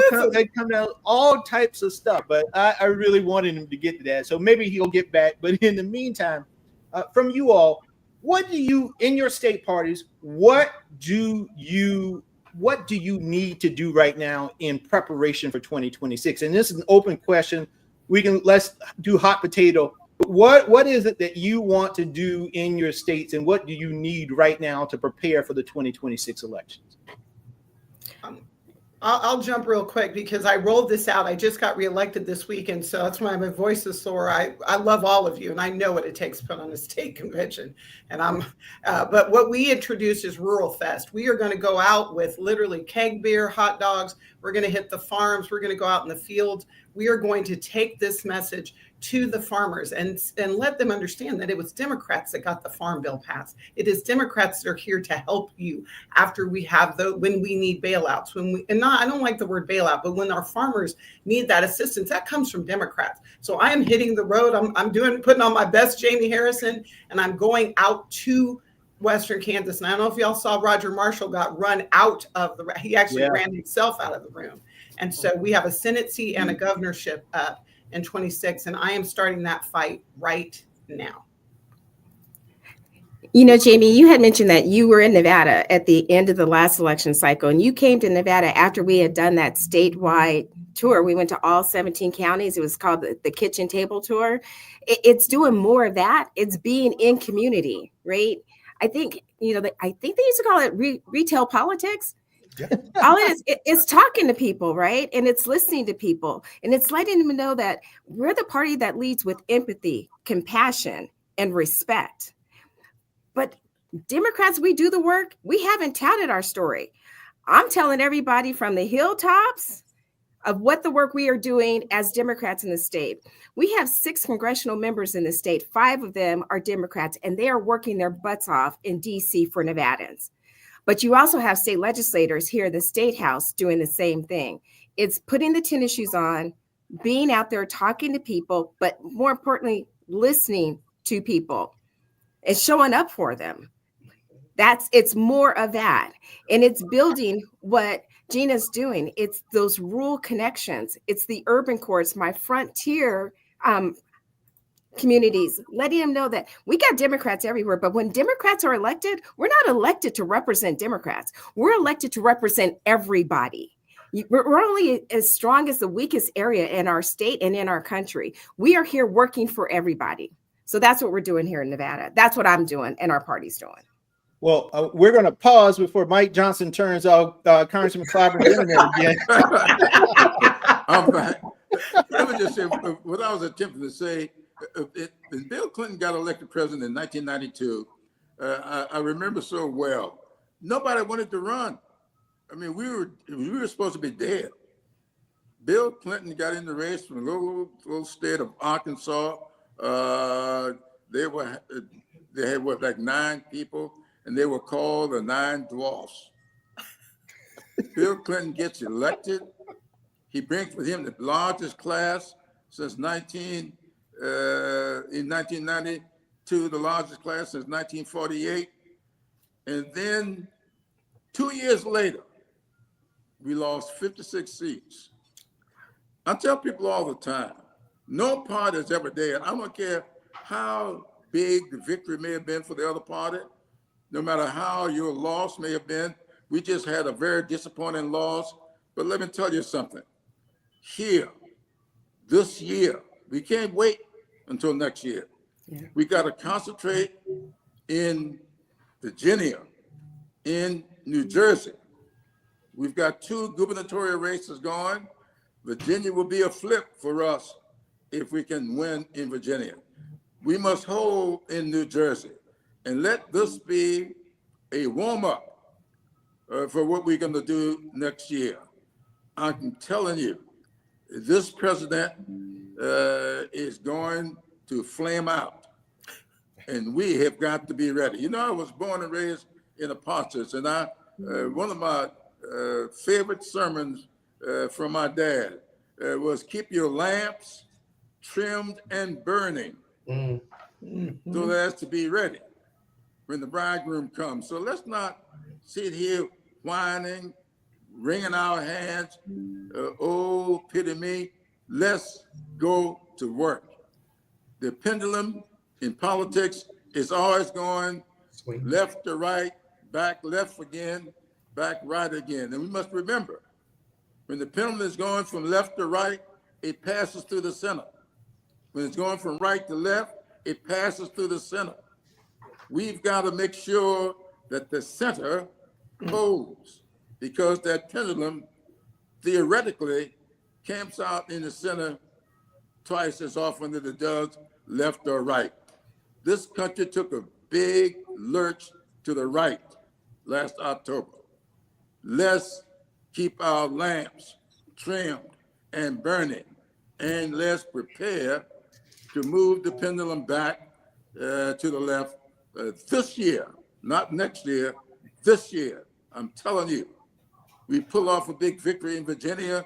stuff. They come out all types of stuff, but I really wanted him to get to that. So maybe he'll get back. But in the meantime, from you all, what do you, in your state parties, what do you need to do right now in preparation for 2026? And this is an open question. Let's do hot potato. What is it that you want to do in your states, and what do you need right now to prepare for the 2026 elections? I'll jump real quick because I rolled this out. I just got reelected this week, and so that's why my voice is sore. I love all of you, and I know what it takes to put on a state convention. And but what we introduced is Rural Fest. We are going to go out with literally keg beer, hot dogs. We're going to hit the farms. We're going to go out in the field. We are going to take this message to the farmers and let them understand that it was Democrats that got the Farm Bill passed. It is Democrats that are here to help you after we have when we need bailouts. I don't like the word bailout, but when our farmers need that assistance, that comes from Democrats. So I am hitting the road. I'm putting on my best Jamie Harrison, and I'm going out to Western Kansas. And I don't know if y'all saw Roger Marshall got run out of he actually ran himself out of the room. And so we have a Senate seat and a governorship up in 26, and I am starting that fight right now. Jamie, you had mentioned that you were in Nevada at the end of the last election cycle, and you came to Nevada after we had done that statewide tour. We went to all 17 counties. It was called the Kitchen Table Tour. It's doing more of that. It's being in community, right? I think, I think they used to call it retail politics. Yeah. All it is talking to people, right? And it's listening to people, and it's letting them know that we're the party that leads with empathy, compassion, and respect. But Democrats, we do the work. We haven't touted our story. I'm telling everybody from the hilltops of what the work we are doing as Democrats in the state. We have 6 congressional members in the state. 5 of them are Democrats, and they are working their butts off in DC for Nevadans. But you also have state legislators here in the State House doing the same thing. It's putting the tennis shoes on, being out there talking to people, but more importantly, listening to people and showing up for them. It's more of that. And it's building what Gina's doing. It's those rural connections. It's the urban cores, my frontier communities, letting them know that we got Democrats everywhere. But when Democrats are elected, we're not elected to represent Democrats. We're elected to represent everybody. We're only as strong as the weakest area in our state and in our country. We are here working for everybody. So that's what we're doing here in Nevada. That's what I'm doing and our party's doing. Well, we're going to pause before Mike Johnson turns off Congressman Clobber's internet again. I'm back. Let me just say what I was attempting to say. When Bill Clinton got elected president in 1992, I remember so well. Nobody wanted to run. I mean, we were supposed to be dead. Bill Clinton got in the race from a little state of Arkansas. They had what, like 9 people, and they were called the 9 Dwarfs. Bill Clinton gets elected. He brings with him the largest class since in 1992, the largest class since 1948. And then 2 years later, we lost 56 seats. I tell people all the time, no party is ever dead. I don't care how big the victory may have been for the other party, no matter how your loss may have been. We just had a very disappointing loss. But let me tell you something. Here, this year, we can't wait until next year. Yeah. We got to concentrate in Virginia, in New Jersey. We've got 2 gubernatorial races going. Virginia will be a flip for us if we can win in Virginia. We must hold in New Jersey and let this be a warm-up for what we're going to do next year. I'm telling you, this president is going to flame out, and we have got to be ready. You know, I was born and raised in a parsonage, and one of my favorite sermons from my dad was keep your lamps trimmed and burning so as to be ready when the bridegroom comes. So let's not sit here whining, wringing our hands, oh, pity me. Let's go to work. The pendulum in politics is always going left to right, back left again, back right again. And we must remember, when the pendulum is going from left to right, it passes through the center. When it's going from right to left, it passes through the center. We've got to make sure that the center holds, because that pendulum theoretically camps out in the center twice as often as it does left or right. This country took a big lurch to the right last October. Let's keep our lamps trimmed and burning, and let's prepare to move the pendulum back to the left this year, not next year, this year. I'm telling you, we pull off a big victory in Virginia,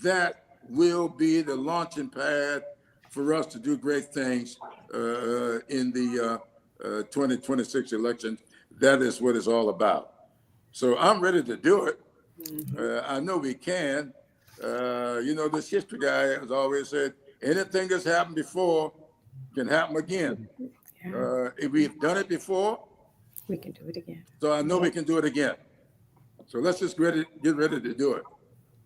that will be the launching pad for us to do great things in the 2026 election. That is what it's all about. So I'm ready to do it. I know we can. You know, this history guy has always said, anything that's happened before can happen again. If we've done it before, we can do it again. So I know we can do it again. So let's just get ready to do it.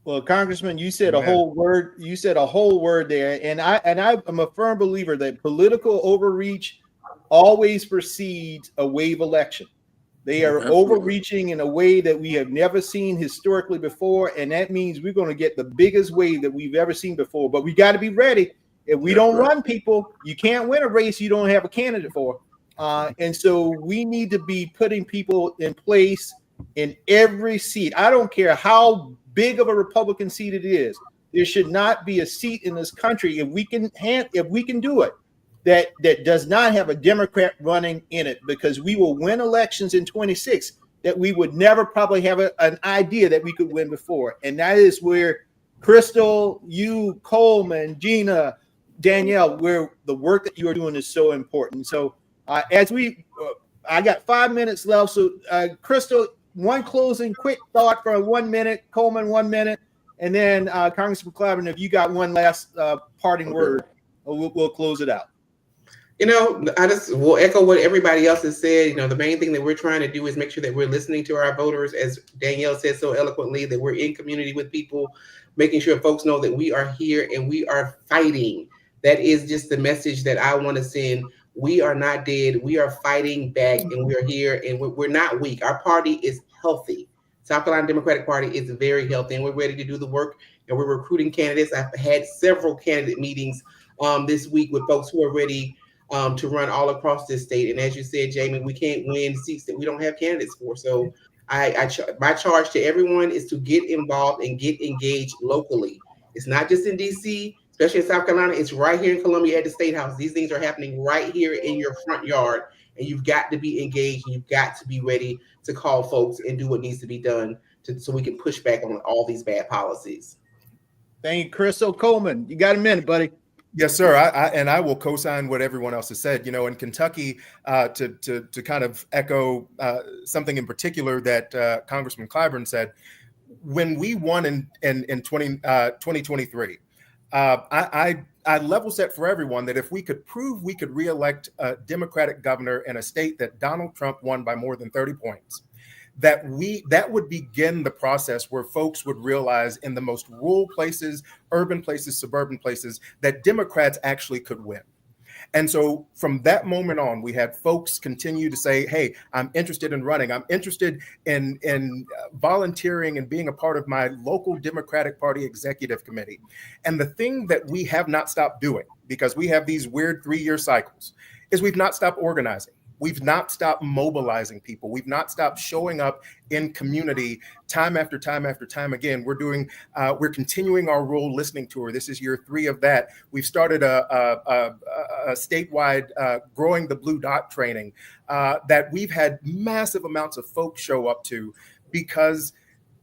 Well, Congressman, you said a whole word. You said a whole word there, and I'm a firm believer that political overreach always precedes a wave election. They are overreaching in a way that we have never seen historically before, and that means we're going to get the biggest wave that we've ever seen before. But we got to be ready. If we don't run people, you can't win a race you don't have a candidate for. And so we need to be putting people in place in every seat. I don't care how big of a Republican seat it is. There should not be a seat in this country, if we can do it, that does not have a Democrat running in it, because we will win elections in 26 that we would never probably have an idea that we could win before. And that is where Crystal, you, Coleman, Gina, Danielle, where the work that you are doing is so important. So I got 5 minutes left. So Crystal, one closing quick thought for 1 minute, Coleman 1 minute, and then Congressman Clobber, if you got one last parting word, we'll close it out. You know, I just will echo what everybody else has said. You know, the main thing that we're trying to do is make sure that we're listening to our voters, as Danielle said so eloquently, that we're in community with people, making sure folks know that we are here and we are fighting. That is just the message that I want to send. We are not dead. We are fighting back, and we are here, and we're not weak. Our party is healthy. South Carolina Democratic Party is very healthy, and we're ready to do the work, and we're recruiting candidates. I've had several candidate meetings this week with folks who are ready to run all across this state. And as you said, Jamie, we can't win seats that we don't have candidates for. So my charge to everyone is to get involved and get engaged locally. It's not just in DC, especially in South Carolina. It's right here in Columbia at the State House. These things are happening right here in your front yard. And you've got to be engaged, and you've got to be ready to call folks and do what needs to be done so we can push back on all these bad policies. Thank you, Crystal Coleman. You got a minute, buddy. Yes, sir. I will co-sign what everyone else has said. You know, in Kentucky, to kind of echo something in particular that Congressman Clyburn said, when we won in 2023, I level set for everyone that if we could prove we could reelect a Democratic governor in a state that Donald Trump won by more than 30 points, that would begin the process where folks would realize in the most rural places, urban places, suburban places, that Democrats actually could win. And so from that moment on, we had folks continue to say, hey, I'm interested in running. I'm interested in volunteering and being a part of my local Democratic Party executive committee. And the thing that we have not stopped doing, because we have these weird 3-year cycles, is we've not stopped organizing. We've not stopped mobilizing people. We've not stopped showing up in community time after time after time again. We're continuing our role listening tour. This is year 3 of that. We've started a statewide growing the blue dot training that we've had massive amounts of folks show up to, because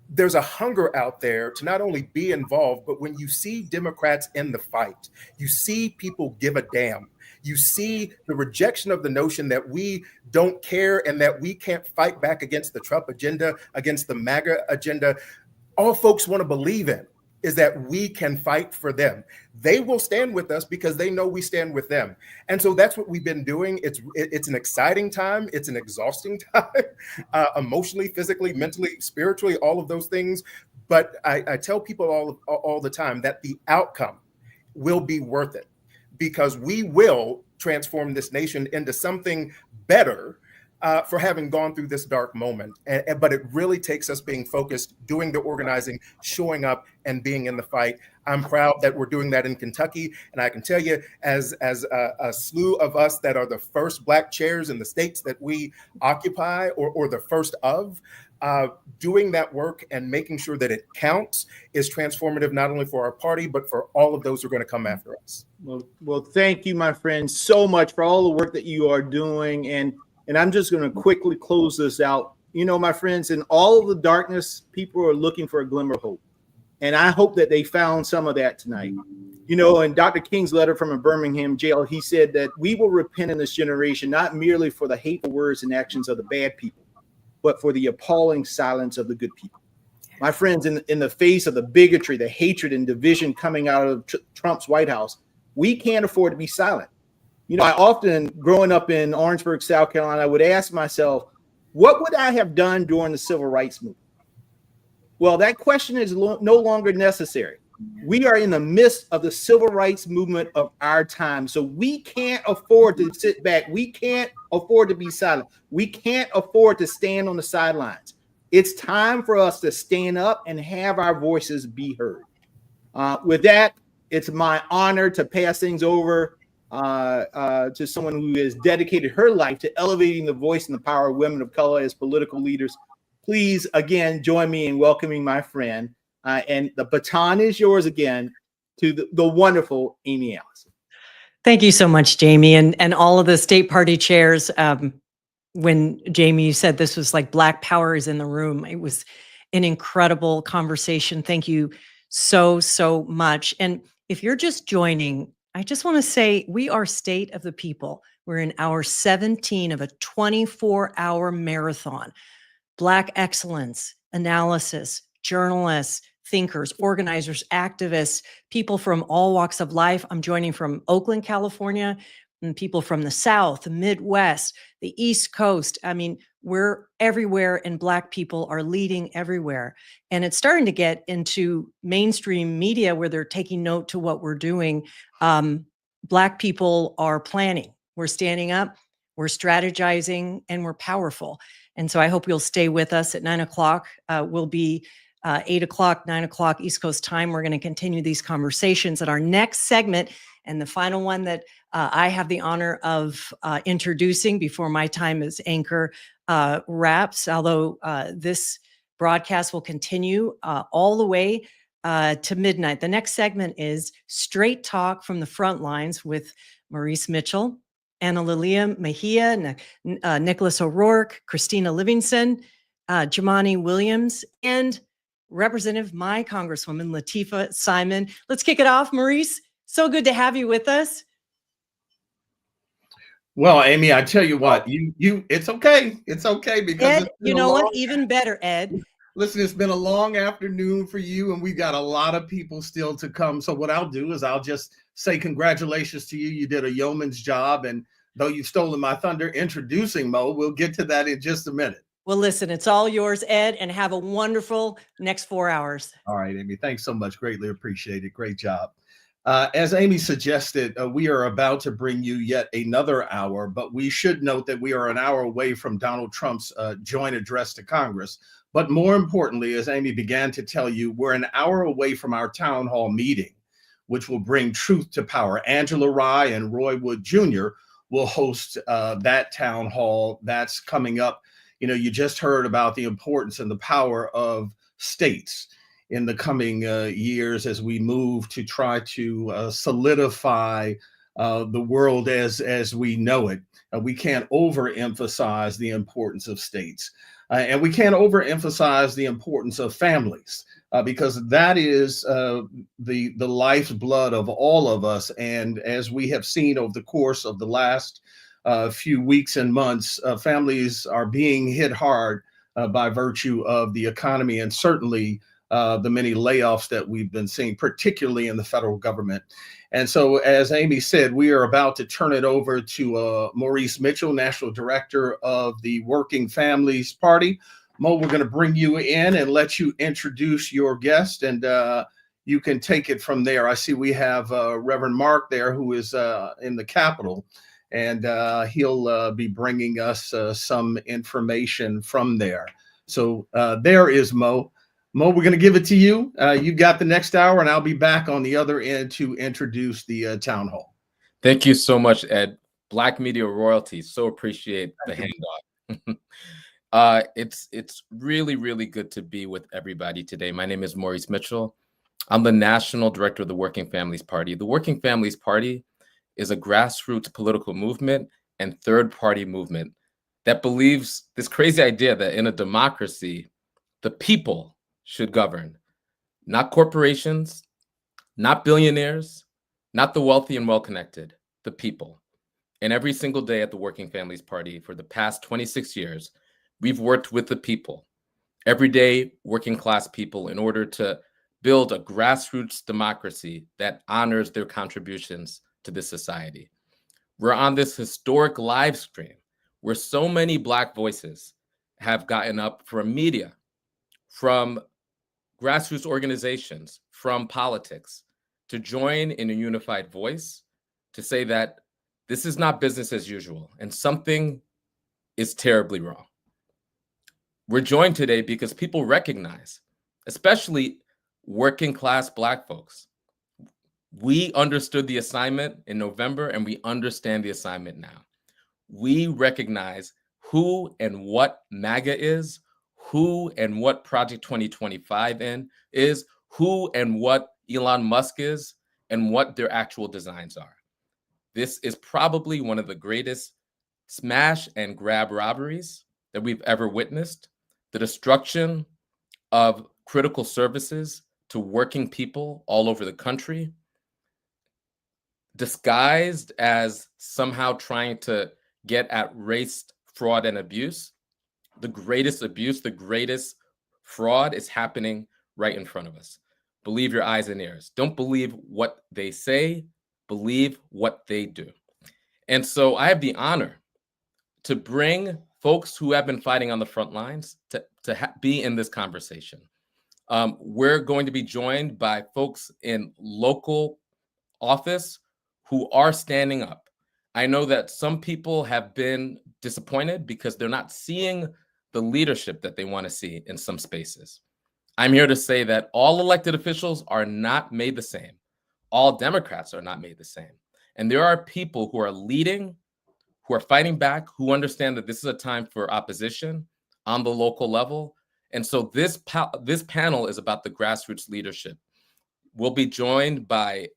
there's a hunger out there to not only be involved, but when you see Democrats in the fight, you see people give a damn. You see the rejection of the notion that we don't care and that we can't fight back against the Trump agenda, against the MAGA agenda. All folks want to believe in is that we can fight for them. They will stand with us because they know we stand with them. And so that's what we've been doing. It's an exciting time. It's an exhausting time, emotionally, physically, mentally, spiritually, all of those things. But I tell people all the time that the outcome will be worth it, because we will transform this nation into something better for having gone through this dark moment. But it really takes us being focused, doing the organizing, showing up, and being in the fight. I'm proud that we're doing that in Kentucky. And I can tell you, as a slew of us that are the first Black chairs in the states that we occupy, or the first of, doing that work and making sure that it counts is transformative, not only for our party, but for all of those who are going to come after us. Well, thank you, my friends, so much for all the work that you are doing. And I'm just going to quickly close this out. You know, my friends, in all of the darkness, people are looking for a glimmer of hope. And I hope that they found some of that tonight. You know, in Dr. King's letter from a Birmingham jail, he said that we will repent in this generation, not merely for the hateful words and actions of the bad people, but for the appalling silence of the good people. My friends, in the face of the bigotry, the hatred, and division coming out of Trump's White House, we can't afford to be silent. You know, I often, growing up in Orangeburg, South Carolina, I would ask myself, what would I have done during the Civil Rights Movement? Well, that question is no longer necessary. We are in the midst of the civil rights movement of our time. So we can't afford to sit back. We can't afford to be silent. We can't afford to stand on the sidelines. It's time for us to stand up and have our voices be heard. With that, it's my honor to pass things over to someone who has dedicated her life to elevating the voice and the power of women of color as political leaders. Please, again, join me in welcoming my friend. And the baton is yours again to the wonderful Amy Allison. Thank you so much, Jamie, and all of the state party chairs. When Jamie said this was like Black Power is in the room, it was an incredible conversation. Thank you so much. And if you're just joining, I just want to say we are State of the People. We're in hour 17 of a 24-hour marathon. Black excellence, analysis, journalists, thinkers, organizers, activists, people from all walks of life. I'm joining from Oakland, California. and people from the South, the Midwest, the East Coast. I mean, we're everywhere, and Black people are leading everywhere. And it's starting to get into mainstream media where they're taking note to what we're doing. Black people are planning. We're standing up, we're strategizing, and we're powerful. And so I hope you'll stay with us at 9 o'clock. We'll be 8 o'clock, 9 o'clock East Coast time. We're going to continue these conversations at our next segment. And the final one that I have the honor of introducing before my time as anchor wraps, although this broadcast will continue all the way to midnight. The next segment is Straight Talk from the Front Lines with Maurice Mitchell, Ana Lilia Mejia, Nicholas O'Rourke, Christina Livingston, Jamani Williams, and Representative, my Congresswoman, Lateefah Simon. Let's kick it off, Maurice. So good to have you with us. Well, Amy, I tell you what, it's okay. It's okay because Ed, you know what? Even better, Ed. Listen, it's been a long afternoon for you, and we've got a lot of people still to come. So what I'll do is I'll just say congratulations to you. You did a yeoman's job, and though you've stolen my thunder introducing Mo, we'll get to that in just a minute. Well, listen, it's all yours, Ed, and have a wonderful next 4 hours. All right, Amy, thanks so much. Greatly appreciated. Great job. As Amy suggested, we are about to bring you yet another hour, but we should note that we are an hour away from Donald Trump's joint address to Congress. But more importantly, as Amy began to tell you, we're an hour away from our town hall meeting, which will bring truth to power. Angela Rye and Roy Wood Jr. will host that town hall. That's coming up. You know, you just heard about the importance and the power of states in the coming years as we move to try to solidify the world as we know it. We can't overemphasize the importance of states. And we can't overemphasize the importance of families because that is the lifeblood of all of us. And as we have seen over the course of the last few weeks and months, families are being hit hard by virtue of the economy and certainly the many layoffs that we've been seeing, particularly in the federal government. And so, as Amy said, we are about to turn it over to Maurice Mitchell, National Director of the Working Families Party. Mo, we're going to bring you in and let you introduce your guest, and you can take it from there. I see we have Reverend Mark there, who is in the Capitol, and he'll be bringing us some information from there. So there is Mo. Mo, we're going to give it to you. You got the next hour, and I'll be back on the other end to introduce the town hall. Thank you so much, Ed. Black media royalty. So appreciate the handoff. It's really, really good to be with everybody today. My name is Maurice Mitchell. I'm the National Director of the Working Families Party. The Working Families Party is a grassroots political movement and third-party movement that believes this crazy idea that in a democracy, the people should govern, not corporations, not billionaires, not the wealthy and well-connected, the people. And every single day at the Working Families Party for the past 26 years, we've worked with the people, everyday working class people, in order to build a grassroots democracy that honors their contributions to this society. We're on this historic live stream where so many Black voices have gotten up from media, from grassroots organizations, from politics, to join in a unified voice to say that this is not business as usual and something is terribly wrong. We're joined today because people recognize, especially working class Black folks, we understood the assignment in November and we understand the assignment now. We recognize who and what MAGA is, who and what Project 2025 is, who and what Elon Musk is, and what their actual designs are. This is probably one of the greatest smash and grab robberies that we've ever witnessed. The destruction of critical services to working people all over the country, disguised as somehow trying to get at race, fraud, and abuse. The greatest abuse, the greatest fraud is happening right in front of us. Believe your eyes and ears. Don't believe what they say, believe what they do. And so I have the honor to bring folks who have been fighting on the front lines to be in this conversation. We're going to be joined by folks in local office who are standing up. I know that some people have been disappointed because they're not seeing the leadership that they want to see in some spaces. I'm here to say that all elected officials are not made the same. All Democrats are not made the same. And there are people who are leading, who are fighting back, who understand that this is a time for opposition on the local level. And so this panel is about the grassroots leadership. We'll be joined by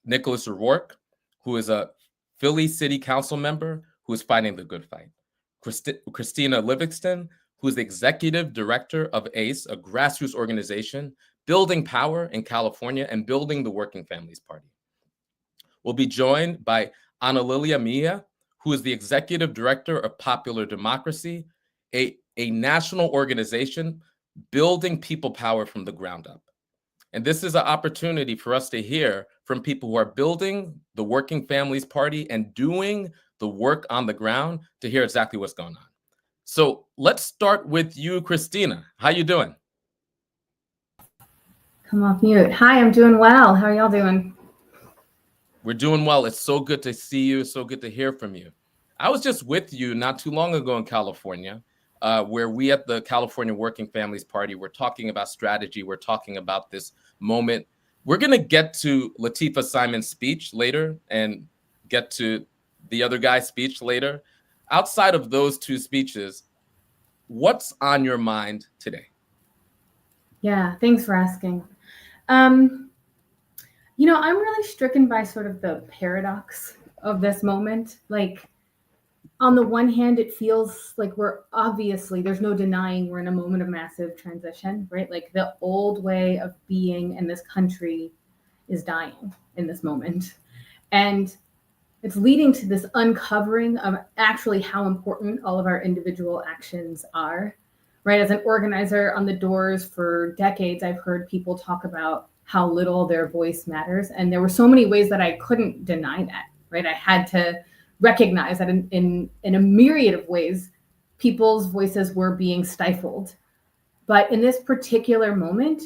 Nicholas O'Rourke, who is a Philly City Council member who is fighting the good fight. Christina Livingston, who is the executive director of ACE, a grassroots organization building power in California and building the Working Families Party. We'll be joined by Ana Lilia Mia, who is the executive director of Popular Democracy, a national organization building people power from the ground up. And this is an opportunity for us to hear from people who are building the Working Families Party and doing the work on the ground to hear exactly what's going on. So let's start with you, Christina. How you doing? Come off mute. Hi, I'm doing well. How are y'all doing? We're doing well. It's so good to see you. So good to hear from you. I was just with you not too long ago in California, where we at the California Working Families Party, we're talking about strategy. We're talking about this moment. We're going to get to Latifah Simon's speech later and get to the other guy's speech later. Outside of those two speeches, what's on your mind today? Yeah, thanks for asking. You know, I'm really stricken by sort of the paradox of this moment. Like, on the one hand, it feels like there's no denying we're in a moment of massive transition, right? Like the old way of being in this country is dying in this moment. And it's leading to this uncovering of actually how important all of our individual actions are, right? As an organizer on the doors for decades, I've heard people talk about how little their voice matters. And there were so many ways that I couldn't deny that, right? I had to recognize that in a myriad of ways, people's voices were being stifled. But in this particular moment,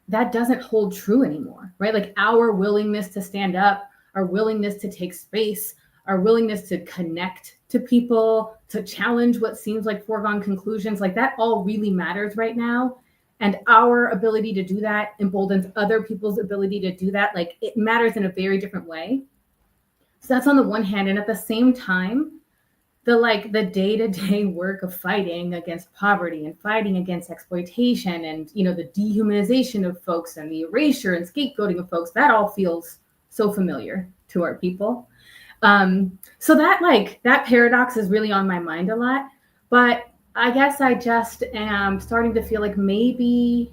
that doesn't hold true anymore, right? Like our willingness to stand up, our willingness to take space, our willingness to connect to people, to challenge what seems like foregone conclusions, like that all really matters right now. And our ability to do that emboldens other people's ability to do that. Like it matters in a very different way. So that's on the one hand. And at the same time, the day-to-day work of fighting against poverty and fighting against exploitation and, you know, the dehumanization of folks and the erasure and scapegoating of folks, that all feels so familiar to our people. So that paradox is really on my mind a lot. But I guess I just am starting to feel like maybe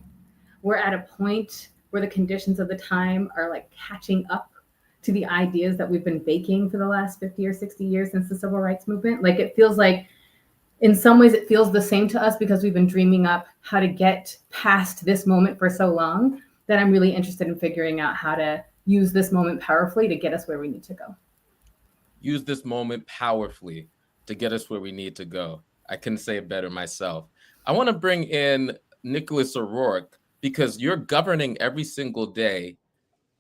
we're at a point where the conditions of the time are like catching up to the ideas that we've been baking for the last 50 or 60 years since the civil rights movement. Like it feels like in some ways it feels the same to us because we've been dreaming up how to get past this moment for so long that I'm really interested in figuring out how to use this moment powerfully to get us where we need to go. Use this moment powerfully to get us where we need to go. I couldn't say it better myself. I want to bring in Nicholas O'Rourke because you're governing every single day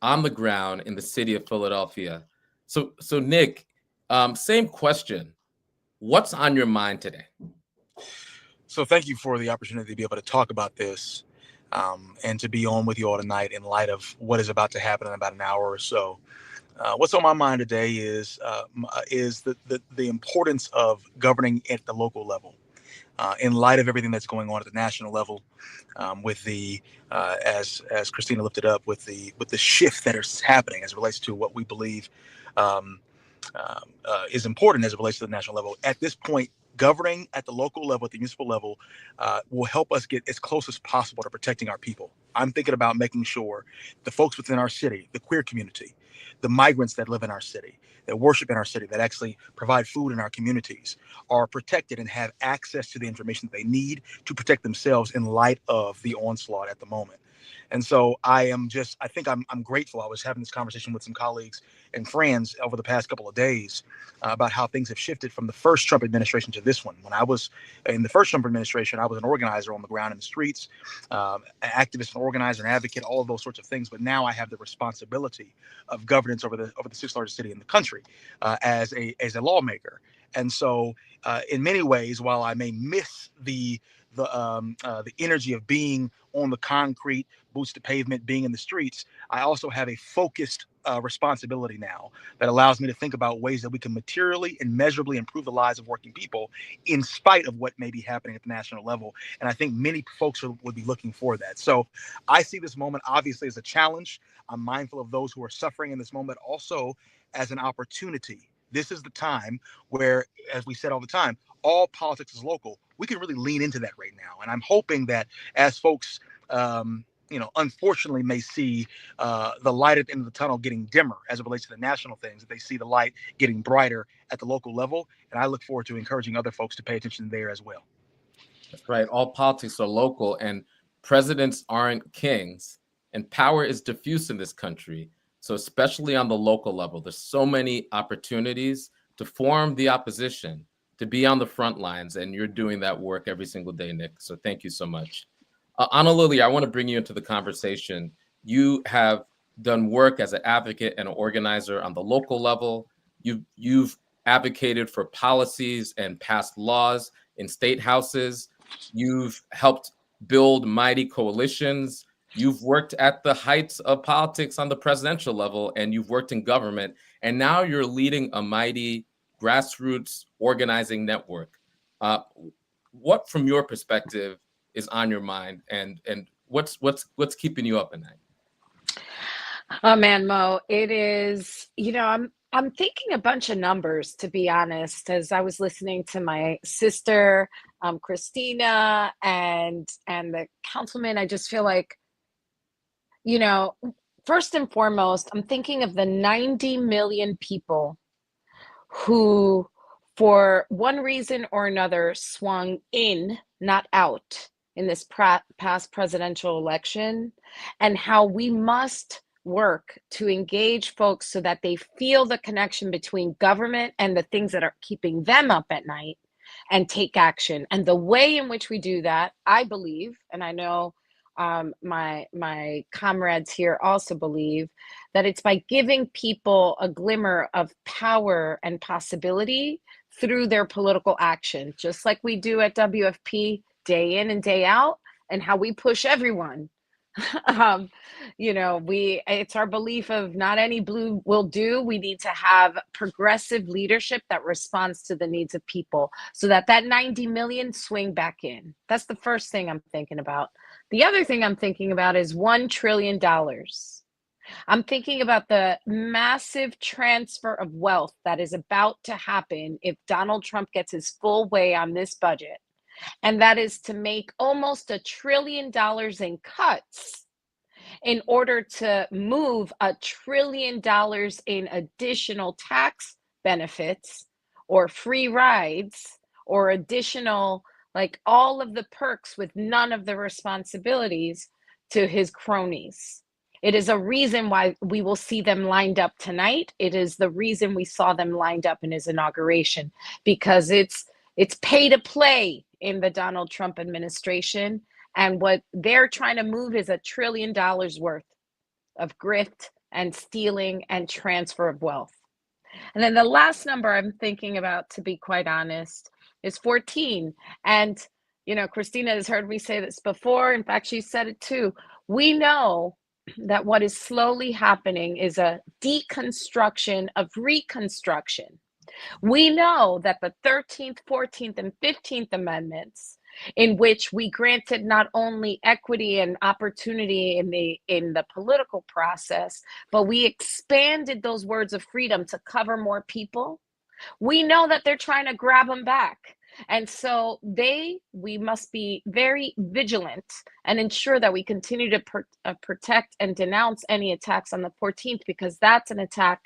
on the ground in the city of Philadelphia. So Nick, same question. What's on your mind today? So thank you for the opportunity to be able to talk about this and to be on with you all tonight in light of what is about to happen in about an hour or so. What's on my mind today is the importance of governing at the local level. In light of everything that's going on at the national level, with the as Christina lifted up, with the shift that is happening as it relates to what we believe is important as it relates to the national level. At this point, governing at the local level, at the municipal level, will help us get as close as possible to protecting our people. I'm thinking about making sure the folks within our city, the queer community, the migrants that live in our city, that worship in our city, that actually provide food in our communities, are protected and have access to the information that they need to protect themselves in light of the onslaught at the moment. And so I think I'm grateful. I was having this conversation with some colleagues and friends over the past couple of days about how things have shifted from the first Trump administration to this one. When I was in the first Trump administration, I was an organizer on the ground in the streets, an activist, an organizer, an advocate, all of those sorts of things. But now I have the responsibility of governance over the sixth largest city in the country as a lawmaker. And so in many ways, while I may miss the energy of being on the concrete, boots to pavement, being in the streets, I also have a focused responsibility now that allows me to think about ways that we can materially and measurably improve the lives of working people in spite of what may be happening at the national level. And I think many folks would be looking for that. So I see this moment obviously as a challenge. I'm mindful of those who are suffering in this moment, also as an opportunity. This is the time where, as we said all the time, all politics is local. We can really lean into that right now. And I'm hoping that as folks, unfortunately may see the light at the end of the tunnel getting dimmer as it relates to the national things, that they see the light getting brighter at the local level. And I look forward to encouraging other folks to pay attention there as well. That's right. All politics are local, and presidents aren't kings, and power is diffuse in this country. So especially on the local level, there's so many opportunities to form the opposition, to be on the front lines, and you're doing that work every single day, Nick. So thank you so much. Anna Lily, I want to bring you into the conversation. You have done work as an advocate and an organizer on the local level. You've advocated for policies and passed laws in state houses. You've helped build mighty coalitions. You've worked at the heights of politics on the presidential level, and you've worked in government. And now you're leading a mighty grassroots organizing network. What, from your perspective, is on your mind, and what's keeping you up at night? Oh man, Mo, it is, I'm thinking a bunch of numbers, to be honest, as I was listening to my sister, Christina, and the councilman. I just feel like, first and foremost, I'm thinking of the 90 million people who, for one reason or another, swung in, not out, in this past presidential election, and how we must work to engage folks so that they feel the connection between government and the things that are keeping them up at night, and take action. And the way in which we do that, I believe, and I know my comrades here also believe, that it's by giving people a glimmer of power and possibility through their political action, just like we do at WFP day in and day out, and how we push everyone. It's our belief of not any blue will do. We need to have progressive leadership that responds to the needs of people, so that 90 million swing back in. That's the first thing I'm thinking about. The other thing I'm thinking about is $1 trillion. I'm thinking about the massive transfer of wealth that is about to happen if Donald Trump gets his full way on this budget. And that is to make almost $1 trillion in cuts in order to move $1 trillion in additional tax benefits or free rides or additional, like all of the perks with none of the responsibilities, to his cronies. It is a reason why we will see them lined up tonight. It is the reason we saw them lined up in his inauguration, because it's pay to play in the Donald Trump administration. And what they're trying to move is $1 trillion worth of grift and stealing and transfer of wealth. And then the last number I'm thinking about, to be quite honest, is 14. And, Christina has heard me say this before. In fact, she said it too. We know that what is slowly happening is a deconstruction of reconstruction. We know that the 13th, 14th, and 15th Amendments, in which we granted not only equity and opportunity in the political process, but we expanded those words of freedom to cover more people. We know that they're trying to grab them back. And so we must be very vigilant and ensure that we continue to protect and denounce any attacks on the 14th, because that's an attack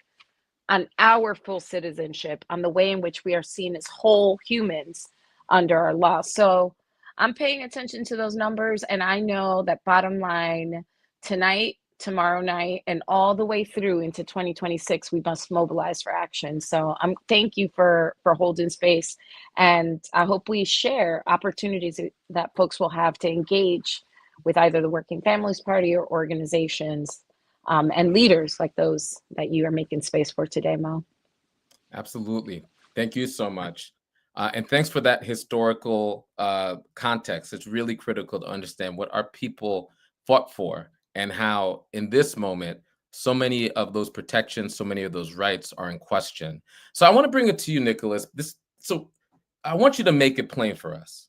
on our full citizenship, on the way in which we are seen as whole humans under our law. So I'm paying attention to those numbers, and I know that bottom line, tonight, tomorrow night, and all the way through into 2026, we must mobilize for action. So thank you for holding space, and I hope we share opportunities that folks will have to engage with either the Working Families Party or organizations and leaders like those that you are making space for today, Mo. Absolutely. Thank you so much. And thanks for that historical context. It's really critical to understand what our people fought for and how in this moment, so many of those protections, so many of those rights are in question. So I want to bring it to you, Nicholas. So I want you to make it plain for us.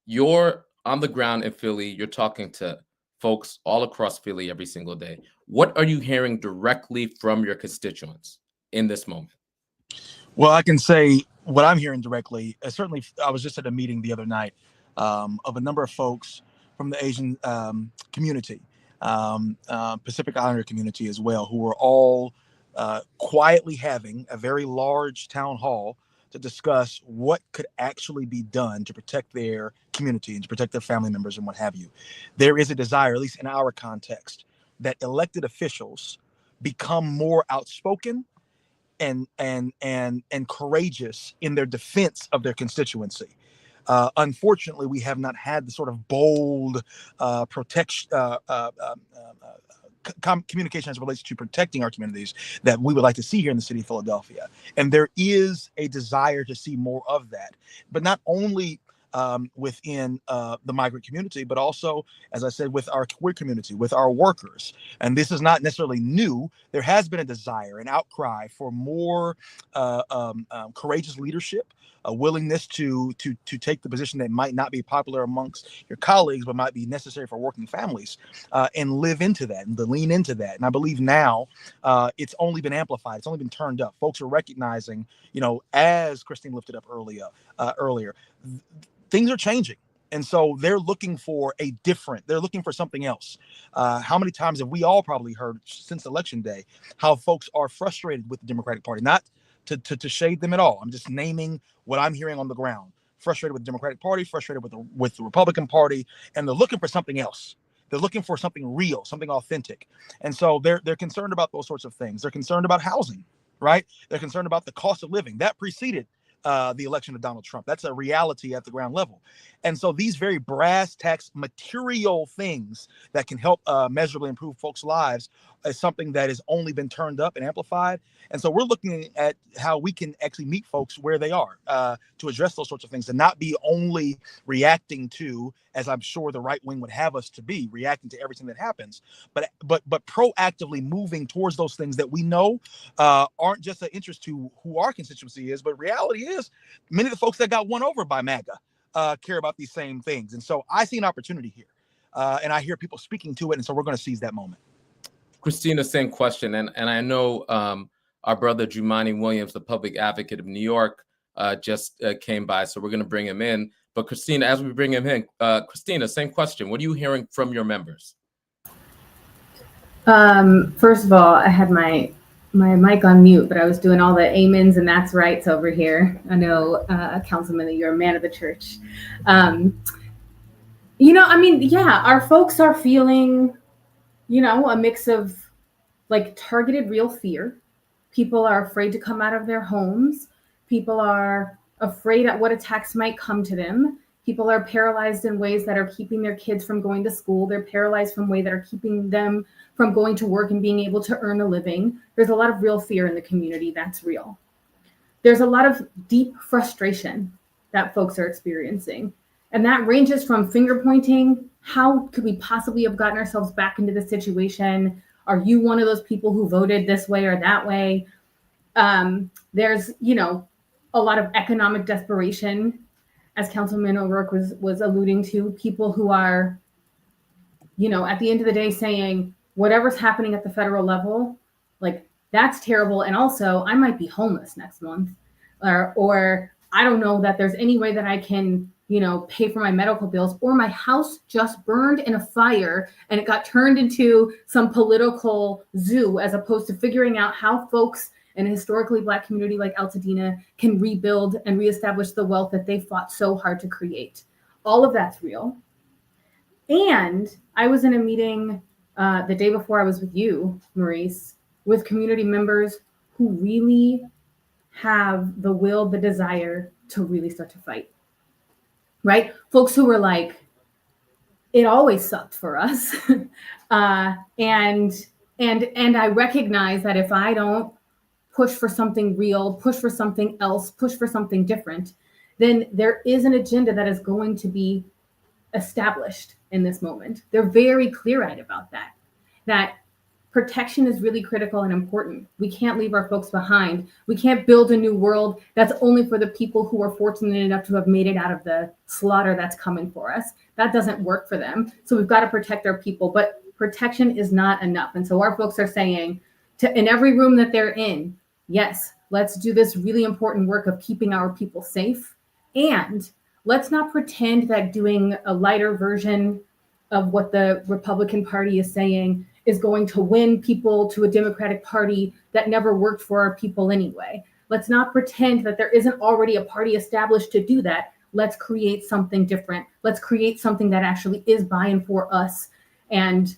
You're on the ground in Philly. You're talking to folks all across Philly every single day. What are you hearing directly from your constituents in this moment? Well, I can say what I'm hearing directly. Certainly, I was just at a meeting the other night of a number of folks from the Asian community, Pacific Islander community as well, who are all quietly having a very large town hall to discuss what could actually be done to protect their community and to protect their family members and what have you. There is a desire, at least in our context, that elected officials become more outspoken and courageous in their defense of their constituency. Unfortunately, we have not had the sort of bold communication as it relates to protecting our communities that we would like to see here in the city of Philadelphia. And there is a desire to see more of that, but not only within the migrant community, but also, as I said, with our queer community, with our workers. And this is not necessarily new. There has been a desire, an outcry for more courageous leadership, a willingness to take the position that might not be popular amongst your colleagues, but might be necessary for working families, and live into that and to lean into that. And I believe now it's only been amplified. It's only been turned up. Folks are recognizing, as Christine lifted up earlier, things are changing. And so they're looking for they're looking for something else. How many times have we all probably heard since Election Day how folks are frustrated with the Democratic Party? Not to shade them at all. I'm just naming what I'm hearing on the ground. Frustrated with the Democratic Party, frustrated with the Republican Party, and they're looking for something else. They're looking for something real, something authentic. And so they're concerned about those sorts of things. They're concerned about housing, right? They're concerned about the cost of living. That preceded the election of Donald Trump. That's a reality at the ground level. And so these very brass tacks material things that can help measurably improve folks' lives is something that has only been turned up and amplified. And so we're looking at how we can actually meet folks where they are to address those sorts of things and not be only reacting to, as I'm sure the right wing would have us to be, reacting to everything that happens, but proactively moving towards those things that we know aren't just an interest to who our constituency is, but reality is many of the folks that got won over by MAGA care about these same things. And so I see an opportunity here and I hear people speaking to it. And so we're going to seize that moment. Christina, same question. And I know our brother Jumaane Williams, the public advocate of New York, just came by. So we're going to bring him in. But Christina, as we bring him in, Christina, same question. What are you hearing from your members? First of all, I had my mic on mute, but I was doing all the amens and that's rights over here. I know, Councilman, that you're a man of the church. Our folks are feeling, a mix of like targeted real fear. People are afraid to come out of their homes. People are afraid at what attacks might come to them. People are paralyzed in ways that are keeping their kids from going to school. They're paralyzed from ways that are keeping them from going to work and being able to earn a living. There's a lot of real fear in the community. That's real. There's a lot of deep frustration that folks are experiencing. And that ranges from finger pointing. How could we possibly have gotten ourselves back into this situation? Are you one of those people who voted this way or that way? There's, a lot of economic desperation, as Councilman O'Rourke was alluding to, people who are, at the end of the day saying, whatever's happening at the federal level, like that's terrible. And also I might be homeless next month, or I don't know that there's any way that I can, pay for my medical bills, or my house just burned in a fire and it got turned into some political zoo, as opposed to figuring out how folks in a historically Black community like Altadena can rebuild and reestablish the wealth that they fought so hard to create. All of that's real. And I was in a meeting the day before I was with you, Maurice, with community members who really have the will, the desire to really start to fight, right? Folks who were like, it always sucked for us. And I recognize that if I don't push for something real, push for something else, push for something different, then there is an agenda that is going to be established in this moment. They're very clear-eyed about that protection is really critical and important. We can't leave our folks behind. We can't build a new world that's only for the people who are fortunate enough to have made it out of the slaughter that's coming for us. That doesn't work for them. So we've got to protect our people, but protection is not enough. And so our folks are saying in every room that they're in, yes, let's do this really important work of keeping our people safe. And let's not pretend that doing a lighter version of what the Republican Party is saying is going to win people to a Democratic Party that never worked for our people anyway. Let's not pretend that there isn't already a party established to do that. Let's create something different. Let's create something that actually is by and for us, and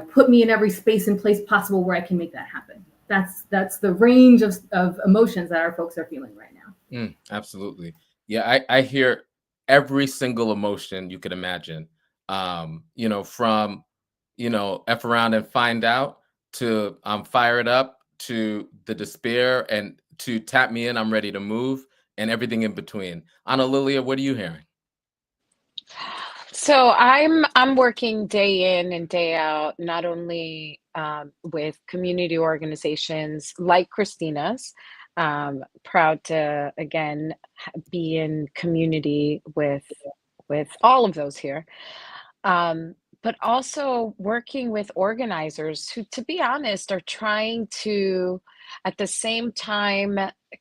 put me in every space and place possible where I can make that happen. That's the range of emotions that our folks are feeling right now. Absolutely. Yeah, I hear every single emotion you could imagine. From F around and find out, to I'm fired up, to the despair, and to tap me in, I'm ready to move, and everything in between. Ana Lilia, what are you hearing? So I'm working day in and day out, not only with community organizations like Christina's. Proud to again be in community with all of those here. But also working with organizers who, to be honest, are trying to, at the same time,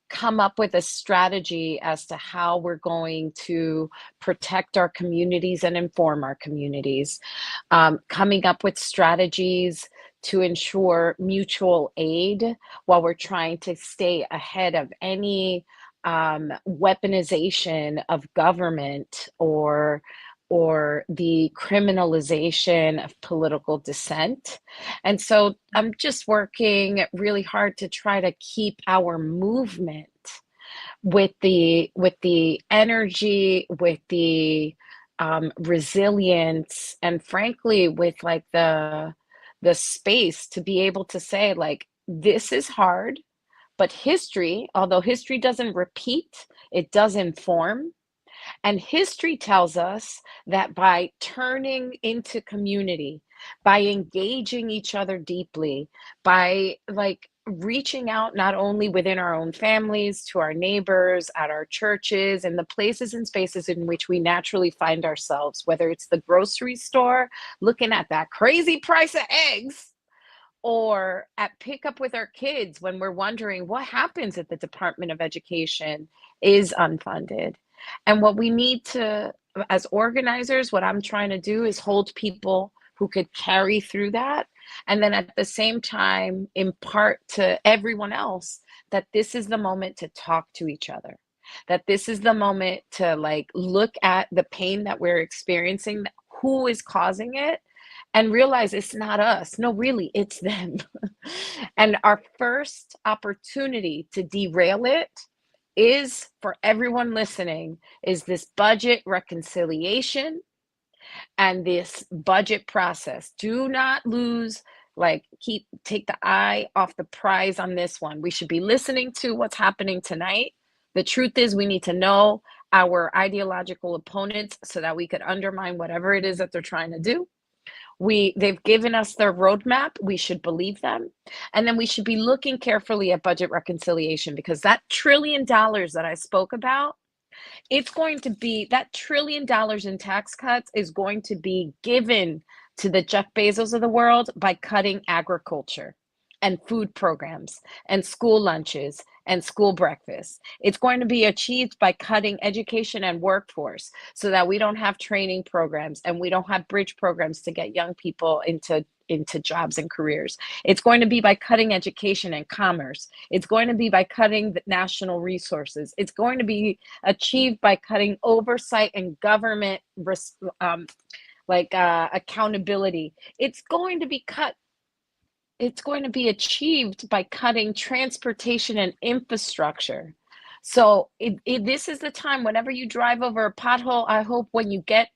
come up with a strategy as to how we're going to protect our communities and inform our communities. Coming up with strategies to ensure mutual aid while we're trying to stay ahead of any weaponization of government or the criminalization of political dissent. And so I'm just working really hard to try to keep our movement with the energy, with the resilience, and frankly, with like the space to be able to say, like, this is hard, but history, although history doesn't repeat, it does inform. And history tells us that by turning into community, by engaging each other deeply, by like reaching out not only within our own families, to our neighbors, at our churches, and the places and spaces in which we naturally find ourselves, whether it's the grocery store, looking at that crazy price of eggs, or at pickup with our kids when we're wondering what happens if the Department of Education is unfunded. And what we need to, as organizers, what I'm trying to do is hold people who could carry through that. And then at the same time, impart to everyone else that this is the moment to talk to each other, that this is the moment to like look at the pain that we're experiencing, who is causing it, and realize it's not us. No, really, it's them. And our first opportunity to derail it is, for everyone listening, is this budget reconciliation and this budget process. Do not lose, take the eye off the prize on this one. We should be listening to what's happening tonight. The truth is, we need to know our ideological opponents so that we could undermine whatever it is that they're trying to do. They've given us their roadmap. We should believe them. And then we should be looking carefully at budget reconciliation, because that $1 trillion that I spoke about, it's going to be, that $1 trillion in tax cuts is going to be given to the Jeff Bezos of the world by cutting agriculture and food programs and school lunches and school breakfasts. It's going to be achieved by cutting education and workforce so that we don't have training programs and we don't have bridge programs to get young people into into jobs and careers. It's going to be by cutting education and commerce. It's going to be by cutting the national resources. It's going to be achieved by cutting oversight and government accountability. It's going to be achieved by cutting transportation and infrastructure. So this is the time, whenever you drive over a pothole, I hope when you get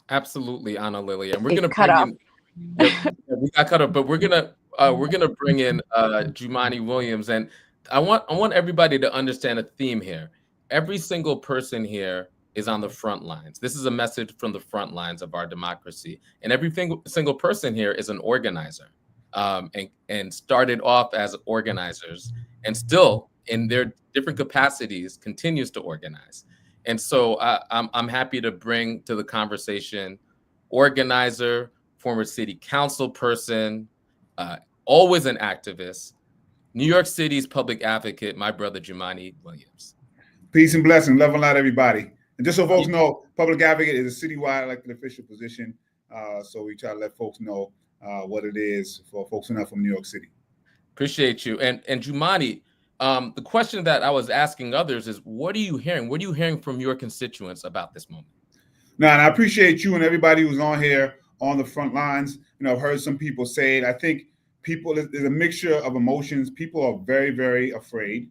Absolutely, Anna Lily, and we're going to cut bring off. in. Yep, we got cut off, but we're gonna bring in Jumani Williams, and I want everybody to understand a theme here. Every single person here is on the front lines. This is a message from the front lines of our democracy, and every single person here is an organizer, and started off as organizers, and still in their different capacities continues to organize. And so I'm happy to bring to the conversation organizer, former city council person, always an activist, New York City's public advocate, my brother Jumani Williams. Peace and blessing. Love and light, everybody. And just so folks know, public advocate is a citywide elected official position. So we try to let folks know what it is for folks who are not from New York City. Appreciate you. And Jumani, the question that I was asking others is, what are you hearing? What are you hearing from your constituents about this moment? No, and I appreciate you and everybody who's on here on the front lines. You know, I've heard some people say it. I think there's a mixture of emotions. People are very, very afraid.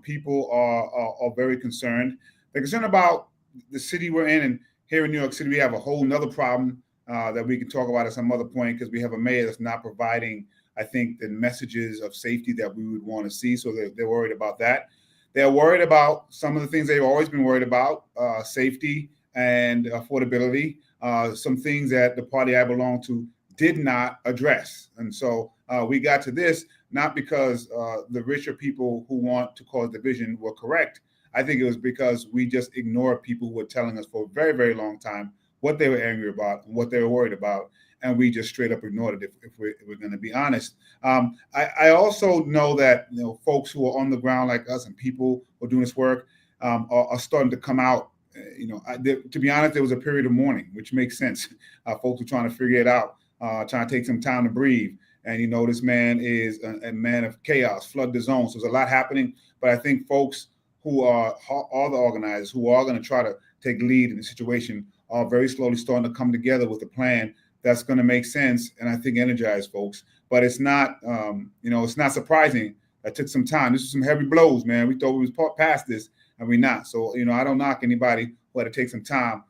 People are very concerned. They're concerned about the city we're in. And here in New York City, we have a whole nother problem that we can talk about at some other point, because we have a mayor that's not providing, I think, the messages of safety that we would want to see. So they're worried about that. They're worried about some of the things they've always been worried about, safety and affordability, some things that the party I belong to did not address. And so we got to this, not because the richer people who want to cause division were correct. I think it was because we just ignored people who were telling us for a very, very long time what they were angry about and what they were worried about. And we just straight up ignored it, if we're going to be honest. I also know that, you know, folks who are on the ground like us and people who are doing this work are starting to come out. You know, to be honest, there was a period of mourning, which makes sense. Folks were trying to figure it out, trying to take some time to breathe. And, you know, this man is a man of chaos, flood the zone. So there's a lot happening. But I think folks who are all the organizers who are going to try to take lead in the situation are very slowly starting to come together with a plan that's going to make sense and I think energize folks. But it's not, you know, it's not surprising. That took some time. This is some heavy blows, man. We thought we was past this, and we're not. So, you know, I don't knock anybody who had to take some time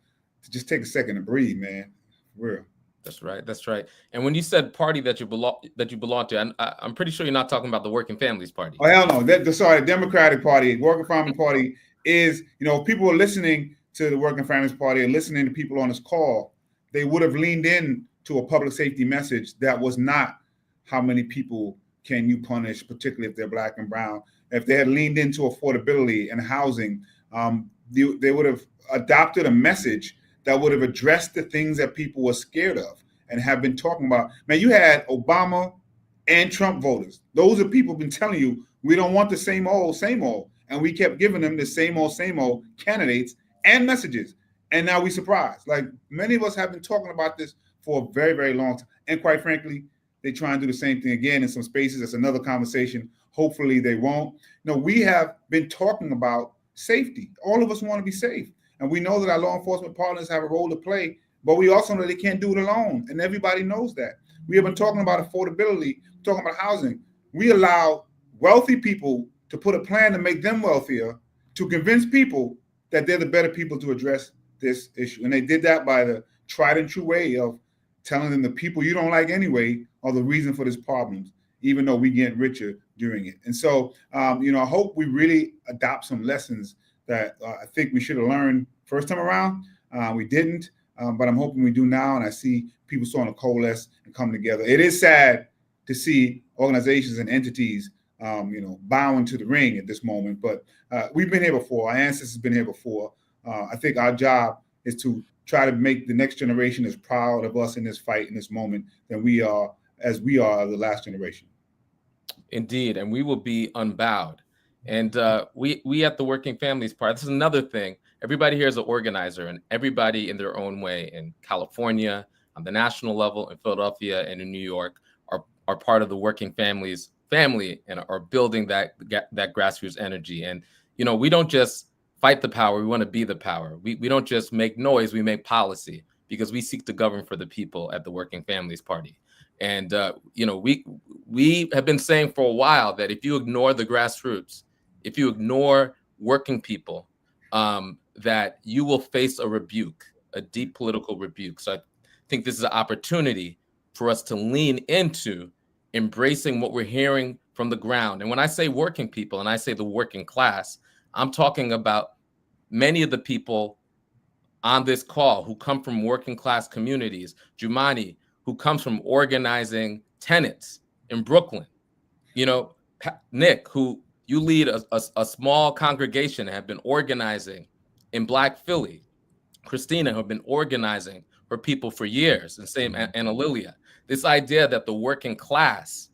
to just take a second to breathe, man. For real. That's right. That's right. And when you said party that you belong to, I'm pretty sure you're not talking about the Working Families Party. Oh, hell no. Sorry, the Democratic Party, Working Family Party is, you know, people are listening to the Working Families Party and listening to people on this call. They would have leaned in to a public safety message that was not how many people can you punish, particularly if they're Black and brown. If they had leaned into affordability and housing, they would have adopted a message that would have addressed the things that people were scared of and have been talking about. Man, you had Obama and Trump voters. Those are people who've been telling you, we don't want the same old. And we kept giving them the same old candidates and messages. And now we surprised. Like, many of us have been talking about this for a very, very long time. And quite frankly, they try and do the same thing again in some spaces. That's another conversation. Hopefully they won't. No, we have been talking about safety. All of us want to be safe. And we know that our law enforcement partners have a role to play, but we also know they can't do it alone. And everybody knows that. We have been talking about affordability, talking about housing. We allow wealthy people to put a plan to make them wealthier, to convince people that they're the better people to address this issue. And they did that by the tried and true way of telling them the people you don't like anyway are the reason for this problem, even though we get richer doing it. And so, you know, I hope we really adopt some lessons that I think we should have learned first time around. We didn't, but I'm hoping we do now. And I see people starting to coalesce and come together. It is sad to see organizations and entities, you know, bowing to the ring at this moment. But we've been here before. Our ancestors have been here before. I think our job is to try to make the next generation as proud of us in this fight, in this moment, than we are, as we are the last generation. Indeed, and we will be unbowed. And we at the Working Families Party, this is another thing. Everybody here is an organizer, and everybody in their own way in California, on the national level, in Philadelphia, and in New York are part of the working families family and are building that grassroots energy. And, you know, we don't just fight the power, we want to be the power. We don't just make noise, we make policy, because we seek to govern for the people at the Working Families Party. And, you know, we have been saying for a while that if you ignore the grassroots, if you ignore working people, that you will face a rebuke, a deep political rebuke. So I think this is an opportunity for us to lean into embracing what we're hearing from the ground. And when I say working people and I say the working class, I'm talking about many of the people on this call who come from working class communities. Jumani, who comes from organizing tenants in Brooklyn. You know, Nick, who you lead a small congregation and have been organizing in Black Philly. Christina, who have been organizing for people for years, and same Anna Lilia. This idea that the working class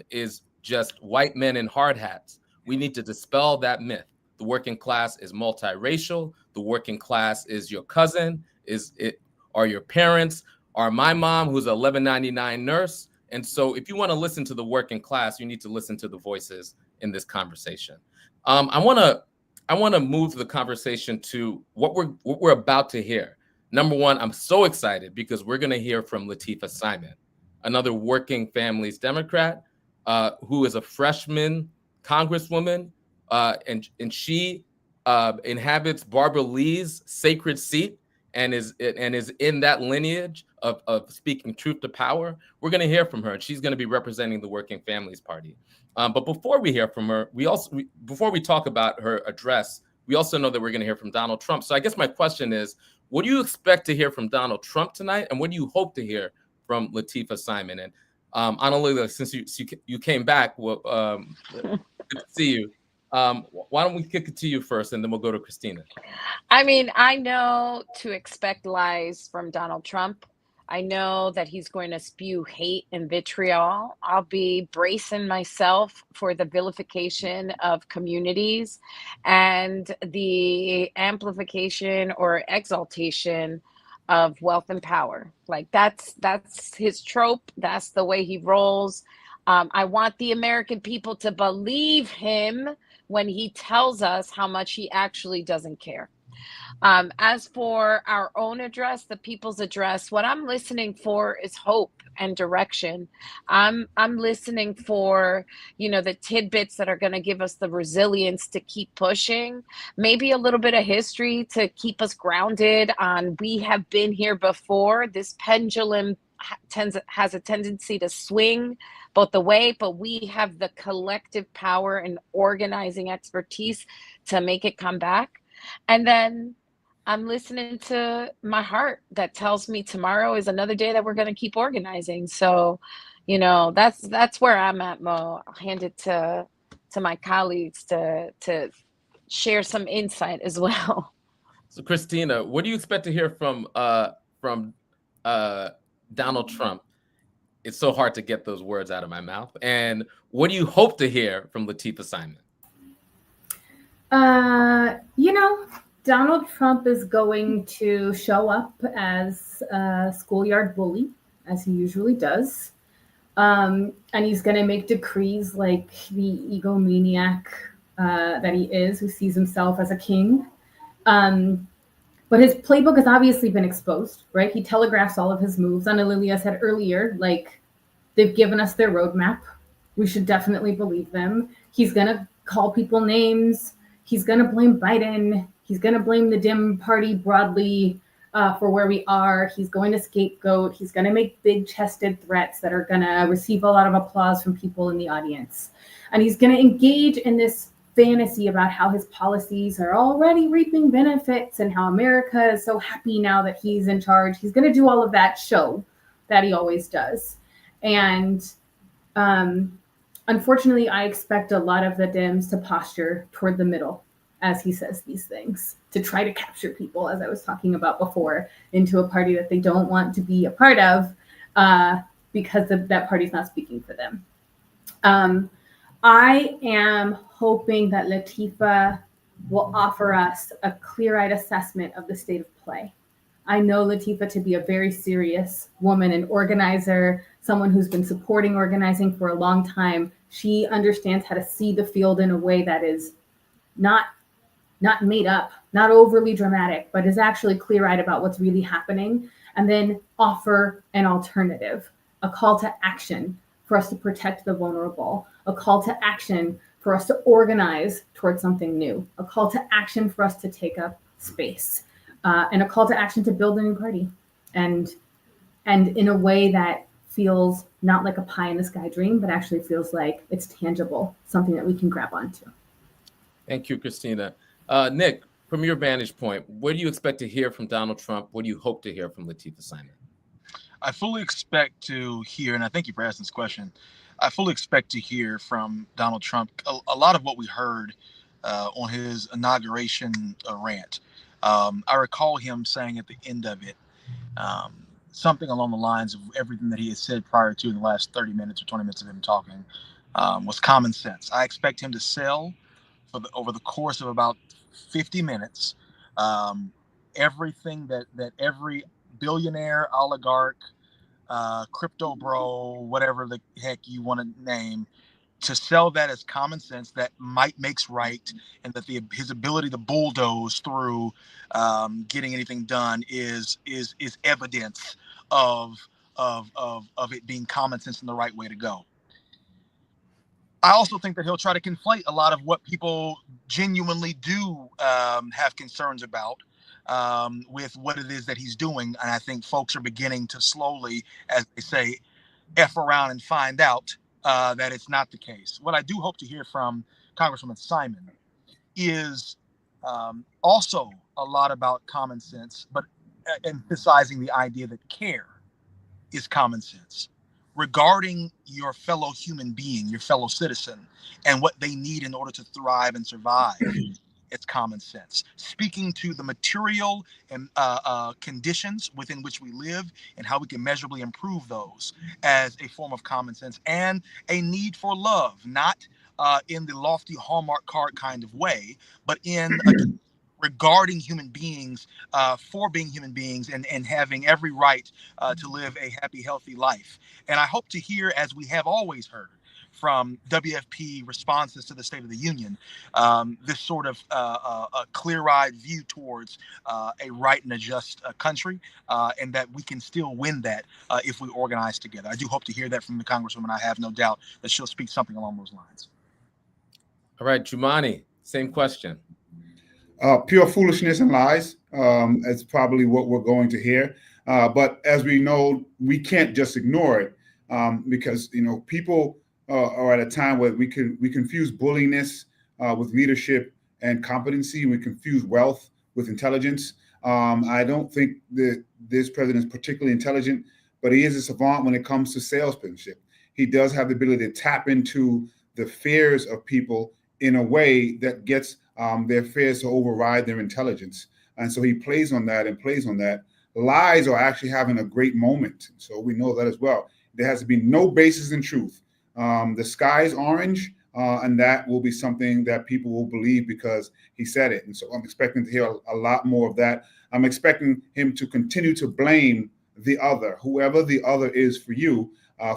is just white men in hard hats. We need to dispel that myth. The working class is multiracial. The working class is your cousin, are your parents, are my mom, who's a $11.99 nurse. And so if you want to listen to the working class, you need to listen to the voices in this conversation. I want to move the conversation to what we're about to hear. Number one, I'm so excited because we're going to hear from Latifah Simon, another working families Democrat, who is a freshman congresswoman, and she inhabits Barbara Lee's sacred seat and is in that lineage of speaking truth to power. We're going to hear from her, and she's going to be representing the Working Families Party. But before we hear from her, before we talk about her address, we also know that we're going to hear from Donald Trump. So I guess my question is, what do you expect to hear from Donald Trump tonight, and what do you hope to hear from Latifah Simon? And Anna Lila, since you came back, well, good to see you. Why don't we kick it to you first, and then we'll go to Christina. I mean, I know to expect lies from Donald Trump. I know that he's going to spew hate and vitriol. I'll be bracing myself for the vilification of communities and the amplification or exaltation of wealth and power. Like that's his trope. That's the way he rolls. I want the American people to believe him when he tells us how much he actually doesn't care. As for our own address, the people's address, what I'm listening for is hope and direction. I'm listening for, you know, the tidbits that are going to give us the resilience to keep pushing, maybe a little bit of history to keep us grounded on we have been here before. This pendulum has a tendency to swing both the way, but we have the collective power and organizing expertise to make it come back. And then I'm listening to my heart that tells me tomorrow is another day that we're going to keep organizing. So, you know, that's where I'm at, Mo. I'll hand it to my colleagues to share some insight as well. So, Christina, what do you expect to hear from Donald Trump? It's so hard to get those words out of my mouth. And what do you hope to hear from Latifah Simon? You know, Donald Trump is going to show up as a schoolyard bully, as he usually does. And he's going to make decrees like the egomaniac that he is, who sees himself as a king. But his playbook has obviously been exposed, right? He telegraphs all of his moves. Anna Lilia said earlier, like, they've given us their roadmap. We should definitely believe them. He's going to call people names. He's going to blame Biden. He's going to blame the Dem party broadly for where we are. He's going to scapegoat. He's going to make big-chested threats that are going to receive a lot of applause from people in the audience. And he's going to engage in this fantasy about how his policies are already reaping benefits and how America is so happy now that he's in charge. He's going to do all of that show that he always does. And unfortunately, I expect a lot of the Dems to posture toward the middle as he says these things, to try to capture people, as I was talking about before, into a party that they don't want to be a part of because that party's not speaking for them. I am hoping that Latifah will offer us a clear-eyed assessment of the state of play. I know Latifah to be a very serious woman, an organizer, someone who's been supporting organizing for a long time. She understands how to see the field in a way that is not made up, not overly dramatic, but is actually clear-eyed about what's really happening, and then offer an alternative, a call to action for us to protect the vulnerable, a call to action for us to organize towards something new, a call to action for us to take up space, and a call to action to build a new party, and in a way that feels not like a pie in the sky dream, but actually feels like it's tangible, something that we can grab onto. Thank you, Christina. Nick, from your vantage point, what do you expect to hear from Donald Trump? What do you hope to hear from Latifah Simon? I fully expect to hear, and I thank you for asking this question, I fully expect to hear from Donald Trump a lot of what we heard on his inauguration rant. I recall him saying at the end of it something along the lines of everything that he had said prior to in the last 30 minutes or 20 minutes of him talking was common sense. I expect him to sell over the course of about 50 minutes everything that every billionaire, oligarch, crypto bro, whatever the heck you want to name, to sell that as common sense, that might makes right, and that his ability to bulldoze through getting anything done is evidence of it being common sense and the right way to go. I also think that he'll try to conflate a lot of what people genuinely do have concerns about with what it is that he's doing. And I think folks are beginning to slowly, as they say, F around and find out that it's not the case. What I do hope to hear from Congresswoman Simon is also a lot about common sense, but emphasizing the idea that care is common sense regarding your fellow human being, your fellow citizen, and what they need in order to thrive and survive. It's common sense. Speaking to the material and conditions within which we live and how we can measurably improve those as a form of common sense, and a need for love, not in the lofty Hallmark card kind of way, but in regarding human beings for being human beings and having every right to live a happy, healthy life. And I hope to hear, as we have always heard from WFP responses to the State of the Union, this sort of a clear-eyed view towards a right and a just country, and that we can still win that if we organize together. I do hope to hear that from the Congresswoman. I have no doubt that she'll speak something along those lines. All right, Jumani, same question. Pure foolishness and lies is probably what we're going to hear. But as we know, we can't just ignore it because people are at a time where we confuse bulliness with leadership and competency. We confuse wealth with intelligence. I don't think that this president is particularly intelligent, but he is a savant when it comes to salesmanship. He does have the ability to tap into the fears of people in a way that gets their fears to override their intelligence. And so he plays on that and plays on that. Lies are actually having a great moment. So we know that as well. There has to be no basis in truth. The sky is orange, and that will be something that people will believe because he said it. And so I'm expecting to hear a lot more of that. I'm expecting him to continue to blame the other, whoever the other is for you,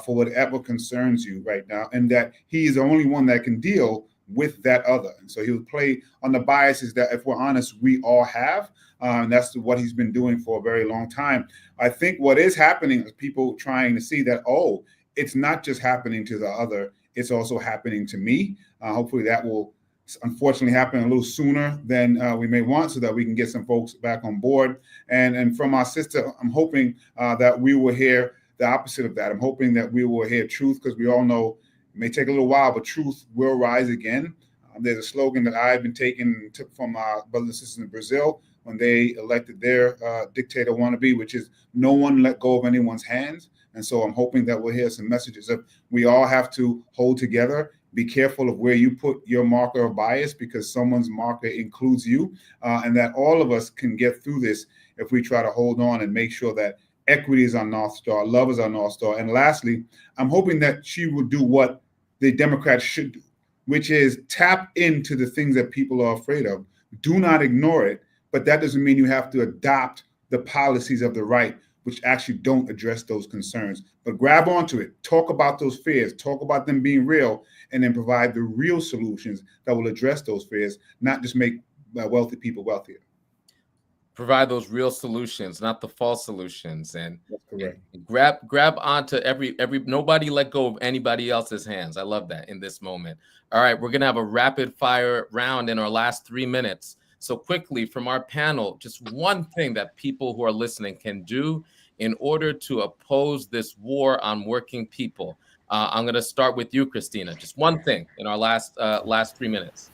for whatever concerns you right now, and that he is the only one that can deal with that other. And so he will play on the biases that, if we're honest, we all have. And that's what he's been doing for a very long time. I think what is happening is people trying to see that, oh, it's not just happening to the other, it's also happening to me. Hopefully that will unfortunately happen a little sooner than we may want, so that we can get some folks back on board. And from our sister, I'm hoping that we will hear the opposite of that. I'm hoping that we will hear truth, because we all know it may take a little while, but truth will rise again. There's a slogan that I've been took from our brothers and sisters in Brazil when they elected their dictator wannabe, which is no one let go of anyone's hands. And so I'm hoping that we'll hear some messages of we all have to hold together. Be careful of where you put your marker of bias, because someone's marker includes you, and that all of us can get through this if we try to hold on and make sure that equity is our North Star, love is our North Star. And lastly, I'm hoping that she will do what the Democrats should do, which is tap into the things that people are afraid of, Do not ignore it, but that doesn't mean you have to adopt the policies of the right, which actually don't address those concerns. But grab onto it, talk about those fears, talk about them being real, and then provide the real solutions that will address those fears, not just make wealthy people wealthier. Provide those real solutions, not the false solutions, and, That's correct. and grab onto every nobody let go of anybody else's hands. I love that in this moment. All right, we're gonna have a rapid fire round in our last 3 minutes. So quickly from our panel, just one thing that people who are listening can do in order to oppose this war on working people. I'm gonna start with you, Christina. Just one thing in our last 3 minutes.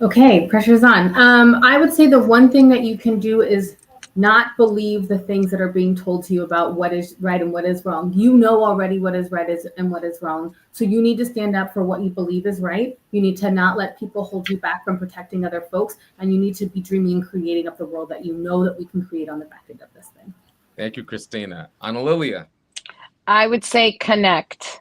Okay, pressure's on. I would say the one thing that you can do is not believe the things that are being told to you about what is right and what is wrong. You know already what is right and what is wrong. So you need to stand up for what you believe is right. You need to not let people hold you back from protecting other folks. And you need to be dreaming and creating of the world that you know that we can create on the back end of this thing. Thank you, Christina. Ana Lilia. I would say connect.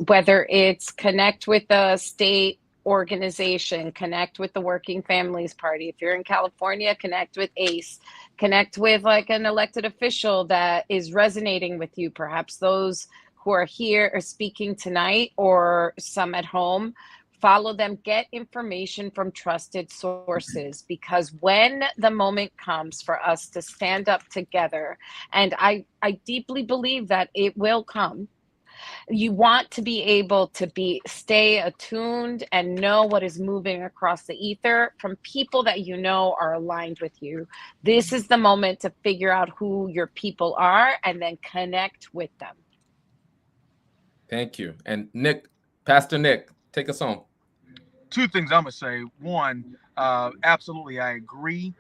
Whether it's connect with the state organization, connect with the Working Families Party. If you're in California, connect with ACE, connect with like an elected official that is resonating with you. Perhaps those who are here or speaking tonight, or some at home. Follow them, get information from trusted sources, because when the moment comes for us to stand up together, and I deeply believe that it will come, you want to be able to stay attuned and know what is moving across the ether from people that you know are aligned with you. This is the moment to figure out who your people are and then connect with them. Thank you. And Nick, Pastor Nick, take us home. Two things I'm gonna say. One, absolutely, I agree.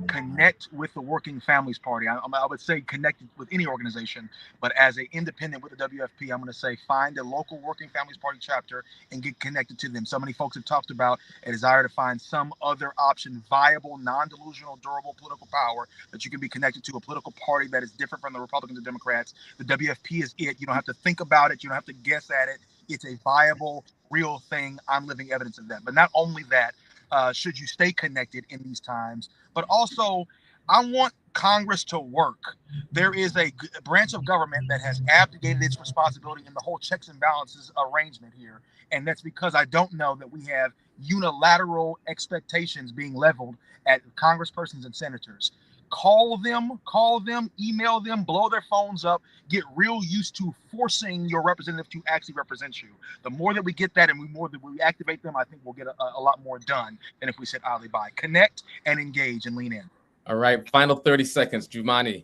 Connect with the Working Families Party. I would say connect with any organization, but as an independent with the WFP, I'm going to say find a local Working Families Party chapter and get connected to them. So many folks have talked about a desire to find some other option, viable, non-delusional, durable political power that you can be connected to, a political party that is different from the Republicans and Democrats. The WFP is it. You don't have to think about it. You don't have to guess at it. It's a viable, real thing. I'm living evidence of that. But not only that, should you stay connected in these times, but also I want Congress to work. There is a branch of government that has abdicated its responsibility in the whole checks and balances arrangement here. And that's because I don't know that we have unilateral expectations being leveled at congresspersons and senators. Call them, email them, blow their phones up, get real used to forcing your representative to actually represent you. The more that we get that and the more that we activate them, I think we'll get a lot more done than if we sit idly by. Connect and engage and lean in. All right, final 30 seconds, Jumani.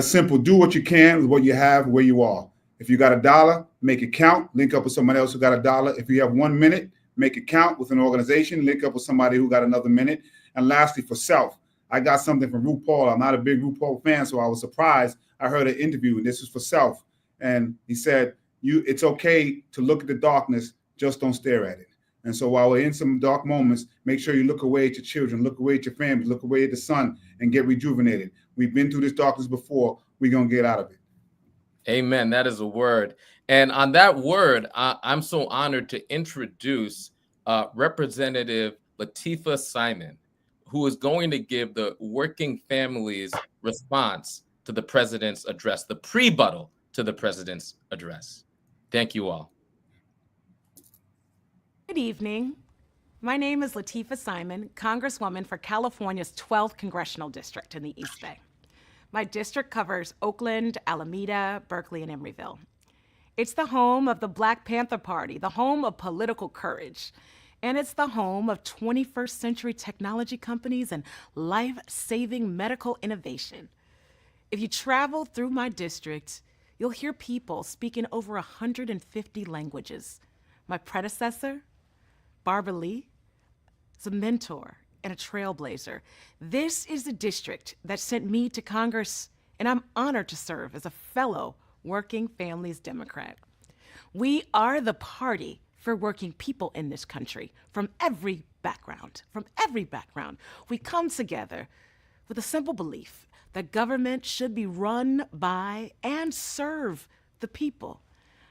Simple, do what you can with what you have, where you are. If you got $1, make it count, link up with somebody else who got $1. If you have 1 minute, make it count with an organization, link up with somebody who got another minute. And lastly, for self, I got something from RuPaul. I'm not a big RuPaul fan, so I was surprised. I heard an interview, and this is for self. And he said, it's okay to look at the darkness, just don't stare at it. And so while we're in some dark moments, make sure you look away at your children, look away at your family, look away at the sun, and get rejuvenated. We've been through this darkness before. We're going to get out of it. Amen. That is a word. And on that word, I'm so honored to introduce Representative Lateefah Simon, who is going to give the Working Families response to the president's address, the pre-buttal to the president's address. Thank you all. Good evening. My name is Lateefah Simon, Congresswoman for California's 12th Congressional District in the East Bay. My district covers Oakland, Alameda, Berkeley, and Emeryville. It's the home of the Black Panther Party, the home of political courage, and it's the home of 21st century technology companies and life-saving medical innovation. If you travel through my district, you'll hear people speaking over 150 languages. My predecessor, Barbara Lee, is a mentor and a trailblazer. This is the district that sent me to Congress, and I'm honored to serve as a fellow Working Families Democrat. We are the party for working people in this country from every background. We come together with a simple belief that government should be run by and serve the people,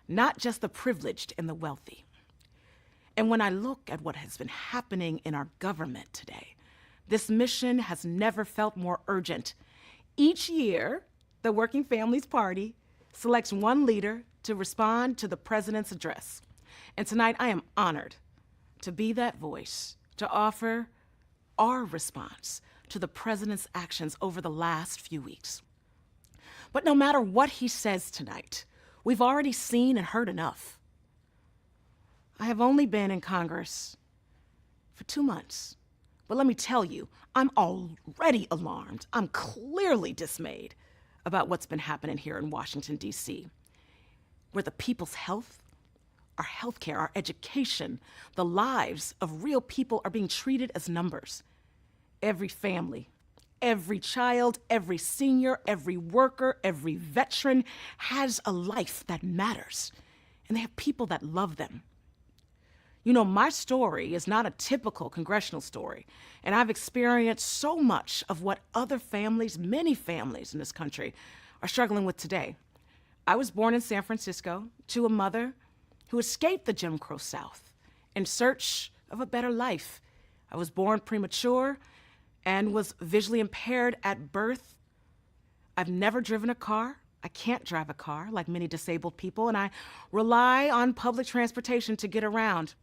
not just the privileged and the wealthy. And when I look at what has been happening in our government today, this mission has never felt more urgent. Each year, the Working Families Party selects one leader to respond to the president's address. And tonight, I am honored to be that voice, to offer our response to the president's actions over the last few weeks. But no matter what he says tonight, we've already seen and heard enough. I have only been in Congress for 2 months, but let me tell you, I'm already alarmed. I'm clearly dismayed about what's been happening here in Washington, D.C., where the people's health, our healthcare, our education, the lives of real people are being treated as numbers. Every family, every child, every senior, every worker, every veteran has a life that matters, and they have people that love them. You know, my story is not a typical congressional story, and I've experienced so much of what other families, many families in this country, are struggling with today. I was born in San Francisco to a mother who escaped the Jim Crow South in search of a better life. I was born premature and was visually impaired at birth. I've never driven a car. I can't drive a car like many disabled people, and I rely on public transportation to get around.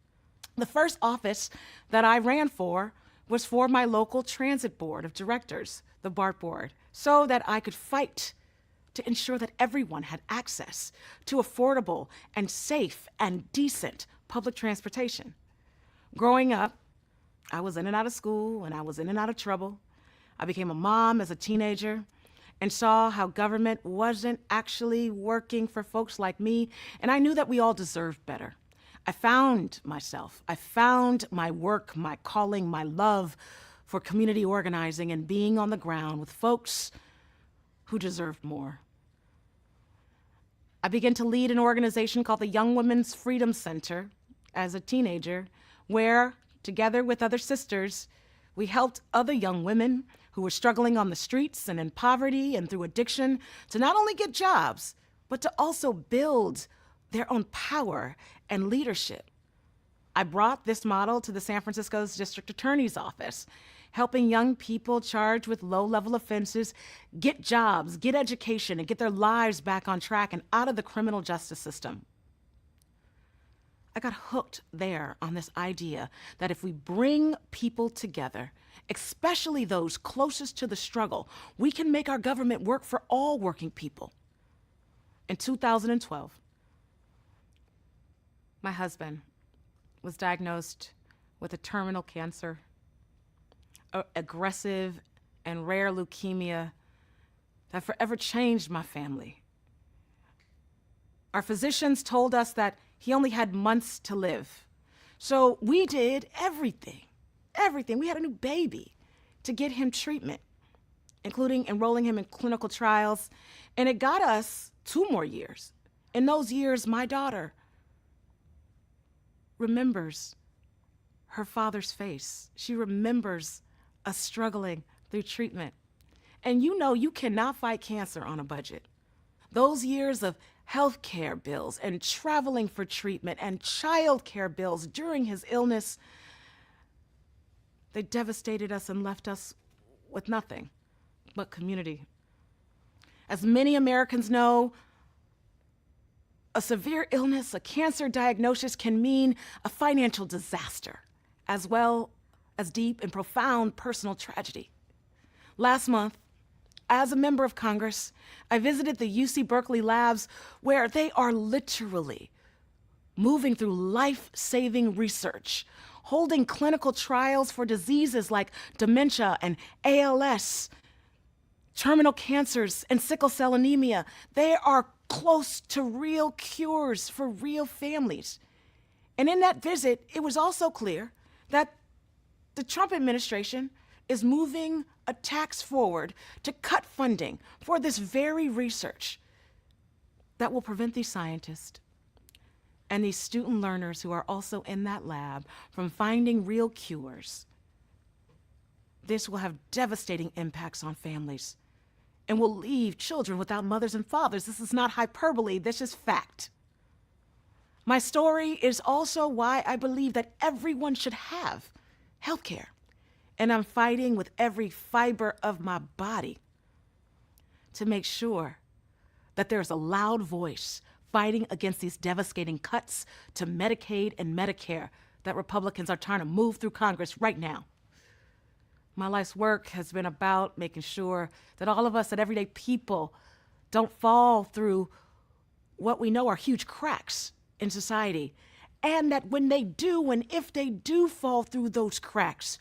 The first office that I ran for was for my local transit board of directors, the BART board, so that I could fight to ensure that everyone had access to affordable and safe and decent public transportation. Growing up, I was in and out of school and I was in and out of trouble. I became a mom as a teenager and saw how government wasn't actually working for folks like me, and I knew that we all deserved better. I found myself. I found my work, my calling, my love for community organizing and being on the ground with folks who deserved more. I began to lead an organization called the Young Women's Freedom Center as a teenager, where, together with other sisters, we helped other young women who were struggling on the streets and in poverty and through addiction to not only get jobs, but to also build their own power and leadership. I brought this model to the San Francisco's district attorney's office, helping young people charged with low-level offenses get jobs, get education, and get their lives back on track and out of the criminal justice system. I got hooked there on this idea that if we bring people together, especially those closest to the struggle, we can make our government work for all working people. In 2012, my husband was diagnosed with a terminal cancer, aggressive and rare leukemia that forever changed my family. Our physicians told us that he only had months to live. So we did everything. We had a new baby to get him treatment, including enrolling him in clinical trials. And it got us 2 more years. In those years, my daughter remembers her father's face. She remembers us struggling through treatment. And you know you cannot fight cancer on a budget. Those years of health care bills and traveling for treatment and child care bills during his illness, they devastated us and left us with nothing but community. As many Americans know, a severe illness, a cancer diagnosis can mean a financial disaster, as well as deep and profound personal tragedy. Last month, as a member of Congress, I visited the UC Berkeley labs where they are literally moving through life-saving research, holding clinical trials for diseases like dementia and ALS, terminal cancers, and sickle cell anemia. They are close to real cures for real families. And in that visit, it was also clear that the Trump administration is moving a tax forward to cut funding for this very research that will prevent these scientists and these student learners who are also in that lab from finding real cures. This will have devastating impacts on families and will leave children without mothers and fathers. This is not hyperbole, this is fact. My story is also why I believe that everyone should have health care. And I'm fighting with every fiber of my body to make sure that there's a loud voice fighting against these devastating cuts to Medicaid and Medicare that Republicans are trying to move through Congress right now. My life's work has been about making sure that all of us, that everyday people, don't fall through what we know are huge cracks in society. And that when they do, and if they do fall through those cracks,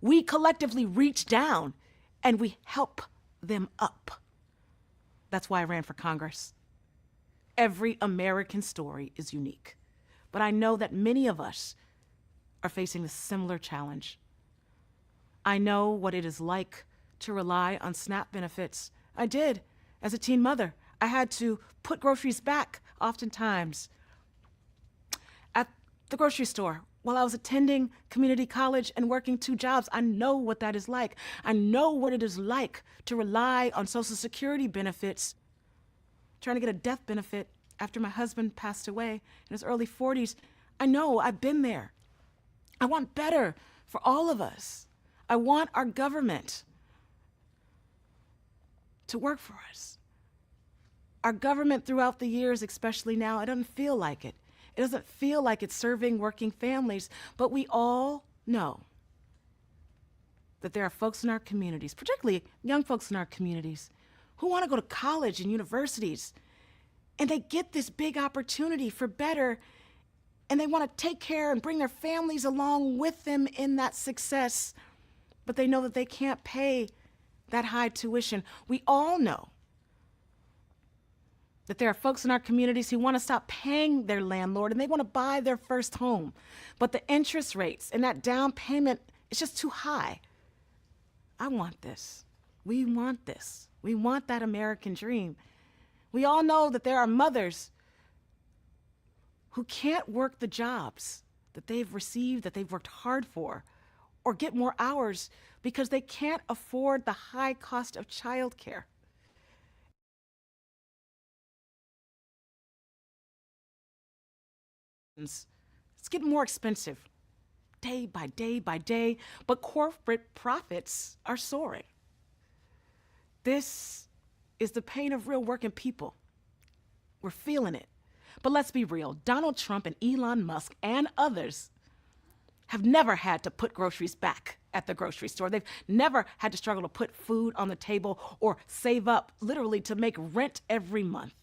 we collectively reach down and we help them up. That's why I ran for Congress. Every American story is unique, but I know that many of us are facing a similar challenge. I know what it is like to rely on SNAP benefits. I did as a teen mother. I had to put groceries back oftentimes at the grocery store while I was attending community college and working 2 jobs. I know what that is like. I know what it is like to rely on Social Security benefits, trying to get a death benefit after my husband passed away in his early 40s. I know, I've been there. I want better for all of us. I want our government to work for us. Our government throughout the years, especially now, it doesn't feel like it. It doesn't feel like it's serving working families, but we all know that there are folks in our communities, particularly young folks in our communities, who want to go to college and universities, and they get this big opportunity for better, and they want to take care and bring their families along with them in that success, but they know that they can't pay that high tuition. We all know that there are folks in our communities who want to stop paying their landlord and they want to buy their first home, but the interest rates and that down payment is just too high. I want this. We want this. We want that American dream. We all know that there are mothers who can't work the jobs that they've received, that they've worked hard for, or get more hours because they can't afford the high cost of childcare. It's getting more expensive day by day by day, but corporate profits are soaring. This is the pain of real working people. We're feeling it. But let's be real, Donald Trump and Elon Musk and others have never had to put groceries back at the grocery store. They've never had to struggle to put food on the table or save up literally to make rent every month.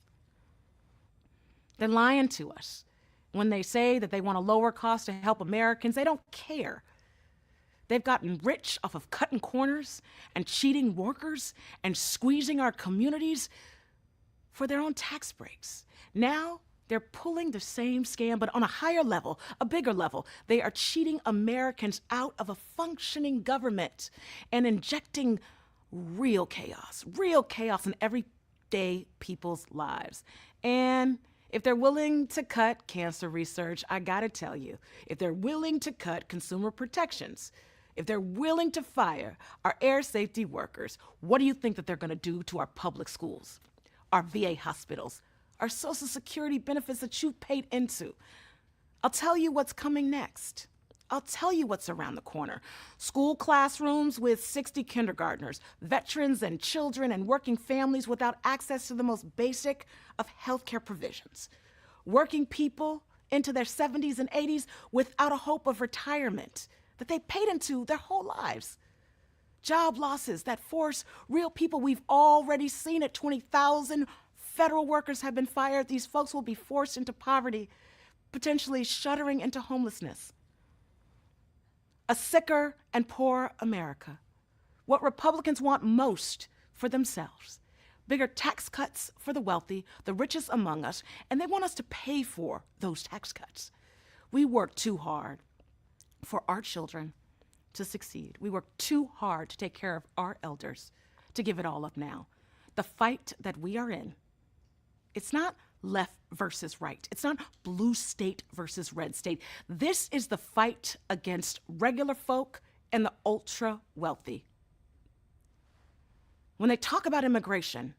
They're lying to us. When they say that they want a lower cost to help Americans, they don't care. They've gotten rich off of cutting corners and cheating workers and squeezing our communities for their own tax breaks. Now, they're pulling the same scam, but on a higher level, a bigger level. They are cheating Americans out of a functioning government and injecting real chaos in everyday people's lives. And if they're willing to cut cancer research, I gotta tell you, if they're willing to cut consumer protections, if they're willing to fire our air safety workers, what do you think that they're gonna do to our public schools, our VA hospitals, our Social Security benefits that you've paid into? I'll tell you what's coming next. I'll tell you what's around the corner. School classrooms with 60 kindergartners, veterans and children and working families without access to the most basic of healthcare provisions. Working people into their 70s and 80s without a hope of retirement that they paid into their whole lives. Job losses that force real people. We've already seen it. 20,000 federal workers have been fired. These folks will be forced into poverty, potentially shuddering into homelessness. A sicker and poorer America. What Republicans want most for themselves. Bigger tax cuts for the wealthy, the richest among us, and they want us to pay for those tax cuts. We work too hard for our children to succeed. We work too hard to take care of our elders to give it all up now. The fight that we are in, it's not left versus right. It's not blue state versus red state. This is the fight against regular folk and the ultra wealthy. When they talk about immigration,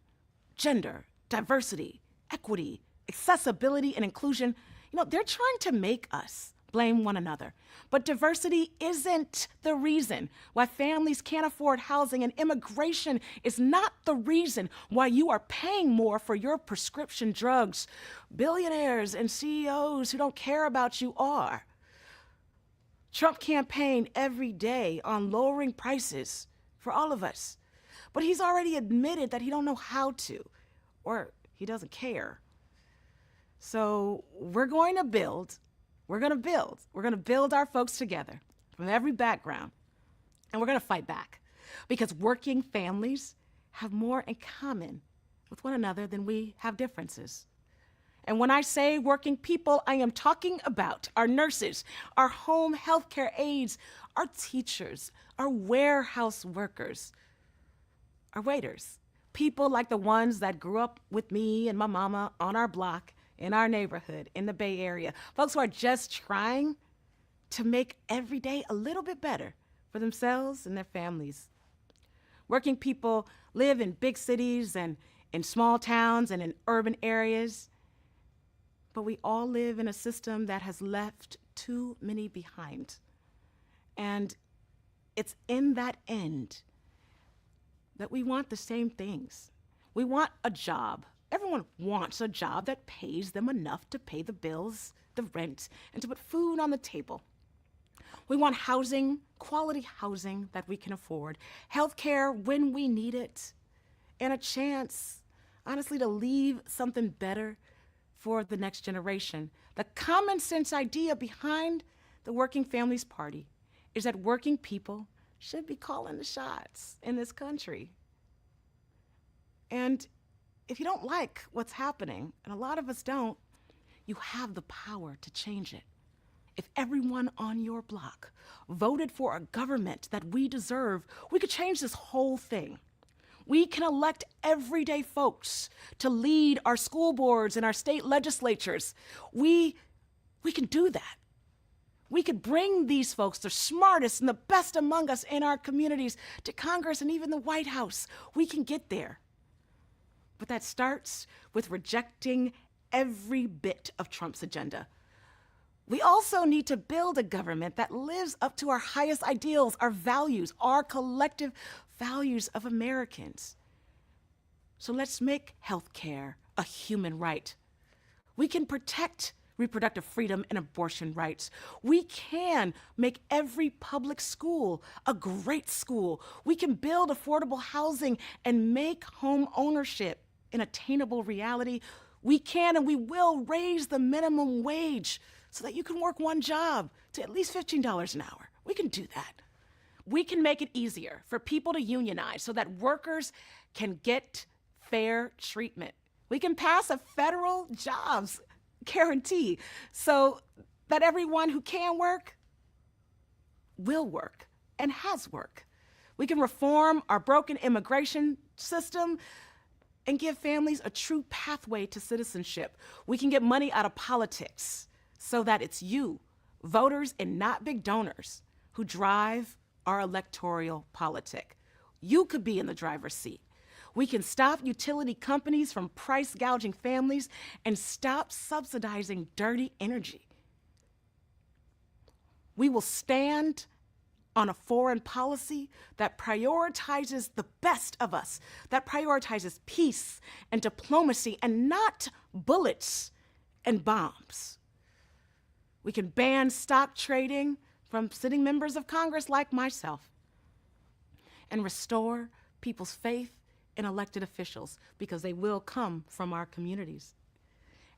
gender, diversity, equity, accessibility, and inclusion, They're trying to make us blame one another. But diversity isn't the reason why families can't afford housing, and immigration is not the reason why you are paying more for your prescription drugs. Billionaires and CEOs who don't care about you are. Trump campaigned every day on lowering prices for all of us. But he's already admitted that he don't know how to, or he doesn't care. So we're going to build our folks together from every background, and we're going to fight back, because working families have more in common with one another than we have differences. And when I say working people, I am talking about our nurses, our home healthcare aides, our teachers, our warehouse workers, our waiters, people like the ones that grew up with me and my mama on our block, in our neighborhood, in the Bay Area, folks who are just trying to make every day a little bit better for themselves and their families. Working people live in big cities and in small towns and in urban areas, but we all live in a system that has left too many behind. And it's in that end that we want the same things. We want a job. Everyone wants a job that pays them enough to pay the bills, the rent, and to put food on the table. We want housing, quality housing that we can afford, healthcare when we need it, and a chance, honestly, to leave something better for the next generation. The common sense idea behind the Working Families Party is that working people should be calling the shots in this country. And if you don't like what's happening, and a lot of us don't, you have the power to change it. If everyone on your block voted for a government that we deserve, we could change this whole thing. We can elect everyday folks to lead our school boards and our state legislatures. We can do that. We could bring these folks, the smartest and the best among us in our communities, to Congress and even the White House. We can get there. But that starts with rejecting every bit of Trump's agenda. We also need to build a government that lives up to our highest ideals, our values, our collective values of Americans. So let's make healthcare a human right. We can protect reproductive freedom and abortion rights. We can make every public school a great school. We can build affordable housing and make home ownership an attainable reality. We can and we will raise the minimum wage so that you can work one job to at least $15 an hour. We can do that. We can make it easier for people to unionize so that workers can get fair treatment. We can pass a federal jobs guarantee so that everyone who can work will work and has work. We can reform our broken immigration system and give families a true pathway to citizenship. We can get money out of politics so that it's you, voters and not big donors, who drive our electoral politic. You could be in the driver's seat. We can stop utility companies from price gouging families and stop subsidizing dirty energy. We will stand on a foreign policy that prioritizes the best of us, that prioritizes peace and diplomacy and not bullets and bombs. We can ban stock trading from sitting members of Congress like myself and restore people's faith in elected officials, because they will come from our communities.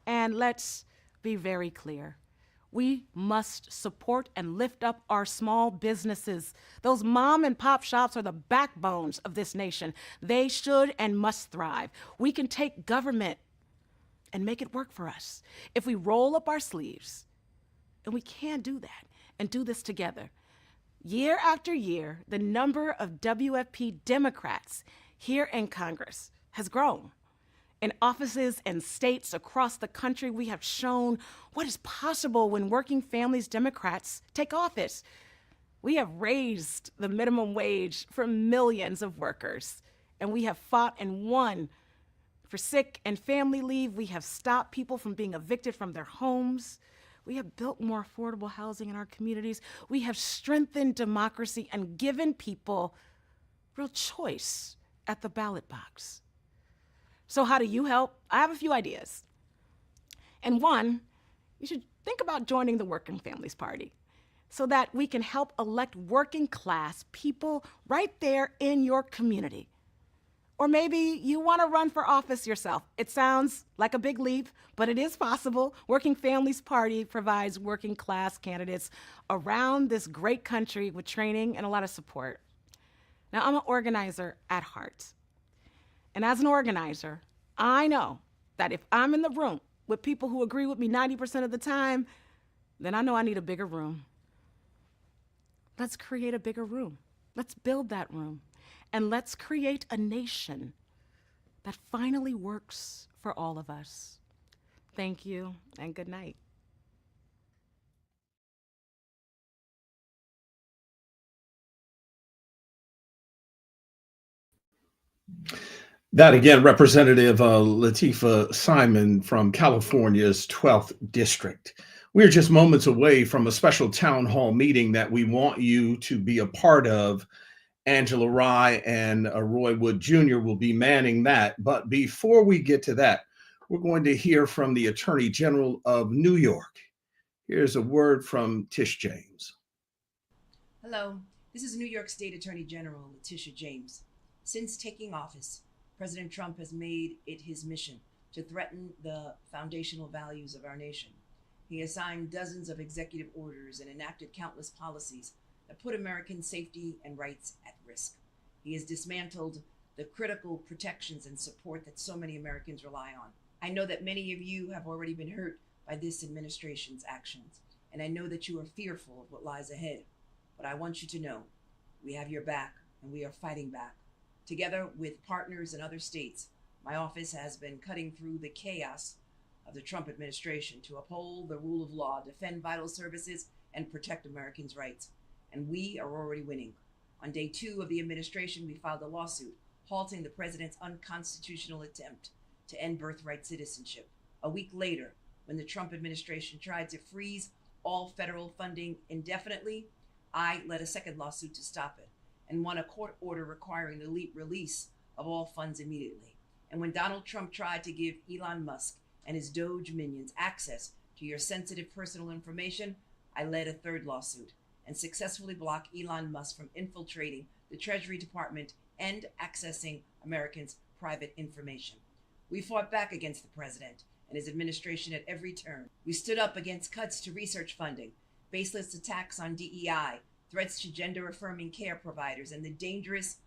And let's be very clear. We must support and lift up our small businesses. Those mom and pop shops are the backbones of this nation. They should and must thrive. We can take government and make it work for us if we roll up our sleeves. And we can do that and do this together. Year after year, the number of WFP Democrats here in Congress has grown. In offices and states across the country, we have shown what is possible when working families Democrats take office. We have raised the minimum wage for millions of workers, and we have fought and won For sick and family leave, we have stopped people from being evicted from their homes. We have built more affordable housing in our communities. We have strengthened democracy and given people real choice at the ballot box. So how do you help? I have a few ideas. And one, you should think about joining the Working Families Party so that we can help elect working class people right there in your community. Or maybe you want to run for office yourself. It sounds like a big leap, but it is possible. Working Families Party provides working class candidates around this great country with training and a lot of support. Now, I'm an organizer at heart. And as an organizer, I know that if I'm in the room with people who agree with me 90% of the time, then I know I need a bigger room. Let's create a bigger room. Let's build that room. And let's create a nation that finally works for all of us. Thank you and good night. That again, Representative Lateefah Simon from California's 12th District. We're just moments away from a special town hall meeting that we want you to be a part of. Angela Rye and Roy Wood Jr. will be manning that. But before we get to that, we're going to hear from the Attorney General of New York. Here's a word from Tish James. Hello, this is New York State Attorney General Letitia James. Since taking office, President Trump has made it his mission to threaten the foundational values of our nation. He has signed dozens of executive orders and enacted countless policies that put American safety and rights at risk. He has dismantled the critical protections and support that so many Americans rely on. I know that many of you have already been hurt by this administration's actions, and I know that you are fearful of what lies ahead. But I want you to know we have your back and we are fighting back. Together with partners in other states, my office has been cutting through the chaos of the Trump administration to uphold the rule of law, defend vital services, and protect Americans' rights. And we are already winning. On day 2 of the administration, we filed a lawsuit halting the president's unconstitutional attempt to end birthright citizenship. A week later, when the Trump administration tried to freeze all federal funding indefinitely, I led a second lawsuit to stop it and won a court order requiring the release of all funds immediately. And when Donald Trump tried to give Elon Musk and his Doge minions access to your sensitive personal information, I led a third lawsuit and successfully blocked Elon Musk from infiltrating the Treasury Department and accessing Americans' private information. We fought back against the president and his administration at every turn. We stood up against cuts to research funding, baseless attacks on DEI, threats to gender-affirming care providers, and the dangerous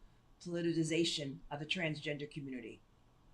politicization of the transgender community.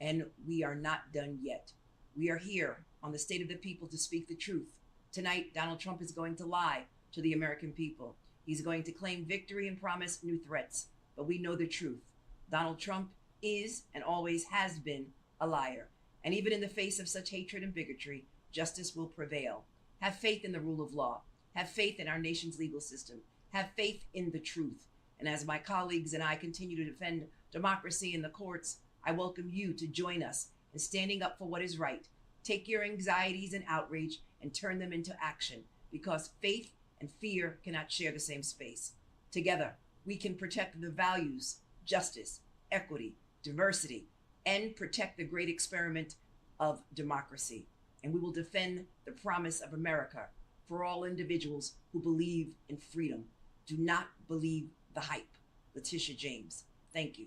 And we are not done yet. We are here on the State of the People to speak the truth. Tonight, Donald Trump is going to lie to the American people. He's going to claim victory and promise new threats. But we know the truth. Donald Trump is and always has been a liar. And even in the face of such hatred and bigotry, justice will prevail. Have faith in the rule of law. Have faith in our nation's legal system. Have faith in the truth. And as my colleagues and I continue to defend democracy in the courts, I welcome you to join us in standing up for what is right. Take your anxieties and outrage and turn them into action, because faith and fear cannot share the same space. Together, we can protect the values, justice, equity, diversity, and protect the great experiment of democracy. And we will defend the promise of America for all individuals who believe in freedom. Do not believe the hype. Letitia James. Thank you.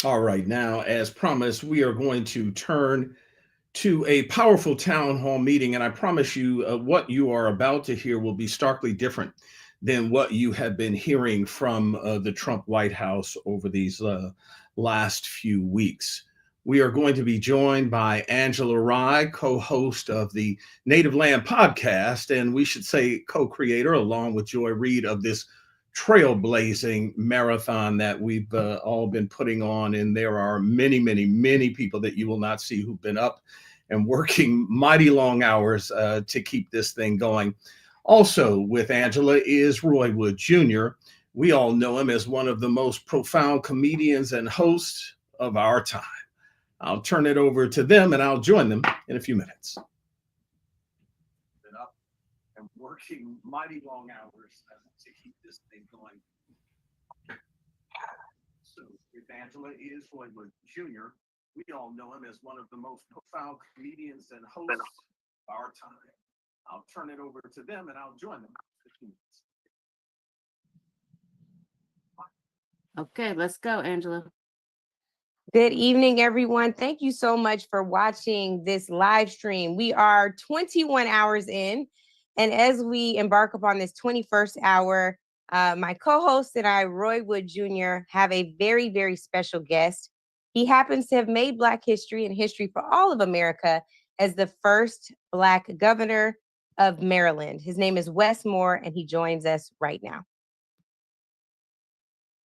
All right, now, as promised, we are going to turn to a powerful town hall meeting. And I promise you, what you are about to hear will be starkly different than what you have been hearing from the Trump White House over these last few weeks. We are going to be joined by Angela Rye, co-host of the Native Land podcast, and we should say co-creator, along with Joy Reid, of this trailblazing marathon that we've all been putting on. And there are many, many, many people that you will not see who've been up and working mighty long hours to keep this thing going. Also with Angela is Roy Wood Jr. We all know him as one of the most profound comedians and hosts of our time. I'll turn it over to them and I'll join them in a few minutes. Up and working mighty long hours to keep this thing going. So Angela is Floydwood Jr. We all know him as one of the most profound comedians and hosts of our time. I'll turn it over to them and I'll join them. Okay, let's go, Angela. Good evening, everyone. Thank you so much for watching this live stream. We are 21 hours in, and as we embark upon this 21st hour, my co-host and I, Roy Wood Jr., have a very, very special guest. He happens to have made Black history and history for all of America as the first Black governor of Maryland. His name is Wes Moore, and he joins us right now.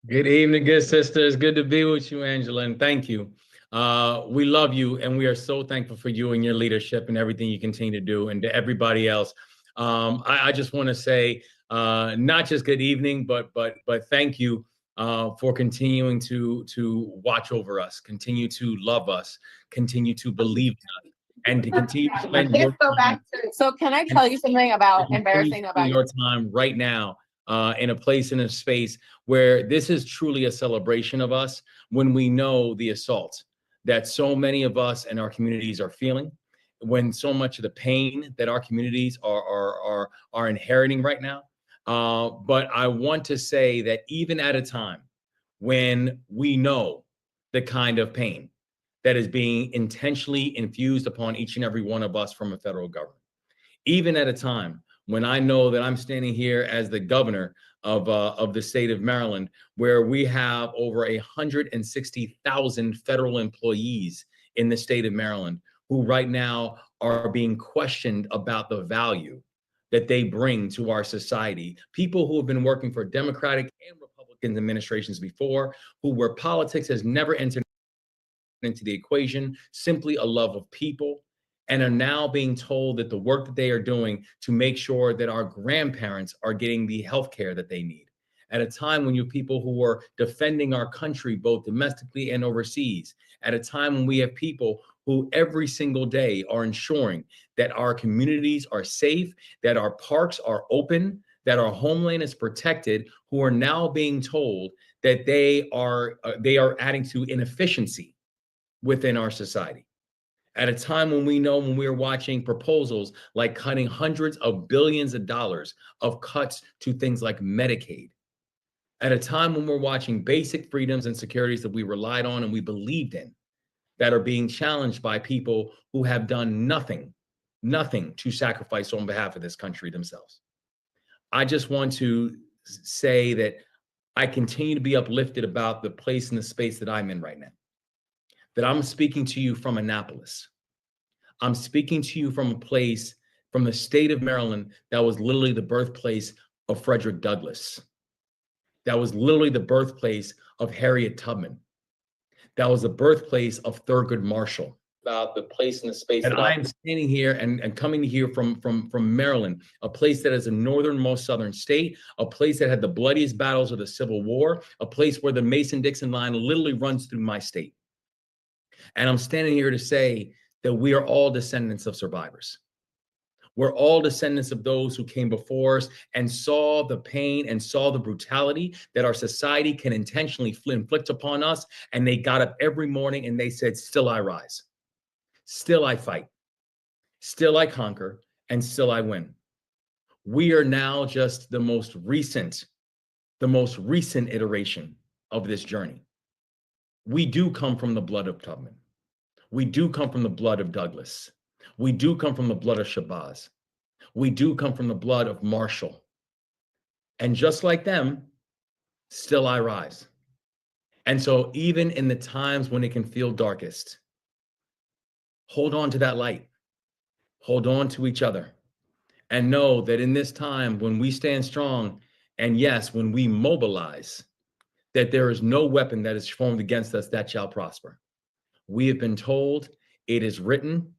Good evening, good sisters. Good to be with you, Angela, and thank you. We love you, and we are so thankful for you and your leadership and everything you continue to do. And to everybody else, I just want to say not just good evening, but thank you for continuing to watch over us, continue to love us, continue to believe in us, and to continue to spend your time. So can I tell you something about embarrassing about your time right now in a place, in a space where this is truly a celebration of us, when we know the assault that so many of us and our communities are feeling, when so much of the pain that our communities are inheriting right now. But I want to say that even at a time when we know the kind of pain that is being intentionally infused upon each and every one of us from a federal government, even at a time when I know that I'm standing here as the governor of the state of Maryland, where we have over 160,000 federal employees in the state of Maryland who right now are being questioned about the value that they bring to our society. People who have been working for Democratic and Republican administrations before, where politics has never entered into the equation, simply a love of people, and are now being told that the work that they are doing to make sure that our grandparents are getting the health care that they need. At a time when you have people who are defending our country, both domestically and overseas, at a time when we have people who every single day are ensuring that our communities are safe, that our parks are open, that our homeland is protected, who are now being told that they are adding to inefficiency within our society. At a time when we know, when we're watching proposals like cutting hundreds of billions of dollars of cuts to things like Medicaid, at a time when we're watching basic freedoms and securities that we relied on and we believed in, that are being challenged by people who have done nothing to sacrifice on behalf of this country themselves. I just want to say that I continue to be uplifted about the place and the space that I'm in right now. That I'm speaking to you from Annapolis. I'm speaking to you from a place, from the state of Maryland, that was literally the birthplace of Frederick Douglass. That was literally the birthplace of Harriet Tubman. That was the birthplace of Thurgood Marshall. About the place and the space that I'm standing here and coming here from Maryland, a place that is the northernmost southern state, a place that had the bloodiest battles of the Civil War, a place where the Mason-Dixon line literally runs through my state. And I'm standing here to say that we are all descendants of survivors. We're all descendants of those who came before us and saw the pain and saw the brutality that our society can intentionally inflict upon us. And they got up every morning and they said, still I rise, still I fight, still I conquer, and still I win. We are now just the most recent iteration of this journey. We do come from the blood of Tubman. We do come from the blood of Douglass. We do come from the blood of Shabazz. We do come from the blood of Marshall. And just like them, still I rise. And so even in the times when it can feel darkest, hold on to that light. Hold on to each other. And know that in this time when we stand strong, and yes, when we mobilize, that there is no weapon that is formed against us that shall prosper. We have been told, it is written,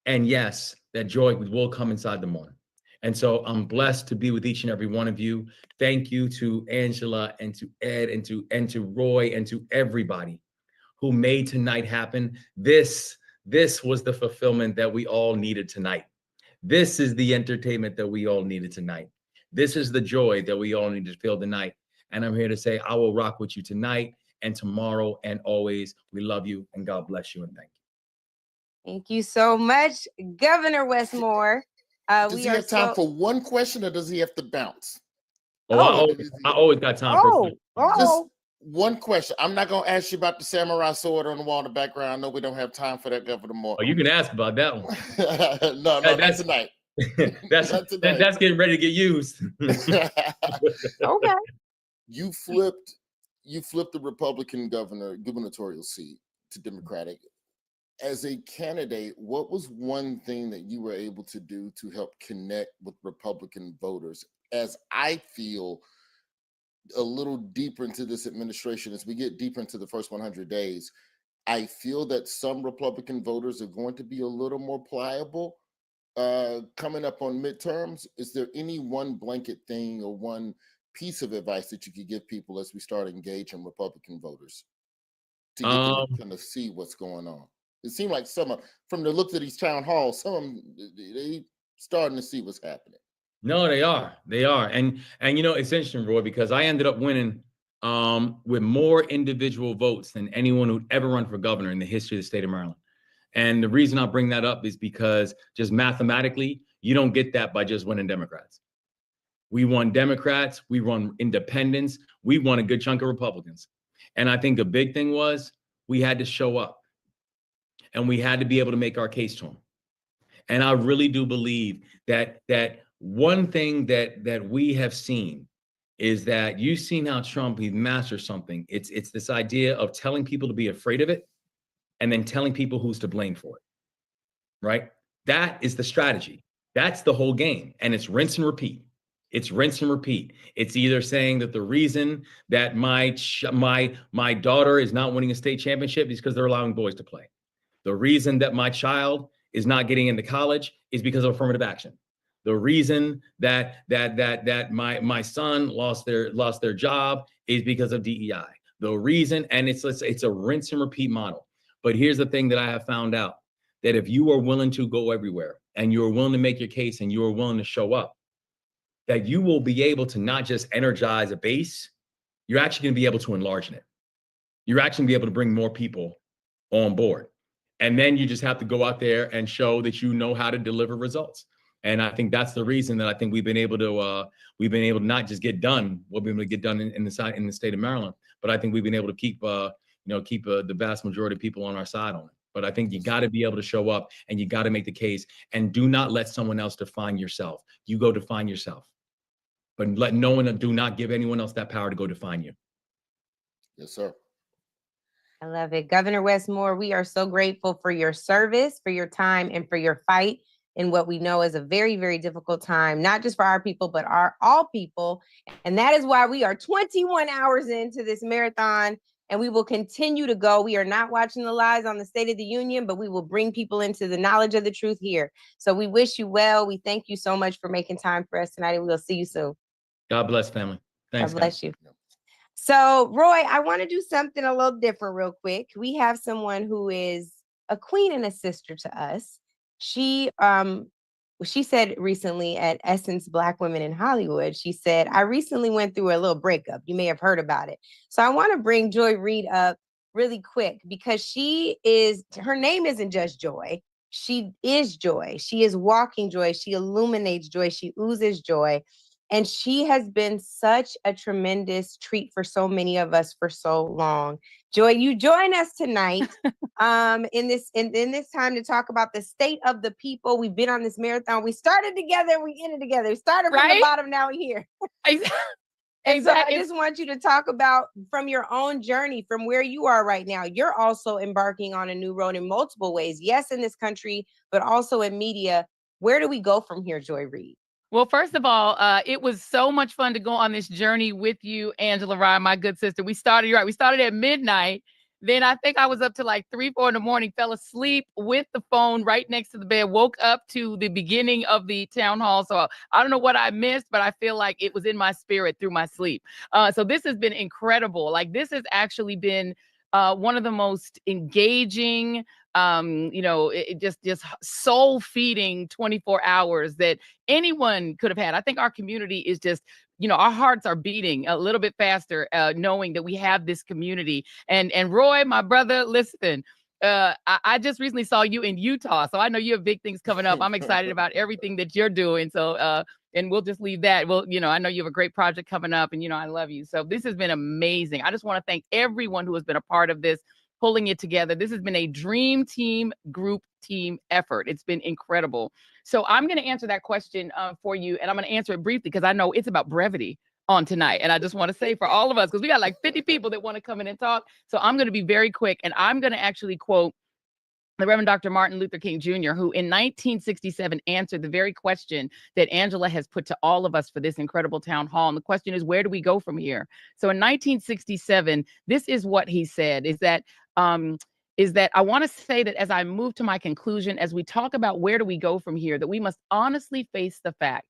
and yes, that joy will come inside the morning. And so I'm blessed to be with each and every one of you. Thank you to Angela and to Ed and to Roy and to everybody who made tonight happen. This was the fulfillment that we all needed tonight. This is the entertainment that we all needed tonight. This is the joy that we all need to feel tonight. And I'm here to say, I will rock with you tonight and tomorrow and always. We love you and God bless you and thank you. Thank you so much, Governor Westmore. Does he have time for one question or does he have to bounce? I always got time for Just one question. I'm not going to ask you about the samurai sword on the wall in the background. I know we don't have time for that, Governor Moore. Oh, you can ask about that one. No, that's tonight. That's getting ready to get used. Okay. You flipped the Republican gubernatorial seat to Democratic. As a candidate, what was one thing that you were able to do to help connect with Republican voters? As I feel a little deeper into this administration, as we get deeper into the first 100 days, I feel that some Republican voters are going to be a little more pliable coming up on midterms. Is there any one blanket thing or one piece of advice that you could give people as we start engaging Republican voters to get them to kind of see what's going on? It seemed like from the looks of these town halls, some of them, they starting to see what's happening. No, they are. And you know, it's interesting, Roy, because I ended up winning with more individual votes than anyone who'd ever run for governor in the history of the state of Maryland. And the reason I bring that up is because just mathematically, you don't get that by just winning Democrats. We won Democrats, we won independents, we won a good chunk of Republicans. And I think a big thing was we had to show up and we had to be able to make our case to them. And I really do believe that one thing that we have seen is that you've seen how Trump, he mastered something. It's this idea of telling people to be afraid of it and then telling people who's to blame for it, right? That is the strategy. That's the whole game. And it's rinse and repeat. It's rinse and repeat. It's either saying that the reason that my daughter is not winning a state championship is because they're allowing boys to play. The reason that my child is not getting into college is because of affirmative action. The reason that my son lost their job is because of DEI. The reason, and it's a rinse and repeat model. But here's the thing that I have found out, that if you are willing to go everywhere and you're willing to make your case and you are willing to show up, that you will be able to not just energize a base, you're actually going to be able to enlarge it. You're actually going to be able to bring more people on board. And then you just have to go out there and show that you know how to deliver results. And I think that's the reason that I think we've been able to not just get done what we've been able to get done in the state of Maryland, but I think we've been able to keep the vast majority of people on our side on it. But I think you got to be able to show up and you got to make the case, and do not let someone else define yourself. You go define yourself, but do not give anyone else that power to go define you. Yes, sir. I love it. Governor Westmore, we are so grateful for your service, for your time, and for your fight in what we know is a very, very difficult time, not just for our people, but all people. And that is why we are 21 hours into this marathon, and we will continue to go. We are not watching the lives on the State of the Union, but we will bring people into the knowledge of the truth here. So we wish you well. We thank you so much for making time for us tonight, and we'll see you soon. God bless, family. Thanks. God bless you. So, Roy, I want to do something a little different real quick. We have someone who is a queen and a sister to us. She said recently at Essence Black Women in Hollywood, she said, I recently went through a little breakup. You may have heard about it. So I want to bring Joy Reid up really quick because her name isn't just Joy. She is joy. She is walking joy. She illuminates joy. She oozes joy. And she has been such a tremendous treat for so many of us for so long. Joy, you join us tonight in this time to talk about the state of the people. We've been on this marathon. We started together, we ended together. We started from the bottom, now we're here. And so I just want you to talk about from your own journey, from where you are right now. You're also embarking on a new road in multiple ways. Yes, in this country, but also in media. Where do we go from here, Joy Reid? Well, first of all, it was so much fun to go on this journey with you, Angela Rye, my good sister. We started at midnight. Then I think I was up to like 3, 4 in the morning, fell asleep with the phone right next to the bed, woke up to the beginning of the town hall. So I don't know what I missed, but I feel like it was in my spirit through my sleep. So this has been incredible. Like, this has actually been one of the most engaging, just soul feeding 24 hours that anyone could have had. I think our community is just, our hearts are beating a little bit faster, knowing that we have this community. And Roy, my brother, listen, I just recently saw you in Utah, so I know you have big things coming up. I'm excited about everything that you're doing. So, and we'll just leave that. Well, I know you have a great project coming up, and I love you. So this has been amazing. I just want to thank everyone who has been a part of this, pulling it together. This has been a dream team, group team effort. It's been incredible. So I'm going to answer that question for you, and I'm going to answer it briefly because I know it's about brevity on tonight. And I just want to say for all of us, because we got like 50 people that want to come in and talk. So I'm going to be very quick, and I'm going to actually quote the Reverend Dr. Martin Luther King Jr., who in 1967 answered the very question that Angela has put to all of us for this incredible town hall. And the question is, where do we go from here? So in 1967, this is what he said, is that I want to say that as I move to my conclusion, as we talk about where do we go from here, that we must honestly face the fact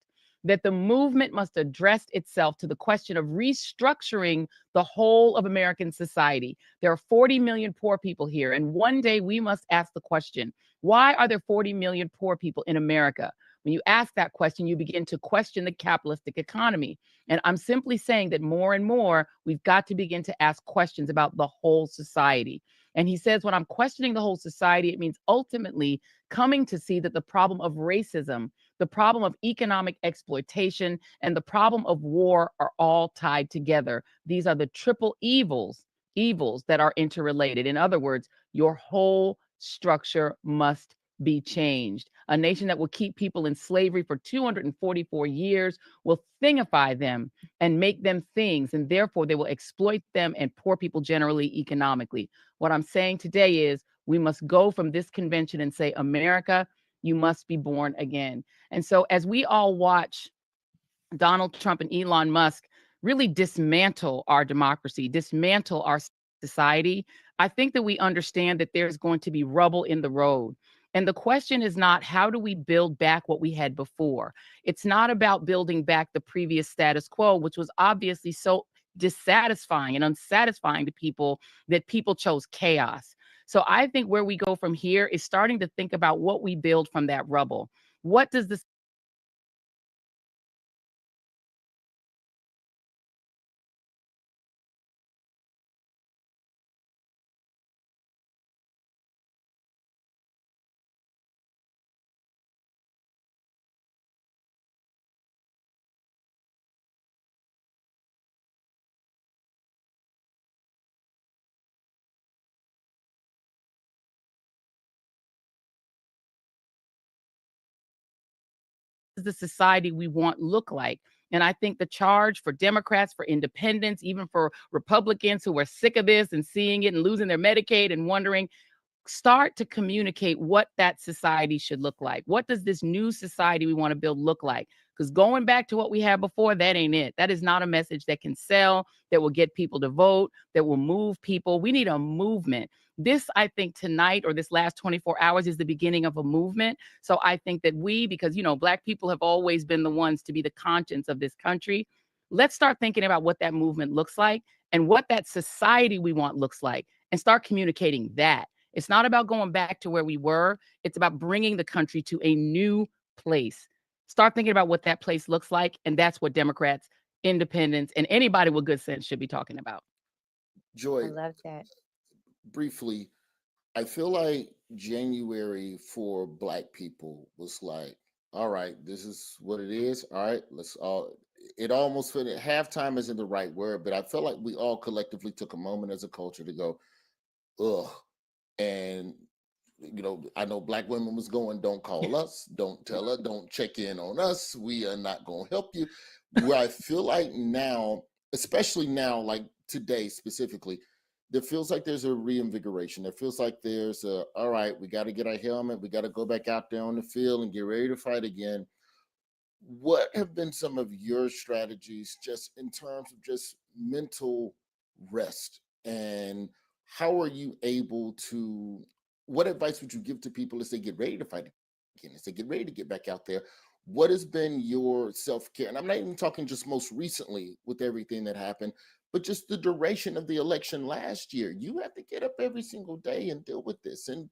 that the movement must address itself to the question of restructuring the whole of American society. There are 40 million poor people here, and one day we must ask the question, why are there 40 million poor people in America? When you ask that question, you begin to question the capitalistic economy. And I'm simply saying that more and more, we've got to begin to ask questions about the whole society. And he says, when I'm questioning the whole society, it means ultimately coming to see that the problem of racism, the problem of economic exploitation, and the problem of war are all tied together. These are the triple evils that are interrelated. In other words, your whole structure must be changed. A nation that will keep people in slavery for 244 years will thingify them and make them things, and therefore they will exploit them and poor people generally economically. What I'm saying today is we must go from this convention and say, America, you must be born again. And so as we all watch Donald Trump and Elon Musk really dismantle our democracy, dismantle our society, I think that we understand that there's going to be rubble in the road. And the question is not, how do we build back what we had before? It's not about building back the previous status quo, which was obviously so dissatisfying and unsatisfying to people that people chose chaos. So I think where we go from here is starting to think about what we build from that rubble. What does this the society we want look like? And I think the charge for Democrats, for independents, even for Republicans who are sick of this and seeing it and losing their Medicaid and wondering, start to communicate what that society should look like. What does this new society we want to build look like? Because going back to what we had before, that ain't it. That is not a message that can sell, that will get people to vote, that will move people. We need a movement. This, I think, tonight or this last 24 hours is the beginning of a movement. So I think that we, because, Black people have always been the ones to be the conscience of this country. Let's start thinking about what that movement looks like and what that society we want looks like and start communicating that. It's not about going back to where we were. It's about bringing the country to a new place. Start thinking about what that place looks like. And that's what Democrats, independents, and anybody with good sense should be talking about. Joy, I love that. Briefly, I feel like January for Black people was like, all right, this is what it is. All right, let's all, it almost felt halftime isn't the right word, but I felt like we all collectively took a moment as a culture to go, ugh. And I know Black women was going, don't call us, don't tell her, don't check in on us. We are not going to help you. Where I feel like now, especially now, like today specifically, there feels like there's a reinvigoration. There feels like there's a, all right, we got to get our helmet. We got to go back out there on the field and get ready to fight again. What have been some of your strategies just in terms of just mental rest? And how are you able to, what advice would you give to people as they get ready to fight again, as they get ready to get back out there? What has been your self-care? And I'm not even talking just most recently with everything that happened, but just the duration of the election last year. You have to get up every single day and deal with this and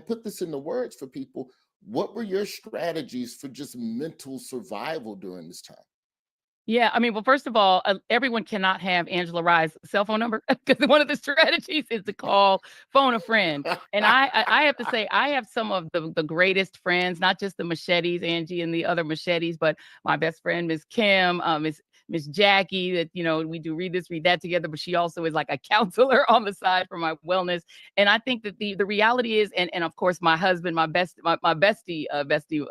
put this into words for people. What were your strategies for just mental survival during this time? Yeah, I mean, well, first of all, everyone cannot have Angela Rye's cell phone number because one of the strategies is to call, phone a friend. And I have to say, I have some of the greatest friends, not just the Machetes, Angie and the other Machetes, but my best friend, Miss Kim, Miss Jackie, that, you know, we do read this, read that together, but she also is like a counselor on the side for my wellness. And I think that the reality is, and of course, my husband, my bestie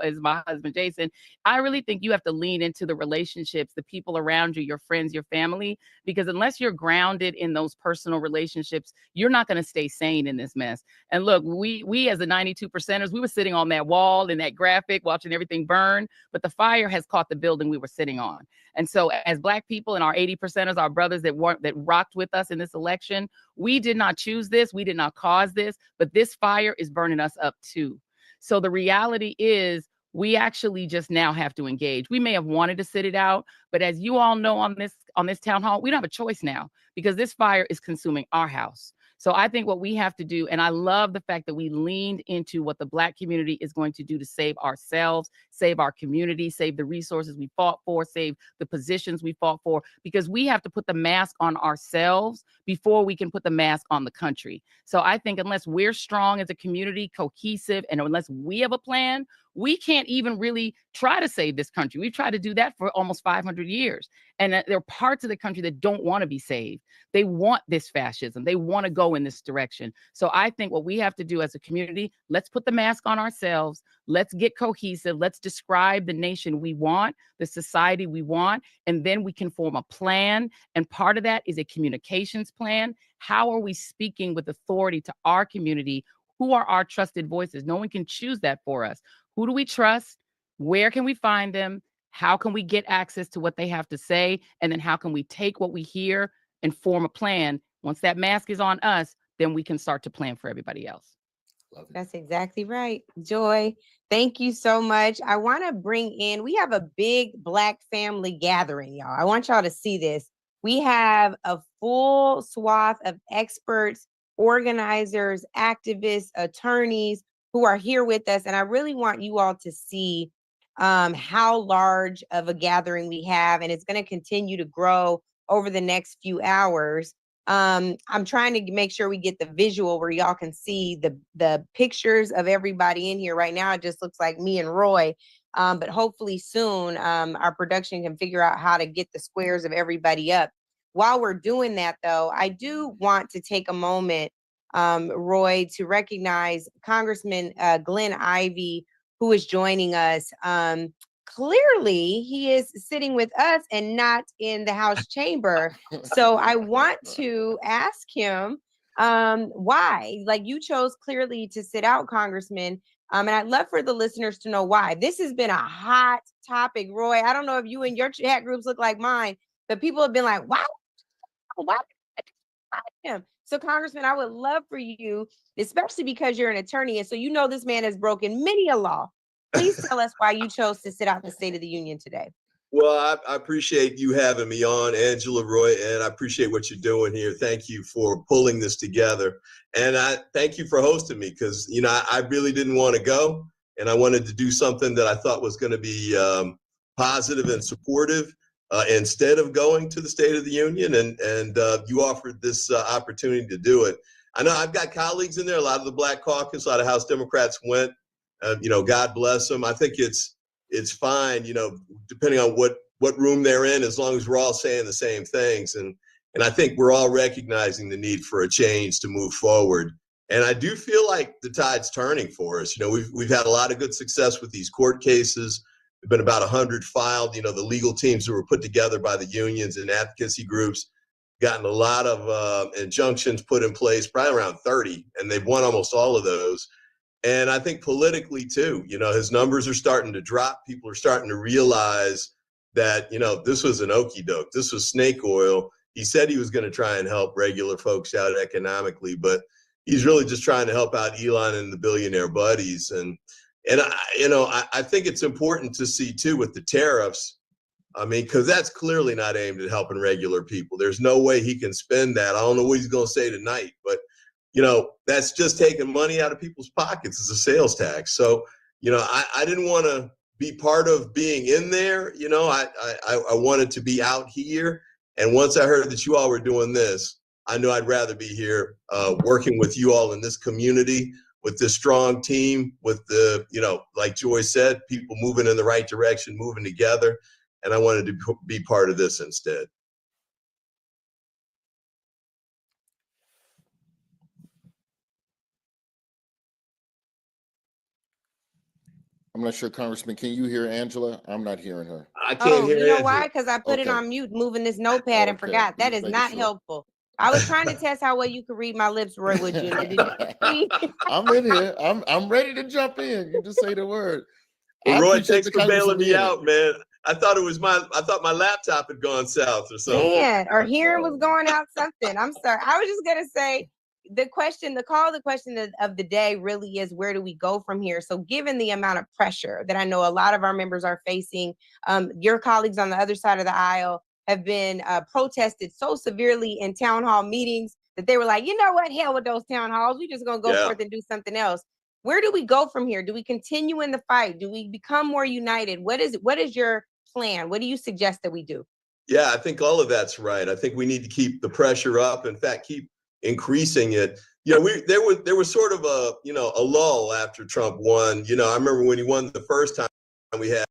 is my husband, Jason. I really think you have to lean into the relationships, the people around you, your friends, your family, because unless you're grounded in those personal relationships, you're not going to stay sane in this mess. And look, we as the 92%ers, we were sitting on that wall in that graphic, watching everything burn, but the fire has caught the building we were sitting on. And so as Black people and our 80%ers, our brothers that rocked with us in this election, we did not choose this. We did not cause this, but this fire is burning us up too. So the reality is we actually just now have to engage. We may have wanted to sit it out, but as you all know on this town hall, we don't have a choice now because this fire is consuming our house. So I think what we have to do, and I love the fact that we leaned into what the Black community is going to do to save ourselves, save our community, save the resources we fought for, save the positions we fought for, because we have to put the mask on ourselves before we can put the mask on the country. So I think unless we're strong as a community, cohesive, and unless we have a plan, we can't even really try to save this country. We've tried to do that for almost 500 years. And there are parts of the country that don't want to be saved. They want this fascism. They want to go in this direction. So I think what we have to do as a community, let's put the mask on ourselves. Let's get cohesive. Let's describe the nation we want, the society we want, and then we can form a plan. And part of that is a communications plan. How are we speaking with authority to our community? Who are our trusted voices? No one can choose that for us. Who do we trust? Where can we find them? How can we get access to what they have to say? And then how can we take what we hear and form a plan? Once that mask is on us, then we can start to plan for everybody else. That's exactly right. Joy, thank you so much. I want to bring in, we have a big Black family gathering, y'all. I want y'all to see this. We have a full swath of experts, organizers, activists, attorneys who are here with us. And I really want you all to see how large of a gathering we have. And it's going to continue to grow over the next few hours. I'm trying to make sure we get the visual where y'all can see the pictures of everybody in here. Right now, it just looks like me and Roy. But hopefully soon, our production can figure out how to get the squares of everybody up. While we're doing that, though, I do want to take a moment, Roy, to recognize Congressman Glenn Ivey, who is joining us. Clearly, he is sitting with us and not in the House chamber. So I want to ask him why. Like, you chose clearly to sit out, Congressman. And I'd love for the listeners to know why. This has been a hot topic, Roy. I don't know if you and your chat groups look like mine, but people have been like, wow, why him? So, Congressman, I would love for you, especially because you're an attorney, and so you know this man has broken many a law. Please tell us why you chose to sit out the State of the Union today. Well, I appreciate you having me on, Angela, Roy, and I appreciate what you're doing here. Thank you for pulling this together. And I thank you for hosting me because, you know, I really didn't want to go, and I wanted to do something that I thought was going to be positive and supportive instead of going to the State of the Union. And you offered this opportunity to do it. I know I've got colleagues in there, a lot of the Black Caucus, a lot of House Democrats went. You know, God bless them. I think it's fine, you know, depending on what room they're in, as long as we're all saying the same things. And I think we're all recognizing the need for a change to move forward. And I do feel like the tide's turning for us. You know, we've had a lot of good success with these court cases. There've been about 100 filed. You know, the legal teams that were put together by the unions and advocacy groups gotten a lot of injunctions put in place, probably around 30, and they've won almost all of those. And I think politically too, you know, his numbers are starting to drop. People are starting to realize that, you know, this was an okie doke. This was snake oil. He said he was going to try and help regular folks out economically, but he's really just trying to help out Elon and the billionaire buddies. And I think it's important to see too with the tariffs, I mean, because that's clearly not aimed at helping regular people. There's no way he can spend that. I don't know what he's going to say tonight, but, you know, that's just taking money out of people's pockets as a sales tax. So, you know, I didn't want to be part of being in there. You know, I wanted to be out here. And once I heard that you all were doing this, I knew I'd rather be here working with you all in this community, with this strong team, with the, you know, like Joy said, people moving in the right direction, moving together. And I wanted to be part of this instead. I'm not sure, Congressman, can you hear Angela? I'm not hearing her. I can't hear You know Angela. why? Because I put it Okay. on mute, moving this notepad and Okay, forgot. That just is making not sure. helpful. I was trying to test how well you could read my lips, Roy Wood Jr. Did you see? I'm in here. I'm ready to jump in. You just say the word. Well, I Roy, appreciate thanks the for Congressman bailing me being here. out, man. I thought my laptop had gone south or something. Man, or hearing was going out something. I'm sorry. I was just gonna say the question of the day really is, where do we go from here? So given the amount of pressure that I know a lot of our members are facing, your colleagues on the other side of the aisle have been protested so severely in town hall meetings that they were like, you know what, hell with those town halls. We just gonna go forth and do something else. Where do we go from here? Do we continue in the fight? Do we become more united? What is your plan? What do you suggest that we do? Yeah, I think all of that's right. I think we need to keep the pressure up. In fact, keep increasing it. You know, there was sort of a lull after Trump won. You know, I remember when he won the first time, we had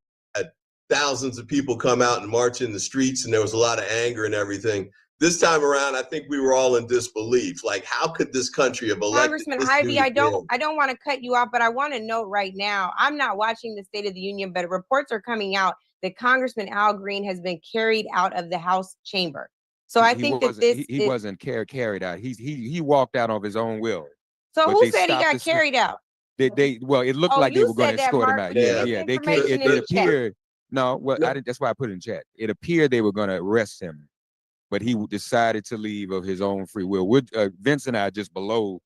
thousands of people come out and march in the streets, and there was a lot of anger and everything. This time around, I think we were all in disbelief. Like, how could this country have elected Congressman this Ivey, dude I don't again? want to cut you off, but I want to note right now, I'm not watching the State of the Union, but reports are coming out that Congressman Al Green has been carried out of the House chamber. So I think that he wasn't carried out. He walked out of his own will. So But who they said he stopped got carried out? Well, it looked Oh, like they you were going to said that, escort him Mark. out. Put the Yeah. They can't. misinformation in the chat. Appeared. No, well, that's why I put it in chat. It appeared they were going to arrest him, but he decided to leave of his own free will. Vince and I just below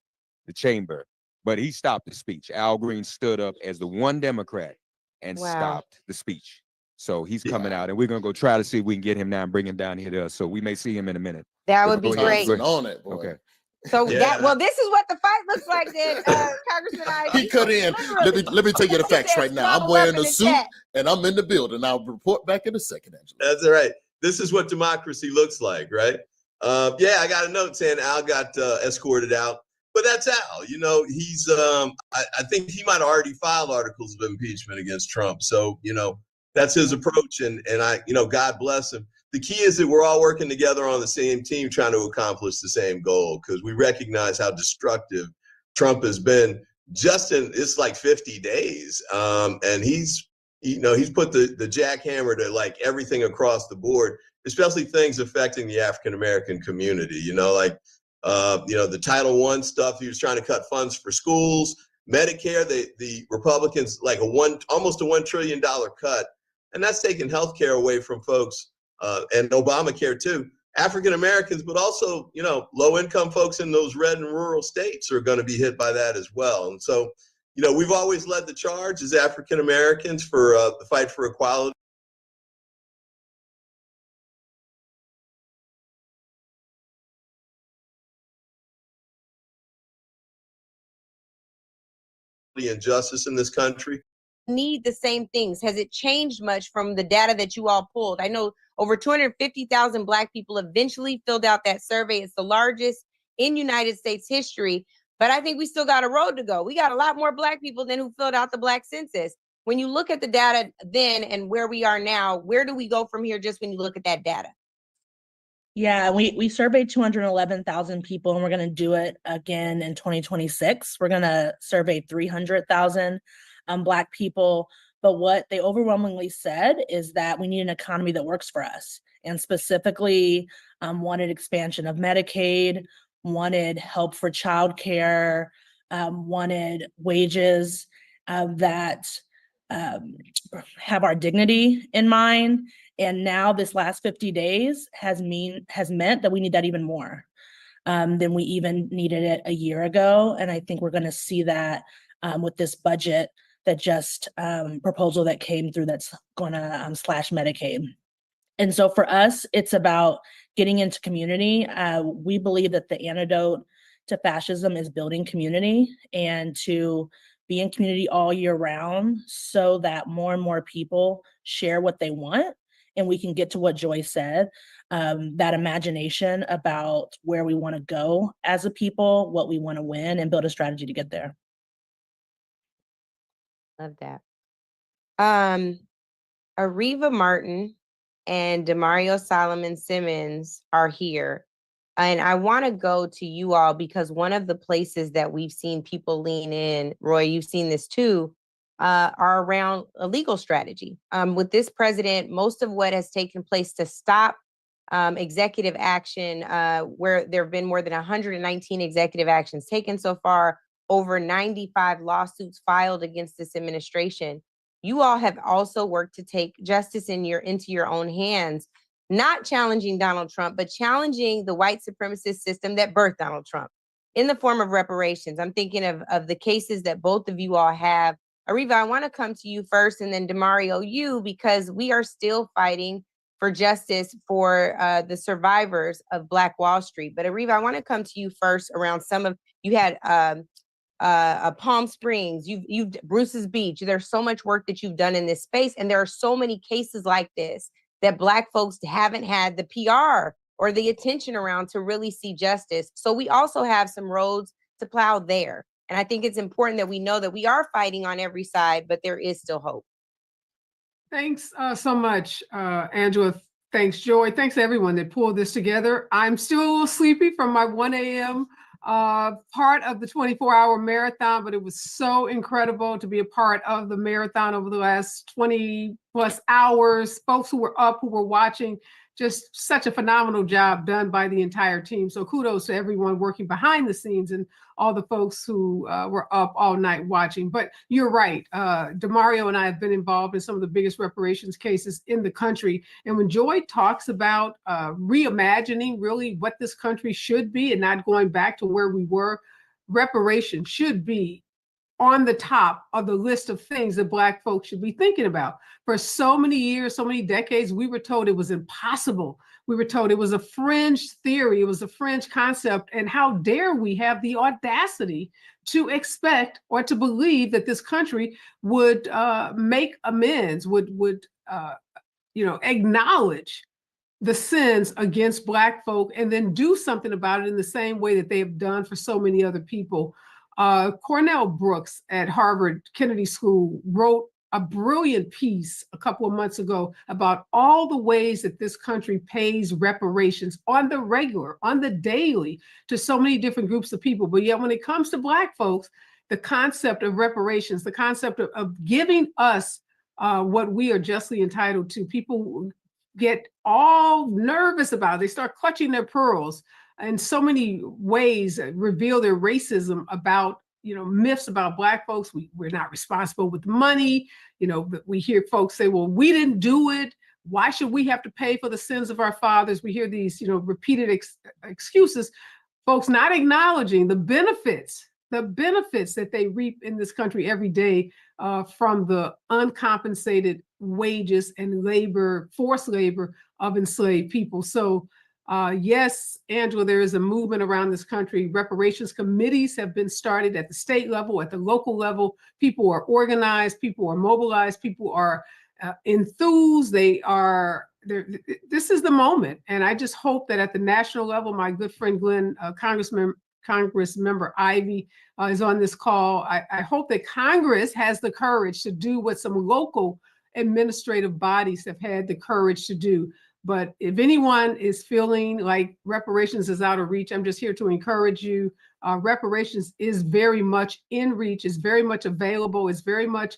the chamber, but he stopped the speech. Al Green stood up as the one Democrat and stopped the speech. So he's coming out, and we're gonna go try to see if we can get him now and bring him down here to us. So we may see him in a minute. That But would be go ahead, great. go ahead. On it, boy. Okay. So this is what the fight looks like then, Congressman Ivey. He cut in. Let me tell you the facts right now. I'm wearing a suit and I'm in the building. I'll report back in a second, Angela. That's all right. This is what democracy looks like, right? Yeah, I got a note saying Al got escorted out, but that's Al. You know, he's I think he might already file articles of impeachment against Trump. So, you know, that's his approach, and I, you know, God bless him. The key is that we're all working together on the same team, trying to accomplish the same goal, because we recognize how destructive Trump has been just in it's like 50 days. And he's put the jackhammer to like everything across the board, especially things affecting the African American community. You know, like the Title I stuff. He was trying to cut funds for schools, Medicare. The Republicans like almost a $1 trillion cut, and that's taking health care away from folks, and Obamacare too. African Americans, but also, you know, low income folks in those red and rural states are going to be hit by that as well. And so, you know, we've always led the charge as African Americans for the fight for equality. And justice in this country. Need the same things. Has it changed much from the data that you all pulled? I know over 250,000 Black people eventually filled out that survey. It's the largest in United States history, but I think we still got a road to go. We got a lot more Black people than who filled out the Black census. When you look at the data then and where we are now, where do we go from here just when you look at that data? Yeah, we surveyed 211,000 people, and we're going to do it again in 2026. We're going to survey 300,000 Black people. But what they overwhelmingly said is that we need an economy that works for us, and specifically wanted expansion of Medicaid, wanted help for childcare, wanted wages that have our dignity in mind. And now this last 50 days has meant that we need that even more than we even needed it a year ago. And I think we're going to see that with this budget that just proposal that came through that's going to slash Medicaid. And so for us, it's about getting into community. We believe that the antidote to fascism is building community, and to be in community all year round so that more and more people share what they want. And we can get to what Joy said, that imagination about where we want to go as a people, what we want to win, and build a strategy to get there. Love that. Ariva Martin and Demario Solomon Simmons are here. And I want to go to you all because one of the places that we've seen people lean in, Roy, you've seen this too, are around a legal strategy. With this president, most of what has taken place to stop executive action, where there have been more than 119 executive actions taken so far, over 95 lawsuits filed against this administration. You all have also worked to take justice into your own hands, not challenging Donald Trump, but challenging the white supremacist system that birthed Donald Trump in the form of reparations. I'm thinking of the cases that both of you all have. Ariva, I want to come to you first, and then Demario, you, because we are still fighting for justice for the survivors of Black Wall Street. But Ariva, I want to come to you first around you had Palm Springs, you've Bruce's Beach. There's so much work that you've done in this space, and there are so many cases like this that Black folks haven't had the PR or the attention around to really see justice. So we also have some roads to plow there. And I think it's important that we know that we are fighting on every side, but there is still hope. Thanks so much, Angela. Thanks, Joy. Thanks to everyone that pulled this together. I'm still a little sleepy from my 1 a.m. Part of the 24-hour marathon, but it was so incredible to be a part of the marathon over the last 20 plus hours. Folks who were up, who were watching, just such a phenomenal job done by the entire team. So kudos to everyone working behind the scenes and all the folks who were up all night watching. But you're right. Demario and I have been involved in some of the biggest reparations cases in the country. And when Joy talks about reimagining really what this country should be and not going back to where we were, reparations should be on the top of the list of things that Black folks should be thinking about. For so many years, so many decades, we were told it was impossible. We were told it was a fringe theory, it was a fringe concept, and how dare we have the audacity to expect or to believe that this country would make amends, would acknowledge the sins against Black folk and then do something about it in the same way that they have done for so many other people. Cornell Brooks at Harvard Kennedy School wrote a brilliant piece a couple of months ago about all the ways that this country pays reparations on the regular, on the daily, to so many different groups of people. But yet when it comes to Black folks, the concept of reparations, the concept of giving us what we are justly entitled to, people get all nervous about it. They start clutching their pearls. In so many ways reveal their racism about, myths about Black folks. We're not responsible with money. We hear folks say, well, we didn't do it. Why should we have to pay for the sins of our fathers? We hear these, repeated excuses, folks not acknowledging the benefits that they reap in this country every day from the uncompensated wages and forced labor of enslaved people. So yes, Angela, there is a movement around this country. Reparations committees have been started at the state level, at the local level. People are organized, people are mobilized, people are enthused. This is the moment. And I just hope that at the national level, my good friend Glenn, Congressmember Ivey is on this call. I hope that Congress has the courage to do what some local administrative bodies have had the courage to do. But if anyone is feeling like reparations is out of reach, I'm just here to encourage you. Reparations is very much in reach, is very much available, is very much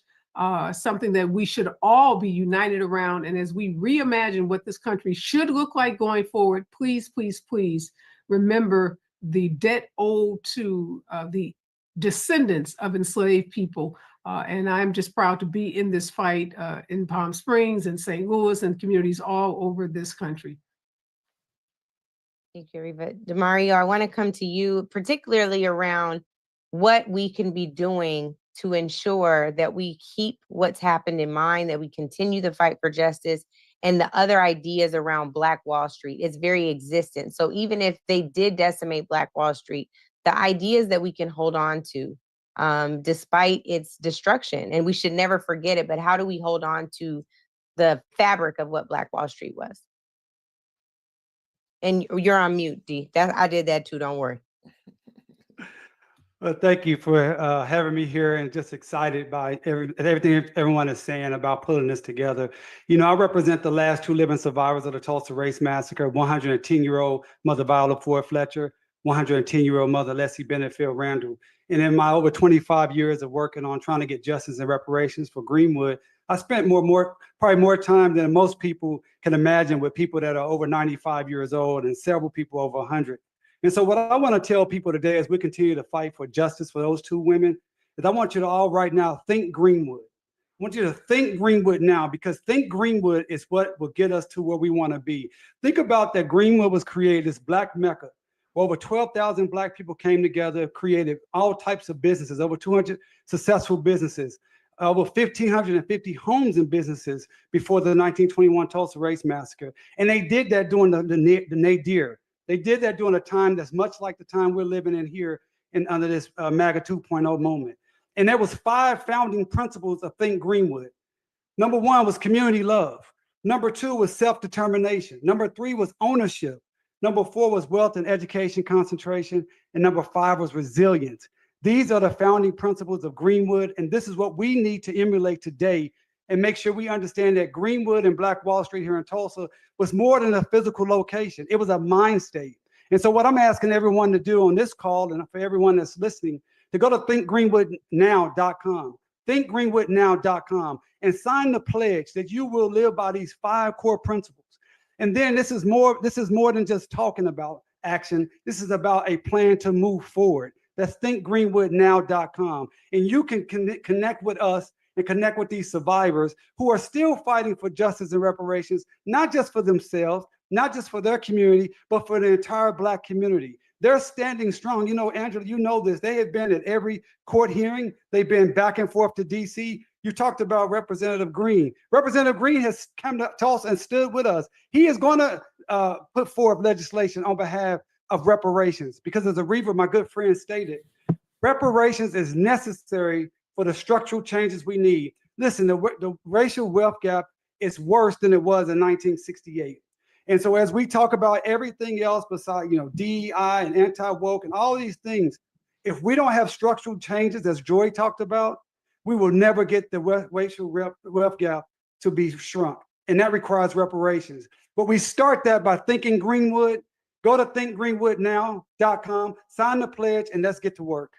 something that we should all be united around. And as we reimagine what this country should look like going forward, please, please, please remember the debt owed to the descendants of enslaved people. And I'm just proud to be in this fight in Palm Springs and St. Louis and communities all over this country. Thank you, Reva. Demario, I want to come to you, particularly around what we can be doing to ensure that we keep what's happened in mind, that we continue the fight for justice, and the other ideas around Black Wall Street. It's very existent. So even if they did decimate Black Wall Street, the ideas that we can hold on to despite its destruction, and we should never forget it, but how do we hold on to the fabric of what Black Wall Street was? And you're on mute, D. I did that too, don't worry. Well, thank you for having me here, and just excited by everything everyone is saying about pulling this together. You know, I represent the last two living survivors of the Tulsa Race Massacre, 110-year-old mother Viola Ford Fletcher, 110-year-old mother Leslie Benefield Randall. And in my over 25 years of working on trying to get justice and reparations for Greenwood, I spent probably more time than most people can imagine with people that are over 95 years old and several people over 100. And so what I want to tell people today as we continue to fight for justice for those two women is I want you to all right now think Greenwood. I want you to think Greenwood now, because think Greenwood is what will get us to where we want to be. Think about that Greenwood was created, this Black Mecca, where over 12,000 Black people came together, created all types of businesses, over 200 successful businesses, over 1,550 homes and businesses before the 1921 Tulsa Race Massacre. And they did that during the nadir. They did that during a time that's much like the time we're living in here under this MAGA 2.0 moment. And there was 5 founding principles of Think Greenwood. Number 1 was community love. Number 2 was self-determination. Number 3 was ownership. Number 4 was wealth and education concentration. And number 5 was resilience. These are the founding principles of Greenwood. And this is what we need to emulate today and make sure we understand that Greenwood and Black Wall Street here in Tulsa was more than a physical location. It was a mind state. And so what I'm asking everyone to do on this call, and for everyone that's listening, to go to thinkgreenwoodnow.com, thinkgreenwoodnow.com, and sign the pledge that you will live by these 5 core principles. And then this is more than just talking about action. This is about a plan to move forward. That's thinkgreenwoodnow.com. And you can connect with us and connect with these survivors who are still fighting for justice and reparations, not just for themselves, not just for their community, but for the entire Black community. They're standing strong. You know, Angela, you know this. They have been at every court hearing. They've been back and forth to DC. You talked about Representative Green. Representative Green has come to Tulsa and stood with us. He is going to put forth legislation on behalf of reparations, because as Areva, my good friend, stated, reparations is necessary for the structural changes we need. Listen, the racial wealth gap is worse than it was in 1968. And so as we talk about everything else besides, DEI and anti-woke and all these things, if we don't have structural changes, as Joy talked about, we will never get the racial wealth gap to be shrunk. And that requires reparations. But we start that by thinking Greenwood. Go to thinkgreenwoodnow.com, sign the pledge, and let's get to work.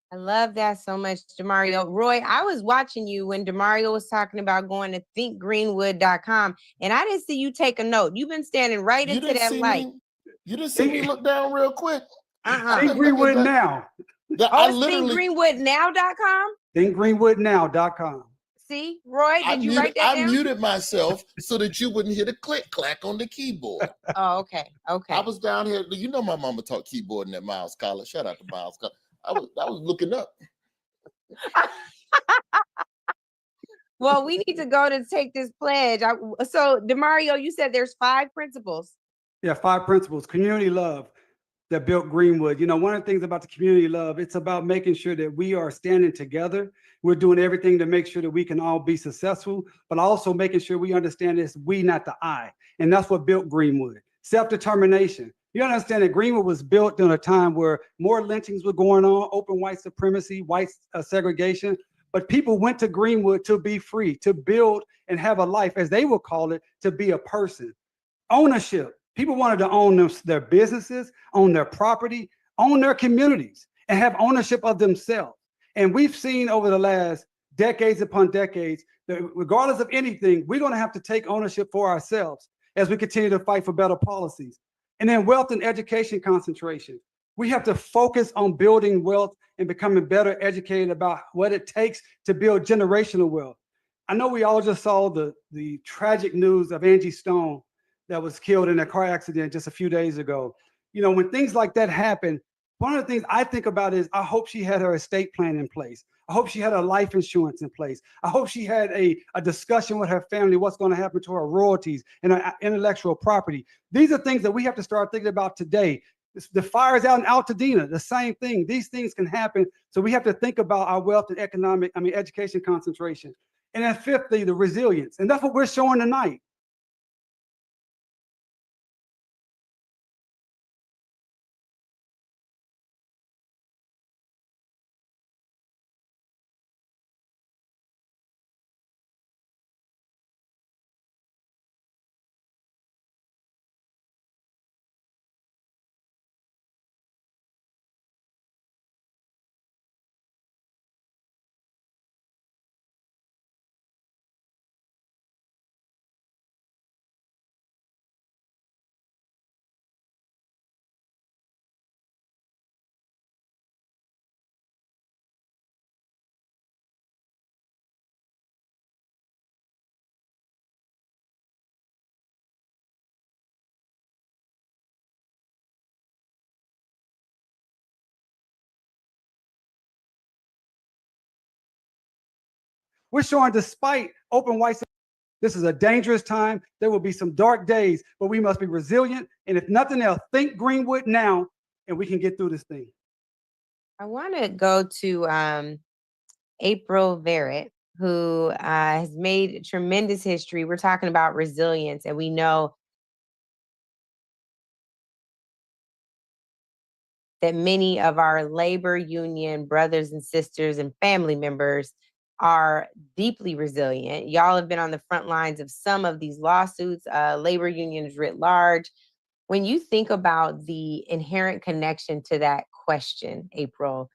I love that so much, Demario. Roy, I was watching you when Demario was talking about going to thinkgreenwood.com, and I didn't see you take a note. You've been standing right into that light. You didn't see me look down real quick. Think Greenwood now. It's thinkgreenwoodnow.com? Thinkgreenwoodnow.com. See, Roy, did you write that down? I muted myself so that you wouldn't hear the click clack on the keyboard. Oh, okay. Okay. I was down here. You know my mama taught keyboarding at Miles College. Shout out to Miles College. I was looking up. Well, we need to go to take this pledge. So, Demario, you said there's 5 principles. Yeah, 5 principles. Community love that built Greenwood. One of the things about the community love, it's about making sure that we are standing together. We're doing everything to make sure that we can all be successful, but also making sure we understand this we, not the I. And that's what built Greenwood. Self-determination. You understand that Greenwood was built during a time where more lynchings were going on, open white supremacy, white segregation, but people went to Greenwood to be free, to build and have a life, as they would call it, to be a person. Ownership. People wanted to own their businesses, own their property, own their communities, and have ownership of themselves. And we've seen over the last decades upon decades that regardless of anything, we're going to have to take ownership for ourselves as we continue to fight for better policies. And then wealth and education concentration. We have to focus on building wealth and becoming better educated about what it takes to build generational wealth. I know we all just saw the tragic news of Angie Stone that was killed in a car accident just a few days ago. When things like that happen, one of the things I think about is I hope she had her estate plan in place. I hope she had her life insurance in place. I hope she had a discussion with her family, what's going to happen to her royalties and her intellectual property. These are things that we have to start thinking about today. The fires out in Altadena, the same thing. These things can happen. So we have to think about our wealth and education concentration. And then fifthly, the resilience. And that's what we're showing tonight. We're showing despite open white, this is a dangerous time. There will be some dark days, but we must be resilient. And if nothing else, think Greenwood now, and we can get through this thing. I want to go to April Verrett, who has made tremendous history. We're talking about resilience, and we know that many of our labor union brothers and sisters and family members are deeply resilient. Y'all have been on the front lines of some of these lawsuits, labor unions writ large. When you think about the inherent connection to that question, April,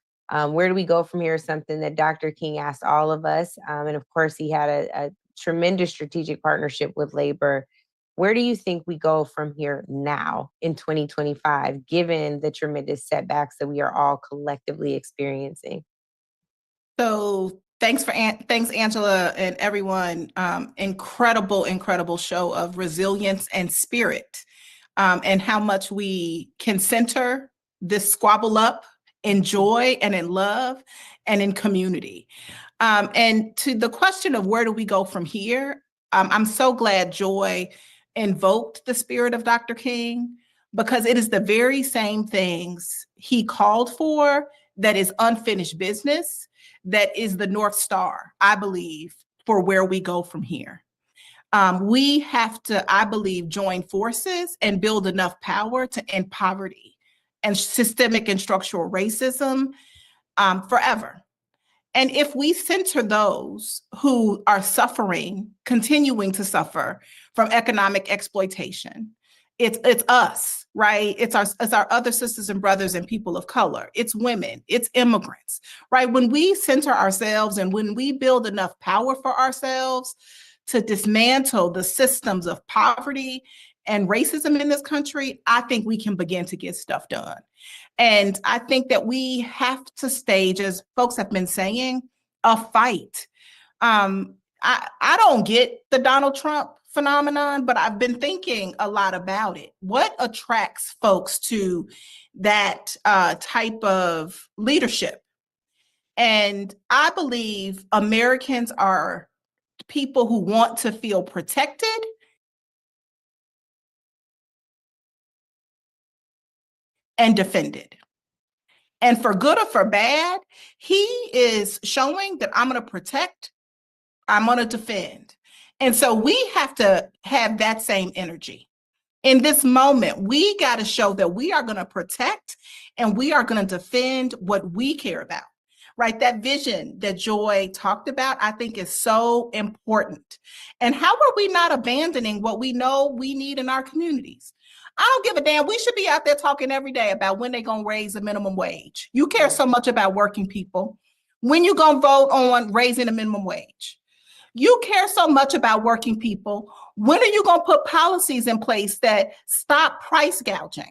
where do we go from here is something that Dr. King asked all of us. And of course, he had a tremendous strategic partnership with labor. Where do you think we go from here now in 2025, given the tremendous setbacks that we are all collectively experiencing? So thanks, Angela, and everyone. Incredible show of resilience and spirit, and how much we can center this squabble up in joy and in love and in community. And to the question of where do we go from here, I'm so glad Joy invoked the spirit of Dr. King, because it is the very same things he called for that is unfinished business, that is the North Star, I believe, for where we go from here. We have to, I believe, join forces and build enough power to end poverty and systemic and structural racism forever. And if we center those who are suffering, continuing to suffer from economic exploitation, it's us, right? It's our other sisters and brothers and people of color. It's women, it's immigrants, right? When we center ourselves and when we build enough power for ourselves to dismantle the systems of poverty and racism in this country, I think we can begin to get stuff done. And I think that we have to stage, as folks have been saying, a fight. I don't get the Donald Trump phenomenon, but I've been thinking a lot about it. What attracts folks to that type of leadership? And I believe Americans are people who want to feel protected and defended. And for good or for bad, he is showing that I'm going to protect, I'm going to defend. And so we have to have that same energy. In this moment, we got to show that we are going to protect and we are going to defend what we care about, right? That vision that Joy talked about, I think is so important. And how are we not abandoning what we know we need in our communities? I don't give a damn. We should be out there talking every day about when they're going to raise the minimum wage. You care so much about working people. When you going to vote on raising the minimum wage? You care so much about working people. When are you going to put policies in place that stop price gouging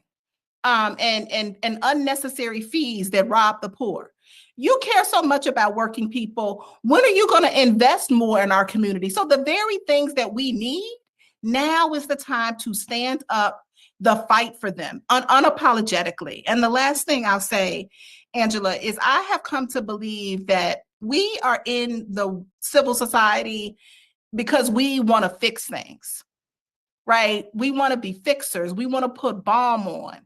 and unnecessary fees that rob the poor? You care so much about working people. When are you going to invest more in our community? So the very things that we need, now is the time to stand up the fight for them unapologetically. And the last thing I'll say, Angela, is I have come to believe that we are in the civil society because we want to fix things, right? We want to be fixers. We want to put balm on.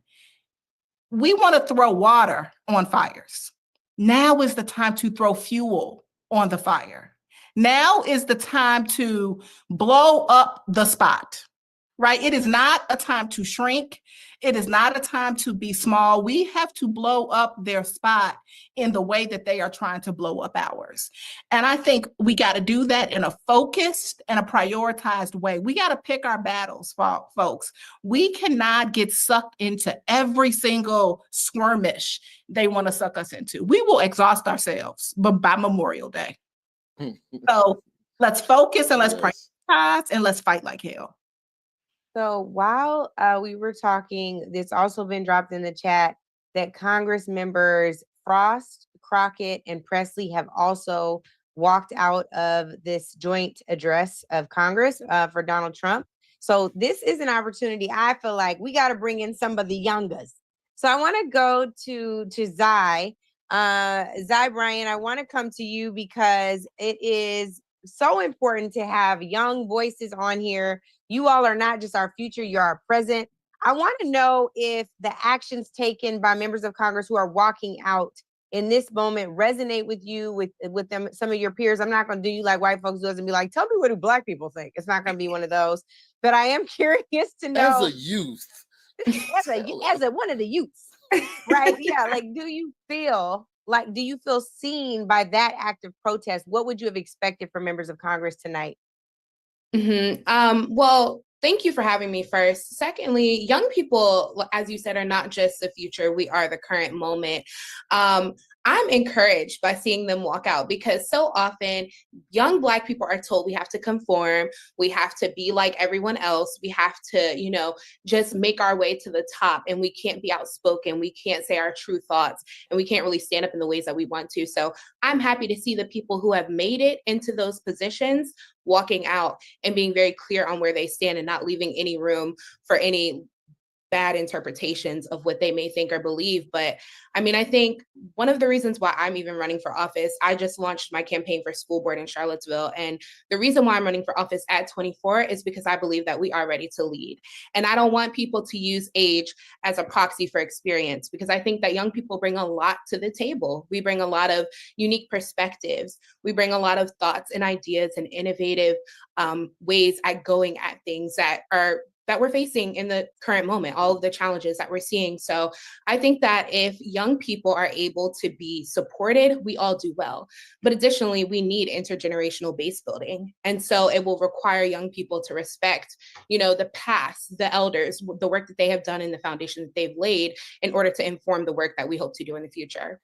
We want to throw water on fires. Now is the time to throw fuel on the fire. Now is the time to blow up the spot, right? It is not a time to shrink. It is not a time to be small. We have to blow up their spot in the way that they are trying to blow up ours. And I think we got to do that in a focused and a prioritized way. We got to pick our battles, folks. We cannot get sucked into every single skirmish they want to suck us into. We will exhaust ourselves by Memorial Day. So let's focus and let's prioritize and let's fight like hell. So while we were talking, it's also been dropped in the chat that Congress members Frost, Crockett, and Presley have also walked out of this joint address of Congress for Donald Trump. So this is an opportunity. I feel like we got to bring in some of the youngers. So I want to go to Zai. Zai Bryan, I want to come to you because it is so important to have young voices on here. You all are not just our future, you're our present. I want to know if the actions taken by members of Congress who are walking out in this moment resonate with you, with them, some of your peers. I'm not going to do you like white folks do and be like, tell me what do black people think. It's not going to be one of those. But I am curious to know. As a youth. as one of the youths, right? Yeah, like do you feel seen by that act of protest? What would you have expected from members of Congress tonight? Well, thank you for having me first. Secondly, young people, as you said, are not just the future. We are the current moment. I'm encouraged by seeing them walk out because so often young Black people are told we have to conform, we have to be like everyone else, we have to, just make our way to the top, and we can't be outspoken, we can't say our true thoughts, and we can't really stand up in the ways that we want to. So I'm happy to see the people who have made it into those positions walking out and being very clear on where they stand and not leaving any room for any bad interpretations of what they may think or believe. But I mean, I think one of the reasons why I'm even running for office, I just launched my campaign for school board in Charlottesville. And the reason why I'm running for office at 24 is because I believe that we are ready to lead. And I don't want people to use age as a proxy for experience, because I think that young people bring a lot to the table. We bring a lot of unique perspectives. We bring a lot of thoughts and ideas and innovative ways at going at things that we're facing in the current moment, all of the challenges that we're seeing. So I think that if young people are able to be supported, we all do well. But additionally, we need intergenerational base building. And so it will require young people to respect, the past, the elders, the work that they have done and the foundation that they've laid in order to inform the work that we hope to do in the future.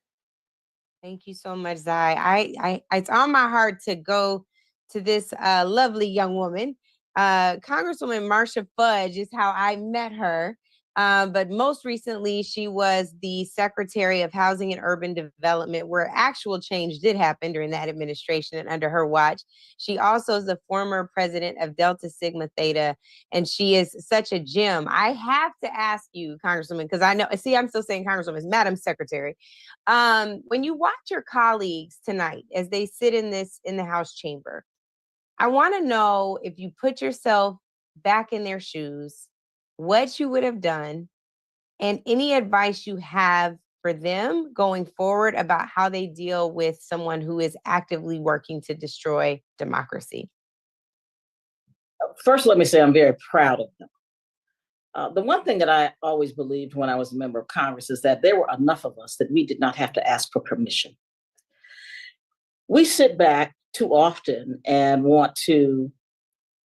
Thank you so much, Zai. It's on my heart to go to this lovely young woman. Congresswoman Marsha Fudge is how I met her. But most recently, she was the Secretary of Housing and Urban Development, where actual change did happen during that administration and under her watch. She also is the former president of Delta Sigma Theta, and she is such a gem. I have to ask you, Congresswoman, because I'm still saying Congresswoman, it's Madam Secretary. When you watch your colleagues tonight as they sit in the House chamber, I want to know, if you put yourself back in their shoes, what you would have done, and any advice you have for them going forward about how they deal with someone who is actively working to destroy democracy. First, let me say I'm very proud of them. The one thing that I always believed when I was a member of Congress is that there were enough of us that we did not have to ask for permission. We sit back too often and want to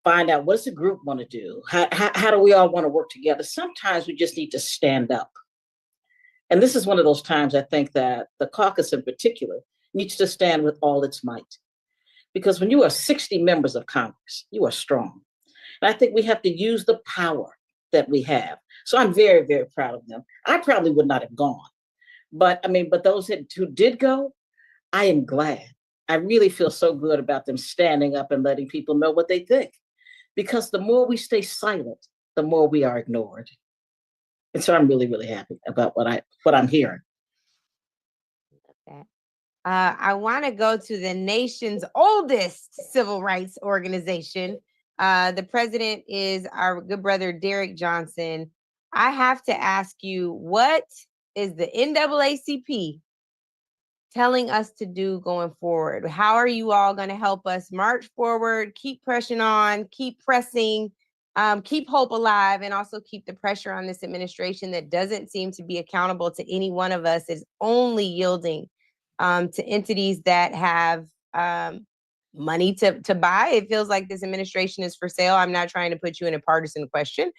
find out, what does the group want to do? How do we all want to work together? Sometimes we just need to stand up. And this is one of those times I think that the caucus in particular needs to stand with all its might. Because when you are 60 members of Congress, you are strong. And I think we have to use the power that we have. So I'm very, very proud of them. I probably would not have gone. But those who did go, I am glad. I really feel so good about them standing up and letting people know what they think. Because the more we stay silent, the more we are ignored. And so I'm really, really happy about what I'm hearing. I want to go to the nation's oldest civil rights organization. The president is our good brother, Derek Johnson. I have to ask you, what is the NAACP telling us to do going forward? How are you all going to help us march forward, keep pressing on, keep pressing, keep hope alive, and also keep the pressure on this administration that doesn't seem to be accountable to any one of us, is only yielding to entities that have money to buy? It feels like this administration is for sale. I'm not trying to put you in a partisan question.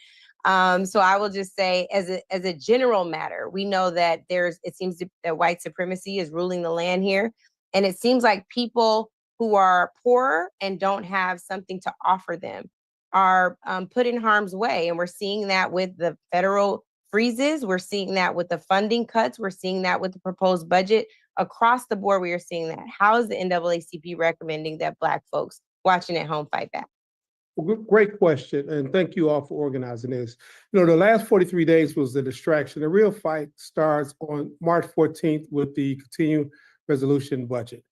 So I will just say, as a general matter, we know that it seems that white supremacy is ruling the land here. And it seems like people who are poor and don't have something to offer them are put in harm's way. And we're seeing that with the federal freezes. We're seeing that with the funding cuts. We're seeing that with the proposed budget. Across the board, we are seeing that. How is the NAACP recommending that Black folks watching at home fight back? Well, great question, and thank you all for organizing this. The last 43 days was the distraction. The real fight starts on March 14th with the continuing resolution budget.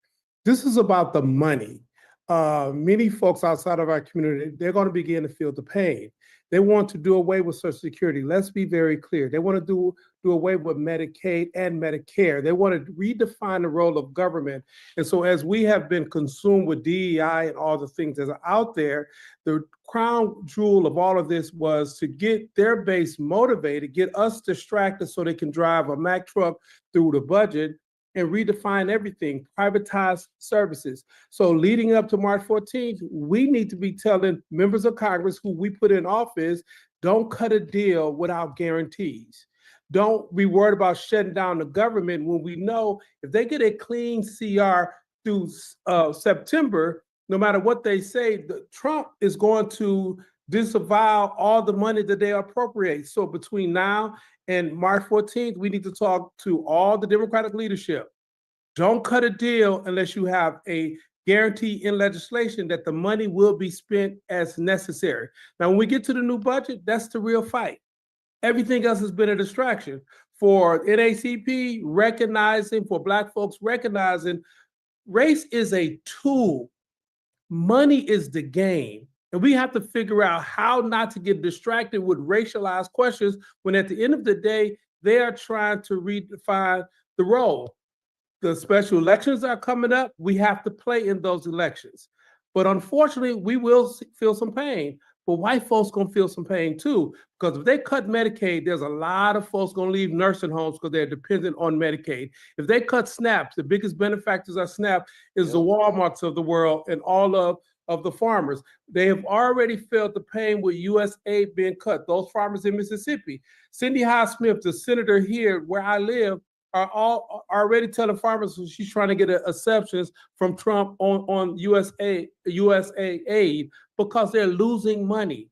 This is about the money. Many folks outside of our community, they're going to begin to feel the pain. They want to do away with Social Security. Let's be very clear. They want to do away with Medicaid and Medicare. They want to redefine the role of government. And so as we have been consumed with DEI and all the things that are out there, the crown jewel of all of this was to get their base motivated, get us distracted so they can drive a Mack truck through the budget and redefine everything, privatize services. So leading up to March 14th, we need to be telling members of Congress who we put in office, don't cut a deal without guarantees. Don't be worried about shutting down the government when we know if they get a clean CR through September, no matter what they say, Trump is going to disavow all the money that they appropriate. So between now and March 14th, we need to talk to all the Democratic leadership. Don't cut a deal unless you have a guarantee in legislation that the money will be spent as necessary. Now, when we get to the new budget, that's the real fight. Everything else has been a distraction. For NAACP, recognizing, for Black folks, recognizing race is a tool. Money is the game. And we have to figure out how not to get distracted with racialized questions when at the end of the day, they are trying to redefine the role. The special elections are coming up. We have to play in those elections. But unfortunately, we will feel some pain. But white folks gonna feel some pain too, because if they cut Medicaid, there's a lot of folks gonna leave nursing homes because they're dependent on Medicaid. If they cut SNAP, the biggest benefactors of SNAP is the Walmarts of the world and all of the farmers. They have already felt the pain with USAID being cut. Those farmers in Mississippi. Cindy Hyde-Smith, the senator here where I live, are all already telling farmers she's trying to get exceptions from Trump on USAID because they're losing money.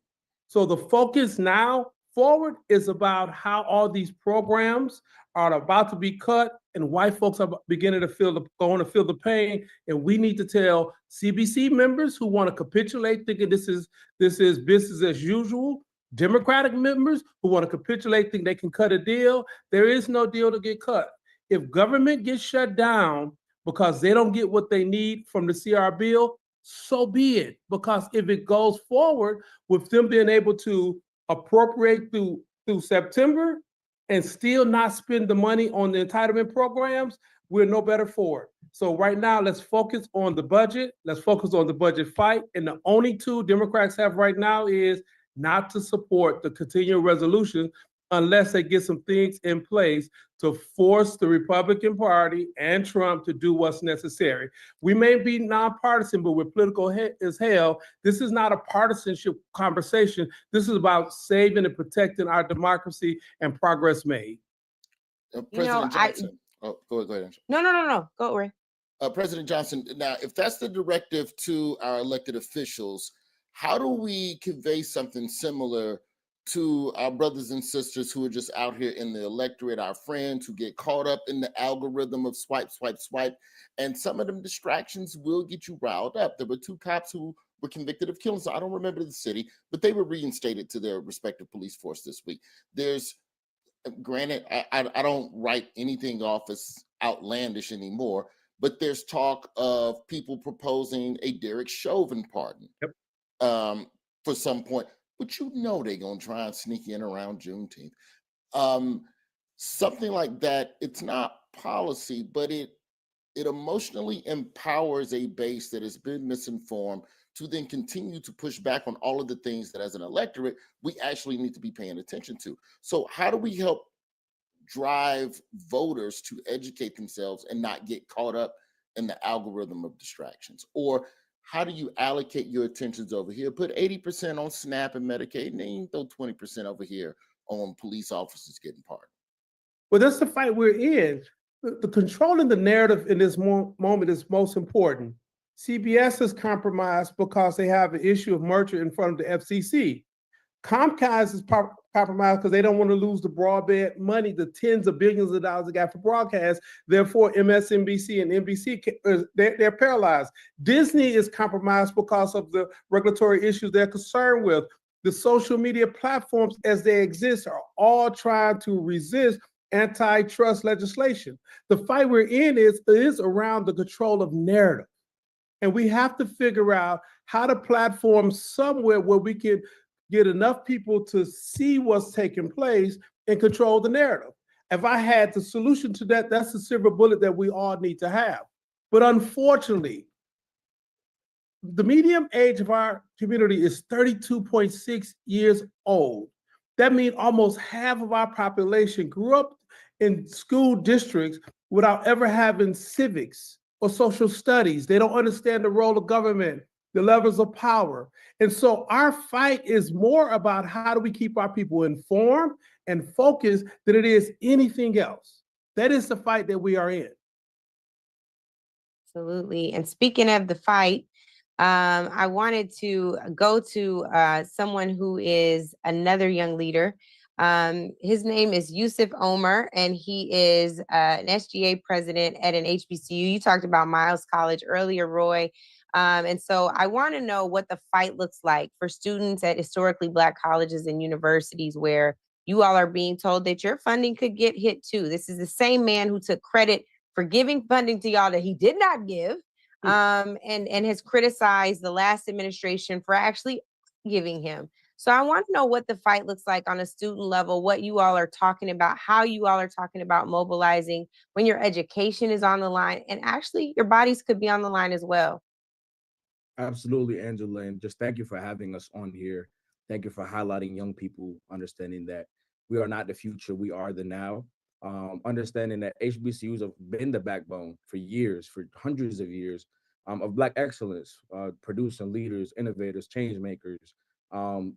So the focus now forward is about how all these programs are about to be cut, and white folks are beginning to feel the pain. And we need to tell CBC members who want to capitulate, thinking this is business as usual. Democratic members who want to capitulate, think they can cut a deal. There is no deal to get cut. If government gets shut down because they don't get what they need from the CR bill, so be it. Because if it goes forward with them being able to appropriate through September and still not spend the money on the entitlement programs, we're no better for it. So right now, let's focus on the budget. Let's focus on the budget fight. And the only tool Democrats have right now is not to support the continuing resolution unless they get some things in place to force the Republican Party and Trump to do what's necessary. We may be nonpartisan, but we're political as hell. This is not a partisanship conversation. This is about saving and protecting our democracy and progress made. President Johnson. Go ahead, Angela. No. Go, Ray. President Johnson, now, if that's the directive to our elected officials, how do we convey something similar to our brothers and sisters who are just out here in the electorate, our friends who get caught up in the algorithm of swipe, swipe, swipe, and some of them distractions will get you riled up. There were 2 cops who were convicted of killing, so I don't remember the city, but they were reinstated to their respective police force this week. There's Granted, I don't write anything off as outlandish anymore, but there's talk of people proposing a Derek Chauvin pardon for some point. But you know they're gonna try and sneak in around Juneteenth. Something like that. It's not policy, but it emotionally empowers a base that has been misinformed to then continue to push back on all of the things that as an electorate we actually need to be paying attention to. So how do we help drive voters to educate themselves and not get caught up in the algorithm of distractions? Or how do you allocate your attentions over here? Put 80% on SNAP and Medicaid, and then you throw 20% over here on police officers getting pardoned. Well, that's the fight we're in. The controlling the narrative in this moment is most important. CBS is compromised because they have an issue of merger in front of the FCC. Comcast is compromised because they don't want to lose the broadband money, the tens of billions of dollars they got for broadcast. Therefore, MSNBC and NBC, they're paralyzed. Disney is compromised because of the regulatory issues they're concerned with. The social media platforms as they exist are all trying to resist antitrust legislation. The fight we're in is around the control of narrative. And we have to figure out how to platform somewhere where we can get enough people to see what's taking place and control the narrative. If I had the solution to that, that's the silver bullet that we all need to have. But unfortunately, the median age of our community is 32.6 years old. That means almost half of our population grew up in school districts without ever having civics or social studies. They don't understand the role of government, the levels of power. And so our fight is more about how do we keep our people informed and focused than it is anything else. That is the fight that we are in. Absolutely. And speaking of the fight, I wanted to go to someone who is another young leader. His name is Yusuf Omer, and he is an SGA president at an HBCU. You talked about Miles College earlier, Roy. And so I want to know what the fight looks like for students at historically Black colleges and universities where you all are being told that your funding could get hit too. This is the same man who took credit for giving funding to y'all that he did not give, and has criticized the last administration for actually giving him. So I want to know what the fight looks like on a student level, what you all are talking about, how you all are talking about mobilizing when your education is on the line, and actually your bodies could be on the line as well. Absolutely, Angela, and just thank you for having us on here. Thank you for highlighting young people, understanding that we are not the future, we are the now. Understanding that HBCUs have been the backbone for years, for hundreds of years, of Black excellence, producing leaders, innovators, change makers,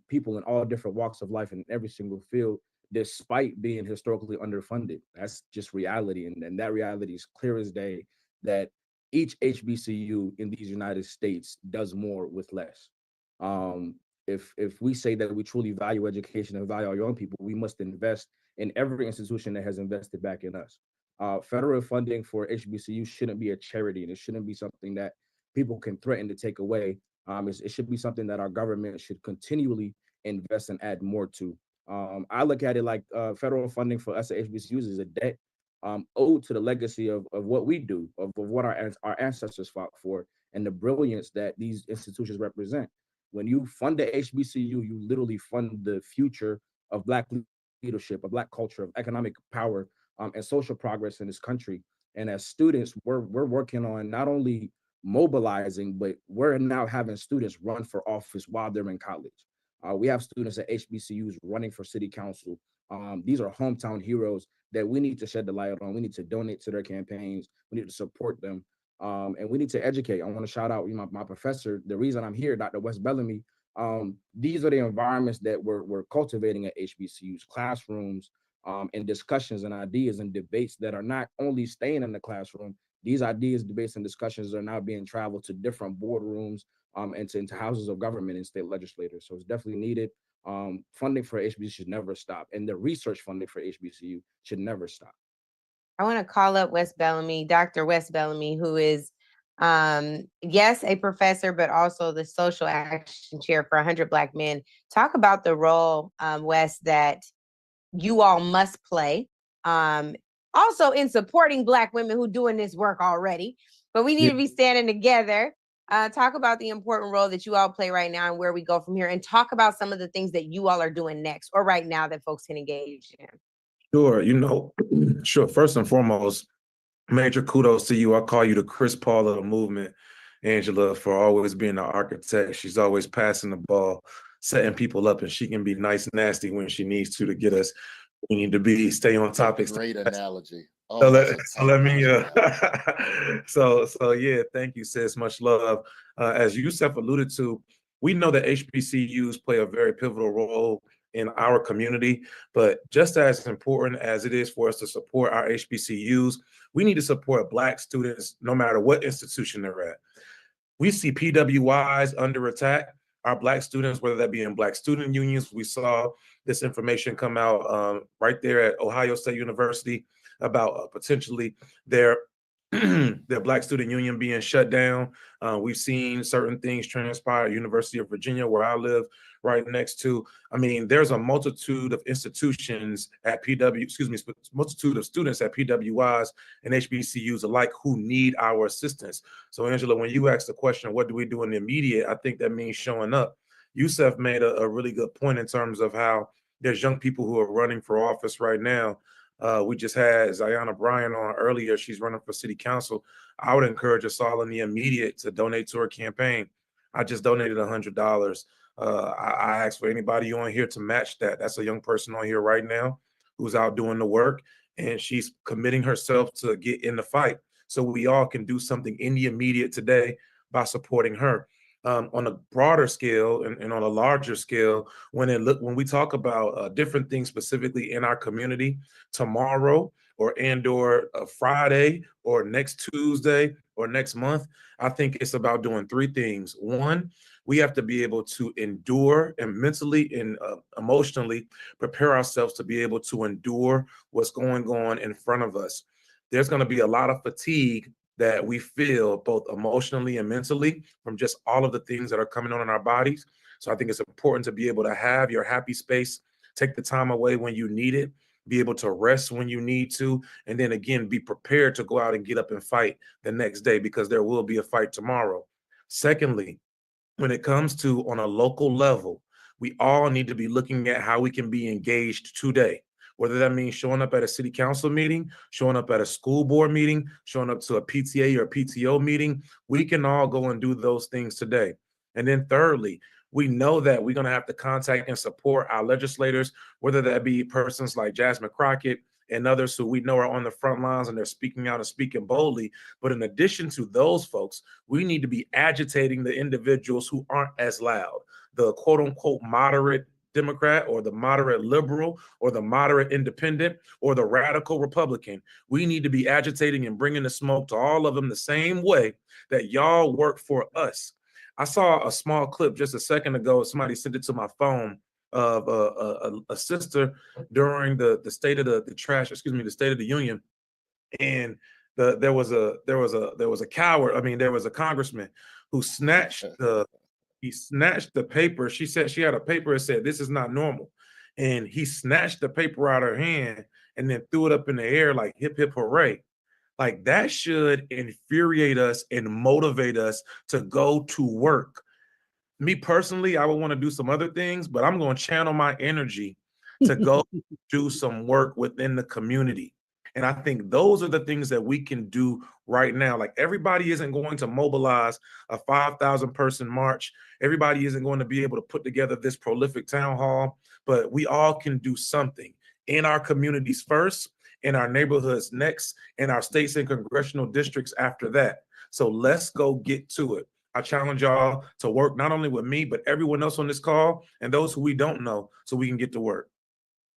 people in all different walks of life in every single field, despite being historically underfunded. That's just reality. And that reality is clear as day that each HBCU in these United States does more with less. If we say that we truly value education and value our young people, we must invest in every institution that has invested back in us. Federal funding for HBCU shouldn't be a charity, and it shouldn't be something that people can threaten to take away. It should be something that our government should continually invest and add more to. I look at it like federal funding for us at HBCUs is a debt owed to the legacy of what we do, of what our ancestors fought for, and the brilliance that these institutions represent. When you fund the HBCU, you literally fund the future of Black leadership, of Black culture, of economic power, and social progress in this country. And as students, we're working on not only mobilizing, but we're now having students run for office while they're in college. We have students at HBCUs running for city council. These are hometown heroes that we need to shed the light on. We need to donate to their campaigns. We need to support them. And we need to educate. I want to shout out my professor. The reason I'm here, Dr. Wes Bellamy, these are the environments that we're cultivating at HBCUs, classrooms, and discussions and ideas and debates that are not only staying in the classroom. These ideas, debates, and discussions are now being traveled to different boardrooms and into houses of government and state legislators. So it's definitely needed. Funding for HBCU should never stop, and the research funding for HBCU should never stop. I want to call up Wes Bellamy, Dr. Wes Bellamy, who is, yes, a professor, but also the social action chair for 100 Black Men. Talk about the role, Wes, that you all must play. Also in supporting Black women who doing this work already, but we need to be standing together. Talk about the important role that you all play right now and where we go from here, and talk about some of the things that you all are doing next or right now that folks can engage in. Sure. Sure. First and foremost, major kudos to you. I call you the Chris Paul of the movement, Angela, for always being the architect. She's always passing the ball, setting people up, and she can be nice, nasty when she needs to get us. We need to stay on topic. Great analogy. So let me. Yeah. Thank you, sis. Much love. As Yusef alluded to, we know that HBCUs play a very pivotal role in our community, but just as important as it is for us to support our HBCUs, we need to support Black students no matter what institution they're at. We see PWIs under attack. Our Black students, whether that be in Black student unions, we saw this information come out right there at Ohio State University about potentially their Black student union being shut down. We've seen certain things transpire at University of Virginia, where I live right next to. I mean, there's a multitude of institutions at multitude of students at PWIs and HBCUs alike who need our assistance. So Angela, when you asked the question, what do we do in the immediate? I think that means showing up. Yusef made a really good point in terms of how there's young people who are running for office right now. We just had Zayana Bryan on earlier. She's running for city council. I would encourage us all in the immediate to donate to her campaign. I just donated $100. I asked for anybody on here to match that. That's a young person on here right now who's out doing the work, and she's committing herself to get in the fight. So we all can do something in the immediate today by supporting her. On a broader scale and on a larger scale, when we talk about different things specifically in our community, tomorrow or Friday or next Tuesday or next month, I think it's about doing three things. One, we have to be able to endure and mentally and emotionally prepare ourselves to be able to endure what's going on in front of us. There's going to be a lot of fatigue that we feel both emotionally and mentally from just all of the things that are coming on in our bodies. So I think it's important to be able to have your happy space, take the time away when you need it, be able to rest when you need to, and then again, be prepared to go out and get up and fight the next day, because there will be a fight tomorrow. Secondly, when it comes to on a local level, we all need to be looking at how we can be engaged today. Whether that means showing up at a city council meeting, showing up at a school board meeting, showing up to a PTA or a PTO meeting, we can all go and do those things today. And then thirdly, we know that we're going to have to contact and support our legislators, whether that be persons like Jasmine Crockett and others who we know are on the front lines and they're speaking out and speaking boldly. But in addition to those folks, we need to be agitating the individuals who aren't as loud, the quote unquote moderate Democrat or the moderate liberal or the moderate independent or the radical Republican. We need to be agitating and bringing the smoke to all of them the same way that y'all work for us. I saw a small clip just a second ago. Somebody sent it to my phone of a sister during the State of the State of the Union, and there was a coward. I mean, there was a congressman who snatched the paper. She said she had a paper that said, "This is not normal." And he snatched the paper out of her hand and then threw it up in the air like hip, hip, hooray. Like that should infuriate us and motivate us to go to work. Me personally, I would want to do some other things, but I'm going to channel my energy to go do some work within the community. And I think those are the things that we can do right now. Like everybody isn't going to mobilize a 5,000 person march. Everybody isn't going to be able to put together this prolific town hall, but we all can do something in our communities first, in our neighborhoods next, in our states and congressional districts after that. So let's go get to it. I challenge y'all to work not only with me, but everyone else on this call and those who we don't know, so we can get to work.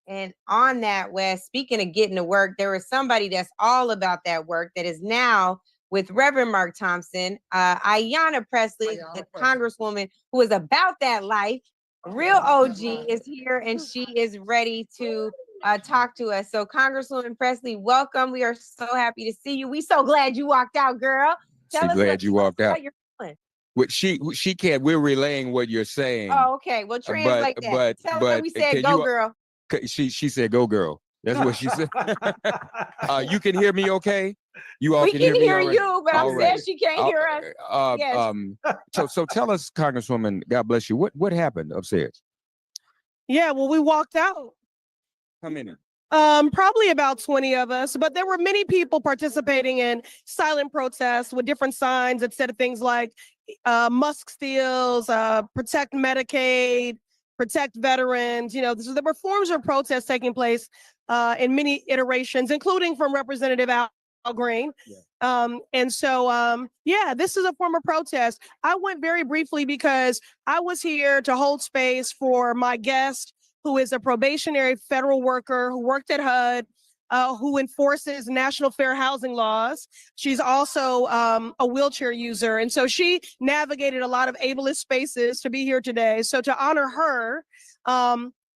And on that, Wes, speaking of getting to work, there was somebody that's all about that work that is now with Reverend Mark Thompson, Ayanna Pressley, the Congresswoman who is about that life. Real OG is here and she is ready to talk to us. So Congresswoman Pressley, welcome. We are so happy to see you. We so glad you walked out, girl. Tell us glad you walked out. How you're feeling. She can't. We're relaying what you're saying. Oh, okay. Well, translate that. Tell us that we said, go, girl. She said, "Go, girl." That's what she said. You can hear me, okay? You all We can can hear me. hear all right? you, but I'm All right. saying she can't hear us. Yes. So tell us, Congresswoman, God bless you. What happened upstairs? Yeah, well, we walked out. How many? Probably about 20 of us, but there were many people participating in silent protests with different signs that said things like Musk steals, protect Medicaid, protect veterans. You know, so there were forms of protests taking place in many iterations, including from Representative Al Green. And so, yeah, this is a form of protest. I went very briefly because I was here to hold space for my guest, who is a probationary federal worker who worked at HUD, who enforces national fair housing laws. She's also a wheelchair user. And so she navigated a lot of ableist spaces to be here today. So to honor her,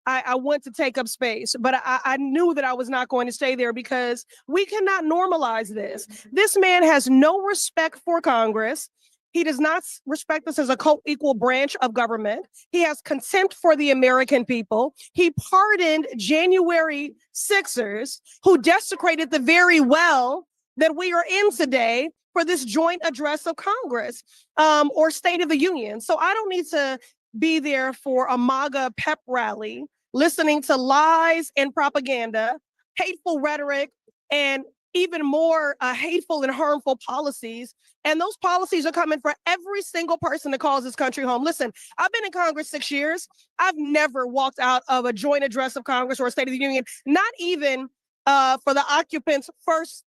I went to take up space, but I knew that I was not going to stay there because we cannot normalize this. This man has no respect for Congress. He does not respect us as a co-equal branch of government. He has contempt for the American people. He pardoned January 6ers who desecrated the very well that we are in today for this joint address of Congress or State of the Union. So I don't need to be there for a MAGA pep rally, listening to lies and propaganda, hateful rhetoric, and even more hateful and harmful policies. And those policies are coming for every single person that calls this country home. Listen, I've been in Congress 6 years. I've never walked out of a joint address of Congress or a State of the Union, not even for the occupant's first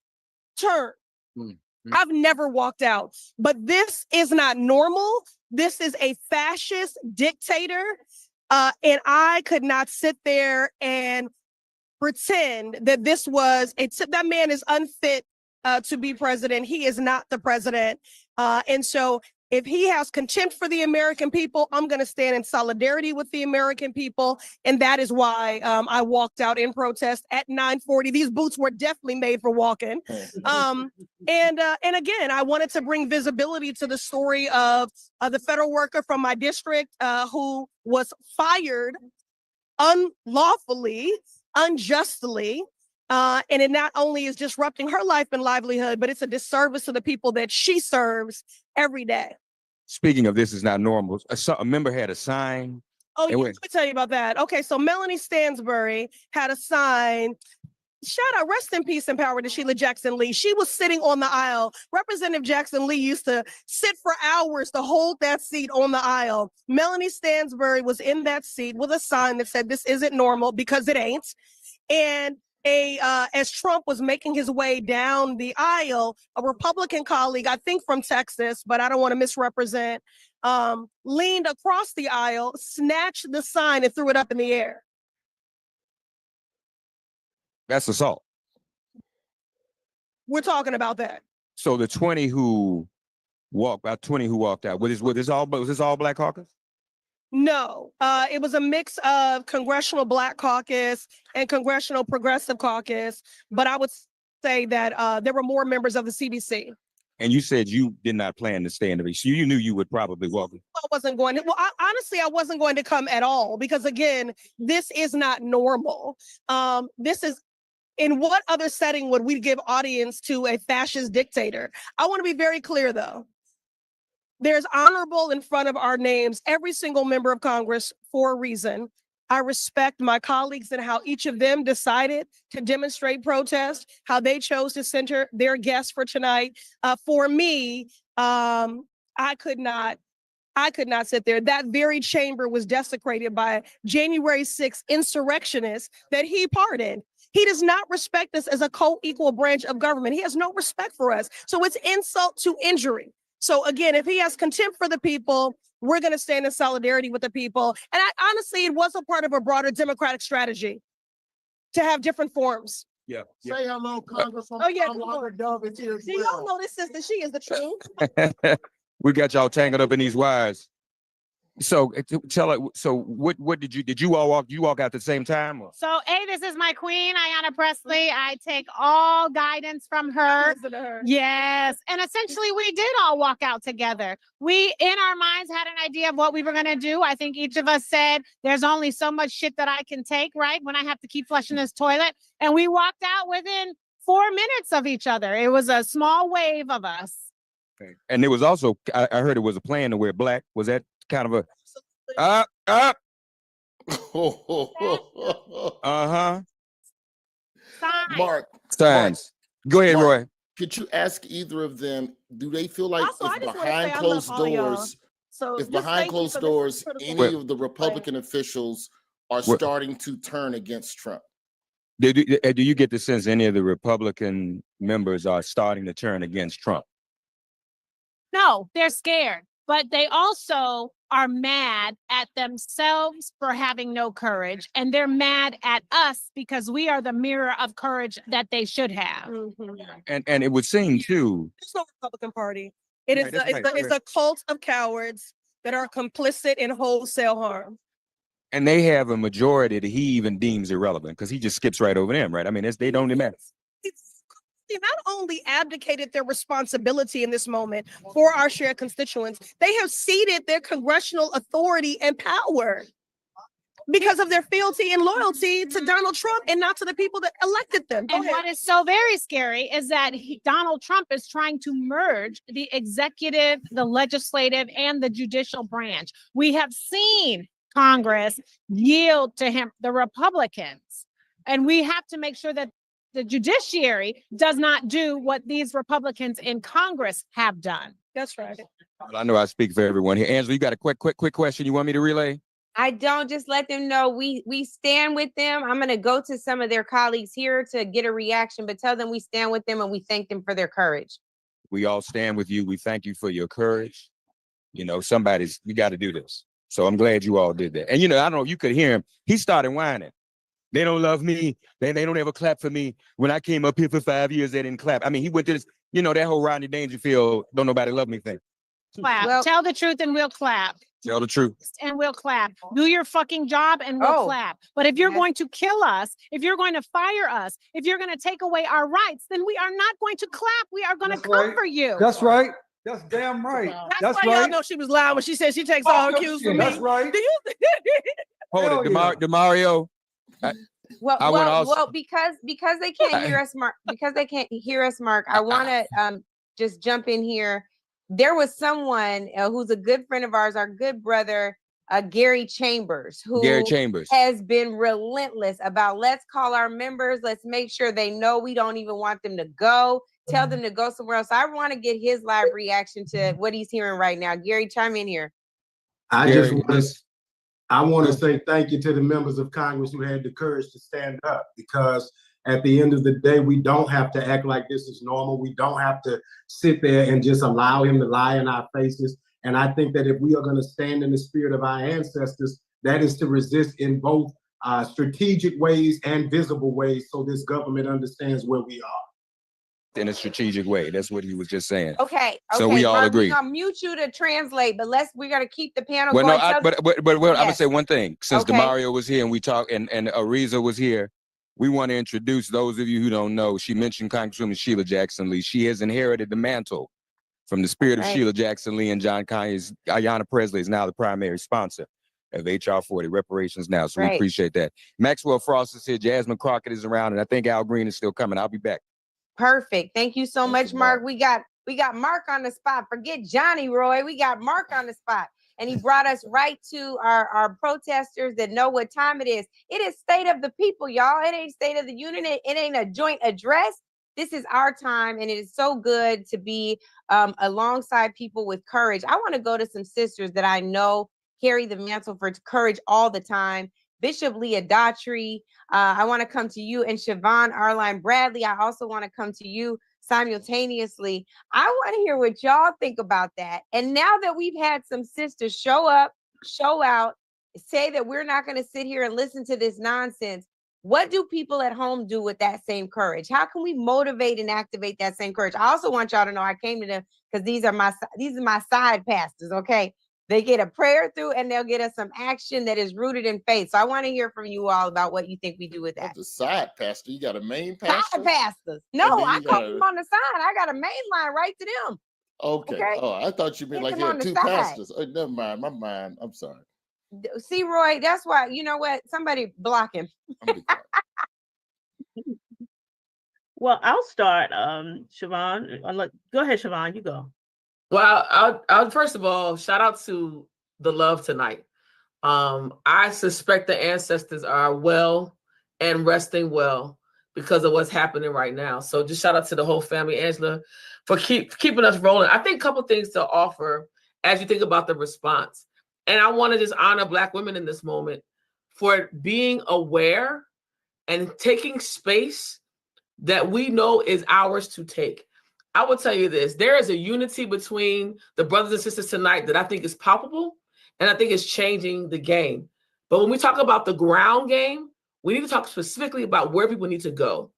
term. I've never walked out. But this is not normal. This is a fascist dictator. And I could not sit there and pretend that this was that man is unfit to be president. He is not the president. And so if he has contempt for the American people, I'm going to stand in solidarity with the American people. And that is why I walked out in protest at 9:40. These boots were definitely made for walking. And again, I wanted to bring visibility to the story of the federal worker from my district who was fired unlawfully, unjustly, and it not only is disrupting her life and livelihood, but it's a disservice to the people that she serves every day. Speaking of this is not normal, a member had a sign. Oh, yeah, let me tell you about that. Okay, so Melanie Stansbury had a sign. Shout out, rest in peace and power to Sheila Jackson Lee. She was sitting on the aisle. Representative Jackson Lee used to sit for hours to hold that seat on the aisle. Melanie Stansbury was in that seat with a sign that said, "This isn't normal," because it ain't. And as Trump was making his way down the aisle, a Republican colleague, I think from Texas, but I don't want to misrepresent, leaned across the aisle, snatched the sign and threw it up in the air. That's assault. We're talking about that. So the 20 who walked out, was this all Black caucus? No, it was a mix of Congressional Black Caucus and Congressional Progressive Caucus, but I would say that there were more members of the CBC. And you said you did not plan to stay in the race. You knew you would probably walk. I wasn't going to. Well, honestly, I wasn't going to come at all because, again, this is not normal. This is. In what other setting would we give audience to a fascist dictator? I want to be very clear, though. There's honorable in front of our names, every single member of Congress for a reason. I respect my colleagues and how each of them decided to demonstrate protest, how they chose to center their guests for tonight. For me, I could not sit there. That very chamber was desecrated by January 6th insurrectionists that he pardoned. He does not respect us as a co-equal branch of government. He has no respect for us. So it's insult to injury. So again, if he has contempt for the people, we're going to stand in solidarity with the people. And honestly, it was a part of a broader democratic strategy to have different forms. Yeah. Say hello, Congresswoman. Oh, yeah. Dove is here as See, y'all know this sister. She is the truth. We got y'all tangled up in these wires. So tell her. So what did you all walk out at the same time? Or? So this is my queen, Ayanna Presley. I take all guidance from her. Yes. And essentially we did all walk out together. We, in our minds, had an idea of what we were going to do. I think each of us said, there's only so much shit that I can take, right? When I have to keep flushing this toilet. And we walked out within 4 minutes of each other. It was a small wave of us. Okay. And there was also, I heard it was a plan to wear black. Was that kind of a uh-huh. Mark. Signs. Go ahead, Mark, Roy. Could you ask either of them, do they feel like Also, I if just wanna say behind I closed love all y'all. doors, So if just behind thank you closed for this doors, critical any point. of the Republican officials are What? starting to turn against Trump? Do you get the sense any of the Republican members are starting to turn against Trump? No, they're scared, but they also are mad at themselves for having no courage. And they're mad at us because we are the mirror of courage that they should have. And it would seem too. There's no Republican Party. It is Right, that's right. it's a cult of cowards that are complicit in wholesale harm. And they have a majority that he even deems irrelevant because he just skips right over them, right? I mean, they don't even matter. They not only abdicated their responsibility in this moment for our shared constituents, they have ceded their congressional authority and power because of their fealty and loyalty to Donald Trump and not to the people that elected them. And what is so very scary is that Donald Trump is trying to merge the executive, the legislative, and the judicial branch. We have seen Congress yield to him, the Republicans, and we have to make sure that the judiciary does not do what these Republicans in Congress have done. That's right. Well, I know I speak for everyone here. Angela, you got a quick question you want me to relay? I don't. Just let them know we stand with them. I'm going to go to some of their colleagues here to get a reaction, but tell them we stand with them and we thank them for their courage. We all stand with you. We thank you for your courage. You know, you got to do this. So I'm glad you all did that. And, you know, I don't know if you could hear him. He started whining. They don't love me. They don't ever clap for me. When I came up here for 5 years, they didn't clap. I mean, he went to this, you know, that whole Rodney Dangerfield, don't nobody love me thing. Clap. Well, tell the truth and we'll clap. Tell the truth. And we'll clap. Do your fucking job and we'll clap. But if you're going to kill us, if you're going to fire us, if you're going to take away our rights, then we are not going to clap. We are going to come for you. That's right. That's damn right. That's why y'all know she was loud when she said she takes all her cues from me. That's right. Do you? Hold it, DeMario. Well, because they can't hear us, Mark. Because they can't hear us, Mark. I want to just jump in here. There was someone who's a good friend of ours, our good brother, Gary Chambers, who has been relentless about let's call our members, let's make sure they know we don't even want them to go. Tell them to go somewhere else. I want to get his live reaction to what he's hearing right now. Gary, chime in here. I want to say thank you to the members of Congress who had the courage to stand up, because at the end of the day, we don't have to act like this is normal. We don't have to sit there and just allow him to lie in our faces. And I think that if we are going to stand in the spirit of our ancestors, that is to resist in both strategic ways and visible ways, so this government understands where we are. In a strategic way. That's what he was just saying. Okay. So we all Mark, agree. We're gonna mute you to translate, but we're gonna keep the panel Well, going. no, but I'm gonna say one thing. Since Okay. DeMario was here and we talked, and Ariza was here, we want to introduce those of you who don't know. She mentioned Congresswoman Sheila Jackson Lee. She has inherited the mantle from the spirit of Sheila Jackson Lee and John Conyers. Ayanna Presley is now the primary sponsor of HR 40 reparations now. So we appreciate that. Maxwell Frost is here. Jasmine Crockett is around, and I think Al Green is still coming. I'll be back. Perfect. Thank you so much, Mark. We got Mark on the spot. Forget Johnny Roy. We got Mark on the spot. And he brought us right to our protesters that know what time it is. It is State of the People, y'all. It ain't State of the Union. It ain't a joint address. This is our time, and it is so good to be alongside people with courage. I want to go to some sisters that I know carry the mantle for courage all the time. Bishop Leah Daughtry, I want to come to you, and Siobhan Arline Bradley. I also want to come to you simultaneously. I want to hear what y'all think about that. And now that we've had some sisters show up, show out, say that we're not going to sit here and listen to this nonsense, what do people at home do with that same courage? How can we motivate and activate that same courage? I also want y'all to know I came to them because these are my side pastors, okay? They get a prayer through, and they'll get us some action that is rooted in faith. So I want to hear from you all about what you think we do with that. The side pastor, you got a main pastor? Side pastors. No, And then I you call got a- them on the side. I got a main line right to them. Okay. Okay. Oh, I thought you meant Get like them you on had the two side. pastors. Oh, never mind. My mind. I'm sorry. See, Roy, that's why, you know what? Somebody block him. Well, I'll start. Siobhan, go ahead, Siobhan. You go. Well, I'll first of all shout out to the love tonight. I suspect the ancestors are well and resting well because of what's happening right now. So just shout out to the whole family, Angela, for keeping us rolling. I think a couple things to offer as you think about the response. And I want to just honor Black women in this moment for being aware and taking space that we know is ours to take. I will tell you this, there is a unity between the brothers and sisters tonight that I think is palpable, and I think it's changing the game. But when we talk about the ground game, we need to talk specifically about where people need to go.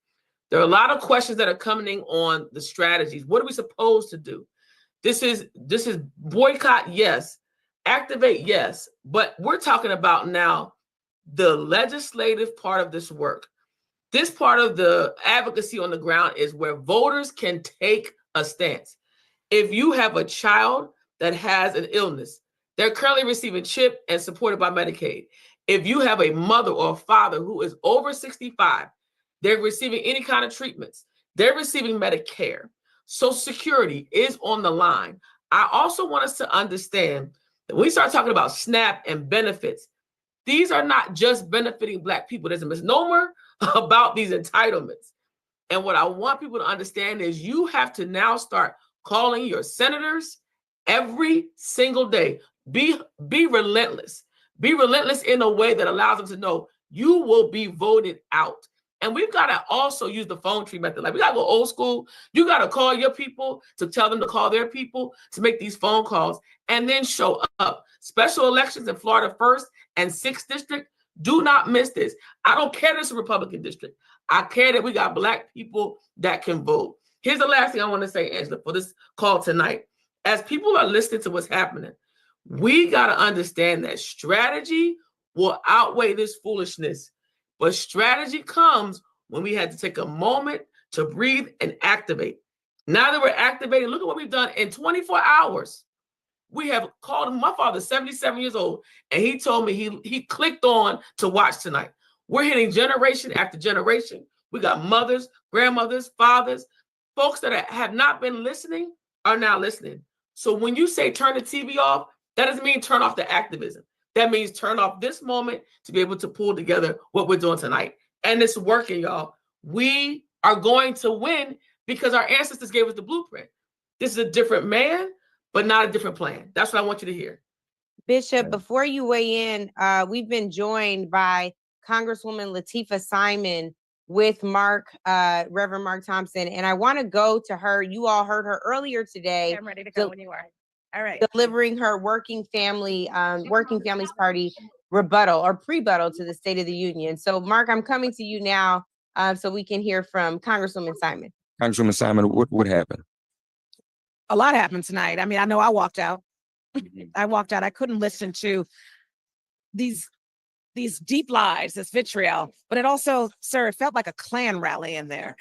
There are a lot of questions that are coming on the strategies. What are we supposed to do? This is boycott, yes. Activate, yes. But we're talking about now the legislative part of this work. This part of the advocacy on the ground is where voters can take a stance. If you have a child that has an illness, they're currently receiving CHIP and supported by Medicaid. If you have a mother or a father who is over 65, they're receiving any kind of treatments. They're receiving Medicare. Social Security is on the line. I also want us to understand that when we start talking about SNAP and benefits, these are not just benefiting Black people. There's a misnomer about these entitlements. And what I want people to understand is you have to now start calling your senators every single day. Be relentless. Be relentless in a way that allows them to know you will be voted out. And we've got to also use the phone tree method. Like, we got to go old school. You got to call your people to tell them to call their people to make these phone calls and then show up. Special elections in Florida 1st and 6th District. Do not miss this. I don't care that it's a Republican district. I care that we got Black people that can vote. Here's the last thing I want to say, Angela, for this call tonight. As people are listening to what's happening, we got to understand that strategy will outweigh this foolishness. But strategy comes when we had to take a moment to breathe and activate. Now that we're activating, look at what we've done in 24 hours. We have called him. My father's 77 years old, and he told me he clicked on to watch tonight. We're hitting generation after generation. We got mothers, grandmothers, fathers, folks that have not been listening are now listening. So when you say turn the TV off, that doesn't mean turn off the activism. That means turn off this moment to be able to pull together what we're doing tonight. And it's working, y'all. We are going to win because our ancestors gave us the blueprint. This is a different man, but not a different plan. That's what I want you to hear. Bishop, before you weigh in, we've been joined by Congresswoman Latifah Simon with Reverend Mark Thompson, and I want to go to her. You all heard her earlier today. I'm ready to go when you are. All right. Delivering her Working Families Party rebuttal or pre-buttal to the State of the Union. So, Mark, I'm coming to you now so we can hear from Congresswoman Simon. Congresswoman Simon, what happened? A lot happened tonight. I mean, I know I walked out. I walked out. I couldn't listen to these deep lies, this vitriol. But it also, sir, it felt like a Klan rally in there.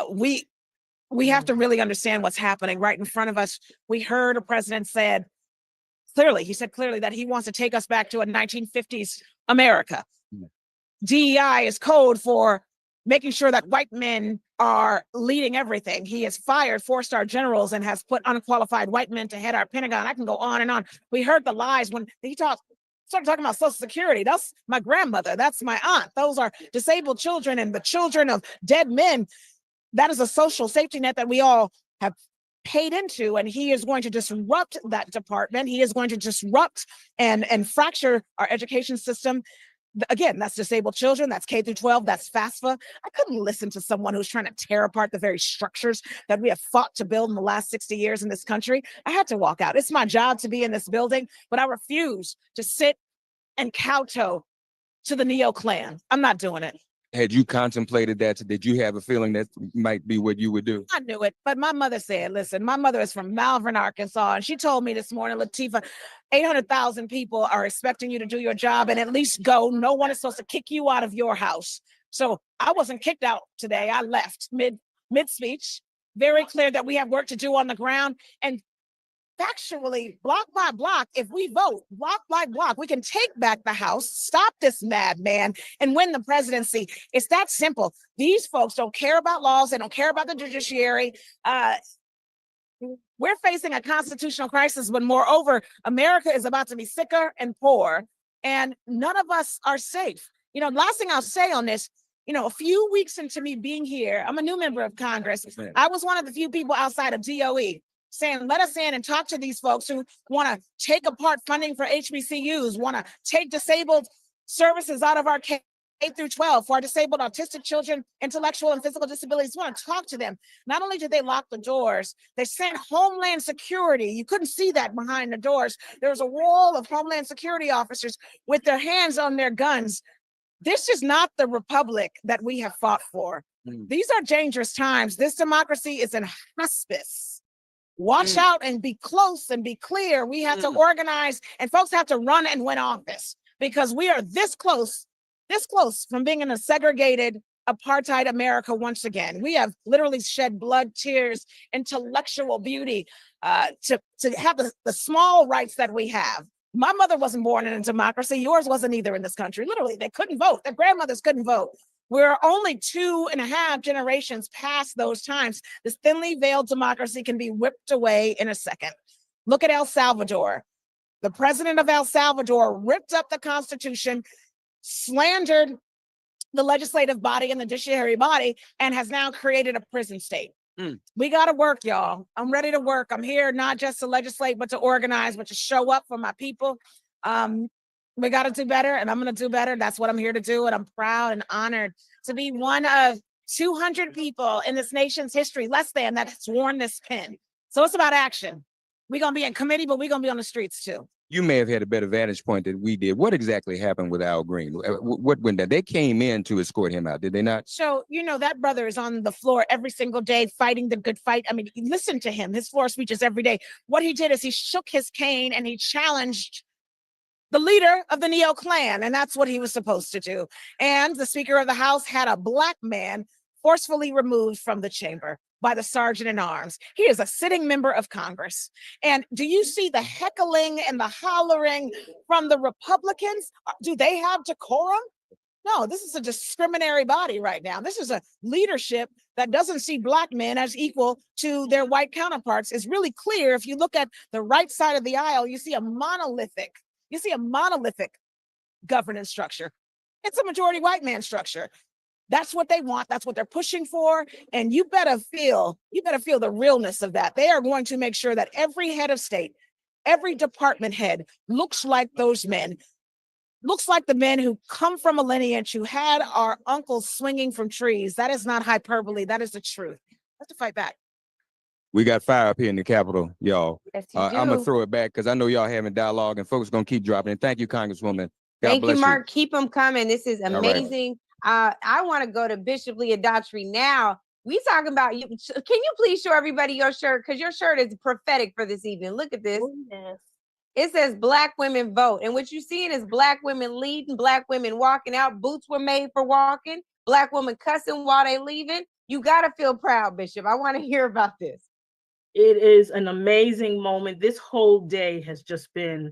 We have to really understand what's happening right in front of us. We heard a president said clearly that he wants to take us back to a 1950s America. DEI is code for making sure that white men are leading everything. He has fired 4-star generals and has put unqualified white men to head our Pentagon. I can go on and on. We heard the lies when he started talking about Social Security. That's my grandmother. That's my aunt. Those are disabled children and the children of dead men. That is a social safety net that we all have paid into, and he is going to disrupt that department. He is going to disrupt and fracture our education system. Again, that's disabled children, that's K through 12, that's FAFSA. I couldn't listen to someone who's trying to tear apart the very structures that we have fought to build in the last 60 years in this country. I had to walk out. It's my job to be in this building, but I refuse to sit and kowtow to the neo-Klan. I'm not doing it. Had you contemplated that? Did you have a feeling that might be what you would do? I knew it, but my mother said, listen, my mother is from Malvern, Arkansas, and she told me this morning, Latifah, 800,000 people are expecting you to do your job and at least go. No one is supposed to kick you out of your house. So I wasn't kicked out today. I left mid-speech, very clear that we have work to do on the ground. And factually, block by block, if we vote block by block, we can take back the House, stop this madman, and win the presidency. It's that simple. These folks don't care about laws. They don't care about the judiciary. We're facing a constitutional crisis, but moreover, America is about to be sicker and poorer, and none of us are safe. You know, last thing I'll say on this, you know, a few weeks into me being here, I'm a new member of Congress. I was one of the few people outside of DOE saying, let us in and talk to these folks who want to take apart funding for HBCUs, want to take disabled services out of our K through 12 for our disabled autistic children, intellectual and physical disabilities. We want to talk to them. Not only did they lock the doors, they sent Homeland Security. You couldn't see that behind the doors. There was a wall of Homeland Security officers with their hands on their guns. This is not the republic that we have fought for. These are dangerous times. This democracy is in hospice. Watch out and be close and be clear. We have to organize, and folks have to run and win office, because we are this close from being in a segregated apartheid America once again. We have literally shed blood, tears, intellectual beauty to have the small rights that we have. My mother wasn't born in a democracy. Yours wasn't either in this country. Literally, they couldn't vote. Their grandmothers couldn't vote. We're only 2.5 generations past those times. This thinly veiled democracy can be whipped away in a second. Look at El Salvador. The president of El Salvador ripped up the Constitution, slandered the legislative body and the judiciary body, and has now created a prison state. We got to work, y'all. I'm ready to work. I'm here not just to legislate, but to organize, but to show up for my people. We got to do better, and I'm going to do better. That's what I'm here to do, and I'm proud and honored to be one of 200 people in this nation's history, less than, that has worn this pin. So it's about action. We're going to be in committee, but we're going to be on the streets too. You may have had a better vantage point than we did. What exactly happened with Al Green? What went down? They came in to escort him out, did they not? So, you know, that brother is on the floor every single day fighting the good fight. I mean, listen to him, his floor speeches every day. What he did is he shook his cane and he challenged the leader of the Neo Clan, and that's what he was supposed to do. And the Speaker of the House had a Black man forcefully removed from the chamber by the sergeant in arms. He is a sitting member of Congress. And do you see the heckling and the hollering from the Republicans? Do they have decorum? No, this is a discriminatory body right now. This is a leadership that doesn't see Black men as equal to their white counterparts. It's really clear. If you look at the right side of the aisle, you see a monolithic governance structure. It's a majority white man structure. That's what they want. That's what they're pushing for. And you better feel the realness of that. They are going to make sure that every head of state, every department head looks like those men, looks like the men who come from a lineage who had our uncles swinging from trees. That is not hyperbole. That is the truth. Have to fight back. We got fire up here in the Capitol, y'all. Yes, I'm going to throw it back because I know y'all having dialogue and folks going to keep dropping in. Thank you, Congresswoman. God Thank bless you, Mark. Keep them coming. This is All right. amazing. I want to go to Bishop Leah Daughtry now. We talking about you. Can you please show everybody your shirt? Because your shirt is prophetic for this evening. Look at this. Yes. It says Black women vote. And what you're seeing is Black women leading, Black women walking out. Boots were made for walking. Black women cussing while they leaving. You got to feel proud, Bishop. I want to hear about this. It is an amazing moment. This whole day has just been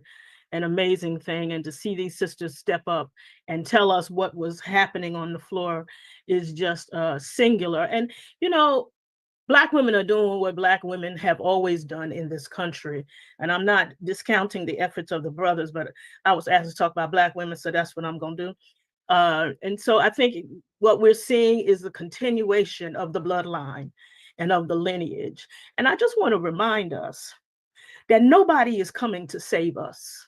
an amazing thing. And to see these sisters step up and tell us what was happening on the floor is just singular. And, you know, Black women are doing what Black women have always done in this country. And I'm not discounting the efforts of the brothers, but I was asked to talk about Black women, so that's what I'm going to do. And so I think what we're seeing is the continuation of the bloodline and of the lineage. And I just want to remind us that nobody is coming to save us.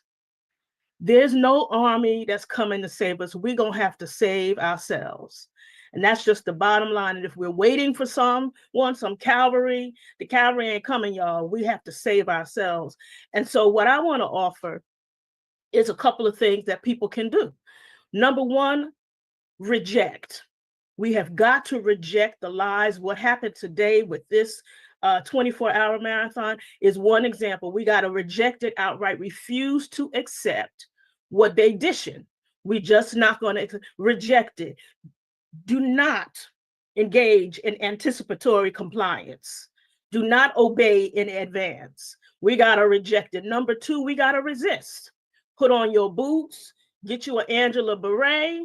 There's no army that's coming to save us. We're going to have to save ourselves. And that's just the bottom line. And if we're waiting for some cavalry, the cavalry ain't coming, y'all. We have to save ourselves. And so what I want to offer is a couple of things that people can do. Number one, reject. We have got to reject the lies. What happened today with this 24-hour marathon is one example. We got to reject it outright, refuse to accept what they dishing. We just not going to reject it. Do not engage in anticipatory compliance. Do not obey in advance. We got to reject it. Number two, we got to resist. Put on your boots, get you an Angela beret,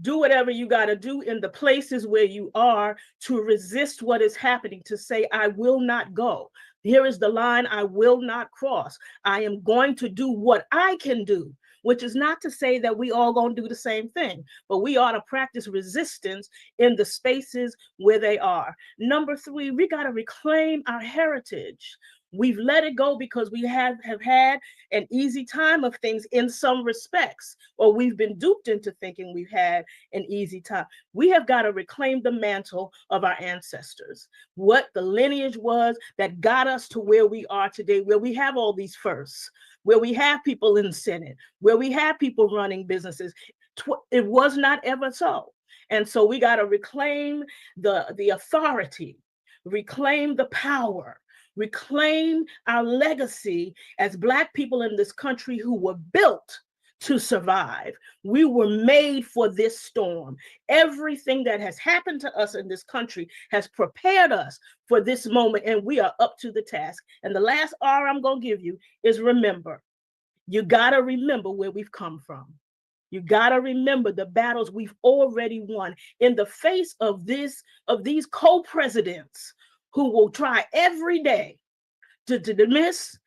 do whatever you got to do in the places where you are to resist what is happening, to say, I will not go. Here is the line I will not cross. I am going to do what I can do, which is not to say that we all going to do the same thing, but we ought to practice resistance in the spaces where they are. Number three, we got to reclaim our heritage. We've let it go because we have had an easy time of things in some respects, or we've been duped into thinking we've had an easy time. We have got to reclaim the mantle of our ancestors, what the lineage was that got us to where we are today, where we have all these firsts, where we have people in the Senate, where we have people running businesses. It was not ever so. And so we got to reclaim the authority, reclaim the power, reclaim our legacy as Black people in this country who were built to survive. We were made for this storm. Everything that has happened to us in this country has prepared us for this moment, and we are up to the task. And the last R I'm going to give you is remember. You got to remember where we've come from. You got to remember the battles we've already won in the face of these co-presidents who will try every day to dismiss,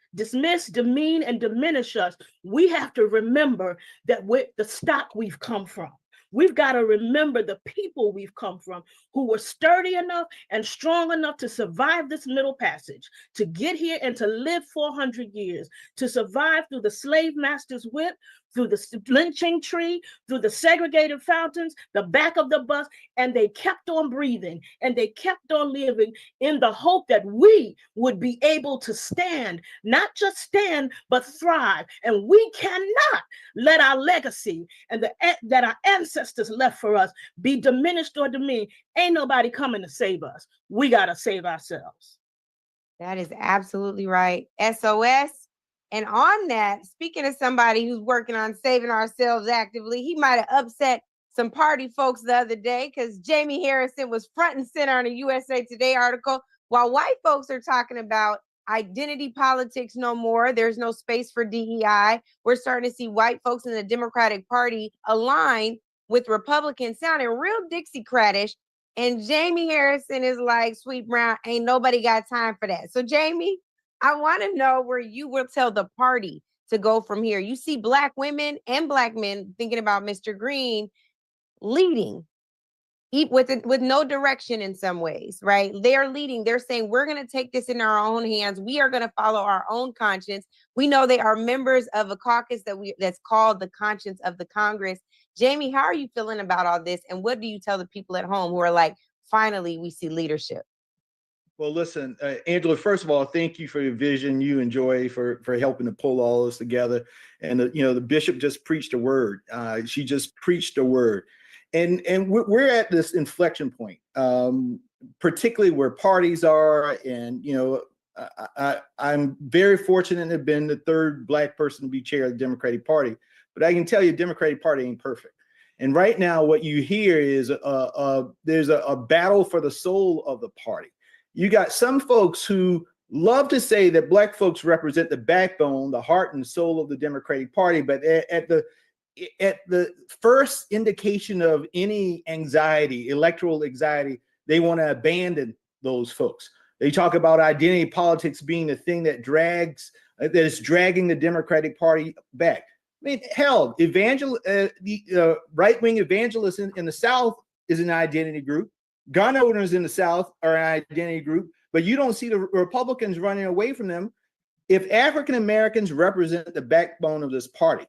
demean, and diminish us. We have to remember that with the stock we've come from. We've got to remember the people we've come from who were sturdy enough and strong enough to survive this middle passage, to get here and to live 400 years, to survive through the slave master's whip, through the lynching tree, through the segregated fountains, the back of the bus, and they kept on breathing and they kept on living in the hope that we would be able to stand, not just stand, but thrive. And we cannot let our legacy and that our ancestors left for us be diminished or demeaned. Ain't nobody coming to save us. We got to save ourselves. That is absolutely right. SOS. And on that, speaking of somebody who's working on saving ourselves actively, he might have upset some party folks the other day because Jamie Harrison was front and center on a USA Today article. While white folks are talking about identity politics no more, there's no space for DEI, we're starting to see white folks in the Democratic Party align with Republicans sounding real Dixiecratish. And Jamie Harrison is like, Sweet Brown, ain't nobody got time for that. So Jamie, I want to know where you will tell the party to go from here. You see Black women and Black men thinking about Mr. Green leading with no direction in some ways, right? They're leading. They're saying, we're going to take this in our own hands. We are going to follow our own conscience. We know they are members of a caucus that's called the Conscience of the Congress. Jamie, how are you feeling about all this? And what do you tell the people at home who are like, finally, we see leadership? Well, listen, Angela, first of all, thank you for your vision, you and Joy for helping to pull all this together. And, the bishop just preached a word. She just preached a word. And we're at this inflection point, particularly where parties are. And, I'm very fortunate to have been the third Black person to be chair of the Democratic Party. But I can tell you, the Democratic Party ain't perfect. And right now, what you hear is there's a battle for the soul of the party. You got some folks who love to say that Black folks represent the backbone, the heart and soul of the Democratic Party, but at the first indication of any anxiety, electoral anxiety, they want to abandon those folks. They talk about identity politics being the thing that is dragging the Democratic Party back. I mean, hell, the right-wing evangelists in the South is an identity group. Gun owners in the South are an identity group, but you don't see the Republicans running away from them. If African Americans represent the backbone of this party,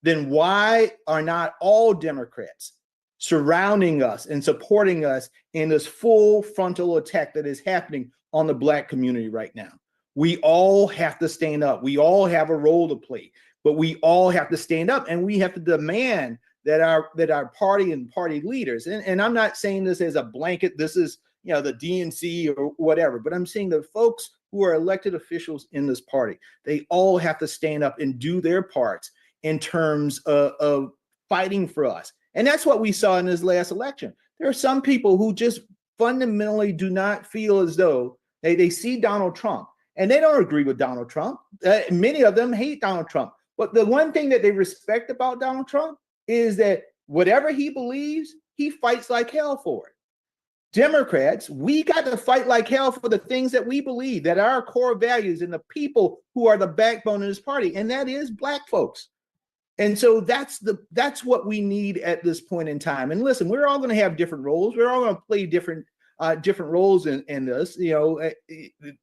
then why are not all Democrats surrounding us and supporting us in this full frontal attack that is happening on the Black community right now? We all have to stand up. We all have a role to play, but we all have to stand up and we have to demand that our party and party leaders, and I'm not saying this as a blanket, this is, you know, the DNC or whatever, but I'm saying the folks who are elected officials in this party, they all have to stand up and do their parts in terms of fighting for us. And that's what we saw in this last election. There are some people who just fundamentally do not feel as though they see Donald Trump, and they don't agree with Donald Trump. Many of them hate Donald Trump. But the one thing that they respect about Donald Trump is that whatever he believes, he fights like hell for it. Democrats, we got to fight like hell for the things that we believe, that are our core values, and the people who are the backbone of this party, and that is Black folks. And so that's what we need at this point in time. And listen, we're all going to have different roles. We're all going to play different roles in this. You know,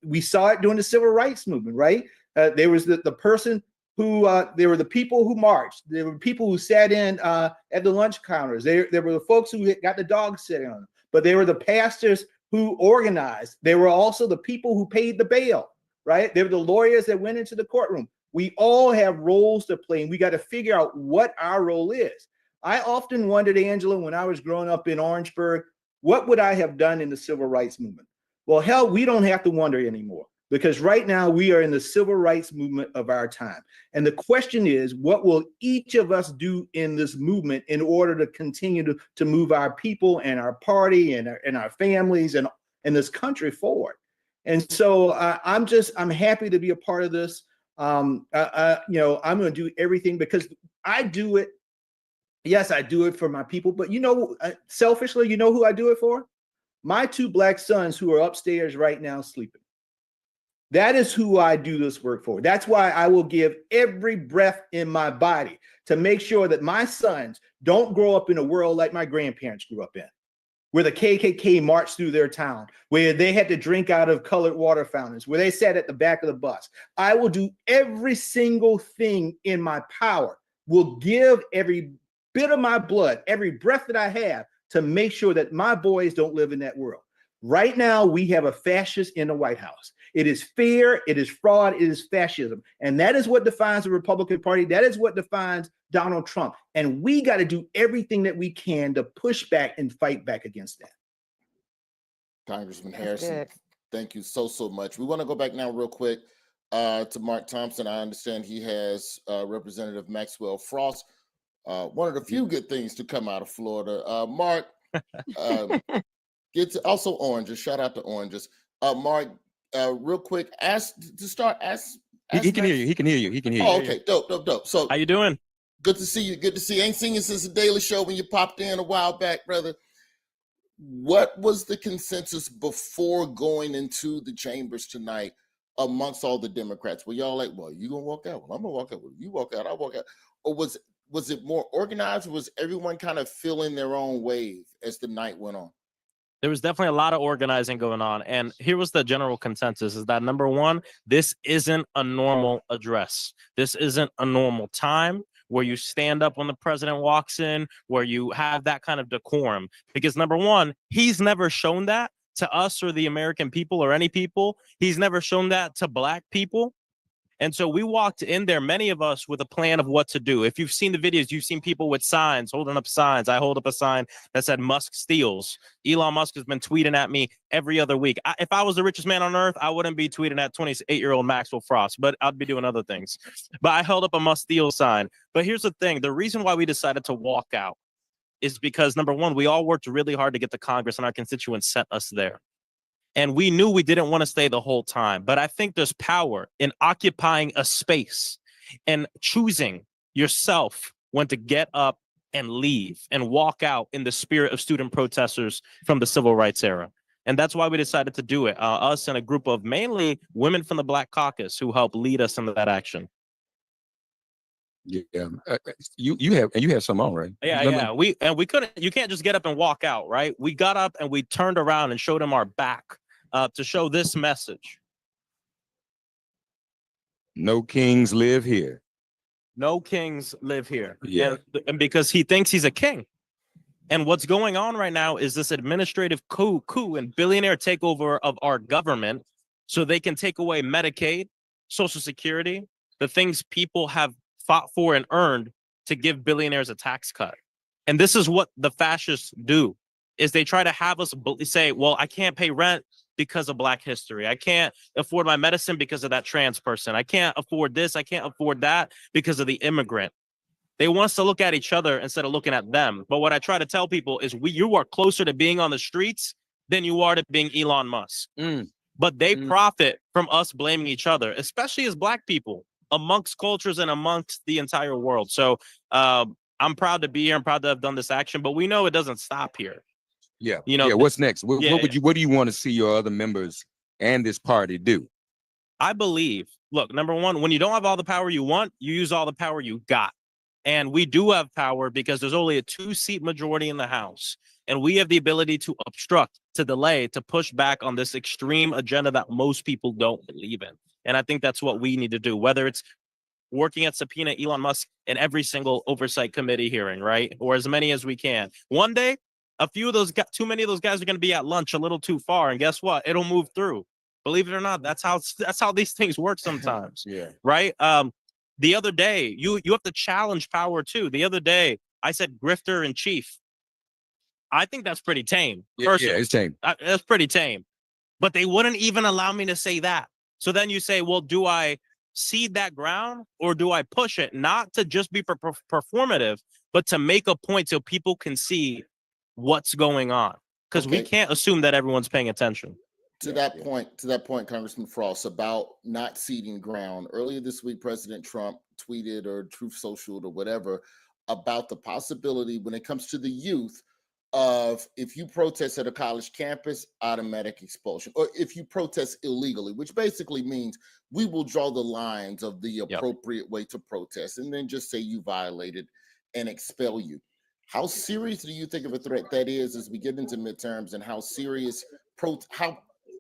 we saw it during the civil rights movement, right? There was the person who there were the people who marched. There were people who sat in at the lunch counters. There were the folks who got the dogs sitting on them. But they were the pastors who organized. They were also the people who paid the bail, right? They were the lawyers that went into the courtroom. We all have roles to play, and we got to figure out what our role is. I often wondered, Angela, when I was growing up in Orangeburg, what would I have done in the civil rights movement? Well, hell, we don't have to wonder anymore, because right now we are in the civil rights movement of our time. And the question is, what will each of us do in this movement in order to continue to move our people and our party and our families and this country forward? And so I'm happy to be a part of this. You know, I'm going to do everything because I do it. Yes, I do it for my people, but you know, selfishly, you know who I do it for? My 2 Black sons who are upstairs right now sleeping. That is who I do this work for. That's why I will give every breath in my body to make sure that my sons don't grow up in a world like my grandparents grew up in, where the KKK marched through their town, where they had to drink out of colored water fountains, where they sat at the back of the bus. I will do every single thing in my power, will give every bit of my blood, every breath that I have, to make sure that my boys don't live in that world. Right now, we have a fascist in the White House. It is fear, it is fraud, it is fascism. And that is what defines the Republican Party. That is what defines Donald Trump. And we got to do everything that we can to push back and fight back against that. Congressman Harrison, thank you so much. We want to go back now real quick to Mark Thompson. I understand he has Representative Maxwell Frost. One of the few good things to come out of Florida. Mark, get to also oranges. Shout out to oranges. Mark, real quick, he can hear you. He can hear you. He can hear you. Oh, okay, dope. So how you doing? Good to see you. Good to see you. Ain't seen you since the Daily Show when you popped in a while back, brother. What was the consensus before going into the chambers tonight amongst all the Democrats? Were y'all like, well, you gonna walk out? Well, I'm gonna walk out. Well, you walk out, I'll walk out. Or was it more organized? Or was everyone kind of feeling their own wave as the night went on? There was definitely a lot of organizing going on. And here was the general consensus is that number one, this isn't a normal address. This isn't a normal time where you stand up when the president walks in, where you have that kind of decorum. Because number one, he's never shown that to us or the American people or any people. He's never shown that to Black people. And so we walked in there, many of us, with a plan of what to do. If you've seen the videos, you've seen people with signs, holding up signs. I hold up a sign that said Musk steals. Elon Musk has been tweeting at me every other week. If I was the richest man on earth, I wouldn't be tweeting at 28-year-old Maxwell Frost, but I'd be doing other things. But I held up a Musk steal sign. But here's the thing. The reason why we decided to walk out is because, number one, we all worked really hard to get to Congress, and our constituents sent us there. And we knew we didn't want to stay the whole time. But I think there's power in occupying a space and choosing yourself when to get up and leave and walk out in the spirit of student protesters from the civil rights era. And that's why we decided to do it. Us and a group of mainly women from the Black Caucus who helped lead us into that action. Yeah, you have some on, right? Yeah. We couldn't. You can't just get up and walk out, right? We got up and we turned around and showed them our back to show this message. No kings live here. No kings live here. Yeah. And because he thinks he's a king. And what's going on right now is this administrative coup and billionaire takeover of our government so they can take away Medicaid, Social Security, the things people have fought for and earned to give billionaires a tax cut. And this is what the fascists do, is they try to have us say, well, I can't pay rent because of Black history. I can't afford my medicine because of that trans person. I can't afford this. I can't afford that because of the immigrant. They want us to look at each other instead of looking at them. But what I try to tell people is you are closer to being on the streets than you are to being Elon Musk. But they profit from us blaming each other, especially as Black people, amongst cultures and amongst the entire world. So I'm proud to be here. I'm proud to have done this action, but we know it doesn't stop here. Yeah. You know, what's next? What yeah, what do you want to see your other members and this party do? I believe, look, number one, when you don't have all the power you want, you use all the power you got. And we do have power because there's only a 2-seat majority in the House. And we have the ability to obstruct, to delay, to push back on this extreme agenda that most people don't believe in. And I think that's what we need to do, whether it's working at subpoena Elon Musk in every single oversight committee hearing, right? Or as many as we can. One day, a few of those guys, too many of those guys are going to be at lunch a little too far. And guess what? It'll move through. Believe it or not, that's how these things work sometimes. Yeah. Right? The other day, you have to challenge power too. The other day, I said grifter in chief. I think that's pretty tame. Yeah, it's tame. That's pretty tame. But they wouldn't even allow me to say that. So then you say, well, do I cede that ground or do I push it? Not to just be performative, but to make a point so people can see what's going on. Because we can't assume that everyone's paying attention. To that point, Congressman Frost, about not ceding ground. Earlier this week, President Trump tweeted or Truth Socialed or whatever about the possibility when it comes to the youth of if you protest at a college campus, automatic expulsion, or if you protest illegally, which basically means we will draw the lines of the appropriate way to protest and then just say you violated and expel you. How serious do you think of a threat that is as we get into midterms, and how serious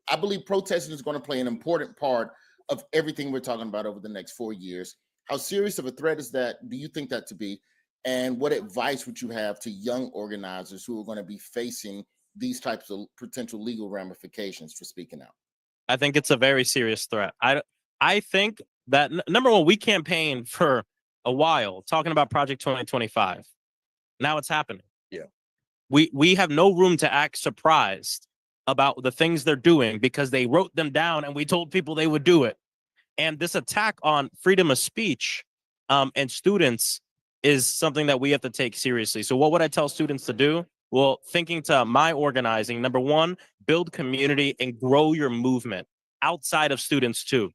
I believe protesting is going to play an important part of everything we're talking about over the next 4 years. How serious of a threat is that? Do you think that to be? And what advice would you have to young organizers who are going to be facing these types of potential legal ramifications for speaking out? I think it's a very serious threat. I think that number one, we campaigned for a while talking about Project 2025. Now it's happening. Yeah. We have no room to act surprised about the things they're doing because they wrote them down and we told people they would do it. And this attack on freedom of speech and students is something that we have to take seriously. So what would I tell students to do? Well, thinking to my organizing, number one, build community and grow your movement outside of students too.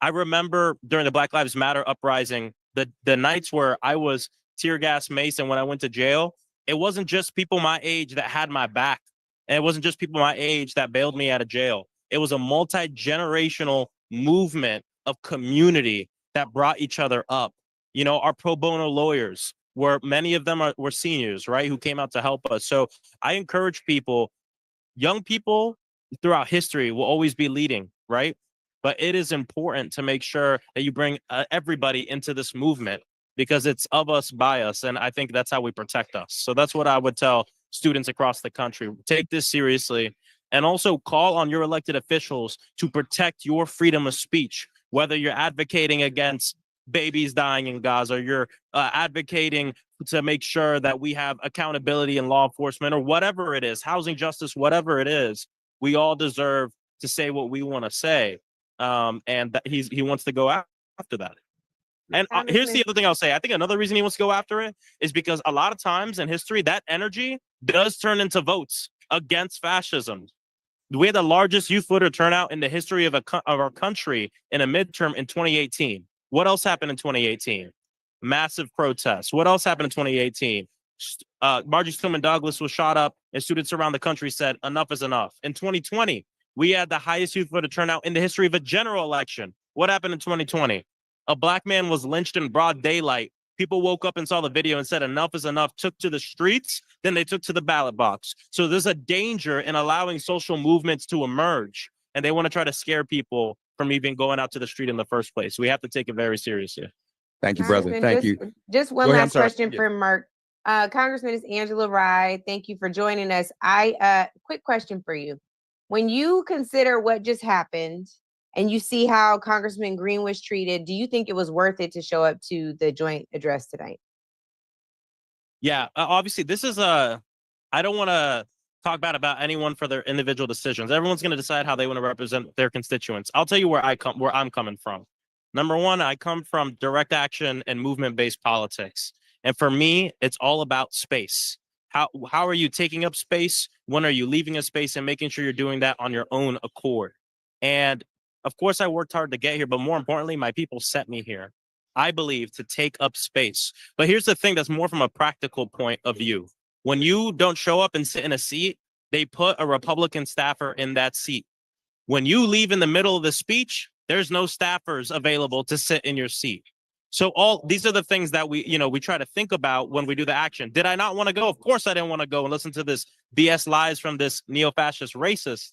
I remember during the Black Lives Matter uprising, the nights where I was tear gas maced and when I went to jail, it wasn't just people my age that had my back. And it wasn't just people my age that bailed me out of jail. It was a multi-generational movement of community that brought each other up. You know, our pro bono lawyers, where many of them were seniors, right, who came out to help us. So I encourage people, young people throughout history will always be leading, right? But it is important to make sure that you bring everybody into this movement because it's of us, by us. And I think that's how we protect us. So that's what I would tell students across the country. Take this seriously and also call on your elected officials to protect your freedom of speech, whether you're advocating against babies dying in Gaza, you're advocating to make sure that we have accountability in law enforcement or whatever it is, housing justice, whatever it is. We all deserve to say what we want to say. And that he wants to go after that. And here's the other thing I'll say. I think another reason he wants to go after it is because a lot of times in history, that energy does turn into votes against fascism. We had the largest youth voter turnout in the history of our country in a midterm in 2018. What else happened in 2018? Massive protests. What else happened in 2018? Marjorie Stoneman Douglas was shot up and students around the country said enough is enough. In 2020, we had the highest youth voter turnout in the history of a general election. What happened in 2020? A Black man was lynched in broad daylight. People woke up and saw the video and said enough is enough, took to the streets, then they took to the ballot box. So there's a danger in allowing social movements to emerge, and they want to try to scare people from even going out to the street in the first place. We have to take it very seriously. Thank you, brother. Thank you. Just one Go ahead, I'm last sorry. question for Mark. Congressman, it's Angela Rye. Thank you for joining us. Quick question for you. When you consider what just happened and you see how Congressman Green was treated, do you think it was worth it to show up to the joint address tonight? Yeah, obviously this is I don't want to talk bad about anyone for their individual decisions. Everyone's going to decide how they want to represent their constituents. I'll tell you where I'm coming from. Number one, I come from direct action and movement-based politics. And for me, it's all about space. How are you taking up space? When are you leaving a space, and making sure you're doing that on your own accord? And of course, I worked hard to get here, but more importantly, my people set me here, I believe, to take up space. But here's the thing that's more from a practical point of view. When you don't show up and sit in a seat, they put a Republican staffer in that seat. When you leave in the middle of the speech, there's no staffers available to sit in your seat. So all these are the things that we try to think about when we do the action. Did I not want to go? Of course I didn't want to go and listen to this BS lies from this neo-fascist racist.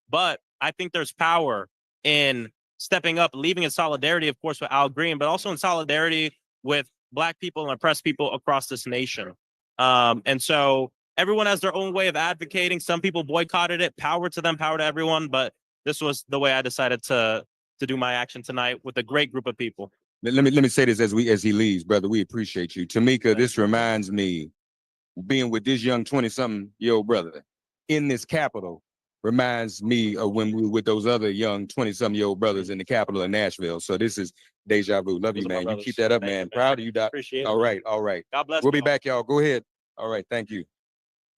But I think there's power in stepping up, leaving in solidarity, of course, with Al Green, but also in solidarity with Black people and oppressed people across this nation. And so everyone has their own way of advocating. Some people boycotted it. Power to them, power to everyone. But this was the way I decided to do my action tonight with a great group of people. Let me say this as he leaves, brother. We appreciate you. Tamika, this reminds me, being with this young 20-something-year-old brother in this Capitol reminds me of when we were with those other young 20-something-year-old brothers in the Capitol in Nashville. So this is deja vu. Love you, man. You keep that up, man. Proud of you, Doc. Appreciate it. All right, all right. God bless. We'll be back, y'all. Go ahead. All right, thank you.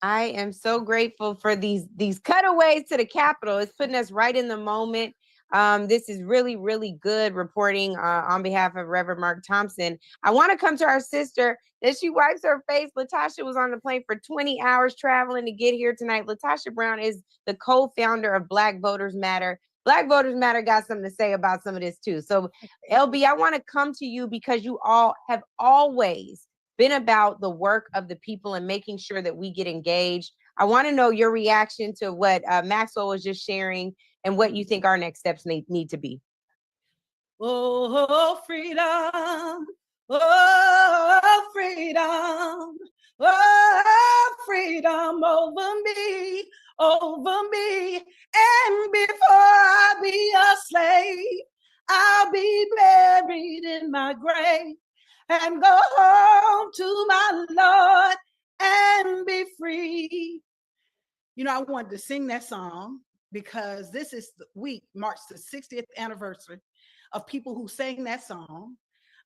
I am so grateful for these cutaways to the Capitol. It's putting us right in the moment. This is really, really good reporting on behalf of Reverend Mark Thompson. I want to come to our sister as she wipes her face. Latasha was on the plane for 20 hours traveling to get here tonight. Latasha Brown is the co-founder of Black Voters Matter. Black Voters Matter got something to say about some of this too. So LB, I want to come to you because you all have always been about the work of the people and making sure that we get engaged. I want to know your reaction to what Maxwell was just sharing and what you think our next steps need to be. Oh, freedom. Oh, freedom. Oh, freedom over me. And before I be a slave, I'll be buried in my grave and go home to my Lord and be free. You know, I wanted to sing that song because this is the week marks the 60th anniversary of people who sang that song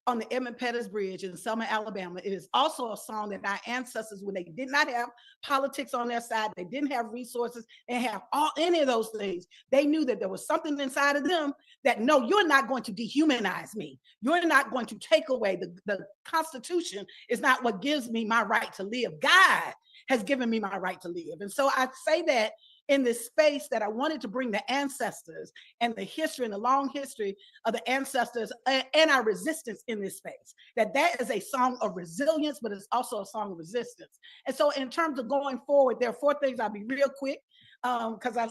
on the Edmund Pettus Bridge in Selma, Alabama. It is also a song that our ancestors, when they did not have politics on their side, they didn't have resources, they didn't have any of those things. They knew that there was something inside of them that, no, you're not going to dehumanize me. You're not going to take away the Constitution is not what gives me my right to live. God has given me my right to live. And so I say that in this space that I wanted to bring the ancestors and the history and the long history of the ancestors and our resistance in this space, that is a song of resilience, but it's also a song of resistance. And so in terms of going forward, there are 4 things. I'll be real quick because I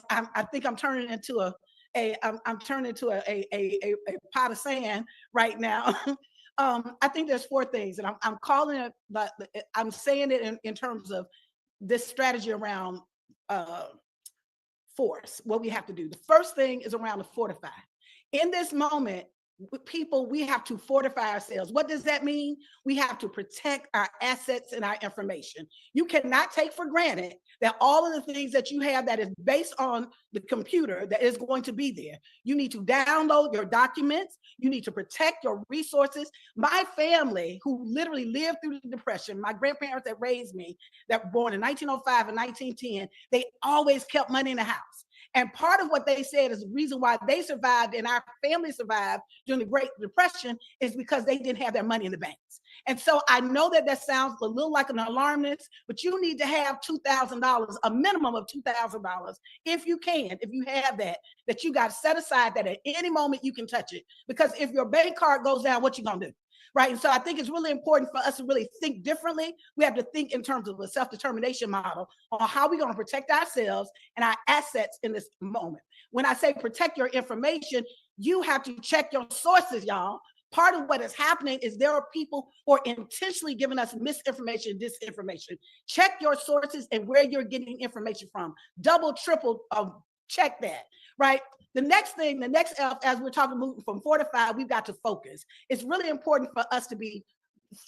think I'm turning into a pot of sand right now. I think there's 4 things, and I'm calling it, but I'm saying it in terms of this strategy around force, what we have to do. The first thing is around the fortify. In this moment, people, we have to fortify ourselves. What does that mean? We have to protect our assets and our information. You cannot take for granted that all of the things that you have that is based on the computer that is going to be there. You need to download your documents. You need to protect your resources. My family, who literally lived through the Depression, my grandparents that raised me, that were born in 1905 and 1910, they always kept money in the house. And part of what they said is the reason why they survived and our family survived during the Great Depression is because they didn't have their money in the banks. And so I know that sounds a little like an alarmist, but you need to have $2,000, a minimum of $2,000, if you can, if you have that you got set aside that at any moment you can touch it. Because if your bank card goes down, what you gonna do? Right. And so I think it's really important for us to really think differently. We have to think in terms of a self-determination model on how we're going to protect ourselves and our assets in this moment. When I say protect your information, you have to check your sources, y'all. Part of what is happening is there are people who are intentionally giving us misinformation, disinformation. Check your sources and where you're getting information from. Double, triple, check that, right? The next thing, the next F, as we're talking moving from 4 to 5, we've got to focus. It's really important for us to be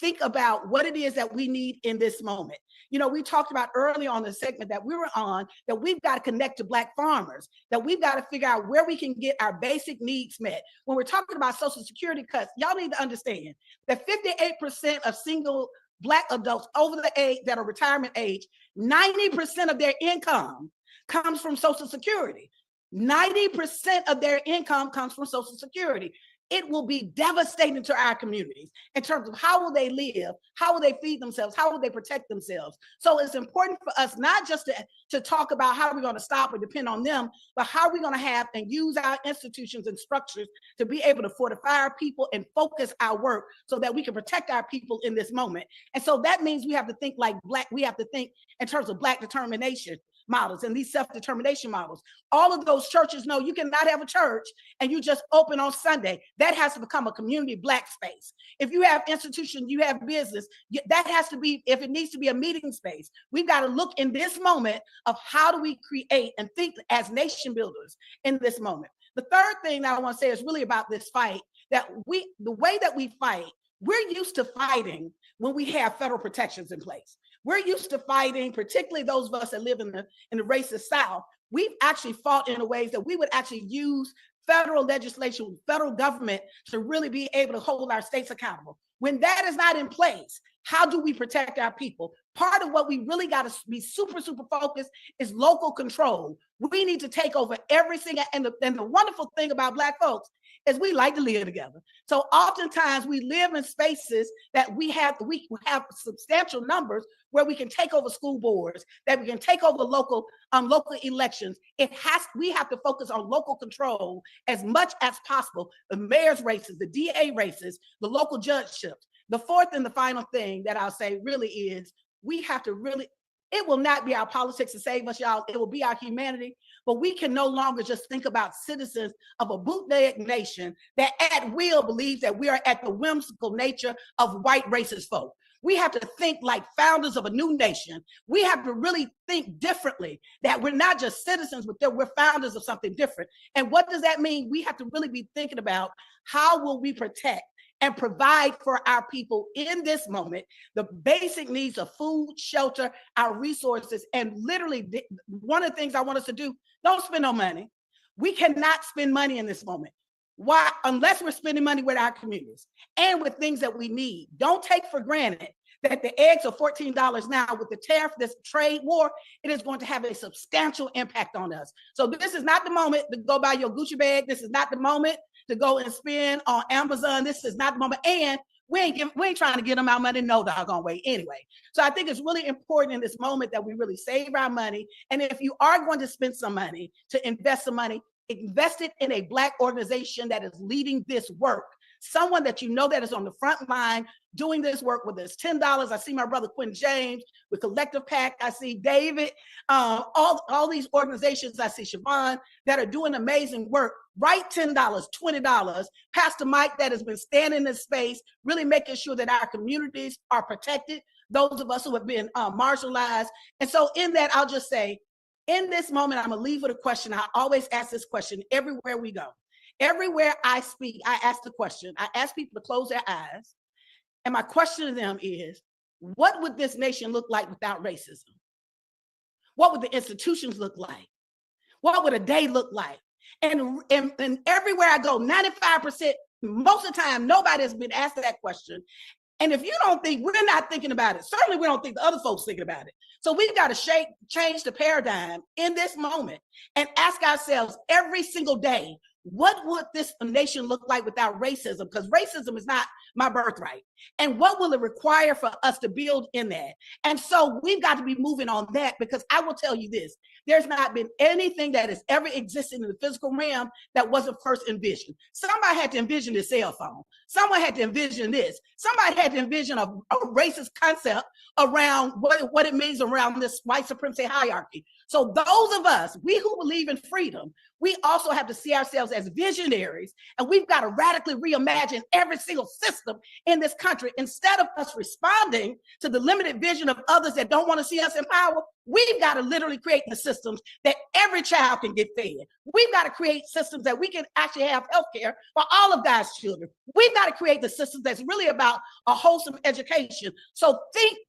think about what it is that we need in this moment. You know, we talked about early on the segment that we were on, that we've got to connect to Black farmers, that we've got to figure out where we can get our basic needs met. When we're talking about Social Security cuts, y'all need to understand that 58% of single Black adults over the age that are retirement age, 90% of their income comes from Social Security. 90% of their income comes from Social Security. It will be devastating to our communities in terms of how will they live, how will they feed themselves, how will they protect themselves. So it's important for us not just to talk about how we're going to stop or depend on them, but how we're going to have and use our institutions and structures to be able to fortify our people and focus our work so that we can protect our people in this moment. And so that means we have to think like Black, we have to think in terms of Black determination models and these self-determination models. All of those churches know you cannot have a church and you just open on Sunday. That has to become a community Black space. If you have institutions, you have business, that has to be, if it needs to be a meeting space, we've got to look in this moment of how do we create and think as nation builders in this moment. The third thing that I want to say is really about this fight, that the way that we fight, we're used to fighting when we have federal protections in place. We're used to fighting, particularly those of us that live in the racist South. We've actually fought in ways that we would actually use federal legislation, federal government to really be able to hold our states accountable. When that is not in place, how do we protect our people? Part of what we really got to be super, super focused is local control. We need to take over every single, and the wonderful thing about Black folks is we like to live together. So oftentimes we live in spaces that we have substantial numbers where we can take over school boards, that we can take over local elections. We have to focus on local control as much as possible. The mayor's races, the DA races, the local judgeships. The fourth and the final thing that I'll say really is we have to really, it will not be our politics to save us, y'all. It will be our humanity. But we can no longer just think about citizens of a bootleg nation that at will believes that we are at the whimsical nature of white racist folk. We have to think like founders of a new nation. We have to really think differently, that we're not just citizens, but that we're founders of something different. And what does that mean? We have to really be thinking about how will we protect and provide for our people in this moment, the basic needs of food, shelter, our resources, and literally one of the things I want us to do, don't spend no money. We cannot spend money in this moment. Why? Unless we're spending money with our communities and with things that we need. Don't take for granted that the eggs are $14 now. With the tariff, this trade war, it is going to have a substantial impact on us. So this is not the moment to go buy your Gucci bag. This is not the moment to go and spend on Amazon. This is not the moment. And we ain't trying to get them our money no doggone way anyway. So I think it's really important in this moment that we really save our money. And if you are going to spend some money, to invest some money, invest it in a Black organization that is leading this work. Someone that you know that is on the front line doing this work, whether it's $10. I see my brother Quentin James with Collective PAC. I see David, all these organizations. I see Siobhan that are doing amazing work. Write $10, $20. Pastor Mike that has been standing in this space, really making sure that our communities are protected, those of us who have been marginalized. And so in that, I'll just say, in this moment, I'm gonna leave with a question. I always ask this question everywhere we go. Everywhere I speak, I ask the question. I ask people to close their eyes. And my question to them is, what would this nation look like without racism? What would the institutions look like? What would a day look like? And everywhere I go, 95%, most of the time, nobody has been asked that question. And if you don't think, we're not thinking about it. Certainly we don't think the other folks thinking about it. So we've got to change the paradigm in this moment and ask ourselves every single day, what would this nation look like without racism? Because racism is not my birthright. And what will it require for us to build in that? And so we've got to be moving on that, because I will tell you this, there's not been anything that has ever existed in the physical realm that wasn't first envisioned. Somebody had to envision the cell phone. Someone had to envision this. Somebody had to envision a racist concept around what it means around this white supremacy hierarchy. So those of us, we who believe in freedom, we also have to see ourselves as visionaries, and we've got to radically reimagine every single system in this country. Instead of us responding to the limited vision of others that don't want to see us in power, we've got to literally create the systems that every child can get fed. We've got to create systems that we can actually have healthcare for all of God's children. We've got to create the systems that's really about a wholesome education. So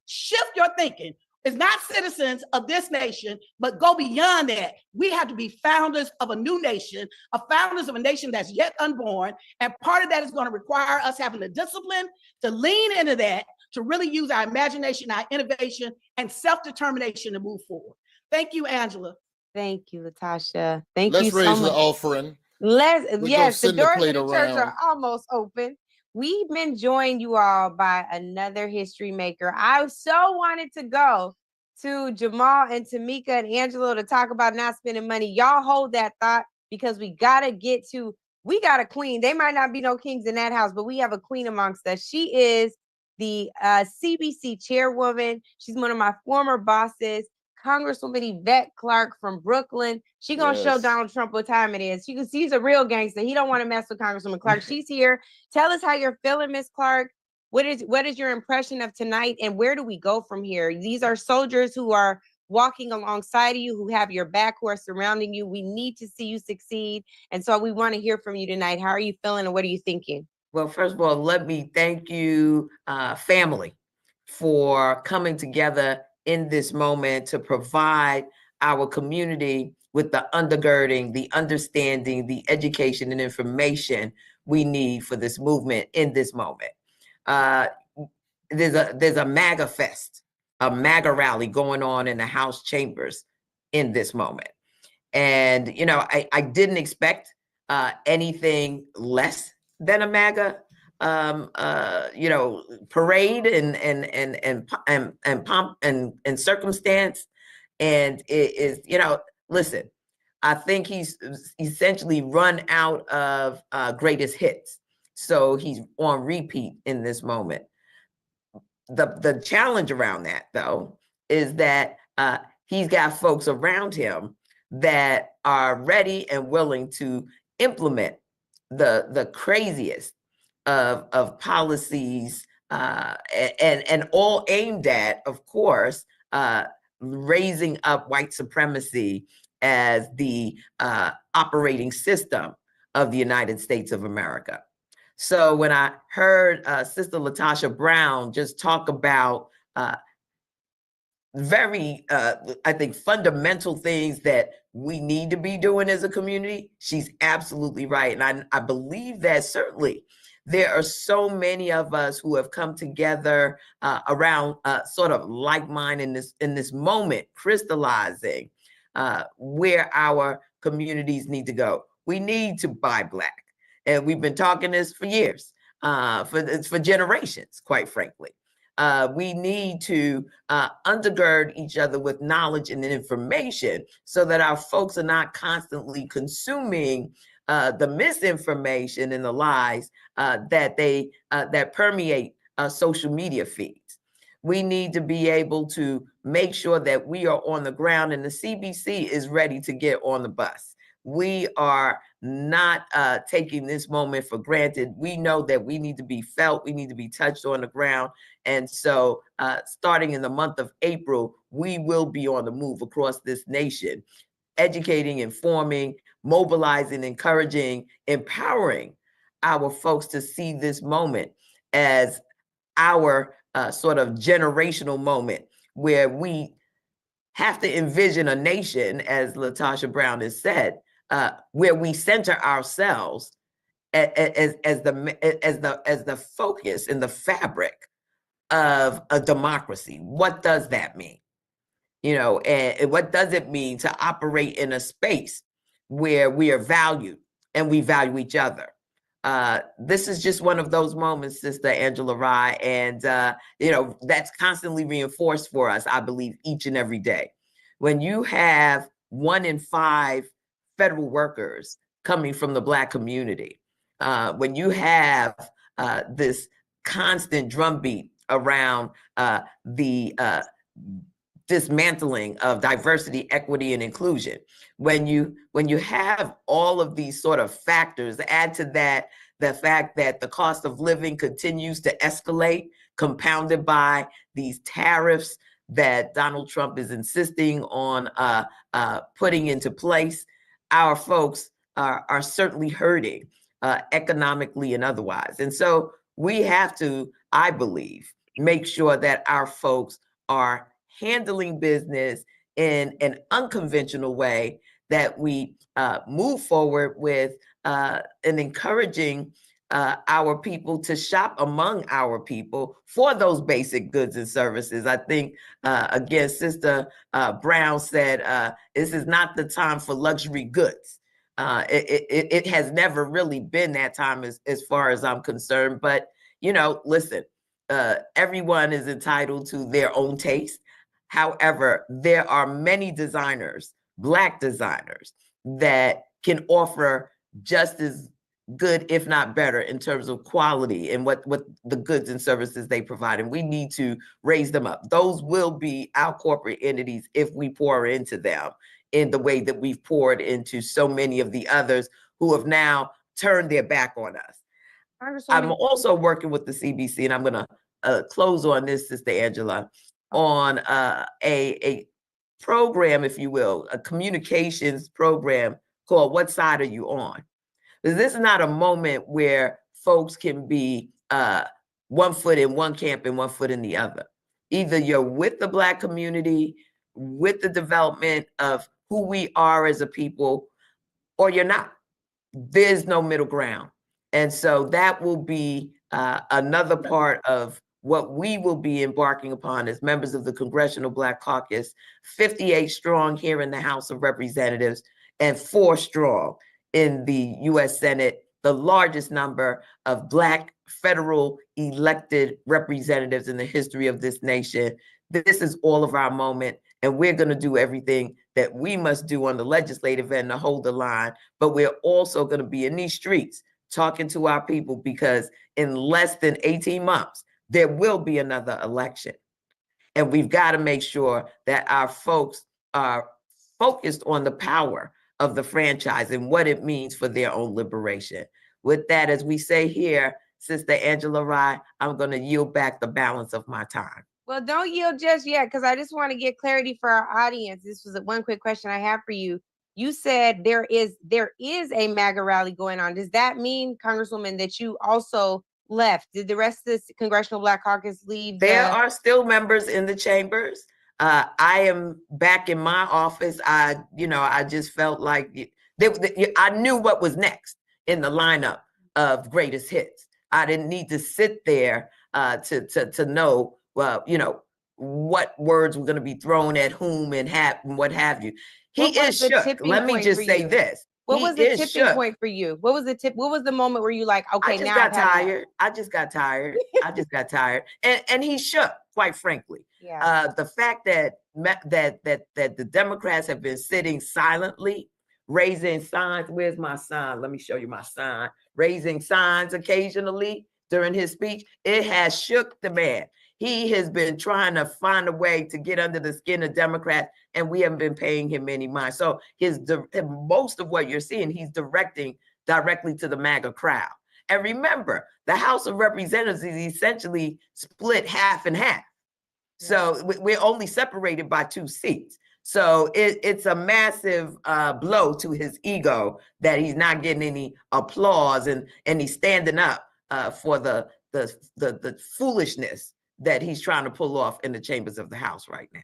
shift your thinking. It's not citizens of this nation, but go beyond that. We have to be founders of a new nation, founders of a nation that's yet unborn. And part of that is going to require us having the discipline to lean into that, to really use our imagination, our innovation, and self-determination to move forward. Thank you, Angela. Thank you, Latasha. Thank Let's you so raise the much. offering. Yes, the send the doors of plate the church around. are almost open. We've been joined, you all, by another history maker. I so wanted to go to Jamal and Tamika and Angelo to talk about not spending money. Y'all hold that thought, because we got a queen. They might not be no kings in that house, but we have a queen amongst us. She is the CBC chairwoman. She's one of my former bosses, Congresswoman Yvette Clarke from Brooklyn. She gonna show Donald Trump what time it is. She's a real gangster. He don't want to mess with Congresswoman Clarke. She's here. Tell us how you're feeling, Miss Clarke. What is your impression of tonight, and where do we go from here? These are soldiers who are walking alongside of you, who have your back, who are surrounding you. We need to see you succeed, and so we want to hear from you tonight. How are you feeling, and what are you thinking? Well, first of all, let me thank you, family, for coming together in this moment to provide our community with the undergirding, the understanding, the education and information we need for this movement in this moment. There's a MAGA fest, a MAGA rally going on in the House chambers in this moment. And, you know, I didn't expect anything less than a MAGA parade and pomp and circumstance. And it is, listen, I think he's essentially run out of greatest hits. So he's on repeat in this moment. The challenge around that, though, is that he's got folks around him that are ready and willing to implement the craziest of policies and all aimed at, of course, raising up white supremacy as the operating system of the United States of America. So when I heard Sister Latasha Brown just talk about very, I think, fundamental things that we need to be doing as a community, she's absolutely right. And I believe that certainly there are so many of us who have come together around sort of like mind in this moment, crystallizing where our communities need to go. We need to buy Black. And we've been talking this for years, for generations, quite frankly. We need to undergird each other with knowledge and information so that our folks are not constantly consuming the misinformation and the lies that permeate social media feeds. We need to be able to make sure that we are on the ground and the CBC is ready to get on the bus. We are not taking this moment for granted. We know that we need to be felt, we need to be touched on the ground. And so starting in the month of April, we will be on the move across this nation, educating, informing, mobilizing, encouraging, empowering our folks to see this moment as our sort of generational moment where we have to envision a nation, as Latasha Brown has said, where we center ourselves as the focus and the fabric of a democracy. What does that mean? And what does it mean to operate in a space where we are valued and we value each other? This is just one of those moments, Sister Angela Rye, and that's constantly reinforced for us, I believe, each and every day. When you have 1 in 5 federal workers coming from the Black community, when you have this constant drumbeat around the dismantling of diversity, equity, and inclusion. When you have all of these sort of factors, add to that the fact that the cost of living continues to escalate, compounded by these tariffs that Donald Trump is insisting on putting into place, our folks are certainly hurting economically and otherwise. And so we have to, I believe, make sure that our folks are handling business in an unconventional way, that we move forward with and encouraging our people to shop among our people for those basic goods and services. I think, again, Sister Brown said, this is not the time for luxury goods. It has never really been that time as far as I'm concerned. But, you know, listen, everyone is entitled to their own taste. However, there are many designers, Black designers, that can offer just as good, if not better, in terms of quality and what the goods and services they provide. And we need to raise them up. Those will be our corporate entities if we pour into them in the way that we've poured into so many of the others who have now turned their back on us. I'm also working with the CBC, and I'm going to close on this, Sister Angela, on a program, if you will, a communications program called What Side Are You On? Because this is not a moment where folks can be 1 foot in one camp and 1 foot in the other. Either you're with the Black community, with the development of who we are as a people, or you're not. There's no middle ground. And so that will be another part of what we will be embarking upon as members of the Congressional Black Caucus, 58 strong here in the House of Representatives and 4 strong in the U.S. Senate, the largest number of Black federal elected representatives in the history of this nation. This is all of our moment, and we're going to do everything that we must do on the legislative end to hold the line, but we're also going to be in these streets talking to our people, because in less than 18 months, there will be another election. And we've got to make sure that our folks are focused on the power of the franchise and what it means for their own liberation. With that, as we say here, Sister Angela Rye, I'm going to yield back the balance of my time. Well, don't yield just yet, because I just want to get clarity for our audience. This was one quick question I have for you. You said there is a MAGA rally going on. Does that mean, Congresswoman, that you also left? Did the rest of the Congressional Black Caucus leave? There are still members in the chambers. I am back in my office. I just felt like I knew what was next in the lineup of greatest hits. I didn't need to sit there to know, what words were going to be thrown at whom and what have you. He is shook. Let me just say this. What was the tipping point for you? What was the moment where you like, okay, now I just got tired. And he shook, quite frankly. Yeah. The fact that the Democrats have been sitting silently, raising signs. Where's my sign? Let me show you my sign. Raising signs occasionally during his speech. It has shook the man. He has been trying to find a way to get under the skin of Democrats, and we haven't been paying him any mind. So most of what you're seeing, he's directing directly to the MAGA crowd. And remember, the House of Representatives is essentially split half and half. So we're only separated by 2 seats. So it's a massive blow to his ego that he's not getting any applause, and he's standing up for the foolishness that he's trying to pull off in the chambers of the House right now.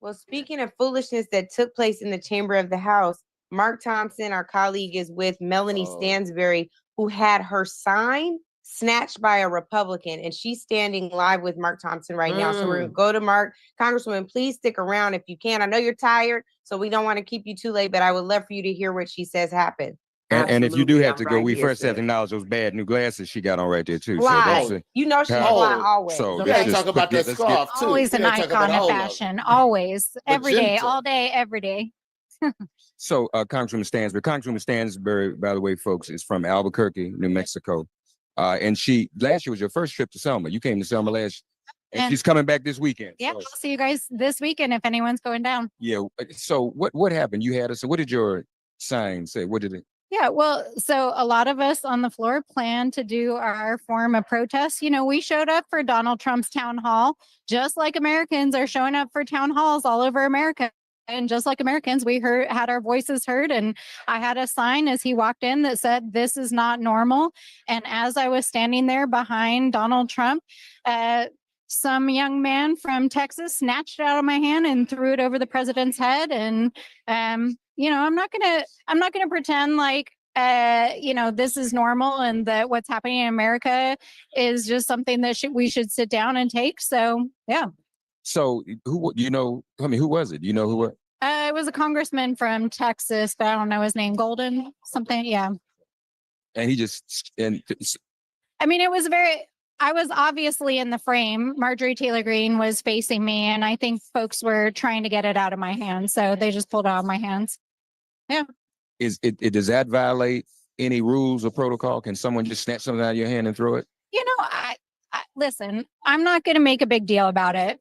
Well, speaking of foolishness that took place in the chamber of the House, Mark Thompson, our colleague, is with Melanie Stansberry, who had her sign snatched by a Republican, and she's standing live with Mark Thompson right now. So we're going to go to Mark. Congresswoman, please stick around if you can. I know you're tired, so we don't want to keep you too late, but I would love for you to hear what she says happened. And if you do have to go, we first have to acknowledge those bad new glasses she got on right there too. Fly. So You know she's fly always. So we gotta talk about that scarf too. Always an icon of fashion. Always, every day, all day, every day. So Congresswoman Stansberry, by the way, folks, is from Albuquerque, New Mexico. And last year was your first trip to Selma. You came to Selma last And she's coming back this weekend. Yeah, So, I'll see you guys this weekend if anyone's going down. yeah. So what happened? You had us. So what did your sign say? What did it? Yeah, well, so a lot of us on the floor plan to do our form of protest. You know, we showed up for Donald Trump's town hall, just like Americans are showing up for town halls all over America. And just like Americans, we had our voices heard. And I had a sign as he walked in that said, "This is not normal." And as I was standing there behind Donald Trump, some young man from Texas snatched it out of my hand and threw it over the president's head. And you know, I'm not gonna pretend like you know, this is normal and that what's happening in America is just something that we should sit down and take. So yeah. So who, you know, I mean, who was it? You know who? It was a congressman from Texas, but I don't know his name. Golden something. Yeah. And he just, and I mean, it was I was obviously in the frame. Marjorie Taylor Greene was facing me, and I think folks were trying to get it out of my hands. So they just pulled it out of my hands. Yeah. Does that violate any rules or protocol? Can someone just snatch something out of your hand and throw it? You know, I listen, I'm not going to make a big deal about it.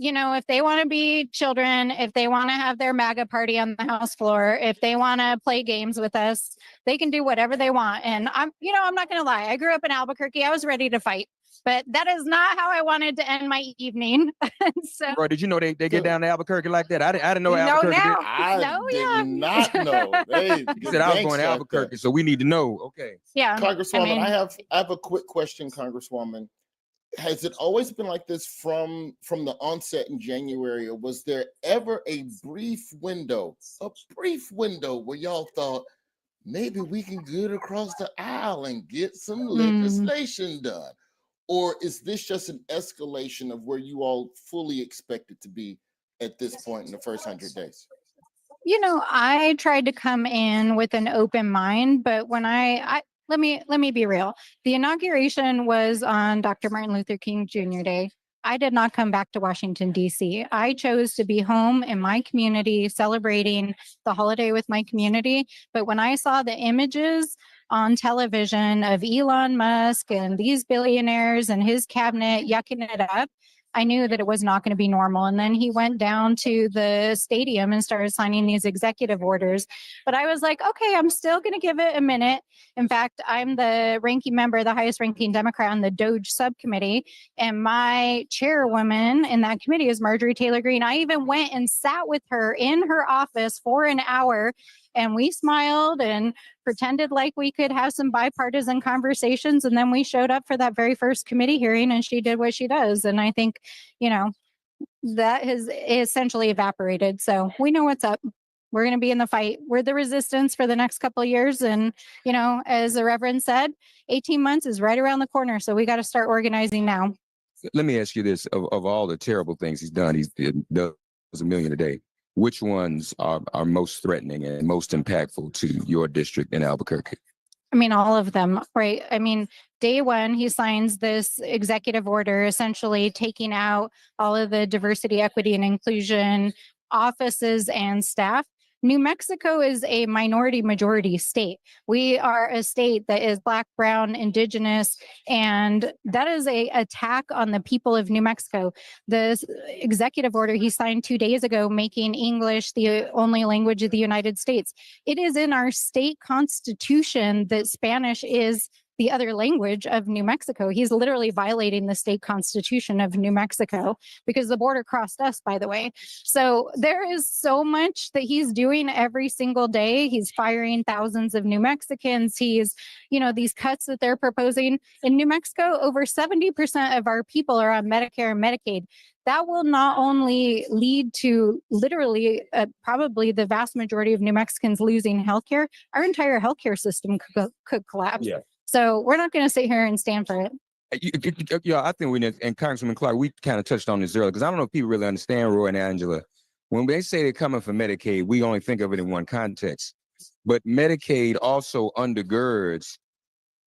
You know, if they want to be children, if they want to have their MAGA party on the House floor, if they want to play games with us, they can do whatever they want. And I'm not going to lie. I grew up in Albuquerque. I was ready to fight, but that is not how I wanted to end my evening. So, Bro, did you know they get down to Albuquerque like that? I didn't know You know Albuquerque. now. I did not know. Hey, You said I was going to Albuquerque, so we need to know. Okay. Yeah. Congresswoman, I have a quick question, Congresswoman. Has it always been like this from the onset in January, or was there ever a brief window where y'all thought maybe we can get across the aisle and get some legislation done? Or is this just an escalation of where you all fully expect it to be at this point in the first 100 days? You know, I tried to come in with an open mind, but when let me be real. The inauguration was on Dr. Martin Luther King Jr. Day. I did not come back to Washington, D.C. I chose to be home in my community celebrating the holiday with my community. But when I saw the images on television of Elon Musk and these billionaires and his cabinet yucking it up, I knew that it was not going to be normal. And then he went down to the stadium and started signing these executive orders. But I was like, okay, I'm still going to give it a minute. In fact, I'm the ranking member, the highest ranking Democrat on the DOGE subcommittee. And my chairwoman in that committee is Marjorie Taylor Greene. I even went and sat with her in her office for an hour, and we smiled and pretended like we could have some bipartisan conversations. And then we showed up for that very first committee hearing, and she did what she does. And I think, you know, that has essentially evaporated. So we know what's up. We're going to be in the fight. We're the resistance for the next couple of years. And, you know, as the Reverend said, 18 months is right around the corner. So we got to start organizing now. Let me ask you this. Of all the terrible things he's done, he does $1 million a day. Which ones are most threatening and most impactful to your district in Albuquerque? I mean, all of them, right? I mean, day one, he signs this executive order, essentially taking out all of the diversity, equity, and inclusion offices and staff. New Mexico is a minority majority state. We are a state that is Black, Brown, Indigenous, and that is an attack on the people of New Mexico. The executive order he signed 2 days ago, making English the only language of the United States. It is in our state constitution that Spanish is the other language of New Mexico. He's literally violating the state constitution of New Mexico because the border crossed us, by the way. So there is so much that he's doing every single day. He's firing thousands of New Mexicans. He's, you know, these cuts that they're proposing in New Mexico, over 70% of our people are on Medicare and Medicaid. That will not only lead to literally probably the vast majority of New Mexicans losing healthcare, our entire healthcare system could collapse. Yeah. So we're not going to sit here and stand for it. Yeah, I think and Congressman Clark, we kind of touched on this earlier, because I don't know if people really understand, Roy and Angela. When they say they're coming for Medicaid, we only think of it in one context. But Medicaid also undergirds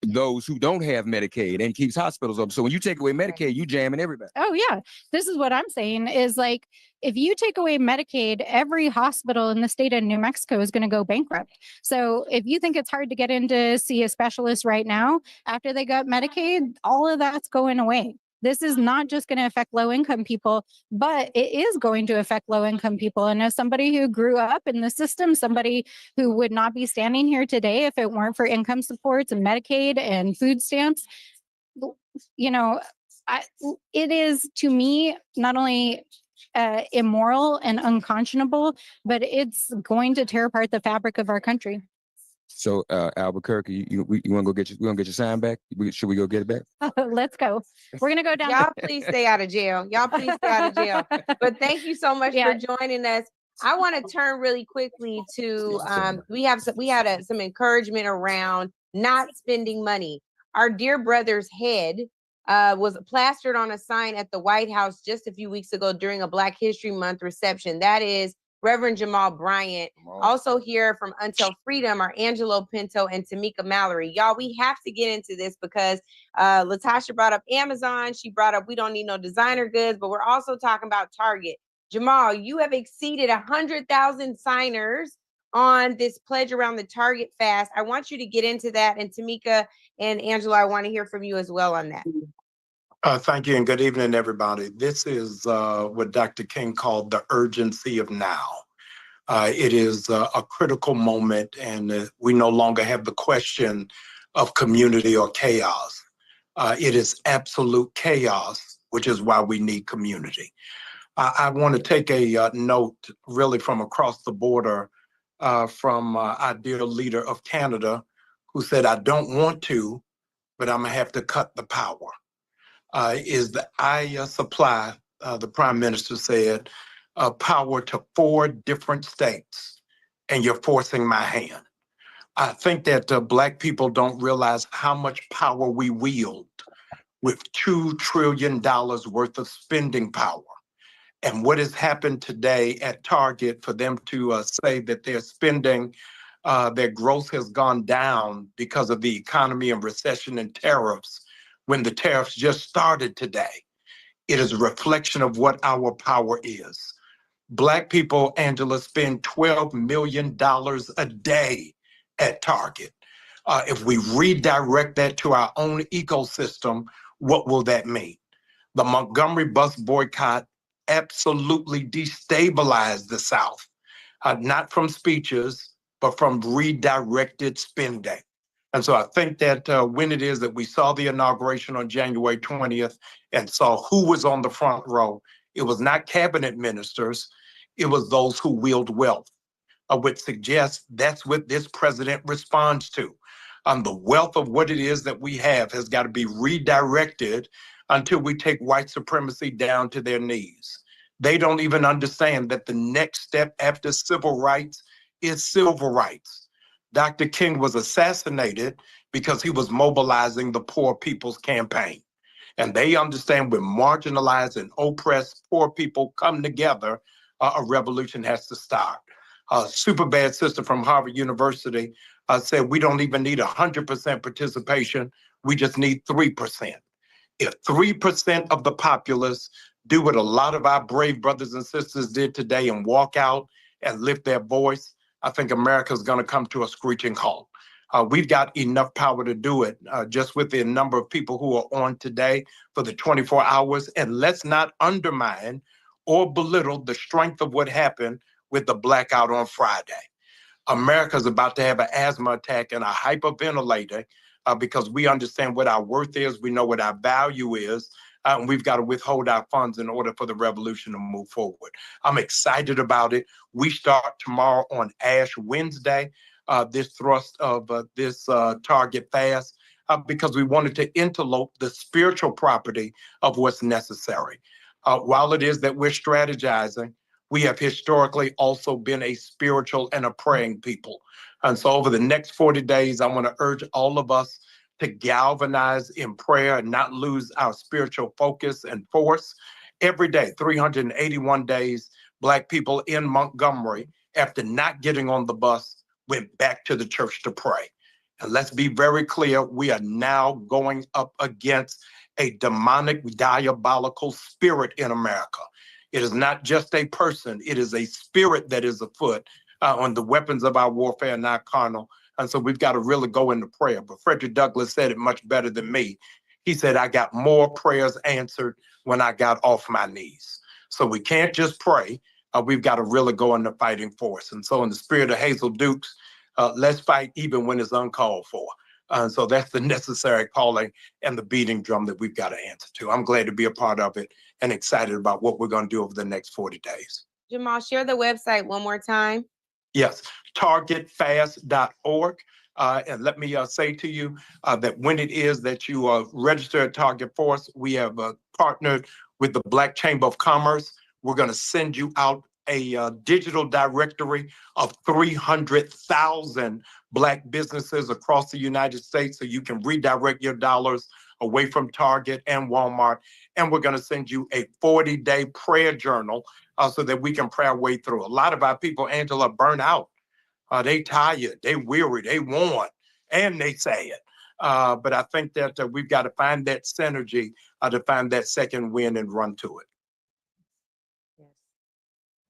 those who don't have Medicaid and keeps hospitals open. So when you take away Medicaid, you jamming everybody. Oh yeah. This is what I'm saying is, like, if you take away Medicaid, every hospital in the state of New Mexico is going to go bankrupt. So if you think it's hard to get in to see a specialist right now, after they got Medicaid, all of that's going away. This is not just going to affect low income people, but it is going to affect low income people. And as somebody who grew up in the system, somebody who would not be standing here today if it weren't for income supports and Medicaid and food stamps, you know, it is to me not only immoral and unconscionable, but it's going to tear apart the fabric of our country. So Albuquerque, you want to go get your sign back? Should we go get it back? Let's go. We're gonna go down. Y'all please stay out of jail. Y'all please stay out of jail. But thank you so much for joining us. I want to turn really quickly to we had some encouragement around not spending money. Our dear brother's head was plastered on a sign at the White House just a few weeks ago during a Black History Month reception. That is Reverend Jamal Bryant. Also here from Until Freedom are Angelo Pinto and Tamika Mallory. Y'all, we have to get into this because Latasha brought up Amazon. She brought up we don't need no designer goods, but we're also talking about Target. Jamal, you have exceeded 100,000 signers on this pledge around the Target fast. I want you to get into that. And Tamika and Angela, I want to hear from you as well on that. Thank you and good evening, everybody. This is what Dr. King called the urgency of now. It is a critical moment, and we no longer have the question of community or chaos. It is absolute chaos, which is why we need community. I want to take a note really from across the border from our dear leader of Canada, who said, I don't want to, but I'm going to have to cut the power. Is that I supply, the Prime Minister said, power to 4 different states, and you're forcing my hand. I think that Black people don't realize how much power we wield with $2 trillion worth of spending power. And what has happened today at Target for them to say that they're spending, their growth has gone down because of the economy and recession and tariffs, when the tariffs just started today. It is a reflection of what our power is. Black people, Angela, spend $12 million a day at Target. If we redirect that to our own ecosystem, what will that mean? The Montgomery bus boycott absolutely destabilized the South, not from speeches, but from redirected spending. And so I think that when it is that we saw the inauguration on January 20th and saw who was on the front row, it was not cabinet ministers, it was those who wield wealth, which suggests that's what this president responds to. The wealth of what it is that we have has got to be redirected until we take white supremacy down to their knees. They don't even understand that the next step after civil rights is civil rights. Dr. King was assassinated because he was mobilizing the Poor People's Campaign. And they understand when marginalized and oppressed poor people come together, a revolution has to start. A super bad sister from Harvard University said we don't even need 100% participation, we just need 3%. If 3% of the populace do what a lot of our brave brothers and sisters did today and walk out and lift their voice, I think America's going to come to a screeching halt. We've got enough power to do it just with the number of people who are on today for the 24 hours. And let's not undermine or belittle the strength of what happened with the blackout on Friday. America's about to have an asthma attack and a hyperventilator because we understand what our worth is. We know what our value is. And we've got to withhold our funds in order for the revolution to move forward. I'm excited about it. We start tomorrow on Ash Wednesday, this thrust of this Target fast, because we wanted to interlope the spiritual property of what's necessary. While it is that we're strategizing, we have historically also been a spiritual and a praying people. And so over the next 40 days, I want to urge all of us to galvanize in prayer and not lose our spiritual focus and force. Every day, 381 days, Black people in Montgomery, after not getting on the bus, went back to the church to pray. And let's be very clear, we are now going up against a demonic, diabolical spirit in America. It is not just a person, it is a spirit that is afoot. On the weapons of our warfare are not carnal. And so we've got to really go into prayer. But Frederick Douglass said it much better than me. He said, I got more prayers answered when I got off my knees. So we can't just pray. We've got to really go in the fighting force. And so in the spirit of Hazel Dukes, let's fight even when it's uncalled for. So that's the necessary calling and the beating drum that we've got to answer to. I'm glad to be a part of it and excited about what we're going to do over the next 40 days. Jamal, share the website one more time. Yes, targetfast.org. And let me say to you that when it is that you register at Target Force, we have partnered with the Black Chamber of Commerce. We're going to send you out a digital directory of 300,000 Black businesses across the United States so you can redirect your dollars away from Target and Walmart. And we're going to send you a 40-day prayer journal so that we can pray our way through. A lot of our people, Angela, burn out. They tired, they weary, they worn, and they sad. But I think that we've got to find that synergy to find that second win and run to it. Yes.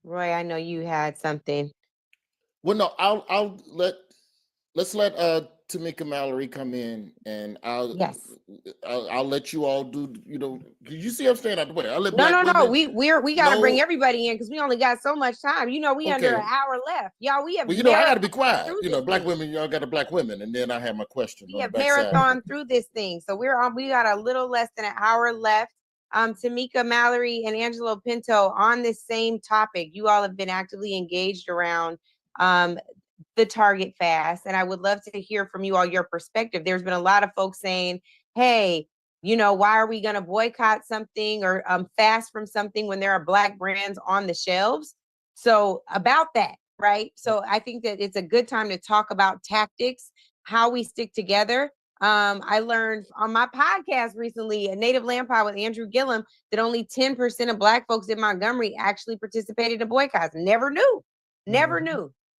Roy, I know you had something. Well, no, let's let Tamika Mallory come in, and I'll let you all do. You see, I'm staying out the way. I'll let No. We got to bring everybody in because we only got so much time. We under an hour left, y'all. We have. Well, I got to be quiet. Black women, y'all got a black women, and then I have my question. We have marathon through this thing, so we got a little less than an hour left. Tamika Mallory and Angelo Pinto on this same topic. You all have been actively engaged around the Target fast, and I would love to hear from you all your perspective. There's been a lot of folks saying, hey, why are we going to boycott something or fast from something when there are Black brands on the shelves? So about that, right? So I think that it's a good time to talk about tactics, how we stick together. I learned on my podcast recently, a Native Land Pod with Andrew Gillum, that only 10% of Black folks in Montgomery actually participated in boycotts. Never knew.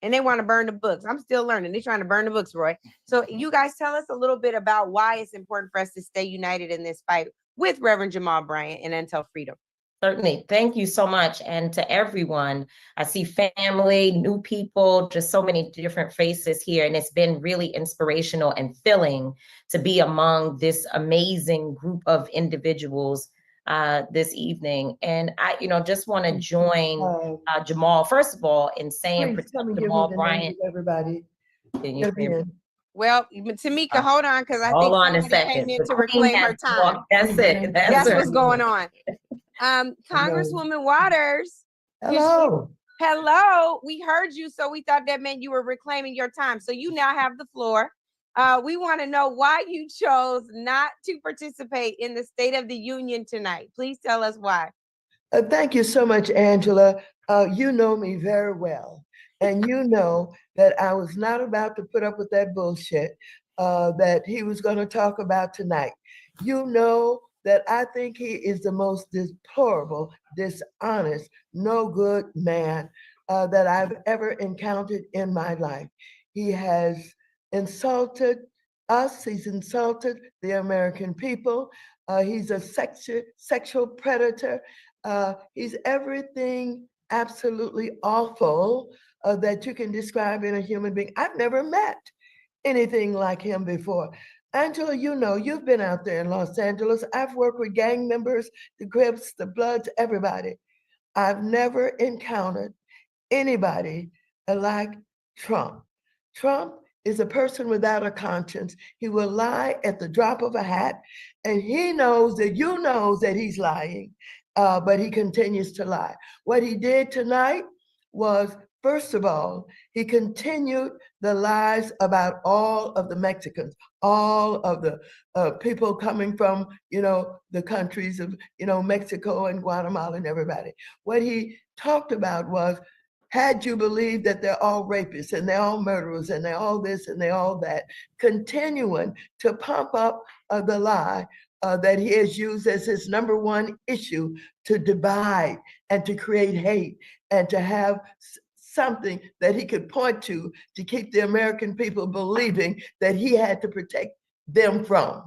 And they want to burn the books. I'm still learning. They're trying to burn the books, Roy. So you guys tell us a little bit about why it's important for us to stay united in this fight with Reverend Jamal Bryant and Until Freedom. Certainly. Thank you so much. And to everyone, I see family, new people, just so many different faces here. And it's been really inspirational and filling to be among this amazing group of individuals this evening. And I, just want to join Jamal, first of all, in saying Jamal Bryant. Everybody. Well, Tamika, hold on, because I hold think on a second. came in to reclaim her time. That's it. That's what's going on. Congresswoman Waters. Hello. Hello. We heard you, so we thought that meant you were reclaiming your time. So you now have the floor. We want to know why you chose not to participate in the State of the Union tonight. Please tell us why. Thank you so much, Angela. You know me very well. And you know that I was not about to put up with that bullshit that he was going to talk about tonight. You know that I think he is the most deplorable, dishonest, no good man that I've ever encountered in my life. He has insulted us. He's insulted the American people. He's a sexual predator. He's everything absolutely awful that you can describe in a human being. I've never met anything like him before. Angela, you've been out there in Los Angeles. I've worked with gang members, the Crips, the Bloods, everybody. I've never encountered anybody like Trump. Trump is a person without a conscience. He will lie at the drop of a hat, and he knows that you know that he's lying, but he continues to lie. What he did tonight was, first of all, he continued the lies about all of the Mexicans, all of the people coming from, the countries of, Mexico and Guatemala and everybody. What he talked about was, had you believed that they're all rapists and they're all murderers and they're all this and they're all that, continuing to pump up the lie that he has used as his number one issue to divide and to create hate and to have something that he could point to keep the American people believing that he had to protect them from.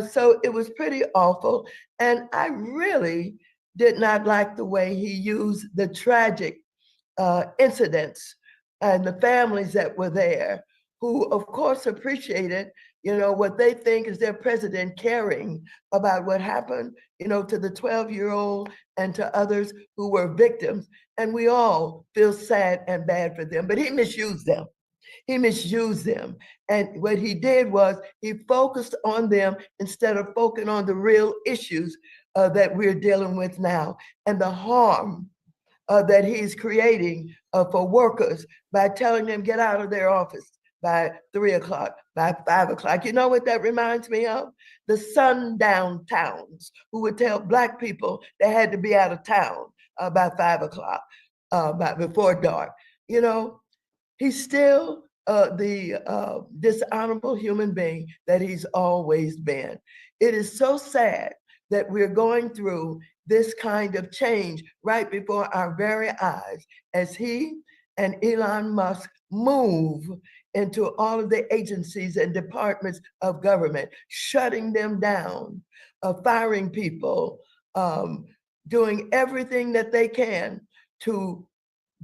So it was pretty awful. And I really did not like the way he used the tragic incidents and the families that were there, who of course appreciated You know, what they think is their president caring about what happened, you know, to the 12-year-old and to others who were victims. And we all feel sad and bad for them, but he misused them. He misused them. And what he did was he focused on them instead of focusing on the real issues that we're dealing with now and the harm that he's creating for workers by telling them get out of their office by 3 o'clock, by 5 o'clock. You know what that reminds me of? The sundown towns who would tell Black people they had to be out of town by 5 o'clock, before dark. You know, he's still the dishonorable human being that he's always been. It is so sad that we're going through this kind of change right before our very eyes as he and Elon Musk move into all of the agencies and departments of government, shutting them down, firing people, doing everything that they can to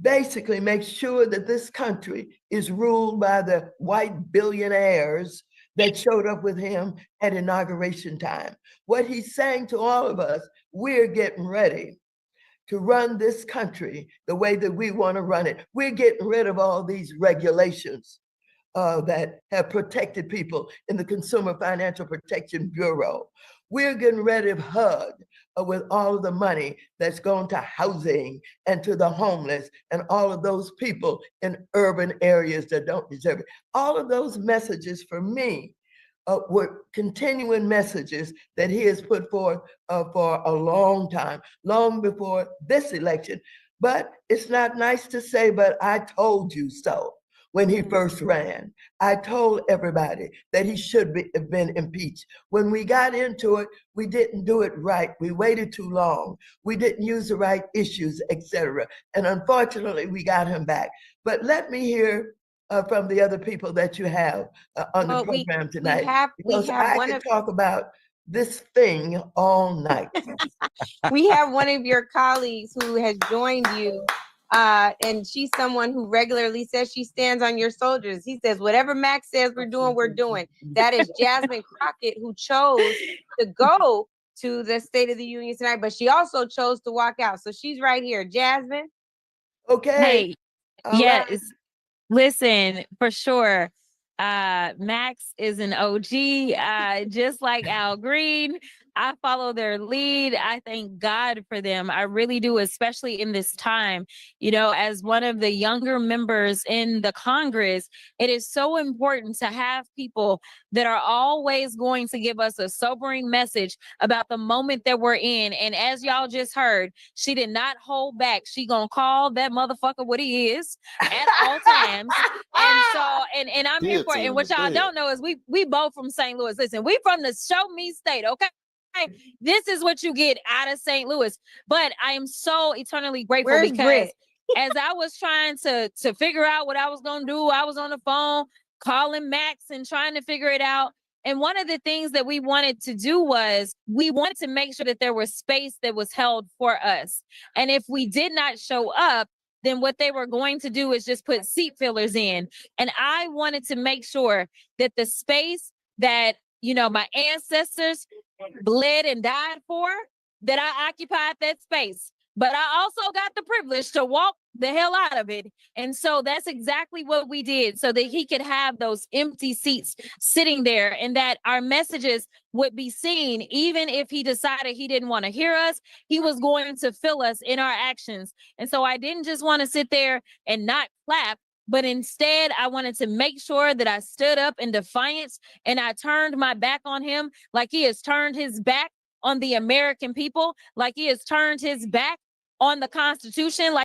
basically make sure that this country is ruled by the white billionaires that showed up with him at inauguration time. What he's saying to all of us, we're getting ready to run this country the way that we want to run it. We're getting rid of all these regulations that have protected people in the Consumer Financial Protection Bureau. We're getting rid of HUD with all of the money that's going to housing and to the homeless and all of those people in urban areas that don't deserve it. All of those messages for me were continuing messages that he has put forth for a long time, long before this election. But it's not nice to say, but I told you so. When he first ran, I told everybody that he should have been impeached. When we got into it, we didn't do it right. We waited too long. We didn't use the right issues, etc. And unfortunately, we got him back. But let me hear from the other people that you have on the program tonight. Because I could talk about this thing all night. We have one of your colleagues who has joined you. And she's someone who regularly says she stands on your soldiers. He says, whatever Max says we're doing, we're doing. That is Jasmine Crockett, who chose to go to the State of the Union tonight, but she also chose to walk out. So she's right here. Jasmine? Okay. Hey, yes. Listen, for sure. Max is an OG, just like Al Green. I follow their lead. I thank God for them. I really do, especially in this time. You know, as one of the younger members in the Congress, it is so important to have people that are always going to give us a sobering message about the moment that we're in. And as y'all just heard, she did not hold back. She gonna call that motherfucker what he is at all times. And so, and I'm here for it. And what y'all don't know is we both from St. Louis. Listen, we from the show me state, okay? This is what you get out of St. Louis. But I am so eternally grateful. Where's because Britt? as I was trying to figure out what I was gonna do, I was on the phone calling Max and trying to figure it out. And one of the things that we wanted to do was we wanted to make sure that there was space that was held for us. And if we did not show up, then what they were going to do is just put seat fillers in. And I wanted to make sure that the space that, you know, my ancestors bled and died for, that I occupied that space. But I also got the privilege to walk the hell out of it. And so that's exactly what we did, so that he could have those empty seats sitting there and that our messages would be seen. Even if he decided he didn't want to hear us, he was going to fill us in our actions. And so I didn't just want to sit there and not clap, but instead I wanted to make sure that I stood up in defiance and I turned my back on him, like he has turned his back on the American people, like he has turned his back on the Constitution, like